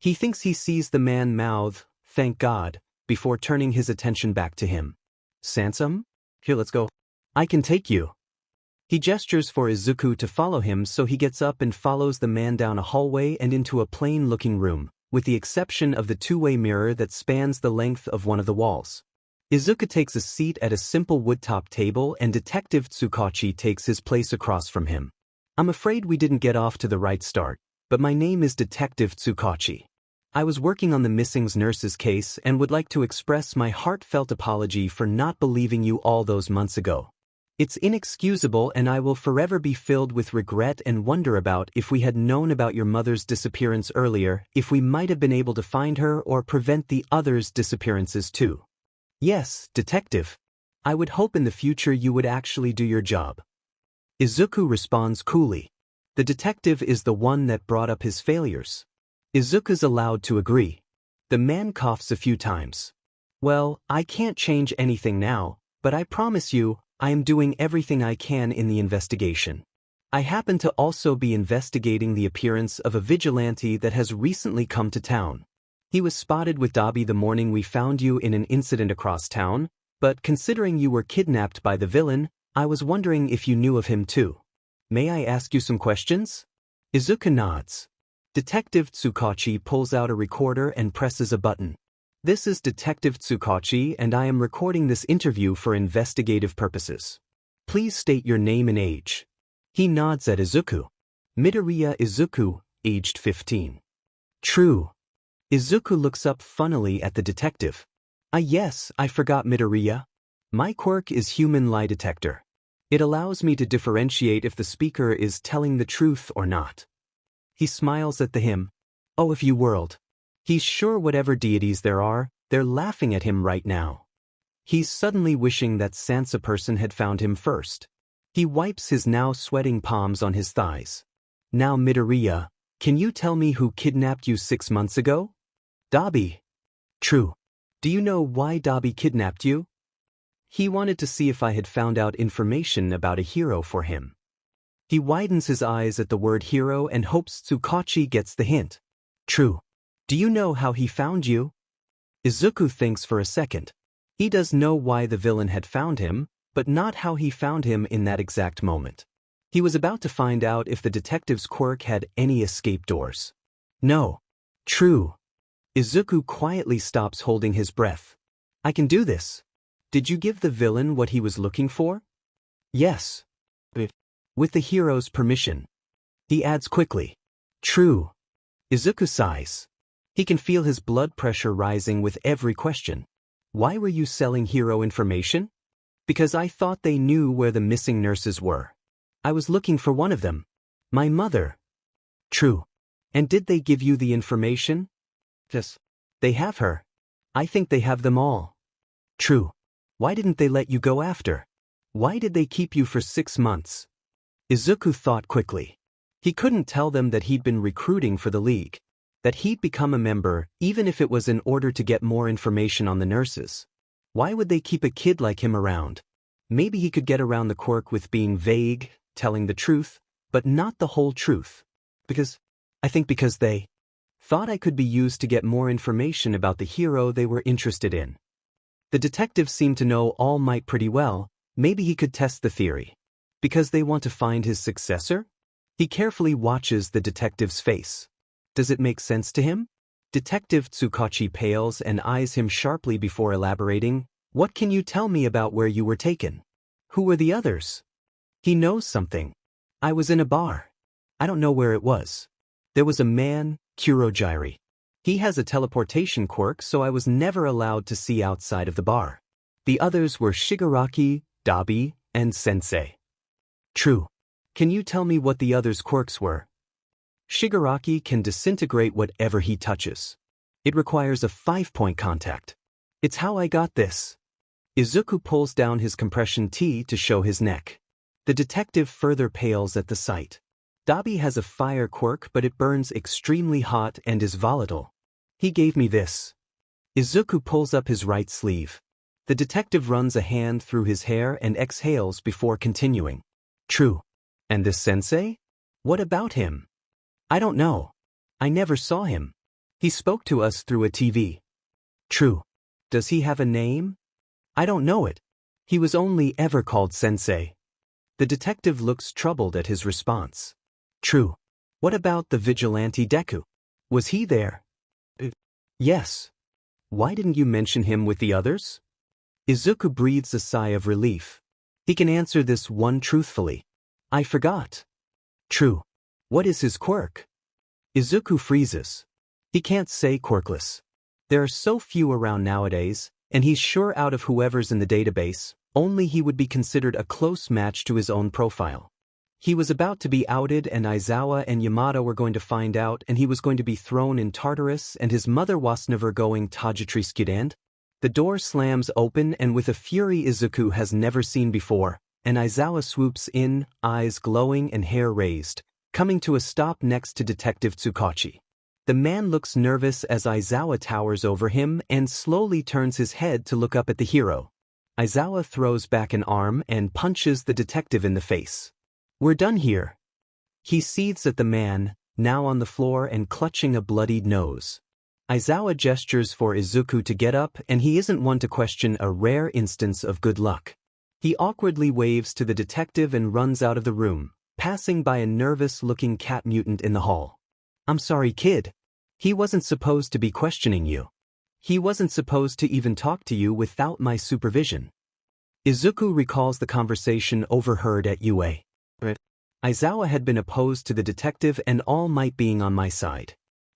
He thinks he sees the man mouth, thank God, before turning his attention back to him. Sansa? Here, let's go. I can take you. He gestures for Izuku to follow him so he gets up and follows the man down a hallway and into a plain-looking room, with the exception of the two-way mirror that spans the length of one of the walls. Izuku takes a seat at a simple wood-top table and Detective Tsukachi takes his place across from him. I'm afraid we didn't get off to the right start, but my name is Detective Tsukachi. I was working on the missing nurse's case and would like to express my heartfelt apology for not believing you all those months ago. It's inexcusable and I will forever be filled with regret and wonder about if we had known about your mother's disappearance earlier, if we might have been able to find her or prevent the others' disappearances too. Yes, detective. I would hope in the future you would actually do your job. Izuku responds coolly. The detective is the one that brought up his failures. Izuku's allowed to agree. The man coughs a few times. Well, I can't change anything now, but I promise you, I am doing everything I can in the investigation. I happen to also be investigating the appearance of a vigilante that has recently come to town. He was spotted with Dabi the morning we found you in an incident across town, but considering you were kidnapped by the villain, I was wondering if you knew of him too. May I ask you some questions? Izuku nods. Detective Tsukachi pulls out a recorder and presses a button. This is Detective Tsukachi and I am recording this interview for investigative purposes. Please state your name and age. He nods at Izuku. Midoriya Izuku, aged 15. True. Izuku looks up funnily at the detective. Yes, I forgot Midoriya. My quirk is human lie detector. It allows me to differentiate if the speaker is telling the truth or not. He smiles at the him. Oh, if you world. He's sure whatever deities there are, they're laughing at him right now. He's suddenly wishing that Sansa person had found him first. He wipes his now sweating palms on his thighs. Now Midoriya, can you tell me who kidnapped you 6 months ago? Dabi. True. Do you know why Dabi kidnapped you? He wanted to see if I had found out information about a hero for him. He widens his eyes at the word hero and hopes Tsukachi gets the hint. True. Do you know how he found you? Izuku thinks for a second. He does know why the villain had found him, but not how he found him in that exact moment. He was about to find out if the detective's quirk had any escape doors. No. True. Izuku quietly stops holding his breath. I can do this. Did you give the villain what he was looking for? Yes. With the hero's permission. He adds quickly. True. Izuku sighs. He can feel his blood pressure rising with every question. Why were you selling hero information? Because I thought they knew where the missing nurses were. I was looking for one of them. My mother. True. And did they give you the information? Yes. They have her. I think they have them all. True. Why didn't they let you go after? Why did they keep you for 6 months? Izuku thought quickly. He couldn't tell them that he'd been recruiting for the league. That he'd become a member, even if it was in order to get more information on the nurses. Why would they keep a kid like him around? Maybe he could get around the quirk with being vague, telling the truth, but not the whole truth. I think because they thought I could be used to get more information about the hero they were interested in. The detectives seemed to know All Might pretty well, maybe he could test the theory. Because they want to find his successor? He carefully watches the detective's face. Does it make sense to him? Detective Tsukachi pales and eyes him sharply before elaborating. What can you tell me about where you were taken? Who were the others? He knows something. I was in a bar. I don't know where it was. There was a man, Kurojiri. He has a teleportation quirk, so I was never allowed to see outside of the bar. The others were Shigaraki, Dabi, and Sensei. True. Can you tell me what the others' quirks were? Shigaraki can disintegrate whatever he touches. It requires a 5-point contact. It's how I got this. Izuku pulls down his compression tee to show his neck. The detective further pales at the sight. Dabi has a fire quirk, but it burns extremely hot and is volatile. He gave me this. Izuku pulls up his right sleeve. The detective runs a hand through his hair and exhales before continuing. True. And this sensei? What about him? I don't know. I never saw him. He spoke to us through a TV. True. Does he have a name? I don't know it. He was only ever called Sensei. The detective looks troubled at his response. True. What about the vigilante Deku? Was he there? Yes. Why didn't you mention him with the others? Izuku breathes a sigh of relief. He can answer this one truthfully. I forgot. True. What is his quirk? Izuku freezes. He can't say quirkless. There are so few around nowadays, and he's sure out of whoever's in the database, only he would be considered a close match to his own profile. He was about to be outed and Aizawa and Yamada were going to find out and he was going to be thrown in Tartarus and his mother was never going Tajitri Skudand. The door slams open and with a fury Izuku has never seen before, and Aizawa swoops in, eyes glowing and hair raised, coming to a stop next to Detective Tsukachi. The man looks nervous as Aizawa towers over him and slowly turns his head to look up at the hero. Aizawa throws back an arm and punches the detective in the face. "We're done here." He seethes at the man, now on the floor and clutching a bloodied nose. Aizawa gestures for Izuku to get up, and he isn't one to question a rare instance of good luck. He awkwardly waves to the detective and runs out of the room, passing by a nervous-looking cat mutant in the hall. "I'm sorry, kid. He wasn't supposed to be questioning you. He wasn't supposed to even talk to you without my supervision." Izuku recalls the conversation overheard at UA. Aizawa had been opposed to the detective and All Might being on my side.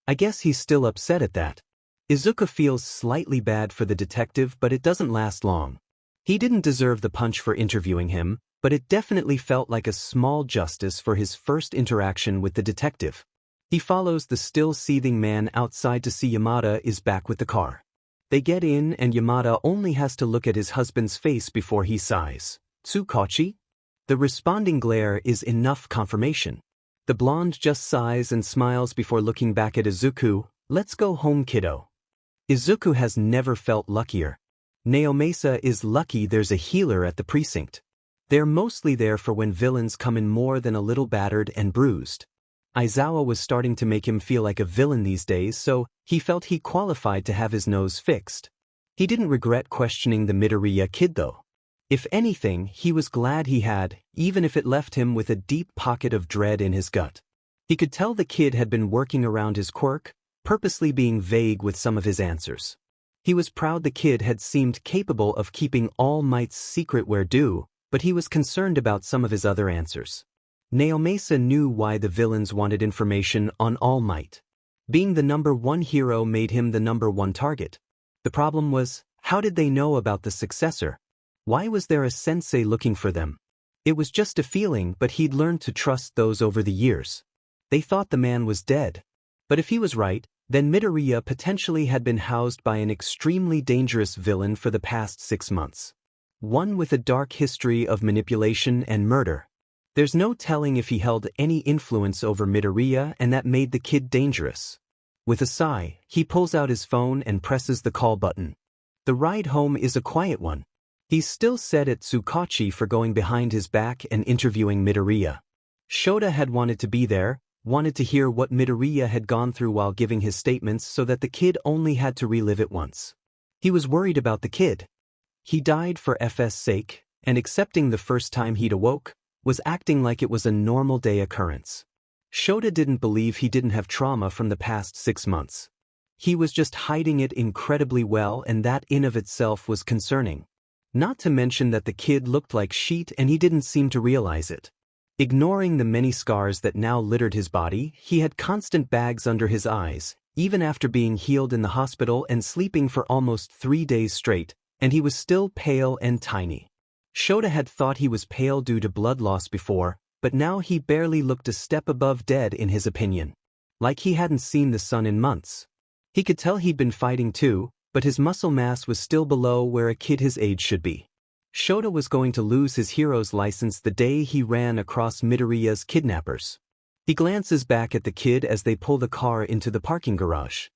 I guess he's still upset at that. Izuku feels slightly bad for the detective, but it doesn't last long. He didn't deserve the punch for interviewing him, but it definitely felt like a small justice for his first interaction with the detective. He follows the still seething man outside to see Yamada is back with the car. They get in and Yamada only has to look at his husband's face before he sighs. "Tsukachi?" The responding glare is enough confirmation. The blonde just sighs and smiles before looking back at Izuku. "Let's go home, kiddo." Izuku has never felt luckier. Naomasa is lucky there's a healer at the precinct. They're mostly there for when villains come in more than a little battered and bruised. Aizawa was starting to make him feel like a villain these days, so he felt he qualified to have his nose fixed. He didn't regret questioning the Midoriya kid though. If anything, he was glad he had, even if it left him with a deep pocket of dread in his gut. He could tell the kid had been working around his quirk, purposely being vague with some of his answers. He was proud the kid had seemed capable of keeping All Might's secret where due, but he was concerned about some of his other answers. Naomasa knew why the villains wanted information on All Might. Being the #1 hero made him the #1 target. The problem was, how did they know about the successor? Why was there a sensei looking for them? It was just a feeling, but he'd learned to trust those over the years. They thought the man was dead. But if he was right, then Midoriya potentially had been housed by an extremely dangerous villain for the past 6 months. One with a dark history of manipulation and murder. There's no telling if he held any influence over Midoriya, and that made the kid dangerous. With a sigh, he pulls out his phone and presses the call button. The ride home is a quiet one. He's still sad at Tsukachi for going behind his back and interviewing Midoriya. Shota had wanted to be there, wanted to hear what Midoriya had gone through while giving his statements so that the kid only had to relive it once. He was worried about the kid. He died for FS sake, and accepting the first time he'd awoke, was acting like it was a normal day occurrence. Shota didn't believe he didn't have trauma from the past 6 months. He was just hiding it incredibly well, and that in of itself was concerning. Not to mention that the kid looked like sheet and he didn't seem to realize it. Ignoring the many scars that now littered his body, he had constant bags under his eyes, even after being healed in the hospital and sleeping for almost 3 days straight, and he was still pale and tiny. Shota had thought he was pale due to blood loss before, but now he barely looked a step above dead in his opinion. Like he hadn't seen the sun in months. He could tell he'd been fighting too, but his muscle mass was still below where a kid his age should be. Shota was going to lose his hero's license the day he ran across Midoriya's kidnappers. He glances back at the kid as they pull the car into the parking garage.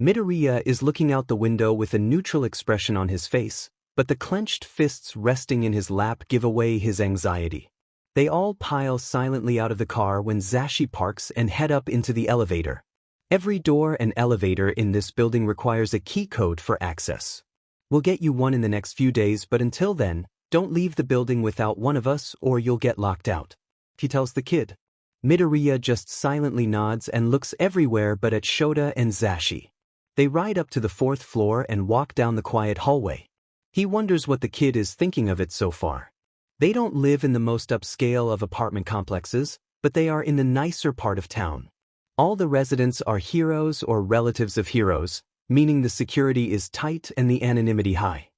Midoriya is looking out the window with a neutral expression on his face, but the clenched fists resting in his lap give away his anxiety. They all pile silently out of the car when Zashi parks and head up into the elevator. Every door and elevator in this building requires a key code for access. "We'll get you one in the next few days, but until then, don't leave the building without one of us or you'll get locked out," he tells the kid. Midoriya just silently nods and looks everywhere but at Shota and Zashi. They ride up to the 4th floor and walk down the quiet hallway. He wonders what the kid is thinking of it so far. They don't live in the most upscale of apartment complexes, but they are in the nicer part of town. All the residents are heroes or relatives of heroes, meaning the security is tight and the anonymity high.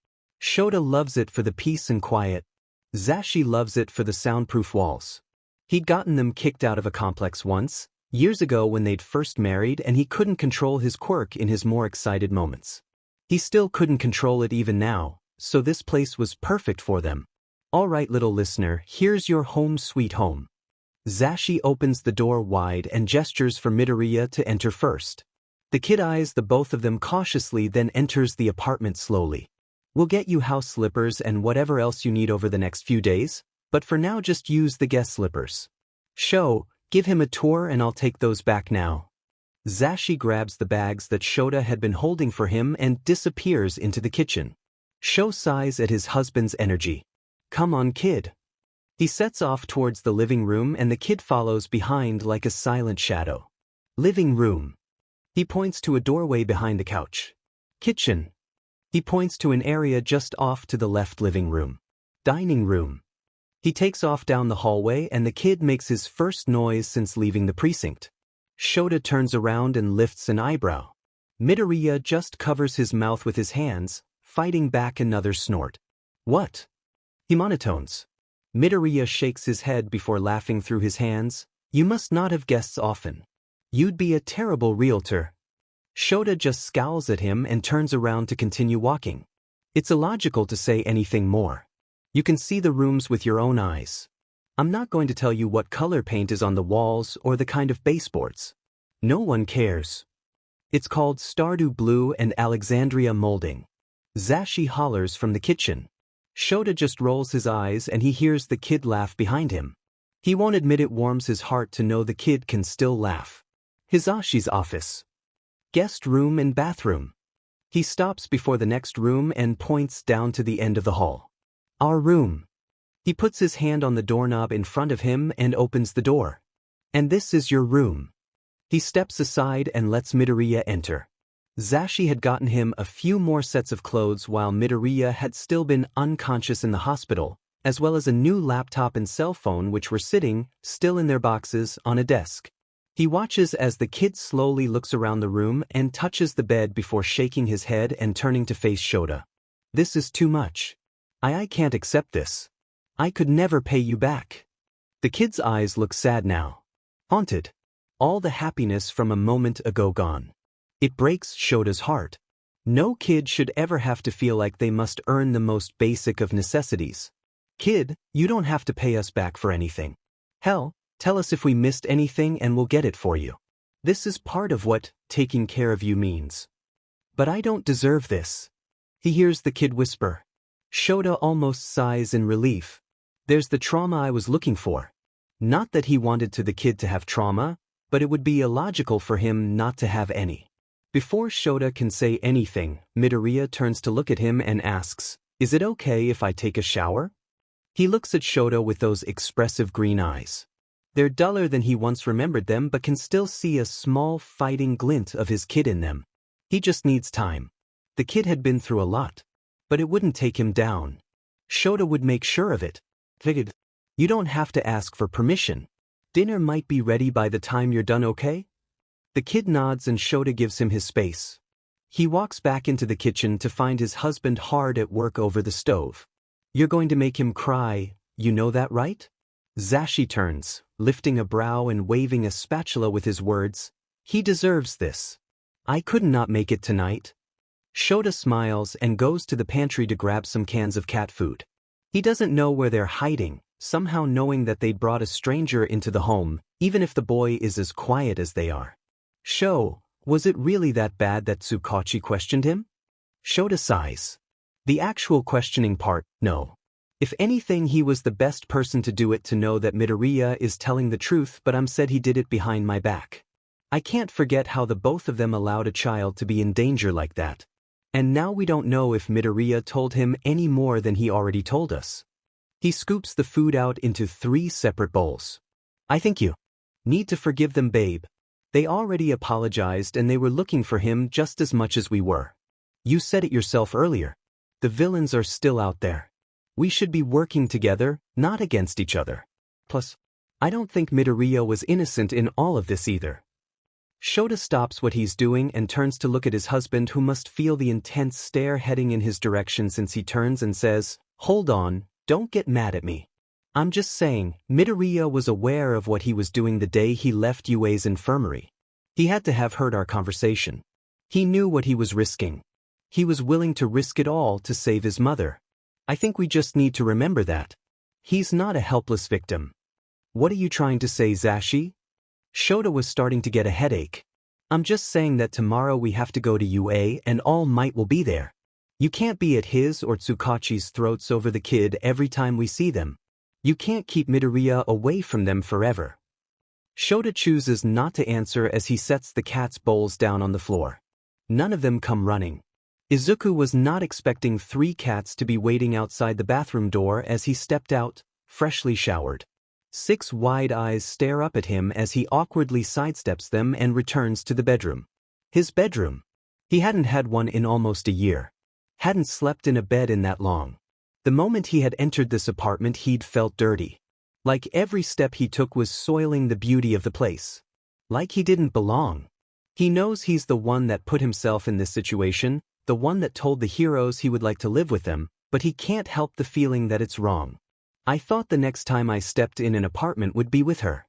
Shota loves it for the peace and quiet. Zashi loves it for the soundproof walls. He'd gotten them kicked out of a complex once, years ago when they'd first married, and he couldn't control his quirk in his more excited moments. He still couldn't control it even now, so this place was perfect for them. "All right, little listener, here's your home sweet home." Zashi opens the door wide and gestures for Midoriya to enter first. The kid eyes the both of them cautiously, then enters the apartment slowly. We'll get you house slippers and whatever else you need over the next few days, but for now just use the guest slippers. Give him a tour and I'll take those back now. Zashi grabs the bags that Shota had been holding for him and disappears into the kitchen. Sho sighs at his husband's energy. Come on, kid. He sets off towards the living room and the kid follows behind like a silent shadow. Living room. He points to a doorway behind the couch. Kitchen. He points to an area just off to the left. Living room. Dining room. He takes off down the hallway and the kid makes his first noise since leaving the precinct. Shota turns around and lifts an eyebrow. Midoriya just covers his mouth with his hands, fighting back another snort. What? He monotones. Midoriya shakes his head before laughing through his hands. You must not have guests often. You'd be a terrible realtor. Shota just scowls at him and turns around to continue walking. It's illogical to say anything more. You can see the rooms with your own eyes. I'm not going to tell you what color paint is on the walls or the kind of baseboards. No one cares. It's called Stardew Blue and Alexandria molding. Zashi hollers from the kitchen. Shota just rolls his eyes and he hears the kid laugh behind him. He won't admit it warms his heart to know the kid can still laugh. Hizashi's office. Guest room and bathroom. He stops before the next room and points down to the end of the hall. Our room. He puts his hand on the doorknob in front of him and opens the door. And this is your room. He steps aside and lets Midoriya enter. Zashi had gotten him a few more sets of clothes while Midoriya had still been unconscious in the hospital, as well as a new laptop and cell phone which were sitting, still in their boxes, on a desk. He watches as the kid slowly looks around the room and touches the bed before shaking his head and turning to face Shota. This is too much. I can't accept this. I could never pay you back. The kid's eyes look sad now. Haunted. All the happiness from a moment ago gone. It breaks Shota's heart. No kid should ever have to feel like they must earn the most basic of necessities. Kid, you don't have to pay us back for anything. Hell, tell us if we missed anything and we'll get it for you. This is part of what taking care of you means. But I don't deserve this. He hears the kid whisper. Shota almost sighs in relief. There's the trauma I was looking for. Not that he wanted the kid to have trauma, but it would be illogical for him not to have any. Before Shota can say anything, Midoriya turns to look at him and asks, Is it okay if I take a shower? He looks at Shota with those expressive green eyes. They're duller than he once remembered them but can still see a small fighting glint of his kid in them. He just needs time. The kid had been through a lot. But it wouldn't take him down. Shota would make sure of it. Figured. You don't have to ask for permission. Dinner might be ready by the time you're done, okay? The kid nods and Shota gives him his space. He walks back into the kitchen to find his husband hard at work over the stove. You're going to make him cry, you know that, right? Zashi turns, lifting a brow and waving a spatula with his words. He deserves this. I could not make it tonight. Shota smiles and goes to the pantry to grab some cans of cat food. He doesn't know where they're hiding, somehow knowing that they brought a stranger into the home, even if the boy is as quiet as they are. Was it really that bad that Tsukachi questioned him? Shota sighs. The actual questioning part, no. If anything, he was the best person to do it, to know that Midoriya is telling the truth, but said he did it behind my back. I can't forget how the both of them allowed a child to be in danger like that. And now we don't know if Midoriya told him any more than he already told us. He scoops the food out into 3 separate bowls. I think you need to forgive them, babe. They already apologized and they were looking for him just as much as we were. You said it yourself earlier. The villains are still out there. We should be working together, not against each other. Plus, I don't think Midoriya was innocent in all of this either. Shota stops what he's doing and turns to look at his husband, who must feel the intense stare heading in his direction since he turns and says, Hold on, don't get mad at me. I'm just saying, Midoriya was aware of what he was doing the day he left Yue's infirmary. He had to have heard our conversation. He knew what he was risking. He was willing to risk it all to save his mother. I think we just need to remember that. He's not a helpless victim. What are you trying to say, Zashi? Shota was starting to get a headache. I'm just saying that tomorrow we have to go to UA and All Might will be there. You can't be at his or Tsukachi's throats over the kid every time we see them. You can't keep Midoriya away from them forever. Shota chooses not to answer as he sets the cat's bowls down on the floor. None of them come running. Izuku was not expecting 3 cats to be waiting outside the bathroom door as he stepped out, freshly showered. 6 wide eyes stare up at him as he awkwardly sidesteps them and returns to the bedroom. His bedroom. He hadn't had one in almost a year. Hadn't slept in a bed in that long. The moment he had entered this apartment he'd felt dirty. Like every step he took was soiling the beauty of the place. Like he didn't belong. He knows he's the one that put himself in this situation, the one that told the heroes he would like to live with them, but he can't help the feeling that it's wrong. I thought the next time I stepped in an apartment would be with her.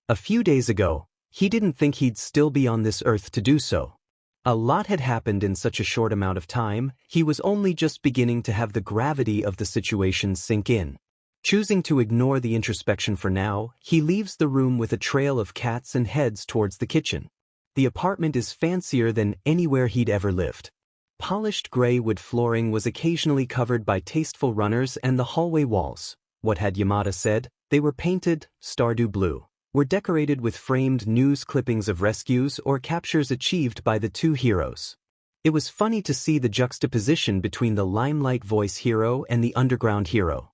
A few days ago, he didn't think he'd still be on this earth to do so. A lot had happened in such a short amount of time, he was only just beginning to have the gravity of the situation sink in. Choosing to ignore the introspection for now, he leaves the room with a trail of cats and heads towards the kitchen. The apartment is fancier than anywhere he'd ever lived. Polished gray wood flooring was occasionally covered by tasteful runners and the hallway walls, what had Yamada said, they were painted, Stardew blue, were decorated with framed news clippings of rescues or captures achieved by the 2 heroes. It was funny to see the juxtaposition between the limelight voice hero and the underground hero.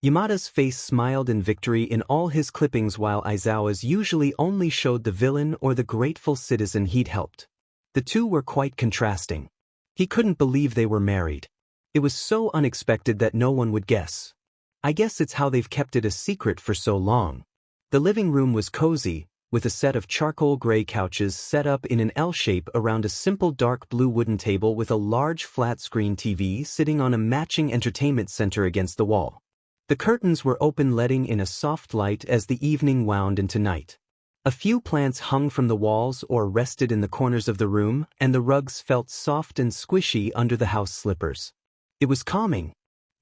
Yamada's face smiled in victory in all his clippings while Aizawa's usually only showed the villain or the grateful citizen he'd helped. The 2 were quite contrasting. He couldn't believe they were married. It was so unexpected that no one would guess. I guess it's how they've kept it a secret for so long. The living room was cozy, with a set of charcoal gray couches set up in an L shape around a simple dark blue wooden table with a large flat-screen TV sitting on a matching entertainment center against the wall. The curtains were open, letting in a soft light as the evening wound into night. A few plants hung from the walls or rested in the corners of the room, and the rugs felt soft and squishy under the house slippers. It was calming.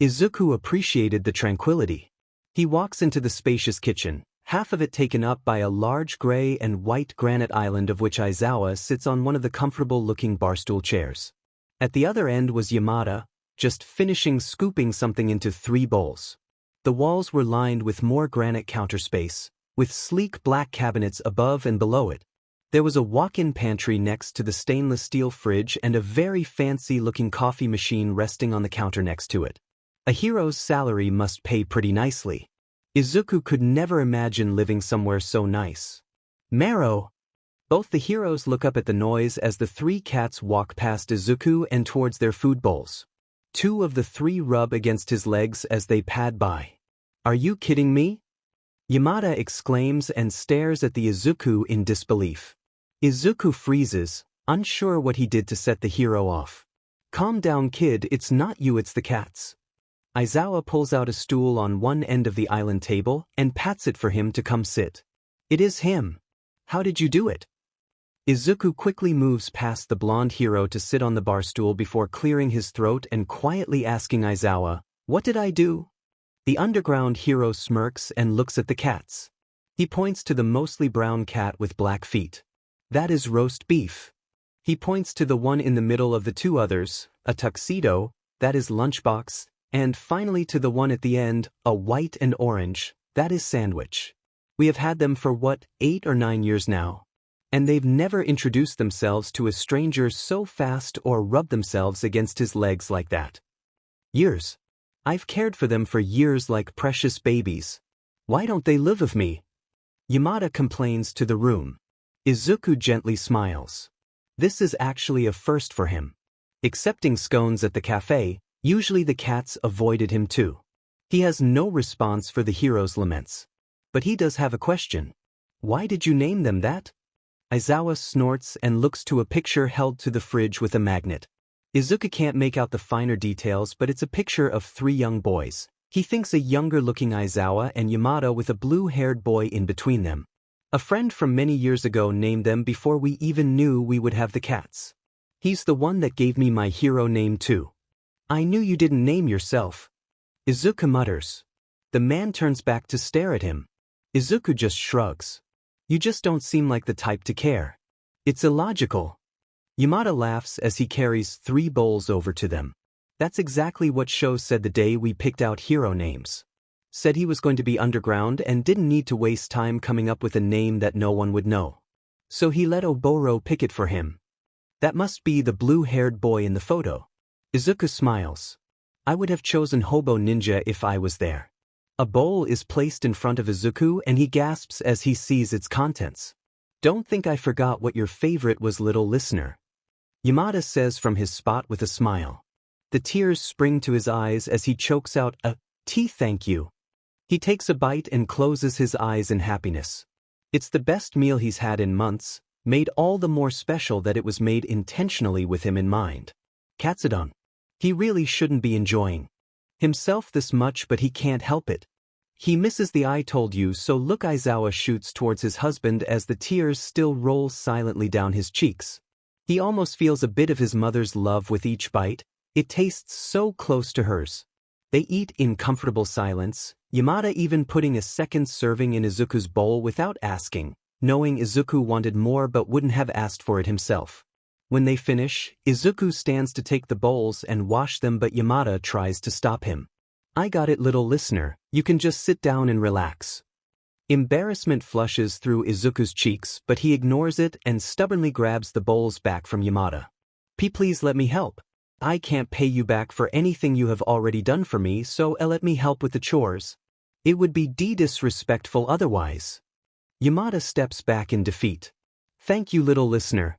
Izuku appreciated the tranquility. He walks into the spacious kitchen, half of it taken up by a large gray and white granite island of which Aizawa sits on one of the comfortable-looking barstool chairs. At the other end was Yamada, just finishing scooping something into 3 bowls. The walls were lined with more granite counter space, with sleek black cabinets above and below it. There was a walk-in pantry next to the stainless steel fridge and a very fancy-looking coffee machine resting on the counter next to it. A hero's salary must pay pretty nicely. Izuku could never imagine living somewhere so nice. Marrow! Both the heroes look up at the noise as the 3 cats walk past Izuku and towards their food bowls. 2 of the 3 rub against his legs as they pad by. Are you kidding me? Yamada exclaims and stares at the Izuku in disbelief. Izuku freezes, unsure what he did to set the hero off. Calm down, kid, it's not you, it's the cats. Aizawa pulls out a stool on one end of the island table and pats it for him to come sit. It is him. How did you do it? Izuku quickly moves past the blonde hero to sit on the bar stool before clearing his throat and quietly asking Aizawa, "What did I do?" The underground hero smirks and looks at the cats. He points to the mostly brown cat with black feet. That is roast beef. He points to the one in the middle of the 2 others, a tuxedo, that is lunchbox, and finally to the one at the end, a white and orange, that is sandwich. We have had them for 8 or 9 years now. And they've never introduced themselves to a stranger so fast or rubbed themselves against his legs like that. Years. I've cared for them for years like precious babies. Why don't they live with me? Yamada complains to the room. Izuku gently smiles. This is actually a first for him. Excepting scones at the cafe, usually the cats avoided him too. He has no response for the hero's laments. But he does have a question. Why did you name them that? Aizawa snorts and looks to a picture held to the fridge with a magnet. Izuku can't make out the finer details, but it's a picture of 3 young boys. He thinks a younger-looking Aizawa and Yamada with a blue-haired boy in between them. A friend from many years ago named them before we even knew we would have the cats. He's the one that gave me my hero name too. I knew you didn't name yourself. Izuku mutters. The man turns back to stare at him. Izuku just shrugs. You just don't seem like the type to care. It's illogical. Yamada laughs as he carries 3 bowls over to them. That's exactly what Sho said the day we picked out hero names. Said he was going to be underground and didn't need to waste time coming up with a name that no one would know. So he let Oboro pick it for him. That must be the blue-haired boy in the photo. Izuku smiles. I would have chosen Hobo Ninja if I was there. A bowl is placed in front of Izuku and he gasps as he sees its contents. Don't think I forgot what your favorite was, little listener. Yamada says from his spot with a smile. The tears spring to his eyes as he chokes out a tea thank you. He takes a bite and closes his eyes in happiness. It's the best meal he's had in months, made all the more special that it was made intentionally with him in mind. Katsudon. He really shouldn't be enjoying himself this much, but he can't help it. He misses the I told you so look. Aizawa shoots towards his husband as the tears still roll silently down his cheeks. He almost feels a bit of his mother's love with each bite. It tastes so close to hers. They eat in comfortable silence, Yamada even putting a second serving in Izuku's bowl without asking, knowing Izuku wanted more but wouldn't have asked for it himself. When they finish, Izuku stands to take the bowls and wash them, but Yamada tries to stop him. I got it, little listener, you can just sit down and relax. Embarrassment flushes through Izuku's cheeks, but he ignores it and stubbornly grabs the bowls back from Yamada. Please let me help. I can't pay you back for anything you have already done for me, so let me help with the chores. It would be disrespectful otherwise. Yamada steps back in defeat. Thank you, little listener.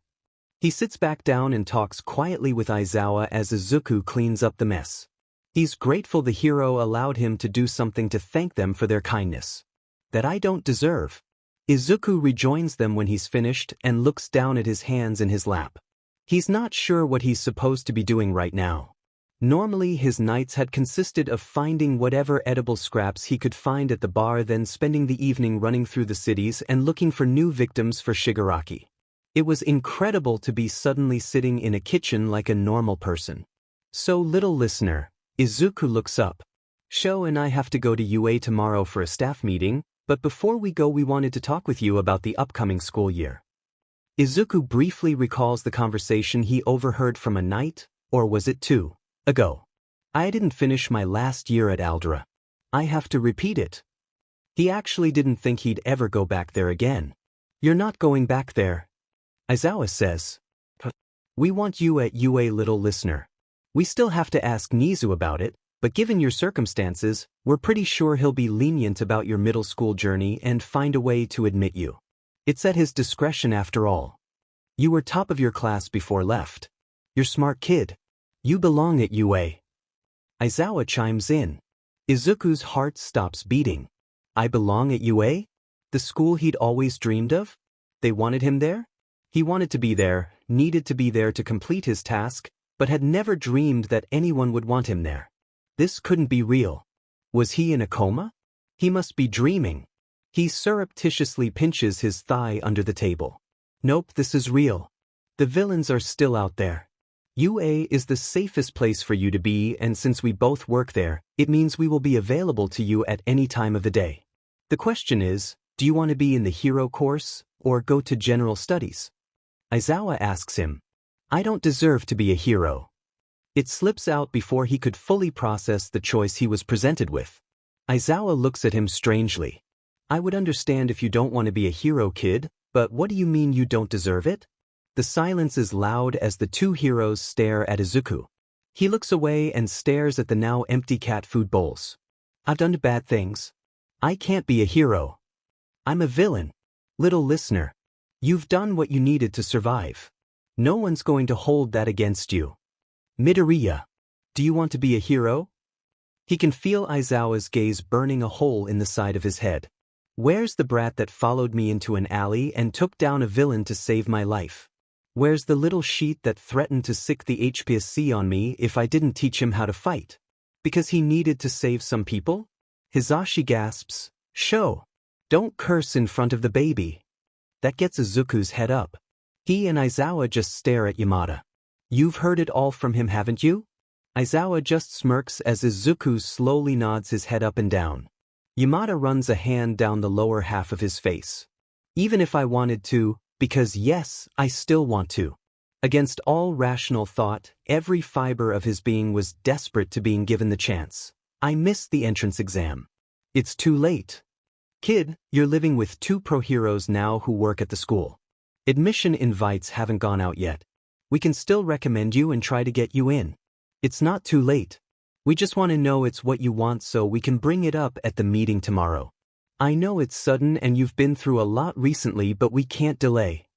He sits back down and talks quietly with Aizawa as Izuku cleans up the mess. He's grateful the hero allowed him to do something to thank them for their kindness. That I don't deserve. Izuku rejoins them when he's finished and looks down at his hands in his lap. He's not sure what he's supposed to be doing right now. Normally his nights had consisted of finding whatever edible scraps he could find at the bar, then spending the evening running through the cities and looking for new victims for Shigaraki. It was incredible to be suddenly sitting in a kitchen like a normal person. So, little listener, Izuku looks up. Sho and I have to go to UA tomorrow for a staff meeting, but before we go we wanted to talk with you about the upcoming school year. Izuku briefly recalls the conversation he overheard from a night, or was it 2 ago? I didn't finish my last year at Aldera. I have to repeat it. He actually didn't think he'd ever go back there again. You're not going back there. Aizawa says. We want you at UA, little listener. We still have to ask Nizu about it, but given your circumstances, we're pretty sure he'll be lenient about your middle school journey and find a way to admit you. It's at his discretion after all. You were top of your class before left. You're smart kid. You belong at UA. Aizawa chimes in. Izuku's heart stops beating. I belong at UA? The school he'd always dreamed of? They wanted him there? He wanted to be there, needed to be there to complete his task, but had never dreamed that anyone would want him there. This couldn't be real. Was he in a coma? He must be dreaming. He surreptitiously pinches his thigh under the table. Nope, this is real. The villains are still out there. UA is the safest place for you to be, and since we both work there, it means we will be available to you at any time of the day. The question is, do you want to be in the hero course, or go to general studies? Aizawa asks him. I don't deserve to be a hero. It slips out before he could fully process the choice he was presented with. Aizawa looks at him strangely. I would understand if you don't want to be a hero, kid, but what do you mean you don't deserve it? The silence is loud as the two heroes stare at Izuku. He looks away and stares at the now empty cat food bowls. I've done bad things. I can't be a hero. I'm a villain. Little listener, you've done what you needed to survive. No one's going to hold that against you. Midoriya, do you want to be a hero? He can feel Aizawa's gaze burning a hole in the side of his head. Where's the brat that followed me into an alley and took down a villain to save my life? Where's the little sheet that threatened to sick the HPSC on me if I didn't teach him how to fight? Because he needed to save some people? Hizashi gasps, Sho, don't curse in front of the baby. That gets Izuku's head up. He and Aizawa just stare at Yamada. You've heard it all from him, haven't you? Aizawa just smirks as Izuku slowly nods his head up and down. Yamada runs a hand down the lower half of his face. Even if I wanted to, Because yes, I still want to. Against all rational thought, every fiber of his being was desperate to being given the chance. I missed the entrance exam. It's too late. Kid, you're living with 2 pro heroes now who work at the school. Admission invites haven't gone out yet. We can still recommend you and try to get you in. It's not too late. We just want to know it's what you want so we can bring it up at the meeting tomorrow. I know it's sudden and you've been through a lot recently, but we can't delay.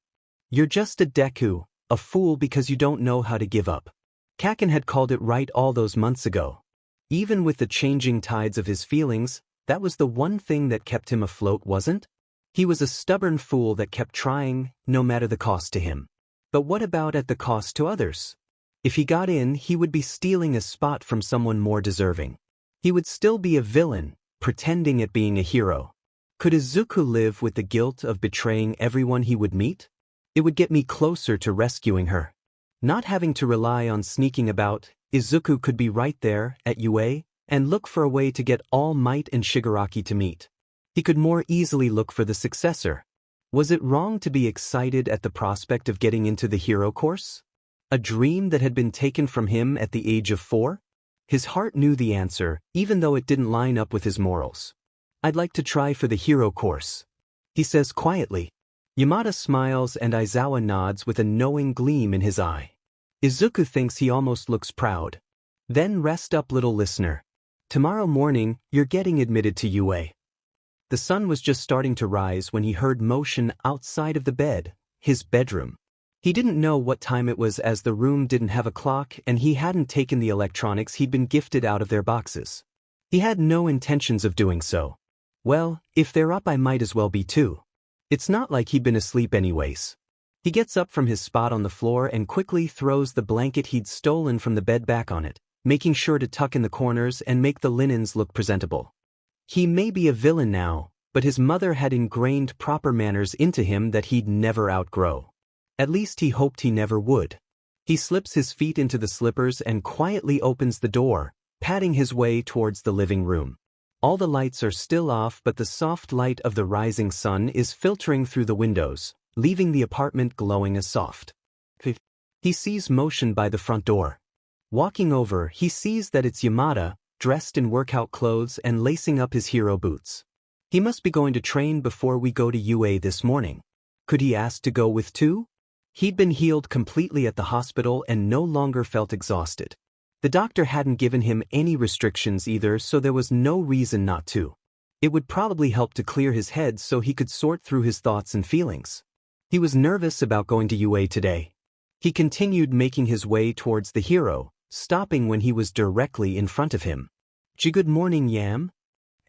You're just a Deku, a fool because you don't know how to give up. Kaken had called it right all those months ago. Even with the changing tides of his feelings, that was the one thing that kept him afloat, wasn't? He was a stubborn fool that kept trying, no matter the cost to him. But what about at the cost to others? If he got in, he would be stealing a spot from someone more deserving. He would still be a villain, pretending at being a hero. Could Izuku live with the guilt of betraying everyone he would meet? It would get me closer to rescuing her. Not having to rely on sneaking about, Izuku could be right there, at UA, and look for a way to get All Might and Shigaraki to meet. He could more easily look for the successor. Was it wrong to be excited at the prospect of getting into the hero course? A dream that had been taken from him at the age of 4? His heart knew the answer, even though it didn't line up with his morals. I'd like to try for the hero course, he says quietly. Yamada smiles and Aizawa nods with a knowing gleam in his eye. Izuku thinks he almost looks proud. Then rest up, little listener. Tomorrow morning, you're getting admitted to UA. The sun was just starting to rise when he heard motion outside of the bed, his bedroom. He didn't know what time it was as the room didn't have a clock and he hadn't taken the electronics he'd been gifted out of their boxes. He had no intentions of doing so. Well, if they're up I might as well be too. It's not like he'd been asleep anyways. He gets up from his spot on the floor and quickly throws the blanket he'd stolen from the bed back on it, making sure to tuck in the corners and make the linens look presentable. He may be a villain now, but his mother had ingrained proper manners into him that he'd never outgrow. At least he hoped he never would. He slips his feet into the slippers and quietly opens the door, padding his way towards the living room. All the lights are still off, but the soft light of the rising sun is filtering through the windows, leaving the apartment glowing a soft. He sees motion by the front door. Walking over, he sees that it's Yamada, dressed in workout clothes and lacing up his hero boots. He must be going to train before we go to UA this morning. Could he ask to go with too? He'd been healed completely at the hospital and no longer felt exhausted. The doctor hadn't given him any restrictions either, so there was no reason not to. It would probably help to clear his head so he could sort through his thoughts and feelings. He was nervous about going to UA today. He continued making his way towards the hero, stopping when he was directly in front of him. Good morning, Yam.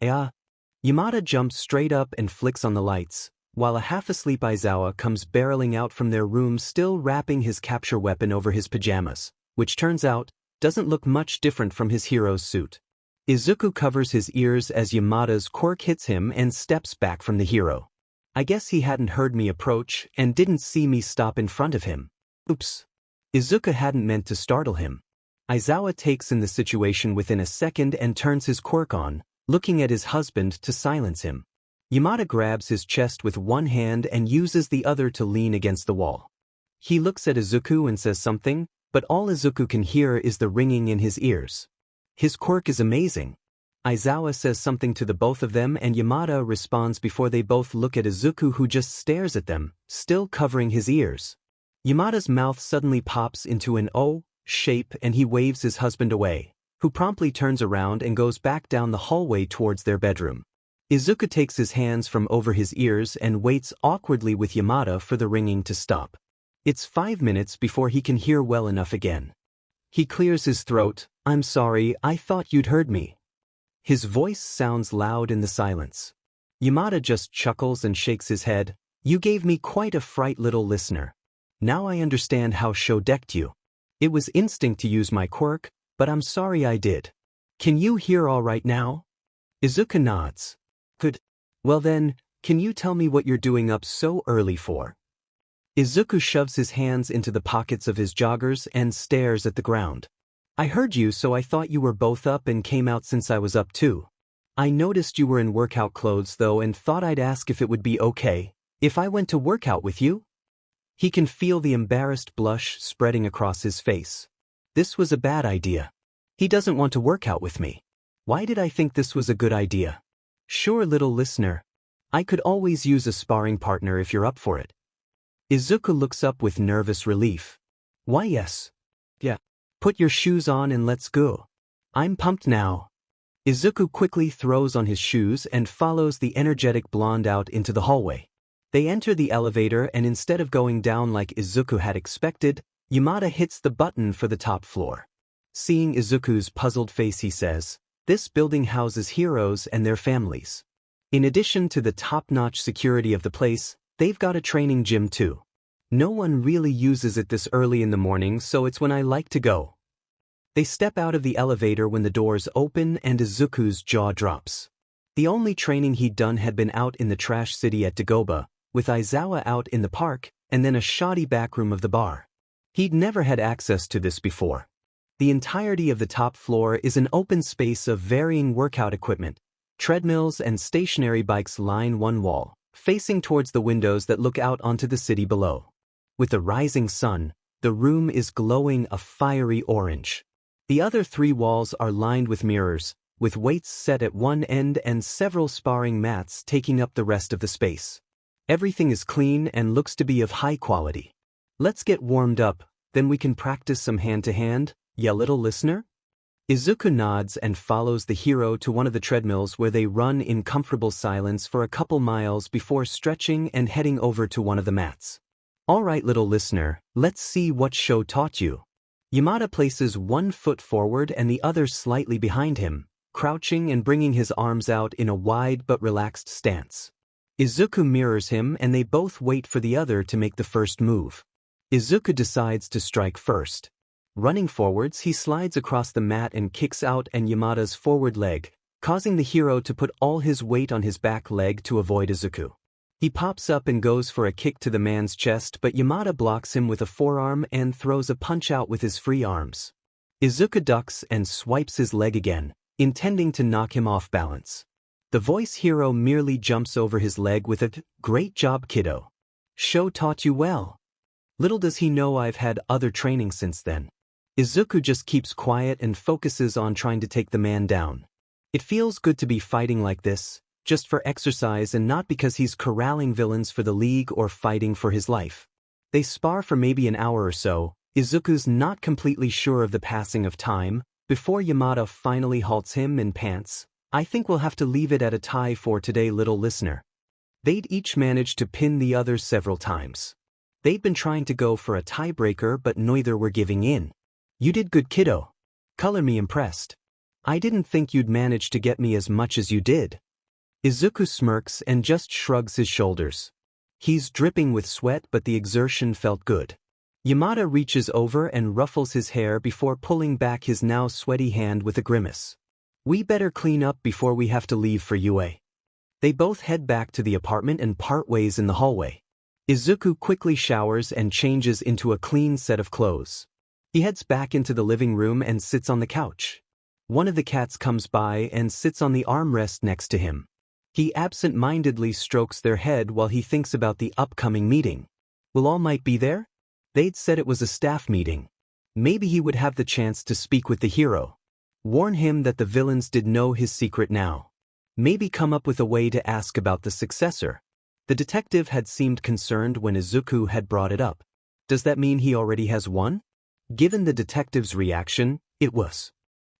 Yamada jumps straight up and flicks on the lights, while a half-asleep Aizawa comes barreling out from their room still wrapping his capture weapon over his pajamas, which turns out, doesn't look much different from his hero's suit. Izuku covers his ears as Yamada's quirk hits him and steps back from the hero. I guess he hadn't heard me approach and didn't see me stop in front of him. Oops. Izuku hadn't meant to startle him. Aizawa takes in the situation within a second and turns his quirk on, looking at his husband to silence him. Yamada grabs his chest with one hand and uses the other to lean against the wall. He looks at Izuku and says something, but all Izuku can hear is the ringing in his ears. His quirk is amazing. Aizawa says something to the both of them and Yamada responds before they both look at Izuku, who just stares at them, still covering his ears. Yamada's mouth suddenly pops into an O shape and he waves his husband away, who promptly turns around and goes back down the hallway towards their bedroom. Izuku takes his hands from over his ears and waits awkwardly with Yamada for the ringing to stop. It's 5 minutes before he can hear well enough again. He clears his throat. I'm sorry, I thought you'd heard me. His voice sounds loud in the silence. Yamada just chuckles and shakes his head. You gave me quite a fright, little listener. Now I understand how Sho decked you. It was instinct to use my quirk, but I'm sorry I did. Can you hear all right now? Izuku nods. Good. Well then, can you tell me what you're doing up so early for? Izuku shoves his hands into the pockets of his joggers and stares at the ground. I heard you, so I thought you were both up and came out since I was up too. I noticed you were in workout clothes though and thought I'd ask if it would be okay if I went to work out with you. He can feel the embarrassed blush spreading across his face. This was a bad idea. He doesn't want to work out with me. Why did I think this was a good idea? Sure, little listener. I could always use a sparring partner if you're up for it. Izuku looks up with nervous relief. Why yes. Yeah. Put your shoes on and let's go. I'm pumped now. Izuku quickly throws on his shoes and follows the energetic blonde out into the hallway. They enter the elevator and instead of going down like Izuku had expected, Yamada hits the button for the top floor. Seeing Izuku's puzzled face, he says, "This building houses heroes and their families. In addition to the top-notch security of the place, they've got a training gym too. No one really uses it this early in the morning, so it's when I like to go." They step out of the elevator when the doors open and Izuku's jaw drops. The only training he'd done had been out in the trash city at Dagoba, with Aizawa out in the park, and then a shoddy backroom of the bar. He'd never had access to this before. The entirety of the top floor is an open space of varying workout equipment. Treadmills and stationary bikes line one wall, facing towards the windows that look out onto the city below. With the rising sun, the room is glowing a fiery orange. The other 3 walls are lined with mirrors, with weights set at one end and several sparring mats taking up the rest of the space. Everything is clean and looks to be of high quality. Let's get warmed up, then we can practice some hand-to-hand, ya little listener? Izuku nods and follows the hero to one of the treadmills where they run in comfortable silence for a couple miles before stretching and heading over to one of the mats. All right, little listener, let's see what Sho taught you. Yamada places one foot forward and the other slightly behind him, crouching and bringing his arms out in a wide but relaxed stance. Izuku mirrors him and they both wait for the other to make the first move. Izuku decides to strike first. Running forwards, he slides across the mat and kicks out and Yamada's forward leg, causing the hero to put all his weight on his back leg to avoid Izuku. He pops up and goes for a kick to the man's chest, but Yamada blocks him with a forearm and throws a punch out with his free arms. Izuku ducks and swipes his leg again, intending to knock him off balance. The voice hero merely jumps over his leg with a "Great job, kiddo. Sho taught you well." Little does he know I've had other training since then. Izuku just keeps quiet and focuses on trying to take the man down. It feels good to be fighting like this, just for exercise and not because he's corralling villains for the league or fighting for his life. They spar for maybe an hour or so. Izuku's not completely sure of the passing of time, before Yamada finally halts him and pants, "I think we'll have to leave it at a tie for today, little listener." They'd each managed to pin the other several times. They'd been trying to go for a tiebreaker but neither were giving in. "You did good, kiddo. Color me impressed. I didn't think you'd manage to get me as much as you did." Izuku smirks and just shrugs his shoulders. He's dripping with sweat but the exertion felt good. Yamada reaches over and ruffles his hair before pulling back his now sweaty hand with a grimace. "We better clean up before we have to leave for UA." They both head back to the apartment and part ways in the hallway. Izuku quickly showers and changes into a clean set of clothes. He heads back into the living room and sits on the couch. One of the cats comes by and sits on the armrest next to him. He absent-mindedly strokes their head while he thinks about the upcoming meeting. Will All Might be there? They'd said it was a staff meeting. Maybe he would have the chance to speak with the hero. Warn him that the villains did know his secret now. Maybe come up with a way to ask about the successor. The detective had seemed concerned when Izuku had brought it up. Does that mean he already has one? Given the detective's reaction, it was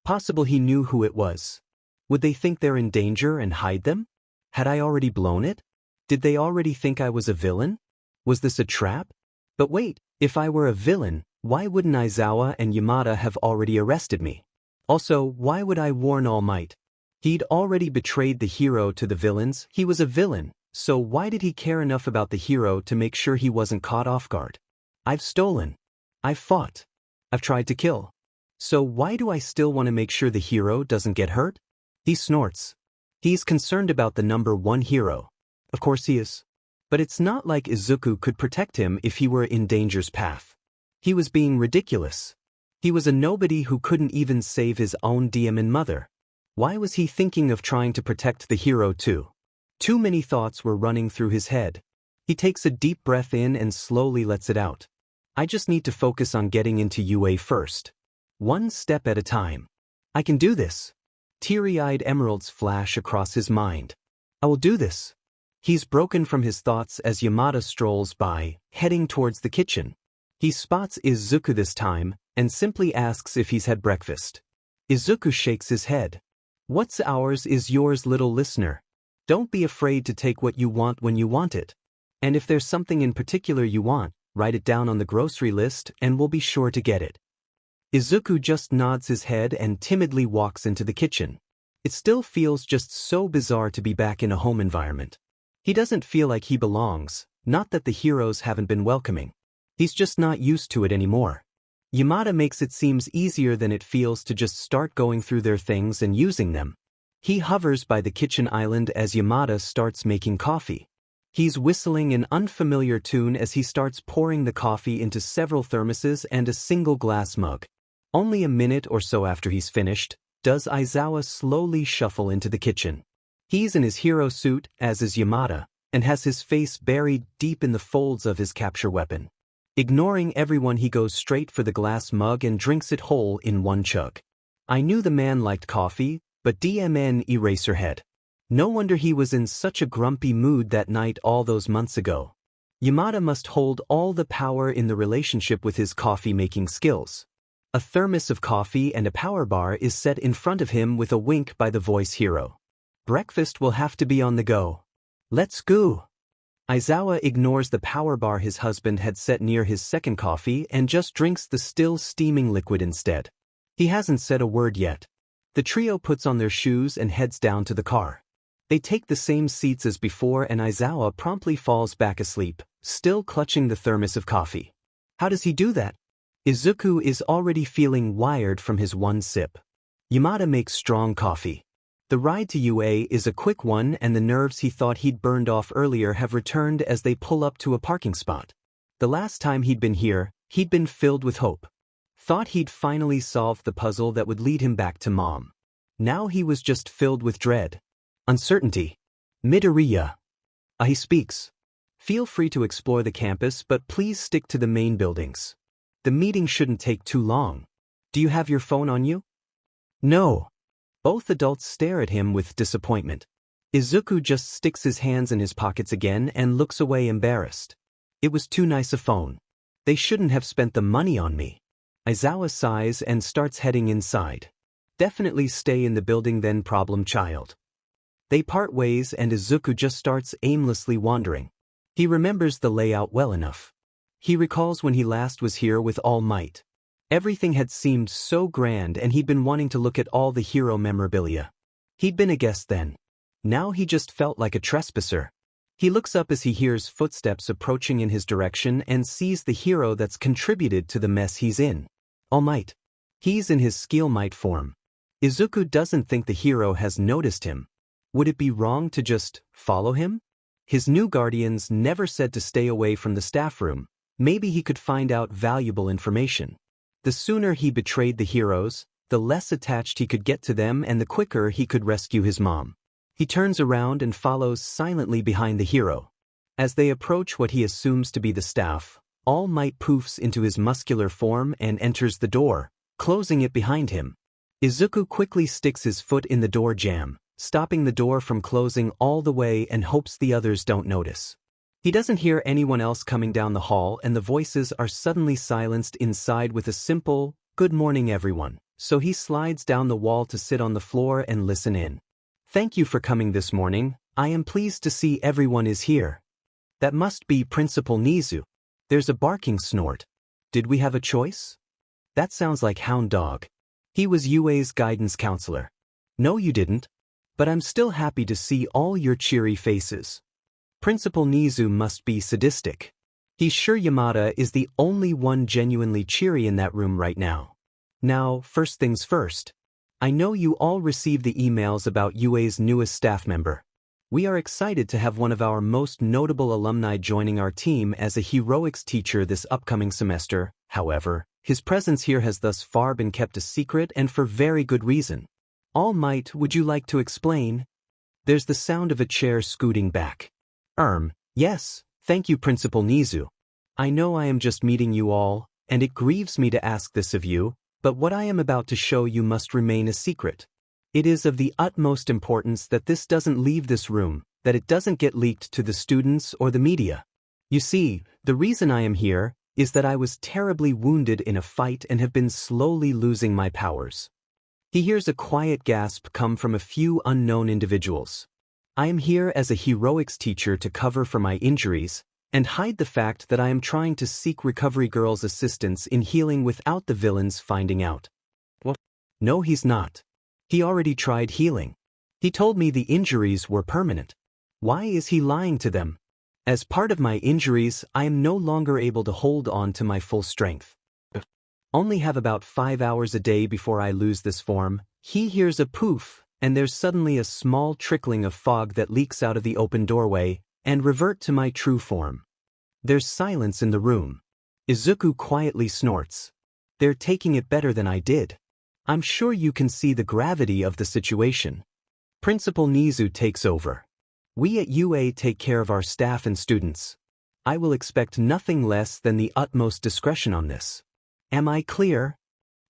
possible he knew who it was. Would they think they're in danger and hide them? Had I already blown it? Did they already think I was a villain? Was this a trap? But wait, if I were a villain, why wouldn't Aizawa and Yamada have already arrested me? Also, why would I warn All Might? He'd already betrayed the hero to the villains. He was a villain, so why did he care enough about the hero to make sure he wasn't caught off guard? I've stolen. I've fought. I've tried to kill. So why do I still want to make sure the hero doesn't get hurt? He snorts. He's concerned about the number 1 hero. Of course he is. But it's not like Izuku could protect him if he were in danger's path. He was being ridiculous. He was a nobody who couldn't even save his own demon mother. Why was he thinking of trying to protect the hero too? Too many thoughts were running through his head. He takes a deep breath in and slowly lets it out. I just need to focus on getting into UA first. One step at a time. I can do this. Teary-eyed emeralds flash across his mind. I will do this. He's broken from his thoughts as Yamada strolls by, heading towards the kitchen. He spots Izuku this time, and simply asks if he's had breakfast. Izuku shakes his head. What's ours is yours, little listener. Don't be afraid to take what you want when you want it. And if there's something in particular you want, write it down on the grocery list and we'll be sure to get it. Izuku just nods his head and timidly walks into the kitchen. It still feels just so bizarre to be back in a home environment. He doesn't feel like he belongs, not that the heroes haven't been welcoming. He's just not used to it anymore. Yamada makes it seem easier than it feels to just start going through their things and using them. He hovers by the kitchen island as Yamada starts making coffee. He's whistling an unfamiliar tune as he starts pouring the coffee into several thermoses and a single glass mug. Only a minute or so after he's finished, does Aizawa slowly shuffle into the kitchen. He's in his hero suit, as is Yamada, and has his face buried deep in the folds of his capture weapon. Ignoring everyone, he goes straight for the glass mug and drinks it whole in one chug. I knew the man liked coffee, but DMN Eraserhead. No wonder he was in such a grumpy mood that night all those months ago. Yamada must hold all the power in the relationship with his coffee-making skills. A thermos of coffee and a power bar is set in front of him with a wink by the voice hero. Breakfast will have to be on the go. Let's go. Aizawa ignores the power bar his husband had set near his second coffee and just drinks the still steaming liquid instead. He hasn't said a word yet. The trio puts on their shoes and heads down to the car. They take the same seats as before and Aizawa promptly falls back asleep, still clutching the thermos of coffee. How does he do that? Izuku is already feeling wired from his one sip. Yamada makes strong coffee. The ride to UA is a quick one and the nerves he thought he'd burned off earlier have returned as they pull up to a parking spot. The last time he'd been here, he'd been filled with hope. Thought he'd finally solved the puzzle that would lead him back to Mom. Now he was just filled with dread. Uncertainty. Midoriya. He speaks. Feel free to explore the campus, but please stick to the main buildings. The meeting shouldn't take too long. Do you have your phone on you? No. Both adults stare at him with disappointment. Izuku just sticks his hands in his pockets again and looks away embarrassed. It was too nice a phone. They shouldn't have spent the money on me. Aizawa sighs and starts heading inside. Definitely stay in the building then, problem child. They part ways and Izuku just starts aimlessly wandering. He remembers the layout well enough. He recalls when he last was here with All Might. Everything had seemed so grand and he'd been wanting to look at all the hero memorabilia. He'd been a guest then. Now he just felt like a trespasser. He looks up as he hears footsteps approaching in his direction and sees the hero that's contributed to the mess he's in. All Might. He's in his skill might form. Izuku doesn't think the hero has noticed him. Would it be wrong to just follow him? His new guardians never said to stay away from the staff room. Maybe he could find out valuable information. The sooner he betrayed the heroes, the less attached he could get to them and the quicker he could rescue his mom. He turns around and follows silently behind the hero. As they approach what he assumes to be the staff, All Might poofs into his muscular form and enters the door, closing it behind him. Izuku quickly sticks his foot in the door jamb, stopping the door from closing all the way and hopes the others don't notice. He doesn't hear anyone else coming down the hall and the voices are suddenly silenced inside with a simple, "Good morning everyone," so he slides down the wall to sit on the floor and listen in. "Thank you for coming this morning. I am pleased to see everyone is here." That must be Principal Nizu. There's a barking snort. Did we have a choice? That sounds like Hound Dog. He was UA's guidance counselor. No, you didn't. But I'm still happy to see all your cheery faces. Principal Nizu must be sadistic. He's sure Yamada is the only one genuinely cheery in that room right now. Now, first things first. I know you all received the emails about UA's newest staff member. We are excited to have one of our most notable alumni joining our team as a heroics teacher this upcoming semester. However, his presence here has thus far been kept a secret and for very good reason. All Might, would you like to explain? There's the sound of a chair scooting back. Yes, Thank you, Principal Nizu. I know I am just meeting you all, and it grieves me to ask this of you, but what I am about to show you must remain a secret. It is of the utmost importance that this doesn't leave this room, that it doesn't get leaked to the students or the media. You see, the reason I am here is that I was terribly wounded in a fight and have been slowly losing my powers. He hears a quiet gasp come from a few unknown individuals. I am here as a heroics teacher to cover for my injuries and hide the fact that I am trying to seek Recovery Girl's assistance in healing without the villains finding out. What? No, he's not. He already tried healing. He told me the injuries were permanent. Why is he lying to them? As part of my injuries, I am no longer able to hold on to my full strength. Only have about 5 hours a day before I lose this form. He hears a poof, and there's suddenly a small trickling of fog that leaks out of the open doorway, and revert to my true form. There's silence in the room. Izuku quietly snorts. They're taking it better than I did. I'm sure you can see the gravity of the situation. Principal Nizu takes over. We at UA take care of our staff and students. I will expect nothing less than the utmost discretion on this. Am I clear?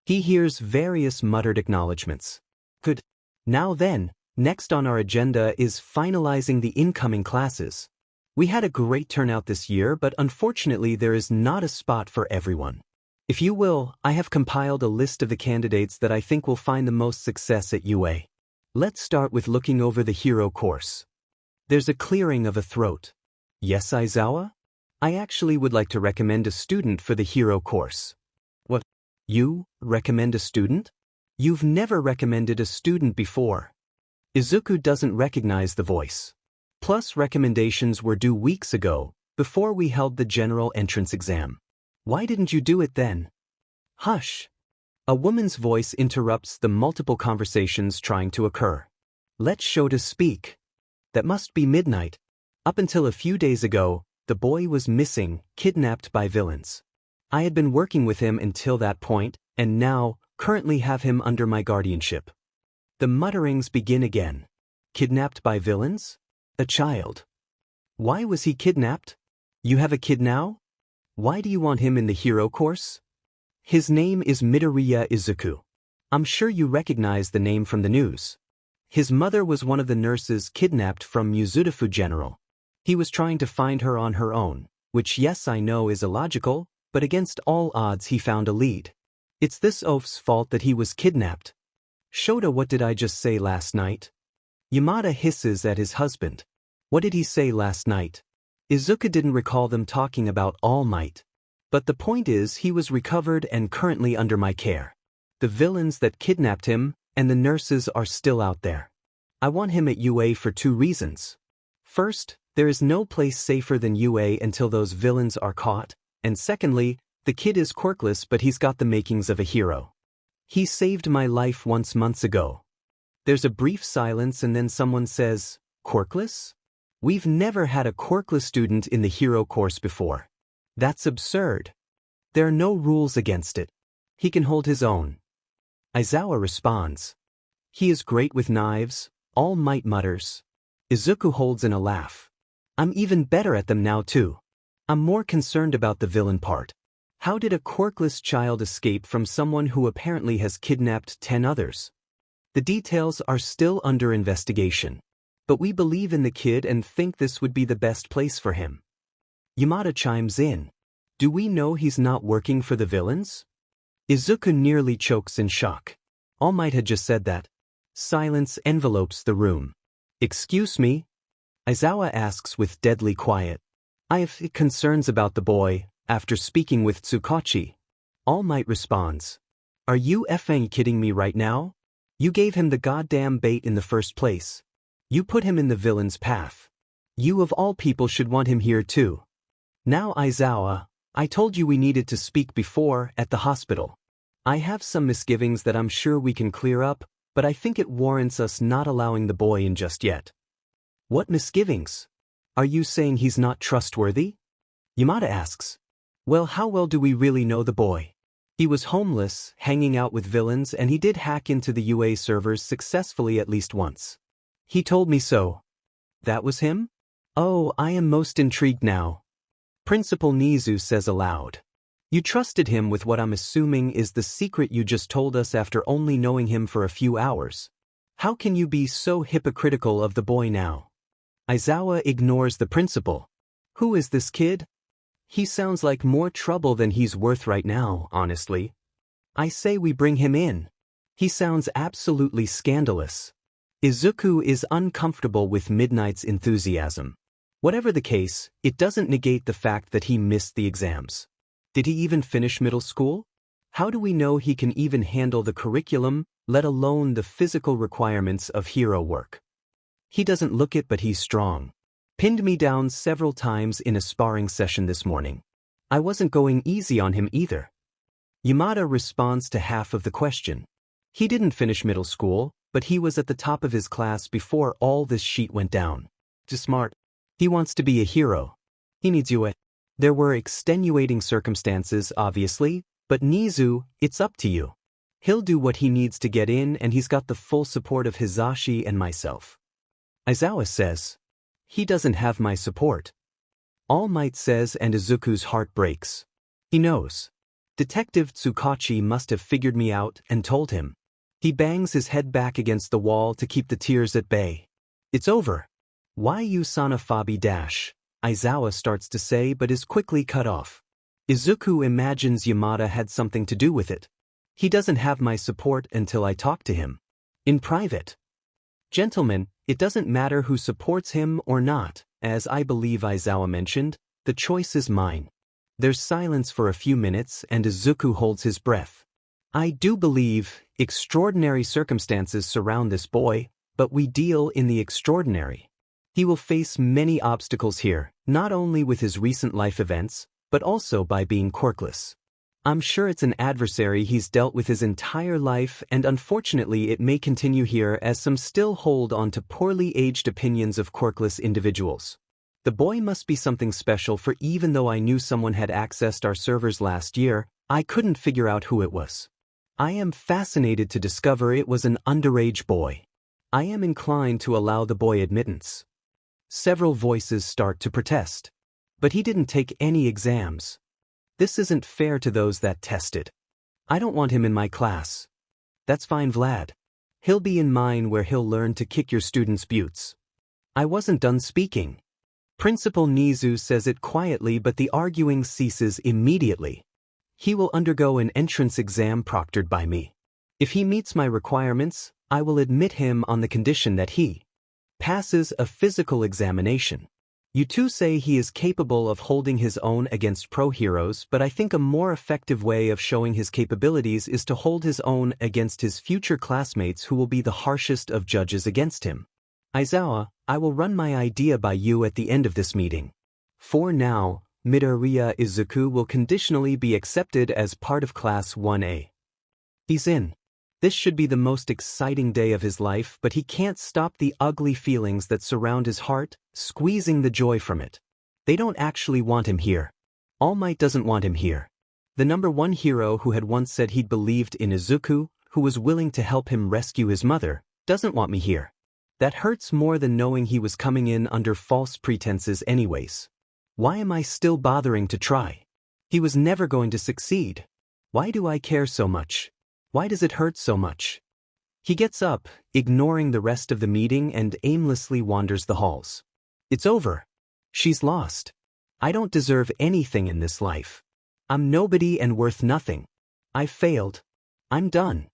He hears various muttered acknowledgements. Good. Now then, next on our agenda is finalizing the incoming classes. We had a great turnout this year, but unfortunately there is not a spot for everyone. If you will, I have compiled a list of the candidates that I think will find the most success at UA. Let's start with looking over the hero course. There's a clearing of a throat. Yes, Aizawa? I actually would like to recommend a student for the hero course. What? You recommend a student? You've never recommended a student before. Izuku doesn't recognize the voice. Plus, recommendations were due weeks ago, before we held the general entrance exam. Why didn't you do it then? Hush. A woman's voice interrupts the multiple conversations trying to occur. Let Shota speak. That must be midnight. Up until a few days ago, the boy was missing, kidnapped by villains. I had been working with him until that point, and now, currently have him under my guardianship. The mutterings begin again. Kidnapped by villains? A child. Why was he kidnapped? You have a kid now? Why do you want him in the hero course? His name is Midoriya Izuku. I'm sure you recognize the name from the news. His mother was one of the nurses kidnapped from Muzudafu General. He was trying to find her on her own, which yes I know is illogical, but against all odds he found a lead. It's this oaf's fault that he was kidnapped. Shota, what did I just say last night? Yamada hisses at his husband. What did he say last night? Izuku didn't recall them talking about All Might. But the point is he was recovered and currently under my care. The villains that kidnapped him and the nurses are still out there. I want him at UA for 2 reasons. First, there is no place safer than UA until those villains are caught, and secondly, the kid is quirkless but he's got the makings of a hero. He saved my life once months ago. There's a brief silence and then someone says, Quirkless? We've never had a quirkless student in the hero course before. That's absurd. There are no rules against it. He can hold his own. Aizawa responds. He is great with knives, All Might mutters. Izuku holds in a laugh. I'm even better at them now too. I'm more concerned about the villain part. How did a quirkless child escape from someone who apparently has kidnapped 10 others? The details are still under investigation. But we believe in the kid and think this would be the best place for him. Yamada chimes in. Do we know he's not working for the villains? Izuku nearly chokes in shock. All Might had just said that. Silence envelopes the room. Excuse me? Aizawa asks with deadly quiet. I have concerns about the boy, after speaking with Tsukachi. All Might responds. Are you effing kidding me right now? You gave him the goddamn bait in the first place. You put him in the villain's path. You of all people should want him here too. Now Aizawa, I told you we needed to speak before, at the hospital. I have some misgivings that I'm sure we can clear up, but I think it warrants us not allowing the boy in just yet. What misgivings? Are you saying he's not trustworthy? Yamada asks. Well, how well do we really know the boy? He was homeless, hanging out with villains, and he did hack into the UA servers successfully at least once. He told me so. That was him? Oh, I am most intrigued now. Principal Nizu says aloud. You trusted him with what I'm assuming is the secret you just told us after only knowing him for a few hours. How can you be so hypocritical of the boy now? Aizawa ignores the principal. Who is this kid? He sounds like more trouble than he's worth right now, honestly. I say we bring him in. He sounds absolutely scandalous. Izuku is uncomfortable with Midnight's enthusiasm. Whatever the case, it doesn't negate the fact that he missed the exams. Did he even finish middle school? How do we know he can even handle the curriculum, let alone the physical requirements of hero work? He doesn't look it, but he's strong. Pinned me down several times in a sparring session this morning. I wasn't going easy on him either. Yamada responds to half of the question. He didn't finish middle school, but he was at the top of his class before all this shit went down. Just smart. He wants to be a hero. He needs you. There were extenuating circumstances, obviously, but Nizu, it's up to you. He'll do what he needs to get in, and he's got the full support of Hizashi and myself. Aizawa says. He doesn't have my support. All Might says, and Izuku's heart breaks. He knows. Detective Tsukachi must have figured me out and told him. He bangs his head back against the wall to keep the tears at bay. It's over. Why you Sanafabi dash? Aizawa starts to say but is quickly cut off. Izuku imagines Yamada had something to do with it. He doesn't have my support until I talk to him. In private. Gentlemen, it doesn't matter who supports him or not, as I believe Aizawa mentioned, the choice is mine. There's silence for a few minutes and Izuku holds his breath. I do believe extraordinary circumstances surround this boy, but we deal in the extraordinary. He will face many obstacles here, not only with his recent life events, but also by being quirkless. I'm sure it's an adversary he's dealt with his entire life, and unfortunately it may continue here as some still hold on to poorly aged opinions of quirkless individuals. The boy must be something special, for even though I knew someone had accessed our servers last year, I couldn't figure out who it was. I am fascinated to discover it was an underage boy. I am inclined to allow the boy admittance. Several voices start to protest. But he didn't take any exams. This isn't fair to those that tested. I don't want him in my class. That's fine, Vlad. He'll be in mine, where he'll learn to kick your students' butts. I wasn't done speaking. Principal Nizu says it quietly, but the arguing ceases immediately. He will undergo an entrance exam proctored by me. If he meets my requirements, I will admit him on the condition that he passes a physical examination. You two say he is capable of holding his own against pro heroes, but I think a more effective way of showing his capabilities is to hold his own against his future classmates, who will be the harshest of judges against him. Aizawa, I will run my idea by you at the end of this meeting. For now, Midoriya Izuku will conditionally be accepted as part of Class 1A. He's in. This should be the most exciting day of his life, but he can't stop the ugly feelings that surround his heart, squeezing the joy from it. They don't actually want him here. All Might doesn't want him here. The #1 hero who had once said he'd believed in Izuku, who was willing to help him rescue his mother, doesn't want me here. That hurts more than knowing he was coming in under false pretenses anyways. Why am I still bothering to try? He was never going to succeed. Why do I care so much? Why does it hurt so much? He gets up, ignoring the rest of the meeting, and aimlessly wanders the halls. It's over. She's lost. I don't deserve anything in this life. I'm nobody and worth nothing. I failed. I'm done.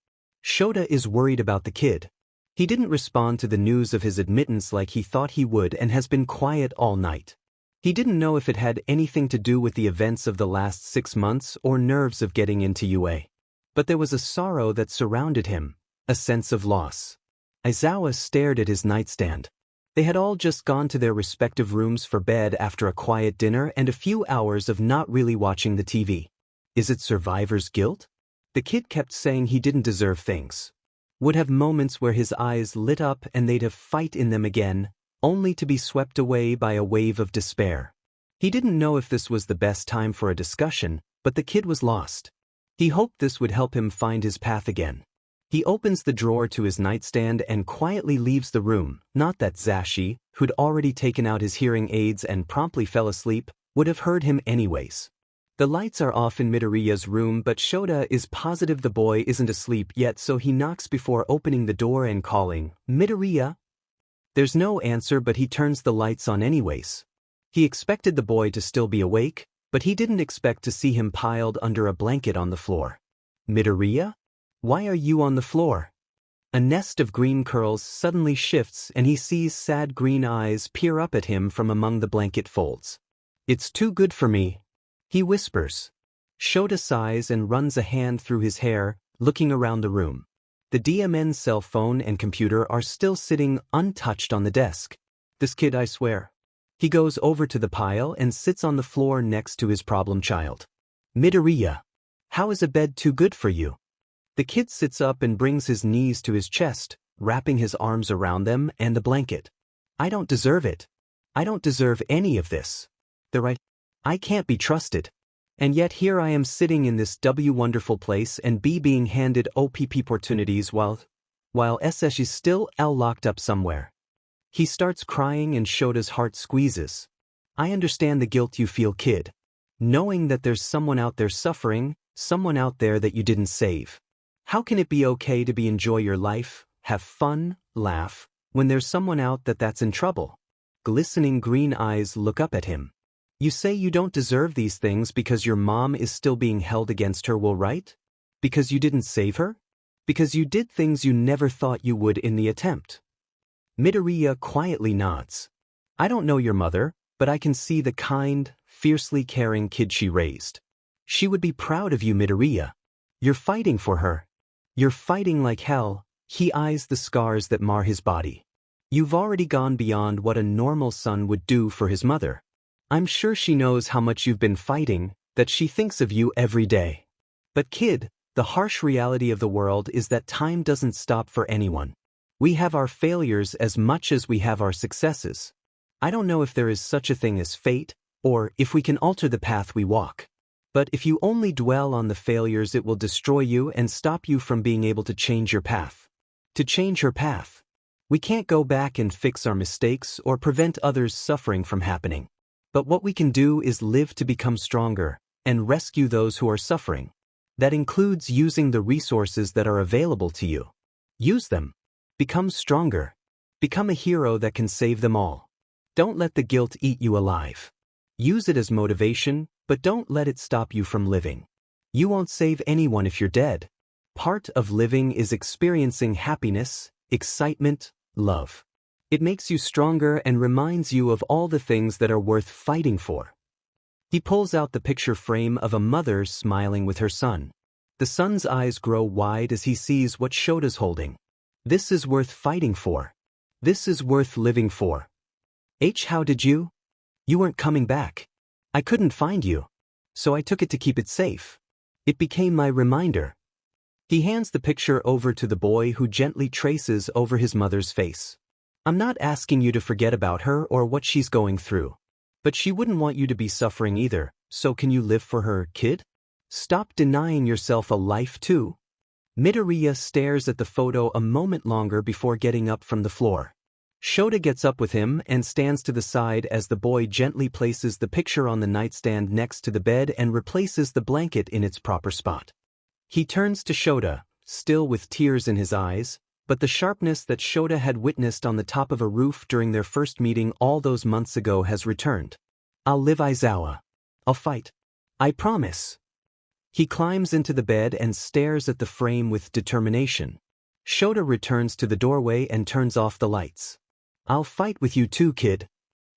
Shota is worried about the kid. He didn't respond to the news of his admittance like he thought he would, and has been quiet all night. He didn't know if it had anything to do with the events of the last 6 months or nerves of getting into UA. But there was a sorrow that surrounded him, a sense of loss. Aizawa stared at his nightstand. They had all just gone to their respective rooms for bed after a quiet dinner and a few hours of not really watching the TV. Is it survivor's guilt? The kid kept saying he didn't deserve things. Would have moments where his eyes lit up and they'd have fight in them again, only to be swept away by a wave of despair. He didn't know if this was the best time for a discussion, but the kid was lost. He hoped this would help him find his path again. He opens the drawer to his nightstand and quietly leaves the room. Not that Zashi, who'd already taken out his hearing aids and promptly fell asleep, would have heard him anyways. The lights are off in Midoriya's room, but Shota is positive the boy isn't asleep yet, so he knocks before opening the door and calling, "Midoriya?" There's no answer, but he turns the lights on anyways. He expected the boy to still be awake, but he didn't expect to see him piled under a blanket on the floor. "Midoriya? Why are you on the floor?" A nest of green curls suddenly shifts and he sees sad green eyes peer up at him from among the blanket folds. "It's too good for me," he whispers. Shota sighs and runs a hand through his hair, looking around the room. The DMN's cell phone and computer are still sitting untouched on the desk. "This kid, I swear." He goes over to the pile and sits on the floor next to his problem child. "Midoriya, how is a bed too good for you?" The kid sits up and brings his knees to his chest, wrapping his arms around them and the blanket. "I don't deserve it. I don't deserve any of this. I can't be trusted. And yet here I am sitting in this wonderful place and being handed OPP opportunities while SS is still locked up somewhere." He starts crying and Shota's heart squeezes. "I understand the guilt you feel, kid. Knowing that there's someone out there suffering, someone out there that you didn't save. How can it be okay to enjoy your life, have fun, laugh, when there's someone out that's in trouble?" Glistening green eyes look up at him. "You say you don't deserve these things because your mom is still being held against her will, right? Because you didn't save her? Because you did things you never thought you would in the attempt?" Midoriya quietly nods. "I don't know your mother, but I can see the kind, fiercely caring kid she raised. She would be proud of you, Midoriya. You're fighting for her. You're fighting like hell." He eyes the scars that mar his body. "You've already gone beyond what a normal son would do for his mother. I'm sure she knows how much you've been fighting, that she thinks of you every day. But kid, the harsh reality of the world is that time doesn't stop for anyone. We have our failures as much as we have our successes. I don't know if there is such a thing as fate, or if we can alter the path we walk. But if you only dwell on the failures, it will destroy you and stop you from being able to change your path. To change her path. We can't go back and fix our mistakes or prevent others' suffering from happening. But what we can do is live to become stronger and rescue those who are suffering. That includes using the resources that are available to you. Use them. Become stronger. Become a hero that can save them all. Don't let the guilt eat you alive. Use it as motivation, but don't let it stop you from living. You won't save anyone if you're dead. Part of living is experiencing happiness, excitement, love. It makes you stronger and reminds you of all the things that are worth fighting for." He pulls out the picture frame of a mother smiling with her son. The son's eyes grow wide as he sees what Shota's holding. "This is worth fighting for. This is worth living for." How did you? You weren't coming back. I couldn't find you. So I took it to keep it safe. It became my reminder." He hands the picture over to the boy, who gently traces over his mother's face. "I'm not asking you to forget about her or what she's going through. But she wouldn't want you to be suffering either, so can you live for her, kid? Stop denying yourself a life too." Midoriya stares at the photo a moment longer before getting up from the floor. Shota gets up with him and stands to the side as the boy gently places the picture on the nightstand next to the bed and replaces the blanket in its proper spot. He turns to Shota, still with tears in his eyes, but the sharpness that Shota had witnessed on the top of a roof during their first meeting all those months ago has returned. "I'll live, Aizawa. I'll fight. I promise." He climbs into the bed and stares at the frame with determination. Shota returns to the doorway and turns off the lights. "I'll fight with you too, kid."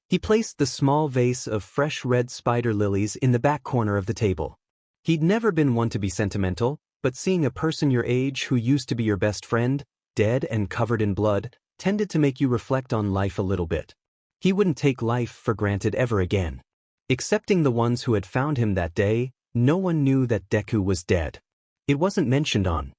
He placed the small vase of fresh red spider lilies in the back corner of the table. He'd never been one to be sentimental, but seeing a person your age who used to be your best friend, dead and covered in blood, tended to make you reflect on life a little bit. He wouldn't take life for granted ever again. Excepting the ones who had found him that day, no one knew that Deku was dead. It wasn't mentioned on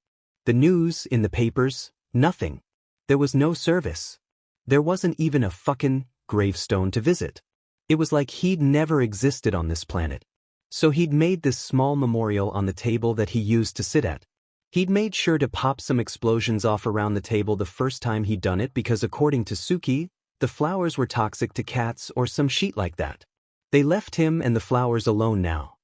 the news, in the papers, nothing. There was no service. There wasn't even a fucking gravestone to visit. It was like he'd never existed on this planet. So he'd made this small memorial on the table that he used to sit at. He'd made sure to pop some explosions off around the table the first time he'd done it because according to Suki, the flowers were toxic to cats or some shit like that. They left him and the flowers alone now.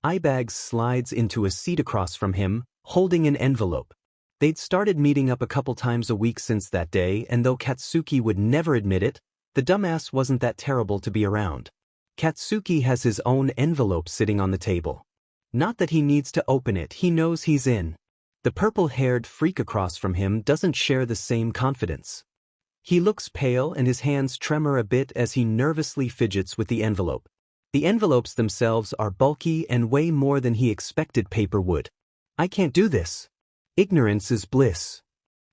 Ibags slides into a seat across from him, holding an envelope. They'd started meeting up a couple times a week since that day, and though Katsuki would never admit it, the dumbass wasn't that terrible to be around. Katsuki has his own envelope sitting on the table. Not that he needs to open it, he knows he's in. The purple-haired freak across from him doesn't share the same confidence. He looks pale and his hands tremor a bit as he nervously fidgets with the envelope. The envelopes themselves are bulky and weigh more than he expected paper would. I can't do this. Ignorance is bliss.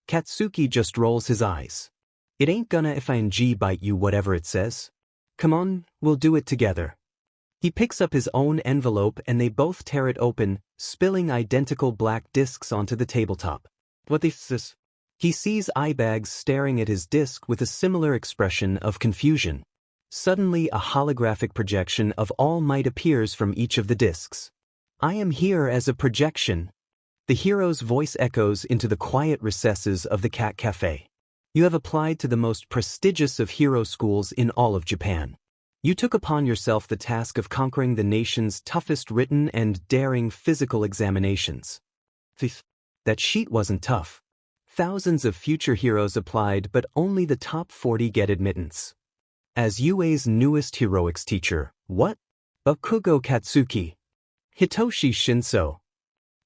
Katsuki just rolls his eyes. It ain't gonna if I bite you whatever it says. Come on, we'll do it together. He picks up his own envelope and they both tear it open, spilling identical black discs onto the tabletop. What is this? He sees Ibags staring at his disc with a similar expression of confusion. Suddenly a holographic projection of All Might appears from each of the discs. I am here as a projection. The hero's voice echoes into the quiet recesses of the cat cafe. You have applied to the most prestigious of hero schools in all of Japan. You took upon yourself the task of conquering the nation's toughest written and daring physical examinations. That sheet wasn't tough. Thousands of future heroes applied, but only the top 40 get admittance. As UA's newest heroics teacher, what? Bakugo Katsuki. Hitoshi Shinso.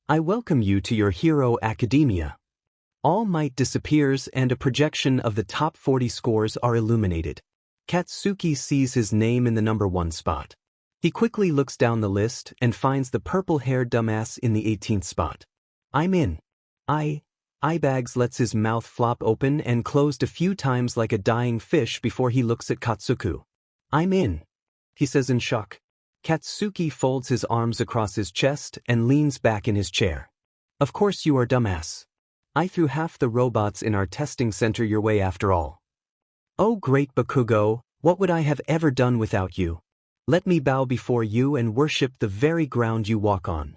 I welcome you to your hero academia. All Might disappears and a projection of the top 40 scores are illuminated. Katsuki sees his name in the number 1 spot. He quickly looks down the list and finds the purple-haired dumbass in the 18th spot. I'm in. Ibags lets his mouth flop open and closed a few times like a dying fish before he looks at Katsuku. I'm in, he says in shock. Katsuki folds his arms across his chest and leans back in his chair. Of course you are, dumbass. I threw half the robots in our testing center your way after all. Oh great Bakugo, what would I have ever done without you? Let me bow before you and worship the very ground you walk on.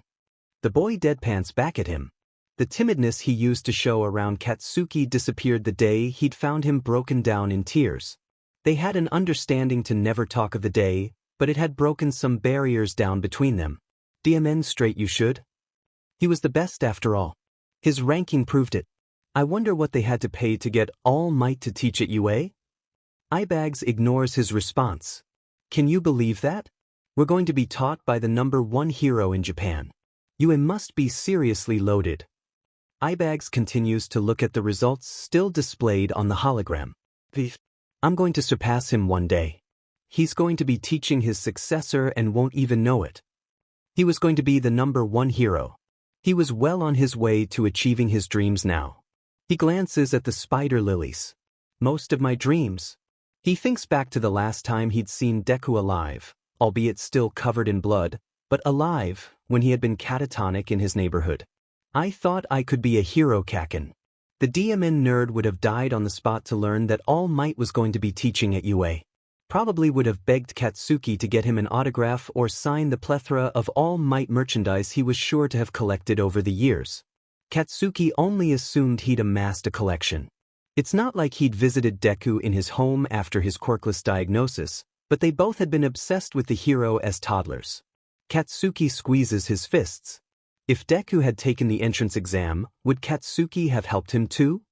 The boy deadpans back at him. The timidness he used to show around Katsuki disappeared the day he'd found him broken down in tears. They had an understanding to never talk of the day, but it had broken some barriers down between them. DMN straight you should. He was the best after all. His ranking proved it. I wonder what they had to pay to get All Might to teach at UA? Ibags ignores his response. Can you believe that? We're going to be taught by the number 1 hero in Japan. UA must be seriously loaded. Ibags continues to look at the results still displayed on the hologram. I'm going to surpass him one day. He's going to be teaching his successor and won't even know it. He was going to be the number 1 hero. He was well on his way to achieving his dreams now. He glances at the spider lilies. Most of my dreams. He thinks back to the last time he'd seen Deku alive, albeit still covered in blood, but alive when he had been catatonic in his neighborhood. I thought I could be a hero Kaken. The DMN nerd would have died on the spot to learn that All Might was going to be teaching at UA. Probably would have begged Katsuki to get him an autograph or sign the plethora of All Might merchandise he was sure to have collected over the years. Katsuki only assumed he'd amassed a collection. It's not like he'd visited Deku in his home after his quirkless diagnosis, but they both had been obsessed with the hero as toddlers. Katsuki squeezes his fists. If Deku had taken the entrance exam, would Katsuki have helped him too?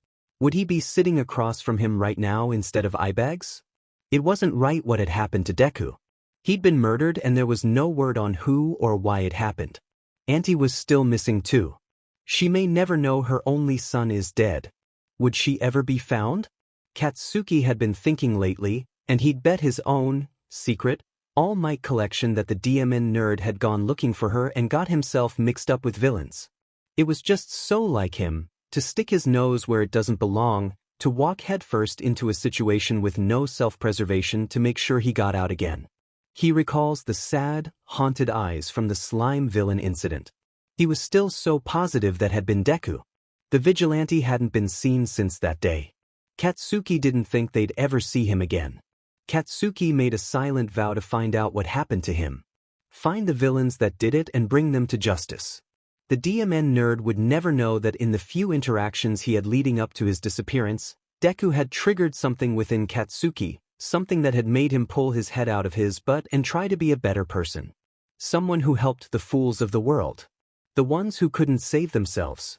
Would he be sitting across from him right now instead of Ibags? It wasn't right what had happened to Deku. He'd been murdered and there was no word on who or why it happened. Auntie was still missing too. She may never know her only son is dead. Would she ever be found? Katsuki had been thinking lately, and he'd bet his own, secret, All Might collection that the DMN nerd had gone looking for her and got himself mixed up with villains. It was just so like him, to stick his nose where it doesn't belong, to walk headfirst into a situation with no self-preservation to make sure he got out again. He recalls the sad, haunted eyes from the slime villain incident. He was still so positive that had been Deku. The vigilante hadn't been seen since that day. Katsuki didn't think they'd ever see him again. Katsuki made a silent vow to find out what happened to him. Find the villains that did it and bring them to justice. The DMN nerd would never know that in the few interactions he had leading up to his disappearance, Deku had triggered something within Katsuki, something that had made him pull his head out of his butt and try to be a better person. Someone who helped the fools of the world. The ones who couldn't save themselves.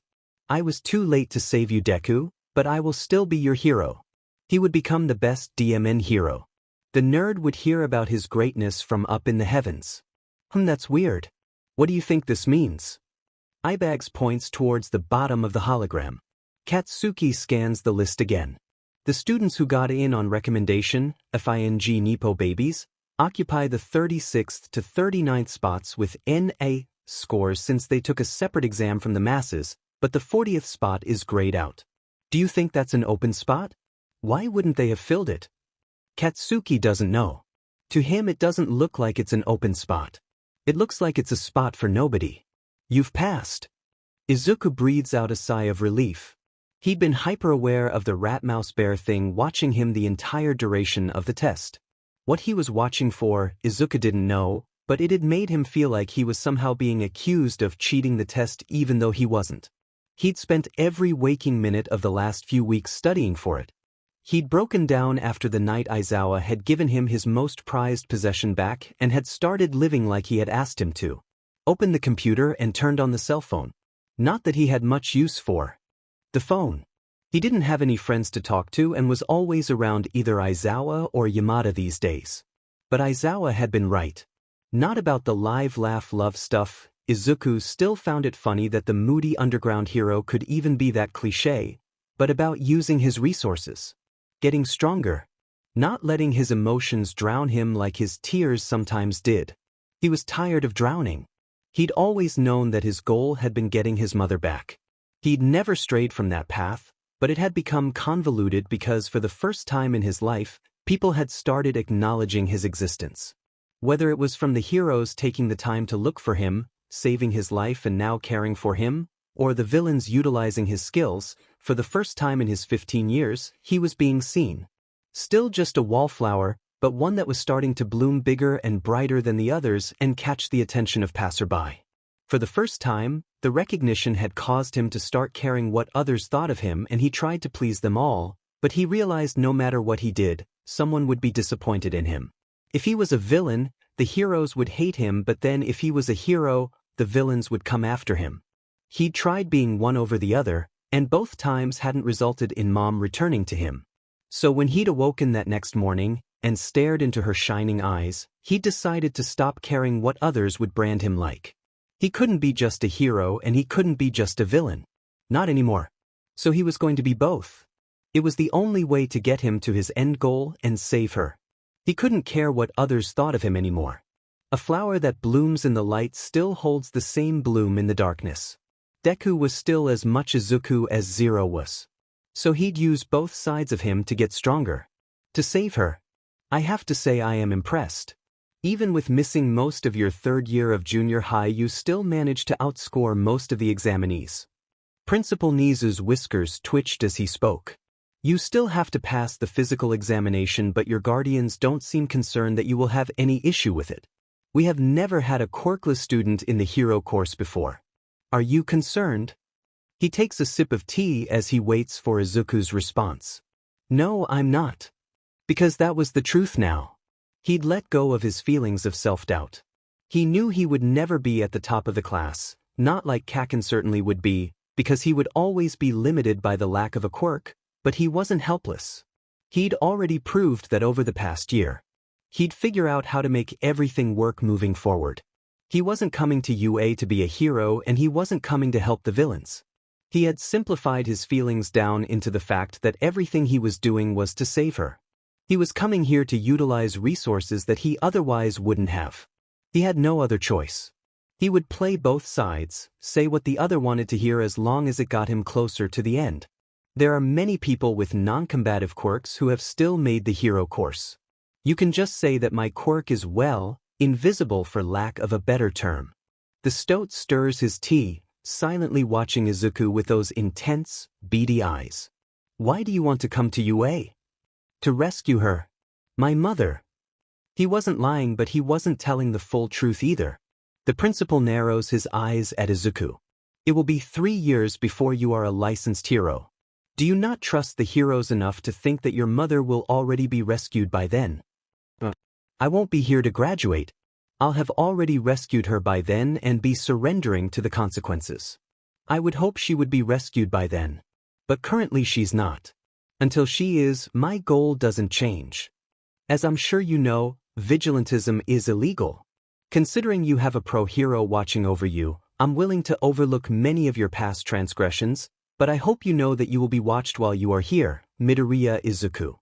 I was too late to save you, Deku, but I will still be your hero. He would become the best DMN hero. The nerd would hear about his greatness from up in the heavens. That's weird. What do you think this means? Ibags points towards the bottom of the hologram. Katsuki scans the list again. The students who got in on recommendation, FING Nipo babies, occupy the 36th to 39th spots with NA scores since they took a separate exam from the masses, but the 40th spot is grayed out. Do you think that's an open spot? Why wouldn't they have filled it? Katsuki doesn't know. To him it doesn't look like it's an open spot. It looks like it's a spot for nobody. You've passed. Izuku breathes out a sigh of relief. He'd been hyper-aware of the rat-mouse-bear thing watching him the entire duration of the test. What he was watching for, Izuku didn't know, but it had made him feel like he was somehow being accused of cheating the test even though he wasn't. He'd spent every waking minute of the last few weeks studying for it. He'd broken down after the night Aizawa had given him his most prized possession back and had started living like he had asked him to. Opened the computer and turned on the cell phone. Not that he had much use for the phone. He didn't have any friends to talk to and was always around either Aizawa or Yamada these days. But Aizawa had been right. Not about the live laugh love stuff. Izuku still found it funny that the moody underground hero could even be that cliché, but about using his resources. Getting stronger. Not letting his emotions drown him like his tears sometimes did. He was tired of drowning. He'd always known that his goal had been getting his mother back. He'd never strayed from that path, but it had become convoluted because for the first time in his life, people had started acknowledging his existence. Whether it was from the heroes taking the time to look for him, saving his life and now caring for him, or the villains utilizing his skills, for the first time in his 15 years, he was being seen. Still just a wallflower, but one that was starting to bloom bigger and brighter than the others and catch the attention of passerby. For the first time, the recognition had caused him to start caring what others thought of him, and he tried to please them all, but he realized no matter what he did, someone would be disappointed in him. If he was a villain, the heroes would hate him, but then if he was a hero, the villains would come after him. He'd tried being one over the other, and both times hadn't resulted in Mom returning to him. So when he'd awoken that next morning, and stared into her shining eyes, he'd decided to stop caring what others would brand him like. He couldn't be just a hero and he couldn't be just a villain. Not anymore. So he was going to be both. It was the only way to get him to his end goal and save her. He couldn't care what others thought of him anymore. A flower that blooms in the light still holds the same bloom in the darkness. Deku was still as much Izuku as Zero was. So he'd use both sides of him to get stronger. To save her. I have to say I am impressed. Even with missing most of your third year of junior high, you still managed to outscore most of the examinees. Principal Nizu's whiskers twitched as he spoke. You still have to pass the physical examination, but your guardians don't seem concerned that you will have any issue with it. We have never had a quirkless student in the hero course before. Are you concerned? He takes a sip of tea as he waits for Izuku's response. No, I'm not. Because that was the truth now. He'd let go of his feelings of self-doubt. He knew he would never be at the top of the class, not like Kaken certainly would be, because he would always be limited by the lack of a quirk, but he wasn't helpless. He'd already proved that over the past year. He'd figure out how to make everything work moving forward. He wasn't coming to UA to be a hero, and he wasn't coming to help the villains. He had simplified his feelings down into the fact that everything he was doing was to save her. He was coming here to utilize resources that he otherwise wouldn't have. He had no other choice. He would play both sides, say what the other wanted to hear as long as it got him closer to the end. There are many people with non-combative quirks who have still made the hero course. You can just say that my quirk is, well, invisible for lack of a better term. The stoat stirs his tea, silently watching Izuku with those intense, beady eyes. Why do you want to come to UA? To rescue her. My mother. He wasn't lying, but he wasn't telling the full truth either. The principal narrows his eyes at Izuku. It will be 3 years before you are a licensed hero. Do you not trust the heroes enough to think that your mother will already be rescued by then? I won't be here to graduate. I'll have already rescued her by then and be surrendering to the consequences. I would hope she would be rescued by then. But currently she's not. Until she is, my goal doesn't change. As I'm sure you know, vigilantism is illegal. Considering you have a pro-hero watching over you, I'm willing to overlook many of your past transgressions, but I hope you know that you will be watched while you are here, Midoriya Izuku.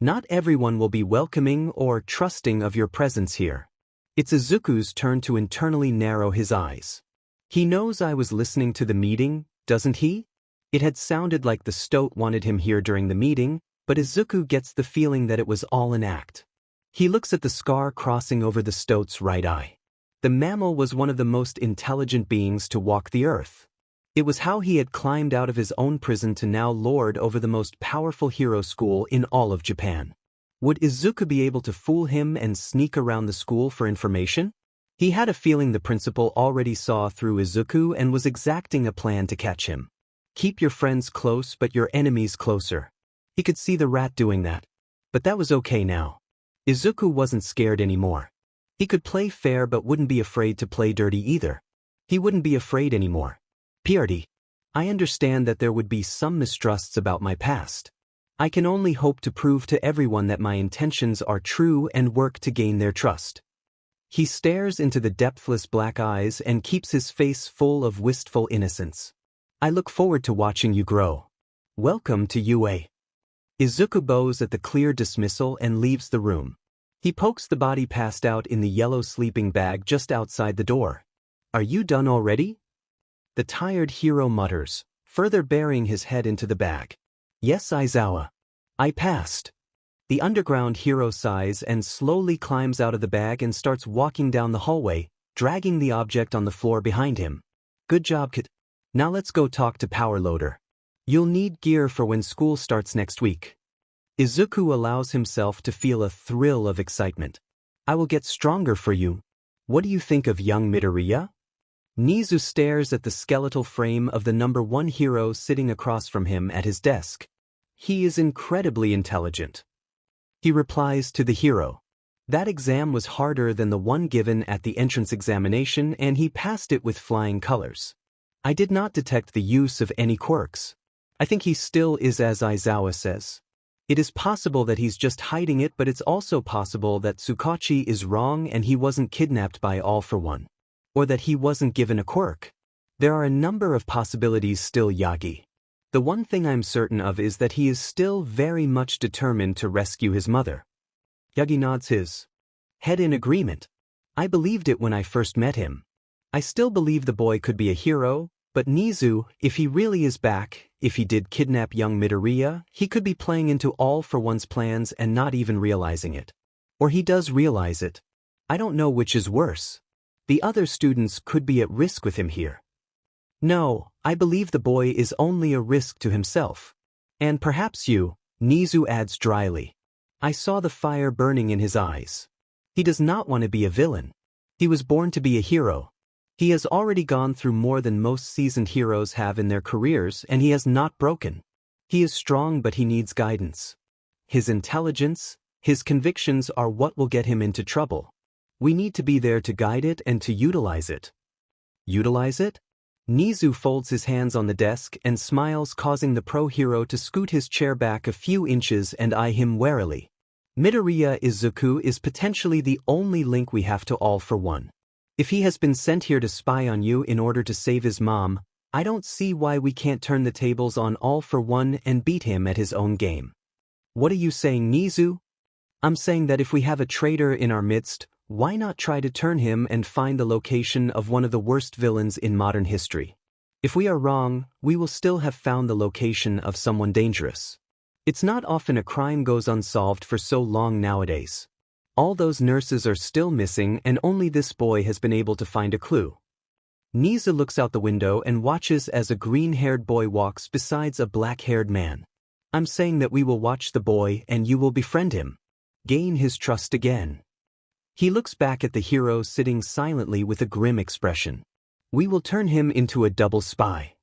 Not everyone will be welcoming or trusting of your presence here. It's Izuku's turn to internally narrow his eyes. He knows I was listening to the meeting, doesn't he? It had sounded like the stoat wanted him here during the meeting, but Izuku gets the feeling that it was all an act. He looks at the scar crossing over the stoat's right eye. The mammal was one of the most intelligent beings to walk the earth. It was how he had climbed out of his own prison to now lord over the most powerful hero school in all of Japan. Would Izuku be able to fool him and sneak around the school for information? He had a feeling the principal already saw through Izuku and was exacting a plan to catch him. Keep your friends close but your enemies closer. He could see the rat doing that. But that was okay now. Izuku wasn't scared anymore. He could play fair but wouldn't be afraid to play dirty either. He wouldn't be afraid anymore. Purity. I understand that there would be some mistrusts about my past. I can only hope to prove to everyone that my intentions are true and work to gain their trust. He stares into the depthless black eyes and keeps his face full of wistful innocence. I look forward to watching you grow. Welcome to UA. Izuku bows at the clear dismissal and leaves the room. He pokes the body passed out in the yellow sleeping bag just outside the door. Are you done already? The tired hero mutters, further burying his head into the bag. Yes, Aizawa. I passed. The underground hero sighs and slowly climbs out of the bag and starts walking down the hallway, dragging the object on the floor behind him. Good job, kid. Now let's go talk to Power Loader. You'll need gear for when school starts next week. Izuku allows himself to feel a thrill of excitement. I will get stronger for you. What do you think of young Midoriya? Nizu stares at the skeletal frame of the #1 hero sitting across from him at his desk. He is incredibly intelligent. He replies to the hero. That exam was harder than the one given at the entrance examination and he passed it with flying colors. I did not detect the use of any quirks. I think he still is as Aizawa says. It is possible that he's just hiding it, but it's also possible that Tsukachi is wrong and he wasn't kidnapped by All for One. Or that he wasn't given a quirk. There are a number of possibilities still, Yagi. The one thing I'm certain of is that he is still very much determined to rescue his mother. Yagi nods his head in agreement. I believed it when I first met him. I still believe the boy could be a hero, but Nizu, if he really is back, if he did kidnap young Midoriya, he could be playing into All for One's plans and not even realizing it. Or he does realize it. I don't know which is worse. The other students could be at risk with him here. No, I believe the boy is only a risk to himself. And perhaps you, Nizu adds dryly. I saw the fire burning in his eyes. He does not want to be a villain. He was born to be a hero. He has already gone through more than most seasoned heroes have in their careers and he has not broken. He is strong but he needs guidance. His intelligence, his convictions are what will get him into trouble. We need to be there to guide it and to utilize it. Utilize it? Nizu folds his hands on the desk and smiles, causing the pro-hero to scoot his chair back a few inches and eye him warily. Midoriya Izuku is potentially the only link we have to All for One. If he has been sent here to spy on you in order to save his mom, I don't see why we can't turn the tables on All for One and beat him at his own game. What are you saying, Nizu? I'm saying that if we have a traitor in our midst, why not try to turn him and find the location of one of the worst villains in modern history? If we are wrong, we will still have found the location of someone dangerous. It's not often a crime goes unsolved for so long nowadays. All those nurses are still missing and only this boy has been able to find a clue. Nizu looks out the window and watches as a green-haired boy walks beside a black-haired man. I'm saying that we will watch the boy and you will befriend him. Gain his trust again. He looks back at the hero sitting silently with a grim expression. We will turn him into a double spy.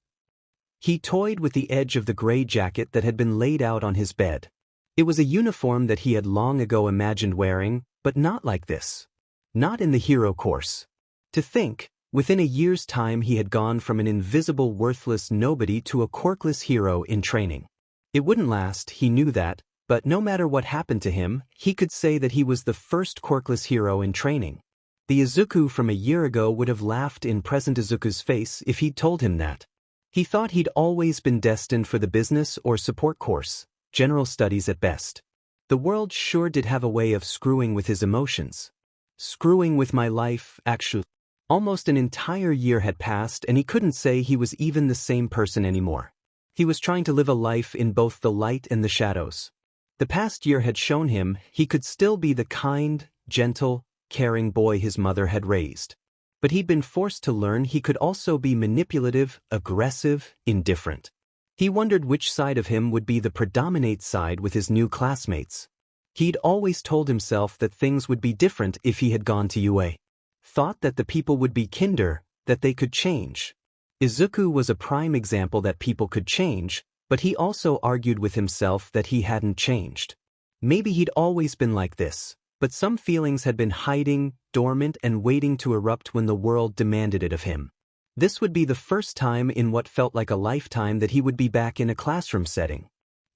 He toyed with the edge of the gray jacket that had been laid out on his bed. It was a uniform that he had long ago imagined wearing, but not like this. Not in the hero course. To think, within a year's time he had gone from an invisible worthless nobody to a quirkless hero in training. It wouldn't last, he knew that, but no matter what happened to him, he could say that he was the first quirkless hero in training. The Izuku from a year ago would have laughed in present Izuku's face if he'd told him that. He thought he'd always been destined for the business or support course, general studies at best. The world sure did have a way of screwing with his emotions. Screwing with my life, actually. Almost an entire year had passed and he couldn't say he was even the same person anymore. He was trying to live a life in both the light and the shadows. The past year had shown him he could still be the kind, gentle, caring boy his mother had raised. But he'd been forced to learn he could also be manipulative, aggressive, indifferent. He wondered which side of him would be the predominate side with his new classmates. He'd always told himself that things would be different if he had gone to UA. Thought that the people would be kinder, that they could change. Izuku was a prime example that people could change, but he also argued with himself that he hadn't changed. Maybe he'd always been like this, but some feelings had been hiding, dormant and waiting to erupt when the world demanded it of him. This would be the first time in what felt like a lifetime that he would be back in a classroom setting.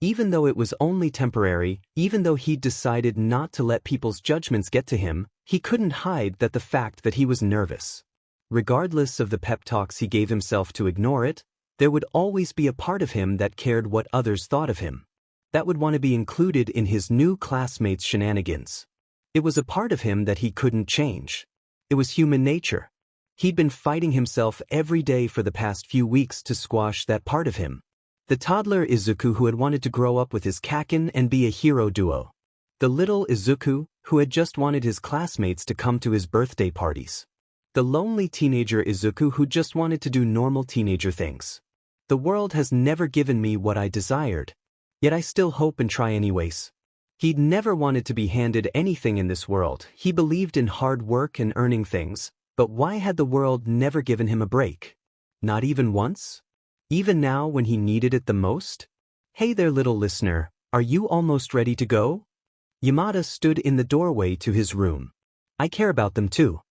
Even though it was only temporary, even though he'd decided not to let people's judgments get to him, he couldn't hide the fact that he was nervous. Regardless of the pep talks he gave himself to ignore it, there would always be a part of him that cared what others thought of him. That would want to be included in his new classmates' shenanigans. It was a part of him that he couldn't change. It was human nature. He'd been fighting himself every day for the past few weeks to squash that part of him. The toddler Izuku who had wanted to grow up with his Kaken and be a hero duo. The little Izuku who had just wanted his classmates to come to his birthday parties. The lonely teenager Izuku who just wanted to do normal teenager things. The world has never given me what I desired. Yet I still hope and try anyways. He'd never wanted to be handed anything in this world. He believed in hard work and earning things, but why had the world never given him a break? Not even once? Even now when he needed it the most? Hey there little listener, are you almost ready to go? Yamada stood in the doorway to his room. I care about them too.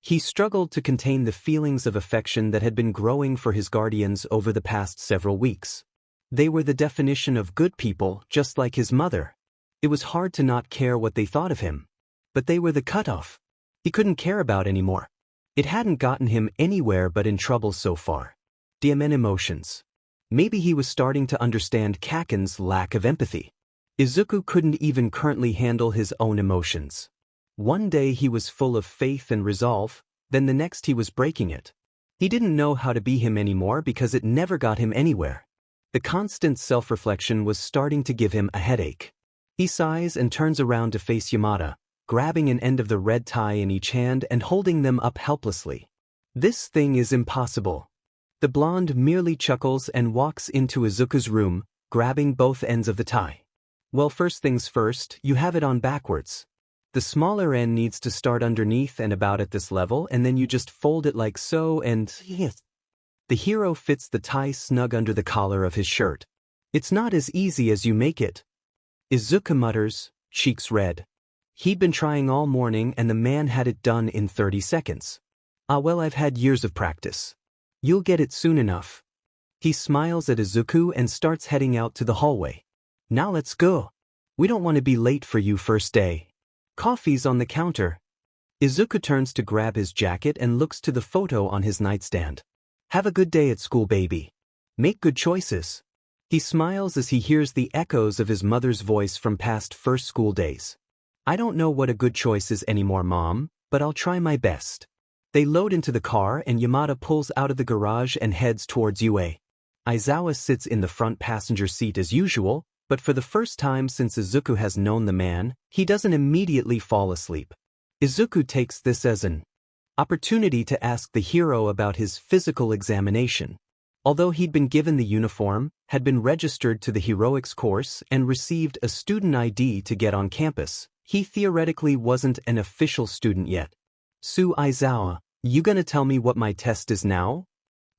He struggled to contain the feelings of affection that had been growing for his guardians over the past several weeks. They were the definition of good people, just like his mother. It was hard to not care what they thought of him. But they were the cutoff. He couldn't care about anymore. It hadn't gotten him anywhere but in trouble so far. DMN emotions. Maybe he was starting to understand Kaken's lack of empathy. Izuku couldn't even currently handle his own emotions. One day he was full of faith and resolve, then the next he was breaking it. He didn't know how to be him anymore because it never got him anywhere. The constant self-reflection was starting to give him a headache. He sighs and turns around to face Yamada, grabbing an end of the red tie in each hand and holding them up helplessly. This thing is impossible. The blonde merely chuckles and walks into Izuku's room, grabbing both ends of the tie. Well, first things first, you have it on backwards. The smaller end needs to start underneath and about at this level, and then you just fold it like so and yes. The hero fits the tie snug under the collar of his shirt. It's not as easy as you make it. Izuku mutters, cheeks red. He'd been trying all morning and the man had it done in 30 seconds. Ah well, I've had years of practice. You'll get it soon enough. He smiles at Izuku and starts heading out to the hallway. Now let's go. We don't want to be late for you first day. Coffee's on the counter. Izuku turns to grab his jacket and looks to the photo on his nightstand. Have a good day at school, baby. Make good choices. He smiles as he hears the echoes of his mother's voice from past first school days. I don't know what a good choice is anymore, Mom, but I'll try my best. They load into the car and Yamada pulls out of the garage and heads towards UA. Aizawa sits in the front passenger seat as usual, but for the first time since Izuku has known the man, he doesn't immediately fall asleep. Izuku takes this as an opportunity to ask the hero about his physical examination. Although he'd been given the uniform, had been registered to the heroics course and received a student ID to get on campus, he theoretically wasn't an official student yet. Aizawa, You gonna tell me what my test is now?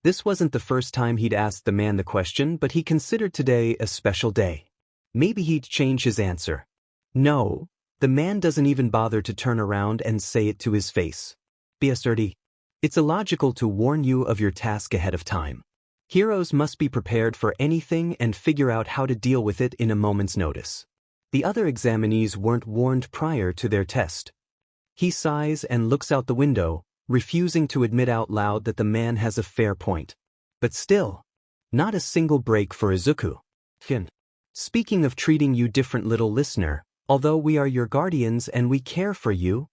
This wasn't the first time he'd asked the man the question, but he considered today a special day. Maybe he'd change his answer. No, the man doesn't even bother to turn around and say it to his face. BS30. It's illogical to warn you of your task ahead of time. Heroes must be prepared for anything and figure out how to deal with it in a moment's notice. The other examinees weren't warned prior to their test. He sighs and looks out the window, refusing to admit out loud that the man has a fair point. But still, not a single break for Izuku. Speaking of treating you different, little listener, although we are your guardians and we care for you,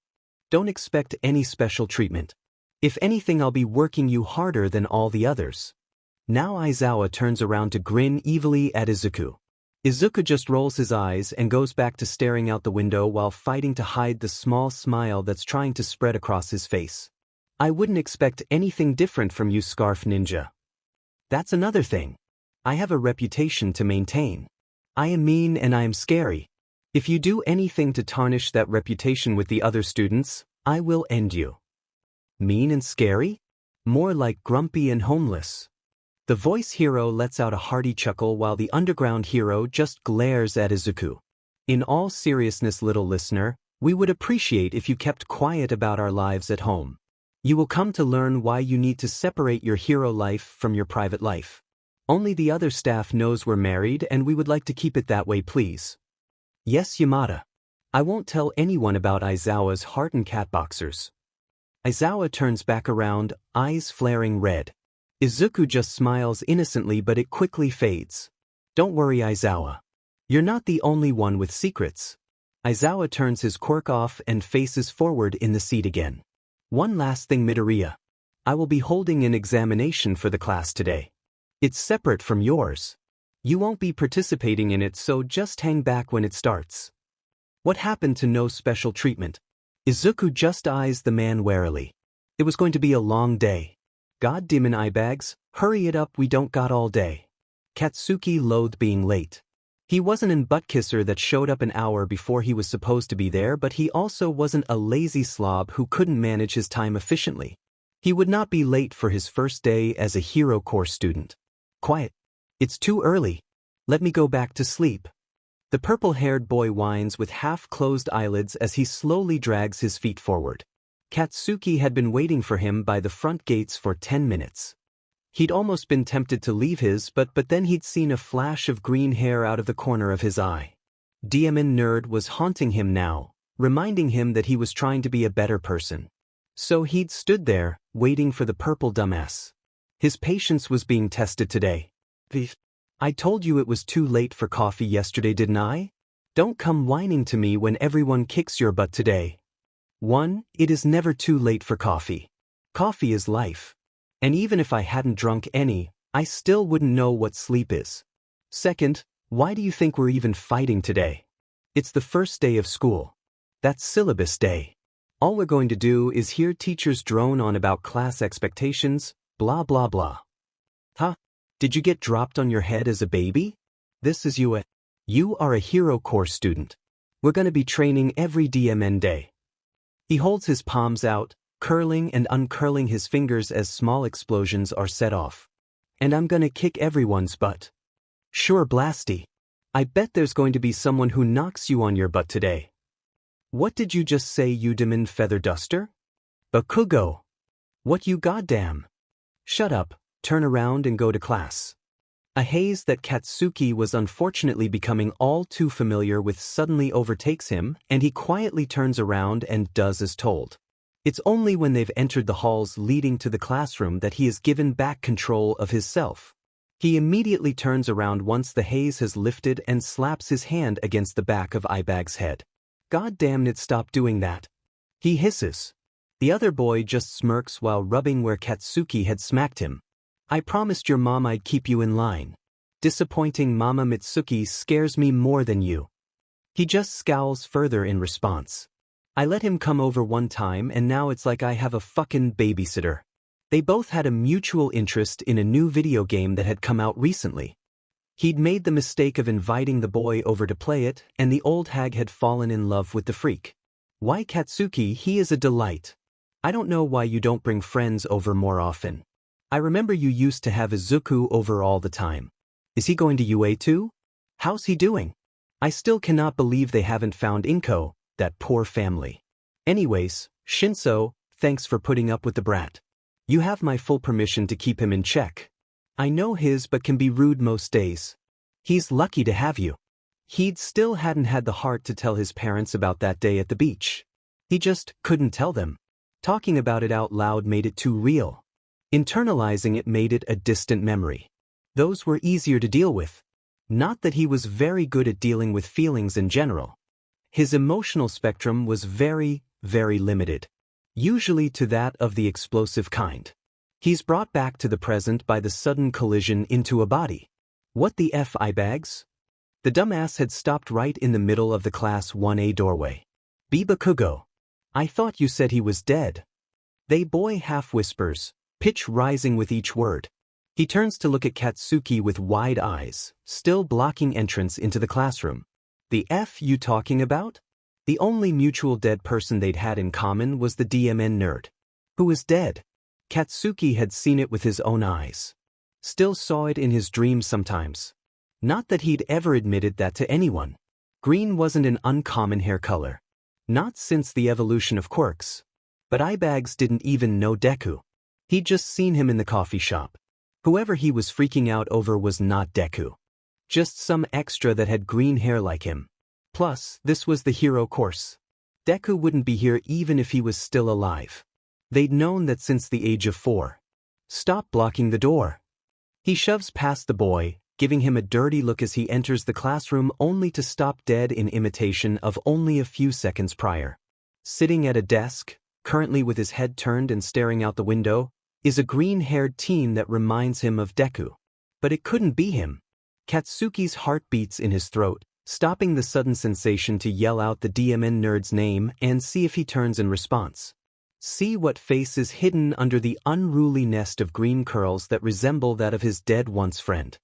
don't expect any special treatment. If anything, I'll be working you harder than all the others. Now Aizawa turns around to grin evilly at Izuku. Izuku just rolls his eyes and goes back to staring out the window while fighting to hide the small smile that's trying to spread across his face. I wouldn't expect anything different from you, Scarf Ninja. That's another thing. I have a reputation to maintain. I am mean and I am scary. If you do anything to tarnish that reputation with the other students, I will end you. Mean and scary? More like grumpy and homeless. The voice hero lets out a hearty chuckle while the underground hero just glares at Izuku. In all seriousness, little listener, we would appreciate if you kept quiet about our lives at home. You will come to learn why you need to separate your hero life from your private life. Only the other staff knows we're married and we would like to keep it that way, please. Yes, Yamada. I won't tell anyone about Aizawa's heart and cat boxers. Aizawa turns back around, eyes flaring red. Izuku just smiles innocently, but it quickly fades. Don't worry, Aizawa. You're not the only one with secrets. Aizawa turns his quirk off and faces forward in the seat again. One last thing, Midoriya. I will be holding an examination for the class today. It's separate from yours. You won't be participating in it, so just hang back when it starts. What happened to no special treatment? Izuku just eyes the man warily. It was going to be a long day. God damn it, eyebags, hurry it up, we don't got all day. Katsuki loathed being late. He wasn't an butt-kisser that showed up an hour before he was supposed to be there, but he also wasn't a lazy slob who couldn't manage his time efficiently. He would not be late for his first day as a hero course student. Quiet. It's too early. Let me go back to sleep. The purple-haired boy whines with half-closed eyelids as he slowly drags his feet forward. Katsuki had been waiting for him by the front gates for 10 minutes. He'd almost been tempted to leave his, but then he'd seen a flash of green hair out of the corner of his eye. Demon Nerd was haunting him now, reminding him that he was trying to be a better person. So he'd stood there, waiting for the purple dumbass. His patience was being tested today. I told you it was too late for coffee yesterday, didn't I? Don't come whining to me when everyone kicks your butt today. 1. It is never too late for coffee. Coffee is life. And even if I hadn't drunk any, I still wouldn't know what sleep is. 2nd, why do you think we're even fighting today? It's the first day of school. That's syllabus day. All we're going to do is hear teachers drone on about class expectations, blah blah blah. Huh? Did you get dropped on your head as a baby? This is you. You are a hero course student. We're going to be training every DMN day. He holds his palms out, curling and uncurling his fingers as small explosions are set off. And I'm gonna kick everyone's butt. Sure, Blasty. I bet there's going to be someone who knocks you on your butt today. What did you just say, you demon feather duster? Bakugo. What you goddamn? Shut up, turn around and go to class. A haze that Katsuki was unfortunately becoming all too familiar with suddenly overtakes him, and he quietly turns around and does as told. It's only when they've entered the halls leading to the classroom that he is given back control of his self. He immediately turns around once the haze has lifted and slaps his hand against the back of Eyebag's head. God damn it, stop doing that. He hisses. The other boy just smirks while rubbing where Katsuki had smacked him. I promised your mom I'd keep you in line. Disappointing Mama Mitsuki scares me more than you. He just scowls further in response. I let him come over one time and now it's like I have a fucking babysitter. They both had a mutual interest in a new video game that had come out recently. He'd made the mistake of inviting the boy over to play it, and the old hag had fallen in love with the freak. Why Katsuki, he is a delight. I don't know why you don't bring friends over more often. I remember you used to have Izuku over all the time. Is he going to UA too? How's he doing? I still cannot believe they haven't found Inko, that poor family. Anyways, Shinso, thanks for putting up with the brat. You have my full permission to keep him in check. I know his but can be rude most days. He's lucky to have you. He still hadn't had the heart to tell his parents about that day at the beach. He just couldn't tell them. Talking about it out loud made it too real. Internalizing it made it a distant memory. Those were easier to deal with. Not that he was very good at dealing with feelings in general. His emotional spectrum was very, very limited. Usually to that of the explosive kind. He's brought back to the present by the sudden collision into a body. What the F, eyebags? The dumbass had stopped right in the middle of the Class 1A doorway. Bibakugo. I thought you said he was dead. They boy half whispers, pitch rising with each word. He turns to look at Katsuki with wide eyes, still blocking entrance into the classroom. The F you talking about? The only mutual dead person they'd had in common was the DMN nerd. Who was dead? Katsuki had seen it with his own eyes. Still saw it in his dreams sometimes. Not that he'd ever admitted that to anyone. Green wasn't an uncommon hair color. Not since the evolution of quirks. But eyebags didn't even know Deku. He'd just seen him in the coffee shop. Whoever he was freaking out over was not Deku. Just some extra that had green hair like him. Plus, this was the hero course. Deku wouldn't be here even if he was still alive. They'd known that since the age of 4. Stop blocking the door. He shoves past the boy, giving him a dirty look as he enters the classroom only to stop dead in imitation of only a few seconds prior. Sitting at a desk, currently with his head turned and staring out the window, is a green-haired teen that reminds him of Deku. But it couldn't be him. Katsuki's heart beats in his throat, stopping the sudden sensation to yell out the DMN nerd's name and see if he turns in response. See what face is hidden under the unruly nest of green curls that resemble that of his dead once friend.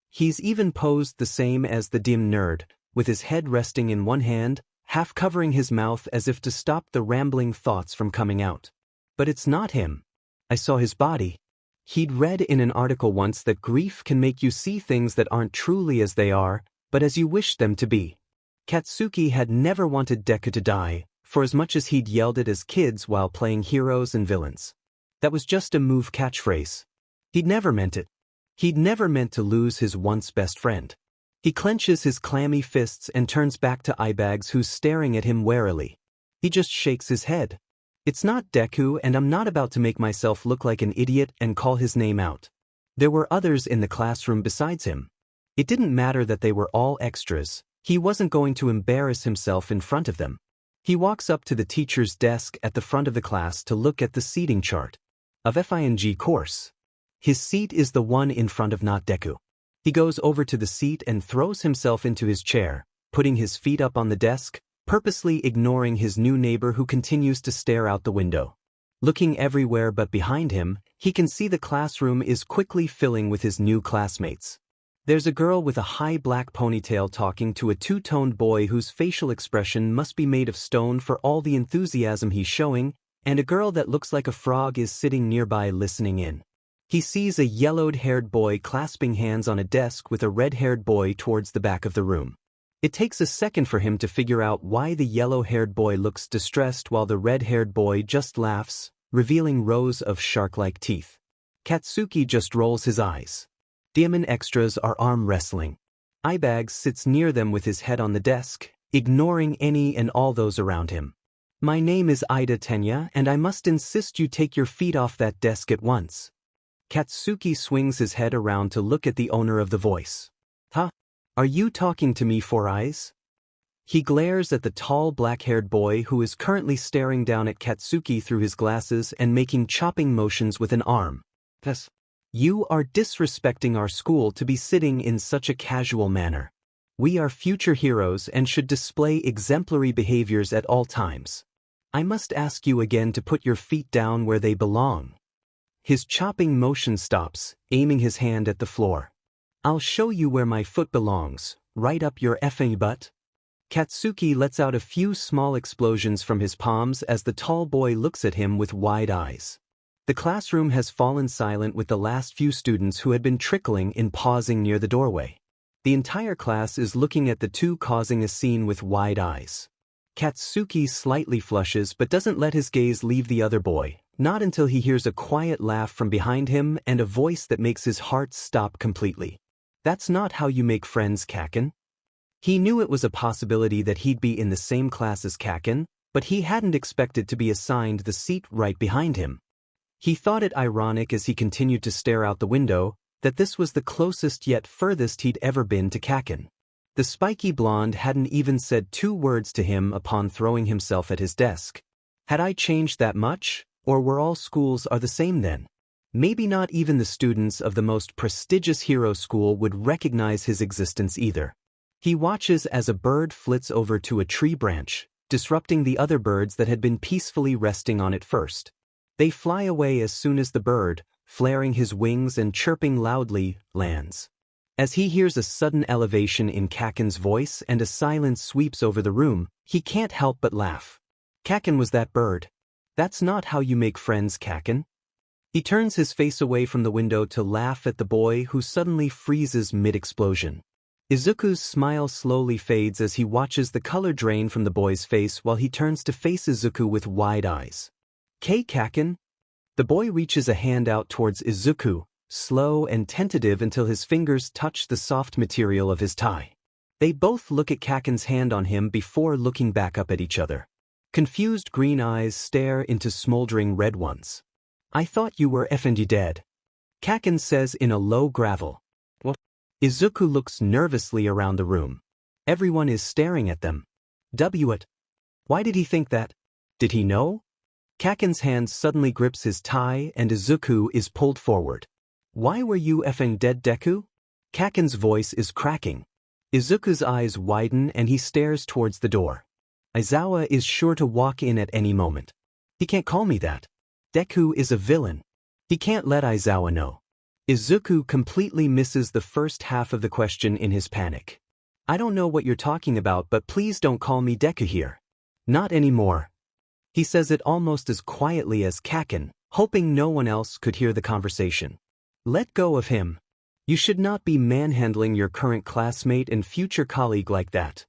He's even posed the same as the dim nerd, with his head resting in one hand, half covering his mouth as if to stop the rambling thoughts from coming out. But it's not him. I saw his body. He'd read in an article once that grief can make you see things that aren't truly as they are, but as you wish them to be. Katsuki had never wanted Deku to die, for as much as he'd yelled it as kids while playing heroes and villains. That was just a move catchphrase. He'd never meant it. He'd never meant to lose his once best friend. He clenches his clammy fists and turns back to eyebags who's staring at him warily. He just shakes his head. It's not Deku and I'm not about to make myself look like an idiot and call his name out. There were others in the classroom besides him. It didn't matter that they were all extras. He wasn't going to embarrass himself in front of them. He walks up to the teacher's desk at the front of the class to look at the seating chart of FING course. His seat is the one in front of not Deku. He goes over to the seat and throws himself into his chair, putting his feet up on the desk, purposely ignoring his new neighbor who continues to stare out the window. Looking everywhere but behind him, he can see the classroom is quickly filling with his new classmates. There's a girl with a high black ponytail talking to a two-toned boy whose facial expression must be made of stone for all the enthusiasm he's showing, and a girl that looks like a frog is sitting nearby listening in. He sees a yellowed-haired boy clasping hands on a desk with a red-haired boy towards the back of the room. It takes a second for him to figure out why the yellow-haired boy looks distressed while the red-haired boy just laughs, revealing rows of shark-like teeth. Katsuki just rolls his eyes. Demon extras are arm wrestling. Eyebags sits near them with his head on the desk, ignoring any and all those around him. My name is Ida Tenya and I must insist you take your feet off that desk at once. Katsuki swings his head around to look at the owner of the voice. Huh? Are you talking to me, Four Eyes? He glares at the tall black-haired boy who is currently staring down at Katsuki through his glasses and making chopping motions with an arm. Yes. You are disrespecting our school to be sitting in such a casual manner. We are future heroes and should display exemplary behaviors at all times. I must ask you again to put your feet down where they belong. His chopping motion stops, aiming his hand at the floor. I'll show you where my foot belongs, right up your effing butt. Katsuki lets out a few small explosions from his palms as the tall boy looks at him with wide eyes. The classroom has fallen silent with the last few students who had been trickling in pausing near the doorway. The entire class is looking at the two causing a scene with wide eyes. Katsuki slightly flushes but doesn't let his gaze leave the other boy, not until he hears a quiet laugh from behind him and a voice that makes his heart stop completely. That's not how you make friends, Kaken. He knew it was a possibility that he'd be in the same class as Kaken, but he hadn't expected to be assigned the seat right behind him. He thought it ironic as he continued to stare out the window that this was the closest yet furthest he'd ever been to Kaken. The spiky blonde hadn't even said 2 words to him upon throwing himself at his desk. Had I changed that much, or were all schools are the same then? Maybe not even the students of the most prestigious hero school would recognize his existence either. He watches as a bird flits over to a tree branch, disrupting the other birds that had been peacefully resting on it first. They fly away as soon as the bird, flaring his wings and chirping loudly, lands. As he hears a sudden elevation in Kaken's voice and a silence sweeps over the room, he can't help but laugh. Kaken was that bird. That's not how you make friends, Kaken. He turns his face away from the window to laugh at the boy who suddenly freezes mid-explosion. Izuku's smile slowly fades as he watches the color drain from the boy's face while he turns to face Izuku with wide eyes. Kaken? The boy reaches a hand out towards Izuku, slow and tentative until his fingers touch the soft material of his tie. They both look at Kaken's hand on him before looking back up at each other. Confused green eyes stare into smoldering red ones. I thought you were effing dead. Kaken says in a low gravel. What? Izuku looks nervously around the room. Everyone is staring at them. What? Why did he think that? Did he know? Kaken's hand suddenly grips his tie and Izuku is pulled forward. Why were you effing dead, Deku? Kaken's voice is cracking. Izuku's eyes widen and he stares towards the door. Aizawa is sure to walk in at any moment. He can't call me that. Deku is a villain. He can't let Aizawa know. Izuku completely misses the first half of the question in his panic. I don't know what you're talking about, but please don't call me Deku here. Not anymore. He says it almost as quietly as Kaken, hoping no one else could hear the conversation. Let go of him. You should not be manhandling your current classmate and future colleague like that.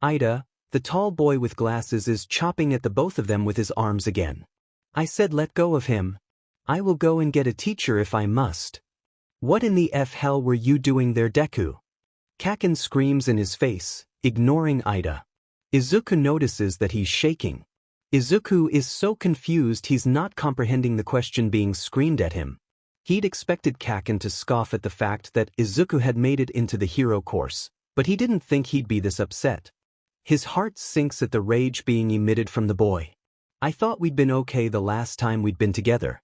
Ida, the tall boy with glasses, is chopping at the both of them with his arms again. I said let go of him. I will go and get a teacher if I must. What in the hell were you doing there, Deku? Kaken screams in his face, ignoring Ida. Izuku notices that he's shaking. Izuku is so confused he's not comprehending the question being screamed at him. He'd expected Kaken to scoff at the fact that Izuku had made it into the hero course, but he didn't think he'd be this upset. His heart sinks at the rage being emitted from the boy. I thought we'd been okay the last time we'd been together.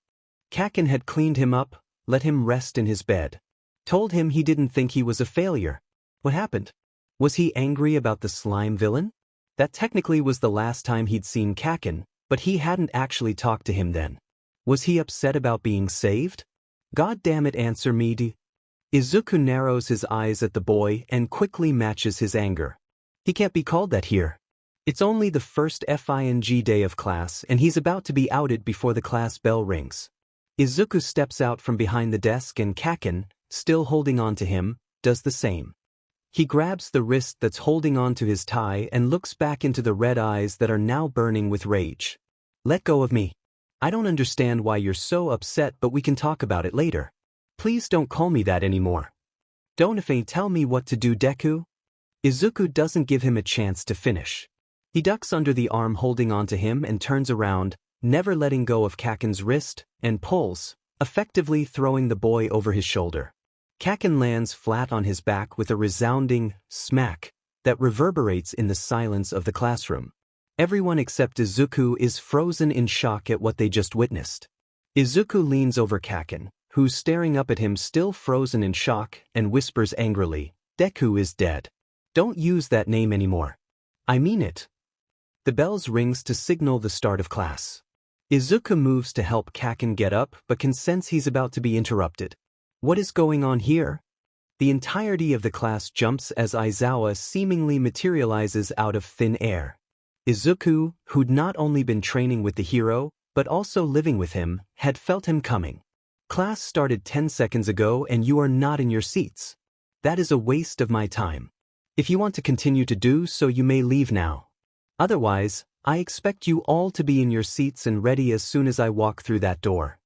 Kaken had cleaned him up, let him rest in his bed. Told him he didn't think he was a failure. What happened? Was he angry about the slime villain? That technically was the last time he'd seen Kaken, but he hadn't actually talked to him then. Was he upset about being saved? God damn it, answer me. Izuku narrows his eyes at the boy and quickly matches his anger. He can't be called that here. It's only the first FING day of class and he's about to be outed before the class bell rings. Izuku steps out from behind the desk and Kaken, still holding on to him, does the same. He grabs the wrist that's holding on to his tie and looks back into the red eyes that are now burning with rage. Let go of me. I don't understand why you're so upset, but we can talk about it later. Please don't call me that anymore. Don't tell me what to do, Deku. Izuku doesn't give him a chance to finish. He ducks under the arm holding onto him and turns around, never letting go of Kaken's wrist, and pulls, effectively throwing the boy over his shoulder. Kaken lands flat on his back with a resounding smack that reverberates in the silence of the classroom. Everyone except Izuku is frozen in shock at what they just witnessed. Izuku leans over Kaken, who's staring up at him still frozen in shock, and whispers angrily, Deku is dead. Don't use that name anymore. I mean it. The bells rings to signal the start of class. Izuku moves to help Kaken get up but can sense he's about to be interrupted. What is going on here? The entirety of the class jumps as Aizawa seemingly materializes out of thin air. Izuku, who'd not only been training with the hero, but also living with him, had felt him coming. Class started 10 seconds ago and you are not in your seats. That is a waste of my time. If you want to continue to do so, you may leave now. Otherwise, I expect you all to be in your seats and ready as soon as I walk through that door.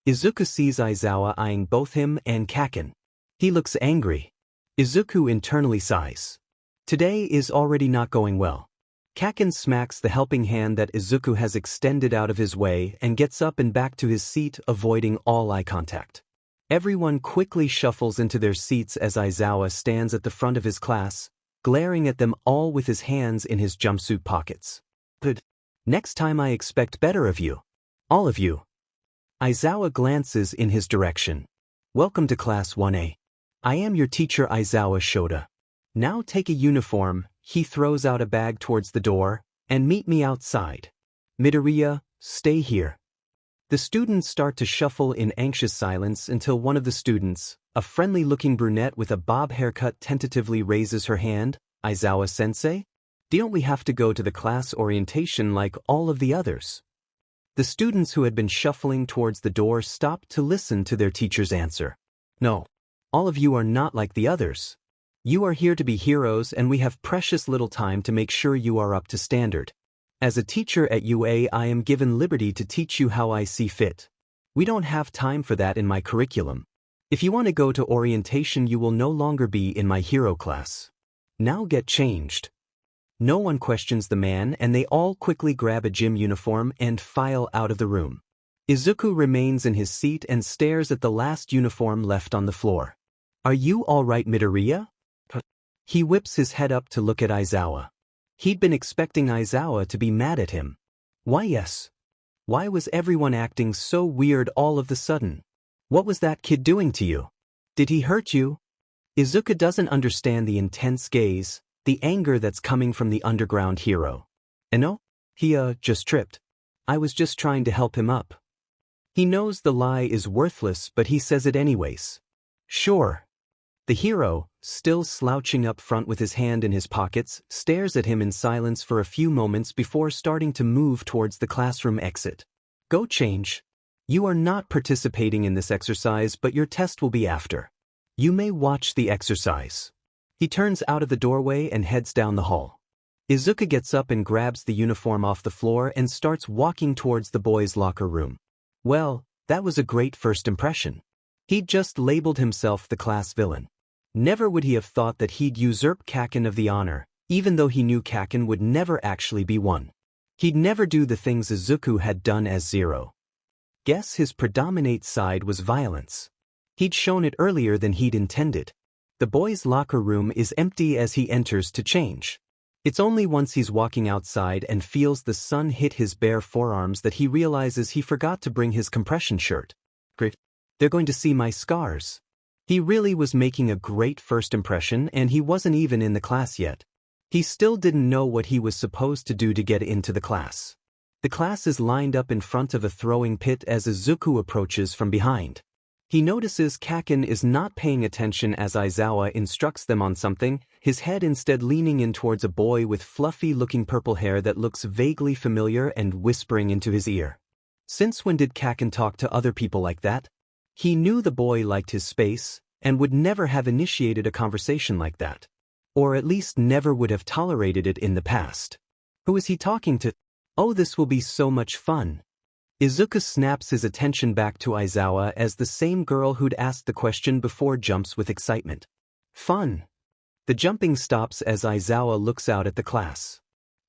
Izuku sees Aizawa eyeing both him and Kaken. He looks angry. Izuku internally sighs. Today is already not going well. Kaken smacks the helping hand that Izuku has extended out of his way and gets up and back to his seat, avoiding all eye contact. Everyone quickly shuffles into their seats as Aizawa stands at the front of his class, glaring at them all with his hands in his jumpsuit pockets. Good. Next time I expect better of you. All of you. Aizawa glances in his direction. Welcome to Class 1A. I am your teacher Aizawa Shoda. Now take a uniform, he throws out a bag towards the door, and meet me outside. Midoriya, stay here. The students start to shuffle in anxious silence until one of the students, a friendly-looking brunette with a bob haircut, tentatively raises her hand. Aizawa-sensei? Don't we have to go to the class orientation like all of the others? The students who had been shuffling towards the door stopped to listen to their teacher's answer. No. All of you are not like the others. You are here to be heroes and we have precious little time to make sure you are up to standard. As a teacher at UA, I am given liberty to teach you how I see fit. We don't have time for that in my curriculum. If you want to go to orientation, you will no longer be in my hero class. Now get changed. No one questions the man and they all quickly grab a gym uniform and file out of the room. Izuku remains in his seat and stares at the last uniform left on the floor. Are you all right, Midoriya? He whips his head up to look at Aizawa. He'd been expecting Aizawa to be mad at him. Why yes? Why was everyone acting so weird all of the sudden? What was that kid doing to you? Did he hurt you? Izuku doesn't understand the intense gaze, the anger that's coming from the underground hero. No, he just tripped. I was just trying to help him up. He knows the lie is worthless, but he says it anyways. Sure. The hero, still slouching up front with his hand in his pockets, stares at him in silence for a few moments before starting to move towards the classroom exit. Go change. You are not participating in this exercise, but your test will be after. You may watch the exercise. He turns out of the doorway and heads down the hall. Izuku gets up and grabs the uniform off the floor and starts walking towards the boys' locker room. Well, that was a great first impression. He'd just labeled himself the class villain. Never would he have thought that he'd usurp Kaken of the honor, even though he knew Kaken would never actually be one. He'd never do the things Izuku had done as Zero. Guess his predominate side was violence. He'd shown it earlier than he'd intended. The boys' locker room is empty as he enters to change. It's only once he's walking outside and feels the sun hit his bare forearms that he realizes he forgot to bring his compression shirt. Great. They're going to see my scars. He really was making a great first impression and he wasn't even in the class yet. He still didn't know what he was supposed to do to get into the class. The class is lined up in front of a throwing pit as Izuku approaches from behind. He notices Kaken is not paying attention as Aizawa instructs them on something, his head instead leaning in towards a boy with fluffy-looking purple hair that looks vaguely familiar and whispering into his ear. Since when did Kaken talk to other people like that? He knew the boy liked his space, and would never have initiated a conversation like that. Or at least never would have tolerated it in the past. Who is he talking to? Oh, this will be so much fun. Izuku snaps his attention back to Aizawa as the same girl who'd asked the question before jumps with excitement. Fun. The jumping stops as Aizawa looks out at the class.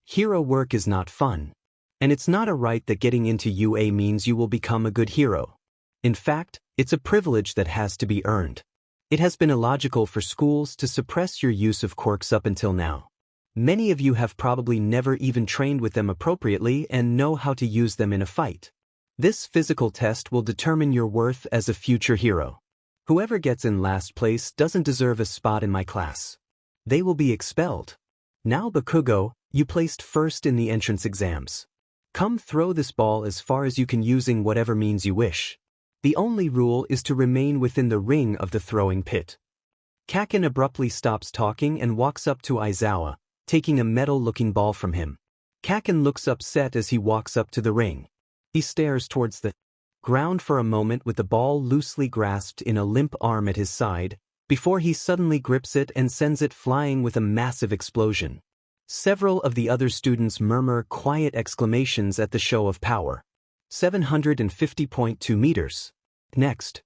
Hero work is not fun. And it's not a right that getting into UA means you will become a good hero. In fact, it's a privilege that has to be earned. It has been illogical for schools to suppress your use of quirks up until now. Many of you have probably never even trained with them appropriately and know how to use them in a fight. This physical test will determine your worth as a future hero. Whoever gets in last place doesn't deserve a spot in my class. They will be expelled. Now Bakugo, you placed first in the entrance exams. Come throw this ball as far as you can using whatever means you wish. The only rule is to remain within the ring of the throwing pit. Kaken abruptly stops talking and walks up to Aizawa, taking a metal-looking ball from him. Kaken looks upset as he walks up to the ring. He stares towards the ground for a moment with the ball loosely grasped in a limp arm at his side, before he suddenly grips it and sends it flying with a massive explosion. Several of the other students murmur quiet exclamations at the show of power. 750.2 meters. Next.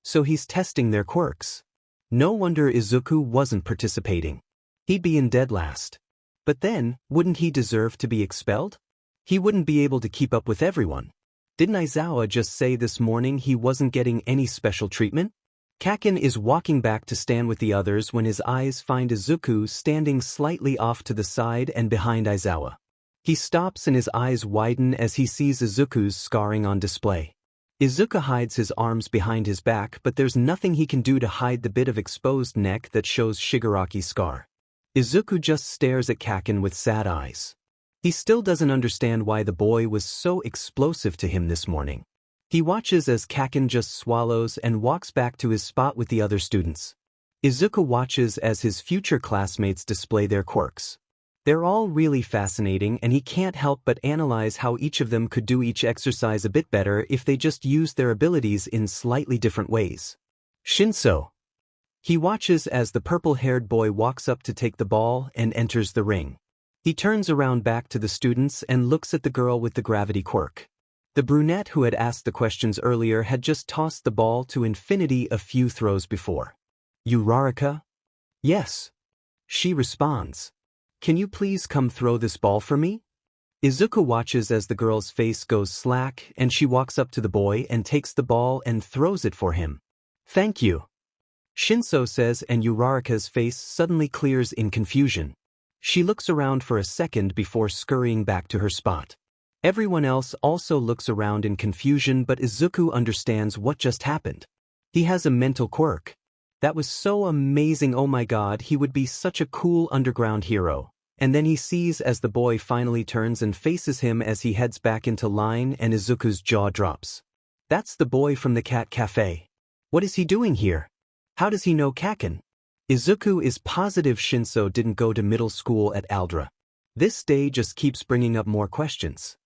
So he's testing their quirks. No wonder Izuku wasn't participating. He'd be in dead last. But then, wouldn't he deserve to be expelled? He wouldn't be able to keep up with everyone. Didn't Aizawa just say this morning he wasn't getting any special treatment? Kaken is walking back to stand with the others when his eyes find Izuku standing slightly off to the side and behind Aizawa. He stops and his eyes widen as he sees Izuku's scarring on display. Izuku hides his arms behind his back, but there's nothing he can do to hide the bit of exposed neck that shows Shigaraki's scar. Izuku just stares at Kaken with sad eyes. He still doesn't understand why the boy was so explosive to him this morning. He watches as Kaken just swallows and walks back to his spot with the other students. Izuku watches as his future classmates display their quirks. They're all really fascinating, and he can't help but analyze how each of them could do each exercise a bit better if they just used their abilities in slightly different ways. Shinso. He watches as the purple-haired boy walks up to take the ball and enters the ring. He turns around back to the students and looks at the girl with the gravity quirk. The brunette who had asked the questions earlier had just tossed the ball to infinity a few throws before. Uraraka? Yes. She responds. Can you please come throw this ball for me? Izuku watches as the girl's face goes slack and she walks up to the boy and takes the ball and throws it for him. Thank you. Shinso says, and Uraraka's face suddenly clears in confusion. She looks around for a second before scurrying back to her spot. Everyone else also looks around in confusion, but Izuku understands what just happened. He has a mental quirk. That was so amazing, oh my god, he would be such a cool underground hero. And then he sees as the boy finally turns and faces him as he heads back into line, and Izuku's jaw drops. That's the boy from the cat cafe. What is he doing here? How does he know Kaken? Izuku is positive Shinso didn't go to middle school at Aldra. This day just keeps bringing up more questions.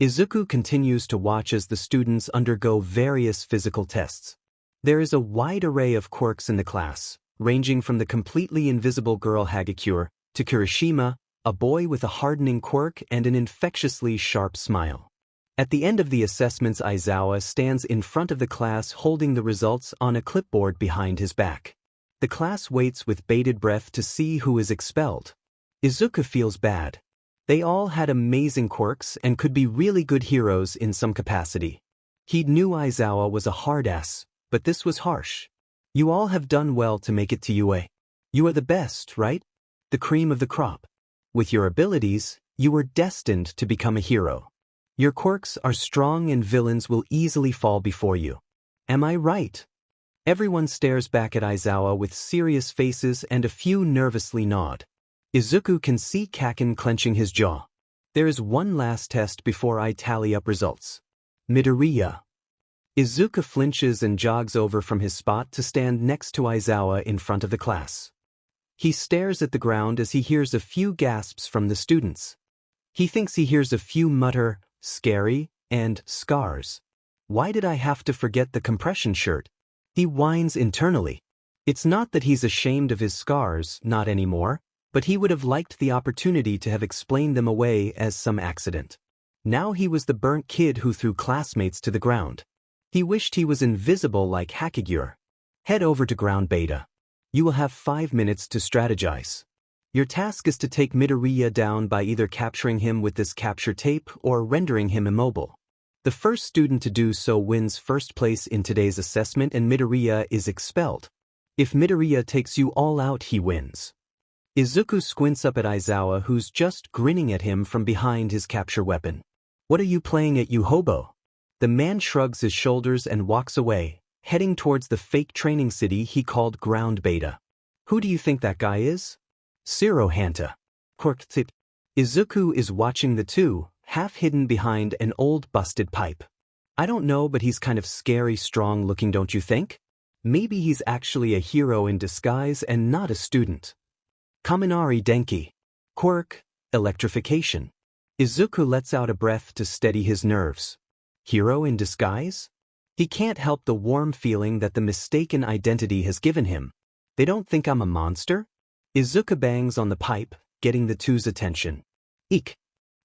Izuku continues to watch as the students undergo various physical tests. There is a wide array of quirks in the class, ranging from the completely invisible girl Hagakure to Kirishima, a boy with a hardening quirk and an infectiously sharp smile. At the end of the assessments, Aizawa stands in front of the class holding the results on a clipboard behind his back. The class waits with bated breath to see who is expelled. Izuku feels bad. They all had amazing quirks and could be really good heroes in some capacity. He knew Aizawa was a hard ass, but this was harsh. You all have done well to make it to UA. You are the best, right? The cream of the crop. With your abilities, you were destined to become a hero. Your quirks are strong and villains will easily fall before you. Am I right? Everyone stares back at Aizawa with serious faces and a few nervously nod. Izuku can see Kaken clenching his jaw. There is one last test before I tally up results. Midoriya. Izuku flinches and jogs over from his spot to stand next to Aizawa in front of the class. He stares at the ground as he hears a few gasps from the students. He thinks he hears a few mutter, scary, and scars. Why did I have to forget the compression shirt? He whines internally. It's not that he's ashamed of his scars, not anymore, but he would have liked the opportunity to have explained them away as some accident. Now he was the burnt kid who threw classmates to the ground. He wished he was invisible like Hakagure. Head over to ground beta. You will have 5 minutes to strategize. Your task is to take Midoriya down by either capturing him with this capture tape or rendering him immobile. The first student to do so wins first place in today's assessment and Midoriya is expelled. If Midoriya takes you all out, he wins. Izuku squints up at Aizawa, who's just grinning at him from behind his capture weapon. What are you playing at, you hobo? The man shrugs his shoulders and walks away, heading towards the fake training city he called Ground Beta. Who do you think that guy is? Zero Hanta. Quirkless. Izuku is watching the two, half hidden behind an old busted pipe. I don't know, but he's kind of scary strong looking, don't you think? Maybe he's actually a hero in disguise and not a student. Kaminari Denki. Quirk, electrification. Izuku lets out a breath to steady his nerves. Hero in disguise? He can't help the warm feeling that the mistaken identity has given him. They don't think I'm a monster? Izuku bangs on the pipe, getting the two's attention. Eek.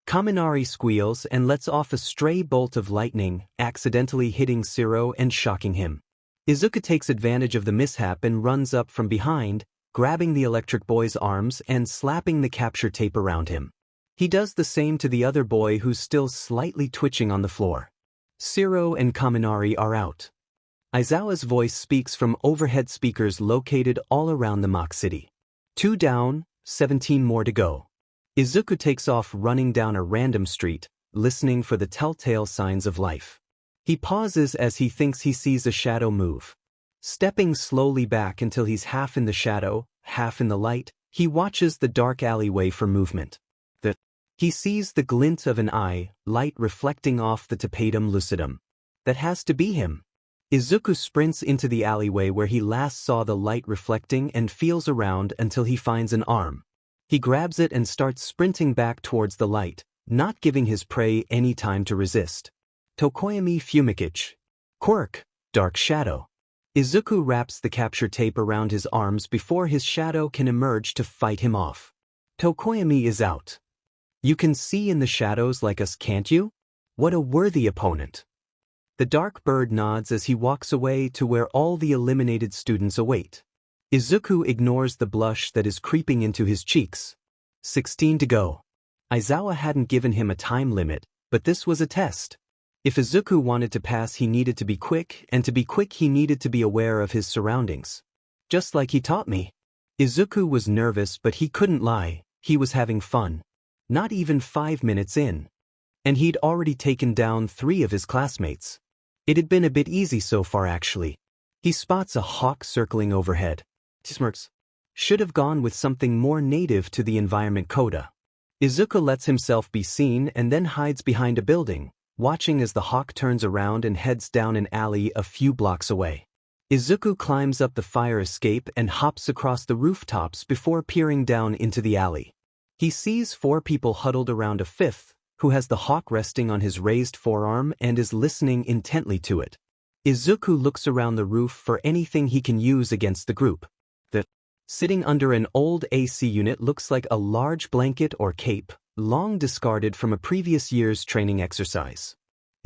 Kaminari squeals and lets off a stray bolt of lightning, accidentally hitting Zero and shocking him. Izuku takes advantage of the mishap and runs up from behind, grabbing the electric boy's arms and slapping the capture tape around him. He does the same to the other boy who's still slightly twitching on the floor. Zero and Kaminari are out. Aizawa's voice speaks from overhead speakers located all around the mock city. 2 down, 17 more to go. Izuku takes off running down a random street, listening for the telltale signs of life. He pauses as he thinks he sees a shadow move. Stepping slowly back until he's half in the shadow, half in the light, he watches the dark alleyway for movement. He sees the glint of an eye, light reflecting off the tapetum lucidum. That has to be him. Izuku sprints into the alleyway where he last saw the light reflecting and feels around until he finds an arm. He grabs it and starts sprinting back towards the light, not giving his prey any time to resist. Tokoyami Fumikage. Quirk, dark shadow. Izuku wraps the capture tape around his arms before his shadow can emerge to fight him off. Tokoyami is out. You can see in the shadows like us, can't you? What a worthy opponent. The dark bird nods as he walks away to where all the eliminated students await. Izuku ignores the blush that is creeping into his cheeks. 16 to go. Aizawa hadn't given him a time limit, but this was a test. If Izuku wanted to pass, he needed to be quick, and to be quick he needed to be aware of his surroundings. Just like he taught me. Izuku was nervous, but he couldn't lie, he was having fun. Not even 5 minutes in. And he'd already taken down 3 of his classmates. It had been a bit easy so far actually. He spots a hawk circling overhead. Smirks. Should have gone with something more native to the environment coda. Izuku lets himself be seen and then hides behind a building, watching as the hawk turns around and heads down an alley a few blocks away. Izuku climbs up the fire escape and hops across the rooftops before peering down into the alley. He sees 4 people huddled around a 5th, who has the hawk resting on his raised forearm and is listening intently to it. Izuku looks around the roof for anything he can use against the group. Sitting under an old AC unit looks like a large blanket or cape, long discarded from a previous year's training exercise.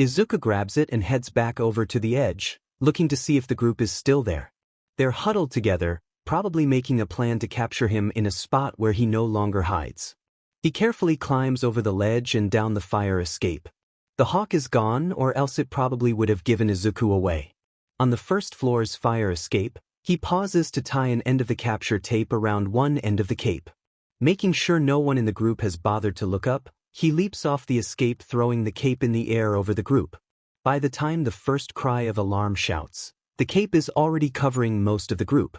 Izuku grabs it and heads back over to the edge, looking to see if the group is still there. They're huddled together, probably making a plan to capture him in a spot where he no longer hides. He carefully climbs over the ledge and down the fire escape. The hawk is gone, or else it probably would have given Izuku away. On the first floor's fire escape, he pauses to tie an end of the capture tape around one end of the cape. Making sure no one in the group has bothered to look up, he leaps off the escape, throwing the cape in the air over the group. By the time the first cry of alarm shouts, the cape is already covering most of the group.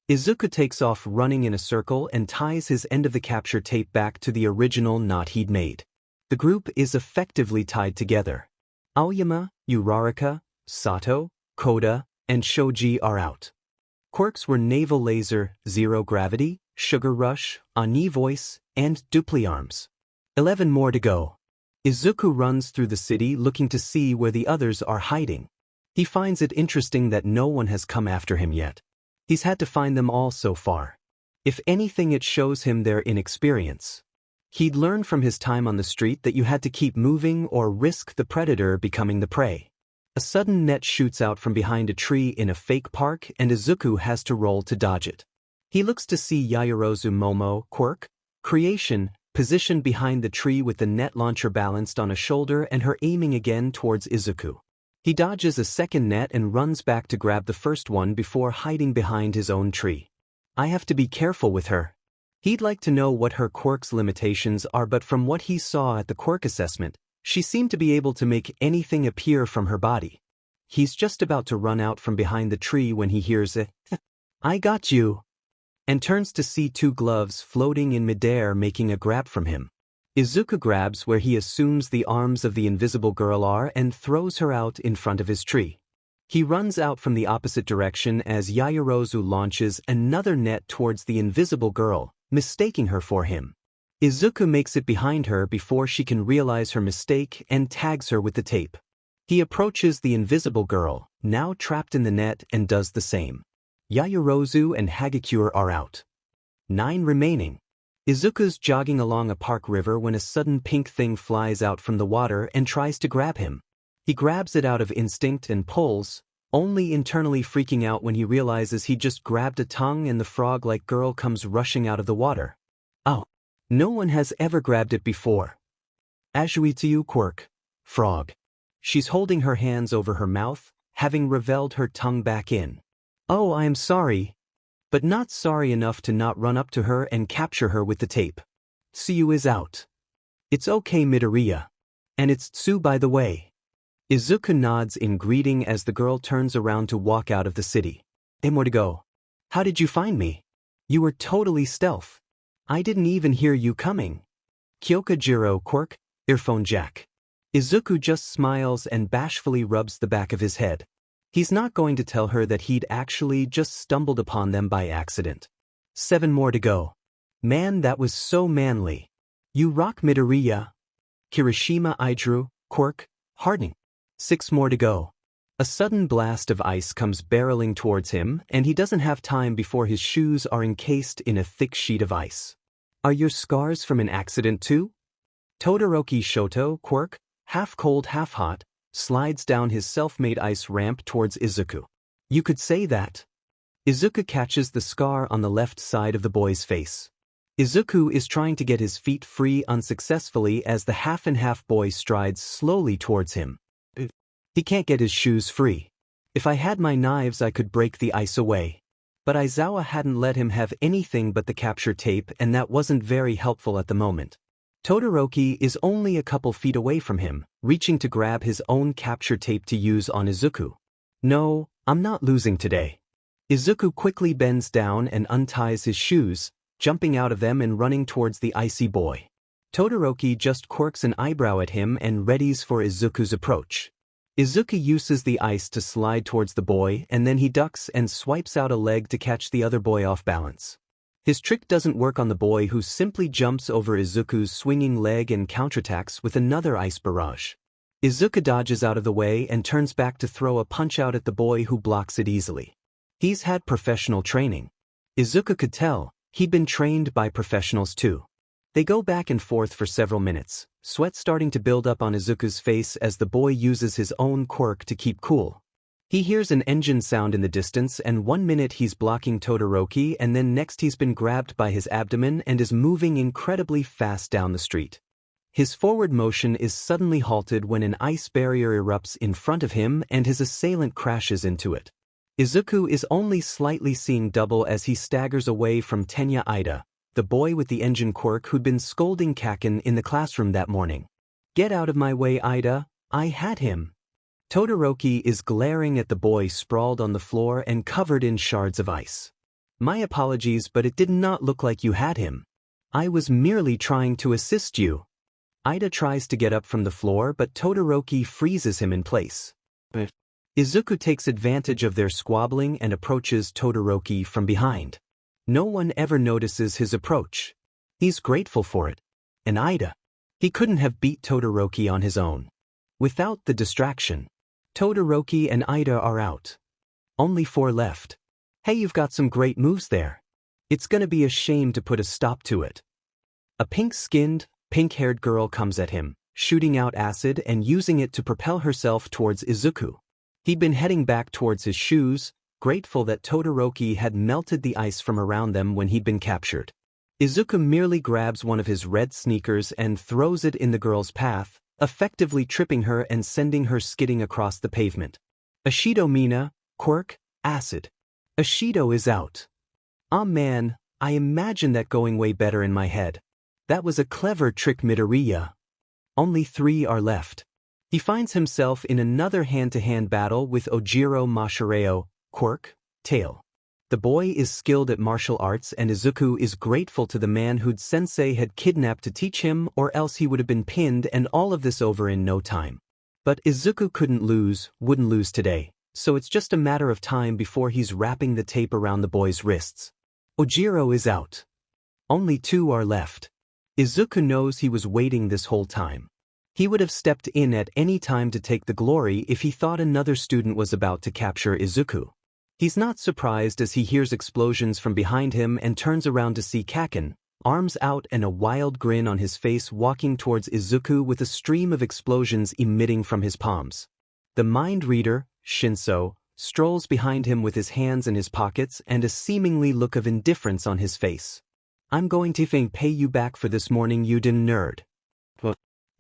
Izuku takes off running in a circle and ties his end of the capture tape back to the original knot he'd made. The group is effectively tied together. Aoyama, Uraraka, Sato, Koda, and Shoji are out. Quirks were Naval Laser, Zero Gravity, Sugar Rush, Ani Voice, and Dupli Arms. 11 more to go. Izuku runs through the city looking to see where the others are hiding. He finds it interesting that no one has come after him yet. He's had to find them all so far. If anything, it shows him their inexperience. He'd learned from his time on the street that you had to keep moving or risk the predator becoming the prey. A sudden net shoots out from behind a tree in a fake park and Izuku has to roll to dodge it. He looks to see Yaoyorozu Momo, Quirk, Creation, positioned behind the tree with the net launcher balanced on a shoulder and her aiming again towards Izuku. He dodges a second net and runs back to grab the first one before hiding behind his own tree. I have to be careful with her. He'd like to know what her quirk's limitations are, but from what he saw at the quirk assessment, she seemed to be able to make anything appear from her body. He's just about to run out from behind the tree when he hears a "I got you," and turns to see 2 gloves floating in midair making a grab from him. Izuku grabs where he assumes the arms of the invisible girl are and throws her out in front of his tree. He runs out from the opposite direction as Yaoyorozu launches another net towards the invisible girl, mistaking her for him. Izuku makes it behind her before she can realize her mistake and tags her with the tape. He approaches the invisible girl, now trapped in the net, and does the same. Yaoyorozu and Hagakure are out. 9 remaining. Izuku's jogging along a park river when a sudden pink thing flies out from the water and tries to grab him. He grabs it out of instinct and pulls, only internally freaking out when he realizes he just grabbed a tongue and the frog-like girl comes rushing out of the water. Oh, no one has ever grabbed it before. Azuitsu quirk. Frog. She's holding her hands over her mouth, having reveled her tongue back in. Oh, I am sorry. But not sorry enough to not run up to her and capture her with the tape. Tsuyu is out. It's okay, Midoriya. And it's Tsu, by the way. Izuku nods in greeting as the girl turns around to walk out of the city. More to go. How did you find me? You were totally stealth. I didn't even hear you coming. Kyokujiro quirk, earphone jack. Izuku just smiles and bashfully rubs the back of his head. He's not going to tell her that he'd actually just stumbled upon them by accident. 7 more to go. Man, that was so manly. You rock, Midoriya. Kirishima Idru, quirk, hardening. 6 more to go. A sudden blast of ice comes barreling towards him, and he doesn't have time before his shoes are encased in a thick sheet of ice. Are your scars from an accident too? Todoroki Shoto, quirk, half cold half hot, slides down his self-made ice ramp towards Izuku. You could say that. Izuku catches the scar on the left side of the boy's face. Izuku is trying to get his feet free unsuccessfully as the half-and-half boy strides slowly towards him. He can't get his shoes free. If I had my knives I could break the ice away. But Aizawa hadn't let him have anything but the capture tape, and that wasn't very helpful at the moment. Todoroki is only a couple feet away from him, reaching to grab his own capture tape to use on Izuku. No, I'm not losing today. Izuku quickly bends down and unties his shoes, jumping out of them and running towards the icy boy. Todoroki just quirks an eyebrow at him and readies for Izuku's approach. Izuku uses the ice to slide towards the boy, and then he ducks and swipes out a leg to catch the other boy off balance. His trick doesn't work on the boy, who simply jumps over Izuku's swinging leg and counterattacks with another ice barrage. Izuku dodges out of the way and turns back to throw a punch-out at the boy, who blocks it easily. He's had professional training. Izuku could tell he'd been trained by professionals too. They go back and forth for several minutes, sweat starting to build up on Izuku's face as the boy uses his own quirk to keep cool. He hears an engine sound in the distance, and 1 minute he's blocking Todoroki, and then next he's been grabbed by his abdomen and is moving incredibly fast down the street. His forward motion is suddenly halted when an ice barrier erupts in front of him and his assailant crashes into it. Izuku is only slightly seeing double as he staggers away from Tenya Ida, the boy with the engine quirk who'd been scolding Kaken in the classroom that morning. Get out of my way, Ida, I had him. Todoroki is glaring at the boy sprawled on the floor and covered in shards of ice. My apologies, but it did not look like you had him. I was merely trying to assist you. Ida tries to get up from the floor, but Todoroki freezes him in place. Izuku takes advantage of their squabbling and approaches Todoroki from behind. No one ever notices his approach. He's grateful for it. And Ida. He couldn't have beat Todoroki on his own. Without the distraction. Todoroki and Ida are out. Only 4 left. Hey, you've got some great moves there. It's gonna be a shame to put a stop to it. A pink-skinned, pink-haired girl comes at him, shooting out acid and using it to propel herself towards Izuku. He'd been heading back towards his shoes, grateful that Todoroki had melted the ice from around them when he'd been captured. Izuku merely grabs one of his red sneakers and throws it in the girl's path, effectively tripping her and sending her skidding across the pavement. Ashido Mina, quirk, acid. Ashido is out. Ah man, I imagine that going way better in my head. That was a clever trick, Midoriya. Only 3 are left. He finds himself in another hand-to-hand battle with Ojiro Mashireo, quirk, tail. The boy is skilled at martial arts, and Izuku is grateful to the man who'd sensei had kidnapped to teach him, or else he would have been pinned and all of this over in no time. But Izuku wouldn't lose today. so it's just a matter of time before he's wrapping the tape around the boy's wrists. Ojiro is out. Only 2 are left. Izuku knows he was waiting this whole time. He would have stepped in at any time to take the glory if he thought another student was about to capture Izuku. He's not surprised as he hears explosions from behind him and turns around to see Kaken, arms out and a wild grin on his face, walking towards Izuku with a stream of explosions emitting from his palms. The mind reader, Shinso, strolls behind him with his hands in his pockets and a seemingly look of indifference on his face. I'm going to pay you back for this morning, you dumb nerd.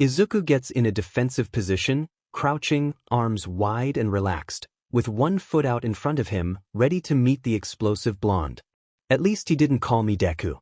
Izuku gets in a defensive position, crouching, arms wide and relaxed, with 1 foot out in front of him, ready to meet the explosive blonde. At least he didn't call me Deku.